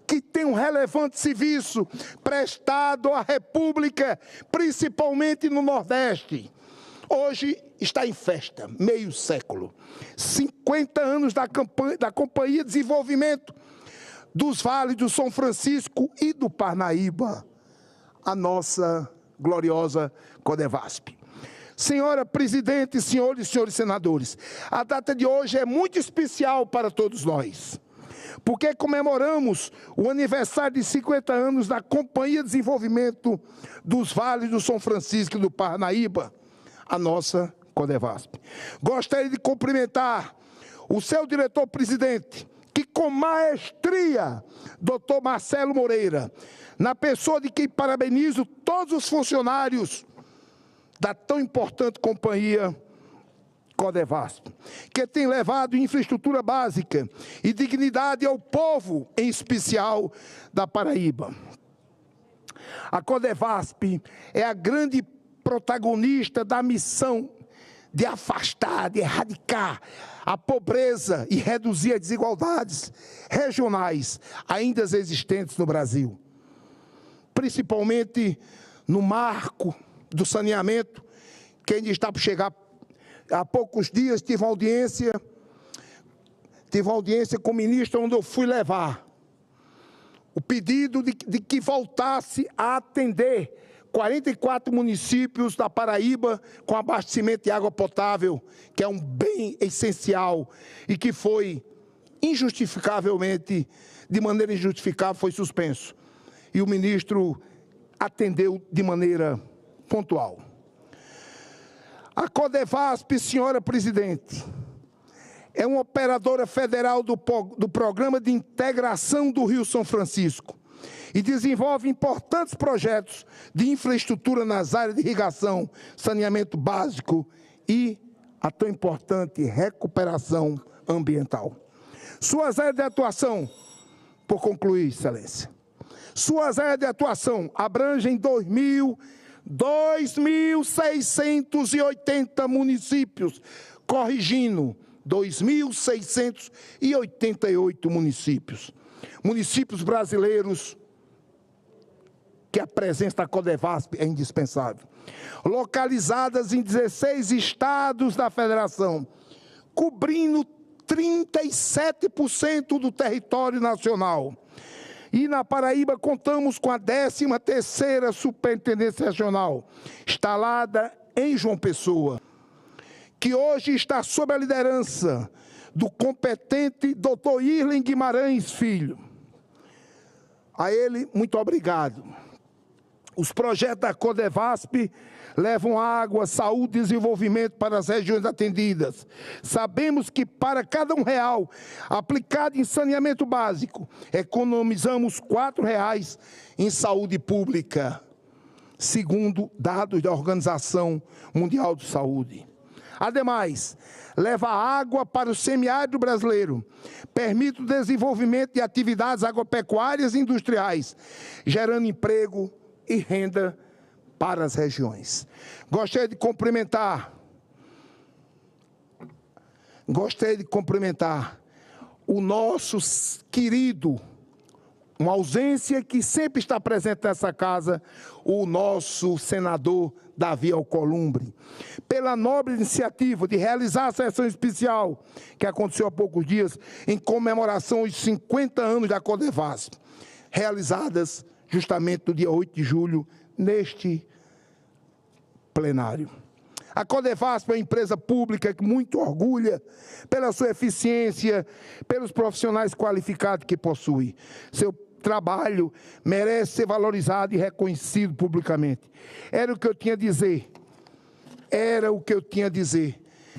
que tem um relevante serviço prestado à República, principalmente no Nordeste. Hoje está em festa, meio século, 50 anos da Companhia de Desenvolvimento dos Vales do São Francisco e do Parnaíba, a nossa gloriosa Codevasp. Senhora presidente, senhores e senhores senadores, a data de hoje é muito especial para todos nós, porque comemoramos o aniversário de 50 anos da Companhia de Desenvolvimento dos Vales do São Francisco e do Parnaíba, a nossa Codevasp. Gostaria de cumprimentar o seu diretor-presidente, que com maestria, Dr. Marcelo Moreira, na pessoa de quem parabenizo todos os funcionários da tão importante companhia Codevasp, que tem levado infraestrutura básica e dignidade ao povo, em especial da Paraíba. A Codevasp é a grande protagonista da missão de afastar, de erradicar a pobreza e reduzir as desigualdades regionais ainda existentes no Brasil, principalmente no marco do saneamento, que ainda está por chegar. Há poucos dias tive uma audiência com o ministro, onde eu fui levar o pedido de que voltasse a atender 44 municípios da Paraíba com abastecimento de água potável, que é um bem essencial e que foi injustificavelmente, de maneira injustificável, foi suspenso. E o ministro atendeu de maneira pontual. A Codevasp, senhora presidente, é uma operadora federal do Programa de Integração do Rio São Francisco e desenvolve importantes projetos de infraestrutura nas áreas de irrigação, saneamento básico e a tão importante recuperação ambiental. Suas áreas de atuação, por concluir, excelência, suas áreas de atuação abrangem 2.680 municípios, corrigindo, 2.688 municípios. Municípios brasileiros que a presença da Codevasp é indispensável. Localizadas em 16 estados da federação, cobrindo 37% do território nacional. E na Paraíba contamos com a 13ª Superintendência Regional, instalada em João Pessoa, que hoje está sob a liderança do competente Dr. Irlen Guimarães Filho. A ele, muito obrigado. Os projetos da Codevasp levam água, saúde e desenvolvimento para as regiões atendidas. Sabemos que para cada R$1 aplicado em saneamento básico, economizamos R$4 em saúde pública, segundo dados da Organização Mundial de Saúde. Ademais, leva água para o semiárido brasileiro, permite o desenvolvimento de atividades agropecuárias e industriais, gerando emprego e renda para as regiões. Gostaria de cumprimentar o nosso querido, uma ausência que sempre está presente nessa casa, o nosso senador Davi Alcolumbre, pela nobre iniciativa de realizar a sessão especial que aconteceu há poucos dias em comemoração aos 50 anos da Codevasp, realizadas justamente no dia 8 de julho, neste plenário. A Codevasp é uma empresa pública que muito orgulha pela sua eficiência, pelos profissionais qualificados que possui. Seu trabalho merece ser valorizado e reconhecido publicamente. Era o que eu tinha a dizer.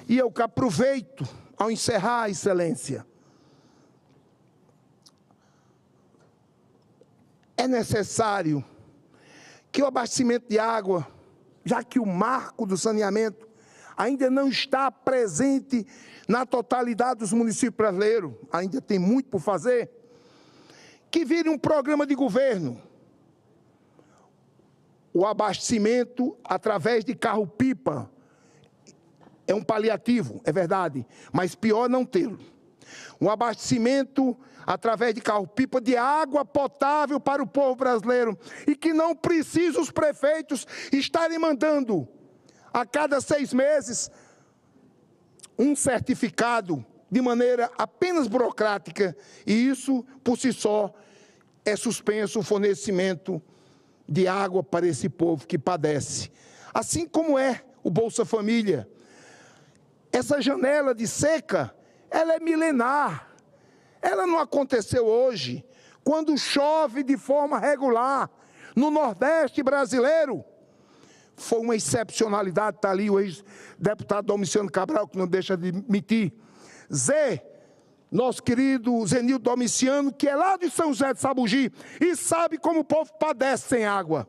E eu que aproveito, ao encerrar, excelência, é necessário que o abastecimento de água, já que o marco do saneamento ainda não está presente na totalidade dos municípios brasileiros, ainda tem muito por fazer, que vire um programa de governo. O abastecimento através de carro-pipa é um paliativo, é verdade, mas pior não tê-lo. Um abastecimento através de carro-pipa de água potável para o povo brasileiro e que não precisa os prefeitos estarem mandando a cada 6 meses um certificado de maneira apenas burocrática, e isso por si só é suspenso o fornecimento de água para esse povo que padece. Assim como é o Bolsa Família. Essa janela de seca, ela é milenar. Ela não aconteceu hoje, quando chove de forma regular no Nordeste brasileiro. Foi uma excepcionalidade, está ali o ex-deputado Domiciano Cabral, que não deixa de admitir. Nosso querido Zenildo Domiciano, que é lá de São José de Sabugi, e sabe como o povo padece sem água.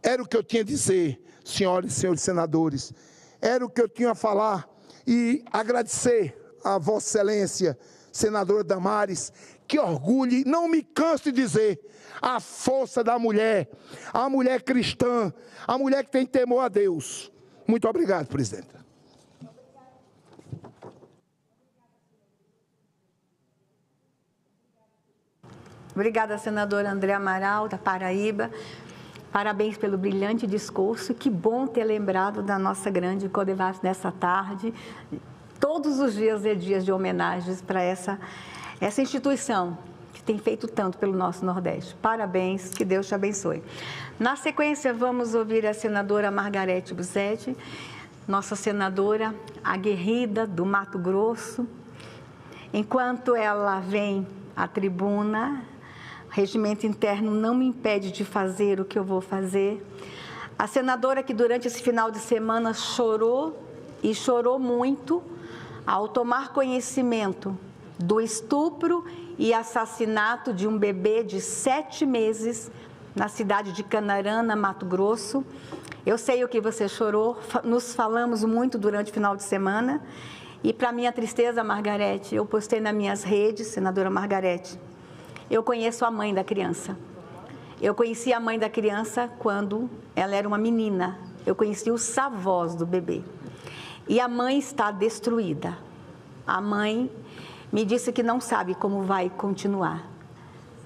Era o que eu tinha a dizer, senhoras e senhores senadores. Era o que eu tinha a falar e agradecer a Vossa Excelência, senadora Damares, que orgulho, não me canso de dizer, a força da mulher, a mulher cristã, a mulher que tem temor a Deus. Muito obrigado, presidenta. Obrigada, senadora André Amaral, da Paraíba. Parabéns pelo brilhante discurso. Que bom ter lembrado da nossa grande Codevasp nessa tarde. Todos os dias é dias de homenagens para essa instituição que tem feito tanto pelo nosso Nordeste. Parabéns, que Deus te abençoe. Na sequência, vamos ouvir a senadora Margarete Busetti, nossa senadora aguerrida do Mato Grosso. Enquanto ela vem à tribuna, o regimento interno não me impede de fazer o que eu vou fazer. A senadora que durante esse final de semana chorou, e chorou muito, ao tomar conhecimento do estupro e assassinato de um bebê de 7 meses na cidade de Canarana, Mato Grosso. Eu sei o que você chorou, nos falamos muito durante o final de semana. E, para minha tristeza, Margarete, eu postei nas minhas redes, senadora Margarete, eu conheço a mãe da criança. Eu conheci a mãe da criança quando ela era uma menina. Eu conheci os avós do bebê. E a mãe está destruída. A mãe me disse que não sabe como vai continuar.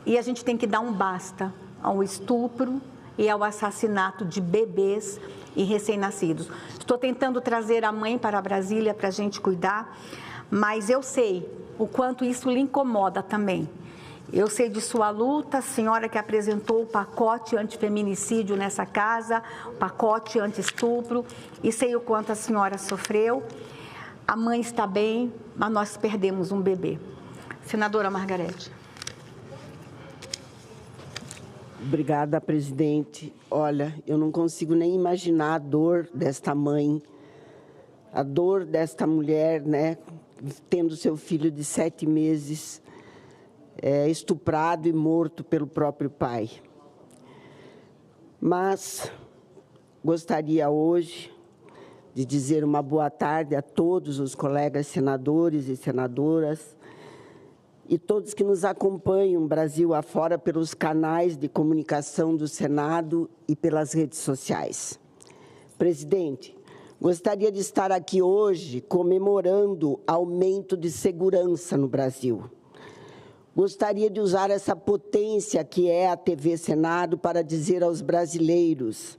E a gente tem que dar um basta ao estupro e ao assassinato de bebês e recém-nascidos. Estou tentando trazer a mãe para Brasília para a gente cuidar, mas eu sei o quanto isso lhe incomoda também. Eu sei de sua luta, a senhora que apresentou o pacote antifeminicídio nessa casa, o pacote anti-estupro, e sei o quanto a senhora sofreu. A mãe está bem, mas nós perdemos um bebê. Senadora Margarete. Obrigada, presidente. Olha, eu não consigo nem imaginar a dor desta mãe, a dor desta mulher, né, tendo seu filho de 7 meses estuprado e morto pelo próprio pai. Mas gostaria hoje de dizer uma boa tarde a todos os colegas senadores e senadoras e todos que nos acompanham Brasil afora pelos canais de comunicação do Senado e pelas redes sociais. Presidente, gostaria de estar aqui hoje comemorando aumento de segurança no Brasil. Gostaria de usar essa potência que é a TV Senado para dizer aos brasileiros: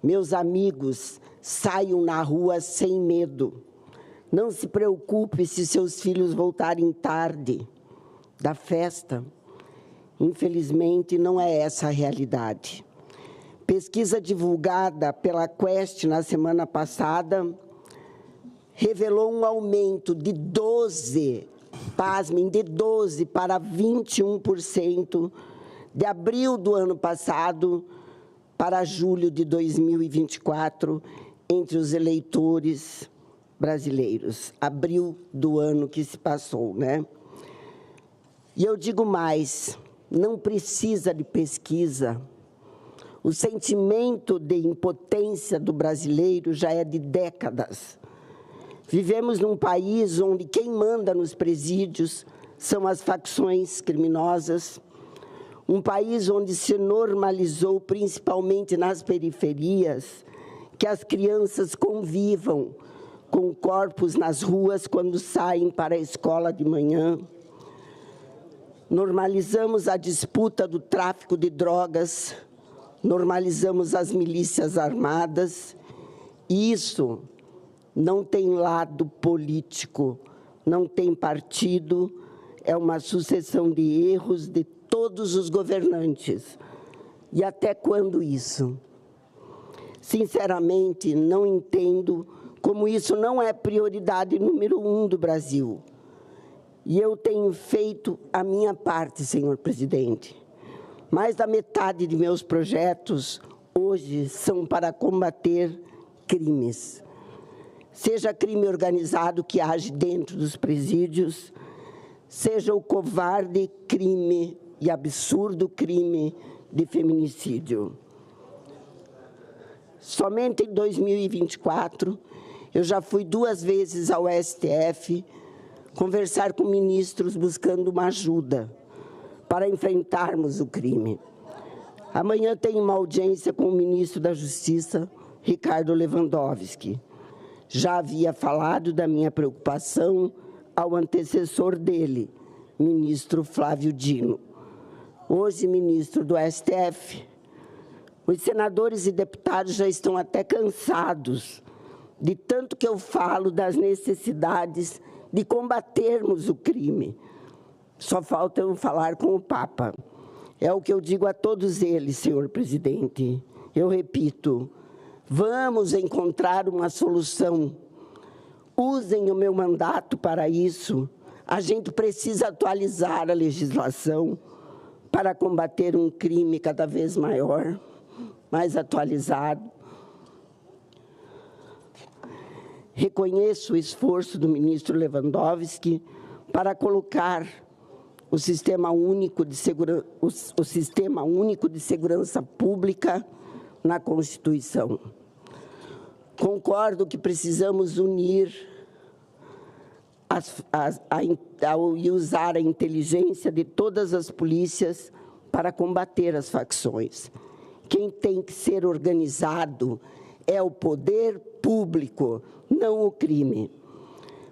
meus amigos, saiam na rua sem medo. Não se preocupe se seus filhos voltarem tarde da festa. Infelizmente, não é essa a realidade. Pesquisa divulgada pela Quest na semana passada revelou um aumento de 12, pasmem, de 12 para 21% de abril do ano passado para julho de 2024 entre os eleitores brasileiros. Abril do ano que se passou, né? E eu digo mais, não precisa de pesquisa. O sentimento de impotência do brasileiro já é de décadas. Vivemos num país onde quem manda nos presídios são as facções criminosas, um país onde se normalizou, principalmente nas periferias, que as crianças convivam com corpos nas ruas quando saem para a escola de manhã. Normalizamos a disputa do tráfico de drogas, normalizamos as milícias armadas, e isso não tem lado político, não tem partido, é uma sucessão de erros de todos os governantes. E até quando isso? Sinceramente, não entendo como isso não é prioridade número 1 do Brasil. E eu tenho feito a minha parte, senhor presidente. Mais da metade de meus projetos hoje são para combater crimes. Seja crime organizado que age dentro dos presídios, seja o covarde crime e absurdo crime de feminicídio. Somente em 2024, eu já fui 2 vezes ao STF conversar com ministros buscando uma ajuda para enfrentarmos o crime. Amanhã tenho uma audiência com o ministro da Justiça, Ricardo Lewandowski. Já havia falado da minha preocupação ao antecessor dele, ministro Flávio Dino. Hoje, ministro do STF, os senadores e deputados já estão até cansados de tanto que eu falo das necessidades de combatermos o crime. Só falta eu falar com o Papa. É o que eu digo a todos eles, senhor presidente. Eu repito, vamos encontrar uma solução. Usem o meu mandato para isso. A gente precisa atualizar a legislação para combater um crime cada vez maior, mais atualizado. Reconheço o esforço do ministro Lewandowski para colocar o Sistema Único de Segurança Pública na Constituição. Concordo que precisamos unir e usar a inteligência de todas as polícias para combater as facções. Quem tem que ser organizado é o poder público, não o crime.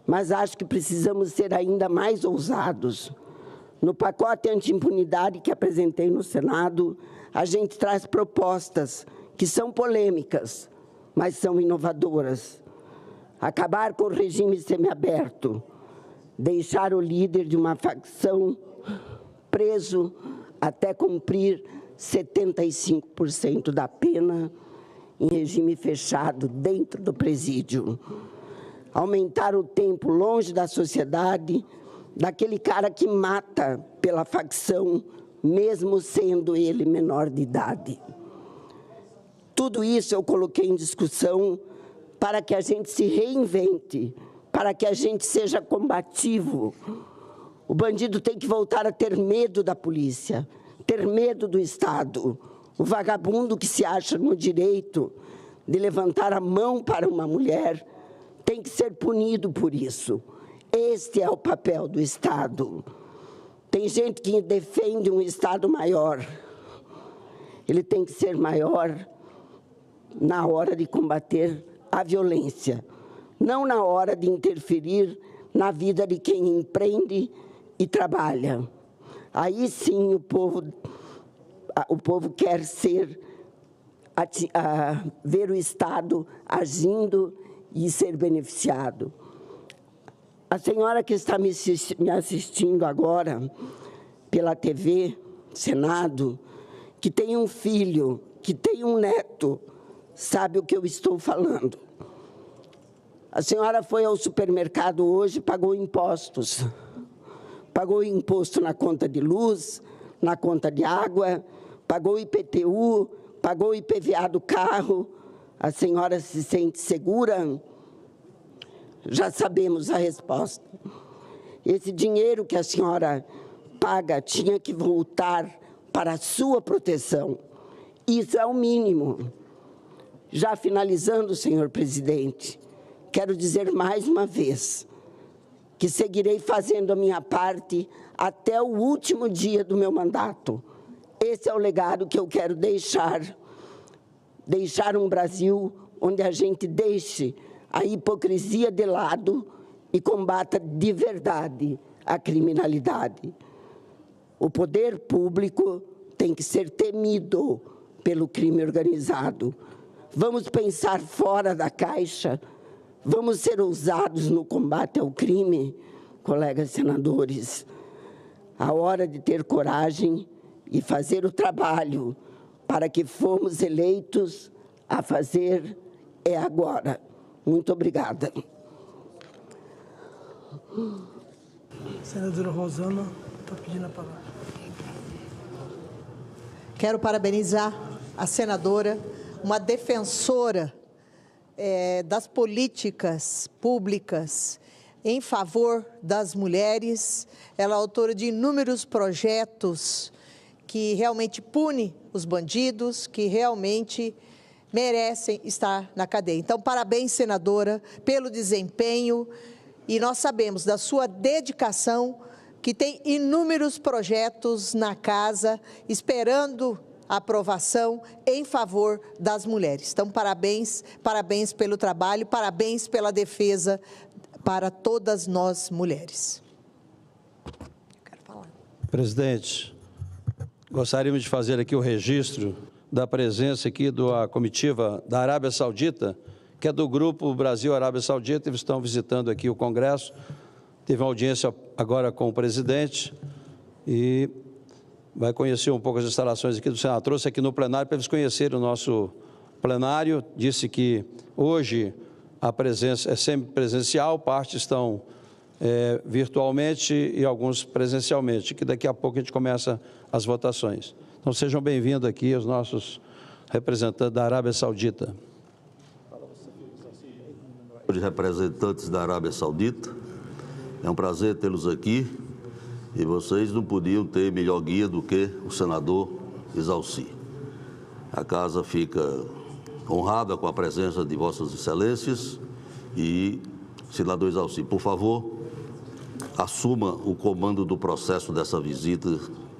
Mas acho que precisamos ser ainda mais ousados. No pacote anti-impunidade que apresentei no Senado, a gente traz propostas que são polêmicas, mas são inovadoras. Acabar com o regime semiaberto, deixar o líder de uma facção preso até cumprir 75% da pena em regime fechado dentro do presídio. Aumentar o tempo longe da sociedade daquele cara que mata pela facção, mesmo sendo ele menor de idade. Tudo isso eu coloquei em discussão para que a gente se reinvente, para que a gente seja combativo. O bandido tem que voltar a ter medo da polícia, ter medo do Estado. O vagabundo que se acha no direito de levantar a mão para uma mulher tem que ser punido por isso. Este é o papel do Estado. Tem gente que defende um Estado maior. Ele tem que ser maior na hora de combater a violência, não na hora de interferir na vida de quem empreende e trabalha. Aí sim o povo quer ver o Estado agindo e ser beneficiado. A senhora que está me assistindo agora pela TV, Senado, que tem um filho, que tem um neto, sabe o que eu estou falando. A senhora foi ao supermercado hoje e pagou impostos. Pagou imposto na conta de luz, na conta de água, pagou IPTU, pagou IPVA do carro. A senhora se sente segura? Já sabemos a resposta. Esse dinheiro que a senhora paga tinha que voltar para a sua proteção. Isso é o mínimo. Já finalizando, senhor presidente, quero dizer mais uma vez que seguirei fazendo a minha parte até o último dia do meu mandato. Esse é o legado que eu quero deixar um Brasil onde a gente deixe a hipocrisia de lado e combata de verdade a criminalidade. O poder público tem que ser temido pelo crime organizado. Vamos pensar fora da caixa, vamos ser ousados no combate ao crime, colegas senadores. A hora de ter coragem e fazer o trabalho para que fomos eleitos a fazer é agora. Muito obrigada. Senadora Rosana está pedindo a palavra. Quero parabenizar a senadora, uma defensora das políticas públicas em favor das mulheres. Ela é autora de inúmeros projetos que realmente punem os bandidos, que realmente merecem estar na cadeia. Então, parabéns, senadora, pelo desempenho, e nós sabemos da sua dedicação, que tem inúmeros projetos na casa, esperando a aprovação em favor das mulheres. Então, parabéns, parabéns pelo trabalho, parabéns pela defesa para todas nós mulheres. Presidente, gostaríamos de fazer aqui o registro da presença aqui da comitiva da Arábia Saudita, que é do grupo Brasil-Arábia Saudita. Eles estão visitando aqui o Congresso. Teve uma audiência agora com o presidente. e vai conhecer um pouco as instalações aqui do Senado. Trouxe aqui no plenário para eles conhecerem o nosso plenário. Disse que hoje a presença é semipresencial, parte estão virtualmente e alguns presencialmente, que daqui a pouco a gente começa as votações. Então sejam bem-vindos aqui os nossos representantes da Arábia Saudita. De representantes da Arábia Saudita, é um prazer tê-los aqui e vocês não podiam ter melhor guia do que o senador Exauci. A casa fica honrada com a presença de Vossas Excelências e, senador Exauci, por favor, assuma o comando do processo dessa visita,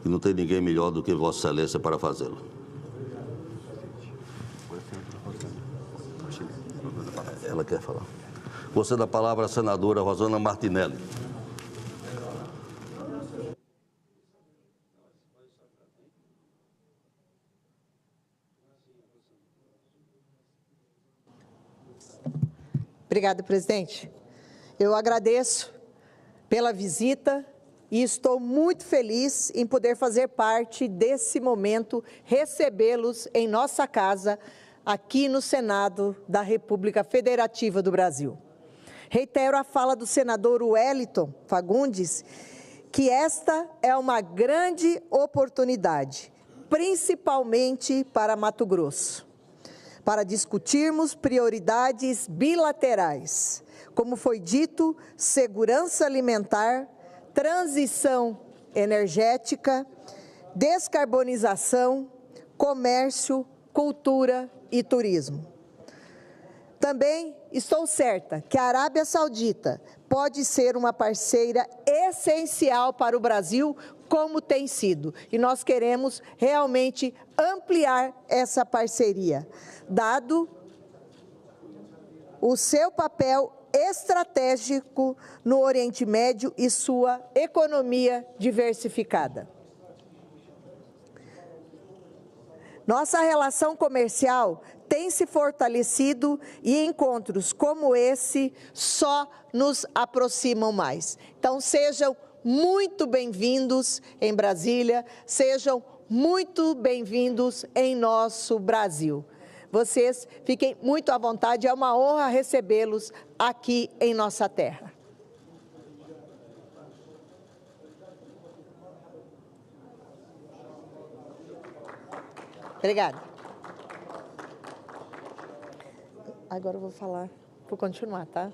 que não tem ninguém melhor do que Vossa Excelência para fazê-lo. Ela quer falar. Você dá a palavra à senadora Rosana Martinelli. Obrigada, presidente. Eu agradeço pela visita e estou muito feliz em poder fazer parte desse momento, recebê-los em nossa casa, aqui no Senado da República Federativa do Brasil. Reitero a fala do senador Wellington Fagundes, que esta é uma grande oportunidade, principalmente para Mato Grosso, para discutirmos prioridades bilaterais, como foi dito, segurança alimentar, transição energética, descarbonização, comércio, cultura e turismo. Também estou certa que a Arábia Saudita pode ser uma parceira essencial para o Brasil, como tem sido. E nós queremos realmente ampliar essa parceria, dado o seu papel estratégico no Oriente Médio e sua economia diversificada. Nossa relação comercial tem se fortalecido e encontros como esse só nos aproximam mais. Então, sejam muito bem-vindos em Brasília, sejam muito bem-vindos em nosso Brasil. Vocês fiquem muito à vontade, é uma honra recebê-los aqui em nossa terra. Obrigada. Agora eu vou continuar, tá?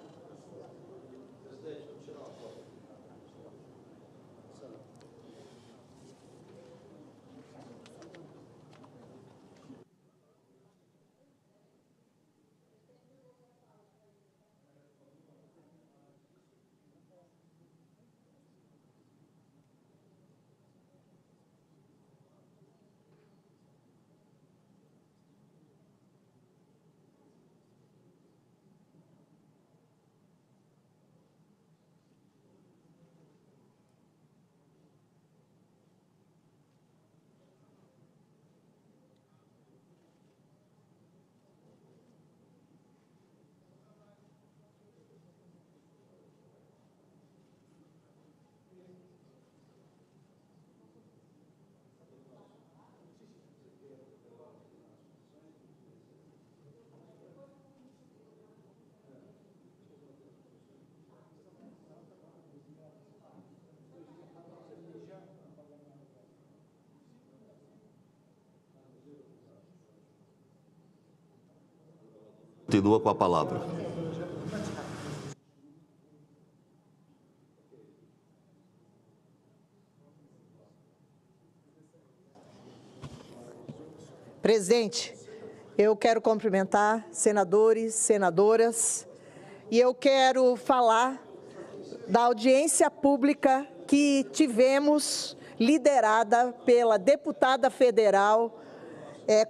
Continua com a palavra. Presidente, eu quero cumprimentar senadores, senadoras, e eu quero falar da audiência pública que tivemos, liderada pela deputada federal,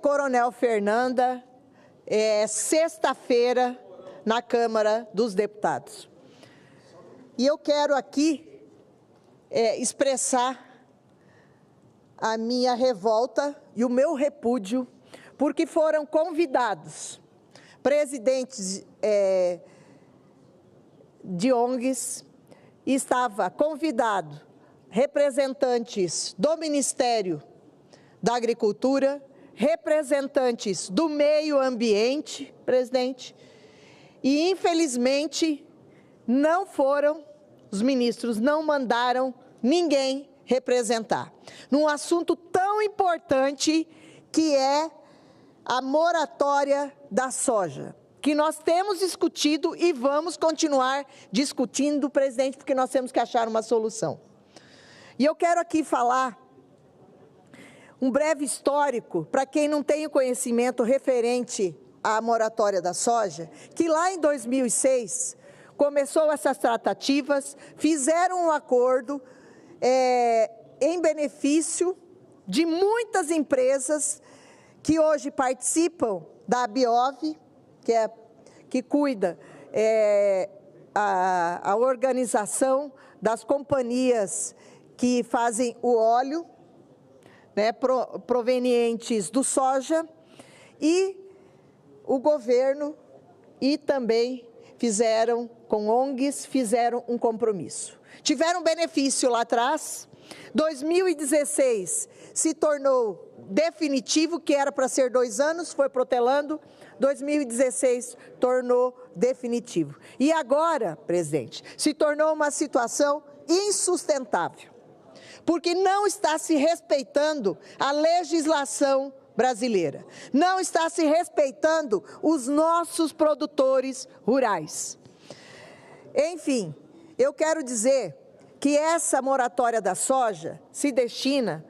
Coronel Fernanda, sexta-feira, na Câmara dos Deputados. E eu quero aqui expressar a minha revolta e o meu repúdio, porque foram convidados presidentes de ONGs, estava convidado representantes do Ministério da Agricultura, representantes do meio ambiente, presidente, e infelizmente não foram, os ministros não mandaram ninguém representar, num assunto tão importante que é a moratória da soja, que nós temos discutido e vamos continuar discutindo, presidente, porque nós temos que achar uma solução. E eu quero aqui falar um breve histórico, para quem não tem o conhecimento referente à moratória da soja, que lá em 2006 começou essas tratativas, fizeram um acordo em benefício de muitas empresas que hoje participam da Biov, que cuida a organização das companhias que fazem o óleo, né, provenientes do soja, e o governo e também fizeram, com ONGs, fizeram um compromisso. Tiveram benefício lá atrás, 2016 se tornou definitivo, que era para ser 2 anos, foi protelando, 2016 tornou definitivo. E agora, presidente, se tornou uma situação insustentável, porque não está se respeitando a legislação brasileira, não está se respeitando os nossos produtores rurais. Enfim, eu quero dizer que essa moratória da soja se destina,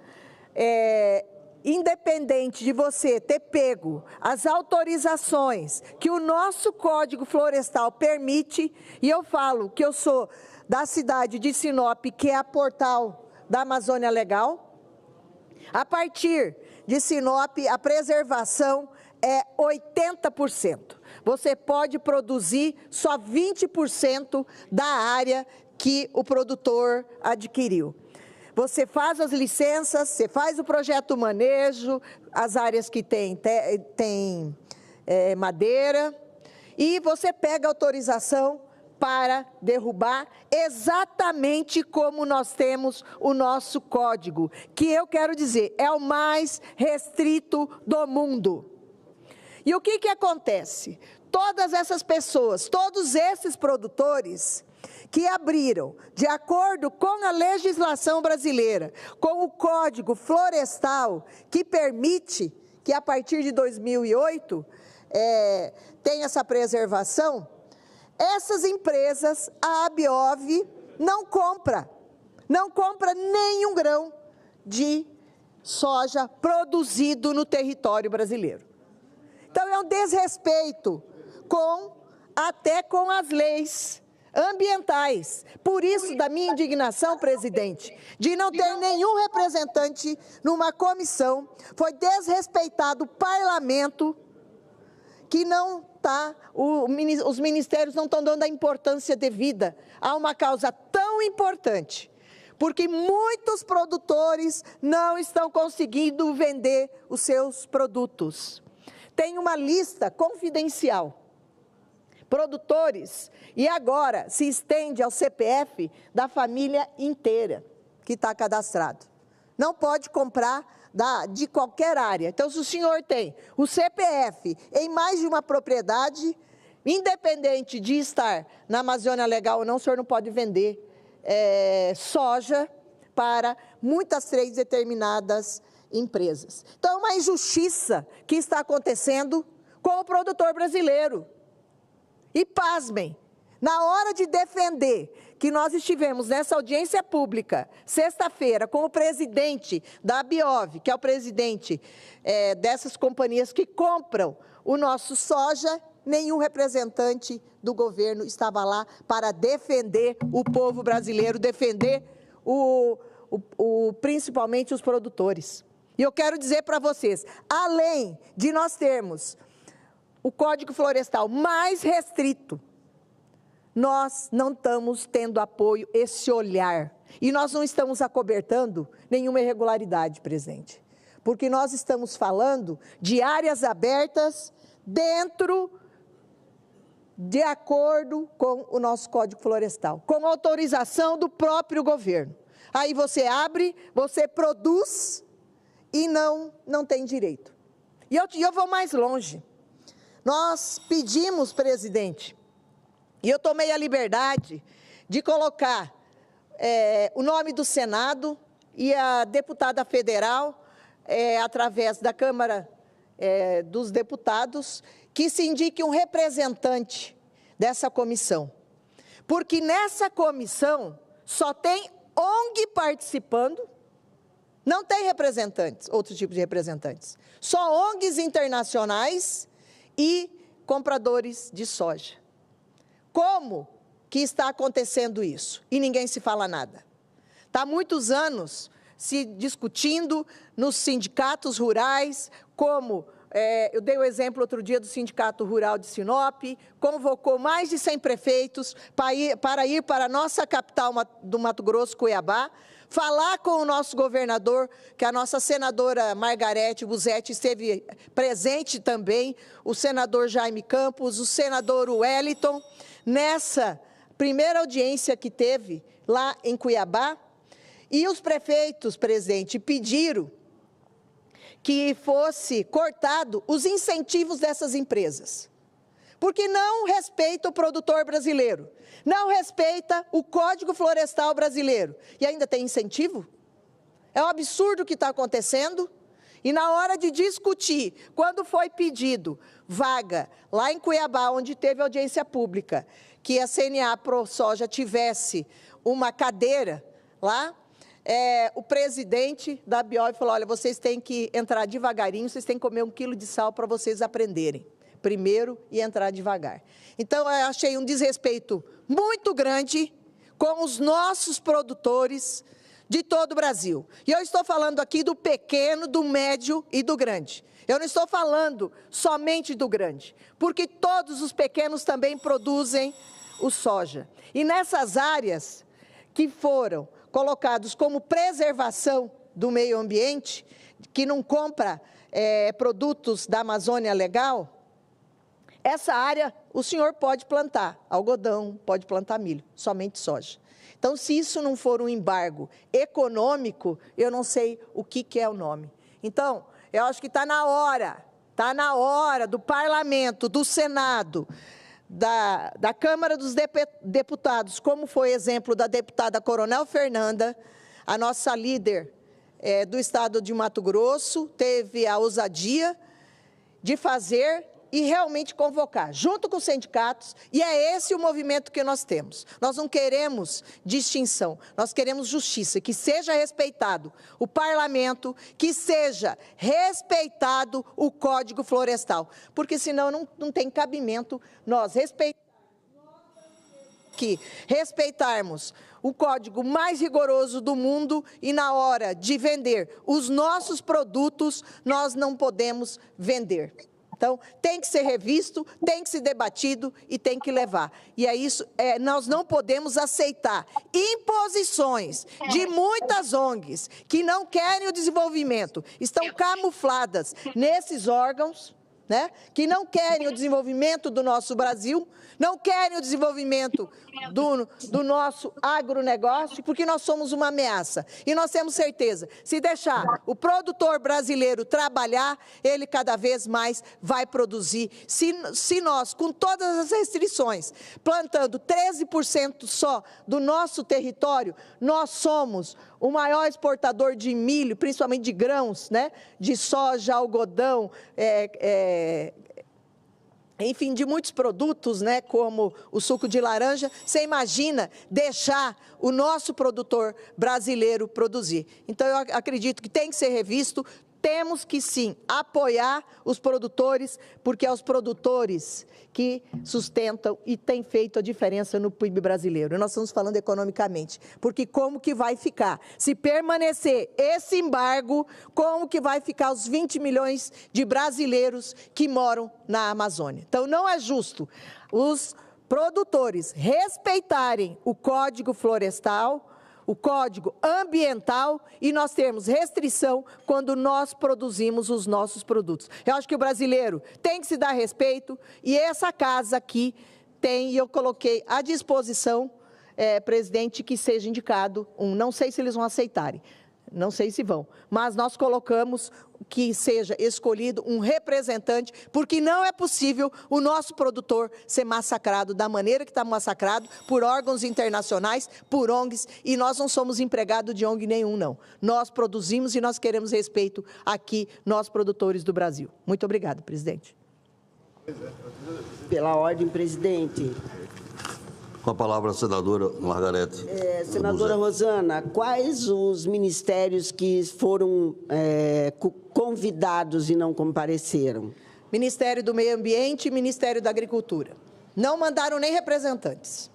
independente de você ter pego as autorizações que o nosso Código Florestal permite, e eu falo que eu sou da cidade de Sinop, que é a portal da Amazônia Legal. A partir de Sinop, a preservação é 80%. Você pode produzir só 20% da área que o produtor adquiriu. Você faz as licenças, você faz o projeto manejo, as áreas que tem madeira, e você pega autorização para derrubar, exatamente como nós temos o nosso código, que eu quero dizer, é o mais restrito do mundo. E o que acontece? Todas essas pessoas, todos esses produtores que abriram, de acordo com a legislação brasileira, com o Código Florestal, que permite que a partir de 2008 tenha essa preservação, essas empresas, a Biov, não compra nenhum grão de soja produzido no território brasileiro. Então, é um desrespeito até com as leis ambientais. Por isso, da minha indignação, presidente, de não ter nenhum representante numa comissão, foi desrespeitado o parlamento, que não está, os ministérios não estão dando a importância devida a uma causa tão importante, porque muitos produtores não estão conseguindo vender os seus produtos. Tem uma lista confidencial, produtores, e agora se estende ao CPF da família inteira que está cadastrado. Não pode comprar de qualquer área. Então, se o senhor tem o CPF em mais de uma propriedade, independente de estar na Amazônia Legal ou não, o senhor não pode vender soja para muitas 3 determinadas empresas. Então, é uma injustiça que está acontecendo com o produtor brasileiro. E pasmem, na hora de defender que nós estivemos nessa audiência pública, sexta-feira, com o presidente da Biov, que é o presidente dessas companhias que compram o nosso soja, nenhum representante do governo estava lá para defender o povo brasileiro, defender principalmente os produtores. E eu quero dizer para vocês, além de nós termos o Código Florestal mais restrito, nós não estamos tendo apoio, esse olhar. E nós não estamos acobertando nenhuma irregularidade, presidente. Porque nós estamos falando de áreas abertas de acordo com o nosso Código Florestal, com autorização do próprio governo. Aí você abre, você produz e não tem direito. E eu vou mais longe. Nós pedimos, presidente, e eu tomei a liberdade de colocar o nome do Senado e a deputada federal, através da Câmara dos Deputados, que se indique um representante dessa comissão. Porque nessa comissão só tem ONG participando, não tem representantes, outro tipo de representantes. Só ONGs internacionais e compradores de soja. Como que está acontecendo isso? E ninguém se fala nada. Está há muitos anos se discutindo nos sindicatos rurais, como eu dei o exemplo outro dia do Sindicato Rural de Sinop, convocou mais de 100 prefeitos para ir para a nossa capital do Mato Grosso, Cuiabá, falar com o nosso governador, que a nossa senadora Margarete Busetti esteve presente também, o senador Jaime Campos, o senador Wellington, nessa primeira audiência que teve lá em Cuiabá. E os prefeitos, presidente, pediram que fosse cortado os incentivos dessas empresas, porque não respeita o produtor brasileiro, não respeita o Código Florestal brasileiro, e ainda tem incentivo? É um absurdo o que está acontecendo, e na hora de discutir, quando foi pedido vaga lá em Cuiabá, onde teve audiência pública, que a CNA ProSoja tivesse uma cadeira lá, o presidente da BIOV falou, olha, vocês têm que entrar devagarinho, vocês têm que comer 1 quilo de sal para vocês aprenderem primeiro e entrar devagar. Então, eu achei um desrespeito muito grande com os nossos produtores de todo o Brasil. E eu estou falando aqui do pequeno, do médio e do grande. Eu não estou falando somente do grande, porque todos os pequenos também produzem o soja. E nessas áreas que foram colocados como preservação do meio ambiente, que não compra produtos da Amazônia Legal, essa área o senhor pode plantar algodão, pode plantar milho, somente soja. Então, se isso não for um embargo econômico, eu não sei o que é o nome. Então, eu acho que está na hora do Parlamento, do Senado, da Câmara dos Deputados, como foi exemplo da deputada Coronel Fernanda, a nossa líder do estado de Mato Grosso, teve a ousadia de fazer e realmente convocar, junto com os sindicatos, e é esse o movimento que nós temos. Nós não queremos distinção, nós queremos justiça, que seja respeitado o parlamento, que seja respeitado o Código Florestal, porque senão não tem cabimento nós respeitarmos o código mais rigoroso do mundo e na hora de vender os nossos produtos, nós não podemos vender. Então, tem que ser revisto, tem que ser debatido e tem que levar. E é isso, nós não podemos aceitar imposições de muitas ONGs que não querem o desenvolvimento, estão camufladas nesses órgãos, né, que não querem o desenvolvimento do nosso Brasil, não querem o desenvolvimento do nosso agronegócio, porque nós somos uma ameaça. E nós temos certeza, se deixar o produtor brasileiro trabalhar, ele cada vez mais vai produzir. Se nós, com todas as restrições, plantando 13% só do nosso território, nós somos o maior exportador de milho, principalmente de grãos, né, de soja, algodão, enfim, de muitos produtos, né, como o suco de laranja. Você imagina deixar o nosso produtor brasileiro produzir. Então, eu acredito que tem que ser revisto. Temos que, sim, apoiar os produtores, porque é os produtores que sustentam e têm feito a diferença no PIB brasileiro. Nós estamos falando economicamente, porque como que vai ficar? Se permanecer esse embargo, como que vai ficar os 20 milhões de brasileiros que moram na Amazônia? Então, não é justo os produtores respeitarem o Código Florestal, o Código Ambiental, e nós temos restrição quando nós produzimos os nossos produtos. Eu acho que o brasileiro tem que se dar respeito, e essa casa aqui tem, e eu coloquei à disposição presidente, que seja indicado um. Não sei se eles vão aceitarem, não sei se vão, mas nós colocamos que seja escolhido um representante, porque não é possível o nosso produtor ser massacrado da maneira que está massacrado por órgãos internacionais, por ONGs, e nós não somos empregados de ONG nenhum, não. Nós produzimos e nós queremos respeito aqui, nós produtores do Brasil. Muito obrigada, presidente. Pela ordem, presidente. Com a palavra a senadora Margarete. Senadora Rosana, quais os ministérios que foram convidados e não compareceram? Ministério do Meio Ambiente e Ministério da Agricultura. Não mandaram nem representantes.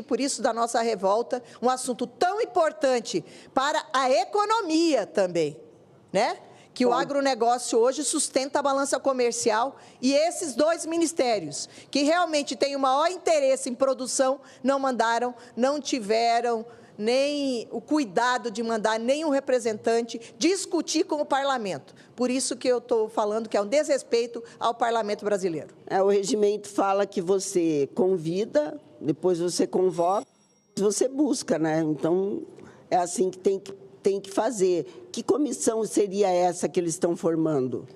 Por isso da nossa revolta, um assunto tão importante para a economia também, né? Que o agronegócio hoje sustenta a balança comercial, e esses dois ministérios, que realmente têm o maior interesse em produção, não mandaram, não tiveram nem o cuidado de mandar nenhum representante discutir com o parlamento. Por isso que eu estou falando que é um desrespeito ao parlamento brasileiro. O regimento fala que você convida, depois você convoca, você busca, né? Então, é assim que tem que fazer. Que comissão seria essa que eles estão formando?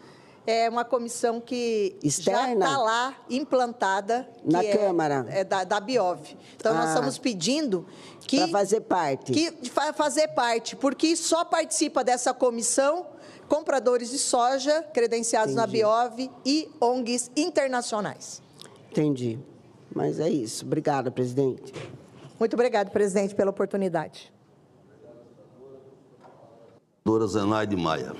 É uma comissão que externa? Já está lá, implantada. Na Câmara? É da Biov. Então, nós estamos pedindo que... Para fazer parte. Fazer parte, porque só participa dessa comissão compradores de soja credenciados na Biov e ONGs internacionais. Entendi. Mas é isso. Obrigada, presidente. Muito obrigada, presidente, pela oportunidade. Senadora Zenaide Maia.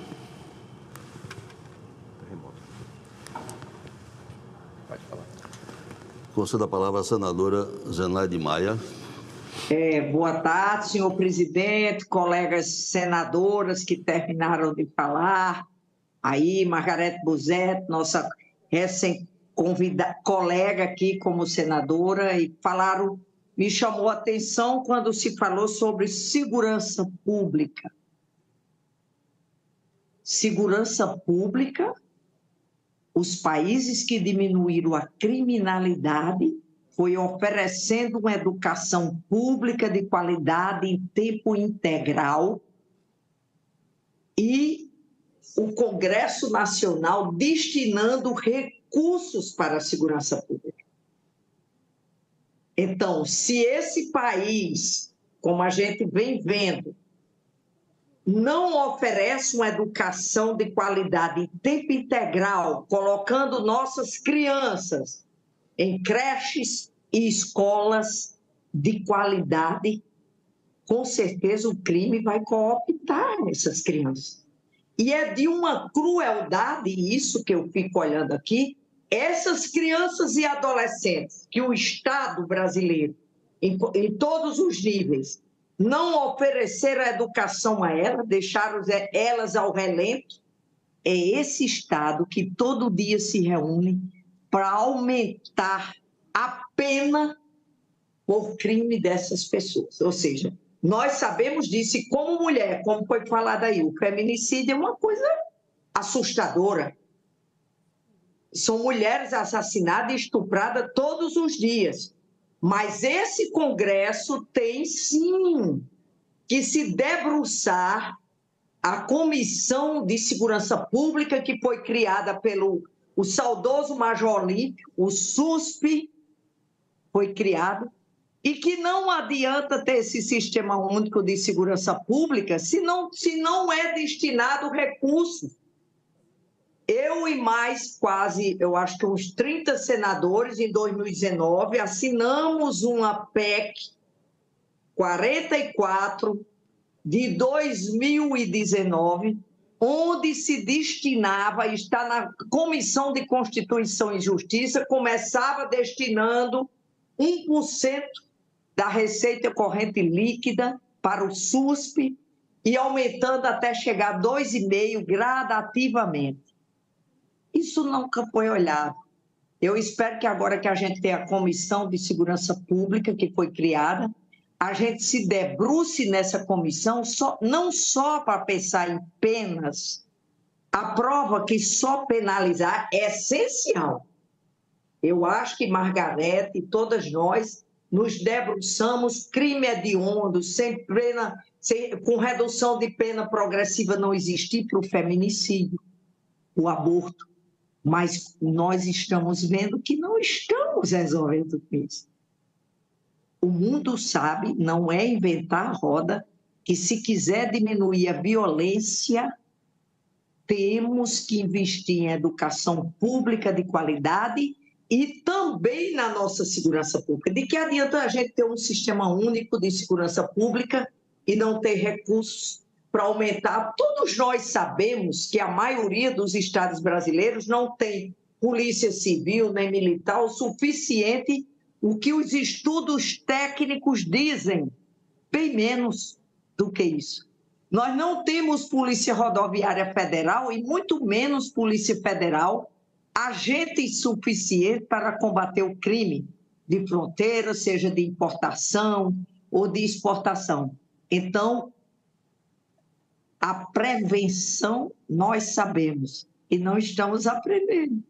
Concedo a palavra à senadora Zenaide Maia. Boa tarde, senhor presidente, colegas senadoras que terminaram de falar. Aí, Margarete Buzet, nossa colega aqui como senadora, e falaram, me chamou a atenção quando se falou sobre segurança pública. Segurança pública, os países que diminuíram a criminalidade foi oferecendo uma educação pública de qualidade em tempo integral e o Congresso Nacional destinando recursos para a segurança pública. Então, se esse país, como a gente vem vendo, não oferece uma educação de qualidade em tempo integral, colocando nossas crianças em creches e escolas de qualidade, com certeza o crime vai cooptar essas crianças. E é de uma crueldade, isso que eu fico olhando aqui, essas crianças e adolescentes que o Estado brasileiro, em todos os níveis, não ofereceram a educação a elas, deixaram elas ao relento. É esse Estado que todo dia se reúne para aumentar a pena por crime dessas pessoas. Ou seja, nós sabemos disso, e como mulher, como foi falado aí, o feminicídio é uma coisa assustadora. São mulheres assassinadas e estupradas todos os dias. Mas esse Congresso tem, sim, que se debruçar a Comissão de Segurança Pública, que foi criada pelo saudoso Major Olímpio, o SUSP foi criado, e que não adianta ter esse Sistema Único de Segurança Pública se não é destinado recurso. Eu e mais quase, eu acho que uns 30 senadores, em 2019, assinamos uma PEC 44 de 2019, onde se destinava, está na Comissão de Constituição e Justiça, começava destinando 1% da receita corrente líquida para o SUSP e aumentando até chegar a 2,5% gradativamente. Isso nunca foi olhado. Eu espero que agora que a gente tem a Comissão de Segurança Pública, que foi criada, a gente se debruce nessa comissão, não só para pensar em penas. A prova que só penalizar é essencial. Eu acho que Margarete e todas nós nos debruçamos, crime hediondo, com redução de pena progressiva não existir para o feminicídio, o aborto. Mas nós estamos vendo que não estamos resolvendo isso. O mundo sabe, não é inventar a roda, que se quiser diminuir a violência, temos que investir em educação pública de qualidade e também na nossa segurança pública. De que adianta a gente ter um sistema único de segurança pública e não ter recursos para aumentar? Todos nós sabemos que a maioria dos estados brasileiros não tem polícia civil nem militar o suficiente, o que os estudos técnicos dizem, bem menos do que isso. Nós não temos Polícia Rodoviária Federal e muito menos Polícia Federal, agente suficiente para combater o crime de fronteira, seja de importação ou de exportação. Então, a prevenção nós sabemos e não estamos aprendendo,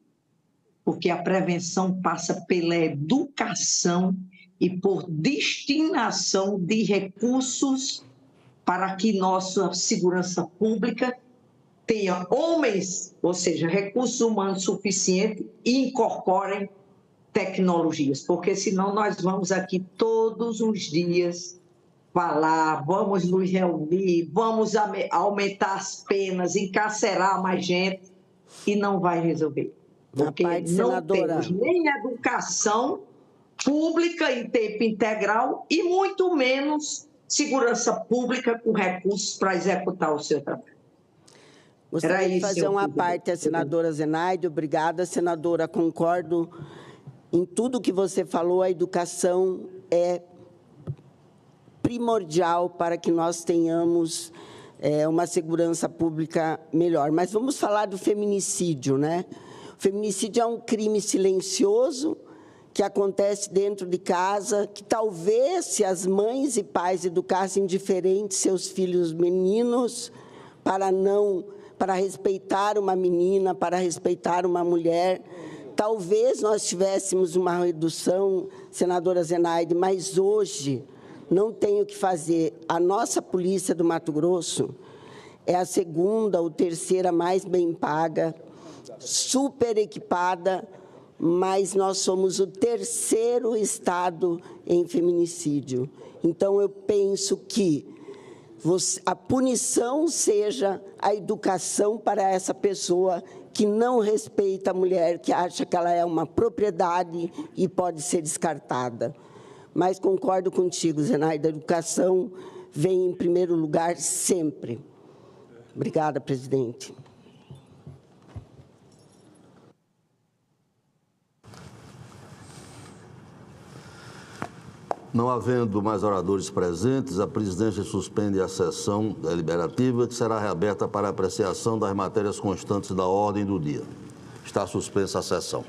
porque a prevenção passa pela educação e por destinação de recursos para que nossa segurança pública tenha homens, ou seja, recursos humanos suficientes e incorporem tecnologias, porque senão nós vamos aqui todos os dias falar, vamos nos reunir, vamos aumentar as penas, encarcerar mais gente e não vai resolver. Porque não temos nem educação pública em tempo integral e muito menos segurança pública com recursos para executar o seu trabalho. Gostaria de fazer uma parte, a senadora Zenaide. Obrigada, senadora. Concordo em tudo que você falou. A educação é primordial para que nós tenhamos uma segurança pública melhor. Mas vamos falar do feminicídio, né? O feminicídio é um crime silencioso que acontece dentro de casa, que talvez, se as mães e pais educassem diferente seus filhos meninos para respeitar uma menina, para respeitar uma mulher, talvez nós tivéssemos uma redução, senadora Zenaide, mas hoje não tem o que fazer. A nossa polícia do Mato Grosso é a segunda ou terceira mais bem paga, super equipada, mas nós somos o terceiro estado em feminicídio. Então, eu penso que a punição seja a educação para essa pessoa que não respeita a mulher, que acha que ela é uma propriedade e pode ser descartada. Mas concordo contigo, Zenaide, a educação vem em primeiro lugar sempre. Obrigada, presidente. Não havendo mais oradores presentes, a presidência suspende a sessão deliberativa, que será reaberta para apreciação das matérias constantes da ordem do dia. Está suspensa a sessão.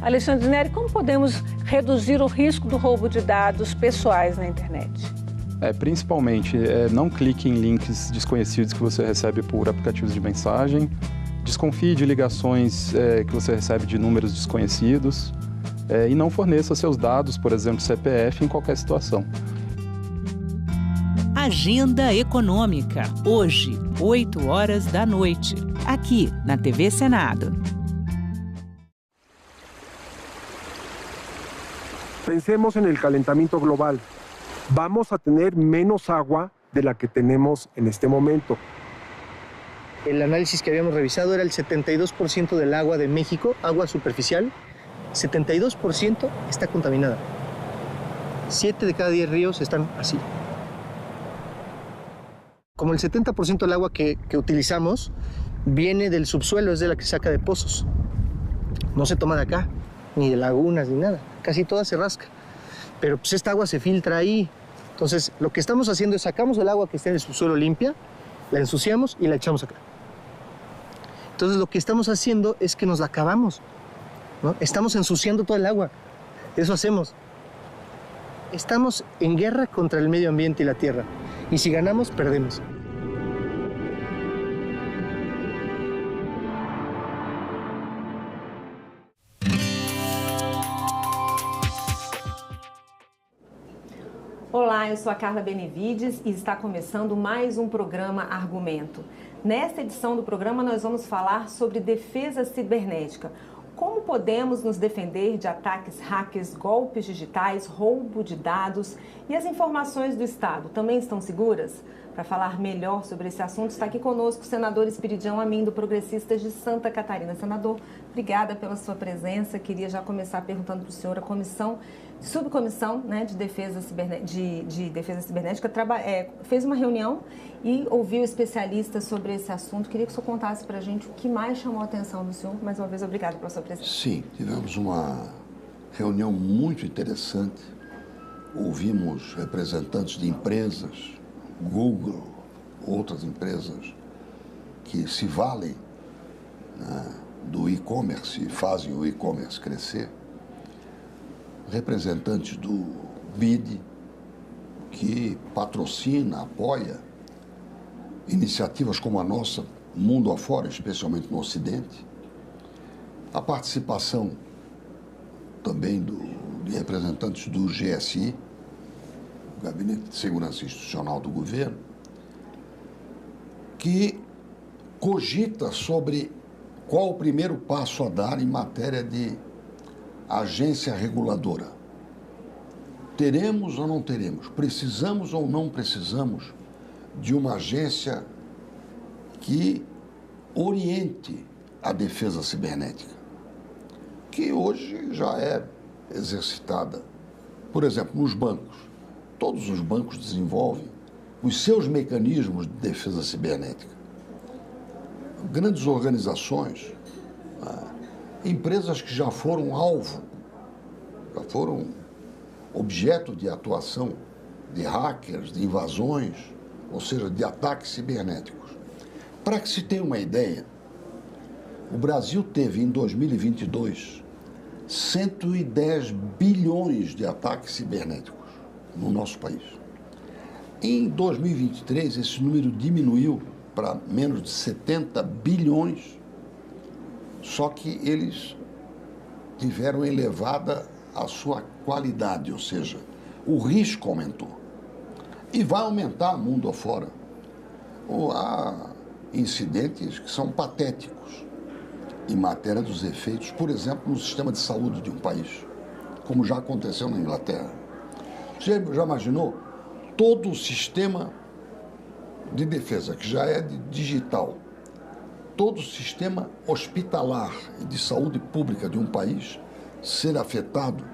Alexandre Neri, como podemos reduzir o risco do roubo de dados pessoais na internet? Principalmente, não clique em links desconhecidos que você recebe por aplicativos de mensagem, desconfie de ligações que você recebe de números desconhecidos e não forneça seus dados, por exemplo, CPF, em qualquer situação. Agenda Econômica, hoje, 20h, aqui na TV Senado. Pensemos en el calentamiento global. Vamos a tener menos agua de la que tenemos en este momento. El análisis que habíamos revisado era el 72% del agua de México, agua superficial, 72% está contaminada. 7 de cada 10 ríos están así. Como el 70% del agua que utilizamos viene del subsuelo, es de la que se saca de pozos. No se toma de acá, ni de lagunas, ni nada. Casi toda se rasca. Pero pues esta agua se filtra ahí. Entonces, lo que estamos haciendo es sacamos el agua que está en el subsuelo limpia, la ensuciamos y la echamos acá. Entonces, lo que estamos haciendo es que nos la acabamos, ¿no? Estamos ensuciando todo el agua. Eso hacemos. Estamos en guerra contra el medio ambiente y la tierra. Y si ganamos, perdemos. Olá, eu sou a Carla Benevides e está começando mais um programa Argumento. Nesta edição do programa nós vamos falar sobre defesa cibernética. Como podemos nos defender de ataques hackers, golpes digitais, roubo de dados e as informações do Estado também estão seguras? Para falar melhor sobre esse assunto, está aqui conosco o senador Espiridião Amin, do Progressistas de Santa Catarina. Senador, obrigada pela sua presença. Queria já começar perguntando para o senhor, a subcomissão, né, de defesa cibernética fez uma reunião e ouviu especialistas sobre esse assunto. Queria que o senhor contasse para a gente o que mais chamou a atenção do senhor. Mais uma vez, obrigada pela sua presença. Sim, tivemos uma reunião muito interessante. Ouvimos representantes de empresas, Google, outras empresas que se valem, né, do e-commerce e fazem o e-commerce crescer. Representantes do BID, que patrocina, apoia iniciativas como a nossa, mundo afora, especialmente no Ocidente. A participação também de representantes do GSI, Gabinete de Segurança Institucional do Governo, que cogita sobre qual o primeiro passo a dar em matéria de agência reguladora. Teremos ou não teremos? Precisamos ou não precisamos de uma agência que oriente a defesa cibernética, que hoje já é exercitada, por exemplo, nos bancos. Todos os bancos desenvolvem os seus mecanismos de defesa cibernética. Grandes organizações, empresas que já foram alvo, já foram objeto de atuação de hackers, de invasões, ou seja, de ataques cibernéticos. Para que se tenha uma ideia, o Brasil teve em 2022 110 bilhões de ataques cibernéticos no nosso país. Em 2023, esse número diminuiu para menos de 70 bilhões, só que eles tiveram elevada a sua qualidade, ou seja, o risco aumentou. E vai aumentar mundo afora. Há incidentes que são patéticos em matéria dos efeitos, por exemplo, no sistema de saúde de um país, como já aconteceu na Inglaterra. Você já imaginou? Todo o sistema de defesa, que já é digital, todo o sistema hospitalar e de saúde pública de um país ser afetado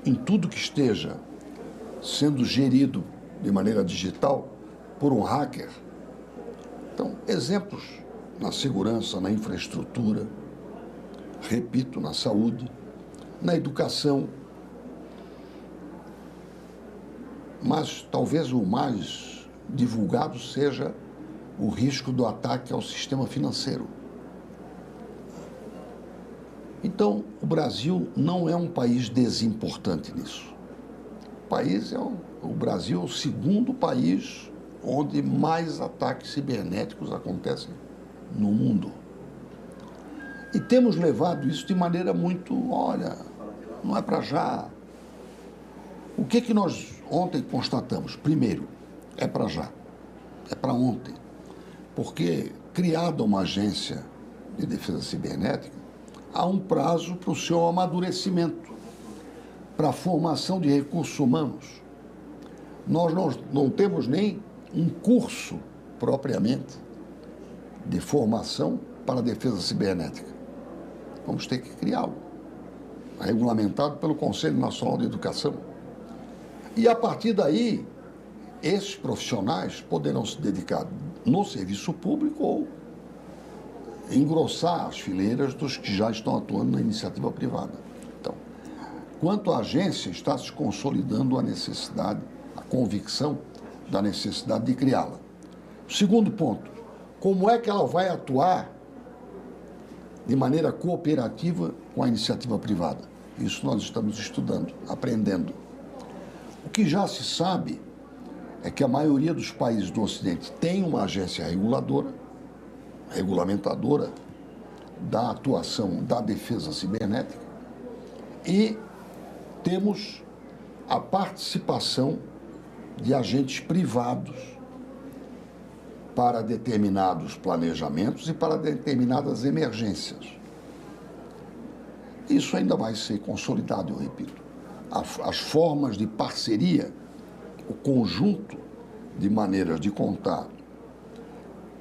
em tudo que esteja sendo gerido de maneira digital por um hacker. Então, exemplos na segurança, na infraestrutura, repito, na saúde, na educação, mas talvez o mais divulgado seja o risco do ataque ao sistema financeiro. Então, o Brasil não é um país desimportante nisso. O Brasil é o segundo país onde mais ataques cibernéticos acontecem no mundo. E temos levado isso de maneira muito, não é para já. O que nós ontem constatamos? Primeiro, é para já, é para ontem. Porque, criada uma agência de defesa cibernética, há um prazo para o seu amadurecimento, para a formação de recursos humanos. Nós não temos nem um curso propriamente de formação para a defesa cibernética. Vamos ter que criá-lo, regulamentado pelo Conselho Nacional de Educação. E, a partir daí, esses profissionais poderão se dedicar no serviço público ou engrossar as fileiras dos que já estão atuando na iniciativa privada. Então, quanto à agência, está se consolidando a necessidade, a convicção da necessidade de criá-la. Segundo ponto, como é que ela vai atuar de maneira cooperativa com a iniciativa privada? Isso nós estamos estudando, aprendendo. O que já se sabe é que a maioria dos países do Ocidente tem uma agência regulamentadora da atuação da defesa cibernética, e temos a participação de agentes privados para determinados planejamentos e para determinadas emergências. Isso ainda vai ser consolidado, eu repito. As formas de parceria, o conjunto de maneiras de contar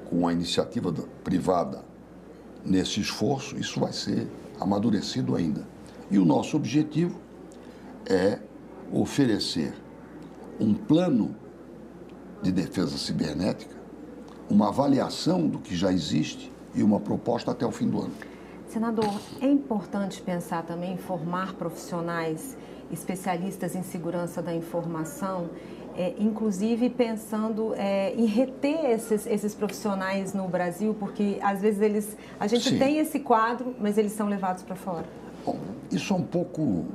com a iniciativa privada nesse esforço, isso vai ser amadurecido ainda. E o nosso objetivo é oferecer um plano de defesa cibernética, uma avaliação do que já existe e uma proposta até o fim do ano. Senador, é importante pensar também em formar profissionais especialistas em segurança da informação, inclusive pensando em reter esses profissionais no Brasil, porque às vezes a gente tem esse quadro, mas eles são levados para fora. Bom, isso é um pouco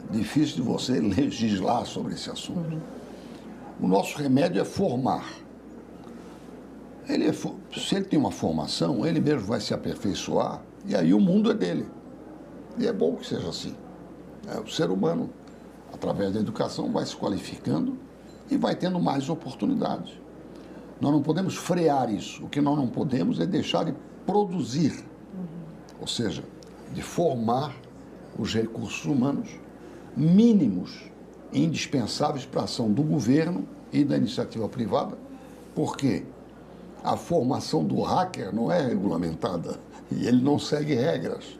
difícil de você legislar sobre esse assunto. Uhum. O nosso remédio é formar. Se ele tem uma formação, ele mesmo vai se aperfeiçoar, e aí o mundo é dele. E é bom que seja assim. O ser humano, através da educação, vai se qualificando e vai tendo mais oportunidades. Nós não podemos frear isso. O que nós não podemos é deixar de produzir, ou seja, de formar os recursos humanos mínimos e indispensáveis para a ação do governo e da iniciativa privada, porque a formação do hacker não é regulamentada e ele não segue regras.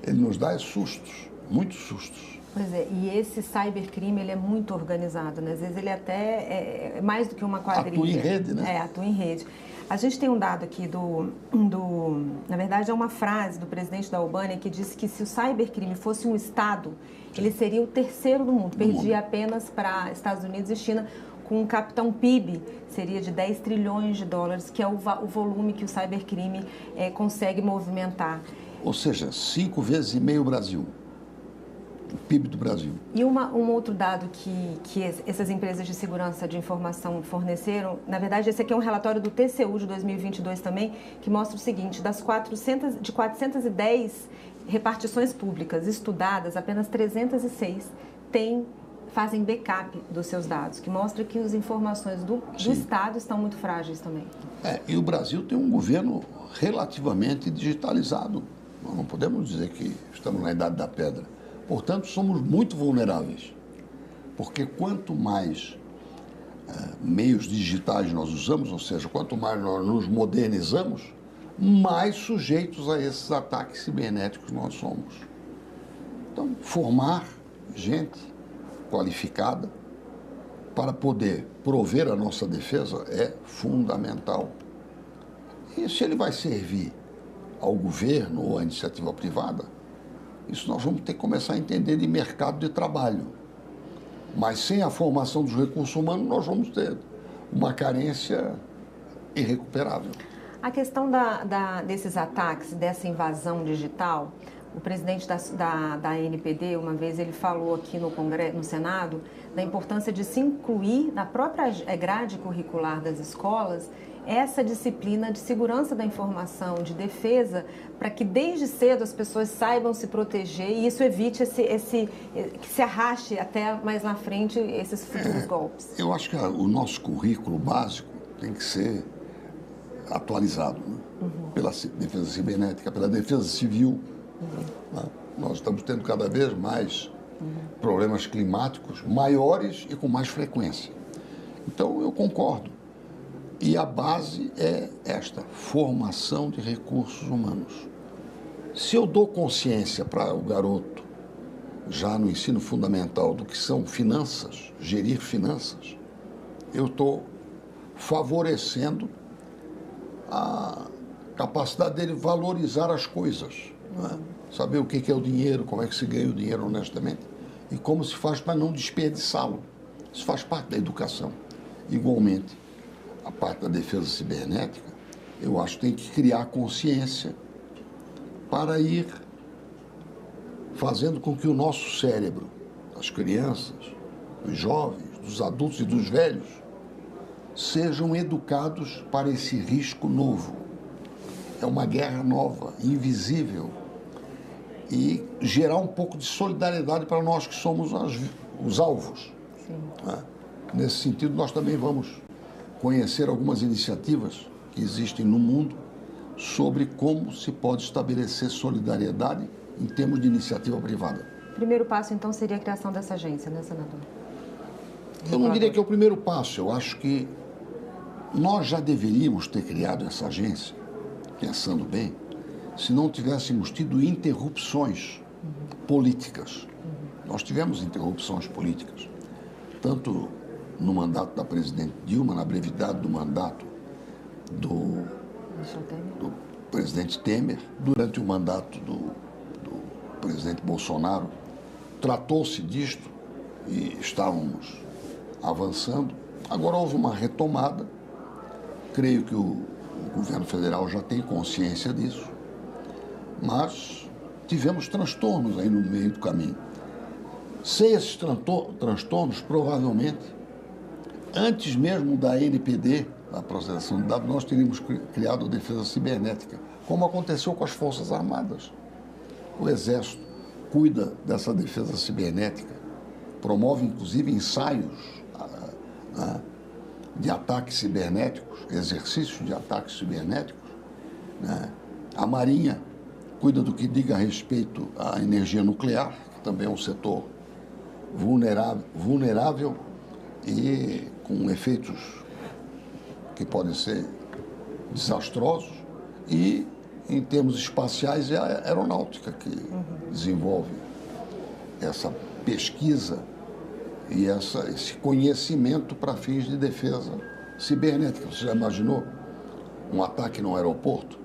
Ele nos dá sustos, muitos sustos. Pois é, e esse cybercrime, ele é muito organizado, né? Às vezes ele até é mais do que uma quadrilha. Atua em rede, né? Atua em rede. A gente tem um dado aqui na verdade é uma frase do presidente da Albânia que disse que se o cybercrime fosse um Estado, ele seria o terceiro do mundo, perdia apenas para Estados Unidos e China, com um capitão PIB, seria de 10 trilhões de dólares, que é o volume que o cybercrime consegue movimentar. Ou seja, 5,5 vezes o Brasil. O PIB do Brasil. E um outro dado que essas empresas de segurança de informação forneceram, na verdade esse aqui é um relatório do TCU de 2022 também, que mostra o seguinte: de 410 repartições públicas estudadas, apenas 306 fazem backup dos seus dados, que mostra que as informações do Estado estão muito frágeis também. E o Brasil tem um governo relativamente digitalizado. Nós não podemos dizer que estamos na idade da pedra. Portanto, somos muito vulneráveis, porque quanto mais meios digitais nós usamos, ou seja, quanto mais nós nos modernizamos, mais sujeitos a esses ataques cibernéticos nós somos. Então, formar gente qualificada para poder prover a nossa defesa é fundamental. E se ele vai servir ao governo ou à iniciativa privada, isso nós vamos ter que começar a entender de mercado de trabalho. Mas sem a formação dos recursos humanos, nós vamos ter uma carência irrecuperável. A questão desses ataques, dessa invasão digital, o presidente da NPD, uma vez, ele falou aqui no Congresso, no Senado, da importância de se incluir na própria grade curricular das escolas essa disciplina de segurança da informação, de defesa, para que desde cedo as pessoas saibam se proteger e isso evite que se arraste até mais na frente esses futuros golpes. Eu acho que o nosso currículo básico tem que ser atualizado, né? Pela defesa cibernética, pela defesa civil. Nós estamos tendo cada vez mais problemas climáticos maiores e com mais frequência. Então, eu concordo. E a base é esta, formação de recursos humanos. Se eu dou consciência para o garoto, já no ensino fundamental, do que são finanças, gerir finanças, eu estou favorecendo a capacidade dele valorizar as coisas, né? Saber o que é o dinheiro, como é que se ganha o dinheiro honestamente e como se faz para não desperdiçá-lo. Isso faz parte da educação. Igualmente, a parte da defesa cibernética, eu acho que tem que criar consciência para ir fazendo com que o nosso cérebro, as crianças, dos jovens, dos adultos e dos velhos, sejam educados para esse risco novo. É uma guerra nova, invisível, e gerar um pouco de solidariedade para nós que somos os alvos. Né? Nesse sentido, nós também vamos conhecer algumas iniciativas que existem no mundo sobre como se pode estabelecer solidariedade em termos de iniciativa privada. O primeiro passo, então, seria a criação dessa agência, né, senador? Eu não diria que é o primeiro passo. Eu acho que nós já deveríamos ter criado essa agência, pensando bem, se não tivéssemos tido interrupções políticas. Nós tivemos interrupções políticas, tanto no mandato da presidente Dilma, na brevidade do mandato do presidente Temer, durante o mandato do presidente Bolsonaro. Tratou-se disto e estávamos avançando. Agora houve uma retomada. Creio que o governo federal já tem consciência disso, mas tivemos transtornos aí no meio do caminho. Sem esses transtornos, provavelmente, antes mesmo da NPD, da processação de dados, nós teríamos criado a defesa cibernética, como aconteceu com as Forças Armadas. O Exército cuida dessa defesa cibernética, promove inclusive ensaios de ataques cibernéticos, exercícios de ataques cibernéticos. Né? A Marinha cuida do que diga respeito à energia nuclear, que também é um setor vulnerável e com efeitos que podem ser desastrosos. E, em termos espaciais, é a aeronáutica que desenvolve essa pesquisa e esse conhecimento para fins de defesa cibernética. Você já imaginou um ataque num aeroporto?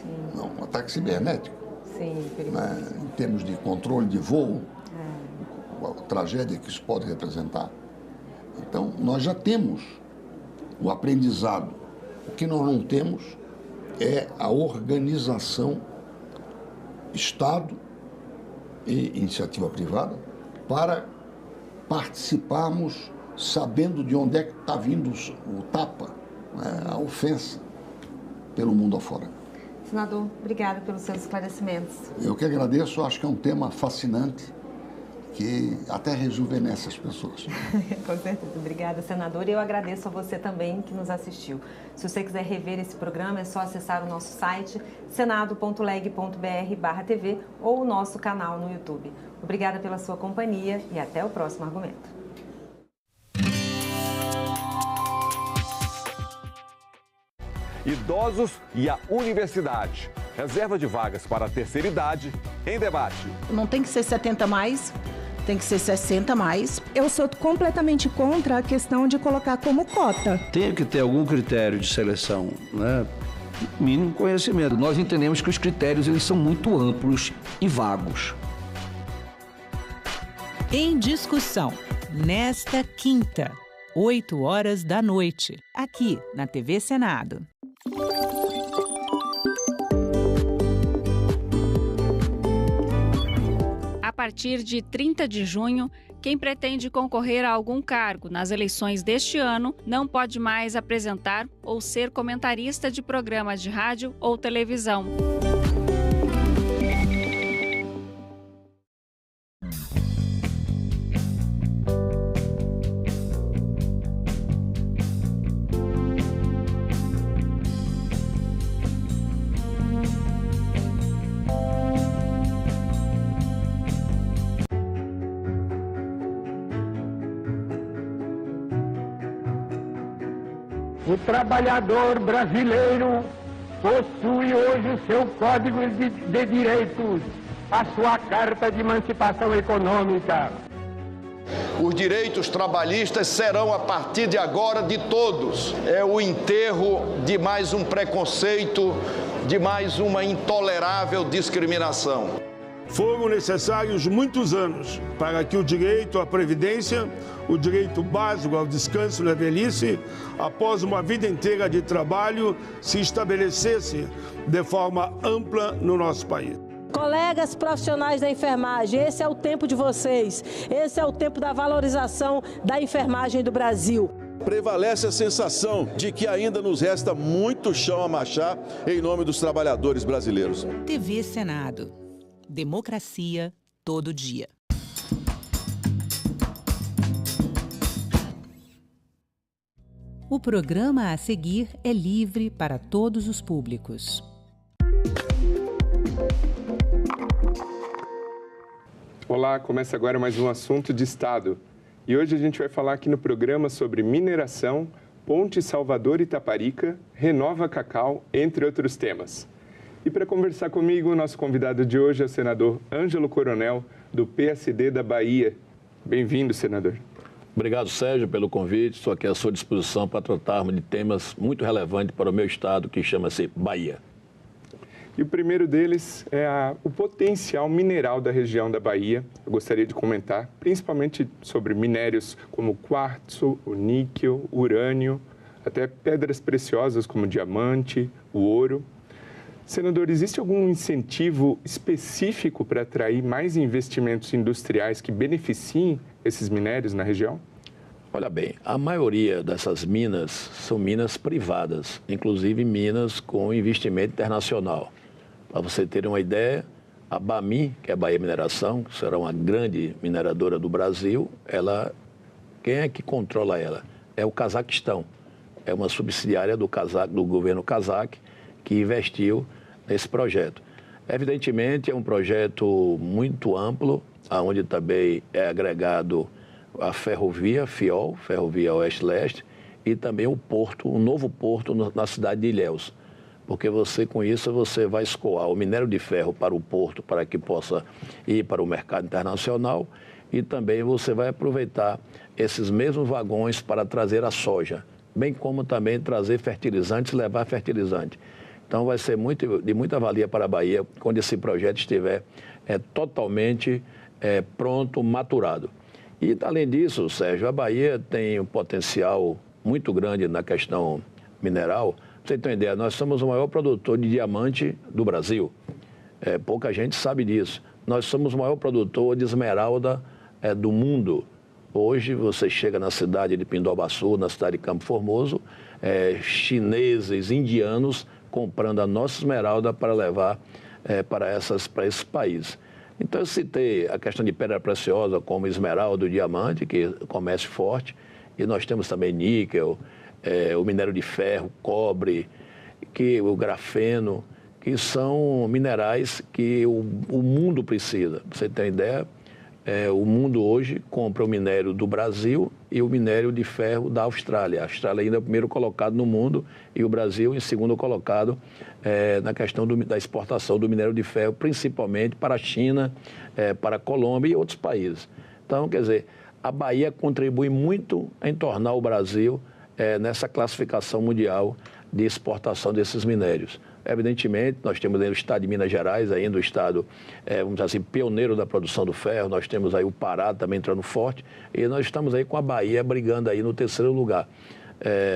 Sim. Não, um ataque cibernético. Sim, né? Em termos de controle de voo, a tragédia que isso pode representar. Então, nós já temos o aprendizado. O que nós não temos é a organização Estado e iniciativa privada para participarmos sabendo de onde é que está vindo o tapa, né, a ofensa pelo mundo afora. Senador, obrigada pelos seus esclarecimentos. Eu que agradeço, acho que é um tema fascinante que até rejuvenesce as pessoas. Com certeza. Obrigada, senador. E eu agradeço a você também que nos assistiu. Se você quiser rever esse programa, é só acessar o nosso site senado.leg.br/TV ou o nosso canal no YouTube. Obrigada pela sua companhia e até o próximo argumento. Idosos e a universidade. Reserva de vagas para a terceira idade em debate. Não tem que ser 70 mais, tem que ser 60 mais. Eu sou completamente contra a questão de colocar como cota. Tem que ter algum critério de seleção, né? Mínimo conhecimento. Nós entendemos que os critérios eles são muito amplos e vagos. Em discussão, nesta quinta, 20h, aqui na TV Senado. A partir de 30 de junho, quem pretende concorrer a algum cargo nas eleições deste ano não pode mais apresentar ou ser comentarista de programas de rádio ou televisão. O trabalhador brasileiro possui hoje o seu Código de Direitos, a sua Carta de Emancipação Econômica. Os direitos trabalhistas serão, a partir de agora, de todos. É o enterro de mais um preconceito, de mais uma intolerável discriminação. Foram necessários muitos anos para que o direito à previdência, o direito básico ao descanso na velhice, após uma vida inteira de trabalho, se estabelecesse de forma ampla no nosso país. Colegas profissionais da enfermagem, esse é o tempo de vocês, esse é o tempo da valorização da enfermagem do Brasil. Prevalece a sensação de que ainda nos resta muito chão a marchar em nome dos trabalhadores brasileiros. TV Senado. Democracia todo dia. O programa a seguir é livre para todos os públicos. Olá, começa agora mais um Assunto de Estado. E hoje a gente vai falar aqui no programa sobre mineração, Ponte Salvador Itaparica, Renova Cacau, entre outros temas. E para conversar comigo, o nosso convidado de hoje é o senador Ângelo Coronel, do PSD da Bahia. Bem-vindo, senador. Obrigado, Sérgio, pelo convite. Estou aqui à sua disposição para tratarmos de temas muito relevantes para o meu estado, que chama-se Bahia. E o primeiro deles é o potencial mineral da região da Bahia. Eu gostaria de comentar, principalmente sobre minérios como o quartzo, o níquel, o urânio, até pedras preciosas como o diamante, o ouro. Senador, existe algum incentivo específico para atrair mais investimentos industriais que beneficiem esses minérios na região? Olha bem, a maioria dessas minas são minas privadas, inclusive minas com investimento internacional. Para você ter uma ideia, a Bamin, que é a Bahia Mineração, que será uma grande mineradora do Brasil, quem é que controla ela? É o Cazaquistão. É uma subsidiária do governo cazaque que investiu nesse projeto. Evidentemente, é um projeto muito amplo, onde também é agregado a ferrovia, FIOL, Ferrovia Oeste-Leste, e também o porto, um novo porto na cidade de Ilhéus. Porque com isso você vai escoar o minério de ferro para o porto, para que possa ir para o mercado internacional, e também você vai aproveitar esses mesmos vagões para trazer a soja, bem como também trazer fertilizantes, levar fertilizante. Então vai ser de muita valia para a Bahia quando esse projeto estiver totalmente pronto, maturado. E, além disso, Sérgio, a Bahia tem um potencial muito grande na questão mineral. Pra você ter uma ideia, nós somos o maior produtor de diamante do Brasil. Pouca gente sabe disso. Nós somos o maior produtor de esmeralda do mundo. Hoje, você chega na cidade de Pindobaçu, na cidade de Campo Formoso, chineses, indianos, comprando a nossa esmeralda para levar para esses países. Então, eu citei a questão de pedra preciosa como esmeralda e diamante, que é comércio forte, e nós temos também níquel, o minério de ferro, cobre, o grafeno, que são minerais que o mundo precisa. Pra você ter uma ideia, o mundo hoje compra o minério do Brasil e o minério de ferro da Austrália. A Austrália ainda é o primeiro colocado no mundo e o Brasil em segundo colocado na questão da exportação do minério de ferro, principalmente para a China, para a Colômbia e outros países. Então, quer dizer, a Bahia contribui muito em tornar o Brasil nessa classificação mundial de exportação desses minérios. Evidentemente, nós temos aí o estado de Minas Gerais, ainda o estado, vamos dizer assim, pioneiro da produção do ferro, nós temos aí o Pará também entrando forte, e nós estamos aí com a Bahia brigando aí no terceiro lugar.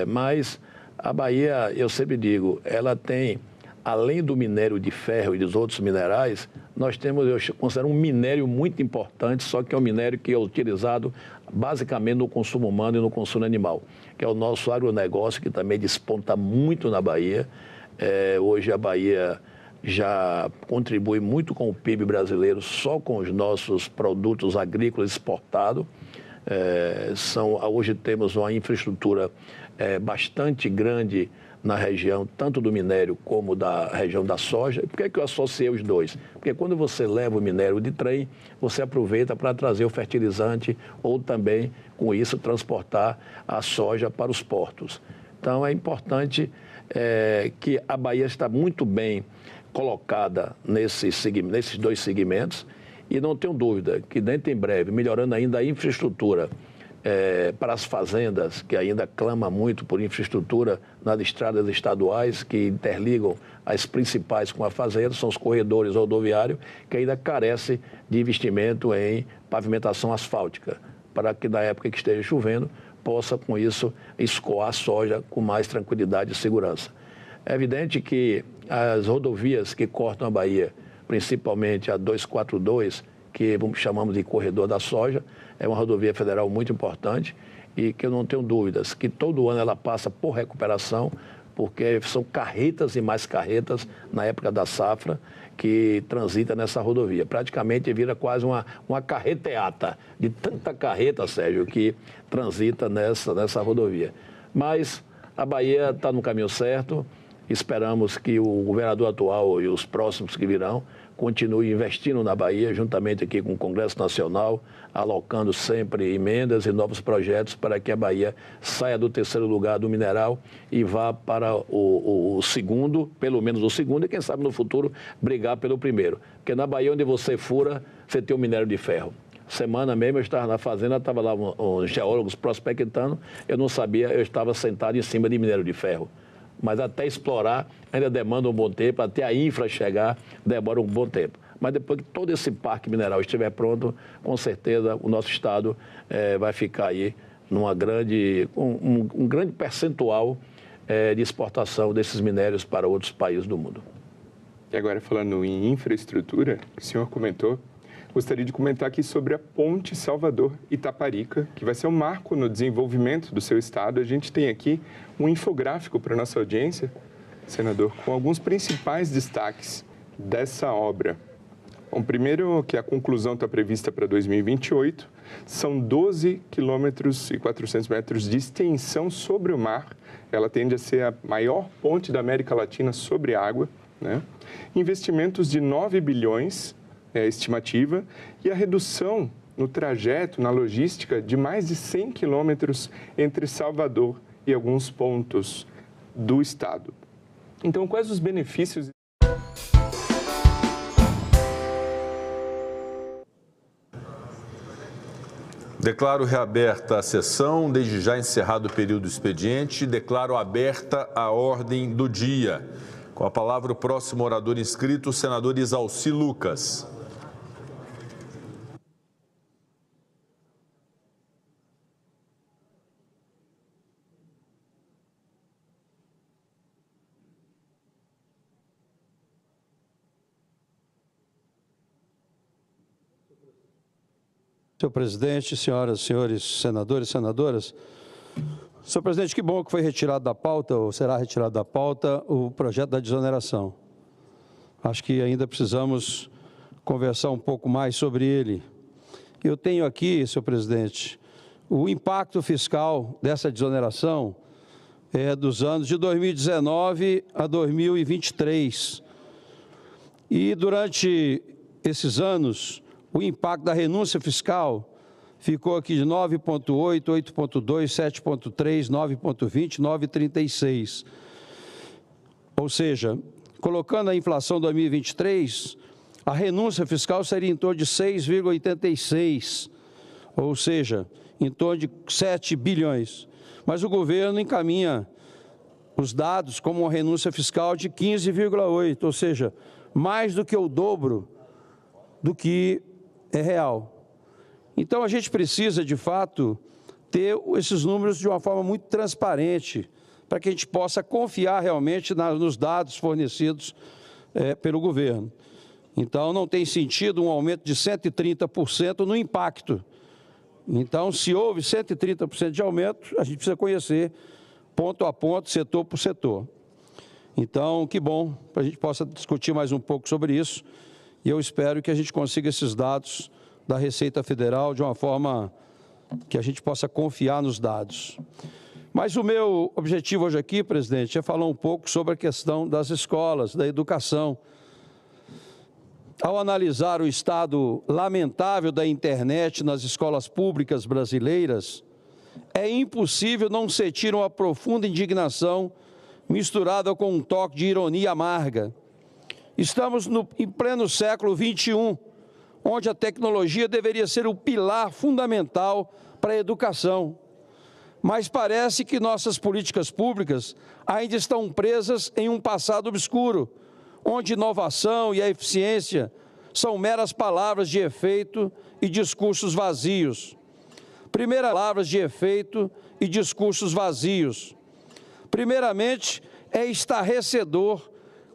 Mas a Bahia, eu sempre digo, ela tem, além do minério de ferro e dos outros minerais, nós temos, eu considero um minério muito importante, só que é um minério que é utilizado basicamente no consumo humano e no consumo animal, que é o nosso agronegócio, que também desponta muito na Bahia. Hoje a Bahia já contribui muito com o PIB brasileiro só com os nossos produtos agrícolas exportados. Hoje temos uma infraestrutura bastante grande na região, tanto do minério como da região da soja. Por que eu associei os dois? Porque quando você leva o minério de trem, você aproveita para trazer o fertilizante ou também, com isso, transportar a soja para os portos. Então, é importante que a Bahia está muito bem colocada nesses dois segmentos e não tenho dúvida que dentro em breve, melhorando ainda a infraestrutura para as fazendas, que ainda clama muito por infraestrutura nas estradas estaduais que interligam as principais com a fazenda, são os corredores rodoviários, que ainda carece de investimento em pavimentação asfáltica, para que na época que esteja chovendo, possa com isso escoar a soja com mais tranquilidade e segurança. É evidente que as rodovias que cortam a Bahia, principalmente a 242, que chamamos de Corredor da Soja, é uma rodovia federal muito importante e que eu não tenho dúvidas que todo ano ela passa por recuperação, porque são carretas e mais carretas na época da safra que transita nessa rodovia. Praticamente vira quase uma carreteata, de tanta carreta, Sérgio, que transita nessa rodovia. Mas a Bahia está no caminho certo, esperamos que o governador atual e os próximos que virão continuem investindo na Bahia, juntamente aqui com o Congresso Nacional, alocando sempre emendas e novos projetos para que a Bahia saia do terceiro lugar do mineral e vá para o segundo, pelo menos o segundo, e quem sabe no futuro brigar pelo primeiro. Porque na Bahia, onde você fura, você tem o minério de ferro. Semana mesmo eu estava na fazenda, estava lá uns geólogos prospectando, eu não sabia, eu estava sentado em cima de minério de ferro. Mas até explorar ainda demanda um bom tempo, até a infra chegar demora um bom tempo. Mas depois que todo esse parque mineral estiver pronto, com certeza o nosso estado vai ficar aí numa grande, um grande percentual de exportação desses minérios para outros países do mundo. E agora, falando em infraestrutura, que o senhor comentou, gostaria de comentar aqui sobre a Ponte Salvador-Itaparica, que vai ser um marco no desenvolvimento do seu estado. A gente tem aqui um infográfico para a nossa audiência, senador, com alguns principais destaques dessa obra. Bom, primeiro que a conclusão está prevista para 2028, são 12 quilômetros e 400 metros de extensão sobre o mar. Ela tende a ser a maior ponte da América Latina sobre água, né? Investimentos de 9 bilhões, é a estimativa, e a redução no trajeto, na logística, de mais de 100 quilômetros entre Salvador e alguns pontos do estado. Então, quais os benefícios? Declaro reaberta a sessão, desde já encerrado o período do expediente, declaro aberta a ordem do dia. Com a palavra o próximo orador inscrito, o senador Isalci Lucas. Senhor presidente, senhoras e senhores senadores e senadoras, senhor presidente, que bom que foi retirado da pauta, ou será retirado da pauta, o projeto da desoneração. Acho que ainda precisamos conversar um pouco mais sobre ele. Eu tenho aqui, senhor presidente, o impacto fiscal dessa desoneração dos anos de 2019 a 2023. E durante esses anos, o impacto da renúncia fiscal ficou aqui de 9,8, 8,2, 7,3, 9,20, 9,36. Ou seja, colocando a inflação 2023, a renúncia fiscal seria em torno de 6,86, ou seja, em torno de 7 bilhões. Mas o governo encaminha os dados como uma renúncia fiscal de 15,8, ou seja, mais do que o dobro do que é real. Então, a gente precisa, de fato, ter esses números de uma forma muito transparente, para que a gente possa confiar realmente nos dados fornecidos pelo governo. Então, não tem sentido um aumento de 130% no impacto. Então, se houve 130% de aumento, a gente precisa conhecer ponto a ponto, setor por setor. Então, que bom, para a gente possa discutir mais um pouco sobre isso. E eu espero que a gente consiga esses dados da Receita Federal de uma forma que a gente possa confiar nos dados. Mas o meu objetivo hoje aqui, presidente, é falar um pouco sobre a questão das escolas, da educação. Ao analisar o estado lamentável da internet nas escolas públicas brasileiras, é impossível não sentir uma profunda indignação misturada com um toque de ironia amarga. Estamos em pleno século XXI, onde a tecnologia deveria ser o pilar fundamental para a educação. Mas parece que nossas políticas públicas ainda estão presas em um passado obscuro, onde inovação e a eficiência são meras palavras de efeito e discursos vazios. Palavras de efeito e discursos vazios. Primeiramente, é estarrecedor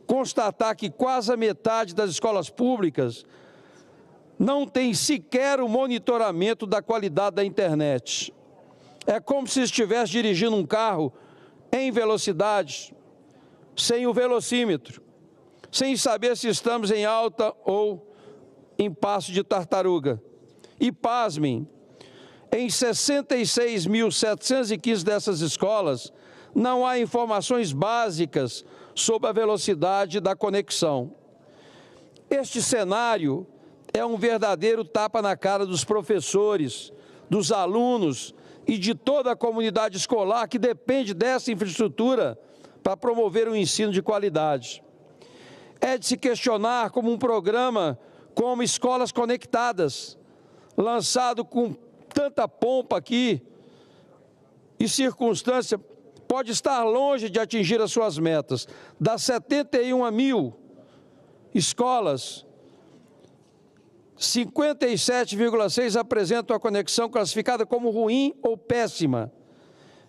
constatar que quase a metade das escolas públicas não tem sequer o monitoramento da qualidade da internet. É como se estivesse dirigindo um carro em velocidade, sem o velocímetro, sem saber se estamos em alta ou em passo de tartaruga. E pasmem, em 66.715 dessas escolas, não há informações básicas sobre a velocidade da conexão. Este cenário é um verdadeiro tapa na cara dos professores, dos alunos e de toda a comunidade escolar que depende dessa infraestrutura para promover um ensino de qualidade. É de se questionar como um programa como Escolas Conectadas, lançado com tanta pompa aqui e circunstância, pode estar longe de atingir as suas metas. Das 71 mil escolas, 57,6 apresentam a conexão classificada como ruim ou péssima.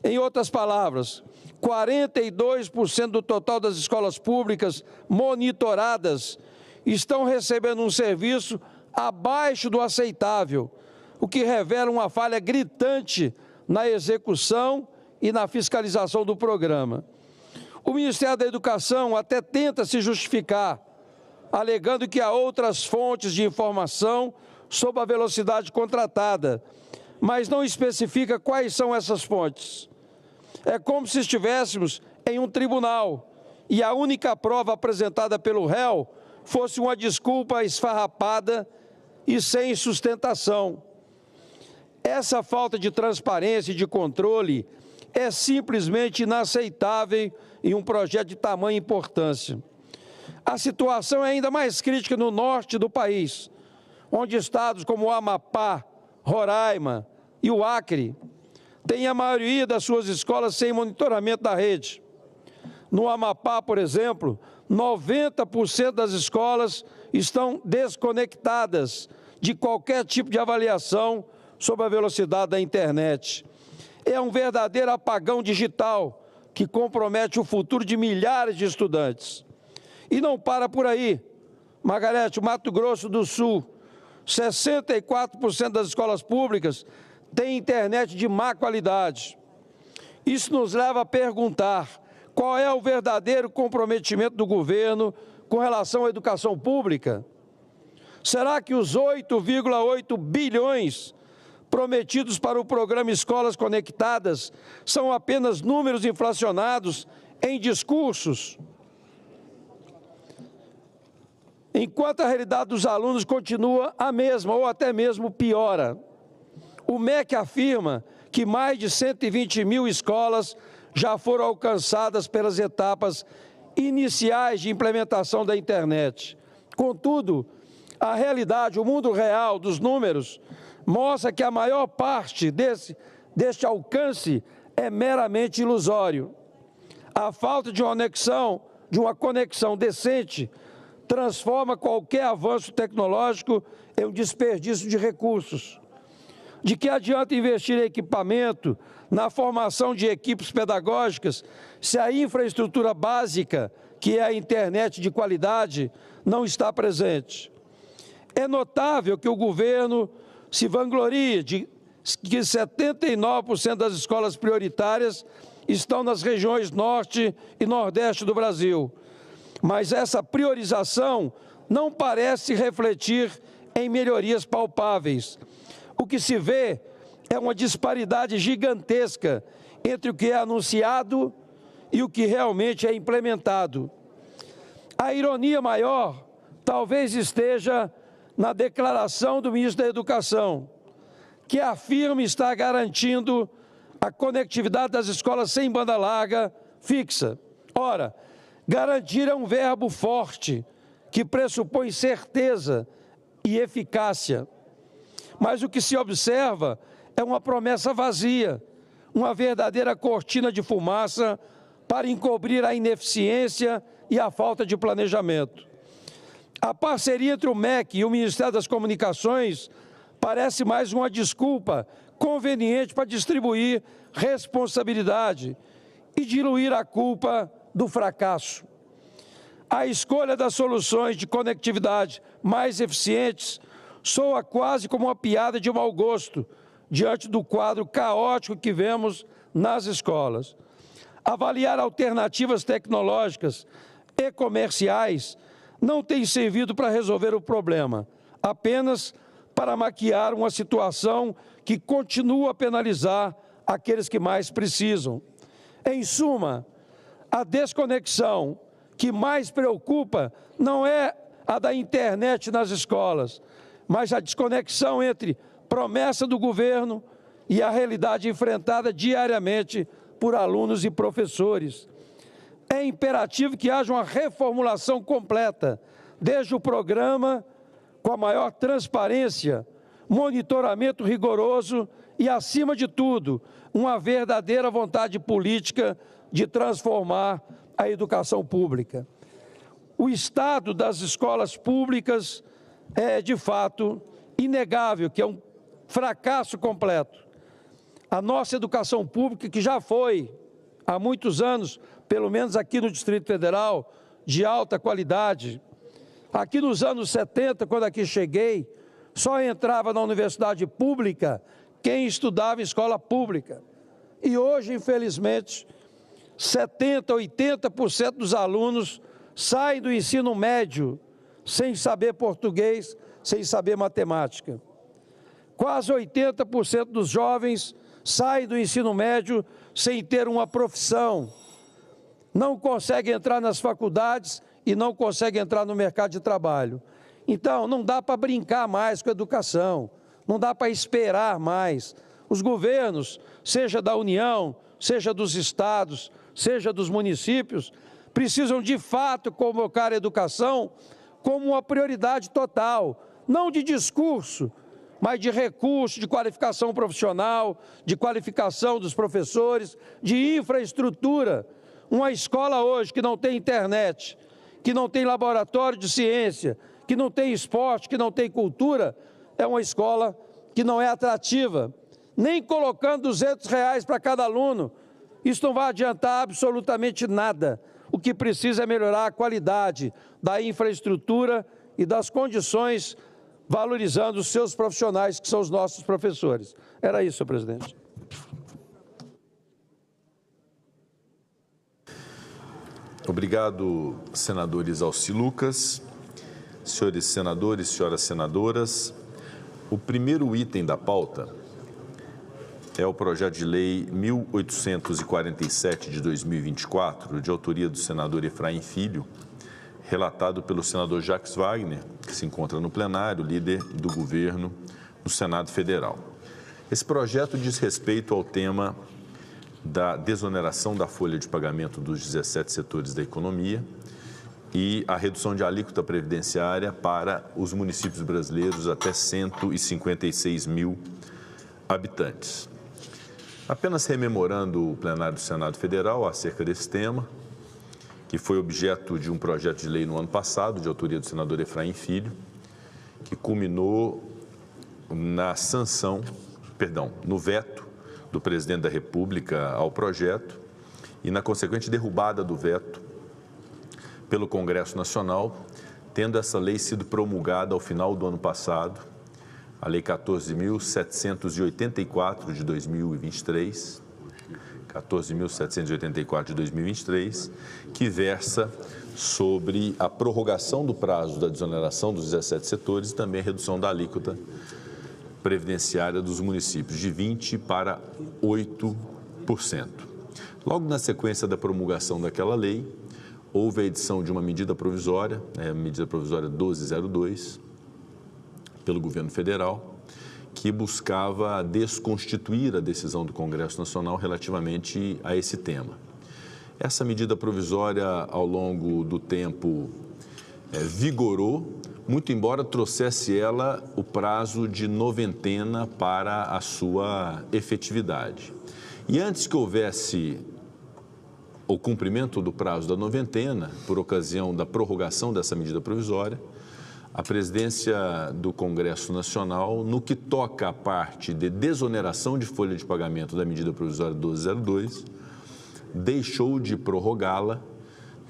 Em outras palavras, 42% do total das escolas públicas monitoradas estão recebendo um serviço abaixo do aceitável, o que revela uma falha gritante na execução e na fiscalização do programa. O Ministério da Educação até tenta se justificar, alegando que há outras fontes de informação sobre a velocidade contratada, mas não especifica quais são essas fontes. É como se estivéssemos em um tribunal e a única prova apresentada pelo réu fosse uma desculpa esfarrapada e sem sustentação. Essa falta de transparência e de controle é simplesmente inaceitável em um projeto de tamanha importância. A situação é ainda mais crítica no norte do país, onde estados como o Amapá, Roraima e o Acre têm a maioria das suas escolas sem monitoramento da rede. No Amapá, por exemplo, 90% das escolas estão desconectadas de qualquer tipo de avaliação sobre a velocidade da internet. É um verdadeiro apagão digital que compromete o futuro de milhares de estudantes. E não para por aí. Margarete, Mato Grosso do Sul, 64% das escolas públicas têm internet de má qualidade. Isso nos leva a perguntar qual é o verdadeiro comprometimento do governo com relação à educação pública. Será que os 8,8 bilhões prometidos para o programa Escolas Conectadas são apenas números inflacionados em discursos? Enquanto a realidade dos alunos continua a mesma ou até mesmo piora. O MEC afirma que mais de 120 mil escolas já foram alcançadas pelas etapas iniciais de implementação da internet. Contudo, a realidade, o mundo real dos números, mostra que a maior parte deste alcance é meramente ilusório. A falta de uma conexão decente transforma qualquer avanço tecnológico em um desperdício de recursos. De que adianta investir em equipamento, na formação de equipes pedagógicas, se a infraestrutura básica, que é a internet de qualidade, não está presente? É notável que o governo se vanglorie de que 79% das escolas prioritárias estão nas regiões norte e nordeste do Brasil. Mas essa priorização não parece refletir em melhorias palpáveis. O que se vê é uma disparidade gigantesca entre o que é anunciado e o que realmente é implementado. A ironia maior talvez esteja na declaração do ministro da Educação, que afirma estar garantindo a conectividade das escolas sem banda larga fixa. Ora, garantir é um verbo forte, que pressupõe certeza e eficácia. Mas o que se observa é uma promessa vazia, uma verdadeira cortina de fumaça para encobrir a ineficiência e a falta de planejamento. A parceria entre o MEC e o Ministério das Comunicações parece mais uma desculpa conveniente para distribuir responsabilidade e diluir a culpa do fracasso. A escolha das soluções de conectividade mais eficientes soa quase como uma piada de mau gosto diante do quadro caótico que vemos nas escolas. Avaliar alternativas tecnológicas e comerciais não tem servido para resolver o problema, apenas para maquiar uma situação que continua a penalizar aqueles que mais precisam. Em suma, a desconexão que mais preocupa não é a da internet nas escolas, mas a desconexão entre promessa do governo e a realidade enfrentada diariamente por alunos e professores. É imperativo que haja uma reformulação completa, desde o programa, com a maior transparência, monitoramento rigoroso e, acima de tudo, uma verdadeira vontade política de transformar a educação pública. O estado das escolas públicas é, de fato, inegável, que é um fracasso completo. A nossa educação pública, que já foi, há muitos anos, pelo menos aqui no Distrito Federal, de alta qualidade. Aqui nos anos 70, quando aqui cheguei, só entrava na universidade pública quem estudava em escola pública. E hoje, infelizmente, 70%, 80% dos alunos saem do ensino médio sem saber português, sem saber matemática. Quase 80% dos jovens saem do ensino médio sem ter uma profissão. Não conseguem entrar nas faculdades e não conseguem entrar no mercado de trabalho. Então, não dá para brincar mais com a educação, não dá para esperar mais. Os governos, seja da União, seja dos estados, seja dos municípios, precisam de fato colocar a educação como uma prioridade total, não de discurso, mas de recurso, de qualificação profissional, de qualificação dos professores, de infraestrutura. Uma escola hoje que não tem internet, que não tem laboratório de ciência, que não tem esporte, que não tem cultura, é uma escola que não é atrativa. Nem colocando R$200 para cada aluno, isso não vai adiantar absolutamente nada. O que precisa é melhorar a qualidade da infraestrutura e das condições, valorizando os seus profissionais, que são os nossos professores. Era isso, senhor presidente. Obrigado, senador Isalci Lucas. Senhores senadores, senhoras senadoras, o primeiro item da pauta é o projeto de lei 1847 de 2024, de autoria do senador Efraim Filho, relatado pelo senador Jacques Wagner, que se encontra no plenário, líder do governo no Senado Federal. Esse projeto diz respeito ao tema da desoneração da folha de pagamento dos 17 setores da economia e a redução de alíquota previdenciária para os municípios brasileiros até 156 mil habitantes. Apenas rememorando o plenário do Senado Federal acerca desse tema, que foi objeto de um projeto de lei no ano passado, de autoria do senador Efraim Filho, que culminou na sanção, no veto do presidente da República ao projeto e na consequente derrubada do veto pelo Congresso Nacional, tendo essa lei sido promulgada ao final do ano passado, a Lei 14.784 de 2023, 14.784 de 2023, que versa sobre a prorrogação do prazo da desoneração dos 17 setores e também a redução da alíquota previdenciária dos municípios de 20% para 8%. Logo na sequência da promulgação daquela lei, houve a edição de uma medida provisória, a medida provisória 1202, pelo governo federal, que buscava desconstituir a decisão do Congresso Nacional relativamente a esse tema. Essa medida provisória, ao longo do tempo, vigorou, muito embora trouxesse ela o prazo de noventena para a sua efetividade. E antes que houvesse o cumprimento do prazo da noventena, por ocasião da prorrogação dessa medida provisória, a presidência do Congresso Nacional, no que toca à parte de desoneração de folha de pagamento da medida provisória 1202, deixou de prorrogá-la,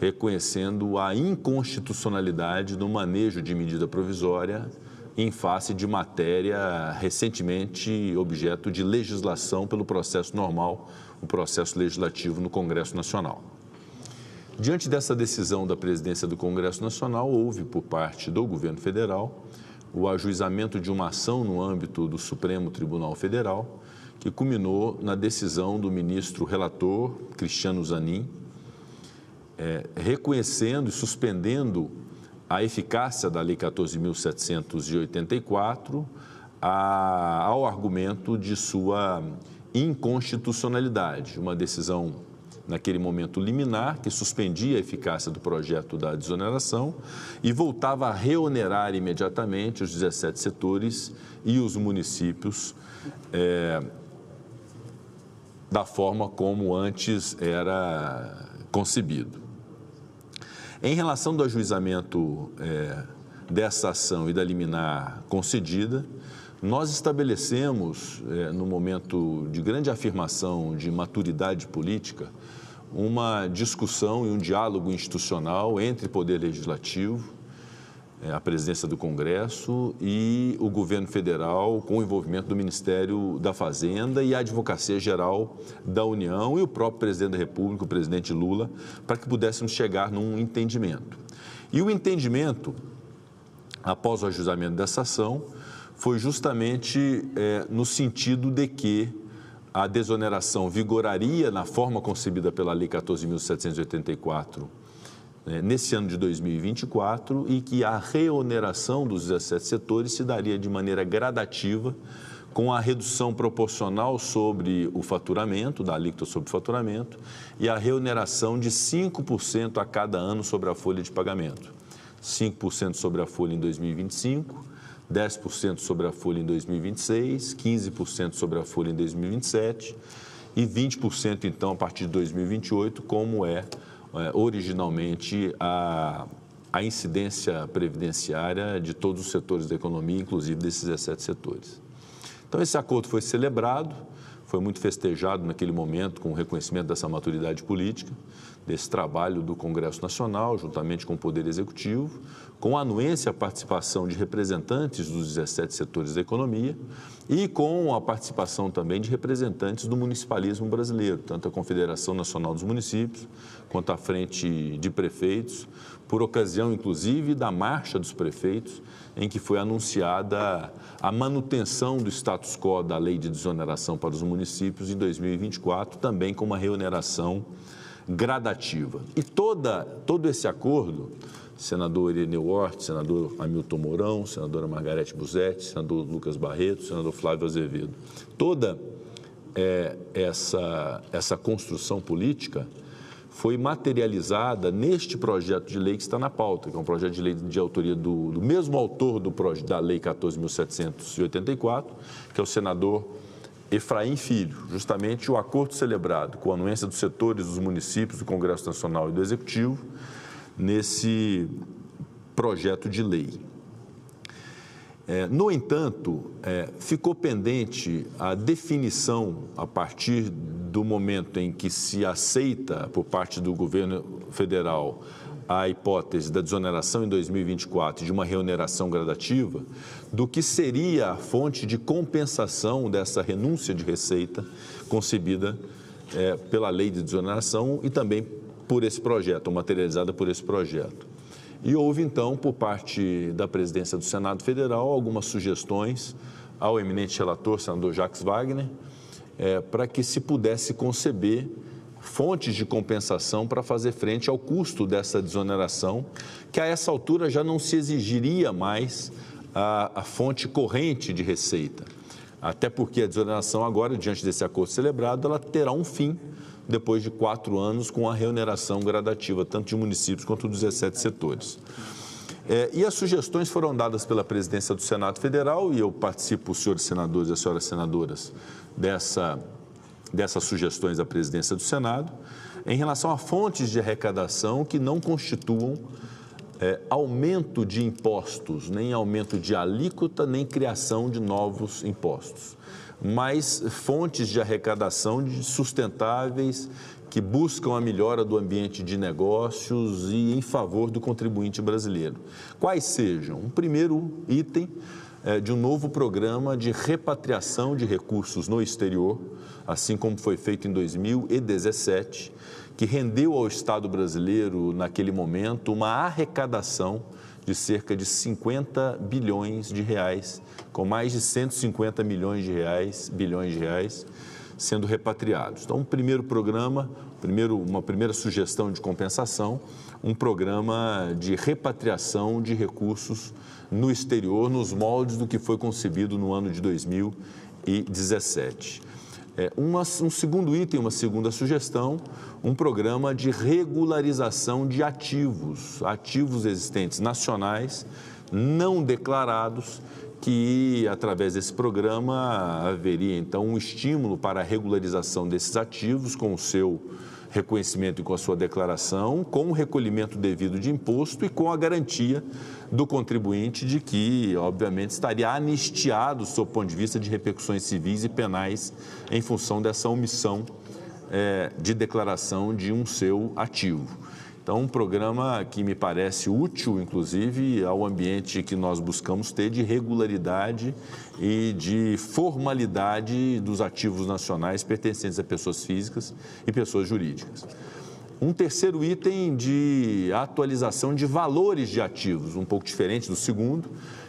reconhecendo a inconstitucionalidade do manejo de medida provisória em face de matéria recentemente objeto de legislação pelo processo normal, o processo legislativo no Congresso Nacional. Diante dessa decisão da presidência do Congresso Nacional, houve, por parte do governo federal, o ajuizamento de uma ação no âmbito do Supremo Tribunal Federal, que culminou na decisão do ministro relator, Cristiano Zanin, reconhecendo e suspendendo a eficácia da Lei 14.784 ao argumento de sua inconstitucionalidade. Uma decisão, naquele momento, liminar, que suspendia a eficácia do projeto da desoneração e voltava a reonerar imediatamente os 17 setores e os municípios da forma como antes era concebido. Em relação do ajuizamento dessa ação e da liminar concedida, nós estabelecemos, no momento de grande afirmação de maturidade política, uma discussão e um diálogo institucional entre o Poder Legislativo, a presidência do Congresso e o governo federal, com o envolvimento do Ministério da Fazenda e a Advocacia Geral da União e o próprio presidente da República, o presidente Lula, para que pudéssemos chegar num entendimento. E o entendimento, após o ajuizamento dessa ação, foi justamente no sentido de que a desoneração vigoraria na forma concebida pela Lei 14.784 nesse ano de 2024 e que a reoneração dos 17 setores se daria de maneira gradativa, com a redução proporcional sobre o faturamento, da alíquota sobre o faturamento, e a reoneração de 5% a cada ano sobre a folha de pagamento. 5% sobre a folha em 2025, 10% sobre a folha em 2026, 15% sobre a folha em 2027 e 20%, então, a partir de 2028, como originalmente a incidência previdenciária de todos os setores da economia, inclusive desses 17 setores. Então, esse acordo foi celebrado, foi muito festejado naquele momento com o reconhecimento dessa maturidade política, desse trabalho do Congresso Nacional, juntamente com o Poder Executivo, com a anuência e a participação de representantes dos 17 setores da economia e com a participação também de representantes do municipalismo brasileiro, tanto a Confederação Nacional dos Municípios quanto a Frente de Prefeitos, por ocasião, inclusive, da Marcha dos Prefeitos, em que foi anunciada a manutenção do status quo da Lei de Desoneração para os municípios em 2024, também com uma reoneração gradativa. E todo esse acordo, senador Irineu Horth, senador Hamilton Mourão, senadora Margarete Busetti, senador Lucas Barreto, senador Flávio Azevedo, toda essa construção política foi materializada neste projeto de lei que está na pauta, que é um projeto de lei de autoria do mesmo autor da Lei 14.784, que é o senador Efraim Filho. Justamente o acordo celebrado com a anuência dos setores, dos municípios, do Congresso Nacional e do Executivo, nesse projeto de lei. No entanto, ficou pendente a definição, a partir do momento em que se aceita, por parte do governo federal, a hipótese da desoneração em 2024 de uma reoneração gradativa, do que seria a fonte de compensação dessa renúncia de receita concebida pela lei de desoneração e também por esse projeto, materializada por esse projeto. E houve, então, por parte da presidência do Senado Federal, algumas sugestões ao eminente relator, senador Jacques Wagner, para que se pudesse conceber fontes de compensação para fazer frente ao custo dessa desoneração, que a essa altura já não se exigiria mais a fonte corrente de receita. Até porque a desoneração agora, diante desse acordo celebrado, ela terá um fim depois de 4 anos com a reoneração gradativa, tanto de municípios quanto dos 17 setores. E as sugestões foram dadas pela presidência do Senado Federal, e eu participo, os senhores senadores e as senhoras senadoras, dessas sugestões da presidência do Senado, em relação a fontes de arrecadação que não constituam aumento de impostos, nem aumento de alíquota, nem criação de novos impostos, mas fontes de arrecadação sustentáveis que buscam a melhora do ambiente de negócios e em favor do contribuinte brasileiro. Quais sejam? Um primeiro item de um novo programa de repatriação de recursos no exterior, assim como foi feito em 2017, que rendeu ao Estado brasileiro, naquele momento, uma arrecadação de cerca de 50 bilhões de reais, com mais de 150 bilhões de reais sendo repatriados. Então, um primeiro programa, uma primeira sugestão de compensação, um programa de repatriação de recursos no exterior, nos moldes do que foi concebido no ano de 2017. Um segundo item, uma segunda sugestão, um programa de regularização de ativos existentes nacionais não declarados, que através desse programa haveria então um estímulo para a regularização desses ativos com o seu reconhecimento e com a sua declaração, com o recolhimento devido de imposto e com a garantia do contribuinte de que, obviamente, estaria anistiado, do seu ponto de vista de repercussões civis e penais, em função dessa omissão de declaração de um seu ativo. Então, um programa que me parece útil, inclusive, ao ambiente que nós buscamos ter de regularidade e de formalidade dos ativos nacionais pertencentes a pessoas físicas e pessoas jurídicas. Um terceiro item de atualização de valores de ativos, um pouco diferente do segundo,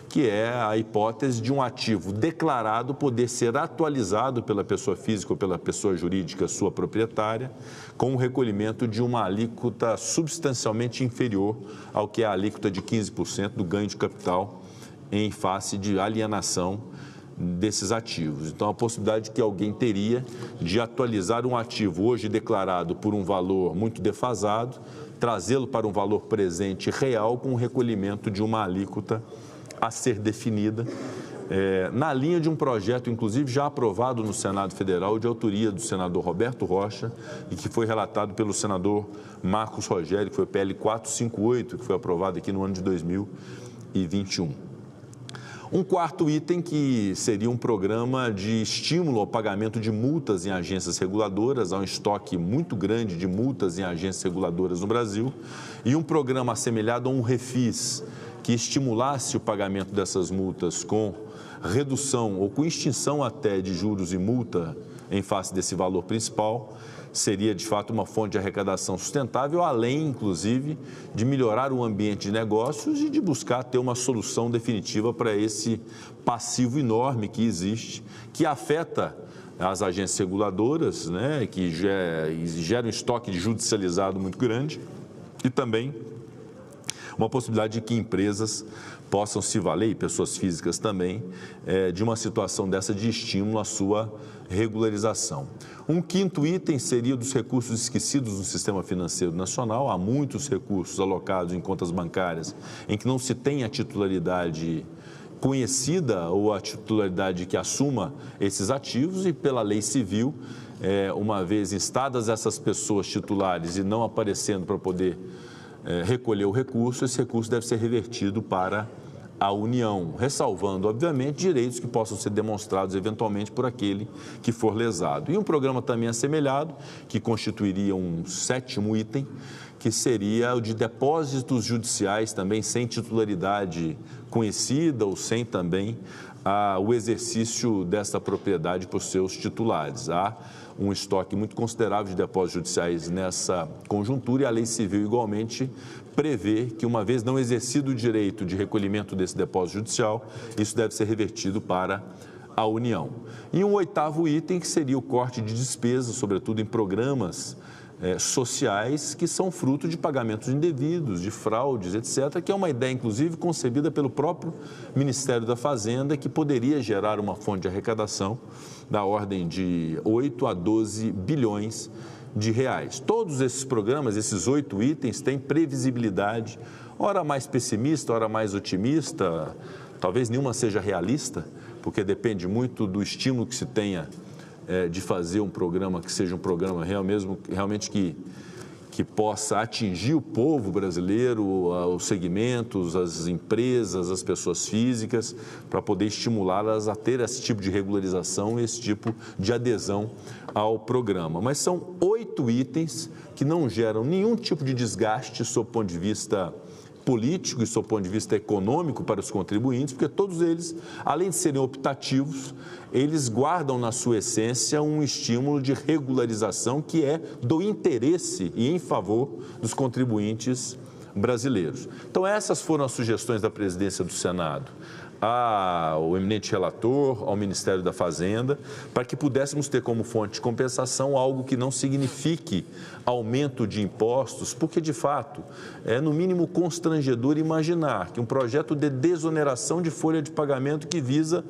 que é a hipótese de um ativo declarado poder ser atualizado pela pessoa física ou pela pessoa jurídica sua proprietária, com o recolhimento de uma alíquota substancialmente inferior ao que é a alíquota de 15% do ganho de capital em face de alienação desses ativos. Então, a possibilidade que alguém teria de atualizar um ativo hoje declarado por um valor muito defasado, trazê-lo para um valor presente real com o recolhimento de uma alíquota a ser definida, na linha de um projeto, inclusive, já aprovado no Senado Federal, de autoria do senador Roberto Rocha, e que foi relatado pelo senador Marcos Rogério, que foi o PL 458, que foi aprovado aqui no ano de 2021. Um quarto item que seria um programa de estímulo ao pagamento de multas em agências reguladoras, há um estoque muito grande de multas em agências reguladoras no Brasil, e um programa assemelhado a um refis, que estimulasse o pagamento dessas multas com redução ou com extinção até de juros e multa em face desse valor principal, seria de fato uma fonte de arrecadação sustentável, além, inclusive, de melhorar o ambiente de negócios e de buscar ter uma solução definitiva para esse passivo enorme que existe, que afeta as agências reguladoras, né, que gera um estoque de judicializado muito grande, e também uma possibilidade de que empresas possam se valer, e pessoas físicas também, de uma situação dessa de estímulo à sua regularização. Um quinto item seria dos recursos esquecidos no sistema financeiro nacional. Há muitos recursos alocados em contas bancárias em que não se tem a titularidade conhecida ou a titularidade que assuma esses ativos, e pela lei civil, uma vez instadas essas pessoas titulares e não aparecendo para poder recolher o recurso, esse recurso deve ser revertido para a União, ressalvando, obviamente, direitos que possam ser demonstrados eventualmente por aquele que for lesado. E um programa também assemelhado, que constituiria um sétimo item, que seria o de depósitos judiciais também sem titularidade conhecida ou sem também o exercício dessa propriedade por seus titulares. Há um estoque muito considerável de depósitos judiciais nessa conjuntura, e a lei civil igualmente prevê que, uma vez não exercido o direito de recolhimento desse depósito judicial, isso deve ser revertido para a União. E um oitavo item, que seria o corte de despesas, sobretudo em programas sociais, que são fruto de pagamentos indevidos, de fraudes, etc., que é uma ideia, inclusive, concebida pelo próprio Ministério da Fazenda, que poderia gerar uma fonte de arrecadação da ordem de 8 a 12 bilhões de reais. Todos esses programas, esses 8 itens, têm previsibilidade, ora mais pessimista, ora mais otimista, talvez nenhuma seja realista, porque depende muito do estímulo que se tenha de fazer um programa que seja um programa realmente que que possa atingir o povo brasileiro, os segmentos, as empresas, as pessoas físicas, para poder estimulá-las a ter esse tipo de regularização, esse tipo de adesão ao programa. Mas são 8 itens que não geram nenhum tipo de desgaste sob o ponto de vista político e sob o ponto de vista econômico para os contribuintes, porque todos eles, além de serem optativos, eles guardam na sua essência um estímulo de regularização que é do interesse e em favor dos contribuintes brasileiros. Então, essas foram as sugestões da presidência do Senado ao eminente relator, ao Ministério da Fazenda, para que pudéssemos ter como fonte de compensação algo que não signifique aumento de impostos, porque, de fato, é no mínimo constrangedor imaginar que um projeto de desoneração de folha de pagamento que visa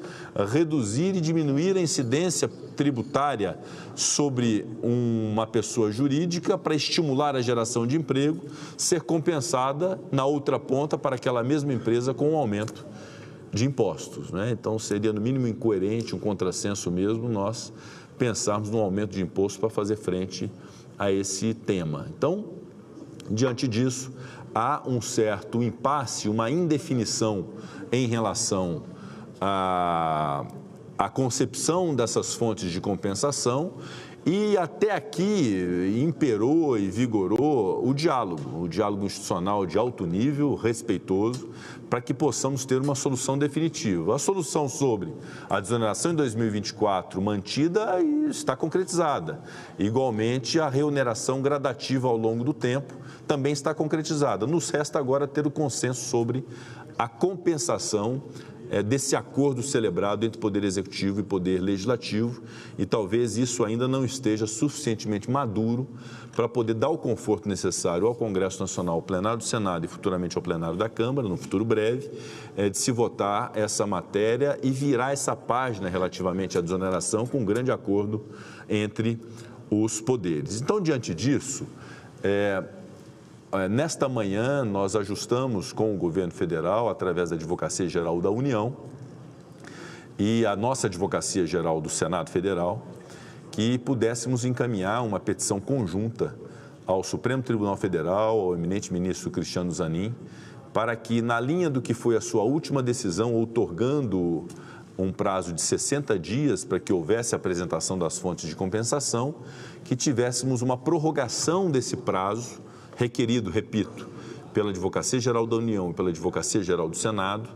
reduzir e diminuir a incidência tributária sobre uma pessoa jurídica para estimular a geração de emprego, ser compensada na outra ponta para aquela mesma empresa com um aumento de impostos, né? Então, seria no mínimo incoerente, um contrassenso mesmo, nós pensarmos num aumento de imposto para fazer frente a esse tema. Então, diante disso, há um certo impasse, uma indefinição em relação à concepção dessas fontes de compensação. E até aqui imperou e vigorou o diálogo institucional de alto nível, respeitoso, para que possamos ter uma solução definitiva. A solução sobre a desoneração em 2024 mantida está concretizada. Igualmente, a reoneração gradativa ao longo do tempo também está concretizada. Nos resta agora ter o consenso sobre a compensação desse acordo celebrado entre Poder Executivo e Poder Legislativo, e talvez isso ainda não esteja suficientemente maduro para poder dar o conforto necessário ao Congresso Nacional, ao plenário do Senado e futuramente ao plenário da Câmara, no futuro breve, de se votar essa matéria e virar essa página relativamente à desoneração com um grande acordo entre os poderes. Então, diante disso, nesta manhã, nós ajustamos com o governo federal, através da Advocacia Geral da União e a nossa Advocacia Geral do Senado Federal, que pudéssemos encaminhar uma petição conjunta ao Supremo Tribunal Federal, ao eminente ministro Cristiano Zanin, para que, na linha do que foi a sua última decisão, outorgando um prazo de 60 dias para que houvesse a apresentação das fontes de compensação, que tivéssemos uma prorrogação desse prazo, requerido, repito, pela Advocacia Geral da União e pela Advocacia Geral do Senado,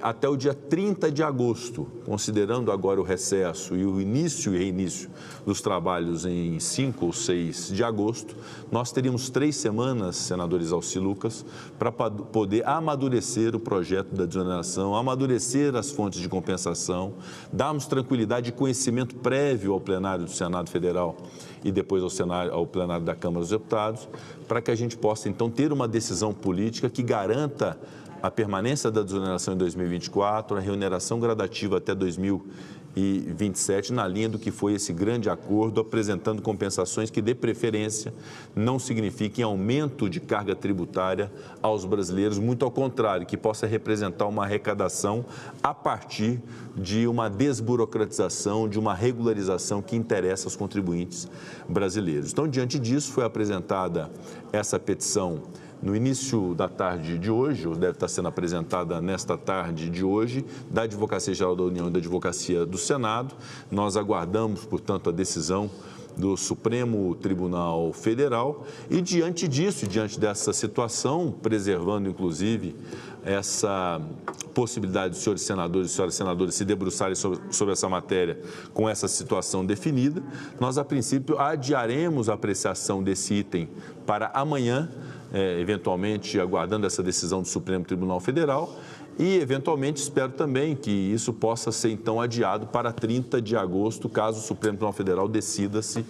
até o dia 30 de agosto, considerando agora o recesso e o início e reinício dos trabalhos em 5 ou 6 de agosto, nós teríamos 3 semanas, senador Isalci Lucas, para poder amadurecer o projeto da desoneração, amadurecer as fontes de compensação, darmos tranquilidade e conhecimento prévio ao plenário do Senado Federal e depois ao plenário da Câmara dos Deputados, para que a gente possa, então, ter uma decisão política que garanta a permanência da desoneração em 2024, a reoneração gradativa até 2027, na linha do que foi esse grande acordo, apresentando compensações que, de preferência, não signifiquem aumento de carga tributária aos brasileiros, muito ao contrário, que possa representar uma arrecadação a partir de uma desburocratização, de uma regularização que interessa aos contribuintes brasileiros. Então, diante disso, foi apresentada essa petição no início da tarde de hoje, ou deve estar sendo apresentada nesta tarde de hoje, da Advocacia Geral da União e da Advocacia do Senado. Nós aguardamos, portanto, a decisão do Supremo Tribunal Federal e, diante disso, diante dessa situação, preservando, inclusive, essa possibilidade dos senhores senadores e senhoras senadoras se debruçarem sobre essa matéria com essa situação definida, nós, a princípio, adiaremos a apreciação desse item para amanhã, eventualmente aguardando essa decisão do Supremo Tribunal Federal e, eventualmente, espero também que isso possa ser, então, adiado para 30 de agosto, caso o Supremo Tribunal Federal decida-se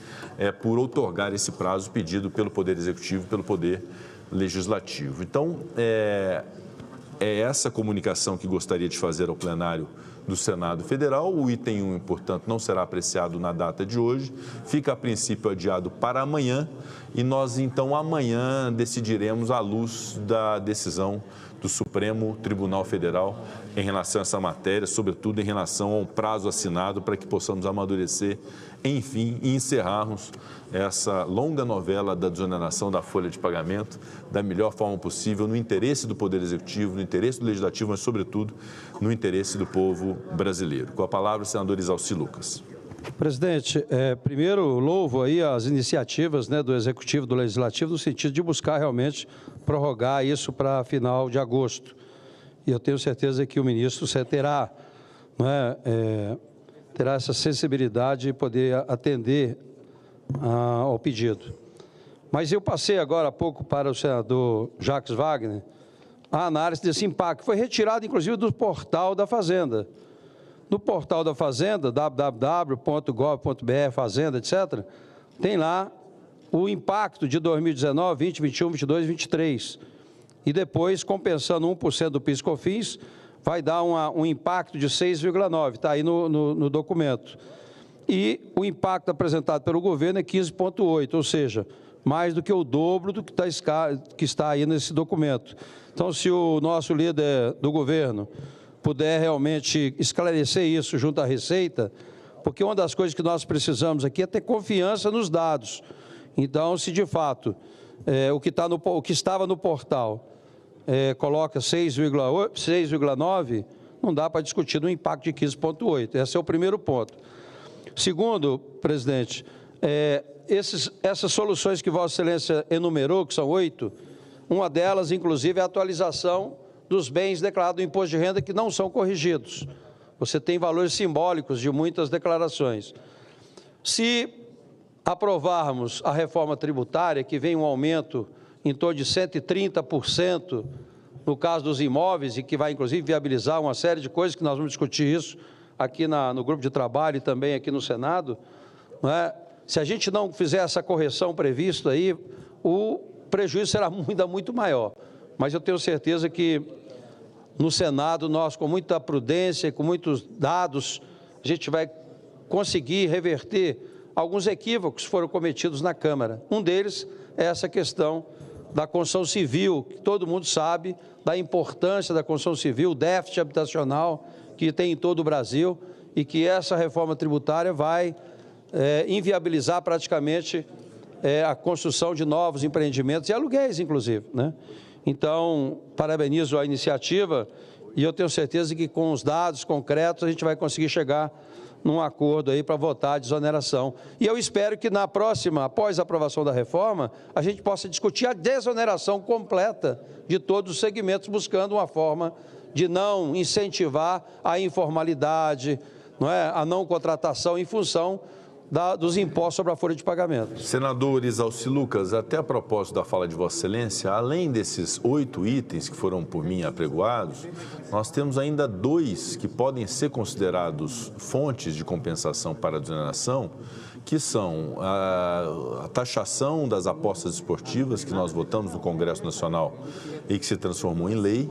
por outorgar esse prazo pedido pelo Poder Executivo e pelo Poder Legislativo. Então, é essa comunicação que gostaria de fazer ao plenário do Senado Federal. O item 1, portanto, não será apreciado na data de hoje, fica a princípio adiado para amanhã e nós, então, amanhã decidiremos à luz da decisão do Supremo Tribunal Federal em relação a essa matéria, sobretudo em relação ao prazo assinado, para que possamos amadurecer, enfim, e encerrarmos essa longa novela da desoneração da folha de pagamento da melhor forma possível, no interesse do Poder Executivo, no interesse do Legislativo, mas, sobretudo, no interesse do povo brasileiro. Com a palavra, o senador Isalci Lucas. Presidente, primeiro louvo aí as iniciativas, né, do Executivo, do Legislativo, no sentido de buscar realmente prorrogar isso para final de agosto. E eu tenho certeza que o ministro terá, terá essa sensibilidade de poder atender ao pedido. Mas eu passei agora há pouco para o senador Jacques Wagner a análise desse impacto, que foi retirado, inclusive, do portal da Fazenda. No portal da Fazenda, www.gov.br, Fazenda, etc., tem lá o impacto de 2019, 20, 21, 22 e 23. E depois, compensando 1% do PIS/COFINS, vai dar um impacto de 6,9%, está aí no documento. E o impacto apresentado pelo governo é 15,8%, ou seja, mais do que o dobro do que está aí nesse documento. Então, se o nosso líder do governo puder realmente esclarecer isso junto à Receita, porque uma das coisas que nós precisamos aqui é ter confiança nos dados. Então, se de fato o que estava no portal coloca 6,9, não dá para discutir no impacto de 15,8. Esse é o primeiro ponto. Segundo, presidente, essas soluções que Vossa Excelência enumerou, que são 8, uma delas, inclusive, é a atualização dos bens declarados no imposto de renda que não são corrigidos. Você tem valores simbólicos de muitas declarações. Se aprovarmos a reforma tributária, que vem um aumento em torno de 130% no caso dos imóveis e que vai, inclusive, viabilizar uma série de coisas, que nós vamos discutir isso aqui no grupo de trabalho e também aqui no Senado, se a gente não fizer essa correção prevista aí, o prejuízo será ainda muito maior. Mas eu tenho certeza que no Senado, nós, com muita prudência e com muitos dados, a gente vai conseguir reverter alguns equívocos que foram cometidos na Câmara. Um deles é essa questão da construção civil, que todo mundo sabe da importância da construção civil, o déficit habitacional que tem em todo o Brasil, e que essa reforma tributária vai inviabilizar praticamente a construção de novos empreendimentos e aluguéis, inclusive, né? Então, parabenizo a iniciativa e eu tenho certeza que com os dados concretos a gente vai conseguir chegar num acordo aí para votar a desoneração. E eu espero que na próxima, após a aprovação da reforma, a gente possa discutir a desoneração completa de todos os segmentos, buscando uma forma de não incentivar a informalidade, a não contratação em função dos impostos sobre a folha de pagamento. Senador Isalci Lucas, até a propósito da fala de Vossa Excelência, além desses 8 itens que foram por mim apregoados, nós temos ainda 2 que podem ser considerados fontes de compensação para a desoneração, que são a taxação das apostas esportivas, que nós votamos no Congresso Nacional e que se transformou em lei,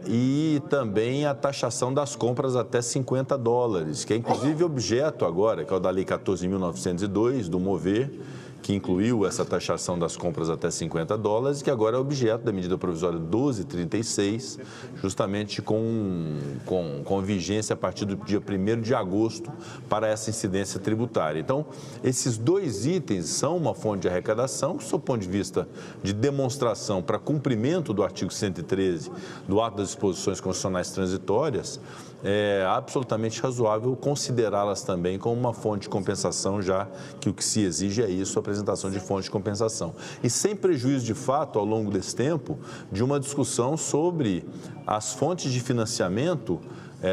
e também a taxação das compras até $50, que é inclusive objeto agora, que é o da Lei 14.902, do MOVER, que incluiu essa taxação das compras até $50, que agora é objeto da medida provisória 1236, justamente com vigência a partir do dia 1º de agosto para essa incidência tributária. Então, esses 2 itens são uma fonte de arrecadação, que, do ponto de vista de demonstração para cumprimento do artigo 113 do Ato das Disposições Constitucionais Transitórias, é absolutamente razoável considerá-las também como uma fonte de compensação, já que o que se exige é isso, a apresentação de fonte de compensação. E sem prejuízo, de fato, ao longo desse tempo, de uma discussão sobre as fontes de financiamento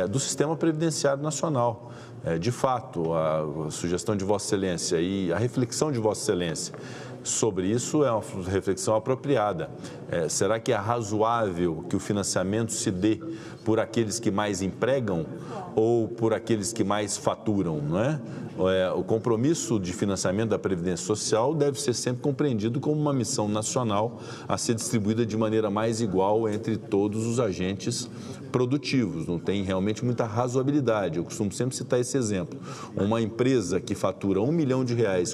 do Sistema Previdenciário Nacional. De fato, a sugestão de Vossa Excelência e a reflexão de Vossa Excelência sobre isso é uma reflexão apropriada. Será que é razoável que o financiamento se dê por aqueles que mais empregam ou por aqueles que mais faturam, não é? O compromisso de financiamento da Previdência Social deve ser sempre compreendido como uma missão nacional a ser distribuída de maneira mais igual entre todos os agentes produtivos. Não tem realmente muita razoabilidade. Eu costumo sempre citar esse exemplo. Uma empresa que fatura R$1 milhão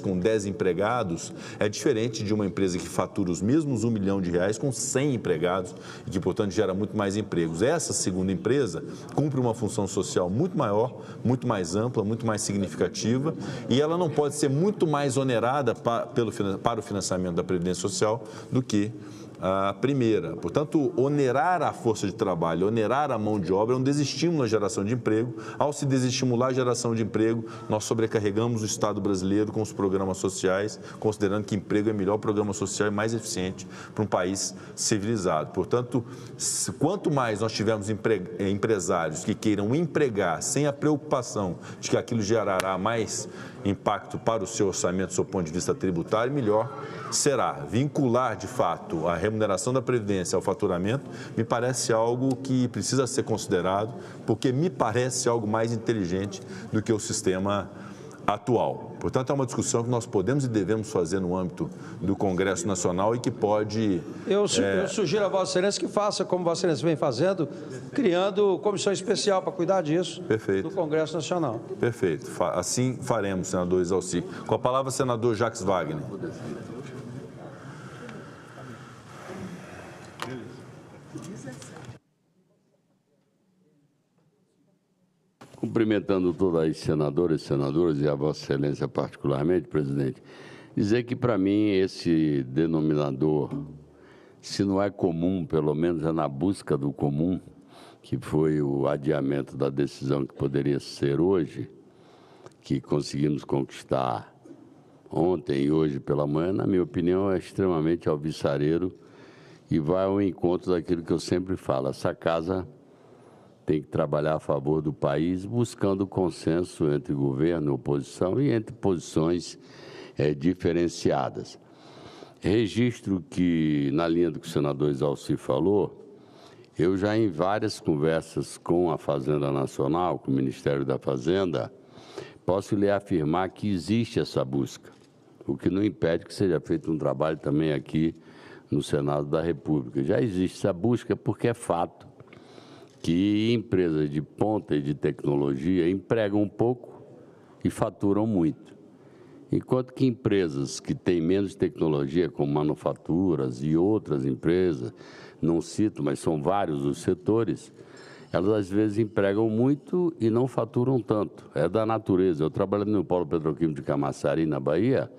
com 10 empregados, é diferente de uma empresa que fatura os mesmos R$1 milhão com 100 empregados e que, portanto, gera muito mais empregos. Essa segunda empresa cumpre uma função social muito maior, muito mais ampla, muito mais significativa, e ela não pode ser muito mais onerada para o financiamento da Previdência Social do que a primeira. Portanto, onerar a força de trabalho, onerar a mão de obra é um desestímulo à geração de emprego. Ao se desestimular a geração de emprego, nós sobrecarregamos o Estado brasileiro com os programas sociais, considerando que emprego é o melhor programa social e mais eficiente para um país civilizado. Portanto, quanto mais nós tivermos empresários que queiram empregar sem a preocupação de que aquilo gerará mais impacto para o seu orçamento, do seu ponto de vista tributário, melhor será. Vincular, de fato, a remuneração da Previdência ao faturamento me parece algo que precisa ser considerado, porque me parece algo mais inteligente do que o sistema atual. Portanto, é uma discussão que nós podemos e devemos fazer no âmbito do Congresso Nacional e que pode... Eu sugiro a Vossa Excelência que faça, como Vossa Excelência vem fazendo, criando comissão especial para cuidar disso. Perfeito. Do Congresso Nacional. Perfeito. Assim faremos, senador Exalci. Com a palavra, senador Jacques Wagner. Cumprimentando todas as senadoras e senadores e a Vossa Excelência particularmente, presidente, dizer que para mim esse denominador, se não é comum, pelo menos é na busca do comum, que foi o adiamento da decisão que poderia ser hoje, que conseguimos conquistar ontem e hoje pela manhã, na minha opinião, é extremamente alvissareiro e vai ao encontro daquilo que eu sempre falo. Essa casa tem que trabalhar a favor do país, buscando consenso entre governo e oposição e entre posições diferenciadas. Registro que, na linha do que o senador Exalci falou, eu já em várias conversas com a Fazenda Nacional, com o Ministério da Fazenda, posso lhe afirmar que existe essa busca, o que não impede que seja feito um trabalho também aqui no Senado da República. Já existe essa busca porque é fato que empresas de ponta e de tecnologia empregam um pouco e faturam muito. Enquanto que empresas que têm menos tecnologia, como manufaturas e outras empresas, não cito, mas são vários os setores, elas às vezes empregam muito e não faturam tanto. É da natureza. Eu trabalhei no Polo Petroquímico de Camaçari, na Bahia,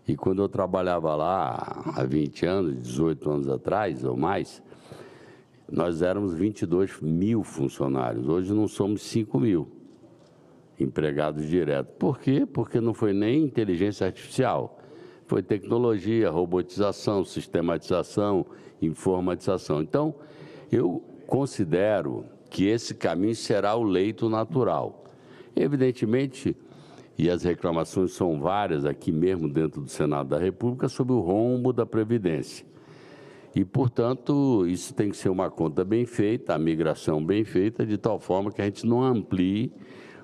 e quando eu trabalhava lá há 20 anos, 18 anos atrás ou mais, nós éramos 22 mil funcionários. Hoje não somos 5 mil empregados diretos. Por quê? Porque não foi nem inteligência artificial. Foi tecnologia, robotização, sistematização, informatização. Então, eu considero que esse caminho será o leito natural. Evidentemente, e as reclamações são várias aqui mesmo dentro do Senado da República, sobre o rombo da Previdência. E, portanto, isso tem que ser uma conta bem feita, a migração bem feita, de tal forma que a gente não amplie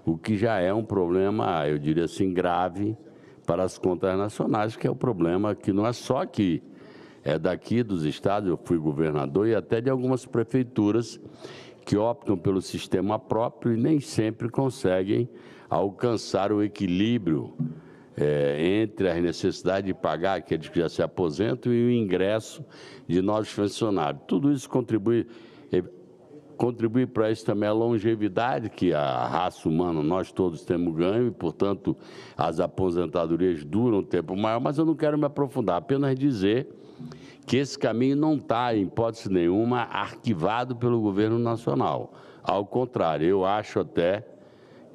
o que já é um problema, eu diria assim, grave para as contas nacionais, que é o problema que não é só aqui, é daqui dos estados, eu fui governador, e até de algumas prefeituras que optam pelo sistema próprio e nem sempre conseguem alcançar o equilíbrio entre as necessidades de pagar aqueles que já se aposentam e o ingresso de novos funcionários. Tudo isso contribui para isso também a longevidade que a raça humana, nós todos temos ganho e, portanto, as aposentadorias duram um tempo maior, mas eu não quero me aprofundar, apenas dizer que esse caminho não está, em hipótese nenhuma, arquivado pelo governo nacional. Ao contrário, eu acho até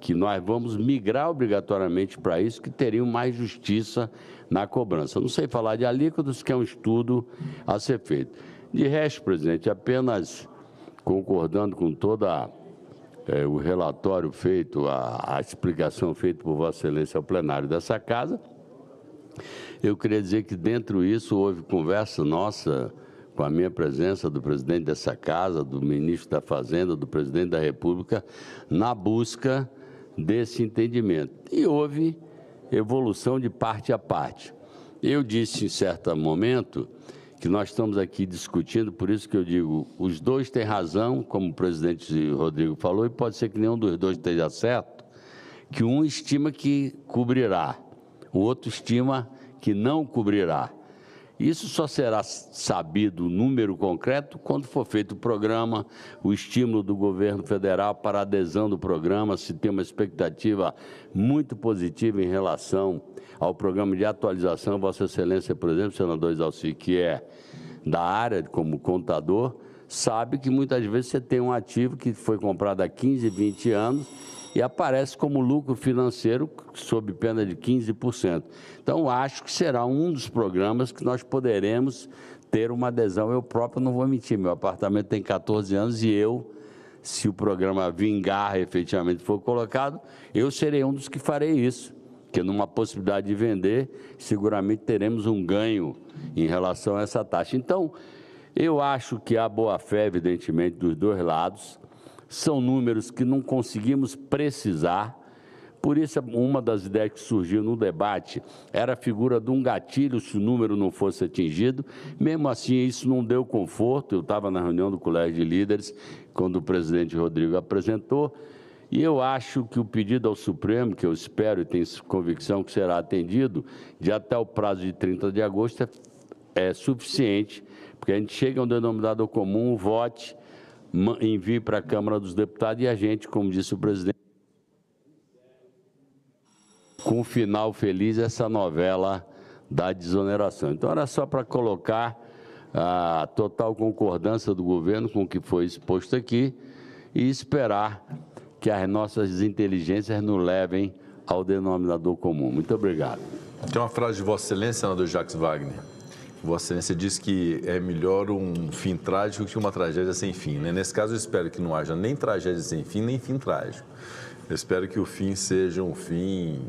que nós vamos migrar obrigatoriamente para isso, que teriam mais justiça na cobrança. Não sei falar de alíquotas, que é um estudo a ser feito. De resto, presidente, apenas concordando com toda o relatório feito, a explicação feita por Vossa Excelência ao plenário dessa casa, eu queria dizer que dentro disso houve conversa nossa com a minha presença do presidente dessa casa, do ministro da Fazenda, do presidente da República, na busca desse entendimento. E houve evolução de parte a parte. Eu disse em certo momento que nós estamos aqui discutindo, por isso que eu digo, os dois têm razão, como o presidente Rodrigo falou, e pode ser que nenhum dos dois esteja certo, que um estima que cobrirá, o outro estima que não cobrirá. Isso só será sabido o número concreto quando for feito o programa, o estímulo do governo federal para a adesão do programa, se tem uma expectativa muito positiva em relação ao programa de atualização. Vossa Excelência, por exemplo, senador Isalci, que é da área como contador, sabe que muitas vezes você tem um ativo que foi comprado há 15, 20 anos e aparece como lucro financeiro sob pena de 15%. Então, acho que será um dos programas que nós poderemos ter uma adesão. Eu próprio não vou mentir, meu apartamento tem 14 anos e eu, se o programa vingar efetivamente for colocado, eu serei um dos que farei isso, porque numa possibilidade de vender, seguramente teremos um ganho em relação a essa taxa. Então, eu acho que há boa-fé, evidentemente, dos dois lados. São números que não conseguimos precisar, por isso uma das ideias que surgiu no debate era a figura de um gatilho se o número não fosse atingido. Mesmo assim, isso não deu conforto. Eu estava na reunião do Colégio de Líderes, quando o presidente Rodrigo apresentou, e eu acho que o pedido ao Supremo, que eu espero e tenho convicção que será atendido, de até o prazo de 30 de agosto, é suficiente, porque a gente chega a um denominador comum, vote, envie para a Câmara dos Deputados e a gente, como disse o presidente, com um final feliz essa novela da desoneração. Então, era só para colocar a total concordância do governo com o que foi exposto aqui e esperar que as nossas inteligências nos levem ao denominador comum. Muito obrigado. Tem uma frase de Vossa Excelência, senador Jacques Wagner. Vossa Excelência diz que é melhor um fim trágico que uma tragédia sem fim, né? Nesse caso, eu espero que não haja nem tragédia sem fim, nem fim trágico. Eu espero que o fim seja um fim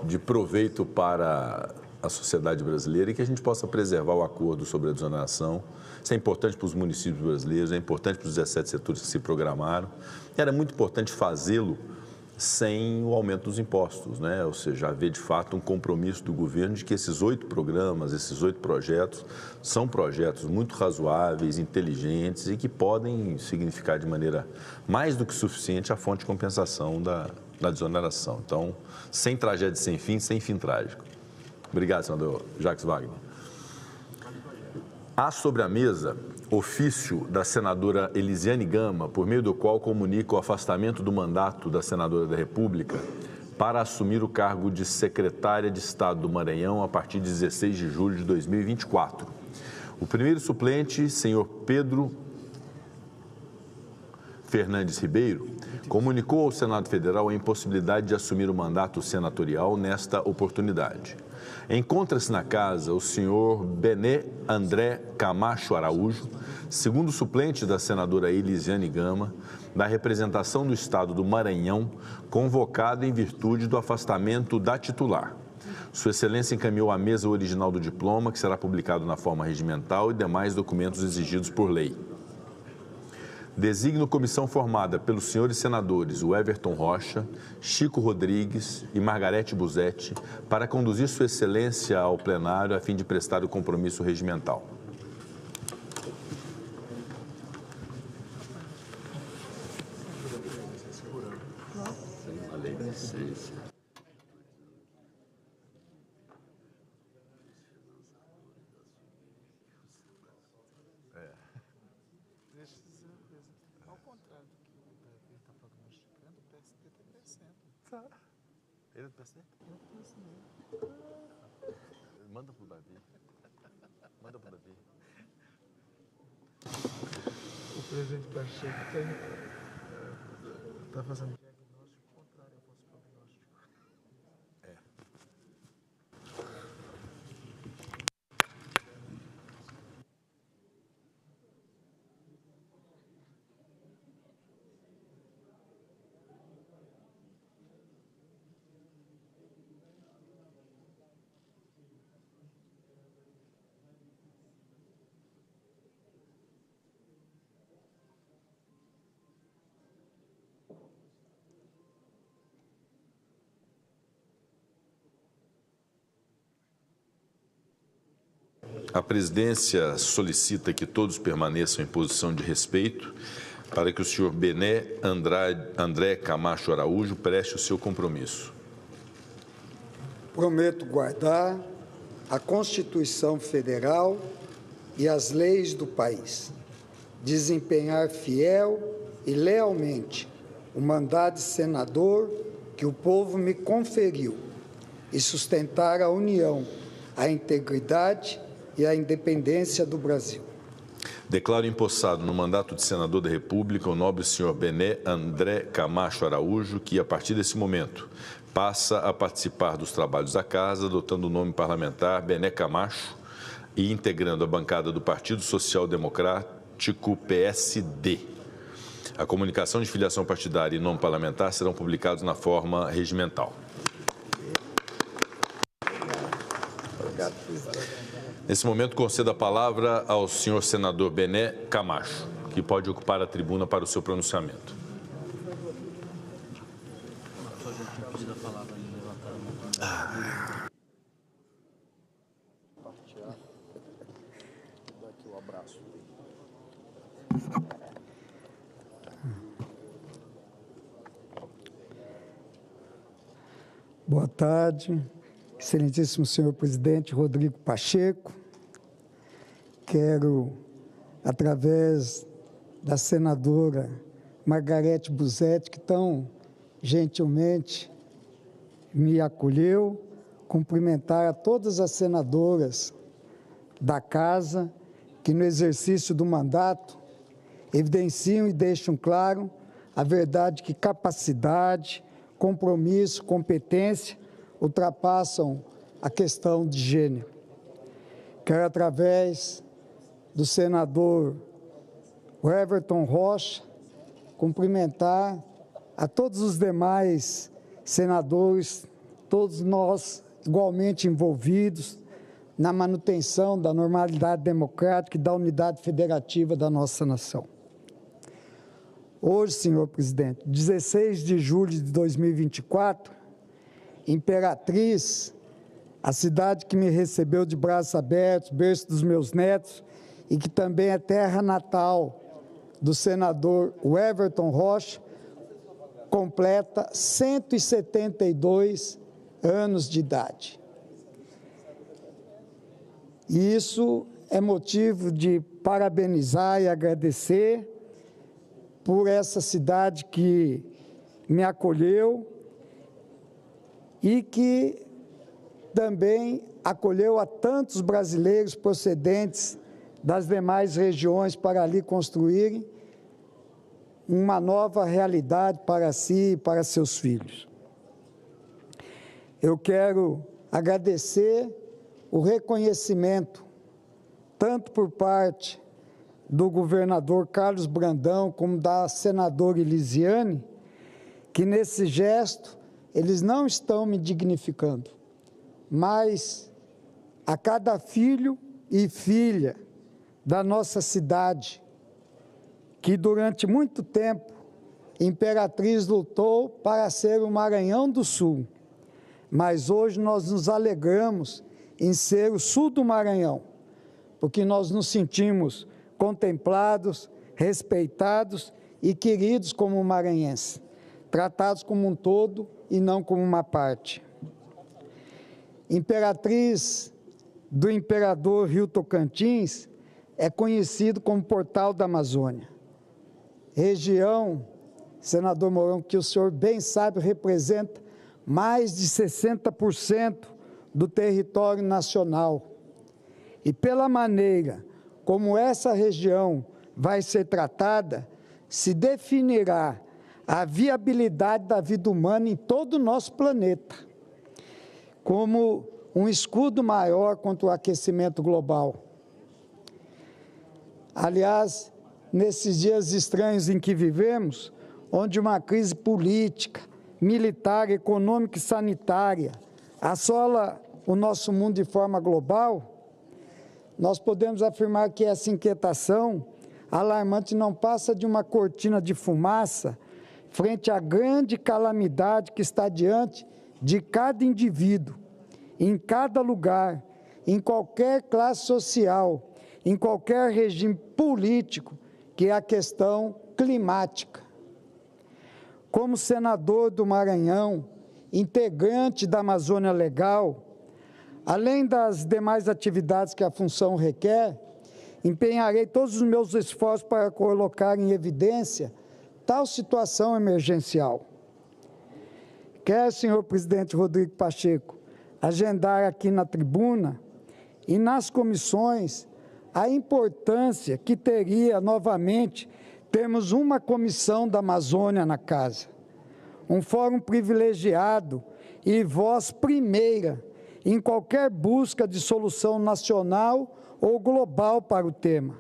de proveito para a sociedade brasileira e que a gente possa preservar o acordo sobre a desoneração. Isso é importante para os municípios brasileiros, é importante para os 17 setores que se programaram. Era muito importante fazê-lo sem o aumento dos impostos, né? Ou seja, haver de fato um compromisso do governo de que esses 8 programas, esses 8 projetos, são projetos muito razoáveis, inteligentes e que podem significar de maneira mais do que suficiente a fonte de compensação da desoneração. Então, sem tragédia sem fim trágico. Obrigado, senador Jacques Wagner. Há sobre a mesa ofício da senadora Elisiane Gama, por meio do qual comunica o afastamento do mandato da senadora da República para assumir o cargo de secretária de Estado do Maranhão a partir de 16 de julho de 2024. O primeiro suplente, senhor Pedro Fernandes Ribeiro, comunicou ao Senado Federal a impossibilidade de assumir o mandato senatorial nesta oportunidade. Encontra-se na casa o senhor Bené André Camacho Araújo, segundo suplente da senadora Elisiane Gama, da representação do Estado do Maranhão, convocado em virtude do afastamento da titular. Sua Excelência encaminhou à mesa o original do diploma, que será publicado na forma regimental e demais documentos exigidos por lei. Designo comissão formada pelos senhores senadores o Everton Rocha, Chico Rodrigues e Margarete Busetti para conduzir Sua Excelência ao plenário a fim de prestar o compromisso regimental. Ele é do PSD? Manda pro Davi. Manda pro Davi. O presidente Pacheco está fazendo diagnóstico contrário ao vosso prognóstico. É. A presidência solicita que todos permaneçam em posição de respeito para que o senhor Bené André Camacho Araújo preste o seu compromisso. Prometo guardar, a Constituição Federal e as leis do país, desempenhar fiel e lealmente o mandato de senador que o povo me conferiu e sustentar a união, a integridade e a independência do Brasil. Declaro empossado no mandato de senador da República o nobre senhor Bené André Camacho Araújo, que, a partir desse momento, passa a participar dos trabalhos da Casa, adotando o nome parlamentar Bené Camacho e integrando a bancada do Partido Social Democrático PSD. A comunicação de filiação partidária e nome parlamentar serão publicados na forma regimental. Nesse momento, concedo a palavra ao senhor senador Bené Camacho, que pode ocupar a tribuna para o seu pronunciamento. Boa tarde, excelentíssimo senhor presidente Rodrigo Pacheco. Quero, através da senadora Margarete Busetti, que tão gentilmente me acolheu, cumprimentar a todas as senadoras da Casa que, no exercício do mandato, evidenciam e deixam claro a verdade que capacidade, compromisso, competência ultrapassam a questão de gênero. Quero, através do senador Everton Rocha, cumprimentar a todos os demais senadores, todos nós igualmente envolvidos na manutenção da normalidade democrática e da unidade federativa da nossa nação. Hoje, senhor presidente, 16 de julho de 2024, Imperatriz, a cidade que me recebeu de braços abertos, berço dos meus netos, e que também é terra natal do senador Everton Rocha, completa 172 anos de idade. E isso é motivo de parabenizar e agradecer por essa cidade que me acolheu e que também acolheu a tantos brasileiros procedentes das demais regiões para ali construírem uma nova realidade para si e para seus filhos. Eu quero agradecer o reconhecimento, tanto por parte do governador Carlos Brandão, como da senadora Elisiane, que nesse gesto eles não estão me dignificando, mas a cada filho e filha da nossa cidade, que durante muito tempo Imperatriz lutou para ser o Maranhão do Sul, mas hoje nós nos alegramos em ser o sul do Maranhão, porque nós nos sentimos contemplados, respeitados e queridos como maranhenses, tratados como um todo e não como uma parte. Imperatriz do Imperador Rio Tocantins é conhecido como Portal da Amazônia. Região, senador Mourão, que o senhor bem sabe, representa mais de 60% do território nacional. E pela maneira como essa região vai ser tratada, se definirá a viabilidade da vida humana em todo o nosso planeta, como um escudo maior contra o aquecimento global. Aliás, nesses dias estranhos em que vivemos, onde uma crise política, militar, econômica e sanitária assola o nosso mundo de forma global, nós podemos afirmar que essa inquietação alarmante não passa de uma cortina de fumaça frente à grande calamidade que está diante de cada indivíduo, em cada lugar, em qualquer classe social, em qualquer regime político, que é a questão climática. Como senador do Maranhão, integrante da Amazônia Legal, Além das demais atividades que a função requer, empenharei todos os meus esforços para colocar em evidência tal situação emergencial. Quero, senhor presidente Rodrigo Pacheco, agendar aqui na tribuna e nas comissões a importância que teria novamente termos uma comissão da Amazônia na casa, um fórum privilegiado e voz primeira em qualquer busca de solução nacional ou global para o tema.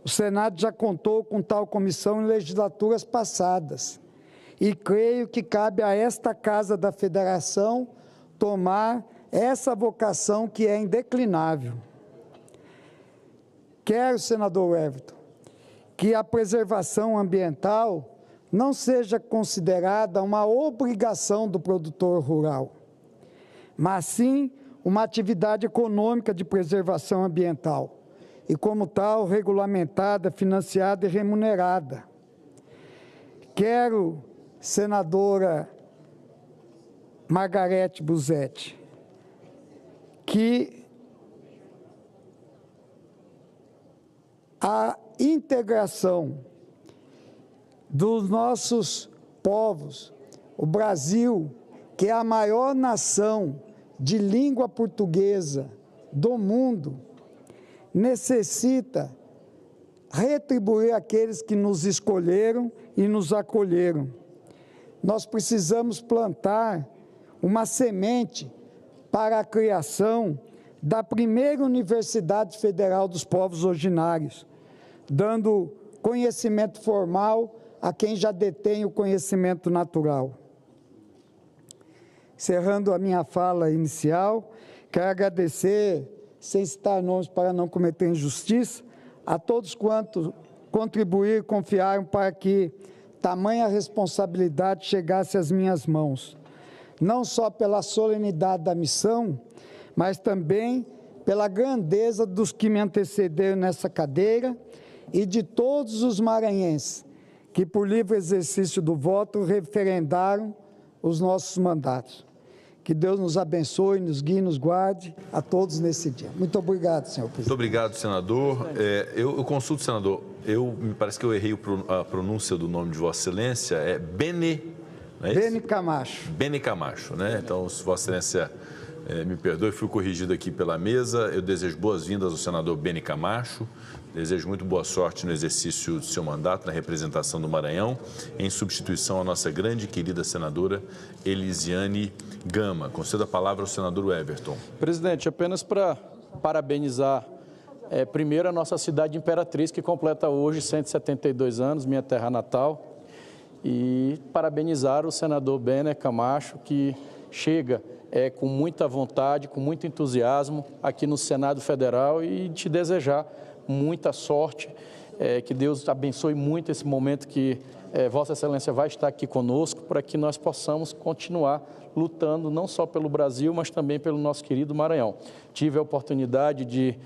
O Senado já contou com tal comissão em legislaturas passadas e creio que cabe a esta Casa da Federação tomar essa vocação que é indeclinável. Quero, senador Everton, que a preservação ambiental não seja considerada uma obrigação do produtor rural, mas sim uma atividade econômica de preservação ambiental e, como tal, regulamentada, financiada e remunerada. Quero, senadora Margarete Busetti, que a integração dos nossos povos, o Brasil, que é a maior nação de língua portuguesa do mundo, necessita retribuir aqueles que nos escolheram e nos acolheram. Nós precisamos plantar uma semente para a criação da primeira Universidade Federal dos Povos Originários, dando conhecimento formal a quem já detém o conhecimento natural. Encerrando a minha fala inicial, quero agradecer, sem citar nomes para não cometer injustiça, a todos quantos contribuíram e confiaram para que tamanha responsabilidade chegasse às minhas mãos, não só pela solenidade da missão, mas também pela grandeza dos que me antecederam nessa cadeira e de todos os maranhenses que, por livre exercício do voto, referendaram os nossos mandatos. Que Deus nos abençoe, nos guie, nos guarde a todos nesse dia. Muito obrigado, senhor presidente. Muito obrigado, senador. Eu consulto, senador, me parece que eu errei a pronúncia do nome de Vossa Excelência, é Bene... Bene Camacho. Bene Camacho, né? Então, se Vossa Excelência me perdoe, fui corrigido aqui pela mesa. Eu desejo boas-vindas ao senador Bene Camacho. Desejo muito boa sorte no exercício do seu mandato, na representação do Maranhão, em substituição à nossa grande e querida senadora Elisiane Gama. Concedo a palavra ao senador Everton. Presidente, apenas para parabenizar, primeiro, a nossa cidade de Imperatriz, que completa hoje 172 anos, minha terra natal, e parabenizar o senador Bene Camacho, que chega com muita vontade, com muito entusiasmo aqui no Senado Federal, e te desejar muita sorte, que Deus abençoe muito esse momento que Vossa Excelência vai estar aqui conosco, para que nós possamos continuar lutando não só pelo Brasil, mas também pelo nosso querido Maranhão. Tive a oportunidade de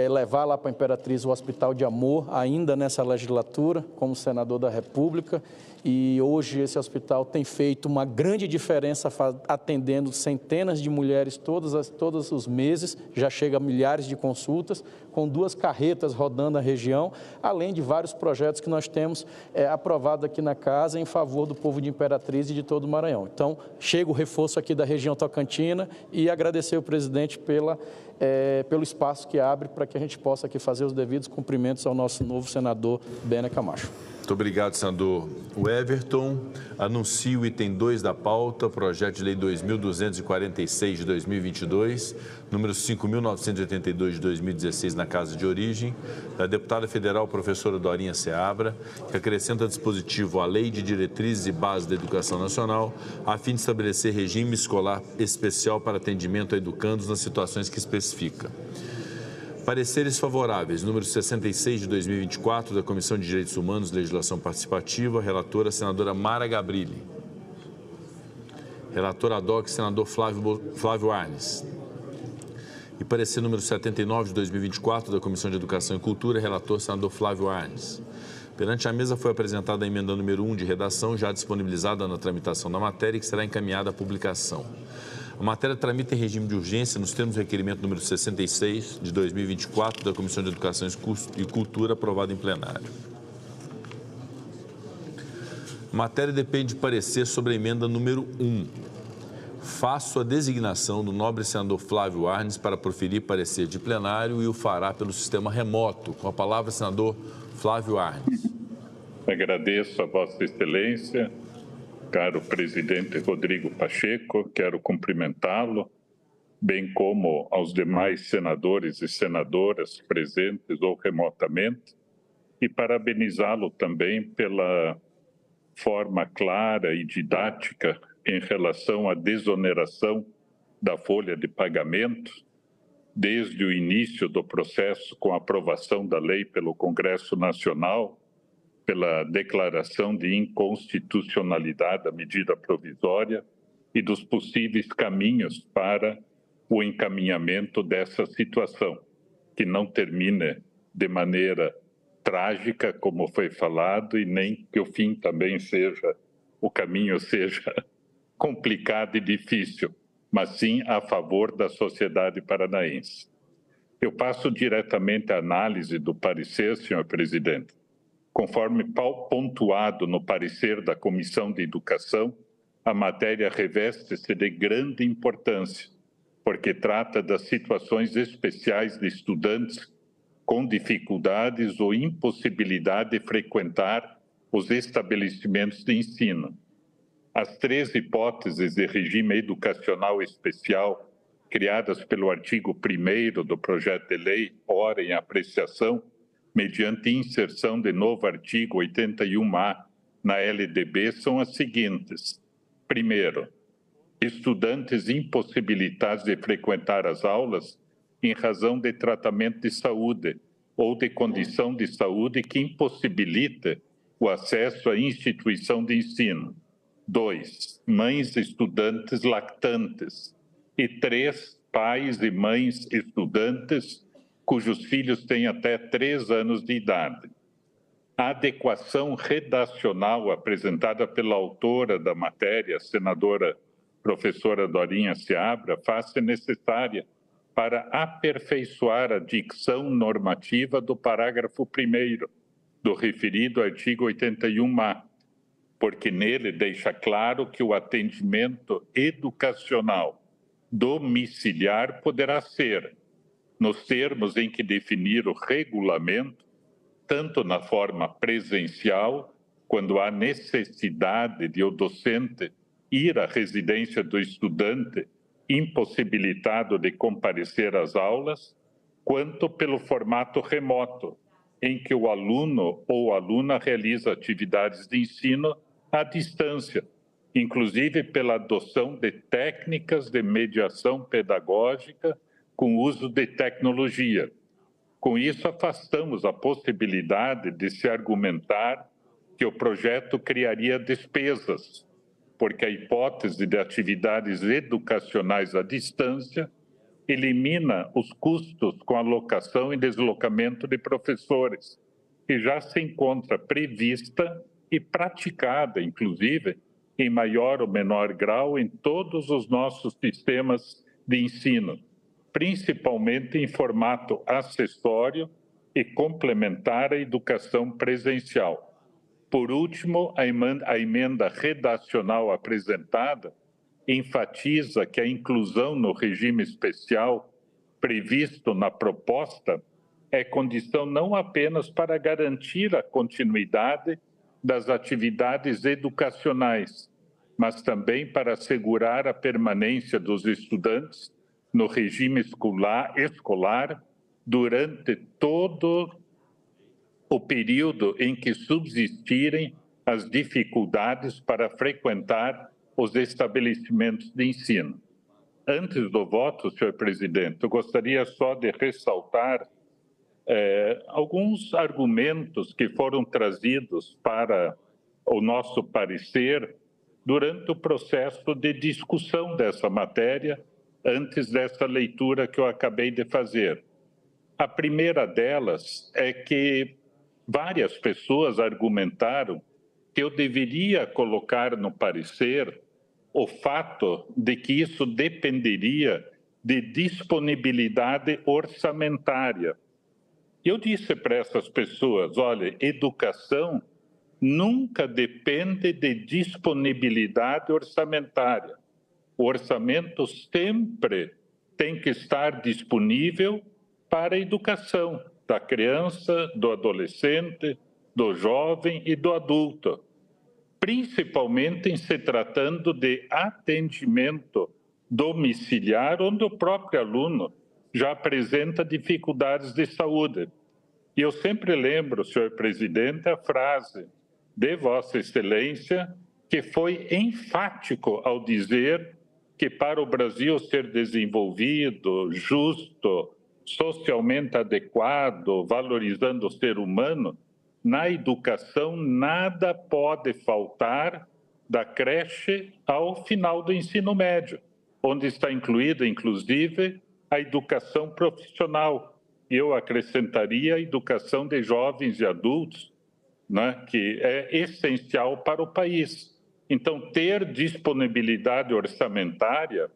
levar lá para a Imperatriz o Hospital de Amor, ainda nessa legislatura, como senador da República, e hoje esse hospital tem feito uma grande diferença, atendendo centenas de mulheres todos os meses, já chega a milhares de consultas, com 2 carretas rodando a região, além de vários projetos que nós temos aprovado aqui na casa em favor do povo de Imperatriz e de todo o Maranhão. Então, chega o reforço aqui da região tocantina e agradecer ao presidente pelo espaço que abre para que a gente possa aqui fazer os devidos cumprimentos ao nosso novo senador Bene Camacho. Muito obrigado, senador Everton. Anuncio o item 2 da pauta, projeto de lei 2.246 de 2022, número 5.982 de 2016, na Casa de Origem, da deputada federal professora Dorinha Seabra, que acrescenta dispositivo à Lei de Diretrizes e Bases da Educação Nacional, a fim de estabelecer regime escolar especial para atendimento a educandos nas situações que especifica. Pareceres favoráveis, número 66 de 2024, da Comissão de Direitos Humanos e Legislação Participativa, relatora senadora Mara Gabrilli. Relator ad hoc, senador Flávio Arnes. E parecer número 79 de 2024, da Comissão de Educação e Cultura, relator senador Flávio Arnes. Perante a mesa foi apresentada a emenda número 1 de redação, já disponibilizada na tramitação da matéria e que será encaminhada à publicação. A matéria tramita em regime de urgência nos termos do requerimento número 66 de 2024 da Comissão de Educação e Cultura, aprovado em plenário. A matéria depende de parecer sobre a emenda número 1. Faço a designação do nobre senador Flávio Arnes para proferir parecer de plenário e o fará pelo sistema remoto. Com a palavra, senador Flávio Arnes. Agradeço a Vossa Excelência, caro presidente Rodrigo Pacheco, quero cumprimentá-lo, bem como aos demais senadores e senadoras presentes ou remotamente, e parabenizá-lo também pela forma clara e didática em relação à desoneração da folha de pagamento, desde o início do processo com a aprovação da lei pelo Congresso Nacional, pela declaração de inconstitucionalidade da medida provisória e dos possíveis caminhos para o encaminhamento dessa situação, que não termine de maneira trágica, como foi falado, e nem que o fim também seja, o caminho seja complicado e difícil, mas sim a favor da sociedade paranaense. Eu passo diretamente à análise do parecer, senhor presidente. Conforme pontuado no parecer da Comissão de Educação, a matéria reveste-se de grande importância, porque trata das situações especiais de estudantes com dificuldades ou impossibilidade de frequentar os estabelecimentos de ensino. As 3 hipóteses de regime educacional especial criadas pelo artigo 1º do projeto de lei, ora em apreciação, mediante inserção de novo artigo 81A na LDB, são as seguintes. Primeiro, estudantes impossibilitados de frequentar as aulas em razão de tratamento de saúde ou de condição de saúde que impossibilita o acesso à instituição de ensino. 2, mães estudantes lactantes. E 3, pais e mães estudantes cujos filhos têm até 3 anos de idade. A adequação redacional apresentada pela autora da matéria, a senadora professora Dorinha Seabra, faz-se necessária para aperfeiçoar a dicção normativa do parágrafo 1º do referido artigo 81A, porque nele deixa claro que o atendimento educacional domiciliar poderá ser, nos termos em que definir o regulamento, tanto na forma presencial, quando há necessidade de o docente ir à residência do estudante impossibilitado de comparecer às aulas, quanto pelo formato remoto, em que o aluno ou aluna realiza atividades de ensino à distância, inclusive pela adoção de técnicas de mediação pedagógica com uso de tecnologia. Com isso, afastamos a possibilidade de se argumentar que o projeto criaria despesas, porque a hipótese de atividades educacionais à distância elimina os custos com alocação e deslocamento de professores, que já se encontra prevista e praticada, inclusive, em maior ou menor grau em todos os nossos sistemas de ensino, principalmente em formato acessório e complementar à educação presencial. Por último, a emenda redacional apresentada enfatiza que a inclusão no regime especial previsto na proposta é condição não apenas para garantir a continuidade das atividades educacionais, mas também para assegurar a permanência dos estudantes no regime escolar durante todo o período em que subsistirem as dificuldades para frequentar os estabelecimentos de ensino. Antes do voto, senhor presidente, eu gostaria só de ressaltar alguns argumentos que foram trazidos para o nosso parecer durante o processo de discussão dessa matéria, antes dessa leitura que eu acabei de fazer. A primeira delas é que várias pessoas argumentaram que eu deveria colocar no parecer o fato de que isso dependeria de disponibilidade orçamentária. Eu disse para essas pessoas, olha, educação nunca depende de disponibilidade orçamentária. O orçamento sempre tem que estar disponível para a educação da criança, do adolescente, do jovem e do adulto, principalmente em se tratando de atendimento domiciliar, onde o próprio aluno já apresenta dificuldades de saúde. E eu sempre lembro, senhor presidente, a frase de Vossa Excelência, que foi enfático ao dizer que para o Brasil ser desenvolvido, justo, socialmente adequado, valorizando o ser humano, na educação nada pode faltar da creche ao final do ensino médio, onde está incluída, inclusive, a educação profissional. Eu acrescentaria a educação de jovens e adultos, né, que é essencial para o país. Então, ter disponibilidade orçamentária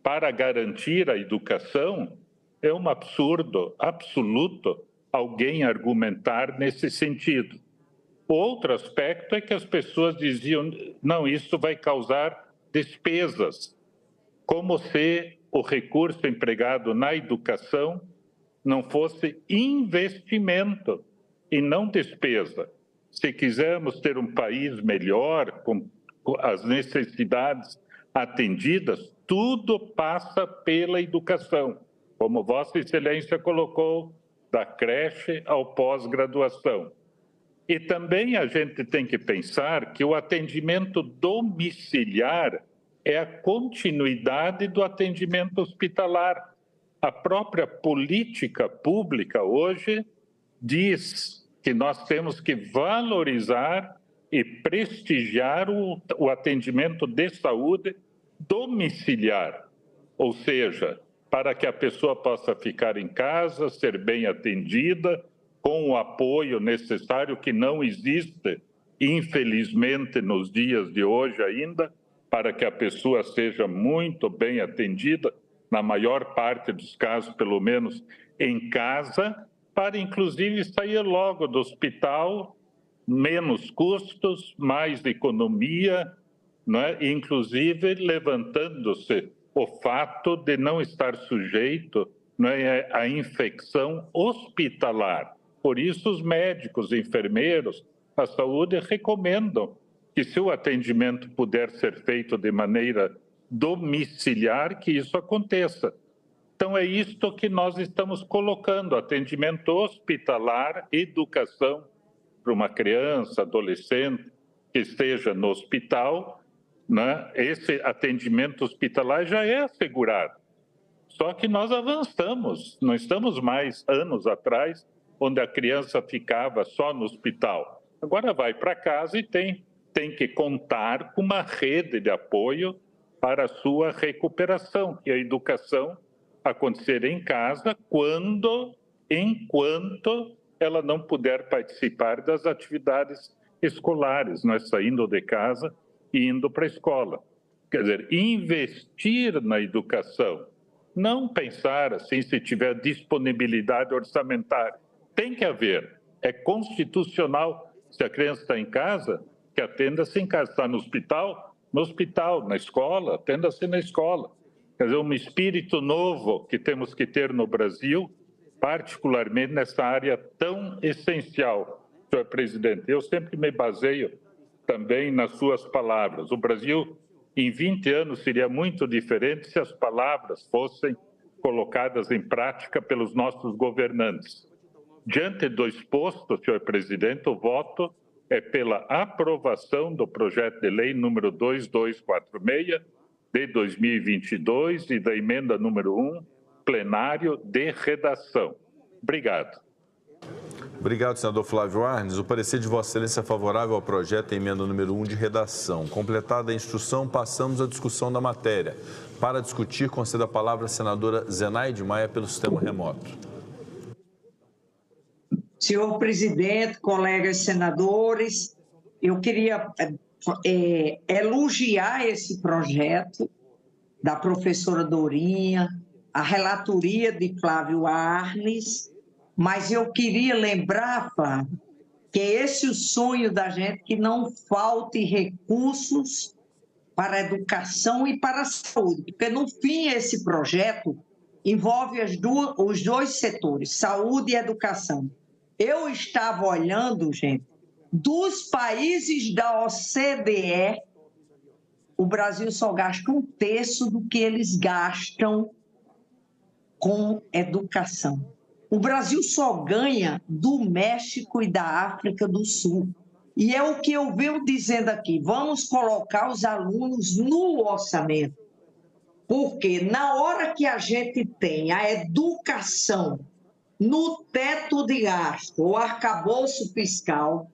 para garantir a educação é um absurdo absoluto alguém argumentar nesse sentido. Outro aspecto é que as pessoas diziam, não, isso vai causar despesas, como se o recurso empregado na educação não fosse investimento e não despesa. Se quisermos ter um país melhor, com as necessidades atendidas, tudo passa pela educação, como Vossa Excelência colocou, da creche ao pós-graduação. E também a gente tem que pensar que o atendimento domiciliar é a continuidade do atendimento hospitalar. A própria política pública hoje diz que nós temos que valorizar e prestigiar o atendimento de saúde domiciliar, ou seja, para que a pessoa possa ficar em casa, ser bem atendida, com o apoio necessário que não existe, infelizmente, nos dias de hoje ainda, para que a pessoa seja muito bem atendida, na maior parte dos casos, pelo menos, em casa, para, inclusive, sair logo do hospital, menos custos, mais economia, né? Inclusive levantando-se o fato de não estar sujeito, né, à infecção hospitalar. Por isso, os médicos, enfermeiros, a saúde recomendam que, se o atendimento puder ser feito de maneira domiciliar, que isso aconteça. Então, é isto que nós estamos colocando, atendimento hospitalar, educação para uma criança, adolescente que esteja no hospital, né? Esse atendimento hospitalar já é assegurado. Só que nós avançamos, não estamos mais anos atrás, onde a criança ficava só no hospital. Agora vai para casa e tem que contar com uma rede de apoio para a sua recuperação, e a educação acontecer em casa enquanto ela não puder participar das atividades escolares, nós saindo de casa e indo para a escola. Quer dizer, investir na educação, não pensar assim se tiver disponibilidade orçamentária. Tem que haver, é constitucional. Se a criança está em casa, que atenda-se em casa. Está no hospital, na escola, atenda-se na escola. Quer dizer, um espírito novo que temos que ter no Brasil, particularmente nessa área tão essencial, senhor presidente. Eu sempre me baseio também nas suas palavras. O Brasil, em 20 anos, seria muito diferente se as palavras fossem colocadas em prática pelos nossos governantes. Diante do exposto, senhor presidente, o voto é pela aprovação do projeto de lei número 2246 de 2022 e da emenda número 1, plenário de redação. Obrigado. Obrigado, senador Flávio Arnes. O parecer de Vossa Excelência é favorável ao projeto emenda número 1 de redação. Completada a instrução, passamos à discussão da matéria. Para discutir, concedo a palavra à senadora Zenaide Maia pelo sistema remoto. Senhor presidente, colegas senadores, eu queria elogiar esse projeto da professora Dorinha, a relatoria de Flávio Arnes, mas eu queria lembrar, Flávio, que é esse o sonho da gente, que não falte recursos para a educação e para a saúde, porque no fim esse projeto envolve os dois setores, saúde e educação. Eu estava olhando, gente, dos países da OCDE, o Brasil só gasta 1/3 do que eles gastam com educação. O Brasil só ganha do México e da África do Sul. E é o que eu venho dizendo aqui, vamos colocar os alunos no orçamento. Porque na hora que a gente tem a educação no teto de gasto, o arcabouço fiscal,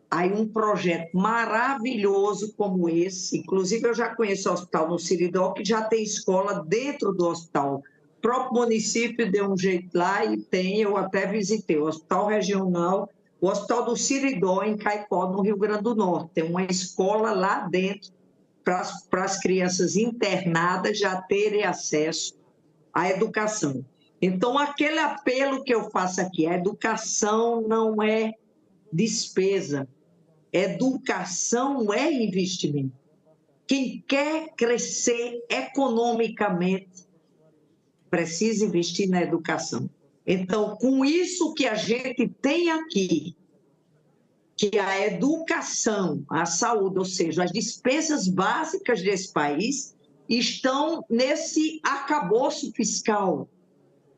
aí um projeto maravilhoso como esse, inclusive eu já conheço o hospital no Siridó, que já tem escola dentro do hospital. O próprio município deu um jeito lá e tem, eu até visitei, o Hospital Regional, o Hospital do Siridó, em Caicó, no Rio Grande do Norte. Tem uma escola lá dentro para as crianças internadas já terem acesso à educação. Então, aquele apelo que eu faço aqui, a educação não é despesa, educação é investimento. Quem quer crescer economicamente precisa investir na educação. Então, com isso que a gente tem aqui, que a educação, a saúde, ou seja, as despesas básicas desse país, estão nesse arcabouço fiscal,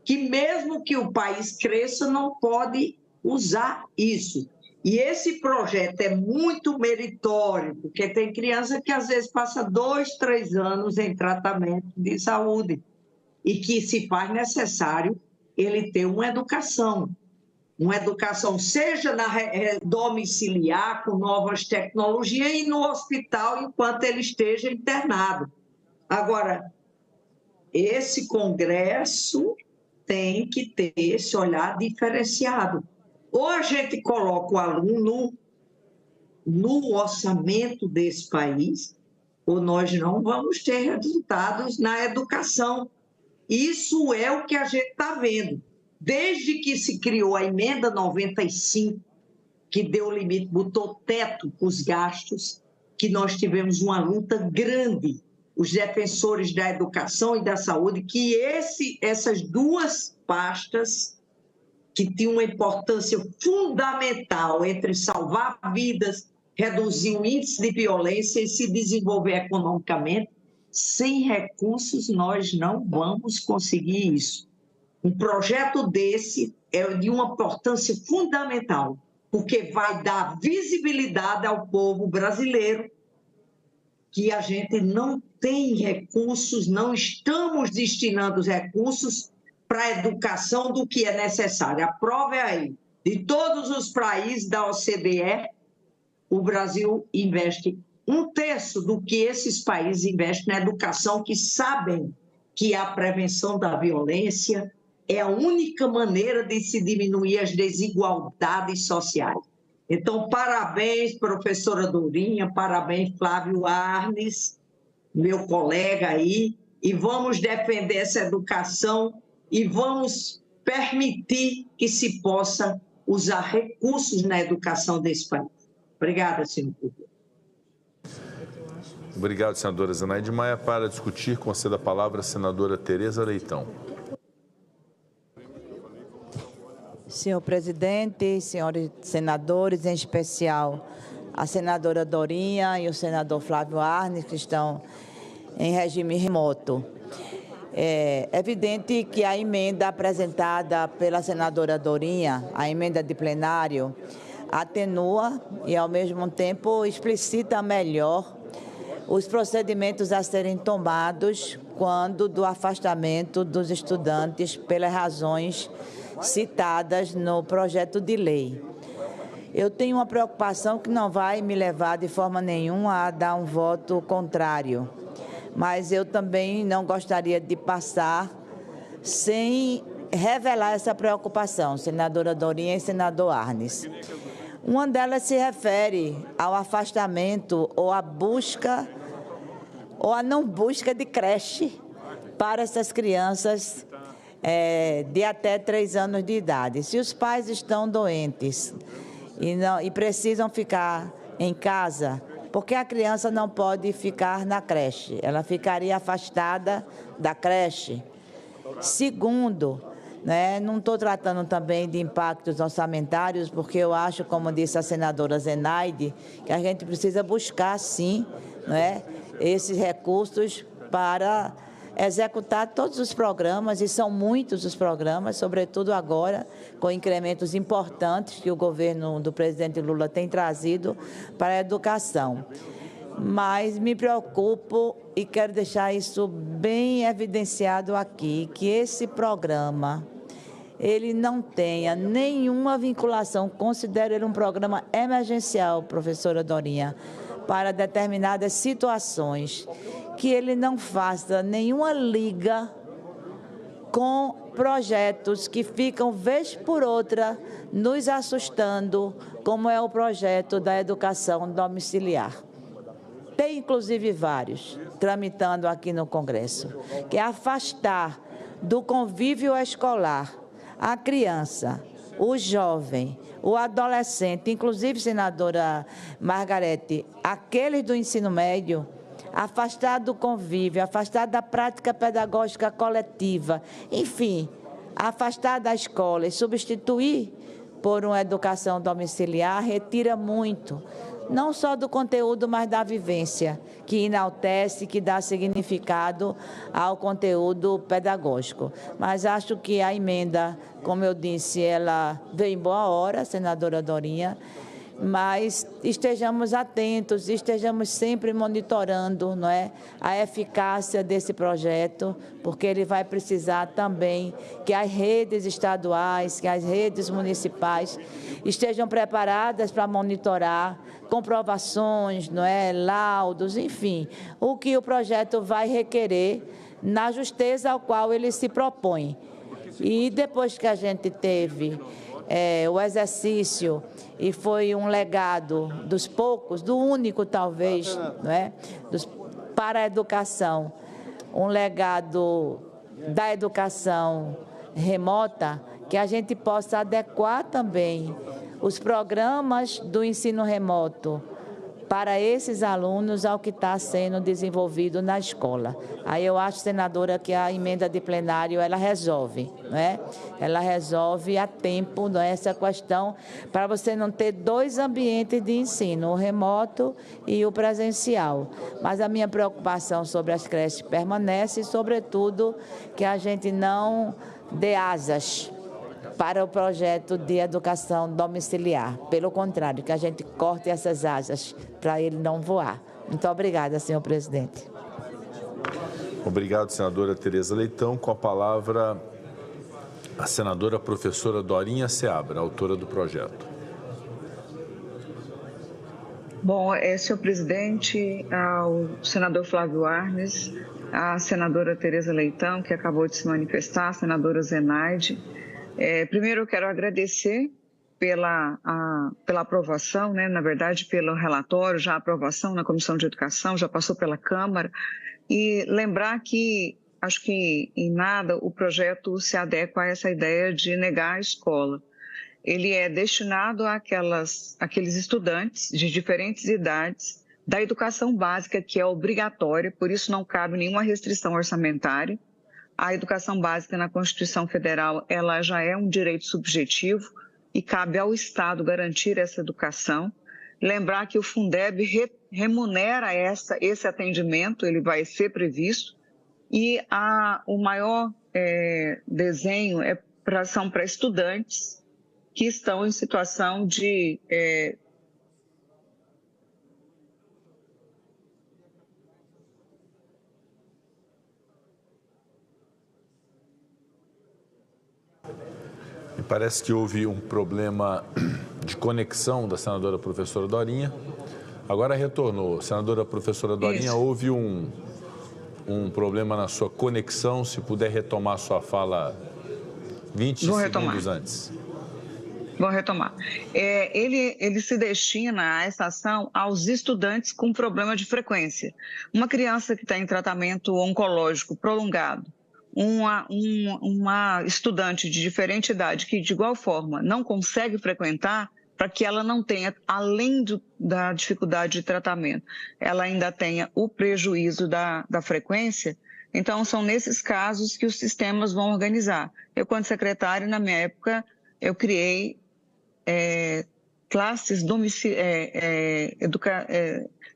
que mesmo que o país cresça, não pode usar isso. E esse projeto é muito meritório, porque tem criança que às vezes passa 2, 3 anos em tratamento de saúde e que se faz necessário ele ter uma educação seja na domiciliar, com novas tecnologias, e no hospital enquanto ele esteja internado. Agora, esse Congresso tem que ter esse olhar diferenciado. Ou a gente coloca o aluno no orçamento desse país, ou nós não vamos ter resultados na educação. Isso é o que a gente está vendo. Desde que se criou a emenda 95, que deu limite, botou teto para os gastos, que nós tivemos uma luta grande, os defensores da educação e da saúde, que essas duas pastas, que tinham uma importância fundamental entre salvar vidas, reduzir o índice de violência e se desenvolver economicamente, sem recursos nós não vamos conseguir isso. Um projeto desse é de uma importância fundamental, porque vai dar visibilidade ao povo brasileiro que a gente não tem recursos, não estamos destinando os recursos para a educação do que é necessário. A prova é aí. De todos os países da OCDE, o Brasil investe 1/3 do que esses países investem na educação, que sabem que a prevenção da violência é a única maneira de se diminuir as desigualdades sociais. Então, parabéns, professora Dorinha, parabéns, Flávio Arnes, meu colega aí, e vamos defender essa educação e vamos permitir que se possa usar recursos na educação desse país. Obrigada, senhor presidente. Obrigado, senadora Zenaide Maia. Para discutir, conceda a palavra à senadora Tereza Leitão. Senhor presidente, senhores senadores, em especial a senadora Dorinha e o senador Flávio Arnes, que estão em regime remoto. É evidente que a emenda apresentada pela senadora Dorinha, a emenda de plenário, atenua e, ao mesmo tempo, explicita melhor os procedimentos a serem tomados quando do afastamento dos estudantes pelas razões citadas no projeto de lei. Eu tenho uma preocupação que não vai me levar de forma nenhuma a dar um voto contrário, mas eu também não gostaria de passar sem revelar essa preocupação, senadora Dorinha e senador Arnes. Uma delas se refere ao afastamento ou à busca ou à não busca de creche para essas crianças de até 3 anos de idade. Se os pais estão doentes e precisam ficar em casa, porque a criança não pode ficar na creche, ela ficaria afastada da creche. Segundo, não estou tratando também de impactos orçamentários, porque eu acho, como disse a senadora Zenaide, que a gente precisa buscar, sim, esses recursos para executar todos os programas, e são muitos os programas, sobretudo agora, com incrementos importantes que o governo do presidente Lula tem trazido para a educação. Mas me preocupo e quero deixar isso bem evidenciado aqui, que esse programa, ele não tenha nenhuma vinculação, considero ele um programa emergencial, professora Dorinha, para determinadas situações, que ele não faça nenhuma liga com projetos que ficam, vez por outra, nos assustando, como é o projeto da educação domiciliar. Tem, inclusive, vários tramitando aqui no Congresso, que é afastar do convívio escolar a criança, o jovem, o adolescente, inclusive, senadora Margarete, aqueles do ensino médio, afastar do convívio, afastar da prática pedagógica coletiva, enfim, afastar da escola e substituir por uma educação domiciliar retira muito, não só do conteúdo, mas da vivência, que enaltece, que dá significado ao conteúdo pedagógico. Mas acho que a emenda, como eu disse, ela veio em boa hora, senadora Dorinha, mas estejamos atentos, estejamos sempre monitorando, a eficácia desse projeto, porque ele vai precisar também que as redes estaduais, que as redes municipais estejam preparadas para monitorar comprovações, laudos, enfim, o que o projeto vai requerer na justeza ao qual ele se propõe. E depois que a gente teve o exercício, e foi um legado dos poucos, do único talvez, para a educação, um legado da educação remota, que a gente possa adequar também os programas do ensino remoto para esses alunos ao que está sendo desenvolvido na escola. Aí eu acho, senadora, que a emenda de plenário, ela resolve, Ela resolve a tempo, essa questão, para você não ter 2 ambientes de ensino, o remoto e o presencial. Mas a minha preocupação sobre as creches permanece, e, sobretudo, que a gente não dê asas para o projeto de educação domiciliar. Pelo contrário, que a gente corte essas asas para ele não voar. Muito obrigada, senhor presidente. Obrigado, senadora Tereza Leitão. Com a palavra, a senadora professora Dorinha Seabra, autora do projeto. Bom, senhor presidente, ao senador Flávio Arnes, a senadora Tereza Leitão, que acabou de se manifestar, a senadora Zenaide. Primeiro, eu quero agradecer pela aprovação, na verdade, pelo relatório, já a aprovação na Comissão de Educação, já passou pela Câmara, e lembrar que, acho que em nada o projeto se adequa a essa ideia de negar a escola. Ele é destinado àqueles estudantes de diferentes idades da educação básica, que é obrigatória, por isso não cabe nenhuma restrição orçamentária. A educação básica na Constituição Federal, ela já é um direito subjetivo e cabe ao Estado garantir essa educação. Lembrar que o Fundeb remunera esse atendimento, ele vai ser previsto, e o maior desenho são para estudantes que estão em situação de Parece que houve um problema de conexão da senadora professora Dorinha. Agora retornou. Senadora professora Dorinha, houve um problema na sua conexão. Se puder retomar sua fala 20 segundos antes. Vou retomar. Ele se destina a essa ação aos estudantes com problema de frequência. Uma criança que está em tratamento oncológico prolongado, uma estudante de diferente idade que, de igual forma, não consegue frequentar, para que ela não tenha, além da dificuldade de tratamento, ela ainda tenha o prejuízo da frequência. Então, são nesses casos que os sistemas vão organizar. Eu, quando secretária, na minha época, eu criei classes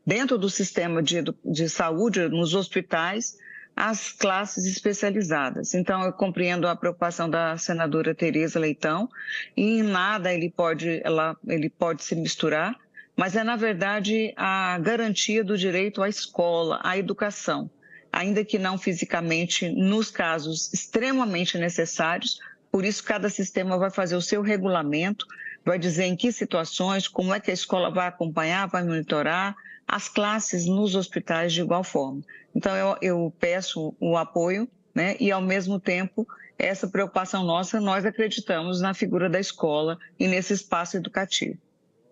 dentro do sistema de saúde, nos hospitais, as classes especializadas. Então, eu compreendo a preocupação da senadora Tereza Leitão, e em nada ele pode se misturar, mas é, na verdade, a garantia do direito à escola, à educação, ainda que não fisicamente, nos casos extremamente necessários. Por isso, cada sistema vai fazer o seu regulamento, vai dizer em que situações, como é que a escola vai acompanhar, vai monitorar, as classes nos hospitais de igual forma. Então, eu peço o apoio, né, e, ao mesmo tempo, essa preocupação nossa, nós acreditamos na figura da escola e nesse espaço educativo.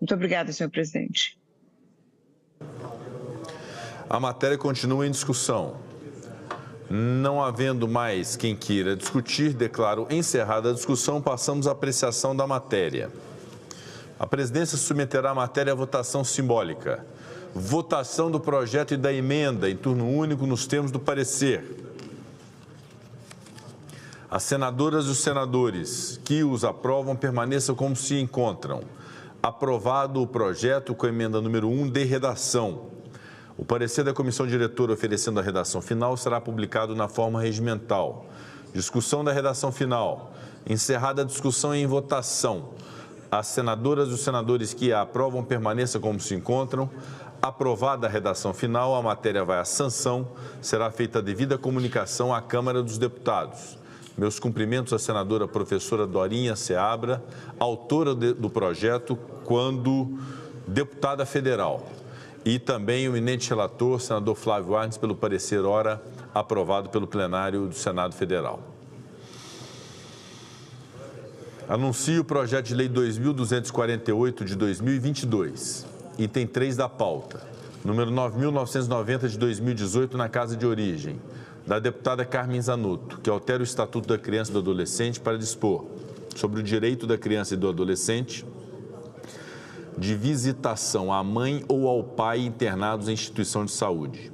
Muito obrigada, senhor presidente. A matéria continua em discussão. Não havendo mais quem queira discutir, declaro encerrada a discussão. Passamos à apreciação da matéria. A presidência submeterá a matéria à votação simbólica. Votação do projeto e da emenda em turno único nos termos do parecer. As senadoras e os senadores que os aprovam permaneçam como se encontram. Aprovado o projeto com a emenda número 1 de redação. O parecer da comissão diretora oferecendo a redação final será publicado na forma regimental. Discussão da redação final. Encerrada a discussão em votação. As senadoras e os senadores que a aprovam permaneçam como se encontram. Aprovada a redação final, a matéria vai à sanção. Será feita a devida comunicação à Câmara dos Deputados. Meus cumprimentos à senadora professora Dorinha Seabra, autora do projeto, quando deputada federal. E também o eminente relator, senador Flávio Arnes, pelo parecer ora aprovado pelo plenário do Senado Federal. Anuncio o projeto de lei 2.248 de 2022, item 3 da pauta, número 9.990 de 2018, na Casa de Origem, da deputada Carmen Zanotto, que altera o Estatuto da Criança e do Adolescente para dispor sobre o direito da criança e do adolescente de visitação à mãe ou ao pai internados em instituição de saúde.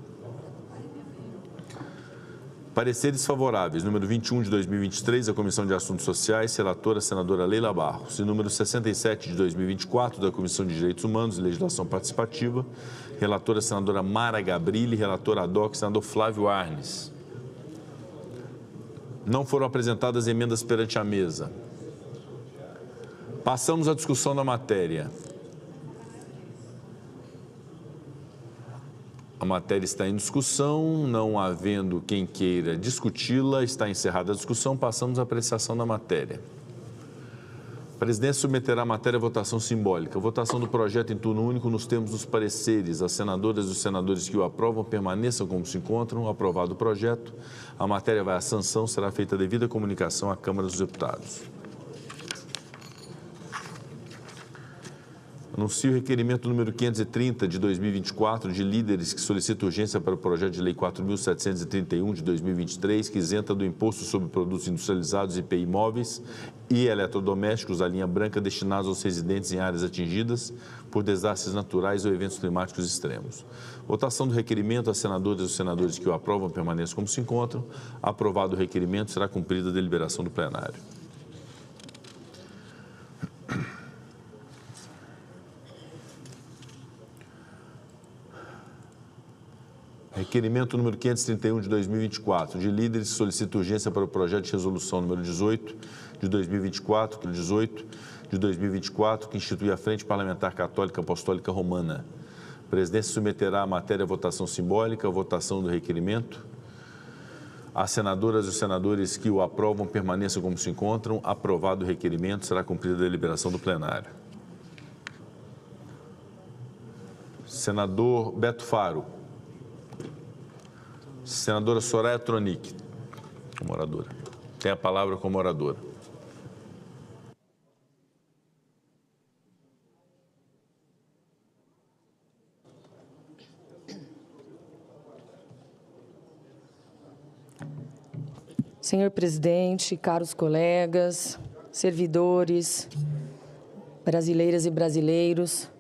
Pareceres favoráveis, número 21 de 2023, da Comissão de Assuntos Sociais, relatora senadora Leila Barros, e número 67 de 2024, da Comissão de Direitos Humanos e Legislação Participativa, relatora senadora Mara Gabrilli, relatora ad hoc, senador Flávio Arnes. Não foram apresentadas emendas perante a mesa. Passamos à discussão da matéria. A matéria está em discussão, não havendo quem queira discuti-la, está encerrada a discussão, passamos à apreciação da matéria. A presidência submeterá a matéria à votação simbólica. Votação do projeto em turno único nos termos dos pareceres. As senadoras e os senadores que o aprovam permaneçam como se encontram. Aprovado o projeto, a matéria vai à sanção, será feita a devida comunicação à Câmara dos Deputados. Anuncio o requerimento número 530 de 2024 de líderes que solicita urgência para o projeto de lei 4.731 de 2023, que isenta do imposto sobre produtos industrializados, IPI móveis e eletrodomésticos, a linha branca, destinados aos residentes em áreas atingidas por desastres naturais ou eventos climáticos extremos. Votação do requerimento. As senadoras e os senadores que o aprovam permaneçam como se encontram. Aprovado o requerimento, será cumprida a deliberação do plenário. Requerimento número 531 de 2024, de líderes que solicita urgência para o projeto de resolução número 18 de 2024, que institui a Frente Parlamentar Católica Apostólica Romana. A presidência submeterá a matéria à votação simbólica, a votação do requerimento. As senadoras e os senadores que o aprovam permaneçam como se encontram. Aprovado o requerimento, será cumprida a deliberação do plenário. Senador Beto Faro. Senadora Soraya Tronic, como oradora. Tem a palavra como oradora. Senhor presidente, caros colegas, servidores, brasileiras e brasileiros.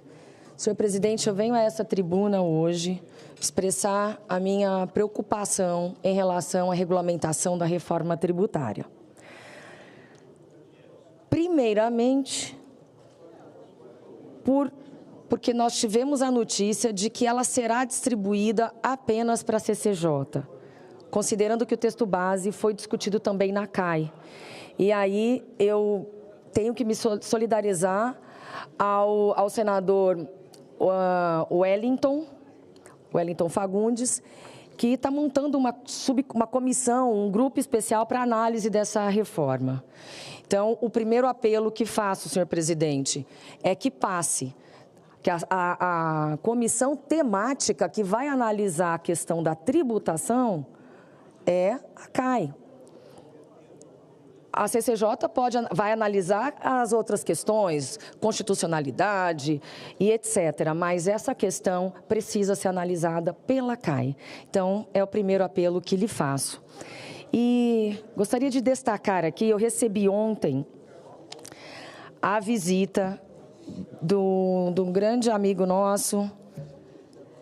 Senhor presidente, eu venho a essa tribuna hoje expressar a minha preocupação em relação à regulamentação da reforma tributária. Primeiramente, porque nós tivemos a notícia de que ela será distribuída apenas para a CCJ, considerando que o texto base foi discutido também na CAI. E aí eu tenho que me solidarizar ao senador Wellington Fagundes, que está montando uma comissão, um grupo especial para análise dessa reforma. Então, o primeiro apelo que faço, senhor presidente, é que passe, que a comissão temática que vai analisar a questão da tributação é a CAI. A CCJ vai analisar as outras questões, constitucionalidade e etc., mas essa questão precisa ser analisada pela CAI. Então, é o primeiro apelo que lhe faço. E gostaria de destacar aqui, eu recebi ontem a visita de um grande amigo nosso,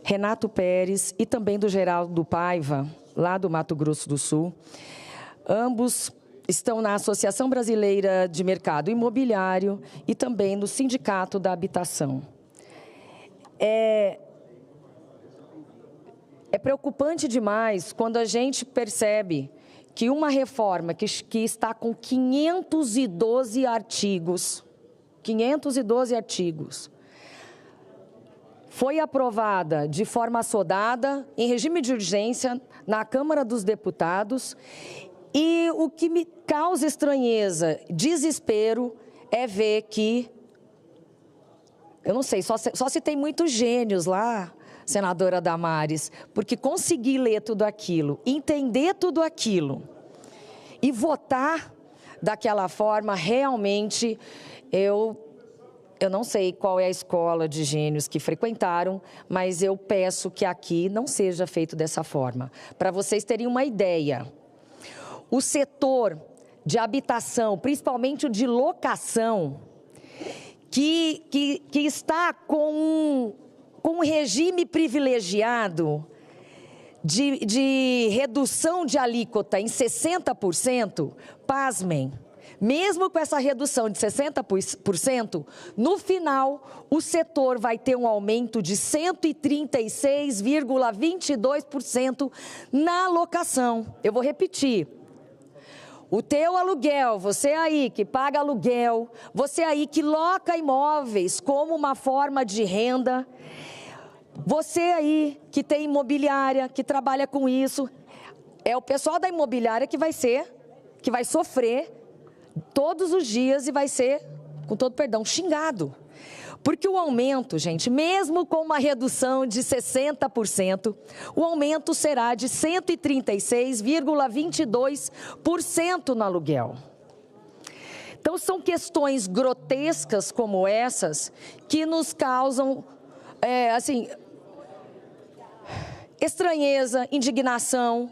Renato Pérez, e também do Geraldo Paiva, lá do Mato Grosso do Sul. Ambos estão na Associação Brasileira de Mercado Imobiliário e também no Sindicato da Habitação. É preocupante demais quando a gente percebe que uma reforma que está com 512 artigos, foi aprovada de forma assodada, em regime de urgência, na Câmara dos Deputados. E o que me causa estranheza, desespero, é ver que, eu não sei, só se tem muitos gênios lá, senadora Damares, porque conseguir ler tudo aquilo, entender tudo aquilo e votar daquela forma, realmente, eu não sei qual é a escola de gênios que frequentaram, mas eu peço que aqui não seja feito dessa forma. Para vocês terem uma ideia, o setor de habitação, principalmente o de locação, que está com um regime privilegiado de redução de alíquota em 60%, pasmem, mesmo com essa redução de 60%, no final, o setor vai ter um aumento de 136,22% na locação. Eu vou repetir. O teu aluguel, você aí que paga aluguel, você aí que loca imóveis como uma forma de renda, você aí que tem imobiliária, que trabalha com isso, é o pessoal da imobiliária que vai sofrer todos os dias e vai ser, com todo perdão, xingado. Porque o aumento, gente, mesmo com uma redução de 60%, o aumento será de 136,22% no aluguel. Então, são questões grotescas como essas que nos causam, estranheza, indignação,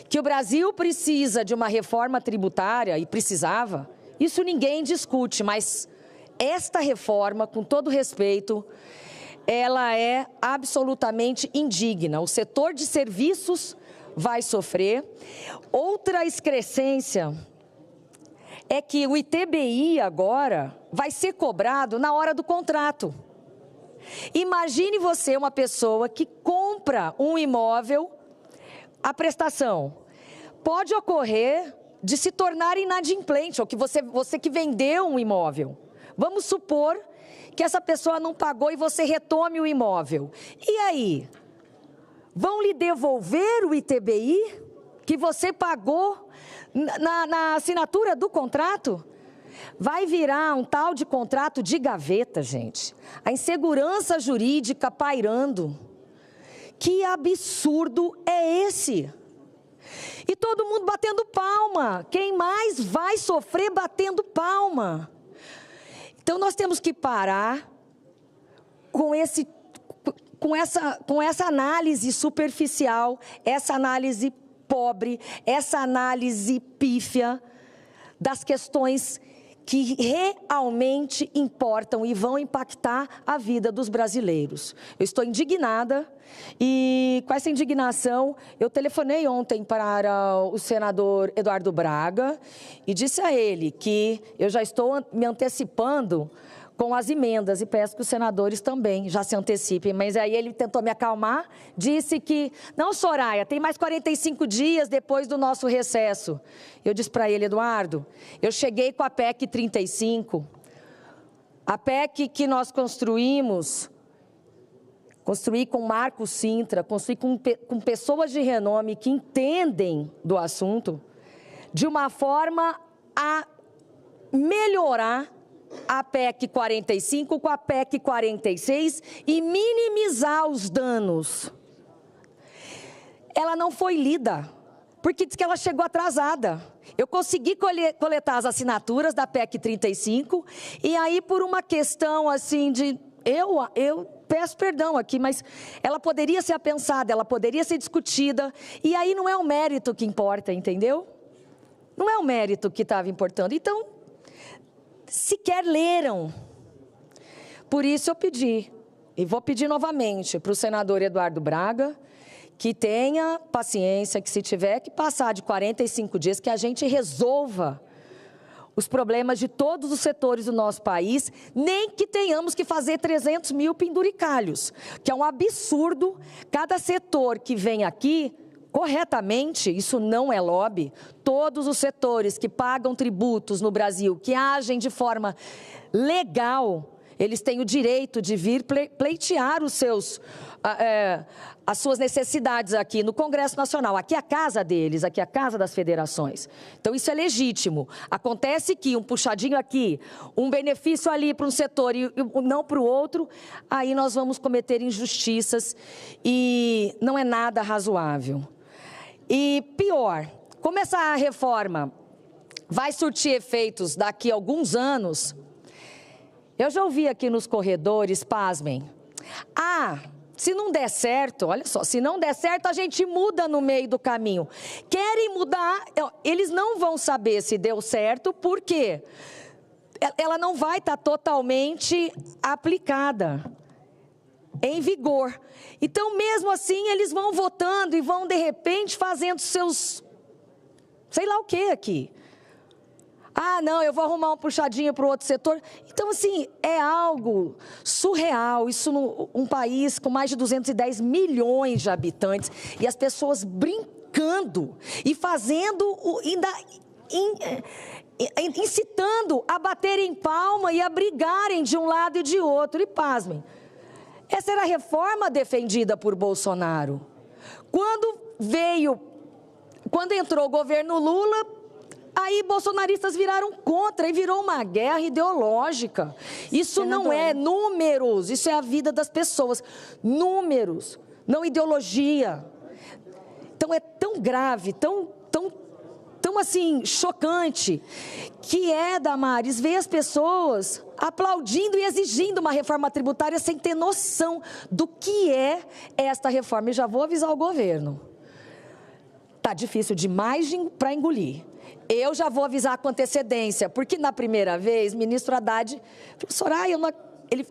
que o Brasil precisa de uma reforma tributária, e precisava, isso ninguém discute, mas esta reforma, com todo respeito, ela é absolutamente indigna. O setor de serviços vai sofrer. Outra excrescência é que o ITBI agora vai ser cobrado na hora do contrato. Imagine você, uma pessoa que compra um imóvel, a prestação pode ocorrer de se tornar inadimplente, ou que você que vendeu um imóvel. Vamos supor que essa pessoa não pagou e você retome o imóvel. E aí? Vão lhe devolver o ITBI que você pagou na assinatura do contrato? Vai virar um tal de contrato de gaveta, gente. A insegurança jurídica pairando. Que absurdo é esse? E todo mundo batendo palma. Quem mais vai sofrer batendo palma? Então, nós temos que parar com essa análise superficial, essa análise pobre, essa análise pífia das questões que realmente importam e vão impactar a vida dos brasileiros. Eu estou indignada e, com essa indignação, eu telefonei ontem para o senador Eduardo Braga e disse a ele que eu já estou me antecipando com as emendas e peço que os senadores também já se antecipem. Mas aí ele tentou me acalmar, disse que, não, Soraya, tem mais 45 dias depois do nosso recesso. Eu disse para ele, Eduardo, eu cheguei com a PEC 35, a PEC que nós construí com Marco Sintra, construí com pessoas de renome que entendem do assunto, de uma forma a melhorar a PEC 45 com a PEC 46 e minimizar os danos. Ela não foi lida, porque diz que ela chegou atrasada. Eu consegui coletar as assinaturas da PEC 35 e aí por uma questão assim de... Eu peço perdão aqui, mas ela poderia ser apensada, ela poderia ser discutida e aí não é o mérito que importa, entendeu? Não é o mérito que estava importando. Então, sequer leram. Por isso eu pedi, e vou pedir novamente para o senador Eduardo Braga, que tenha paciência, que se tiver que passar de 45 dias, que a gente resolva os problemas de todos os setores do nosso país, nem que tenhamos que fazer 300 mil penduricalhos, que é um absurdo. Cada setor que vem aqui, corretamente, isso não é lobby, todos os setores que pagam tributos no Brasil, que agem de forma legal, eles têm o direito de vir pleitear as suas necessidades aqui no Congresso Nacional. Aqui é a casa deles, aqui é a casa das federações. Então, isso é legítimo. Acontece que um puxadinho aqui, um benefício ali para um setor e não para o outro, aí nós vamos cometer injustiças e não é nada razoável. E pior, como essa reforma vai surtir efeitos daqui a alguns anos, eu já ouvi aqui nos corredores, pasmem, se não der certo, olha só, se não der certo, a gente muda no meio do caminho. Querem mudar, eles não vão saber se deu certo, porque ela não vai estar totalmente aplicada, em vigor. Então, mesmo assim, eles vão votando e vão, de repente, fazendo seus... sei lá o que aqui. Não, eu vou arrumar um puxadinho para o outro setor. Então, assim, é algo surreal. Isso num país com mais de 210 milhões de habitantes e as pessoas brincando e fazendo, incitando a baterem palma e a brigarem de um lado e de outro. E pasmem, essa era a reforma defendida por Bolsonaro. Quando entrou o governo Lula, aí bolsonaristas viraram contra e virou uma guerra ideológica. Isso não é números, isso é a vida das pessoas. Números, não ideologia. Então é tão grave, tão assim, chocante, que Damares, ver as pessoas aplaudindo e exigindo uma reforma tributária sem ter noção do que é esta reforma. E já vou avisar o governo. Tá difícil demais para engolir. Eu já vou avisar com antecedência, porque na primeira vez, ministro Haddad falou, Soraya,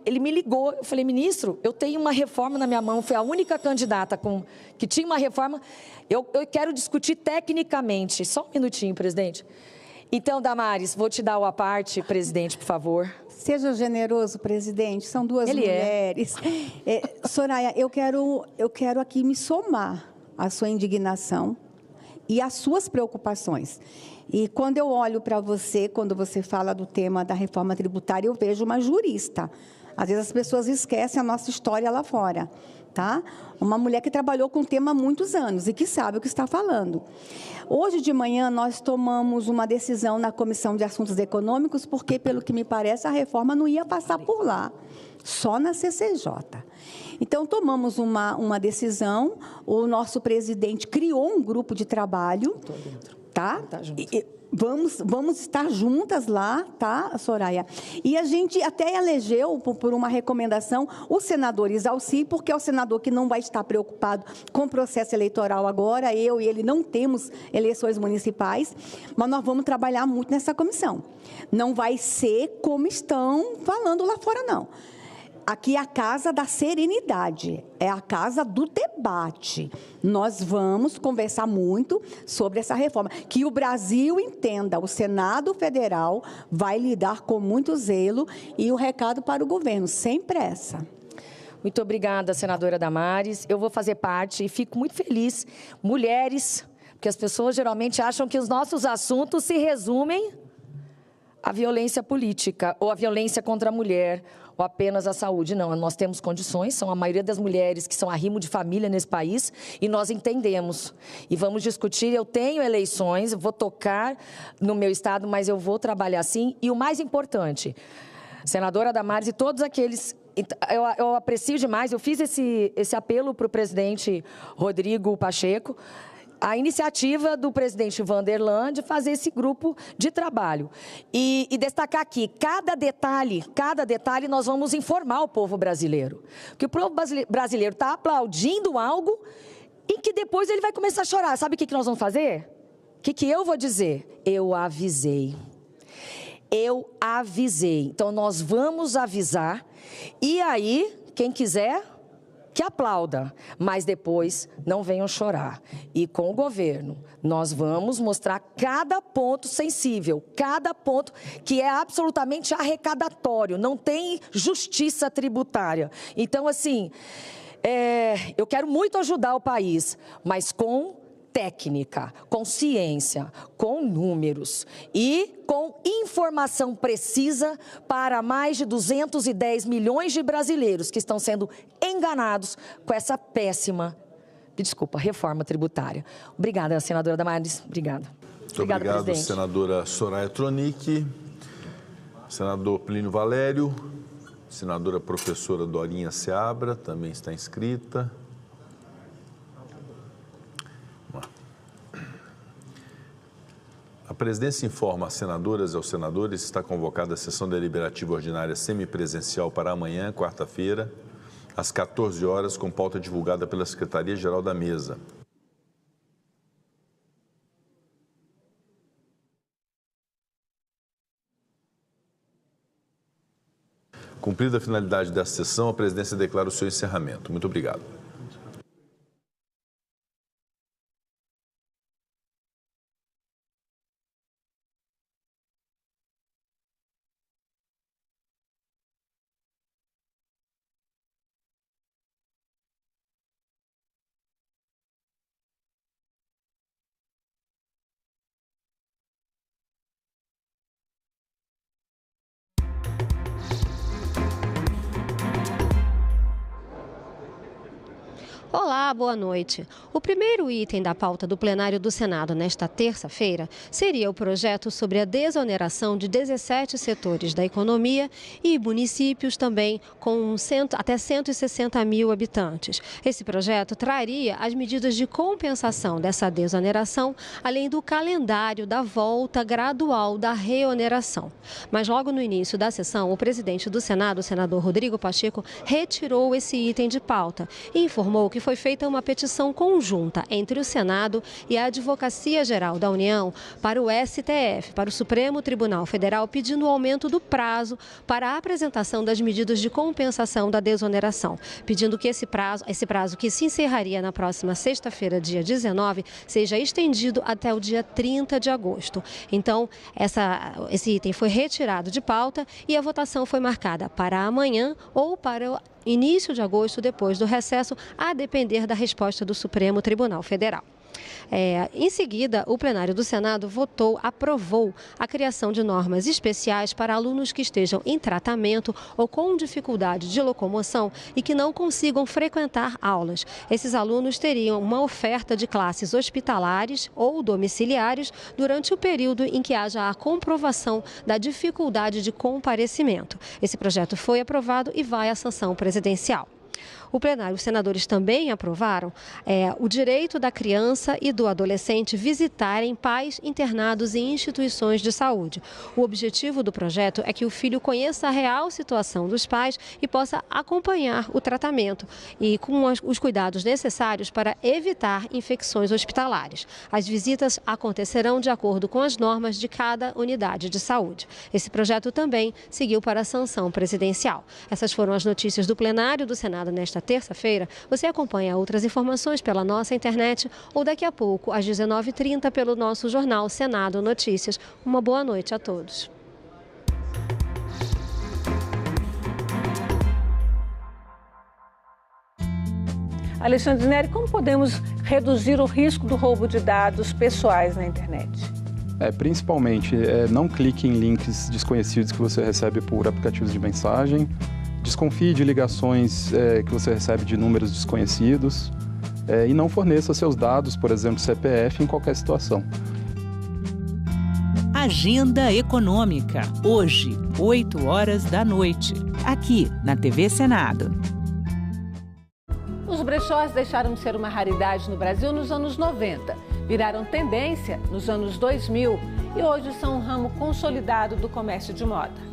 ele me ligou, eu falei, ministro, eu tenho uma reforma na minha mão, fui a única candidata que tinha uma reforma, eu quero discutir tecnicamente. Só um minutinho, presidente. Então, Damares, vou te dar o à parte, presidente, por favor. Seja generoso, presidente, são duas mulheres. Soraya, eu quero aqui me somar à sua indignação e às suas preocupações. E quando eu olho para você, quando você fala do tema da reforma tributária, eu vejo uma jurista. Às vezes as pessoas esquecem a nossa história lá fora, tá? Uma mulher que trabalhou com o tema há muitos anos e que sabe o que está falando. Hoje de manhã nós tomamos uma decisão na Comissão de Assuntos Econômicos, porque, pelo que me parece, a reforma não ia passar por lá, só na CCJ. Então, tomamos uma decisão, o nosso presidente criou um grupo de trabalho, tá? Vamos estar juntas lá, tá, Soraya? E a gente até elegeu, por uma recomendação, o senador Isalci, porque é o senador que não vai estar preocupado com o processo eleitoral agora. Eu e ele não temos eleições municipais, mas nós vamos trabalhar muito nessa comissão. Não vai ser como estão falando lá fora, não. Aqui é a casa da serenidade, é a casa do debate. Nós vamos conversar muito sobre essa reforma. Que o Brasil entenda, o Senado Federal vai lidar com muito zelo e o recado para o governo, sem pressa. Muito obrigada, senadora Damares. Eu vou fazer parte e fico muito feliz. Mulheres, porque as pessoas geralmente acham que os nossos assuntos se resumem à violência política ou à violência contra a mulher, ou apenas a saúde. Não, nós temos condições, são a maioria das mulheres que são arrimo de família nesse país, e nós entendemos. E vamos discutir, eu tenho eleições, vou tocar no meu estado, mas eu vou trabalhar sim. E o mais importante, senadora Damares e todos aqueles... Eu aprecio demais, eu fiz esse apelo para o presidente Rodrigo Pacheco, a iniciativa do presidente Vanderlan de fazer esse grupo de trabalho. E destacar aqui, cada detalhe nós vamos informar o povo brasileiro. Porque o povo brasileiro está aplaudindo algo e que depois ele vai começar a chorar. Sabe o que nós vamos fazer? O que eu vou dizer? Eu avisei. Eu avisei. Então, nós vamos avisar. E aí, quem quiser... que aplauda, mas depois não venham chorar. E com o governo, nós vamos mostrar cada ponto sensível, cada ponto que é absolutamente arrecadatório, não tem justiça tributária. Então, assim, eu quero muito ajudar o país, mas com técnica, com ciência, com números e com informação precisa para mais de 210 milhões de brasileiros que estão sendo enganados com essa péssima, reforma tributária. Obrigada, senadora Damares. Obrigada. Muito obrigado, presidente. Senadora Soraya Tronic, senador Plínio Valério, senadora professora Dorinha Seabra, também está inscrita. A presidência informa às senadoras e aos senadores que está convocada a sessão deliberativa ordinária semipresencial para amanhã, quarta-feira, às 14 horas, com pauta divulgada pela Secretaria-Geral da Mesa. Cumprida a finalidade desta sessão, a presidência declara o seu encerramento. Muito obrigado. Olá, boa noite. O primeiro item da pauta do plenário do Senado nesta terça-feira seria o projeto sobre a desoneração de 17 setores da economia e municípios também com até 160 mil habitantes. Esse projeto traria as medidas de compensação dessa desoneração, além do calendário da volta gradual da reoneração. Mas logo no início da sessão, o presidente do Senado, o senador Rodrigo Pacheco, retirou esse item de pauta e informou que foi feita uma petição conjunta entre o Senado e a Advocacia Geral da União para o STF, para o Supremo Tribunal Federal, pedindo o aumento do prazo para a apresentação das medidas de compensação da desoneração, pedindo que esse prazo que se encerraria na próxima sexta-feira, dia 19, seja estendido até o dia 30 de agosto. Então, esse item foi retirado de pauta e a votação foi marcada para amanhã ou para o início de agosto, depois do recesso, a depender da resposta do Supremo Tribunal Federal. Em seguida, o plenário do Senado aprovou a criação de normas especiais para alunos que estejam em tratamento ou com dificuldade de locomoção e que não consigam frequentar aulas. Esses alunos teriam uma oferta de classes hospitalares ou domiciliares durante o período em que haja a comprovação da dificuldade de comparecimento. Esse projeto foi aprovado e vai à sanção presidencial. O plenário, os senadores também aprovaram o direito da criança e do adolescente visitarem pais internados em instituições de saúde. O objetivo do projeto é que o filho conheça a real situação dos pais e possa acompanhar o tratamento e com os cuidados necessários para evitar infecções hospitalares. As visitas acontecerão de acordo com as normas de cada unidade de saúde. Esse projeto também seguiu para a sanção presidencial. Essas foram as notícias do plenário do Senado nesta terça-feira. Você acompanha outras informações pela nossa internet ou daqui a pouco, às 19h30, pelo nosso jornal Senado Notícias. Uma boa noite a todos. Alexandre Neri, como podemos reduzir o risco do roubo de dados pessoais na internet? Principalmente, não clique em links desconhecidos que você recebe por aplicativos de mensagem. Desconfie de ligações que você recebe de números desconhecidos. E não forneça seus dados, por exemplo, CPF, em qualquer situação. Agenda Econômica. Hoje, 20h, aqui na TV Senado. Os brechós deixaram de ser uma raridade no Brasil nos anos 90, viraram tendência nos anos 2000 e hoje são um ramo consolidado do comércio de moda.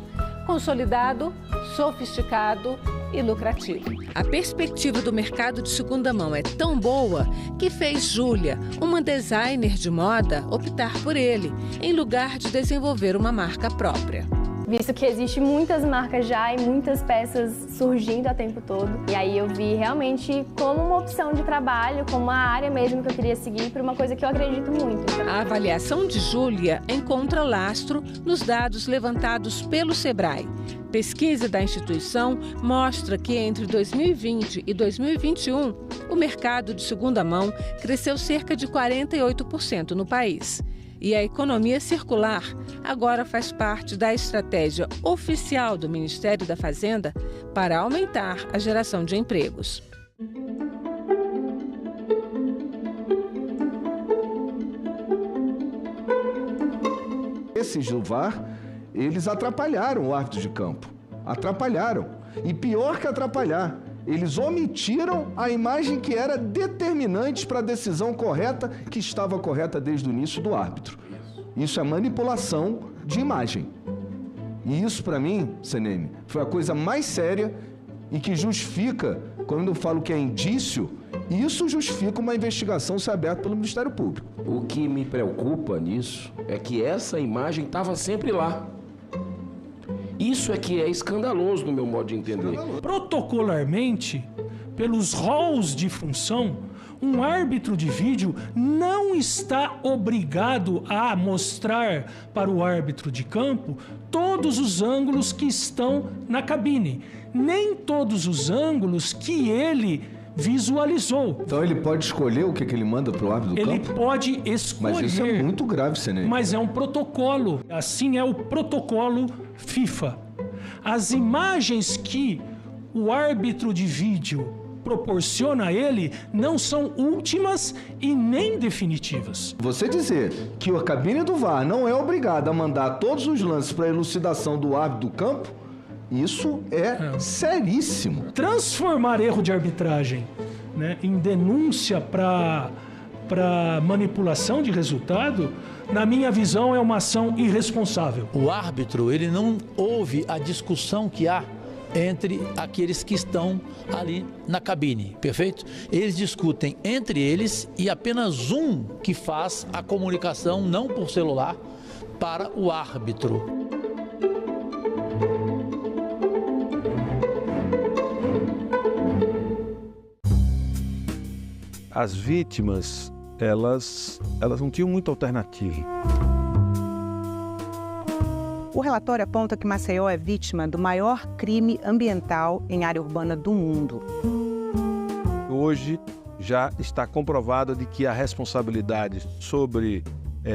Consolidado, sofisticado e lucrativo. A perspectiva do mercado de segunda mão é tão boa que fez Júlia, uma designer de moda, optar por ele, em lugar de desenvolver uma marca própria. Visto que existe muitas marcas já e muitas peças surgindo a tempo todo. E aí eu vi realmente como uma opção de trabalho, como uma área mesmo que eu queria seguir, por uma coisa que eu acredito muito. A avaliação de Júlia encontra lastro nos dados levantados pelo Sebrae. Pesquisa da instituição mostra que entre 2020 e 2021, o mercado de segunda mão cresceu cerca de 48% no país. E a economia circular agora faz parte da estratégia oficial do Ministério da Fazenda para aumentar a geração de empregos. Esses do VAR, eles atrapalharam o árbitro de campo. Atrapalharam. E pior que atrapalhar, eles omitiram a imagem que era determinante para a decisão correta, que estava correta desde o início do árbitro. Isso é manipulação de imagem. E isso, para mim, Seneme, foi a coisa mais séria e que justifica, quando eu falo que é indício, isso justifica uma investigação ser aberta pelo Ministério Público. O que me preocupa nisso é que essa imagem estava sempre lá. Isso é que é escandaloso no meu modo de entender. Protocolarmente, pelos rolos de função, um árbitro de vídeo não está obrigado a mostrar para o árbitro de campo todos os ângulos que estão na cabine, nem todos os ângulos que ele visualizou. Então ele pode escolher o que ele manda para o árbitro do campo? Ele pode escolher. Mas isso é muito grave, Senei. Mas é um protocolo. Assim é o protocolo FIFA. As imagens que o árbitro de vídeo proporciona a ele não são últimas e nem definitivas. Você dizer que a cabine do VAR não é obrigada a mandar todos os lances para elucidação do árbitro do campo, isso é seríssimo. Transformar erro de arbitragem, né, em denúncia para manipulação de resultado, na minha visão, é uma ação irresponsável. O árbitro, ele não ouve a discussão que há entre aqueles que estão ali na cabine, perfeito? Eles discutem entre eles e apenas um que faz a comunicação, não por celular, para o árbitro. As vítimas, elas não tinham muita alternativa. O relatório aponta que Maceió é vítima do maior crime ambiental em área urbana do mundo. Hoje já está comprovado de que a responsabilidade sobre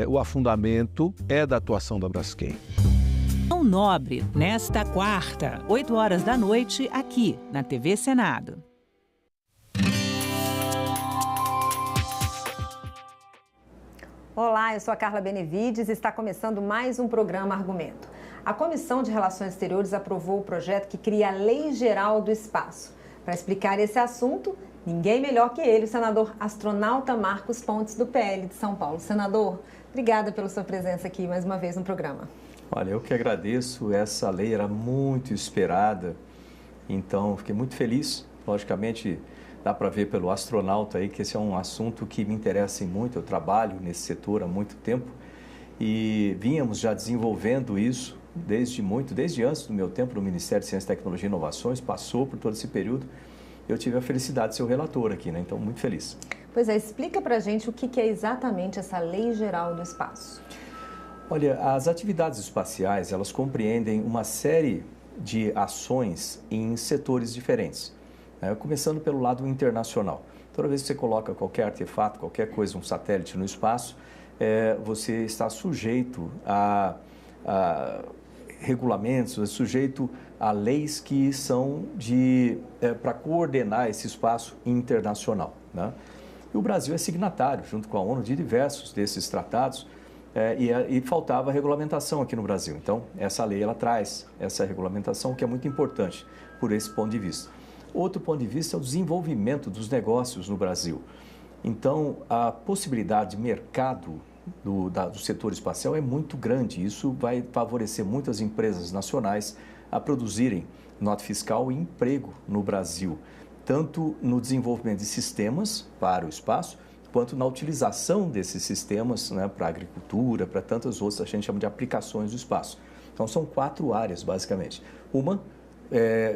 o afundamento é da atuação da Braskem. Nobre, nesta quarta, 20h, aqui na TV Senado. Olá, eu sou a Carla Benevides e está começando mais um programa Argumento. A Comissão de Relações Exteriores aprovou o projeto que cria a Lei Geral do Espaço. Para explicar esse assunto, ninguém melhor que ele, o senador astronauta Marcos Pontes, do PL de São Paulo. Senador, obrigada pela sua presença aqui mais uma vez no programa. Olha, eu que agradeço. Essa lei era muito esperada, então fiquei muito feliz. Logicamente, dá para ver pelo astronauta aí que esse é um assunto que me interessa muito. Eu trabalho nesse setor há muito tempo e vínhamos já desenvolvendo isso desde antes do meu tempo no Ministério de Ciência, Tecnologia e Inovações, passou por todo esse período. Eu tive a felicidade de ser o relator aqui, né? Então, muito feliz. Pois é, explica para a gente o que é exatamente essa Lei Geral do Espaço. Olha, as atividades espaciais, elas compreendem uma série de ações em setores diferentes, né? Começando pelo lado internacional. Toda vez que você coloca qualquer artefato, qualquer coisa, um satélite no espaço, você está sujeito a regulamentos, é sujeito a leis que são para coordenar esse espaço internacional, né? E o Brasil é signatário, junto com a ONU, de diversos desses tratados, e faltava regulamentação aqui no Brasil. Então, essa lei ela traz essa regulamentação, que é muito importante por esse ponto de vista. Outro ponto de vista é o desenvolvimento dos negócios no Brasil. Então, a possibilidade de mercado do setor espacial é muito grande. Isso vai favorecer muitas empresas nacionais a produzirem nota fiscal e emprego no Brasil, tanto no desenvolvimento de sistemas para o espaço, quanto na utilização desses sistemas, né, para a agricultura, para tantas outras, a gente chama de aplicações do espaço. Então, são 4 áreas, basicamente. Uma,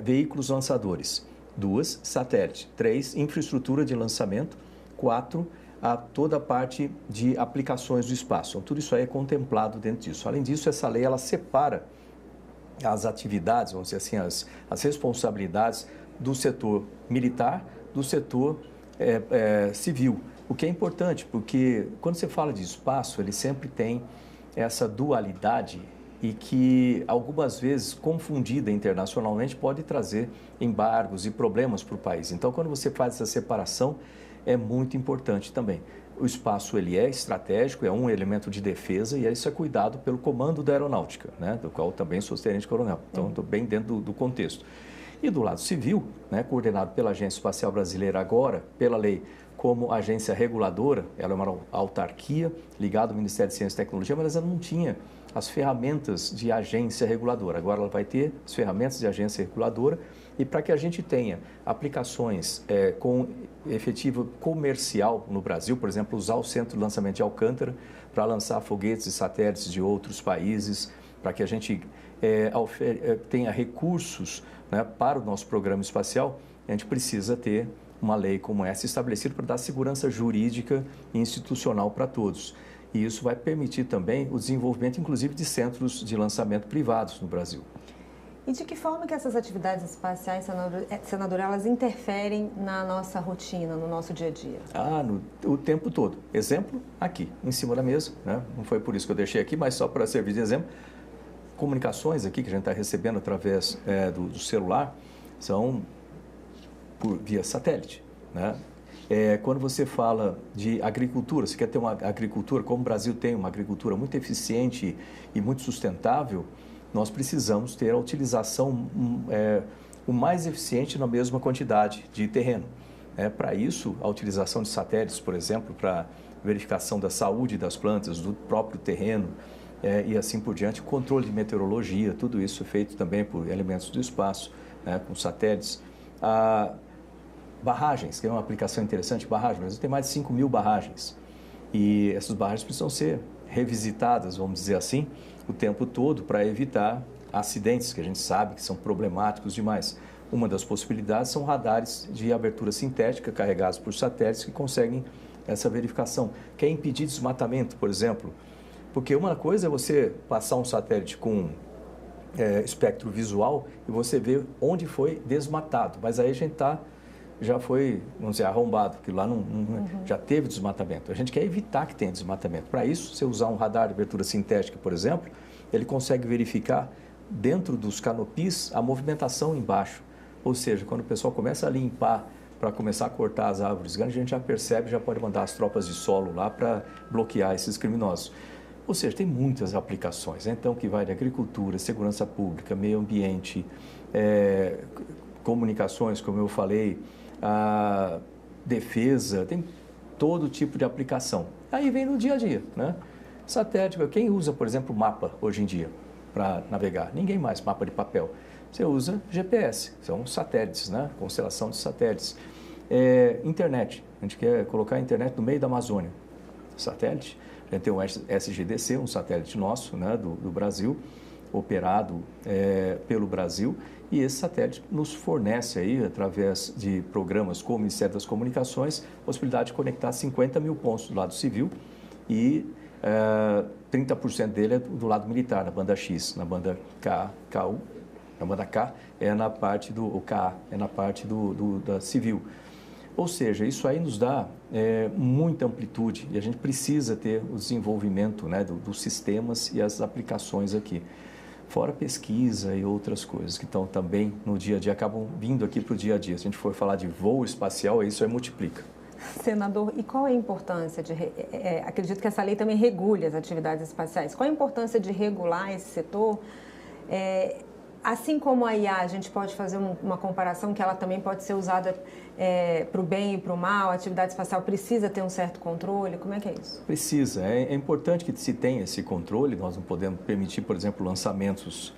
veículos lançadores. 2, satélite. 3, infraestrutura de lançamento. 4, toda a parte de aplicações do espaço. Então, tudo isso aí é contemplado dentro disso. Além disso, essa lei ela separa as atividades, vamos dizer assim, as responsabilidades do setor militar do setor civil. O que é importante, porque quando você fala de espaço, ele sempre tem essa dualidade e que algumas vezes, confundida internacionalmente, pode trazer embargos e problemas para o país. Então, quando você faz essa separação, é muito importante também. O espaço ele é estratégico, é um elemento de defesa e isso é cuidado pelo Comando da Aeronáutica, né, do qual também sou tenente-coronel. Então, estou bem dentro do contexto. E do lado civil, né, coordenado pela Agência Espacial Brasileira agora, pela lei, como agência reguladora, ela é uma autarquia ligada ao Ministério de Ciência e Tecnologia, mas ela não tinha as ferramentas de agência reguladora. Agora ela vai ter as ferramentas de agência reguladora e para que a gente tenha aplicações com efetivo comercial no Brasil, por exemplo, usar o Centro de Lançamento de Alcântara para lançar foguetes e satélites de outros países, para que a gente tenha recursos, né, para o nosso programa espacial, a gente precisa ter uma lei como essa estabelecida para dar segurança jurídica e institucional para todos. E isso vai permitir também o desenvolvimento, inclusive, de centros de lançamento privados no Brasil. E de que forma que essas atividades espaciais, senador, elas interferem na nossa rotina, no nosso dia a dia? O tempo todo. Exemplo, aqui, em cima da mesa, né? Não foi por isso que eu deixei aqui, mas só para servir de exemplo. Comunicações aqui que a gente está recebendo através do celular são via satélite, né? Quando você fala de agricultura, você quer ter uma agricultura, como o Brasil tem uma agricultura muito eficiente e muito sustentável, nós precisamos ter a utilização o mais eficiente na mesma quantidade de terreno. Para isso, a utilização de satélites, por exemplo, para verificação da saúde das plantas, do próprio terreno, e assim por diante, controle de meteorologia, tudo isso é feito também por elementos do espaço, né, com satélites. Barragens, que é uma aplicação interessante, barragens, mas tem mais de 5.000 barragens. E essas barragens precisam ser revisitadas, vamos dizer assim, o tempo todo para evitar acidentes, que a gente sabe que são problemáticos demais. Uma das possibilidades são radares de abertura sintética carregados por satélites que conseguem essa verificação. Quer impedir desmatamento, por exemplo, porque uma coisa é você passar um satélite com espectro visual e você ver onde foi desmatado, mas aí a gente já foi, vamos dizer, arrombado, que lá já teve desmatamento. A gente quer evitar que tenha desmatamento. Para isso, se usar um radar de abertura sintética, por exemplo, ele consegue verificar dentro dos canopis a movimentação embaixo. Ou seja, quando o pessoal começa a limpar para começar a cortar as árvores grandes, a gente já percebe, já pode mandar as tropas de solo lá para bloquear esses criminosos. Ou seja, tem muitas aplicações, né? Então, que vai de agricultura, segurança pública, meio ambiente, comunicações, como eu falei, a defesa, tem todo tipo de aplicação. Aí vem no dia a dia, né? Satélite, quem usa, por exemplo, mapa hoje em dia para navegar? Ninguém mais, mapa de papel. Você usa GPS, são satélites, né? Constelação de satélites. Internet, a gente quer colocar a internet no meio da Amazônia. Satélite, a gente tem o SGDC, um satélite nosso, né, do Brasil, operado pelo Brasil, e esse satélite nos fornece aí, através de programas como o Ministério das Comunicações, a possibilidade de conectar 50 mil pontos do lado civil e 30% dele é do lado militar, na banda X, na banda KU, na banda K é na parte do KA, é na parte da civil. Ou seja, isso aí nos dá muita amplitude e a gente precisa ter o desenvolvimento, né, dos sistemas e as aplicações aqui. Fora pesquisa e outras coisas que estão também no dia a dia, acabam vindo aqui para o dia a dia. Se a gente for falar de voo espacial, isso aí multiplica. Senador, e qual é a importância de... acredito que essa lei também regule as atividades espaciais. Qual a importância de regular esse setor? Assim como a IA, a gente pode fazer uma comparação que ela também pode ser usada para o bem e para o mal, a atividade espacial precisa ter um certo controle, como é que é isso? Precisa, é importante que se tenha esse controle, nós não podemos permitir, por exemplo, lançamentos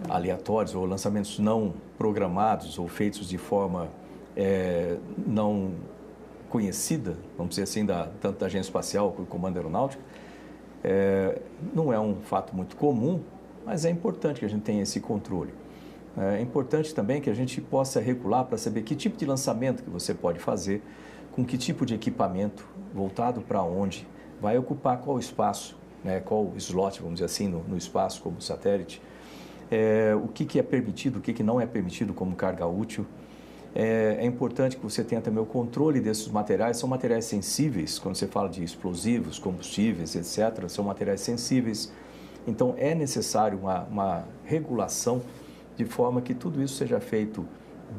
aleatórios ou lançamentos não programados ou feitos de forma não conhecida, vamos dizer assim, tanto da Agência Espacial como do Comando Aeronáutico. Não é um fato muito comum, mas é importante que a gente tenha esse controle. É importante também que a gente possa regular para saber que tipo de lançamento que você pode fazer, com que tipo de equipamento, voltado para onde, vai ocupar qual espaço, né, qual slot, vamos dizer assim, no espaço como satélite, o que é permitido, o que não é permitido como carga útil. É importante que você tenha também o controle desses materiais, são materiais sensíveis, quando você fala de explosivos, combustíveis, etc., são materiais sensíveis. Então, é necessário uma regulação de forma que tudo isso seja feito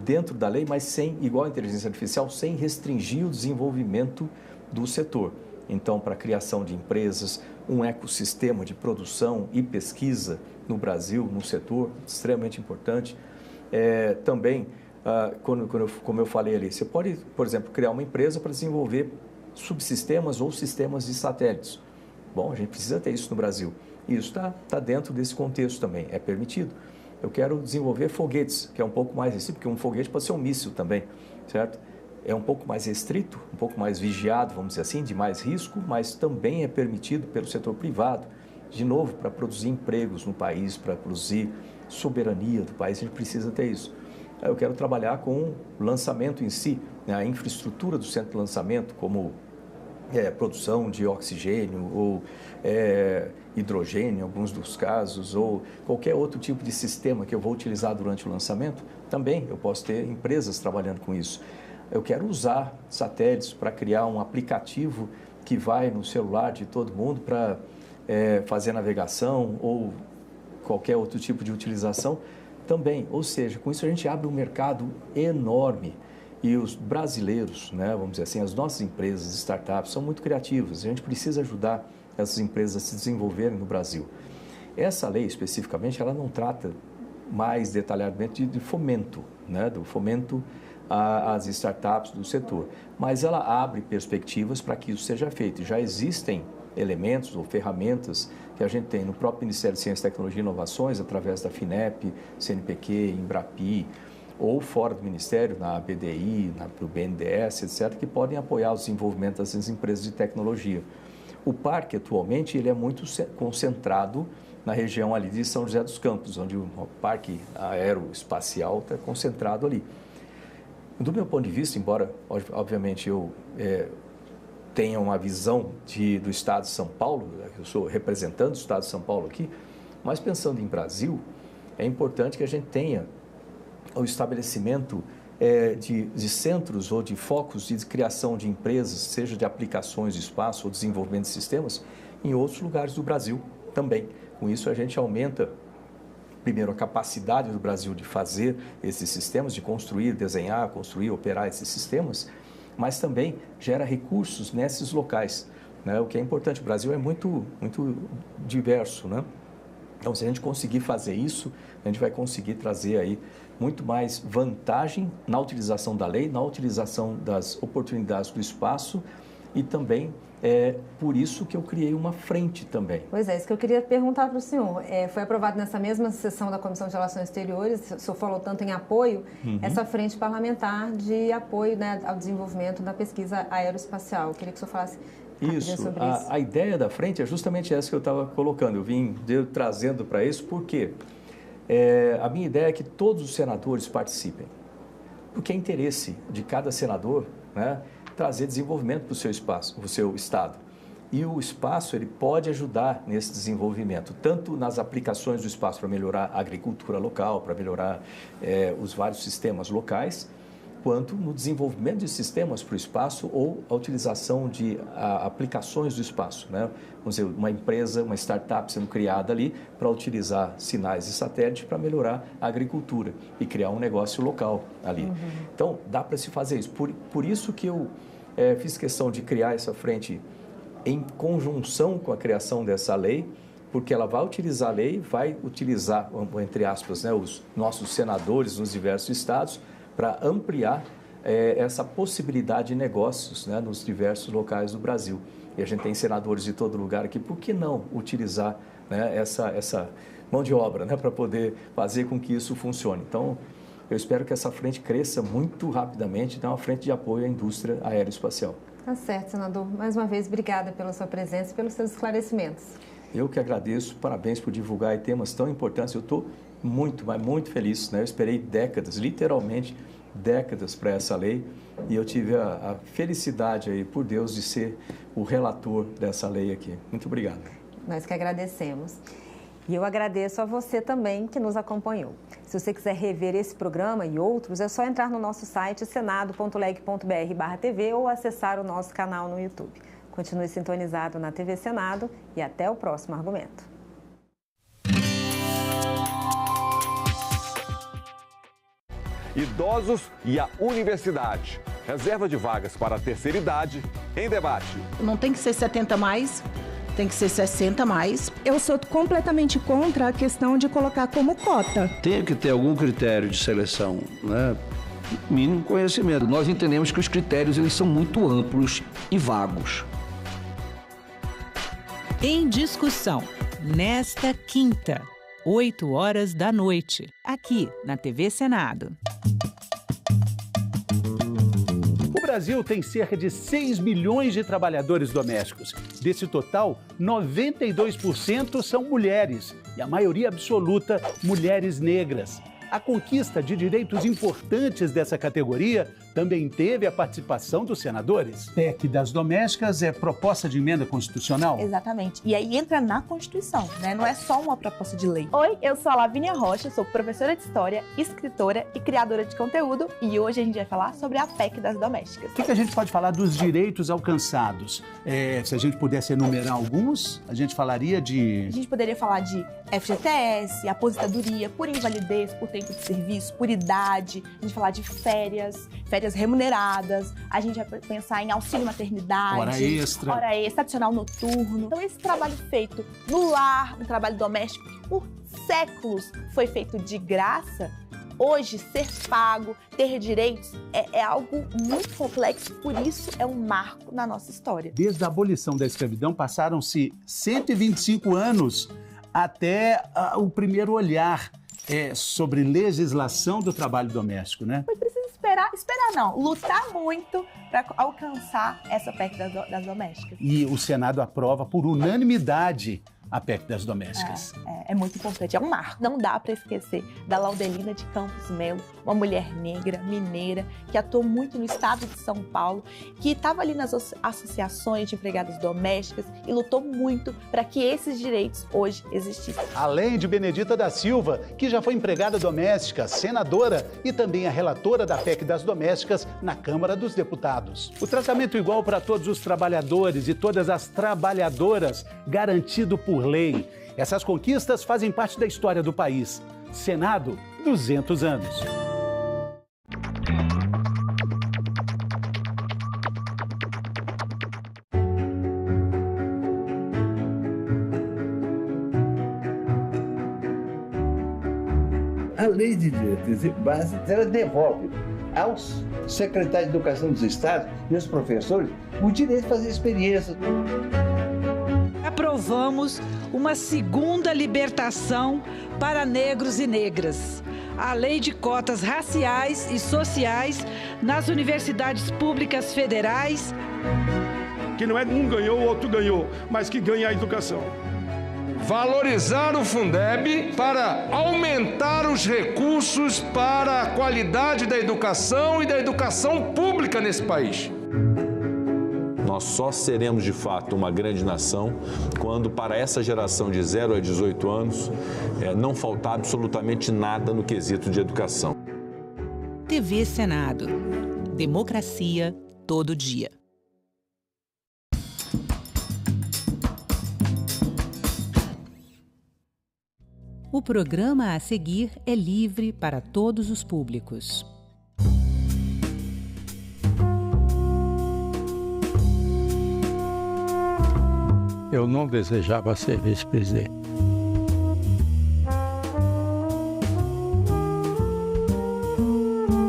dentro da lei, mas sem, igual a inteligência artificial, sem restringir o desenvolvimento do setor. Então, para a criação de empresas, um ecossistema de produção e pesquisa no Brasil, no setor, extremamente importante. Também, como eu falei ali, você pode, por exemplo, criar uma empresa para desenvolver subsistemas ou sistemas de satélites. Bom, a gente precisa ter isso no Brasil. E isso está dentro desse contexto também, é permitido. Eu quero desenvolver foguetes, que é um pouco mais restrito, porque um foguete pode ser um míssil também, certo? É um pouco mais restrito, um pouco mais vigiado, vamos dizer assim, de mais risco, mas também é permitido pelo setor privado, de novo, para produzir empregos no país, para produzir soberania do país, a gente precisa ter isso. Eu quero trabalhar com o lançamento em si, né, a infraestrutura do centro de lançamento, como produção de oxigênio ou hidrogênio, em alguns dos casos, ou qualquer outro tipo de sistema que eu vou utilizar durante o lançamento, também eu posso ter empresas trabalhando com isso. Eu quero usar satélites para criar um aplicativo que vai no celular de todo mundo para fazer navegação ou qualquer outro tipo de utilização também. Ou seja, com isso a gente abre um mercado enorme. E os brasileiros, né, vamos dizer assim, as nossas empresas, startups, são muito criativas. A gente precisa ajudar essas empresas a se desenvolverem no Brasil. Essa lei, especificamente, ela não trata mais detalhadamente de fomento, né, do fomento às startups do setor. Mas ela abre perspectivas para que isso seja feito. Já existem elementos ou ferramentas que a gente tem no próprio Ministério de Ciência, Tecnologia e Inovações, através da FINEP, CNPq, Embrapi, ou fora do Ministério, na BDI, no BNDES, etc., que podem apoiar o desenvolvimento dessas empresas de tecnologia. O parque, atualmente, ele é muito concentrado na região ali de São José dos Campos, onde o parque aeroespacial está concentrado ali. Do meu ponto de vista, embora, obviamente, eu tenha uma visão do Estado de São Paulo, eu sou representante do Estado de São Paulo aqui, mas pensando em Brasil, é importante que a gente tenha o estabelecimento de centros ou de focos de criação de empresas, seja de aplicações de espaço ou desenvolvimento de sistemas, em outros lugares do Brasil também. Com isso, a gente aumenta, primeiro, a capacidade do Brasil de fazer esses sistemas, de construir, desenhar, construir, operar esses sistemas, mas também gera recursos nesses locais, né? O que é importante. O Brasil é muito diverso, né? Então, se a gente conseguir fazer isso, a gente vai conseguir trazer aí muito mais vantagem na utilização da lei, na utilização das oportunidades do espaço e também por isso que eu criei uma frente também. Pois é, isso que eu queria perguntar para o senhor. Foi aprovado nessa mesma sessão da Comissão de Relações Exteriores, o senhor falou tanto em apoio, essa frente parlamentar de apoio, né, ao desenvolvimento da pesquisa aeroespacial. Eu queria que o senhor falasse sobre isso. A ideia da frente é justamente essa que eu estava colocando, eu vim trazendo para isso, porque a minha ideia é que todos os senadores participem, porque é interesse de cada senador, né, trazer desenvolvimento para o seu espaço, para o seu estado. E o espaço ele pode ajudar nesse desenvolvimento, tanto nas aplicações do espaço para melhorar a agricultura local, para melhorar os vários sistemas locais, quanto no desenvolvimento de sistemas para o espaço ou a utilização de aplicações do espaço, né? Vamos dizer, uma empresa, uma startup sendo criada ali para utilizar sinais de satélite para melhorar a agricultura e criar um negócio local ali. Então, dá para se fazer isso. Por isso que eu fiz questão de criar essa frente em conjunção com a criação dessa lei, porque ela vai utilizar a lei, vai utilizar, entre aspas, né, os nossos senadores nos diversos estados para ampliar essa possibilidade de negócios, né, nos diversos locais do Brasil. E a gente tem senadores de todo lugar aqui, por que não utilizar, né, essa mão de obra, né, para poder fazer com que isso funcione? Então, eu espero que essa frente cresça muito rapidamente, então, uma frente de apoio à indústria aeroespacial. Tá certo, senador. Mais uma vez, obrigada pela sua presença e pelos seus esclarecimentos. Eu que agradeço, parabéns por divulgar temas tão importantes. Eu estou muito, mas muito feliz, né? Eu esperei décadas, literalmente décadas para essa lei e eu tive a felicidade aí, por Deus, de ser o relator dessa lei aqui. Muito obrigado. Nós que agradecemos. E eu agradeço a você também que nos acompanhou. Se você quiser rever esse programa e outros, é só entrar no nosso site senado.leg.br/TV ou acessar o nosso canal no YouTube. Continue sintonizado na TV Senado e até o próximo argumento. Idosos e a universidade. Reserva de vagas para a terceira idade em debate. Não tem que ser 70 mais, tem que ser 60 mais. Eu sou completamente contra a questão de colocar como cota. Tem que ter algum critério de seleção, né? Mínimo conhecimento. Nós entendemos que os critérios eles são muito amplos e vagos. Em discussão, nesta quinta, 20h, aqui na TV Senado. O Brasil tem cerca de 6 milhões de trabalhadores domésticos. Desse total, 92% são mulheres e a maioria absoluta, mulheres negras. A conquista de direitos importantes dessa categoria também teve a participação dos senadores. PEC das domésticas é proposta de emenda constitucional? Exatamente. E aí entra na Constituição, né? Não é só uma proposta de lei. Oi, eu sou a Lavínia Rocha, sou professora de História, escritora e criadora de conteúdo. E hoje a gente vai falar sobre a PEC das domésticas. O que a gente pode falar dos direitos alcançados? Se a gente pudesse enumerar alguns, a gente falaria de... A gente poderia falar de FGTS, aposentadoria, por invalidez, por tempo de serviço, por idade. A gente falar de férias remuneradas, a gente vai pensar em auxílio maternidade, hora extra, adicional noturno. Então esse trabalho feito no lar, um trabalho doméstico que por séculos foi feito de graça, hoje ser pago, ter direitos é algo muito complexo, por isso é um marco na nossa história. Desde a abolição da escravidão passaram-se 125 anos até o primeiro olhar sobre legislação do trabalho doméstico, né? Foi preciso esperar não, lutar muito para alcançar essa PEC das domésticas. E o Senado aprova por unanimidade a PEC das domésticas. É muito importante, é um marco. Não dá para esquecer da Laudelina de Campos Melo, uma mulher negra, mineira, que atuou muito no estado de São Paulo, que estava ali nas associações de empregadas domésticas e lutou muito para que esses direitos hoje existissem. Além de Benedita da Silva, que já foi empregada doméstica, senadora e também a relatora da PEC das domésticas na Câmara dos Deputados. O tratamento igual para todos os trabalhadores e todas as trabalhadoras, garantido por lei. Essas conquistas fazem parte da história do país. Senado, 200 anos. A lei de diretrizes e bases, ela devolve aos secretários de Educação dos Estados e aos professores o direito de fazer experiências. Aprovamos uma segunda libertação para negros e negras. A lei de cotas raciais e sociais nas universidades públicas federais. Que não é um ganhou, o outro ganhou, mas que ganha a educação. Valorizar o Fundeb para aumentar os recursos para a qualidade da educação e da educação pública nesse país. Nós só seremos, de fato, uma grande nação quando, para essa geração de 0 a 18 anos, não faltar absolutamente nada no quesito de educação. TV Senado. Democracia todo dia. O programa a seguir é livre para todos os públicos. Eu não desejava ser vice-presidente.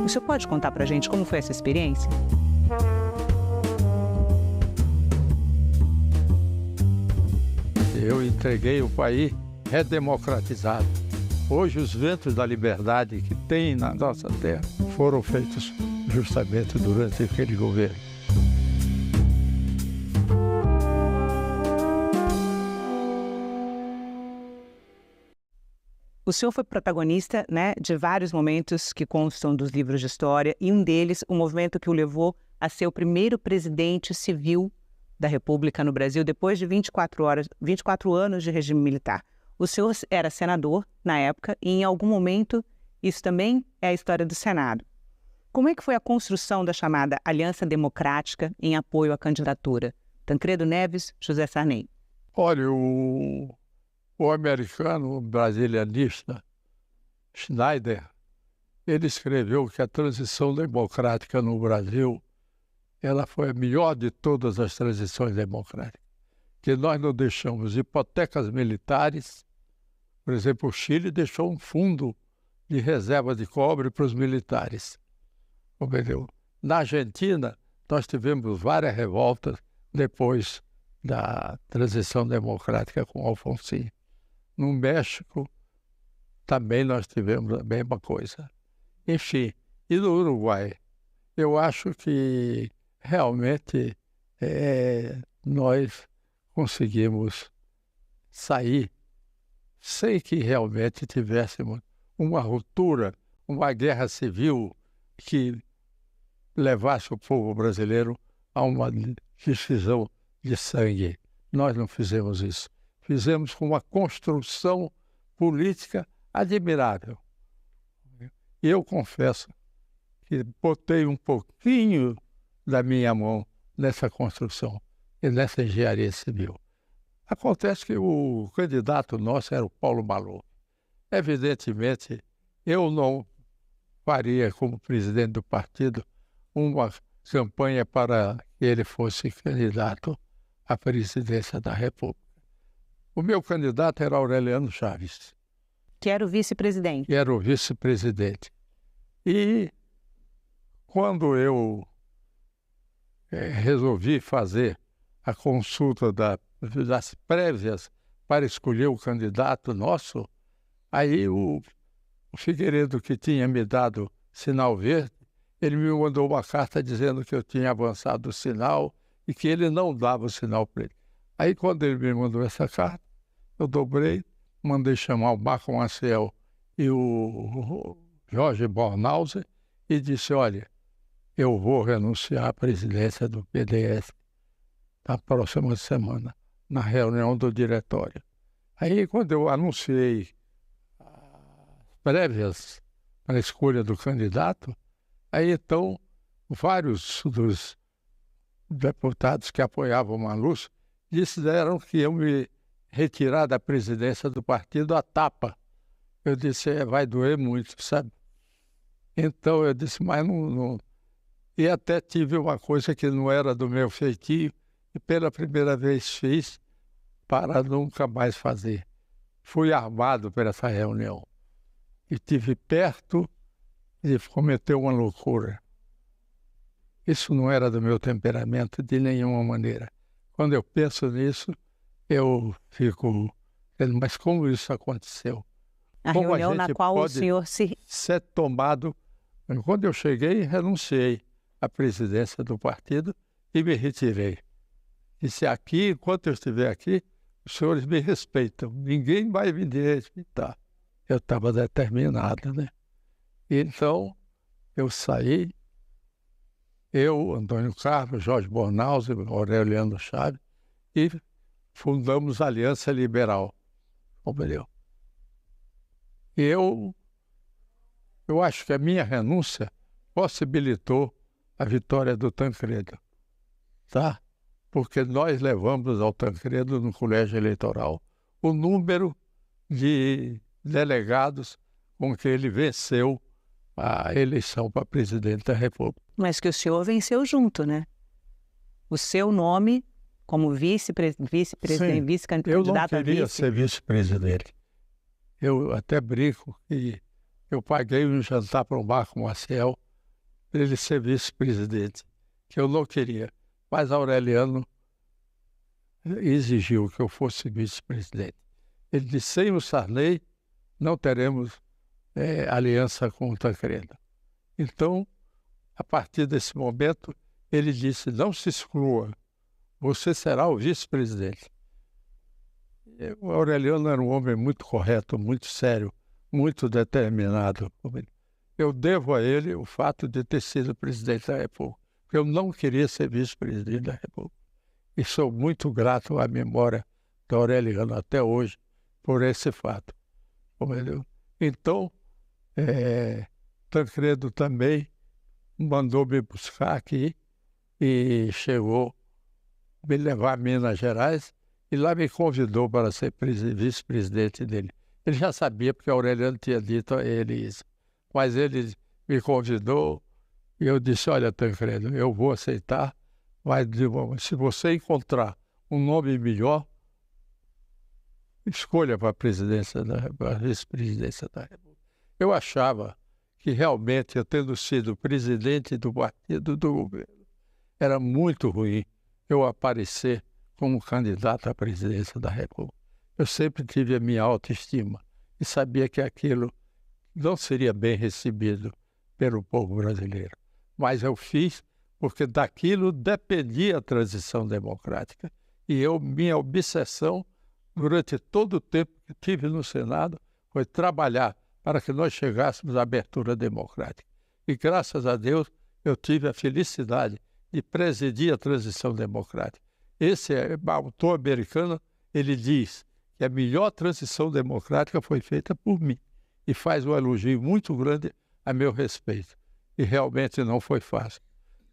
O senhor pode contar pra gente como foi essa experiência? Eu entreguei o país redemocratizado. Hoje os ventos da liberdade que tem na nossa terra foram feitos justamente durante aquele governo. O senhor foi protagonista, né, de vários momentos que constam dos livros de história, e um deles, o movimento que o levou a ser o primeiro presidente civil da República no Brasil, depois de 24 anos de regime militar. O senhor era senador na época e, em algum momento, isso também é a história do Senado. Como é que foi a construção da chamada Aliança Democrática em apoio à candidatura? Tancredo Neves, José Sarney. Olha, o americano brasilianista Schneider, ele escreveu que a transição democrática no Brasil, ela foi a melhor de todas as transições democráticas, que nós não deixamos hipotecas militares. Por exemplo, o Chile deixou um fundo de reserva de cobre para os militares. Entendeu? Na Argentina, nós tivemos várias revoltas depois da transição democrática com Alfonsín. No México, também nós tivemos a mesma coisa. Enfim, e no Uruguai, eu acho que realmente nós conseguimos sair sem que realmente tivéssemos uma ruptura, uma guerra civil que levasse o povo brasileiro a uma decisão de sangue. Nós não fizemos isso. Fizemos com uma construção política admirável. E eu confesso que botei um pouquinho da minha mão nessa construção e nessa engenharia civil. Acontece que o candidato nosso era o Paulo Maluf. Evidentemente, eu não faria, como presidente do partido, uma campanha para que ele fosse candidato à presidência da República. O meu candidato era Aureliano Chaves. Que era o vice-presidente. Que era o vice-presidente. E quando eu resolvi fazer a consulta das prévias para escolher o candidato nosso, aí o Figueiredo, que tinha me dado sinal verde, ele me mandou uma carta dizendo que eu tinha avançado o sinal e que ele não dava o sinal para ele. Aí, quando ele me mandou essa carta, eu dobrei, mandei chamar o Marco Maciel e o Jorge Bornhausen e disse, olha, eu vou renunciar à presidência do PDS na próxima semana, na reunião do diretório. Aí, quando eu anunciei as prévias para a escolha do candidato, aí, então, vários dos deputados que apoiavam o Maluf disseram que eu me retirar da presidência do partido à tapa. Eu disse, vai doer muito, sabe? Então, eu disse, mas não... E até tive uma coisa que não era do meu feitio, e pela primeira vez fiz para nunca mais fazer. Fui armado para essa reunião. e estive perto de cometer uma loucura. Isso não era do meu temperamento de nenhuma maneira. Quando eu penso nisso, eu fico... Mas como isso aconteceu? A como reunião na qual o senhor se... ser tomado... Quando eu cheguei, renunciei à presidência do partido e me retirei. Disse, aqui, enquanto eu estiver aqui, os senhores me respeitam. Ninguém vai me respeitar. Eu estava determinado, né? Então, eu saí, eu, Antônio Carlos, Jorge Bornhausen, Aureliano Chaves, e fundamos a Aliança Liberal. Compreendeu? Eu acho que a minha renúncia possibilitou a vitória do Tancredo, tá? Porque nós levamos ao Tancredo no colégio eleitoral o número de delegados com que ele venceu a eleição para presidente da República. Mas que o senhor venceu junto, né? O seu nome como vice-presidente, vice-candidato a vice. Eu não queria ser vice-presidente. Eu até brinco que eu paguei um jantar para o Marco Maciel para ele ser vice-presidente, que eu não queria. Mas Aureliano exigiu que eu fosse vice-presidente. Ele disse, sem o Sarney, não teremos aliança com o Tancredo. Então, a partir desse momento, ele disse, não se exclua, você será o vice-presidente. O Aureliano era um homem muito correto, muito sério, muito determinado. Eu devo a ele o fato de ter sido presidente da República. Eu não queria ser vice-presidente da República. E sou muito grato à memória do Aureliano até hoje por esse fato. Então, Tancredo também mandou me buscar aqui e chegou me levar a Minas Gerais e lá me convidou para ser vice-presidente dele. Ele já sabia, porque Aureliano tinha dito a ele isso. Mas ele me convidou e eu disse, olha, Tancredo, eu vou aceitar, mas se você encontrar um nome melhor, escolha para a vice-presidência da República. Eu achava que realmente, eu tendo sido presidente do partido do governo, era muito ruim eu aparecer como candidato à presidência da República. Eu sempre tive a minha autoestima e sabia que aquilo não seria bem recebido pelo povo brasileiro. Mas eu fiz porque daquilo dependia a transição democrática. E minha obsessão, durante todo o tempo que tive no Senado, foi trabalhar para que nós chegássemos à abertura democrática. E, graças a Deus, eu tive a felicidade de presidir a transição democrática. Esse autor americano, ele diz que a melhor transição democrática foi feita por mim e faz um elogio muito grande a meu respeito. E realmente não foi fácil.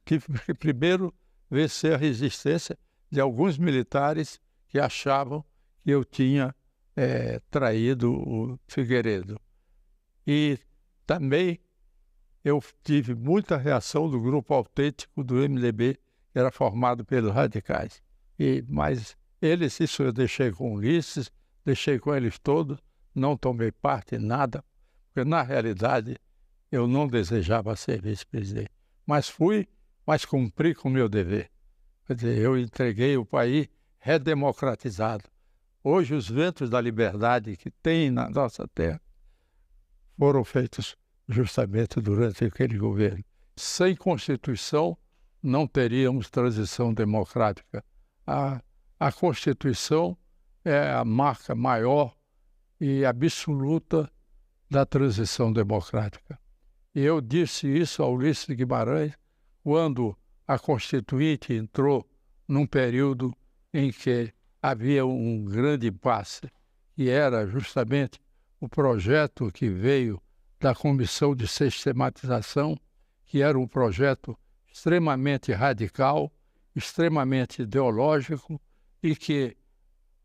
Tive que primeiro vencer a resistência de alguns militares que achavam que eu tinha traído o Figueiredo. E também eu tive muita reação do grupo autêntico do MDB, que era formado pelos radicais. Mas isso eu deixei com Ulisses, deixei com eles todos, não tomei parte em nada, porque na realidade eu não desejava ser vice-presidente. Mas cumpri com o meu dever. Quer dizer, eu entreguei o país redemocratizado. Hoje os ventos da liberdade que tem na nossa terra foram feitos justamente durante aquele governo. Sem Constituição não teríamos transição democrática. A Constituição é a marca maior e absoluta da transição democrática. E eu disse isso a Ulisses Guimarães quando a Constituinte entrou num período em que havia um grande impasse, que era justamente o projeto que veio da Comissão de Sistematização, que era um projeto extremamente radical, extremamente ideológico e que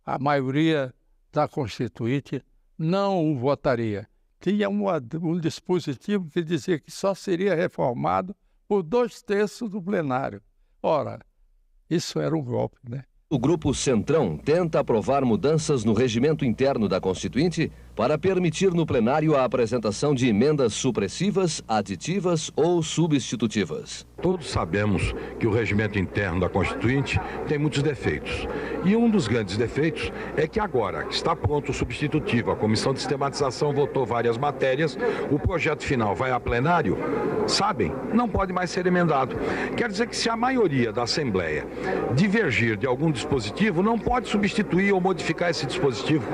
a maioria da Constituinte não o votaria. Tinha um dispositivo que dizia que só seria reformado por 2/3 do plenário. Ora, isso era um golpe, né? O Grupo Centrão tenta aprovar mudanças no regimento interno da Constituinte para permitir no plenário a apresentação de emendas supressivas, aditivas ou substitutivas. Todos sabemos que o regimento interno da Constituinte tem muitos defeitos. E um dos grandes defeitos é que agora está pronto o substitutivo. A Comissão de Sistematização votou várias matérias, o projeto final vai a plenário, sabem, não pode mais ser emendado. Quer dizer que se a maioria da Assembleia divergir de algum dispositivo, não pode substituir ou modificar esse dispositivo.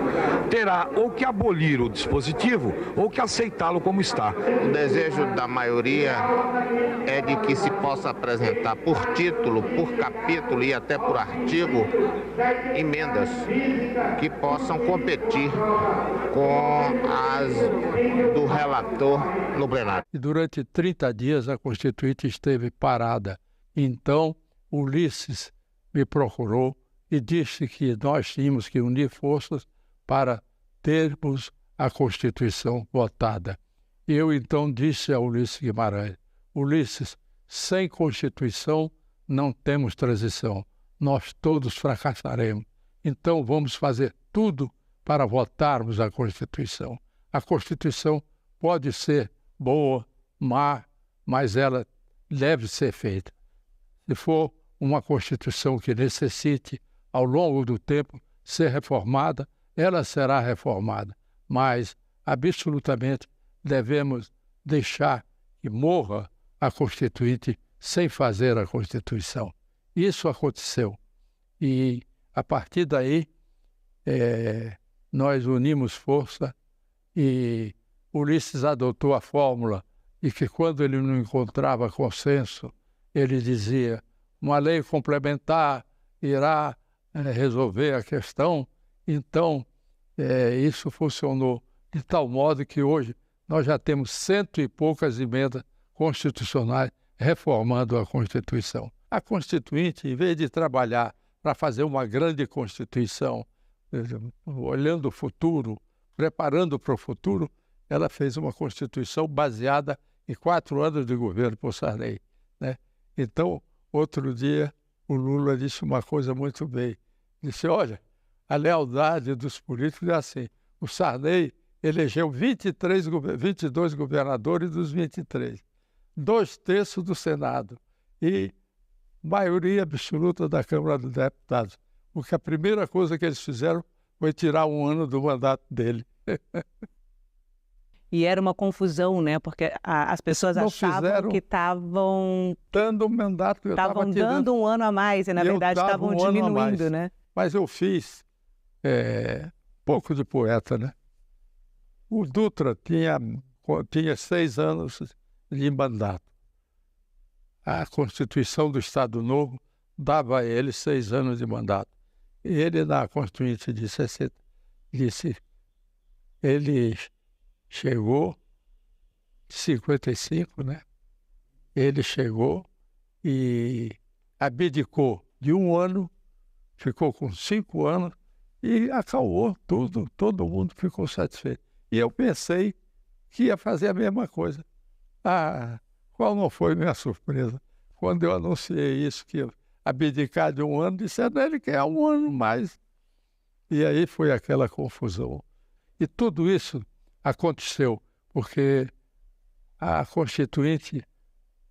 Terá ou que abolir o dispositivo ou que aceitá-lo como está. O desejo da maioria é de que se possa apresentar por título, por capítulo e até por artigo emendas que possam competir com as do relator no plenário. E durante 30 dias a Constituinte esteve parada. Então, Ulisses me procurou e disse que nós tínhamos que unir forças para termos a Constituição votada. E eu então disse a Ulisses Guimarães: Ulisses, sem Constituição não temos transição. Nós todos fracassaremos. Então vamos fazer tudo para votarmos a Constituição. A Constituição pode ser boa, má, mas ela deve ser feita. Se for uma Constituição que necessite, ao longo do tempo, ser reformada, ela será reformada. Mas, absolutamente, devemos deixar que morra a Constituinte sem fazer a Constituição. Isso aconteceu. E, a partir daí, nós unimos força e Ulisses adotou a fórmula de que, quando ele não encontrava consenso, ele dizia: uma lei complementar irá resolver a questão. Então, isso funcionou de tal modo que hoje nós já temos 100 e poucas emendas constitucionais reformando a Constituição. A Constituinte, em vez de trabalhar para fazer uma grande Constituição, olhando o futuro, preparando para o futuro, ela fez uma Constituição baseada em 4 anos de governo por Sarney, né? Então, outro dia, o Lula disse uma coisa muito bem. Disse: olha, a lealdade dos políticos é assim. O Sarney elegeu 22 governadores dos 23, 2/3 do Senado e maioria absoluta da Câmara dos Deputados. Porque a primeira coisa que eles fizeram foi tirar 1 ano do mandato dele. E era uma confusão, né? Porque as pessoas achavam que estavam dando um mandato, estavam dando 1 ano a mais e na verdade estavam diminuindo, né? Mas eu fiz pouco de poeta, né? O Dutra tinha 6 anos de mandato. A Constituição do Estado Novo dava a ele 6 anos de mandato. E ele, na Constituinte de 60, disse, ele chegou, 55, né? Ele chegou e abdicou de 1 ano, ficou com 5 anos e acabou tudo, todo mundo ficou satisfeito. E eu pensei que ia fazer a mesma coisa. Qual não foi minha surpresa? Quando eu anunciei isso, que ia abdicar de 1 ano, disseram, ele quer 1 ano mais. E aí foi aquela confusão. E tudo isso aconteceu porque a Constituinte,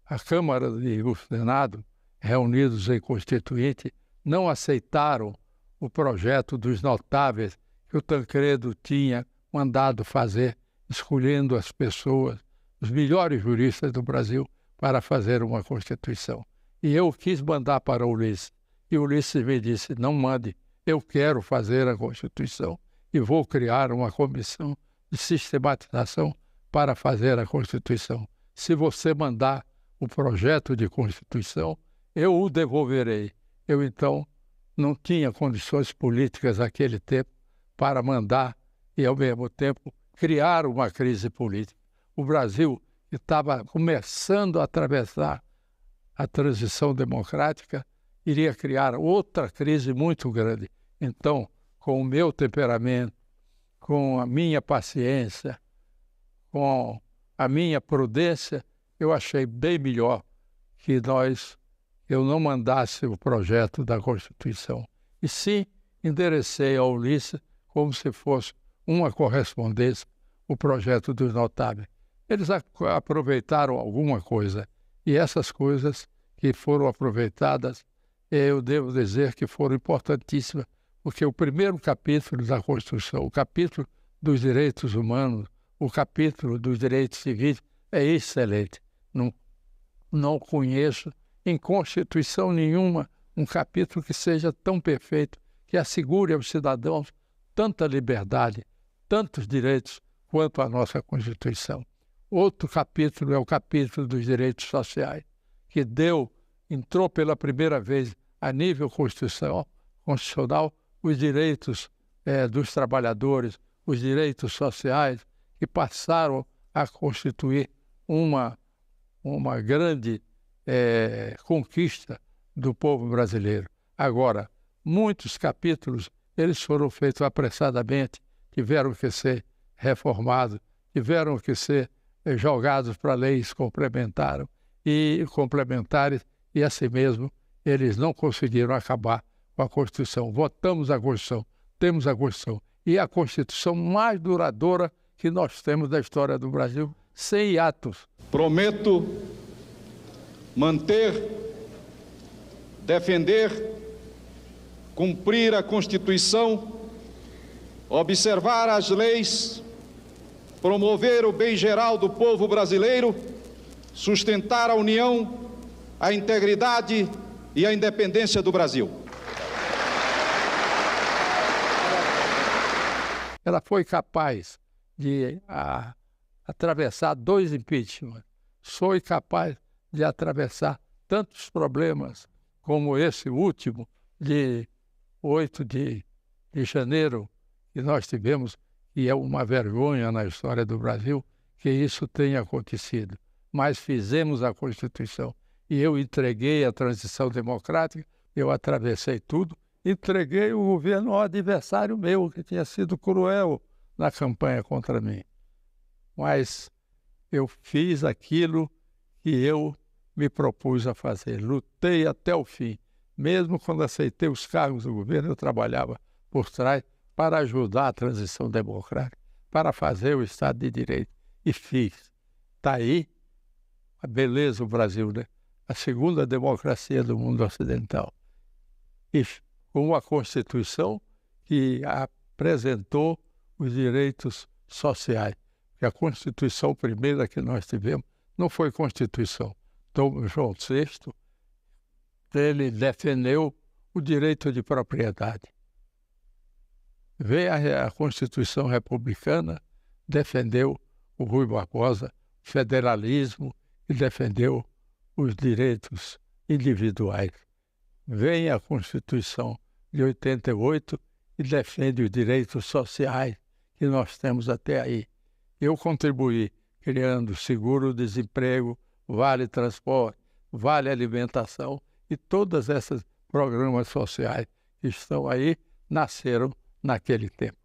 a Câmara e o Senado, reunidos em Constituinte, não aceitaram o projeto dos notáveis que o Tancredo tinha mandado fazer, escolhendo as pessoas, os melhores juristas do Brasil, para fazer uma Constituição. E eu quis mandar para Ulisses. E Ulisses me disse, não mande, eu quero fazer a Constituição e vou criar uma comissão de sistematização para fazer a Constituição. Se você mandar o projeto de Constituição, eu o devolverei. Eu, então, não tinha condições políticas naquele tempo para mandar e, ao mesmo tempo, criar uma crise política. O Brasil estava começando a atravessar a transição democrática, iria criar outra crise muito grande. Então, com o meu temperamento, com a minha paciência, com a minha prudência, eu achei bem melhor que eu não mandasse o projeto da Constituição. E sim, enderecei ao Ulisses como se fosse uma correspondência, o projeto dos notáveis. Eles aproveitaram alguma coisa, e essas coisas que foram aproveitadas, eu devo dizer que foram importantíssimas, porque o primeiro capítulo da Constituição, o capítulo dos direitos humanos, o capítulo dos direitos civis, é excelente. Não conheço em Constituição nenhuma um capítulo que seja tão perfeito, que assegure aos cidadãos tanta liberdade, tantos direitos quanto a nossa Constituição. Outro capítulo é o capítulo dos direitos sociais, que entrou pela primeira vez a nível constitucional os direitos dos trabalhadores, os direitos sociais, que passaram a constituir uma grande conquista do povo brasileiro. Agora, muitos capítulos, eles foram feitos apressadamente, tiveram que ser reformados, tiveram que ser jogados para leis complementares, e assim mesmo eles não conseguiram acabar com a Constituição. Votamos a Constituição, temos a Constituição, e a Constituição mais duradoura que nós temos da história do Brasil, sem hiatos. Prometo manter, defender, cumprir a Constituição, observar as leis, promover o bem geral do povo brasileiro, sustentar a união, a integridade e a independência do Brasil. Ela foi capaz de atravessar 2 impeachments, foi capaz de atravessar tantos problemas como esse último de 8 de janeiro que nós tivemos, e é uma vergonha na história do Brasil que isso tenha acontecido. Mas fizemos a Constituição e eu entreguei a transição democrática, eu atravessei tudo, entreguei o governo ao adversário meu, que tinha sido cruel na campanha contra mim. Mas eu fiz aquilo que eu me propus a fazer, lutei até o fim. Mesmo quando aceitei os cargos do governo, eu trabalhava por trás para ajudar a transição democrática, para fazer o Estado de Direito. E fiz. Está aí a beleza do Brasil, né? A segunda democracia do mundo ocidental. E com uma Constituição que apresentou os direitos sociais. Porque a Constituição primeira que nós tivemos não foi Constituição. Dom João VI, ele defendeu o direito de propriedade. Veio a Constituição republicana, defendeu o Rui Barbosa, o federalismo, e defendeu os direitos individuais. Vem a Constituição de 88 e defende os direitos sociais que nós temos até aí. Eu contribuí criando seguro-desemprego, vale transporte, vale alimentação, e todos esses programas sociais que estão aí nasceram naquele tempo.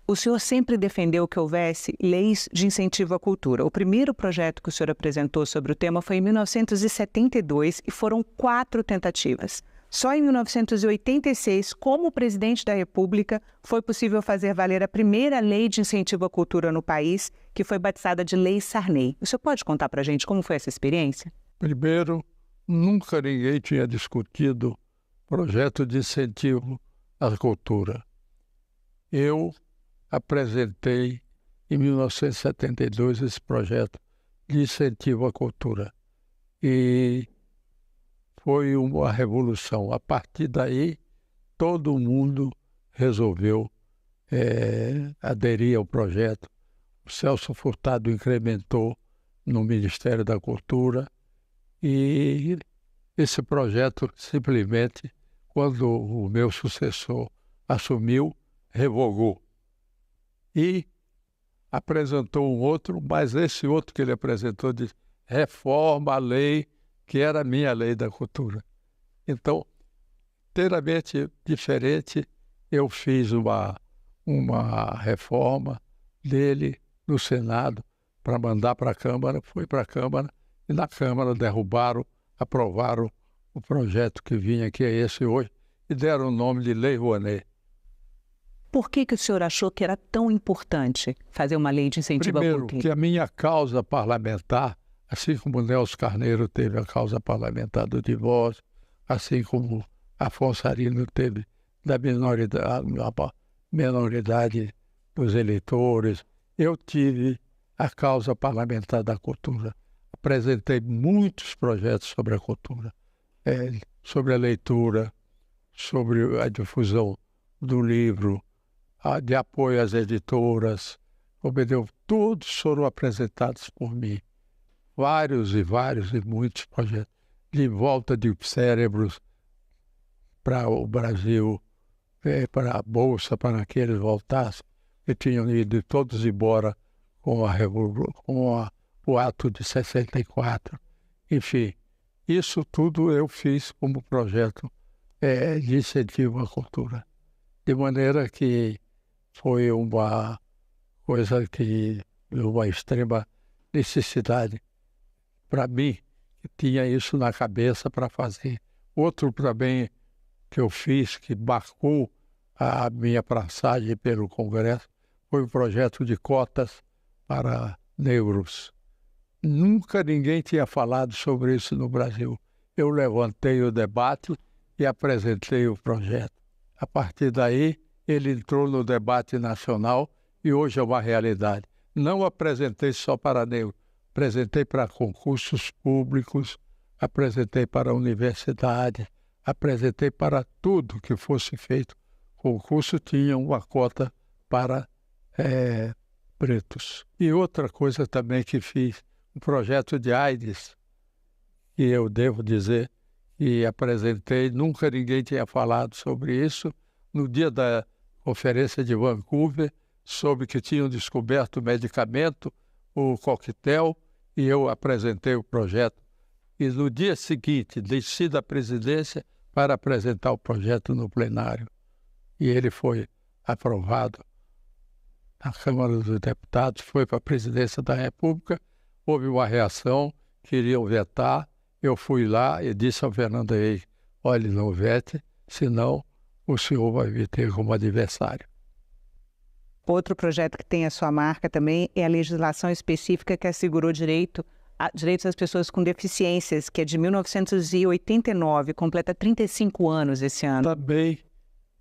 O senhor sempre defendeu que houvesse leis de incentivo à cultura. O primeiro projeto que o senhor apresentou sobre o tema foi em 1972 e foram 4 tentativas. Só em 1986, como presidente da República, foi possível fazer valer a primeira lei de incentivo à cultura no país, que foi batizada de Lei Sarney. O senhor pode contar para a gente como foi essa experiência? Primeiro, nunca ninguém tinha discutido projeto de incentivo à cultura. Eu apresentei em 1972 esse projeto de incentivo à cultura e foi uma revolução. A partir daí, todo mundo resolveu aderir ao projeto. O Celso Furtado incrementou no Ministério da Cultura e esse projeto simplesmente, quando o meu sucessor assumiu, revogou. E apresentou um outro, mas esse outro que ele apresentou disse: reforma a lei, que era a minha lei da cultura. Então, inteiramente diferente, eu fiz uma reforma dele no Senado para mandar para a Câmara, fui para a Câmara, e na Câmara derrubaram, aprovaram o projeto que vinha, que é esse hoje, e deram o nome de Lei Rouanet. por que o senhor achou que era tão importante fazer uma lei de incentivo à cultura? Primeiro, que a minha causa parlamentar, assim como o Nelson Carneiro teve a causa parlamentar do divórcio, assim como Afonso Arino teve da minoridade dos eleitores, eu tive a causa parlamentar da cultura. Apresentei muitos projetos sobre a cultura, sobre a leitura, sobre a difusão do livro, de apoio às editoras, todos foram apresentados por mim. Vários e muitos projetos de volta de cérebros para o Brasil, para a Bolsa, para que eles voltassem, que tinham ido todos embora com o ato de 64. Enfim, isso tudo eu fiz como projeto de incentivo à cultura. De maneira que foi uma coisa que uma extrema necessidade para mim, que tinha isso na cabeça para fazer. Outro também que eu fiz, que marcou a minha passagem pelo Congresso, foi o projeto de cotas para negros. Nunca ninguém tinha falado sobre isso no Brasil. Eu levantei o debate e apresentei o projeto. A partir daí, ele entrou no debate nacional e hoje é uma realidade. Não apresentei só para negros, apresentei para concursos públicos, apresentei para universidades, apresentei para tudo que fosse feito. O concurso tinha uma cota para pretos. E outra coisa também que fiz, um projeto de AIDS, que eu devo dizer, e apresentei, nunca ninguém tinha falado sobre isso. No dia da conferência de Vancouver, soube que tinham descoberto o medicamento, o coquetel, e eu apresentei o projeto. E no dia seguinte, desci da presidência para apresentar o projeto no plenário. E ele foi aprovado na Câmara dos Deputados, foi para a presidência da República, houve uma reação, queriam vetar, eu fui lá e disse ao Fernando Henrique, olha, não vete, senão o senhor vai me ter como adversário. Outro projeto que tem a sua marca também é a legislação específica que assegurou direitos das pessoas com deficiências, que é de 1989, completa 35 anos esse ano. Também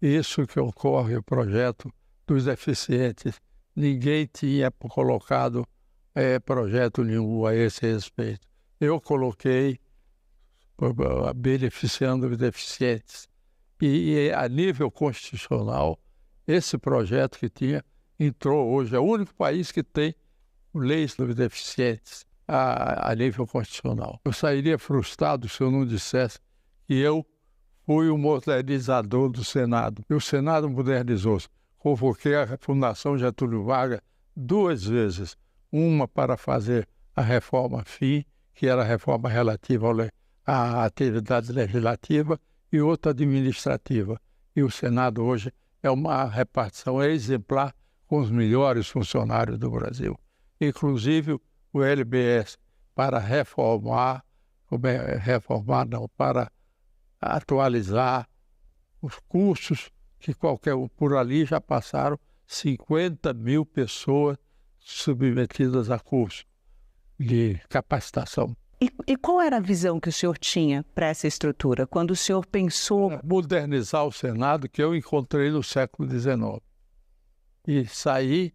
isso que ocorre, o projeto dos deficientes. Ninguém tinha colocado projeto nenhum a esse respeito. Eu coloquei beneficiando os deficientes. E a nível constitucional, esse projeto que tinha entrou hoje, é o único país que tem leis dos deficientes a nível constitucional. Eu sairia frustrado se eu não dissesse que eu fui o modernizador do Senado. E o Senado modernizou-se. Convoquei a Fundação Getúlio Vargas 2 vezes. Uma para fazer a reforma FII, que era a reforma relativa à atividade legislativa, e outra administrativa. E o Senado hoje é uma repartição exemplar com os melhores funcionários do Brasil. Inclusive o LBS para para atualizar os cursos que por ali já passaram 50 mil pessoas submetidas a curso de capacitação. E qual era a visão que o senhor tinha para essa estrutura, quando o senhor pensou... Modernizar o Senado, que eu encontrei no século XIX. E saí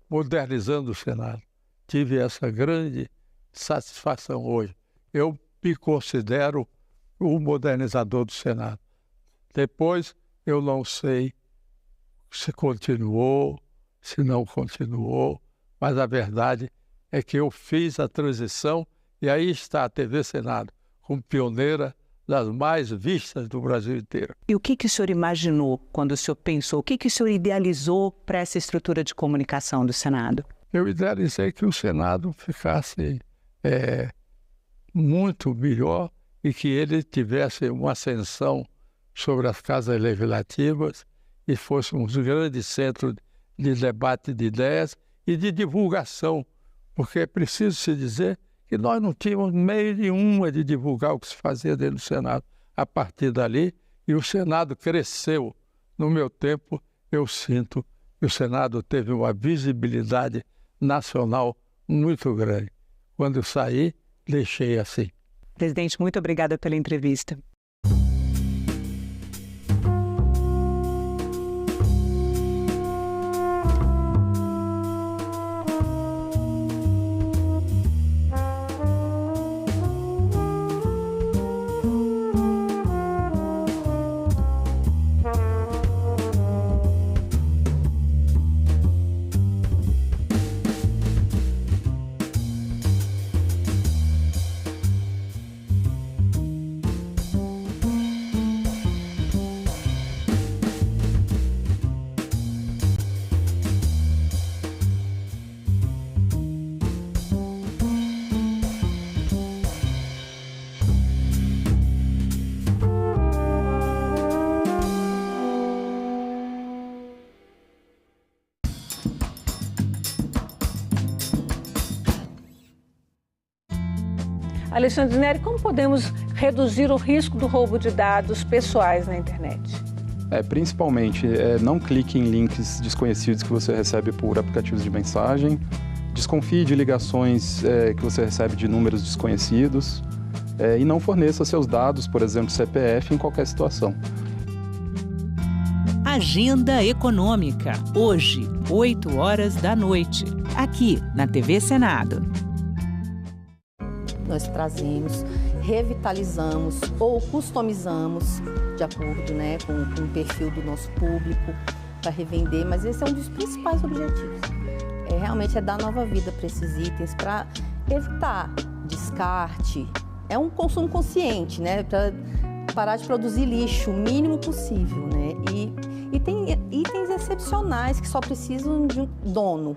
modernizando o Senado. Tive essa grande satisfação hoje. Eu me considero o modernizador do Senado. Depois, eu não sei se continuou, se não continuou, mas a verdade é que eu fiz a transição e aí está a TV Senado, como pioneira das mais vistas do Brasil inteiro. E o que o senhor imaginou quando o senhor pensou? O que o senhor idealizou para essa estrutura de comunicação do Senado? Eu idealizei que o Senado ficasse muito melhor e que ele tivesse uma ascensão sobre as casas legislativas e fosse um grande centro de debate de ideias e de divulgação, porque é preciso se dizer que nós não tínhamos meio nenhuma de divulgar o que se fazia dentro do Senado. A partir dali, e o Senado cresceu. No meu tempo, eu sinto que o Senado teve uma visibilidade nacional muito grande. Quando eu saí, deixei assim. Presidente, muito obrigada pela entrevista. Alexandre Neri, como podemos reduzir o risco do roubo de dados pessoais na internet? Principalmente, não clique em links desconhecidos que você recebe por aplicativos de mensagem, desconfie de ligações que você recebe de números desconhecidos e não forneça seus dados, por exemplo, CPF, em qualquer situação. Agenda Econômica, hoje, 20h, aqui na TV Senado. Nós trazemos, revitalizamos ou customizamos de acordo com o perfil do nosso público para revender, mas esse é um dos principais objetivos. Realmente é dar nova vida para esses itens, para evitar descarte. É um consumo consciente, para parar de produzir lixo o mínimo possível. E tem itens excepcionais que só precisam de um dono.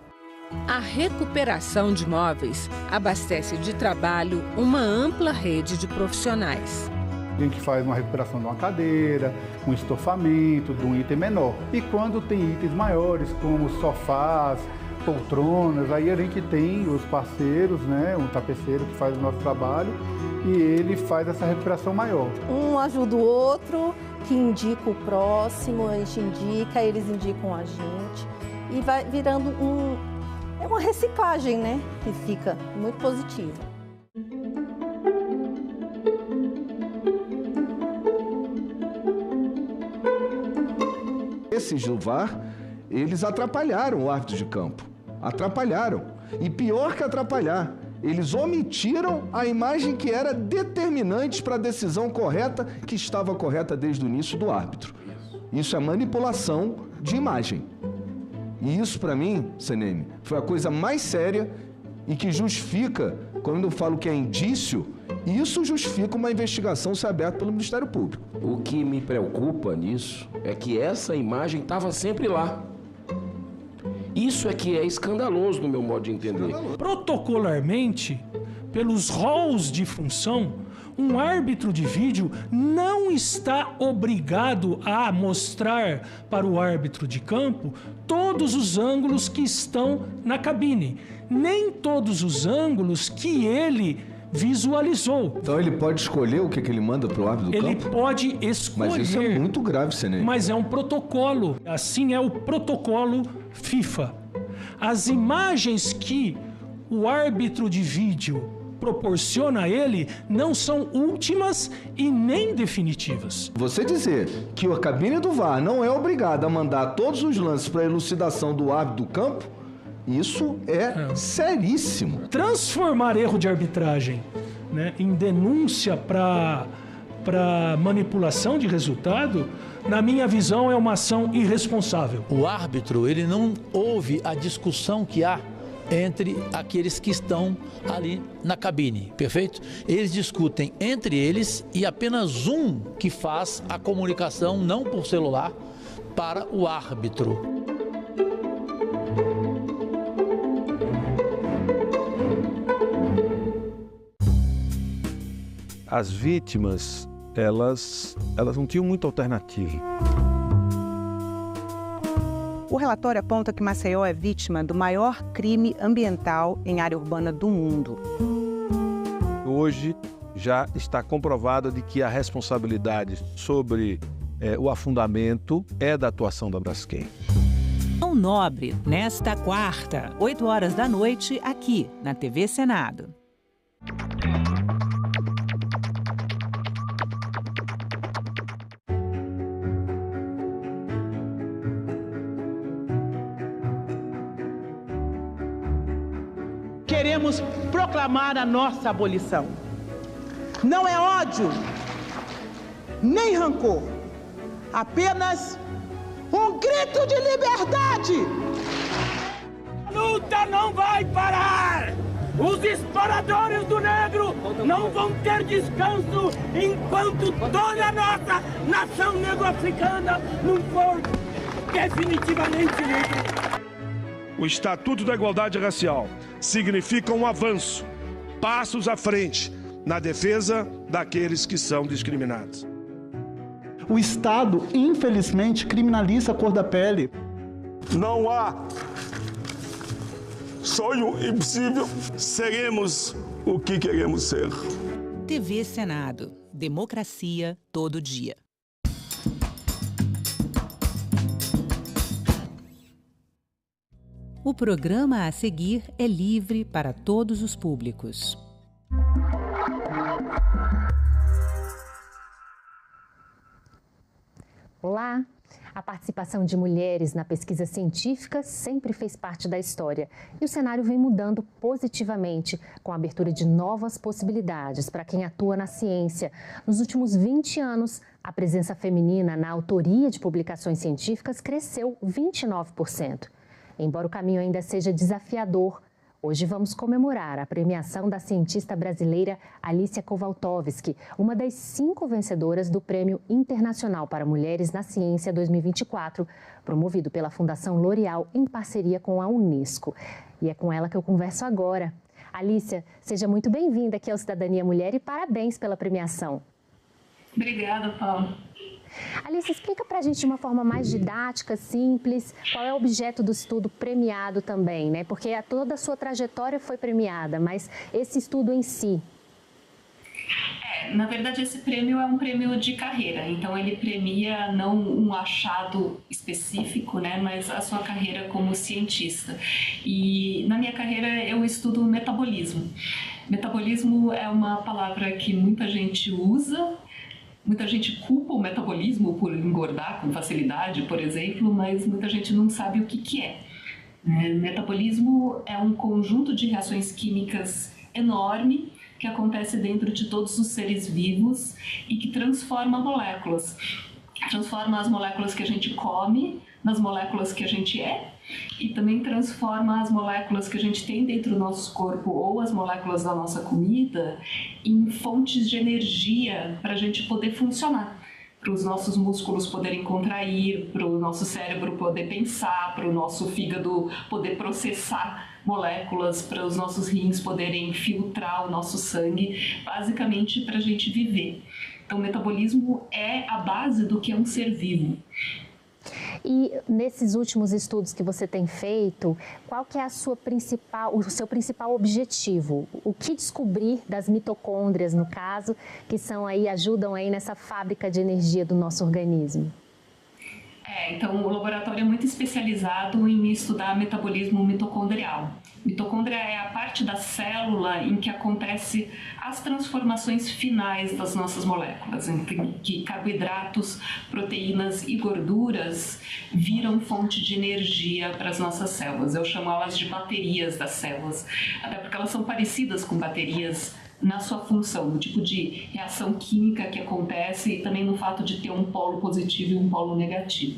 A recuperação de móveis abastece de trabalho uma ampla rede de profissionais. A gente faz uma recuperação de uma cadeira, um estofamento, de um item menor. E quando tem itens maiores, como sofás, poltronas, aí a gente tem os parceiros, um tapeceiro que faz o nosso trabalho e ele faz essa recuperação maior. Um ajuda o outro, que indica o próximo, a gente indica, eles indicam a gente e vai virando uma reciclagem, que fica muito positiva. Esses do VAR, eles atrapalharam o árbitro de campo. Atrapalharam. E pior que atrapalhar, eles omitiram a imagem que era determinante para a decisão correta, que estava correta desde o início do árbitro. Isso é manipulação de imagem. E isso, para mim, CNM, foi a coisa mais séria e que justifica, quando eu falo que é indício, isso justifica uma investigação ser aberta pelo Ministério Público. O que me preocupa nisso é que essa imagem estava sempre lá. Isso é que é escandaloso no meu modo de entender. Protocolarmente, pelos roles de função, um árbitro de vídeo não está obrigado a mostrar para o árbitro de campo todos os ângulos que estão na cabine, nem todos os ângulos que ele visualizou. Então ele pode escolher o que ele manda para o árbitro do campo? Ele pode escolher. Mas isso é muito grave, CNM. Mas é um protocolo. Assim é o protocolo FIFA. As imagens que o árbitro de vídeo proporciona a ele não são últimas e nem definitivas. Você dizer que a cabine do VAR não é obrigada a mandar todos os lances para elucidação do árbitro do campo, isso é seríssimo. Transformar erro de arbitragem em denúncia para manipulação de resultado, na minha visão, é uma ação irresponsável. O árbitro, ele não ouve a discussão que há entre aqueles que estão ali na cabine, perfeito? Eles discutem entre eles e apenas um que faz a comunicação, não por celular, para o árbitro. As vítimas, elas não tinham muita alternativa. O relatório aponta que Maceió é vítima do maior crime ambiental em área urbana do mundo. Hoje já está comprovado de que a responsabilidade sobre o afundamento é da atuação da Braskem. Mão Nobre, nesta quarta, 8 horas da noite, aqui na TV Senado. Queremos proclamar a nossa abolição. Não é ódio, nem rancor, apenas um grito de liberdade! A luta não vai parar! Os exploradores do negro não vão ter descanso enquanto toda a nossa nação negro-africana não for definitivamente livre. O Estatuto da Igualdade Racial significa um avanço, passos à frente na defesa daqueles que são discriminados. O Estado, infelizmente, criminaliza a cor da pele. Não há sonho impossível. Seremos o que queremos ser. TV Senado. Democracia todo dia. O programa a seguir é livre para todos os públicos. Olá! A participação de mulheres na pesquisa científica sempre fez parte da história e o cenário vem mudando positivamente com a abertura de novas possibilidades para quem atua na ciência. Nos últimos 20 anos, a presença feminina na autoria de publicações científicas cresceu 29%. Embora o caminho ainda seja desafiador, hoje vamos comemorar a premiação da cientista brasileira Alicia Kowaltowski, uma das 5 vencedoras do Prêmio Internacional para Mulheres na Ciência 2024, promovido pela Fundação L'Oréal em parceria com a Unesco. E é com ela que eu converso agora. Alicia, seja muito bem-vinda aqui ao Cidadania Mulher e parabéns pela premiação. Obrigada, Paula. Alice, explica pra gente de uma forma mais didática, simples, qual é o objeto do estudo premiado também, né? Porque toda a sua trajetória foi premiada, mas esse estudo em si. Na verdade, esse prêmio é um prêmio de carreira, então ele premia não um achado específico, né, mas a sua carreira como cientista. E na minha carreira eu estudo metabolismo. Metabolismo é uma palavra que muita gente usa. Muita gente culpa o metabolismo por engordar com facilidade, por exemplo, mas muita gente não sabe o que é. Metabolismo é um conjunto de reações químicas enorme que acontece dentro de todos os seres vivos e que transforma moléculas. Transforma as moléculas que a gente come nas moléculas que a gente é e também transforma as moléculas que a gente tem dentro do nosso corpo ou as moléculas da nossa comida em fontes de energia para a gente poder funcionar, para os nossos músculos poderem contrair, para o nosso cérebro poder pensar, para o nosso fígado poder processar moléculas, para os nossos rins poderem filtrar o nosso sangue, basicamente para a gente viver. Então, o metabolismo é a base do que é um ser vivo. E nesses últimos estudos que você tem feito, qual que é o seu principal objetivo? O que descobrir das mitocôndrias, no caso, que ajudam aí nessa fábrica de energia do nosso organismo? Então o laboratório é muito especializado em estudar metabolismo mitocondrial. Mitocôndria é a parte da célula em que acontece as transformações finais das nossas moléculas, em que carboidratos, proteínas e gorduras viram fonte de energia para as nossas células. Eu chamo elas de baterias das células, até porque elas são parecidas com baterias na sua função, no tipo de reação química que acontece e também no fato de ter um polo positivo e um polo negativo.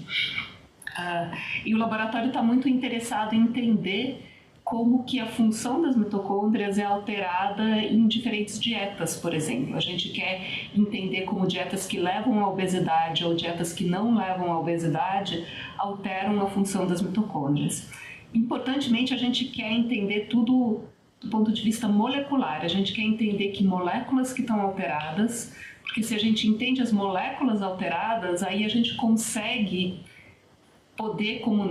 E o laboratório está muito interessado em entender como que a função das mitocôndrias é alterada em diferentes dietas, por exemplo. A gente quer entender como dietas que levam à obesidade ou dietas que não levam à obesidade alteram a função das mitocôndrias. Importantemente, a gente quer entender tudo do ponto de vista molecular. A gente quer entender que moléculas que estão alteradas, porque se a gente entende as moléculas alteradas, aí a gente consegue poder, como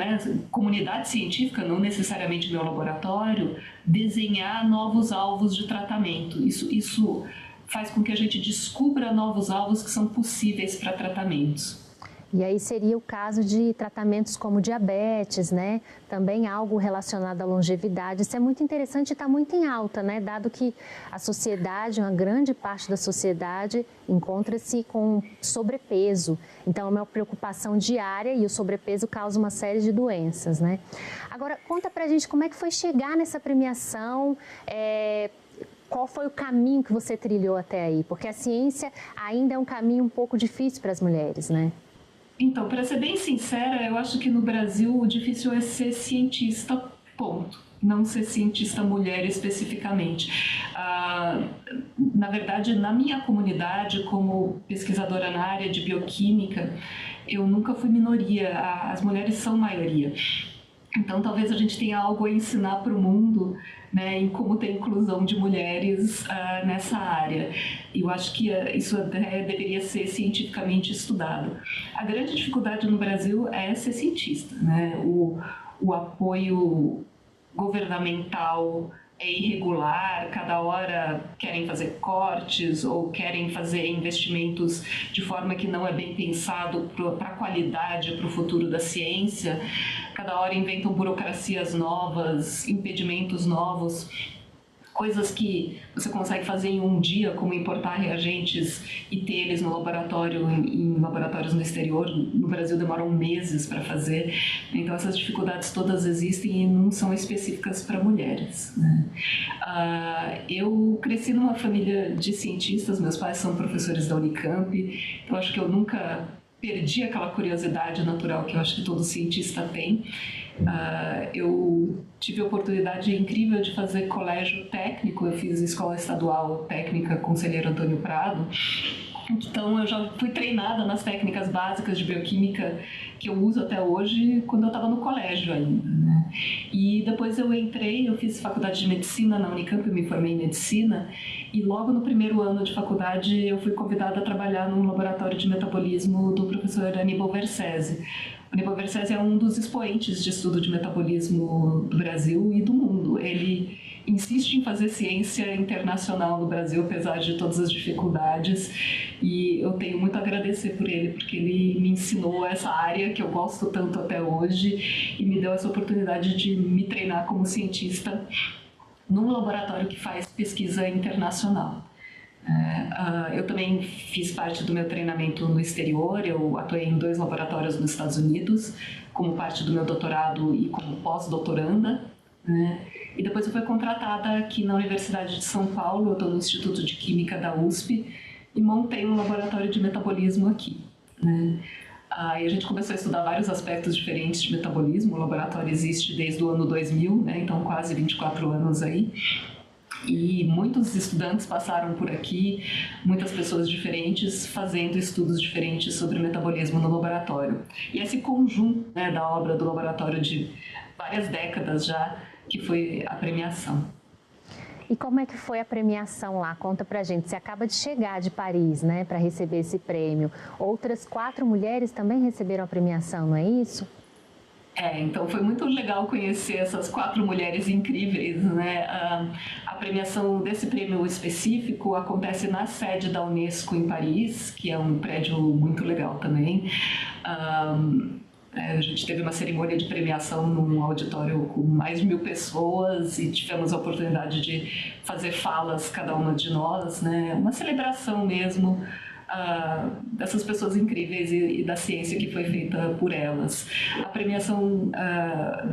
comunidade científica, não necessariamente meu laboratório, desenhar novos alvos de tratamento. Isso faz com que a gente descubra novos alvos que são possíveis para tratamentos. E aí seria o caso de tratamentos como diabetes, né? Também algo relacionado à longevidade. Isso é muito interessante e está muito em alta, né? Dado que a sociedade, uma grande parte da sociedade, encontra-se com sobrepeso. Então, é uma preocupação diária e o sobrepeso causa uma série de doenças, né? Agora, conta pra gente como é que foi chegar nessa premiação, qual foi o caminho que você trilhou até aí? Porque a ciência ainda é um caminho um pouco difícil para as mulheres, né? Então, para ser bem sincera, eu acho que no Brasil o difícil é ser cientista, ponto. Não ser cientista mulher especificamente. Na verdade, na minha comunidade, como pesquisadora na área de bioquímica, eu nunca fui minoria, as mulheres são maioria. Então, talvez a gente tenha algo a ensinar para o mundo, né, em como ter inclusão de mulheres nessa área. Eu acho que isso deveria ser cientificamente estudado. A grande dificuldade no Brasil é ser cientista, né? O apoio governamental é irregular, cada hora querem fazer cortes ou querem fazer investimentos de forma que não é bem pensado para a qualidade, para o futuro da ciência. Cada hora inventam burocracias novas, impedimentos novos, coisas que você consegue fazer em um dia, como importar reagentes e ter eles no laboratório, em laboratórios no exterior. No Brasil demoram meses para fazer. Então essas dificuldades todas existem e não são específicas para mulheres, né? Eu cresci numa família de cientistas, meus pais são professores da Unicamp, então acho que eu nunca perdi aquela curiosidade natural que eu acho que todo cientista tem. Eu tive a oportunidade incrível de fazer colégio técnico, eu fiz escola estadual técnica Conselheiro Antônio Prado, então eu já fui treinada nas técnicas básicas de bioquímica que eu uso até hoje, quando eu estava no colégio ainda, né? E depois eu fiz faculdade de medicina na Unicamp, eu me formei em medicina, e logo no primeiro ano de faculdade eu fui convidada a trabalhar num laboratório de metabolismo do professor Aníbal Versese. O Aníbal Versese é um dos expoentes de estudo de metabolismo do Brasil e do mundo. Ele insiste em fazer ciência internacional no Brasil, apesar de todas as dificuldades, e eu tenho muito a agradecer por ele, porque ele me ensinou essa área que eu gosto tanto até hoje e me deu essa oportunidade de me treinar como cientista num laboratório que faz pesquisa internacional. Eu também fiz parte do meu treinamento no exterior, eu atuei em 2 laboratórios nos Estados Unidos, como parte do meu doutorado e como pós-doutoranda, né? E depois eu fui contratada aqui na Universidade de São Paulo, eu estou no Instituto de Química da USP, e montei um laboratório de metabolismo aqui, né? E a gente começou a estudar vários aspectos diferentes de metabolismo. O laboratório existe desde o ano 2000, né? Então quase 24 anos aí. E muitos estudantes passaram por aqui, muitas pessoas diferentes fazendo estudos diferentes sobre o metabolismo no laboratório. E esse conjunto, né, da obra do laboratório de várias décadas já, que foi a premiação. E como é que foi a premiação lá? Conta pra gente. Você acaba de chegar de Paris, né, para receber esse prêmio. Outras 4 mulheres também receberam a premiação, não é isso? Então foi muito legal conhecer essas 4 mulheres incríveis, né? A premiação desse prêmio específico acontece na sede da Unesco em Paris, que é um prédio muito legal também. A gente teve uma cerimônia de premiação num auditório com mais de 1000 pessoas e tivemos a oportunidade de fazer falas, cada uma de nós, né? Uma celebração mesmo dessas pessoas incríveis e da ciência que foi feita por elas. A premiação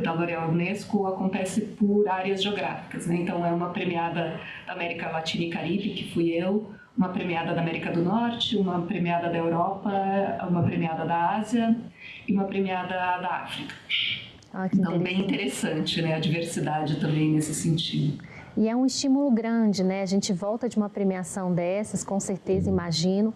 da L'Oréal Unesco acontece por áreas geográficas, né? Então é uma premiada da América Latina e Caribe, que fui eu, uma premiada da América do Norte, uma premiada da Europa, uma premiada da Ásia e uma premiada da África. Então, bem interessante, né? A diversidade também nesse sentido. E é um estímulo grande, né? A gente volta de uma premiação dessas, com certeza, imagino,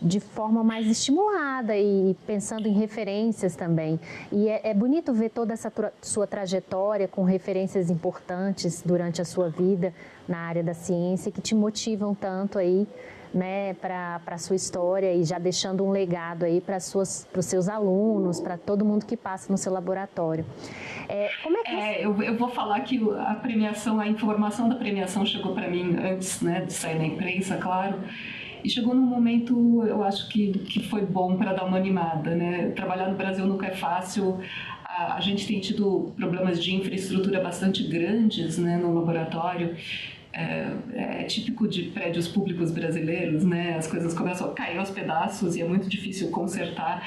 de forma mais estimulada e pensando em referências também. E é bonito ver toda essa sua trajetória com referências importantes durante a sua vida na área da ciência que te motivam tanto aí, né, para a sua história e já deixando um legado aí para os seus alunos, para todo mundo que passa no seu laboratório. Como é que você... eu vou falar que a premiação, a informação da premiação chegou para mim antes, né, de sair na imprensa, claro. E chegou num momento, eu acho que foi bom para dar uma animada, né? Trabalhar no Brasil nunca é fácil. A gente tem tido problemas de infraestrutura bastante grandes, né, no laboratório. É típico de prédios públicos brasileiros, né? As coisas começam a cair aos pedaços e é muito difícil consertar.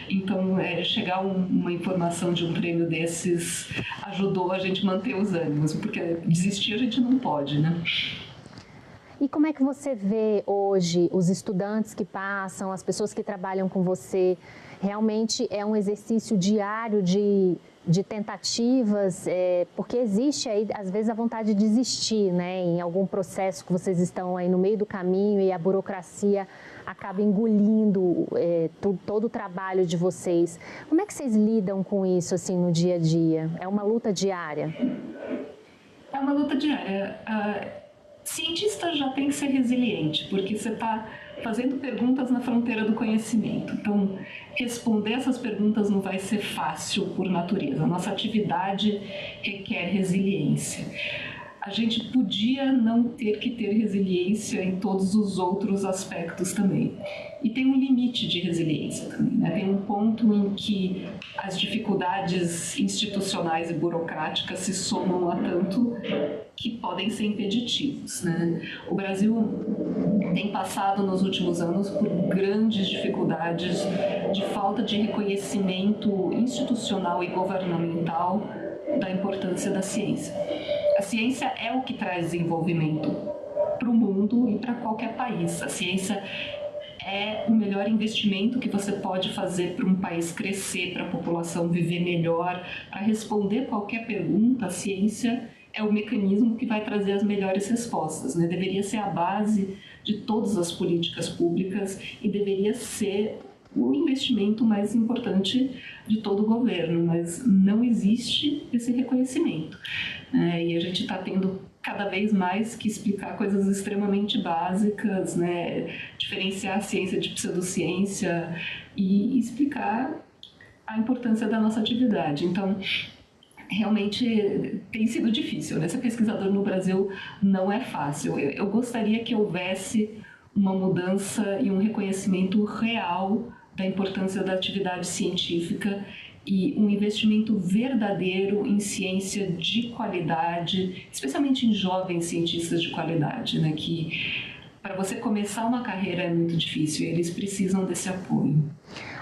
Então, chegar uma informação de um prêmio desses ajudou a gente manter os ânimos, porque desistir a gente não pode, né? E como é que você vê hoje os estudantes que passam, as pessoas que trabalham com você? Realmente é um exercício diário de tentativas, porque existe aí, às vezes, a vontade de desistir, né? Em algum processo que vocês estão aí no meio do caminho e a burocracia acaba engolindo todo o trabalho de vocês. Como é que vocês lidam com isso, assim, no dia a dia? É uma luta diária? É uma luta diária. Cientista já tem que ser resiliente, porque você está fazendo perguntas na fronteira do conhecimento. Então, responder essas perguntas não vai ser fácil por natureza. A nossa atividade requer resiliência. A gente podia não ter que ter resiliência em todos os outros aspectos também. E tem um limite de resiliência também, né? Tem um ponto em que as dificuldades institucionais e burocráticas se somam a tanto que podem ser impeditivos, né? O Brasil tem passado nos últimos anos por grandes dificuldades de falta de reconhecimento institucional e governamental da importância da ciência. A ciência é o que traz desenvolvimento para o mundo e para qualquer país. A ciência é o melhor investimento que você pode fazer para um país crescer, para a população viver melhor, para responder qualquer pergunta. A ciência é o mecanismo que vai trazer as melhores respostas, né? Deveria ser a base de todas as políticas públicas e deveria ser o investimento mais importante de todo o governo, mas não existe esse reconhecimento. E a gente está tendo cada vez mais que explicar coisas extremamente básicas, né? Diferenciar a ciência de pseudociência e explicar a importância da nossa atividade. Então, realmente tem sido difícil, né? Ser pesquisador no Brasil não é fácil. Eu gostaria que houvesse uma mudança e um reconhecimento real da importância da atividade científica e um investimento verdadeiro em ciência de qualidade, especialmente em jovens cientistas de qualidade, né? Que para você começar uma carreira é muito difícil e eles precisam desse apoio.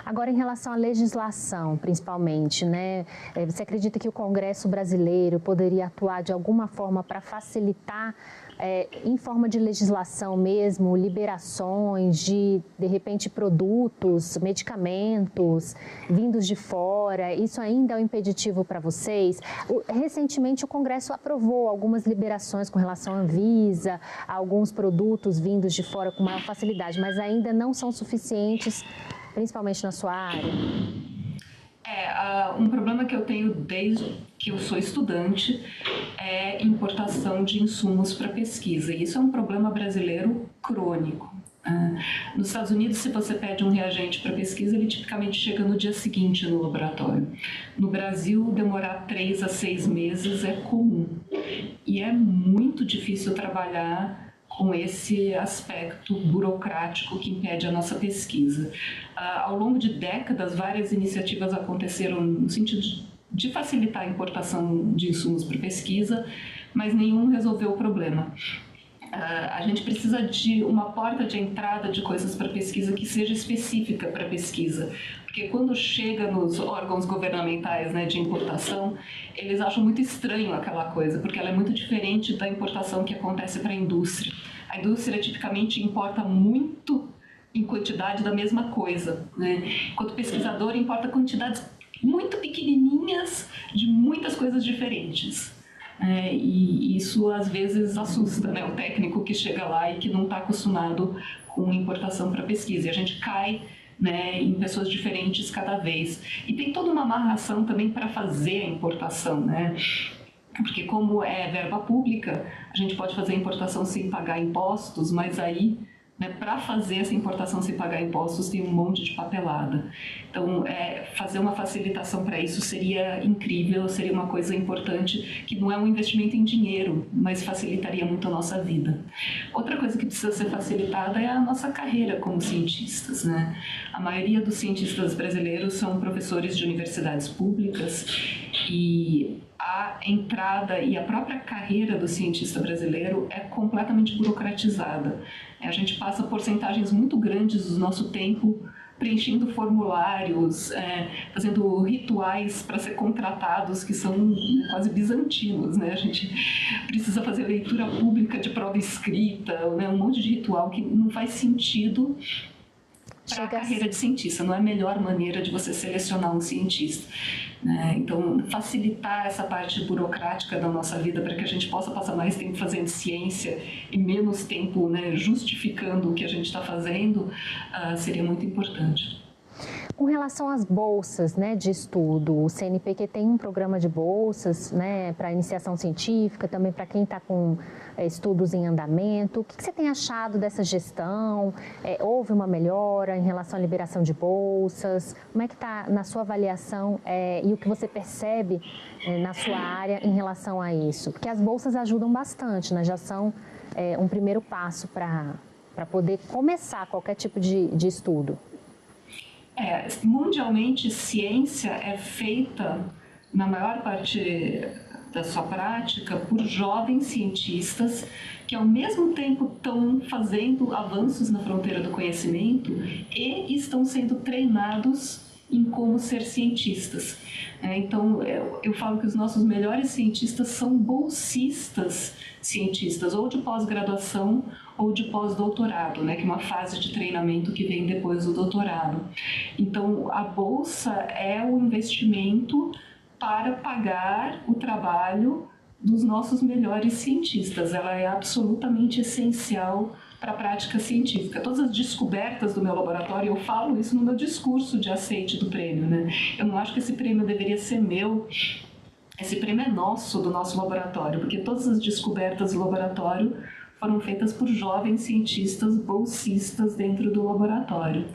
Agora, em relação à legislação, principalmente, né? Você acredita que o Congresso brasileiro poderia atuar de alguma forma para facilitar, em forma de legislação mesmo, liberações de repente, produtos, medicamentos vindos de fora? Isso ainda é um impeditivo para vocês? Recentemente, o Congresso aprovou algumas liberações com relação à Anvisa, a alguns produtos vindos de fora com maior facilidade, mas ainda não são suficientes, principalmente na sua área? Um problema que eu tenho desde que eu sou estudante é importação de insumos para pesquisa. E isso é um problema brasileiro crônico. Nos Estados Unidos, se você pede um reagente para pesquisa, ele tipicamente chega no dia seguinte no laboratório. No Brasil, demorar 3 a 6 meses é comum. E é muito difícil trabalhar com esse aspecto burocrático que impede a nossa pesquisa. Ao longo de décadas, várias iniciativas aconteceram no sentido de facilitar a importação de insumos para pesquisa, mas nenhum resolveu o problema. A gente precisa de uma porta de entrada de coisas para pesquisa que seja específica para pesquisa, porque quando chega nos órgãos governamentais, né, de importação, eles acham muito estranho aquela coisa, porque ela é muito diferente da importação que acontece para a indústria. A indústria tipicamente importa muito em quantidade da mesma coisa, né? Enquanto o pesquisador importa quantidades muito pequenininhas de muitas coisas diferentes. E isso às vezes assusta, né, o técnico que chega lá e que não está acostumado com importação para pesquisa. E a gente cai, né, em pessoas diferentes cada vez. E tem toda uma amarração também para fazer a importação, né? Porque como é verba pública, a gente pode fazer a importação sem pagar impostos, mas aí, Para fazer essa importação sem pagar impostos tem um monte de papelada. Então, fazer uma facilitação para isso seria incrível, seria uma coisa importante, que não é um investimento em dinheiro, mas facilitaria muito a nossa vida. Outra coisa que precisa ser facilitada é a nossa carreira como cientistas, né? A maioria dos cientistas brasileiros são professores de universidades públicas e a entrada e a própria carreira do cientista brasileiro é completamente burocratizada. A gente passa porcentagens muito grandes do nosso tempo preenchendo formulários, fazendo rituais para ser contratados que são quase bizantinos, né? A gente precisa fazer leitura pública de prova escrita, né? Um monte de ritual que não faz sentido para a carreira de cientista. Não é a melhor maneira de você selecionar um cientista, né? Então, facilitar essa parte burocrática da nossa vida para que a gente possa passar mais tempo fazendo ciência e menos tempo, né, justificando o que a gente está fazendo, seria muito importante. Com relação às bolsas, né, de estudo, o CNPq tem um programa de bolsas, né, para iniciação científica, também para quem está com estudos em andamento. O que você tem achado dessa gestão? Houve uma melhora em relação à liberação de bolsas? Como é que está na sua avaliação e o que você percebe na sua área em relação a isso? Porque as bolsas ajudam bastante, né, já são um primeiro passo para poder começar qualquer tipo de estudo. Mundialmente, ciência é feita, na maior parte da sua prática, por jovens cientistas que, ao mesmo tempo, estão fazendo avanços na fronteira do conhecimento e estão sendo treinados em como ser cientistas. Então, eu falo que os nossos melhores cientistas são bolsistas cientistas, ou de pós-graduação ou de pós-doutorado, né, que é uma fase de treinamento que vem depois do doutorado. Então, a bolsa é o investimento para pagar o trabalho dos nossos melhores cientistas. Ela é absolutamente essencial para a prática científica. Todas as descobertas do meu laboratório, eu falo isso no meu discurso de aceite do prêmio, né? Eu não acho que esse prêmio deveria ser meu. Esse prêmio é nosso, do nosso laboratório, porque todas as descobertas do laboratório foram feitas por jovens cientistas bolsistas dentro do laboratório.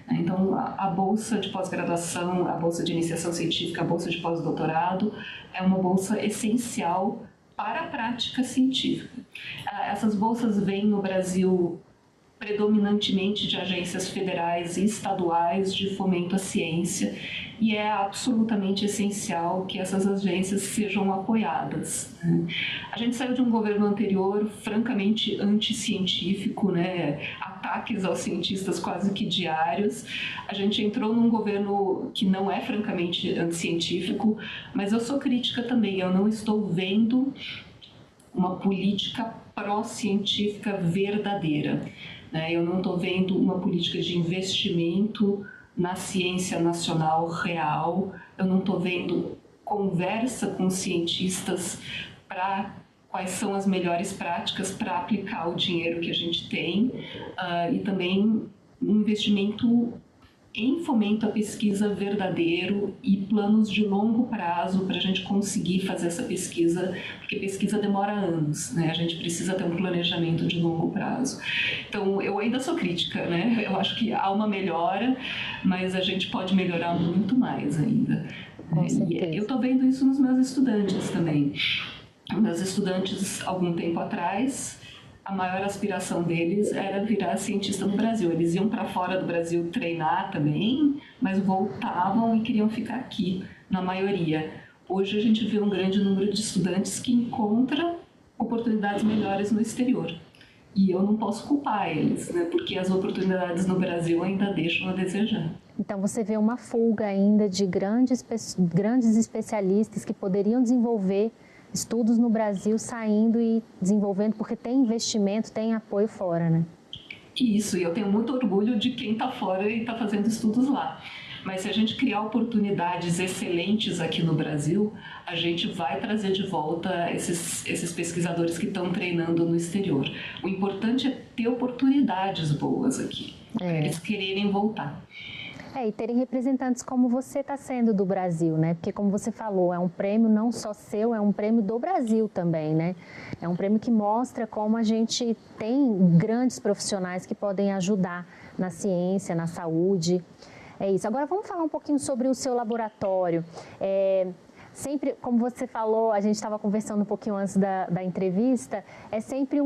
Então, a bolsa de pós-graduação, a bolsa de iniciação científica, a bolsa de pós-doutorado é uma bolsa essencial para a prática científica. Essas bolsas vêm no Brasil predominantemente de agências federais e estaduais de fomento à ciência, e é absolutamente essencial que essas agências sejam apoiadas. A gente saiu de um governo anterior francamente anticientífico, né? Ataques aos cientistas quase que diários. A gente entrou num governo que não é francamente anticientífico, mas eu sou crítica também. Eu não estou vendo uma política pró-científica verdadeira. Eu não estou vendo uma política de investimento na ciência nacional real, eu não estou vendo conversa com cientistas para quais são as melhores práticas para aplicar o dinheiro que a gente tem, e também um investimento em fomento à pesquisa verdadeiro e planos de longo prazo para a gente conseguir fazer essa pesquisa, porque pesquisa demora anos, né? A gente precisa ter um planejamento de longo prazo. Então, eu ainda sou crítica, né? Eu acho que há uma melhora, mas a gente pode melhorar muito mais ainda. E eu estou vendo isso nos meus estudantes também. Meus estudantes, algum tempo atrás, a maior aspiração deles era virar cientista no Brasil. Eles iam para fora do Brasil treinar também, mas voltavam e queriam ficar aqui, na maioria. Hoje a gente vê um grande número de estudantes que encontram oportunidades melhores no exterior. E eu não posso culpar eles, né? Porque as oportunidades no Brasil ainda deixam a desejar. Então você vê uma fuga ainda de grandes especialistas que poderiam desenvolver estudos no Brasil saindo e desenvolvendo, porque tem investimento, tem apoio fora, né? Isso, e eu tenho muito orgulho de quem está fora e está fazendo estudos lá. Mas se a gente criar oportunidades excelentes aqui no Brasil, a gente vai trazer de volta esses pesquisadores que estão treinando no exterior. O importante é ter oportunidades boas aqui, para eles quererem voltar. E terem representantes como você está sendo do Brasil, né? Porque, como você falou, é um prêmio não só seu, é um prêmio do Brasil também, né? É um prêmio que mostra como a gente tem grandes profissionais que podem ajudar na ciência, na saúde. É isso. Agora, vamos falar um pouquinho sobre o seu laboratório. Sempre, como você falou, a gente estava conversando um pouquinho antes da entrevista, é sempre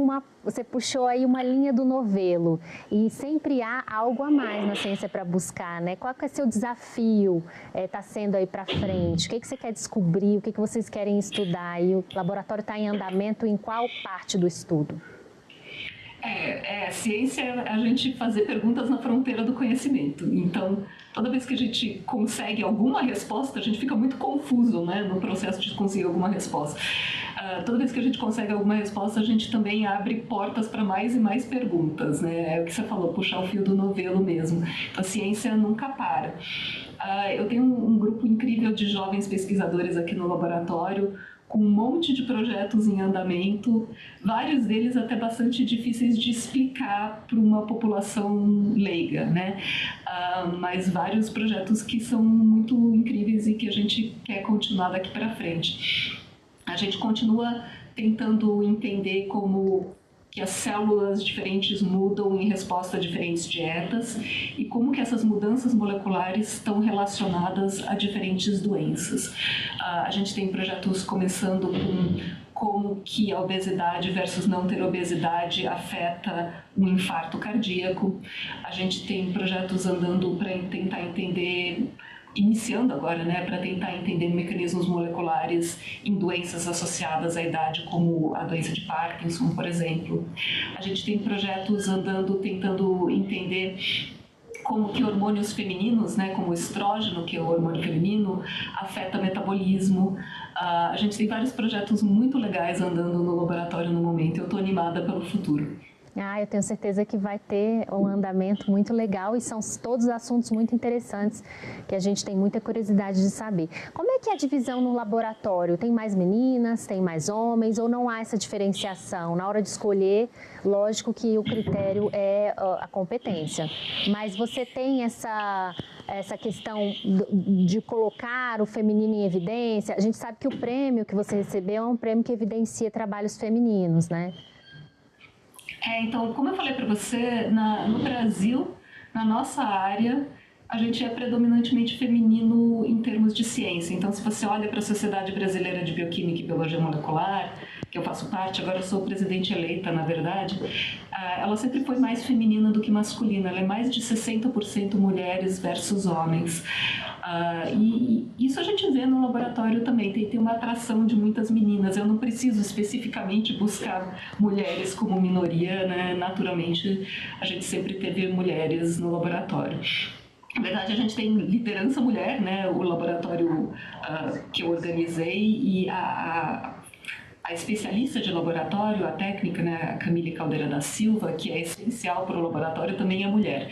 você puxou aí uma linha do novelo e sempre há algo a mais na ciência para buscar, né? Qual que é seu desafio está sendo aí para frente? O que você quer descobrir? O que vocês querem estudar? E o laboratório está em andamento em qual parte do estudo? Ciência é a gente fazer perguntas na fronteira do conhecimento. Então, toda vez que a gente consegue alguma resposta, a gente fica muito confuso, né, no processo de conseguir alguma resposta. Toda vez que a gente consegue alguma resposta, a gente também abre portas para mais e mais perguntas, né? É o que você falou, puxar o fio do novelo mesmo. Então, a ciência nunca para. Eu tenho um grupo incrível de jovens pesquisadores aqui no laboratório, com um monte de projetos em andamento, vários deles até bastante difíceis de explicar para uma população leiga, né? Mas vários projetos que são muito incríveis e que a gente quer continuar daqui para frente. A gente continua tentando entender como que as células diferentes mudam em resposta a diferentes dietas e como que essas mudanças moleculares estão relacionadas a diferentes doenças. A gente tem projetos começando com como que a obesidade versus não ter obesidade afeta um infarto cardíaco. A gente tem projetos andando para tentar entender, iniciando agora, né, para tentar entender mecanismos moleculares em doenças associadas à idade, como a doença de Parkinson, por exemplo. A gente tem projetos andando, tentando entender como que hormônios femininos, né, como o estrógeno, que é o hormônio feminino, afeta o metabolismo. A gente tem vários projetos muito legais andando no laboratório no momento. Eu estou animada pelo futuro. Eu tenho certeza que vai ter um andamento muito legal e são todos assuntos muito interessantes que a gente tem muita curiosidade de saber. Como é que é a divisão no laboratório? Tem mais meninas, tem mais homens ou não há essa diferenciação? Na hora de escolher, lógico que o critério é a competência, mas você tem essa questão de colocar o feminino em evidência? A gente sabe que o prêmio que você recebeu é um prêmio que evidencia trabalhos femininos, né? Então, como eu falei para você, no Brasil, na nossa área, a gente é predominantemente feminino em termos de ciência. Então, se você olha para a Sociedade Brasileira de Bioquímica e Biologia Molecular, que eu faço parte, agora eu sou presidente eleita, na verdade, ela sempre foi mais feminina do que masculina. Ela é mais de 60% mulheres versus homens. E isso a gente vê no laboratório também, tem uma atração de muitas meninas. Eu não preciso especificamente buscar mulheres como minoria, né? Naturalmente, a gente sempre teve mulheres no laboratório. Na verdade, a gente tem liderança mulher, né? O laboratório que eu organizei e a especialista de laboratório, a técnica, né, a Camille Caldeira da Silva, que é essencial para o laboratório, também é mulher,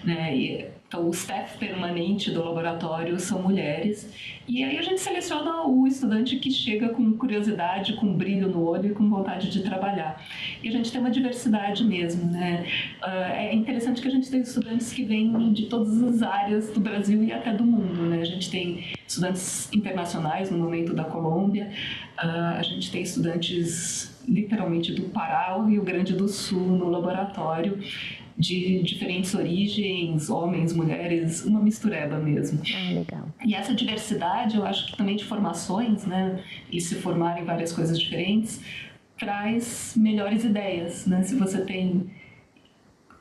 né? Então, o staff permanente do laboratório são mulheres. E aí a gente seleciona o estudante que chega com curiosidade, com brilho no olho e com vontade de trabalhar. E a gente tem uma diversidade mesmo, né? É interessante que a gente tem estudantes que vêm de todas as áreas do Brasil e até do mundo, né? A gente tem estudantes internacionais, no momento da Colômbia. A gente tem estudantes, literalmente, do Pará ao Rio Grande do Sul no laboratório, de diferentes origens, homens, mulheres, uma mistureba mesmo. Legal. E essa diversidade, eu acho que também de formações, né, e se formarem várias coisas diferentes, traz melhores ideias, né? Se você tem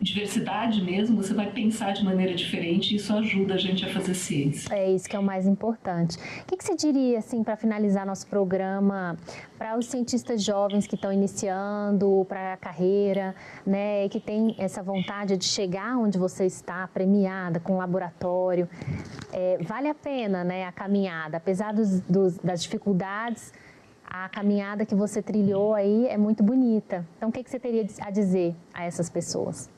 diversidade mesmo, você vai pensar de maneira diferente e isso ajuda a gente a fazer ciência. É isso que é o mais importante. O que você diria, assim, para finalizar nosso programa, para os cientistas jovens que estão iniciando, para a carreira, né, e que tem essa vontade de chegar onde você está, premiada, com um laboratório? Vale a pena, né, a caminhada, apesar das dificuldades, a caminhada que você trilhou aí é muito bonita. Então, o que você teria a dizer a essas pessoas?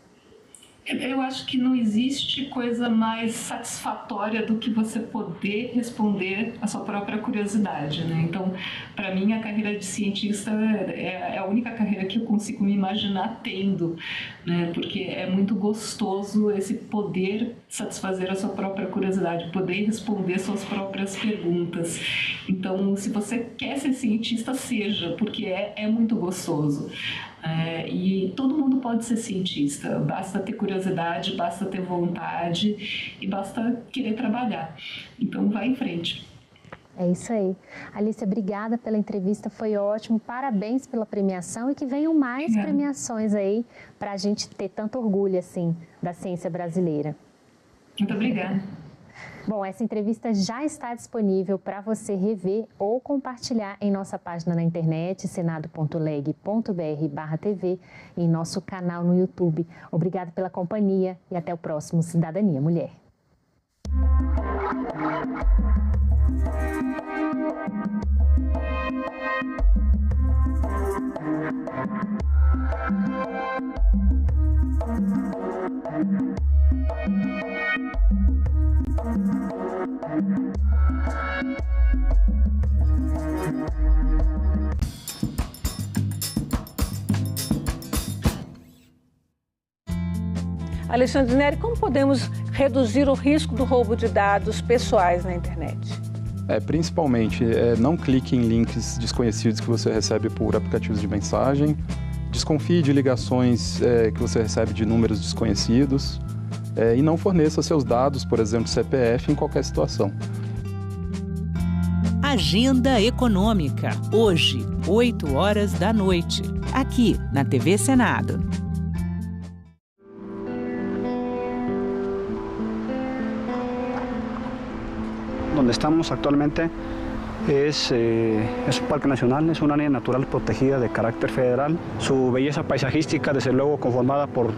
Eu acho que não existe coisa mais satisfatória do que você poder responder a sua própria curiosidade, né? Então, para mim, a carreira de cientista é a única carreira que eu consigo me imaginar tendo, né? Porque é muito gostoso esse poder satisfazer a sua própria curiosidade, poder responder suas próprias perguntas. Então, se você quer ser cientista, seja, porque é muito gostoso. E todo mundo pode ser cientista, basta ter curiosidade, basta ter vontade e basta querer trabalhar. Então vai em frente. É isso aí. Alicia, obrigada pela entrevista, foi ótimo, parabéns pela premiação e que venham mais premiações aí para a gente ter tanto orgulho assim da ciência brasileira. Muito obrigada. Bom, essa entrevista já está disponível para você rever ou compartilhar em nossa página na internet, senado.leg.br/TV, e em nosso canal no YouTube. Obrigada pela companhia e até o próximo Cidadania Mulher. Alexandre Neri, como podemos reduzir o risco do roubo de dados pessoais na internet? Principalmente, não clique em links desconhecidos que você recebe por aplicativos de mensagem, desconfie de ligações que você recebe de números desconhecidos e não forneça seus dados, por exemplo, CPF, em qualquer situação. Agenda Econômica, hoje, 20h, aqui na TV Senado. Donde estamos actualmente es un parque nacional, es un área natural protegida de carácter federal. Su belleza paisajística, desde luego, conformada por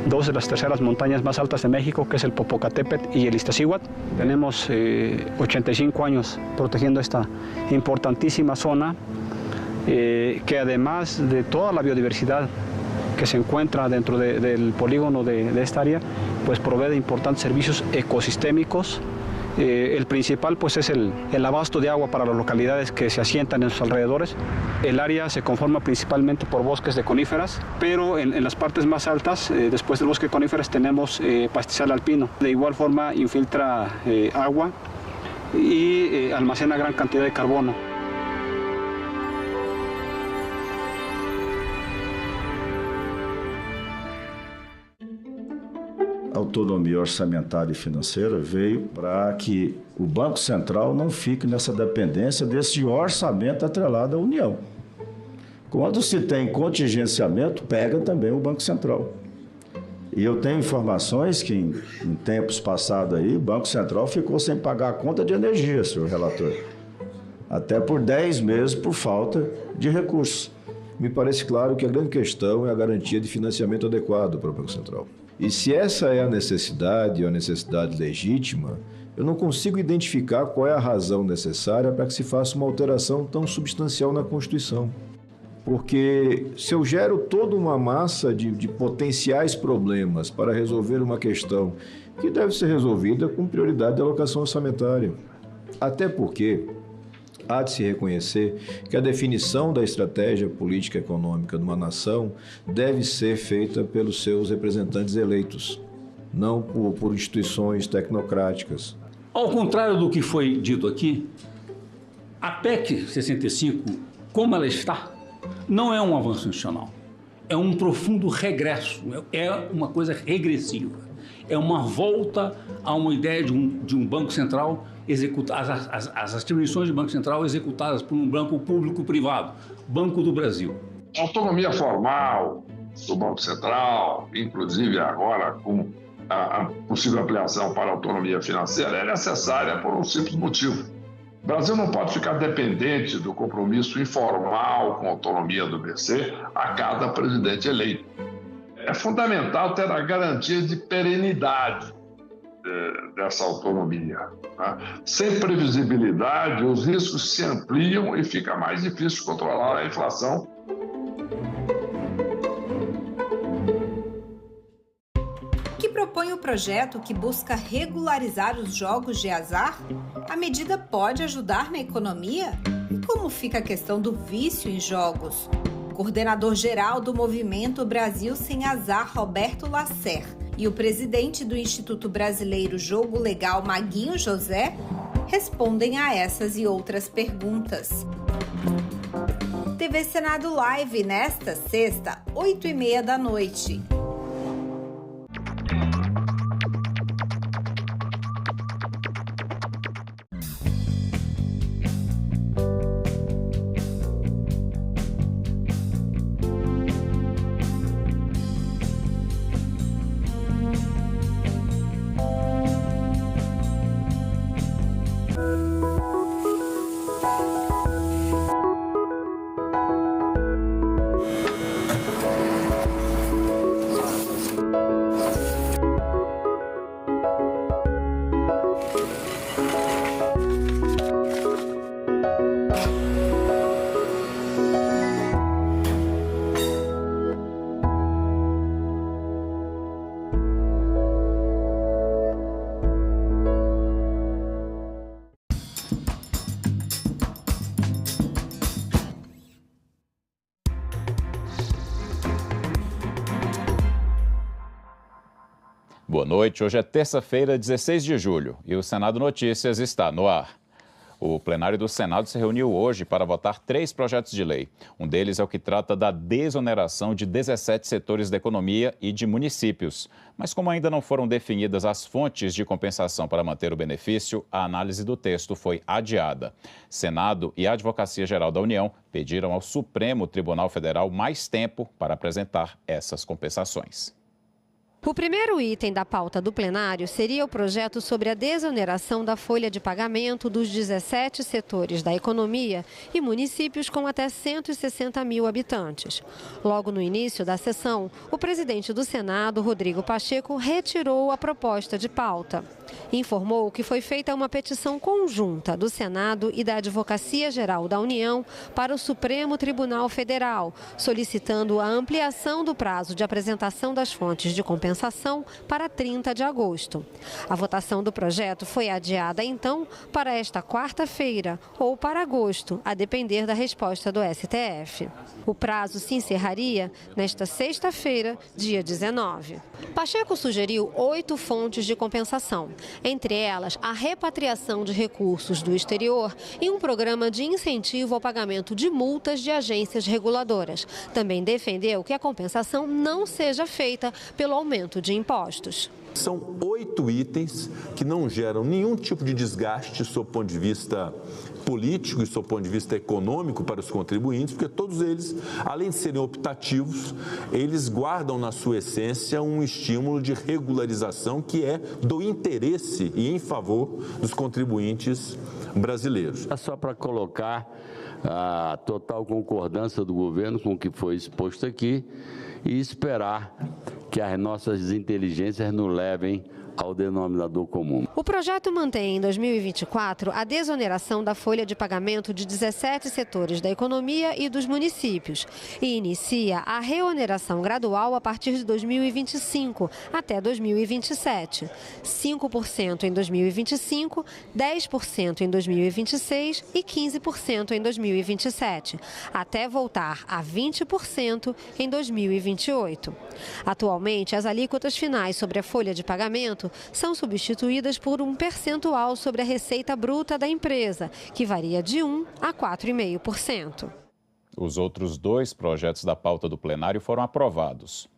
dos de las terceras montañas más altas de México, que es el Popocatépetl y el Iztaccíhuatl. Tenemos 85 años protegiendo esta importantísima zona, que además de toda la biodiversidad que se encuentra dentro del polígono de esta área, pues provee de importantes servicios ecosistémicos. El principal pues es el abasto de agua para las localidades que se asientan en sus alrededores. El área se conforma principalmente por bosques de coníferas, pero en las partes más altas, después del bosque de coníferas, tenemos pastizal alpino. De igual forma infiltra agua y almacena gran cantidad de carbono. A autonomia orçamentária e financeira veio para que o Banco Central não fique nessa dependência desse orçamento atrelado à União. Quando se tem contingenciamento, pega também o Banco Central. E eu tenho informações que em tempos passados aí, o Banco Central ficou sem pagar a conta de energia, senhor relator. Até por 10 meses por falta de recursos. Me parece claro que a grande questão é a garantia de financiamento adequado para o Banco Central. E se essa é a necessidade, ou a necessidade legítima, eu não consigo identificar qual é a razão necessária para que se faça uma alteração tão substancial na Constituição. Porque se eu gero toda uma massa de potenciais problemas para resolver uma questão que deve ser resolvida com prioridade de alocação orçamentária. Até porque há de se reconhecer que a definição da estratégia política econômica de uma nação deve ser feita pelos seus representantes eleitos, não por instituições tecnocráticas. Ao contrário do que foi dito aqui, a PEC 65, como ela está, não é um avanço institucional. É um profundo regresso, é uma coisa regressiva. É uma volta a uma ideia de um Banco Central as atribuições do Banco Central executadas por um banco público-privado, Banco do Brasil. A autonomia formal do Banco Central, inclusive agora com a possível ampliação para a autonomia financeira, é necessária por um simples motivo. O Brasil não pode ficar dependente do compromisso informal com a autonomia do BC a cada presidente eleito. É fundamental ter a garantia de perenidade dessa autonomia. Né? Sem previsibilidade, os riscos se ampliam e fica mais difícil controlar a Que projeto que busca regularizar os jogos de azar? A medida pode ajudar na economia? E como fica a questão do vício em jogos? O coordenador-geral do Movimento Brasil Sem Azar, Roberto Lasser, e o presidente do Instituto Brasileiro Jogo Legal, Maguinho José, respondem a essas e outras perguntas. TV Senado Live, nesta sexta, 8h30 da noite. Boa noite, hoje é terça-feira, 16 de julho, e o Senado Notícias está no ar. O plenário do Senado se reuniu hoje para votar 3 projetos de lei. Um deles é o que trata da desoneração de 17 setores da economia e de municípios. Mas como ainda não foram definidas as fontes de compensação para manter o benefício, a análise do texto foi adiada. Senado e a Advocacia Geral da União pediram ao Supremo Tribunal Federal mais tempo para apresentar essas compensações. O primeiro item da pauta do plenário seria o projeto sobre a desoneração da folha de pagamento dos 17 setores da economia e municípios com até 160 mil habitantes. Logo no início da sessão, o presidente do Senado, Rodrigo Pacheco, retirou a proposta de pauta. Informou que foi feita uma petição conjunta do Senado e da Advocacia Geral da União para o Supremo Tribunal Federal, solicitando a ampliação do prazo de apresentação das fontes de compensação para 30 de agosto. A votação do projeto foi adiada, então, para esta quarta-feira ou para agosto, a depender da resposta do STF. O prazo se encerraria nesta sexta-feira, dia 19. Pacheco sugeriu 8 fontes de compensação, entre elas a repatriação de recursos do exterior e um programa de incentivo ao pagamento de multas de agências reguladoras. Também defendeu que a compensação não seja feita pelo aumento de impostos. São 8 itens que não geram nenhum tipo de desgaste do seu ponto de vista político e do seu ponto de vista econômico para os contribuintes, porque todos eles, além de serem optativos, eles guardam na sua essência um estímulo de regularização que é do interesse e em favor dos contribuintes brasileiros. É só para colocar a total concordância do governo com o que foi exposto aqui e esperar que as nossas inteligências nos levem ao denominador comum. O projeto mantém em 2024 a desoneração da folha de pagamento de 17 setores da economia e dos municípios e inicia a reoneração gradual a partir de 2025 até 2027. 5% em 2025, 10% em 2026 e 15% em 2027, até voltar a 20% em 2028. Atualmente, as alíquotas finais sobre a folha de pagamento são substituídas por um percentual sobre a receita bruta da empresa, que varia de 1% a 4,5%. Os outros 2 projetos da pauta do plenário foram aprovados.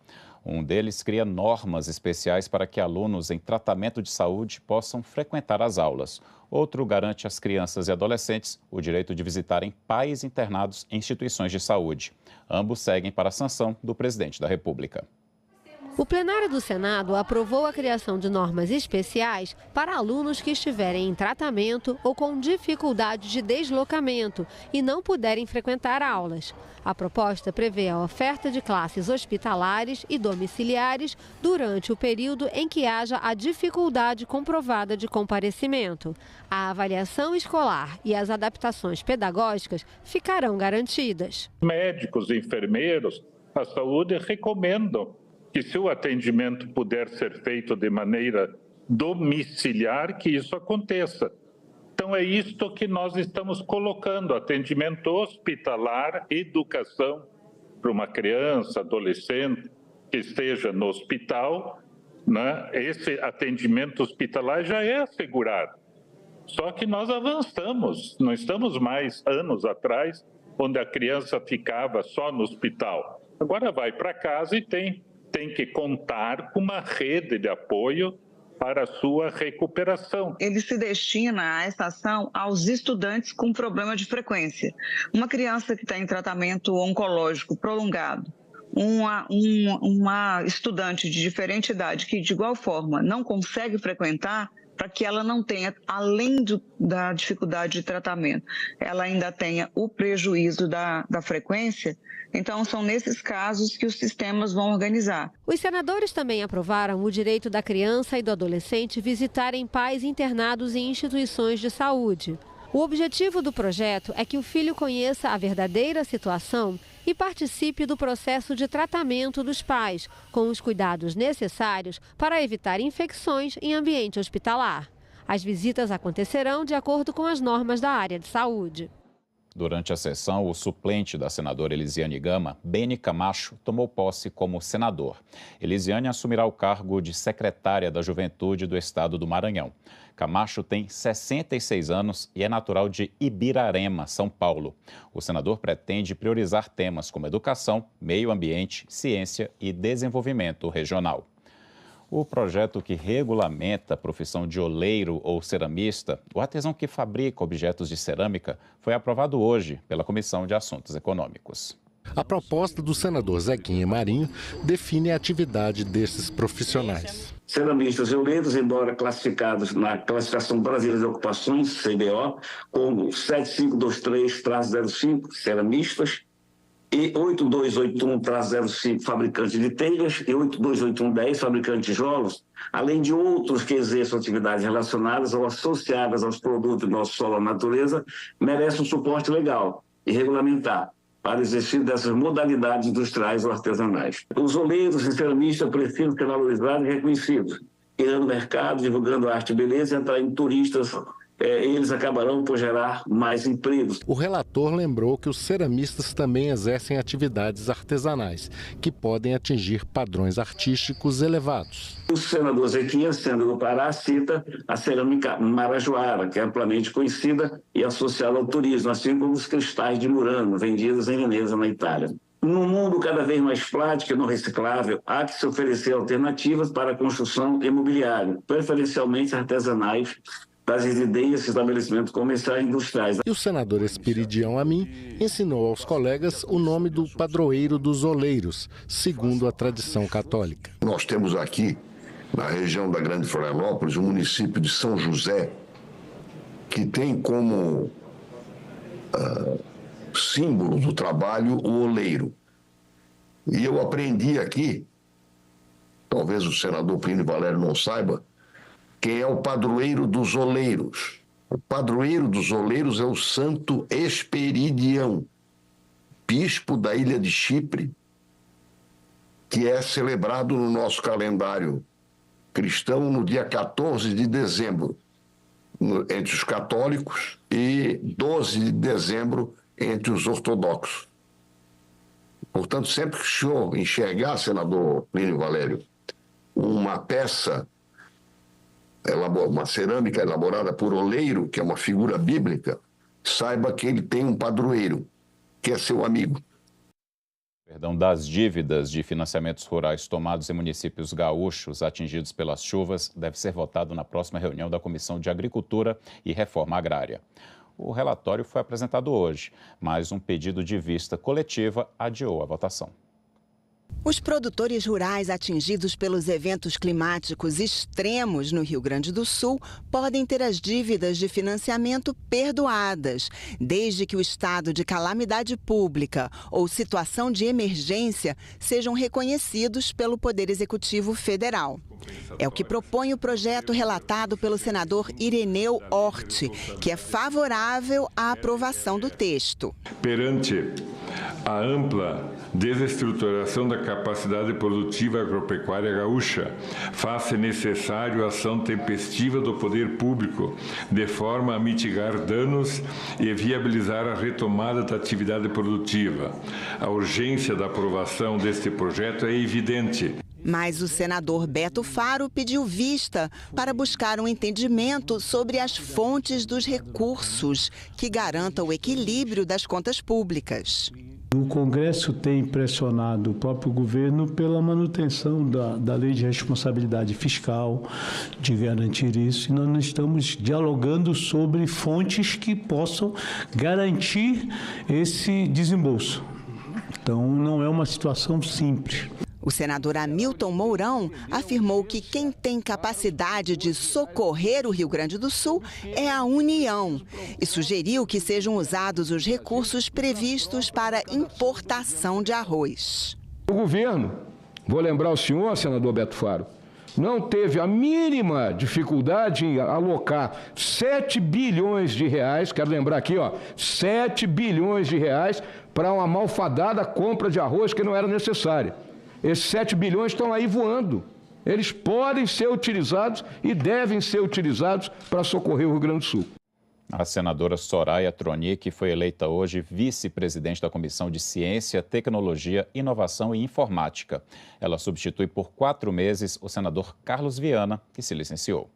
Um deles cria normas especiais para que alunos em tratamento de saúde possam frequentar as aulas. Outro garante às crianças e adolescentes o direito de visitarem pais internados em instituições de saúde. Ambos seguem para a sanção do presidente da República. O plenário do Senado aprovou a criação de normas especiais para alunos que estiverem em tratamento ou com dificuldade de deslocamento e não puderem frequentar aulas. A proposta prevê a oferta de classes hospitalares e domiciliares durante o período em que haja a dificuldade comprovada de comparecimento. A avaliação escolar e as adaptações pedagógicas ficarão garantidas. Médicos e enfermeiros, a saúde recomendam que se o atendimento puder ser feito de maneira domiciliar, que isso aconteça. Então é isto que nós estamos colocando, atendimento hospitalar, educação para uma criança, adolescente que esteja no hospital, né? Esse atendimento hospitalar já é assegurado. Só que nós avançamos, não estamos mais anos atrás, onde a criança ficava só no hospital. Agora vai para casa e tem que contar com uma rede de apoio para a sua recuperação. Ele se destina a essa ação aos estudantes com problema de frequência. Uma criança que está em tratamento oncológico prolongado, uma estudante de diferente idade que de igual forma não consegue frequentar, para que ela não tenha, além da dificuldade de tratamento, ela ainda tenha o prejuízo da frequência. Então, são nesses casos que os sistemas vão organizar. Os senadores também aprovaram o direito da criança e do adolescente visitarem pais internados em instituições de saúde. O objetivo do projeto é que o filho conheça a verdadeira situação e participe do processo de tratamento dos pais, com os cuidados necessários para evitar infecções em ambiente hospitalar. As visitas acontecerão de acordo com as normas da área de saúde. Durante a sessão, o suplente da senadora Elisiane Gama, Beni Camacho, tomou posse como senador. Elisiane assumirá o cargo de secretária da Juventude do Estado do Maranhão. Camacho tem 66 anos e é natural de Ibirarema, São Paulo. O senador pretende priorizar temas como educação, meio ambiente, ciência e desenvolvimento regional. O projeto que regulamenta a profissão de oleiro ou ceramista, o artesão que fabrica objetos de cerâmica, foi aprovado hoje pela Comissão de Assuntos Econômicos. A proposta do senador Zequinha Marinho define a atividade desses profissionais. Ceramistas e oleiros, embora classificados na Classificação Brasileira de Ocupações, CBO, como 7523-05, ceramistas, e 8281-05, fabricante de telhas, e 8281-10, fabricante de tijolos, além de outros que exerçam atividades relacionadas ou associadas aos produtos do nosso solo ou natureza, merecem um suporte legal e regulamentar para o exercício dessas modalidades industriais ou artesanais. Os oleiros e ceramistas precisam ser valorizados e reconhecidos, criando mercado, divulgando arte e beleza e atraindo turistas. Eles acabarão por gerar mais empregos. O relator lembrou que os ceramistas também exercem atividades artesanais, que podem atingir padrões artísticos elevados. O senador Zequinha, sendo do Pará, cita a cerâmica marajoara, que é amplamente conhecida e associada ao turismo, assim como os cristais de Murano, vendidos em Veneza, na Itália. Num mundo cada vez mais prático e não reciclável, há que se oferecer alternativas para a construção imobiliária, preferencialmente artesanais, das residências e estabelecimentos comerciais e industriais. E o senador Espiridião Amin ensinou aos colegas o nome do padroeiro dos oleiros, segundo a tradição católica. Nós temos aqui, na região da Grande Florianópolis, o município de São José, que tem como símbolo do trabalho o oleiro. E eu aprendi aqui, talvez o senador Plínio Valério não saiba, quem é o padroeiro dos oleiros. O padroeiro dos oleiros é o Santo Esperidião, bispo da ilha de Chipre, que é celebrado no nosso calendário cristão no dia 14 de dezembro, entre os católicos, e 12 de dezembro entre os ortodoxos. Portanto, sempre que o senhor enxergar, senador Plínio Valério, uma peça, uma cerâmica elaborada por oleiro, que é uma figura bíblica, saiba que ele tem um padroeiro, que é seu amigo. Das dívidas de financiamentos rurais tomados em municípios gaúchos atingidos pelas chuvas deve ser votado na próxima reunião da Comissão de Agricultura e Reforma Agrária. O relatório foi apresentado hoje, mas um pedido de vista coletiva adiou a votação. Os produtores rurais atingidos pelos eventos climáticos extremos no Rio Grande do Sul podem ter as dívidas de financiamento perdoadas, desde que o estado de calamidade pública ou situação de emergência sejam reconhecidos pelo Poder Executivo Federal. É o que propõe o projeto relatado pelo senador Ireneu Hort, que é favorável à aprovação do texto. Perante a ampla desestruturação da capacidade produtiva agropecuária gaúcha faz-se necessário a ação tempestiva do poder público, de forma a mitigar danos e viabilizar a retomada da atividade produtiva. A urgência da aprovação deste projeto é evidente. Mas o senador Beto Faro pediu vista para buscar um entendimento sobre as fontes dos recursos que garantam o equilíbrio das contas públicas. O Congresso tem pressionado o próprio governo pela manutenção da lei de responsabilidade fiscal, de garantir isso, e nós não estamos dialogando sobre fontes que possam garantir esse desembolso. Então, não é uma situação simples. O senador Hamilton Mourão afirmou que quem tem capacidade de socorrer o Rio Grande do Sul é a União e sugeriu que sejam usados os recursos previstos para importação de arroz. O governo, vou lembrar o senhor, senador Beto Faro, não teve a mínima dificuldade em alocar 7 bilhões de reais, quero lembrar aqui, 7 bilhões de reais para uma malfadada compra de arroz que não era necessária. Esses 7 bilhões estão aí voando. Eles podem ser utilizados e devem ser utilizados para socorrer o Rio Grande do Sul. A senadora Soraya Tronic foi eleita hoje vice-presidente da Comissão de Ciência, Tecnologia, Inovação e Informática. Ela substitui por 4 meses o senador Carlos Viana, que se licenciou.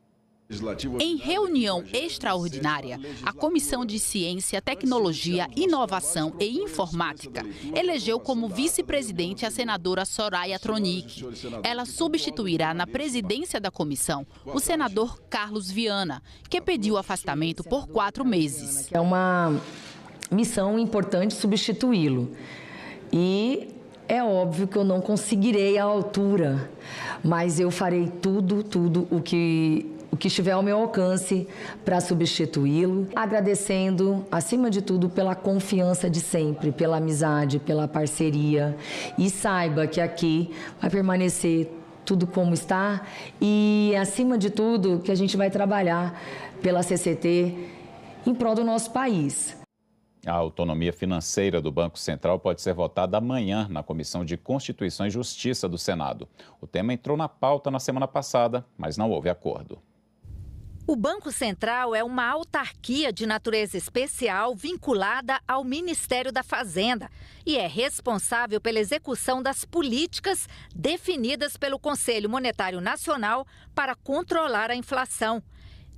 Em reunião extraordinária, a Comissão de Ciência, Tecnologia, Inovação e Informática elegeu como vice-presidente a senadora Soraya Tronic. Ela substituirá na presidência da comissão o senador Carlos Viana, que pediu afastamento por 4 meses. É uma missão importante substituí-lo e é óbvio que eu não conseguirei a altura, mas eu farei tudo o que estiver ao meu alcance para substituí-lo, agradecendo, acima de tudo, pela confiança de sempre, pela amizade, pela parceria. E saiba que aqui vai permanecer tudo como está e, acima de tudo, que a gente vai trabalhar pela CCT em prol do nosso país. A autonomia financeira do Banco Central pode ser votada amanhã na Comissão de Constituição e Justiça do Senado. O tema entrou na pauta na semana passada, mas não houve acordo. O Banco Central é uma autarquia de natureza especial vinculada ao Ministério da Fazenda e é responsável pela execução das políticas definidas pelo Conselho Monetário Nacional para controlar a inflação.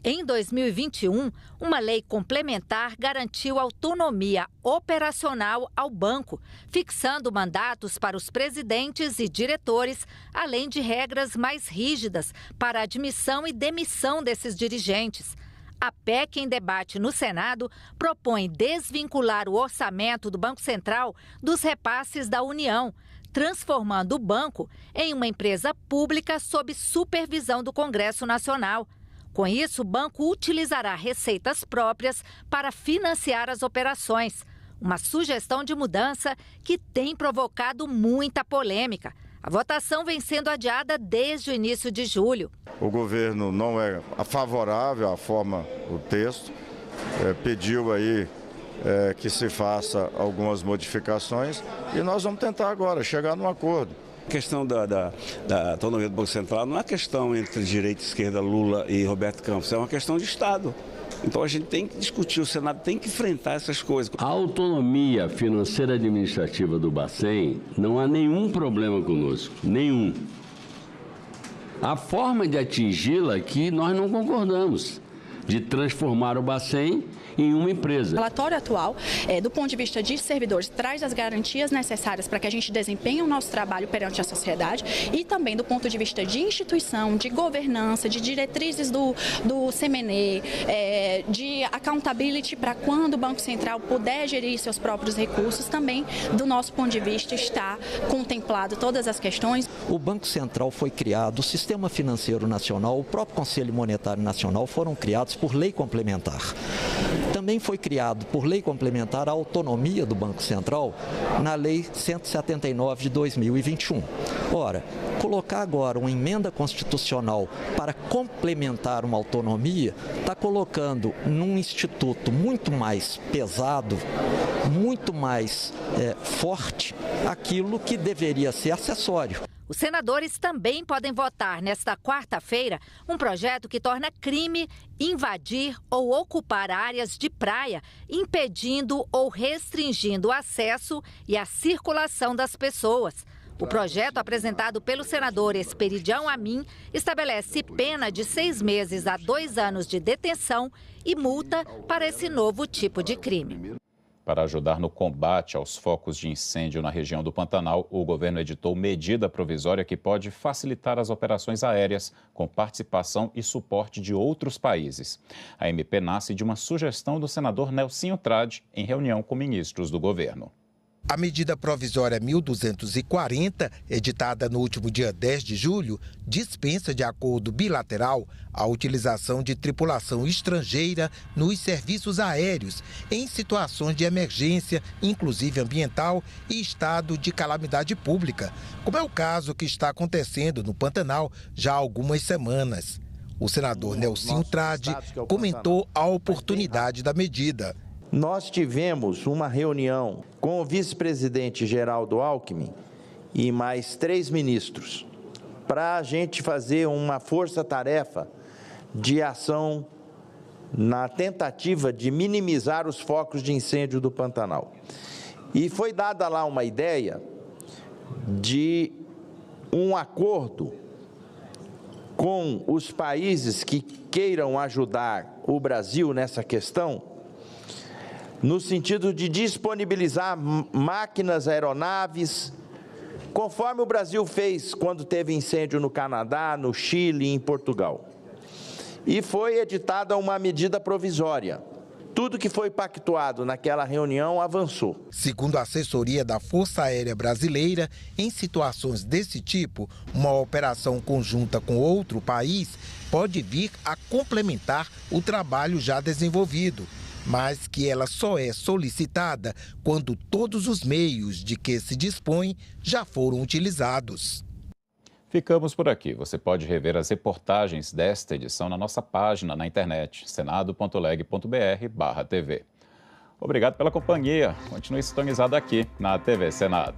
Em 2021, uma lei complementar garantiu autonomia operacional ao banco, fixando mandatos para os presidentes e diretores, além de regras mais rígidas para a admissão e demissão desses dirigentes. A PEC em debate no Senado propõe desvincular o orçamento do Banco Central dos repasses da União, transformando o banco em uma empresa pública sob supervisão do Congresso Nacional. Com isso, o banco utilizará receitas próprias para financiar as operações. Uma sugestão de mudança que tem provocado muita polêmica. A votação vem sendo adiada desde o início de julho. O governo não é favorável à forma do texto, pediu aí que se faça algumas modificações e nós vamos tentar agora chegar num acordo. A questão da autonomia do Banco Central não é questão entre direita e esquerda, Lula e Roberto Campos, é uma questão de Estado. Então a gente tem que discutir, o Senado tem que enfrentar essas coisas. A autonomia financeira administrativa do Bacen não há nenhum problema conosco, nenhum. A forma de atingi-la que nós não concordamos, de transformar o Bacen em uma empresa. O relatório atual, do ponto de vista de servidores, traz as garantias necessárias para que a gente desempenhe o nosso trabalho perante a sociedade e também do ponto de vista de instituição, de governança, de diretrizes do CMNE, de accountability para quando o Banco Central puder gerir seus próprios recursos, também do nosso ponto de vista está contemplado todas as questões. O Banco Central foi criado, o Sistema Financeiro Nacional, o próprio Conselho Monetário Nacional foram criados por lei complementar. Também foi criado por lei complementar a autonomia do Banco Central na Lei 179 de 2021. Ora, colocar agora uma emenda constitucional para complementar uma autonomia está colocando num instituto muito mais pesado, muito mais forte, aquilo que deveria ser acessório. Os senadores também podem votar nesta quarta-feira um projeto que torna crime invadir ou ocupar áreas de praia, impedindo ou restringindo o acesso e a circulação das pessoas. O projeto, apresentado pelo senador Esperidião Amin, estabelece pena de 6 meses a 2 anos de detenção e multa para esse novo tipo de crime. Para ajudar no combate aos focos de incêndio na região do Pantanal, o governo editou medida provisória que pode facilitar as operações aéreas com participação e suporte de outros países. A MP nasce de uma sugestão do senador Nelsinho Trade em reunião com ministros do governo. A medida provisória 1240, editada no último dia 10 de julho, dispensa de acordo bilateral a utilização de tripulação estrangeira nos serviços aéreos em situações de emergência, inclusive ambiental e estado de calamidade pública, como é o caso que está acontecendo no Pantanal já há algumas semanas. O senador Nelsinho Trade comentou a oportunidade da medida. Nós tivemos uma reunião com o vice-presidente Geraldo Alckmin e mais 3 ministros para a gente fazer uma força-tarefa de ação na tentativa de minimizar os focos de incêndio do Pantanal. E foi dada lá uma ideia de um acordo com os países que queiram ajudar o Brasil nessa questão, no sentido de disponibilizar máquinas, aeronaves, conforme o Brasil fez quando teve incêndio no Canadá, no Chile e em Portugal. E foi editada uma medida provisória. Tudo que foi pactuado naquela reunião avançou. Segundo a assessoria da Força Aérea Brasileira, em situações desse tipo, uma operação conjunta com outro país pode vir a complementar o trabalho já desenvolvido, mas que ela só é solicitada quando todos os meios de que se dispõe já foram utilizados. Ficamos por aqui. Você pode rever as reportagens desta edição na nossa página na internet, senado.leg.br/TV. Obrigado pela companhia. Continue sintonizado aqui na TV Senado.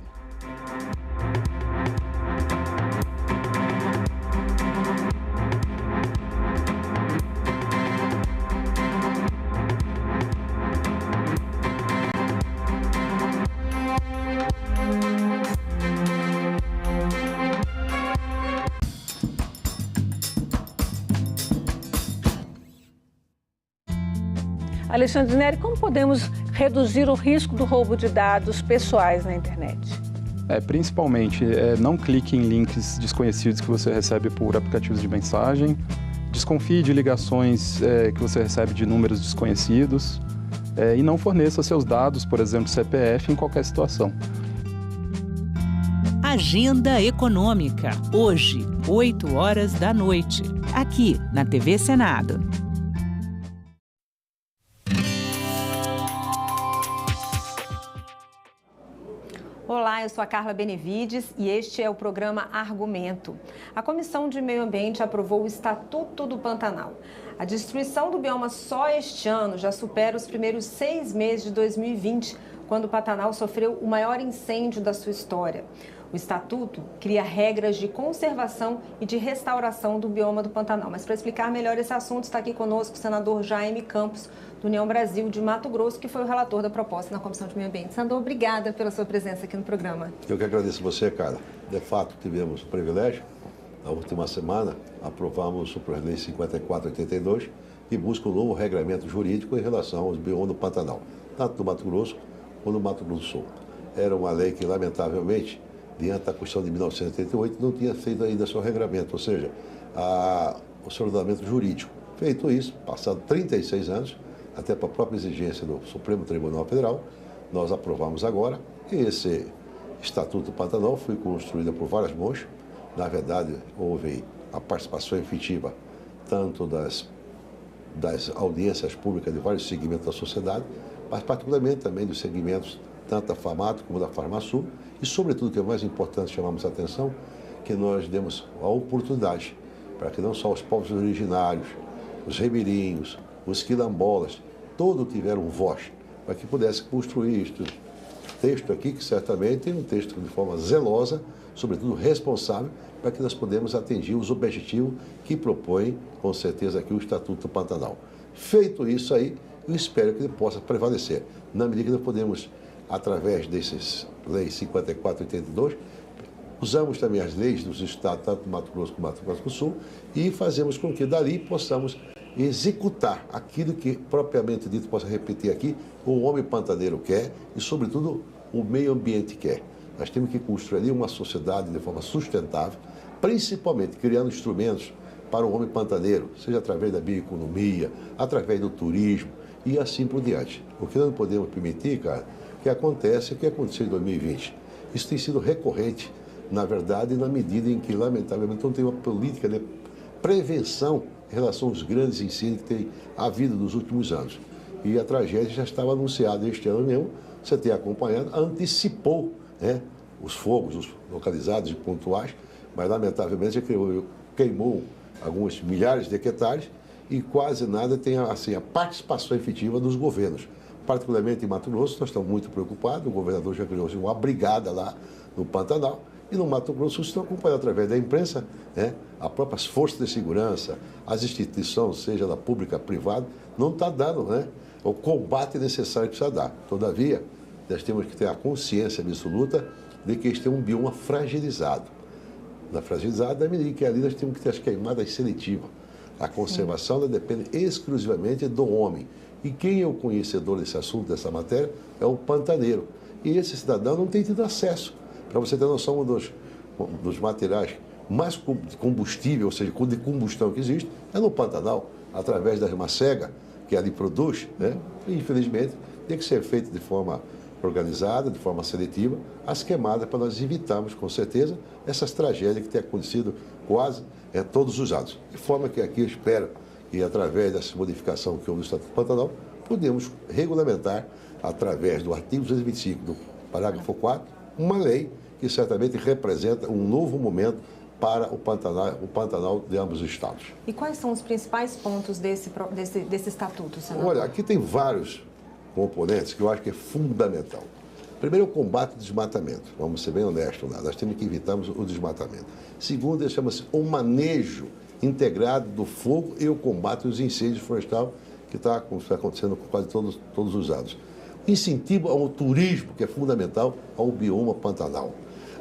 Alexandre Neri, como podemos reduzir o risco do roubo de dados pessoais na internet? Principalmente, não clique em links desconhecidos que você recebe por aplicativos de mensagem, desconfie de ligações que você recebe de números desconhecidos e não forneça seus dados, por exemplo, CPF, em qualquer situação. Agenda Econômica, hoje, 20h, aqui na TV Senado. Olá, eu sou a Carla Benevides e este é o programa Argumento. A Comissão de Meio Ambiente aprovou o Estatuto do Pantanal. A destruição do bioma só este ano já supera os primeiros 6 meses de 2020, quando o Pantanal sofreu o maior incêndio da sua história. O Estatuto cria regras de conservação e de restauração do bioma do Pantanal. Mas para explicar melhor esse assunto, está aqui conosco o senador Jaime Campos, do União Brasil de Mato Grosso, que foi o relator da proposta na Comissão de Meio Ambiente. Senador, obrigada pela sua presença aqui no programa. Eu que agradeço você, Carla. De fato, tivemos o privilégio. Na última semana, aprovamos o Projeto de Lei 5482, que busca um novo regramento jurídico em relação aos biomas do Pantanal, tanto no Mato Grosso quanto no Mato Grosso do Sul. Era uma lei que, lamentavelmente, diante da Constituição de 1988, não tinha feito ainda seu regramento, ou seja, o seu ordenamento jurídico. Feito isso, passado 36 anos, até para a própria exigência do Supremo Tribunal Federal, nós aprovamos agora, e esse Estatuto do Pantanal foi construído por várias mãos. Na verdade, houve a participação efetiva tanto das audiências públicas de vários segmentos da sociedade, mas particularmente também dos segmentos tanto da FAMATO como da Farmasul, e sobretudo, que é o mais importante, chamamos a atenção, que nós demos a oportunidade para que não só os povos originários, os ribeirinhos, os quilombolas, todos tiveram voz, para que pudesse construir este texto aqui, que certamente é um texto de forma zelosa, sobretudo responsável, para que nós podemos atingir os objetivos que propõe, com certeza, aqui o Estatuto do Pantanal. Feito isso aí, eu espero que ele possa prevalecer, na medida que nós podemos, através dessas leis 54 e 82, usamos também as leis dos estados, tanto do Mato Grosso como do Mato Grosso do Sul, e fazemos com que dali possamos executar aquilo que, propriamente dito, possa repetir aqui, o homem pantaneiro quer e, sobretudo, o meio ambiente quer. Nós temos que construir uma sociedade de forma sustentável, principalmente criando instrumentos para o homem pantaneiro, seja através da bioeconomia, através do turismo e assim por diante. O que nós não podemos permitir, cara, que acontece o que aconteceu em 2020. Isso tem sido recorrente, na verdade, na medida em que, lamentavelmente, não tem uma política de prevenção em relação aos grandes incêndios que tem havido nos últimos anos. E a tragédia já estava anunciada este ano mesmo, você tem acompanhado, antecipou, né, os fogos os localizados e pontuais, mas, lamentavelmente, queimou alguns milhares de hectares e quase nada tem assim, a participação efetiva dos governos. Particularmente em Mato Grosso, nós estamos muito preocupados, o governador já criou uma brigada lá no Pantanal, e no Mato Grosso estão acompanhando através da imprensa, né, as próprias forças de segurança, as instituições, seja da pública, privada, não está dando, né, o combate necessário que precisa dar. Todavia, nós temos que ter a consciência absoluta de que este é um bioma fragilizado. Na fragilizada, na medida que ali nós temos que ter as queimadas seletivas. A conservação ela depende exclusivamente do homem. E quem é o conhecedor desse assunto, dessa matéria, é o pantaneiro. E esse cidadão não tem tido acesso. Para você ter noção, dos materiais mais combustível, ou seja, de combustão que existe, é no Pantanal, através da macega, que ali produz, né? E, infelizmente, tem que ser feito de forma organizada, de forma seletiva, as queimadas para nós evitarmos, com certeza, essas tragédias que têm acontecido quase todos os anos. De forma que aqui eu espero que, através dessa modificação que houve no Estatuto do Pantanal, podemos regulamentar, através do artigo 225 do parágrafo 4, uma lei que certamente representa um novo momento para o Pantanal de ambos os estados. E quais são os principais pontos desse estatuto, senador? Olha, aqui tem vários componentes que eu acho que é fundamental. Primeiro, o combate ao desmatamento. Vamos ser bem honestos lá. Nós temos que evitar o desmatamento. Segundo, chama-se o manejo integrado do fogo e o combate aos incêndios florestais, que está acontecendo quase todos os anos. Incentivo ao turismo, que é fundamental, ao bioma Pantanal.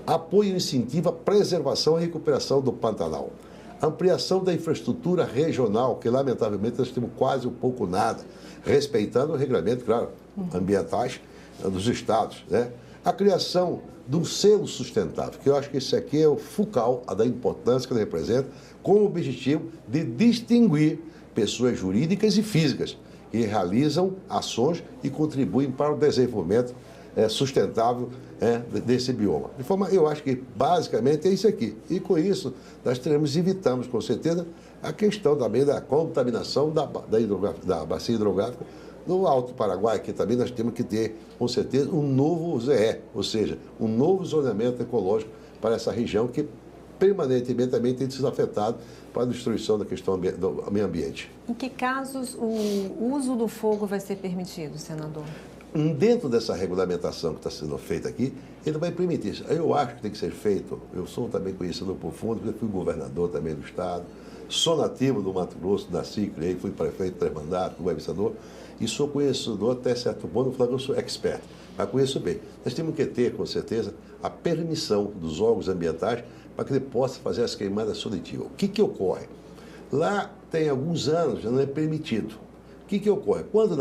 Apoio e incentivo à preservação e recuperação do Pantanal. Ampliação da infraestrutura regional, que lamentavelmente nós temos quase um pouco nada, respeitando o regulamento, claro, ambientais dos estados, né? A criação de um selo sustentável, que eu acho que esse aqui é o focal da importância que ele representa, com o objetivo de distinguir pessoas jurídicas e físicas que realizam ações e contribuem para o desenvolvimento sustentável desse bioma. De forma, eu acho que basicamente é isso aqui. E com isso, nós evitamos com certeza a questão também da contaminação da bacia hidrográfica no Alto Paraguai, que também nós temos que ter, com certeza, um novo ZE, ou seja, um novo zoneamento ecológico para essa região que permanentemente também tem sido afetado para a destruição da questão do meio ambiente. Em que casos o uso do fogo vai ser permitido, senador? Dentro dessa regulamentação que está sendo feita aqui, ele vai permitir isso. Eu acho que tem que ser feito, eu sou também conhecedor profundo, porque fui governador também do Estado, sou nativo do Mato Grosso, nasci, criei, fui prefeito 3 mandatos, fui administrador, e sou conhecedor até certo ponto, não falo que eu sou expert, mas conheço bem. Nós temos que ter, com certeza, a permissão dos órgãos ambientais para que ele possa fazer as queimadas seletivas. O que ocorre? Lá tem alguns anos, já não é permitido. O que ocorre? Quando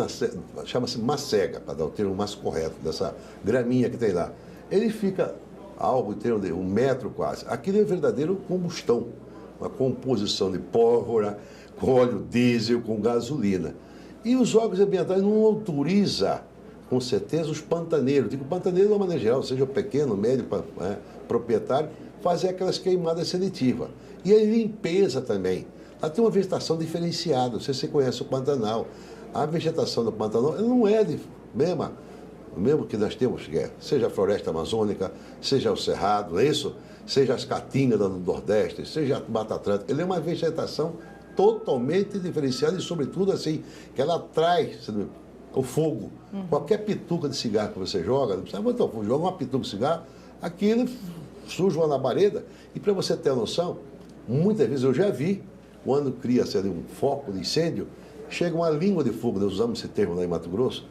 chama-se macega, para dar o termo mais correto, dessa graminha que tem lá, ele fica algo em termos de 1 metro quase. Aquilo é verdadeiro combustão, uma composição de pólvora, com óleo diesel, com gasolina. E os órgãos ambientais não autorizam, com certeza, os pantaneiros. Digo pantaneiro de uma maneira geral, seja o pequeno, médio, proprietário, fazer aquelas queimadas seletivas. E a limpeza também. Lá tem uma vegetação diferenciada. Não sei se você conhece o Pantanal. A vegetação do Pantanal não é de mesma mesmo que nós temos, seja a floresta amazônica, seja o cerrado, é isso? Seja as caatingas do Nordeste, seja a Mata Atlântica, ele é uma vegetação totalmente diferenciada e, sobretudo, assim, que ela traz o fogo. Qualquer pituca de cigarro que você joga, não precisa botar fogo, joga uma pituca de cigarro, aquilo surge uma labareda. E para você ter a noção, muitas vezes eu já vi, quando cria-se ali um foco de incêndio, chega uma língua de fogo, nós usamos esse termo lá em Mato Grosso,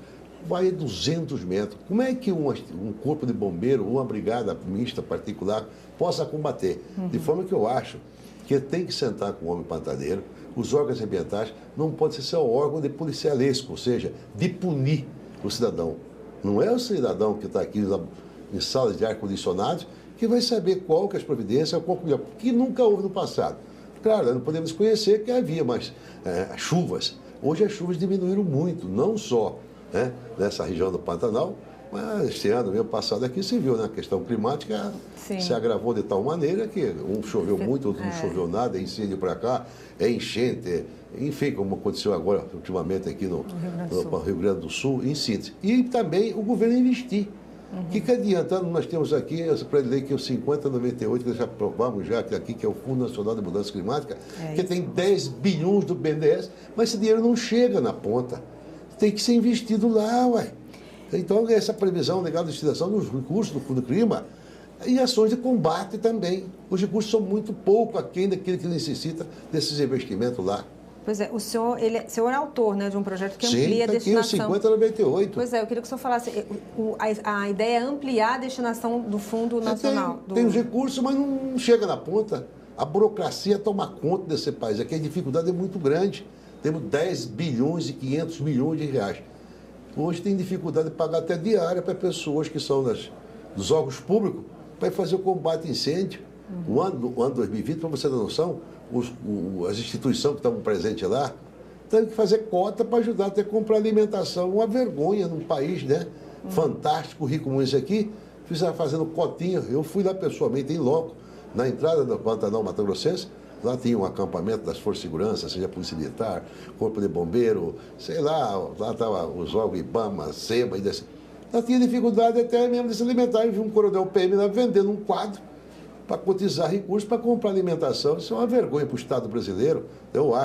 vai a 200 metros. Como é que um corpo de bombeiro, uma brigada mista particular, possa combater? De forma que eu acho que tem que sentar com o homem pantaneiro, os órgãos ambientais não pode ser só órgão de policialesco, ou seja, de punir o cidadão. Não é o cidadão que está aqui em salas de ar-condicionado que vai saber qual que é as providências, que nunca houve no passado. Claro, nós não podemos conhecer que havia mais chuvas. Hoje as chuvas diminuíram muito, não só nessa região do Pantanal, mas este ano, mesmo passado aqui, se viu, né? A questão climática se agravou de tal maneira que um choveu muito, outro não choveu nada, é incêndio para cá, é enchente, enfim, como aconteceu agora, ultimamente, aqui no Rio Grande do Sul, em síntese. E também o governo investir. Que adiantando, nós temos aqui essa lei que é o 5098, que já aprovamos já aqui, que é o Fundo Nacional de Mudança Climática, que tem 10 bilhões do BNDES, mas esse dinheiro não chega na ponta. Tem que ser investido lá, ué. Então, essa previsão legal de destinação dos recursos do Fundo Clima e ações de combate também. Os recursos são muito pouco aquém daquilo que necessita desses investimentos lá. Pois é, o senhor é autor, né, de um projeto que amplia a destinação. Sim, 5098. Pois é, eu queria que o senhor falasse, a ideia é ampliar a destinação do Fundo Nacional. Tem os recursos, mas não chega na ponta. A burocracia toma conta desse país. Aqui a dificuldade é muito grande. Temos 10 bilhões e 500 milhões de reais. Hoje tem dificuldade de pagar até diária para pessoas que são dos órgãos públicos para fazer o combate a incêndio. O ano 2020, para você ter noção, as instituições que estavam presentes lá têm que fazer cota para ajudar até a comprar alimentação. Uma vergonha num país, né? Fantástico, rico como esse aqui, fazendo cotinha. Eu fui lá pessoalmente, em loco, na entrada do Pantanal Mato Grossense. Lá tinha um acampamento das Forças de Segurança, seja Polícia Militar, Corpo de Bombeiro, sei lá estavam os órgãos IBAMA, SEMA, lá tinha dificuldade até mesmo de se alimentar. Eu vi um coronel PM lá vendendo um quadro para cotizar recursos para comprar alimentação. Isso é uma vergonha para o Estado brasileiro, eu acho.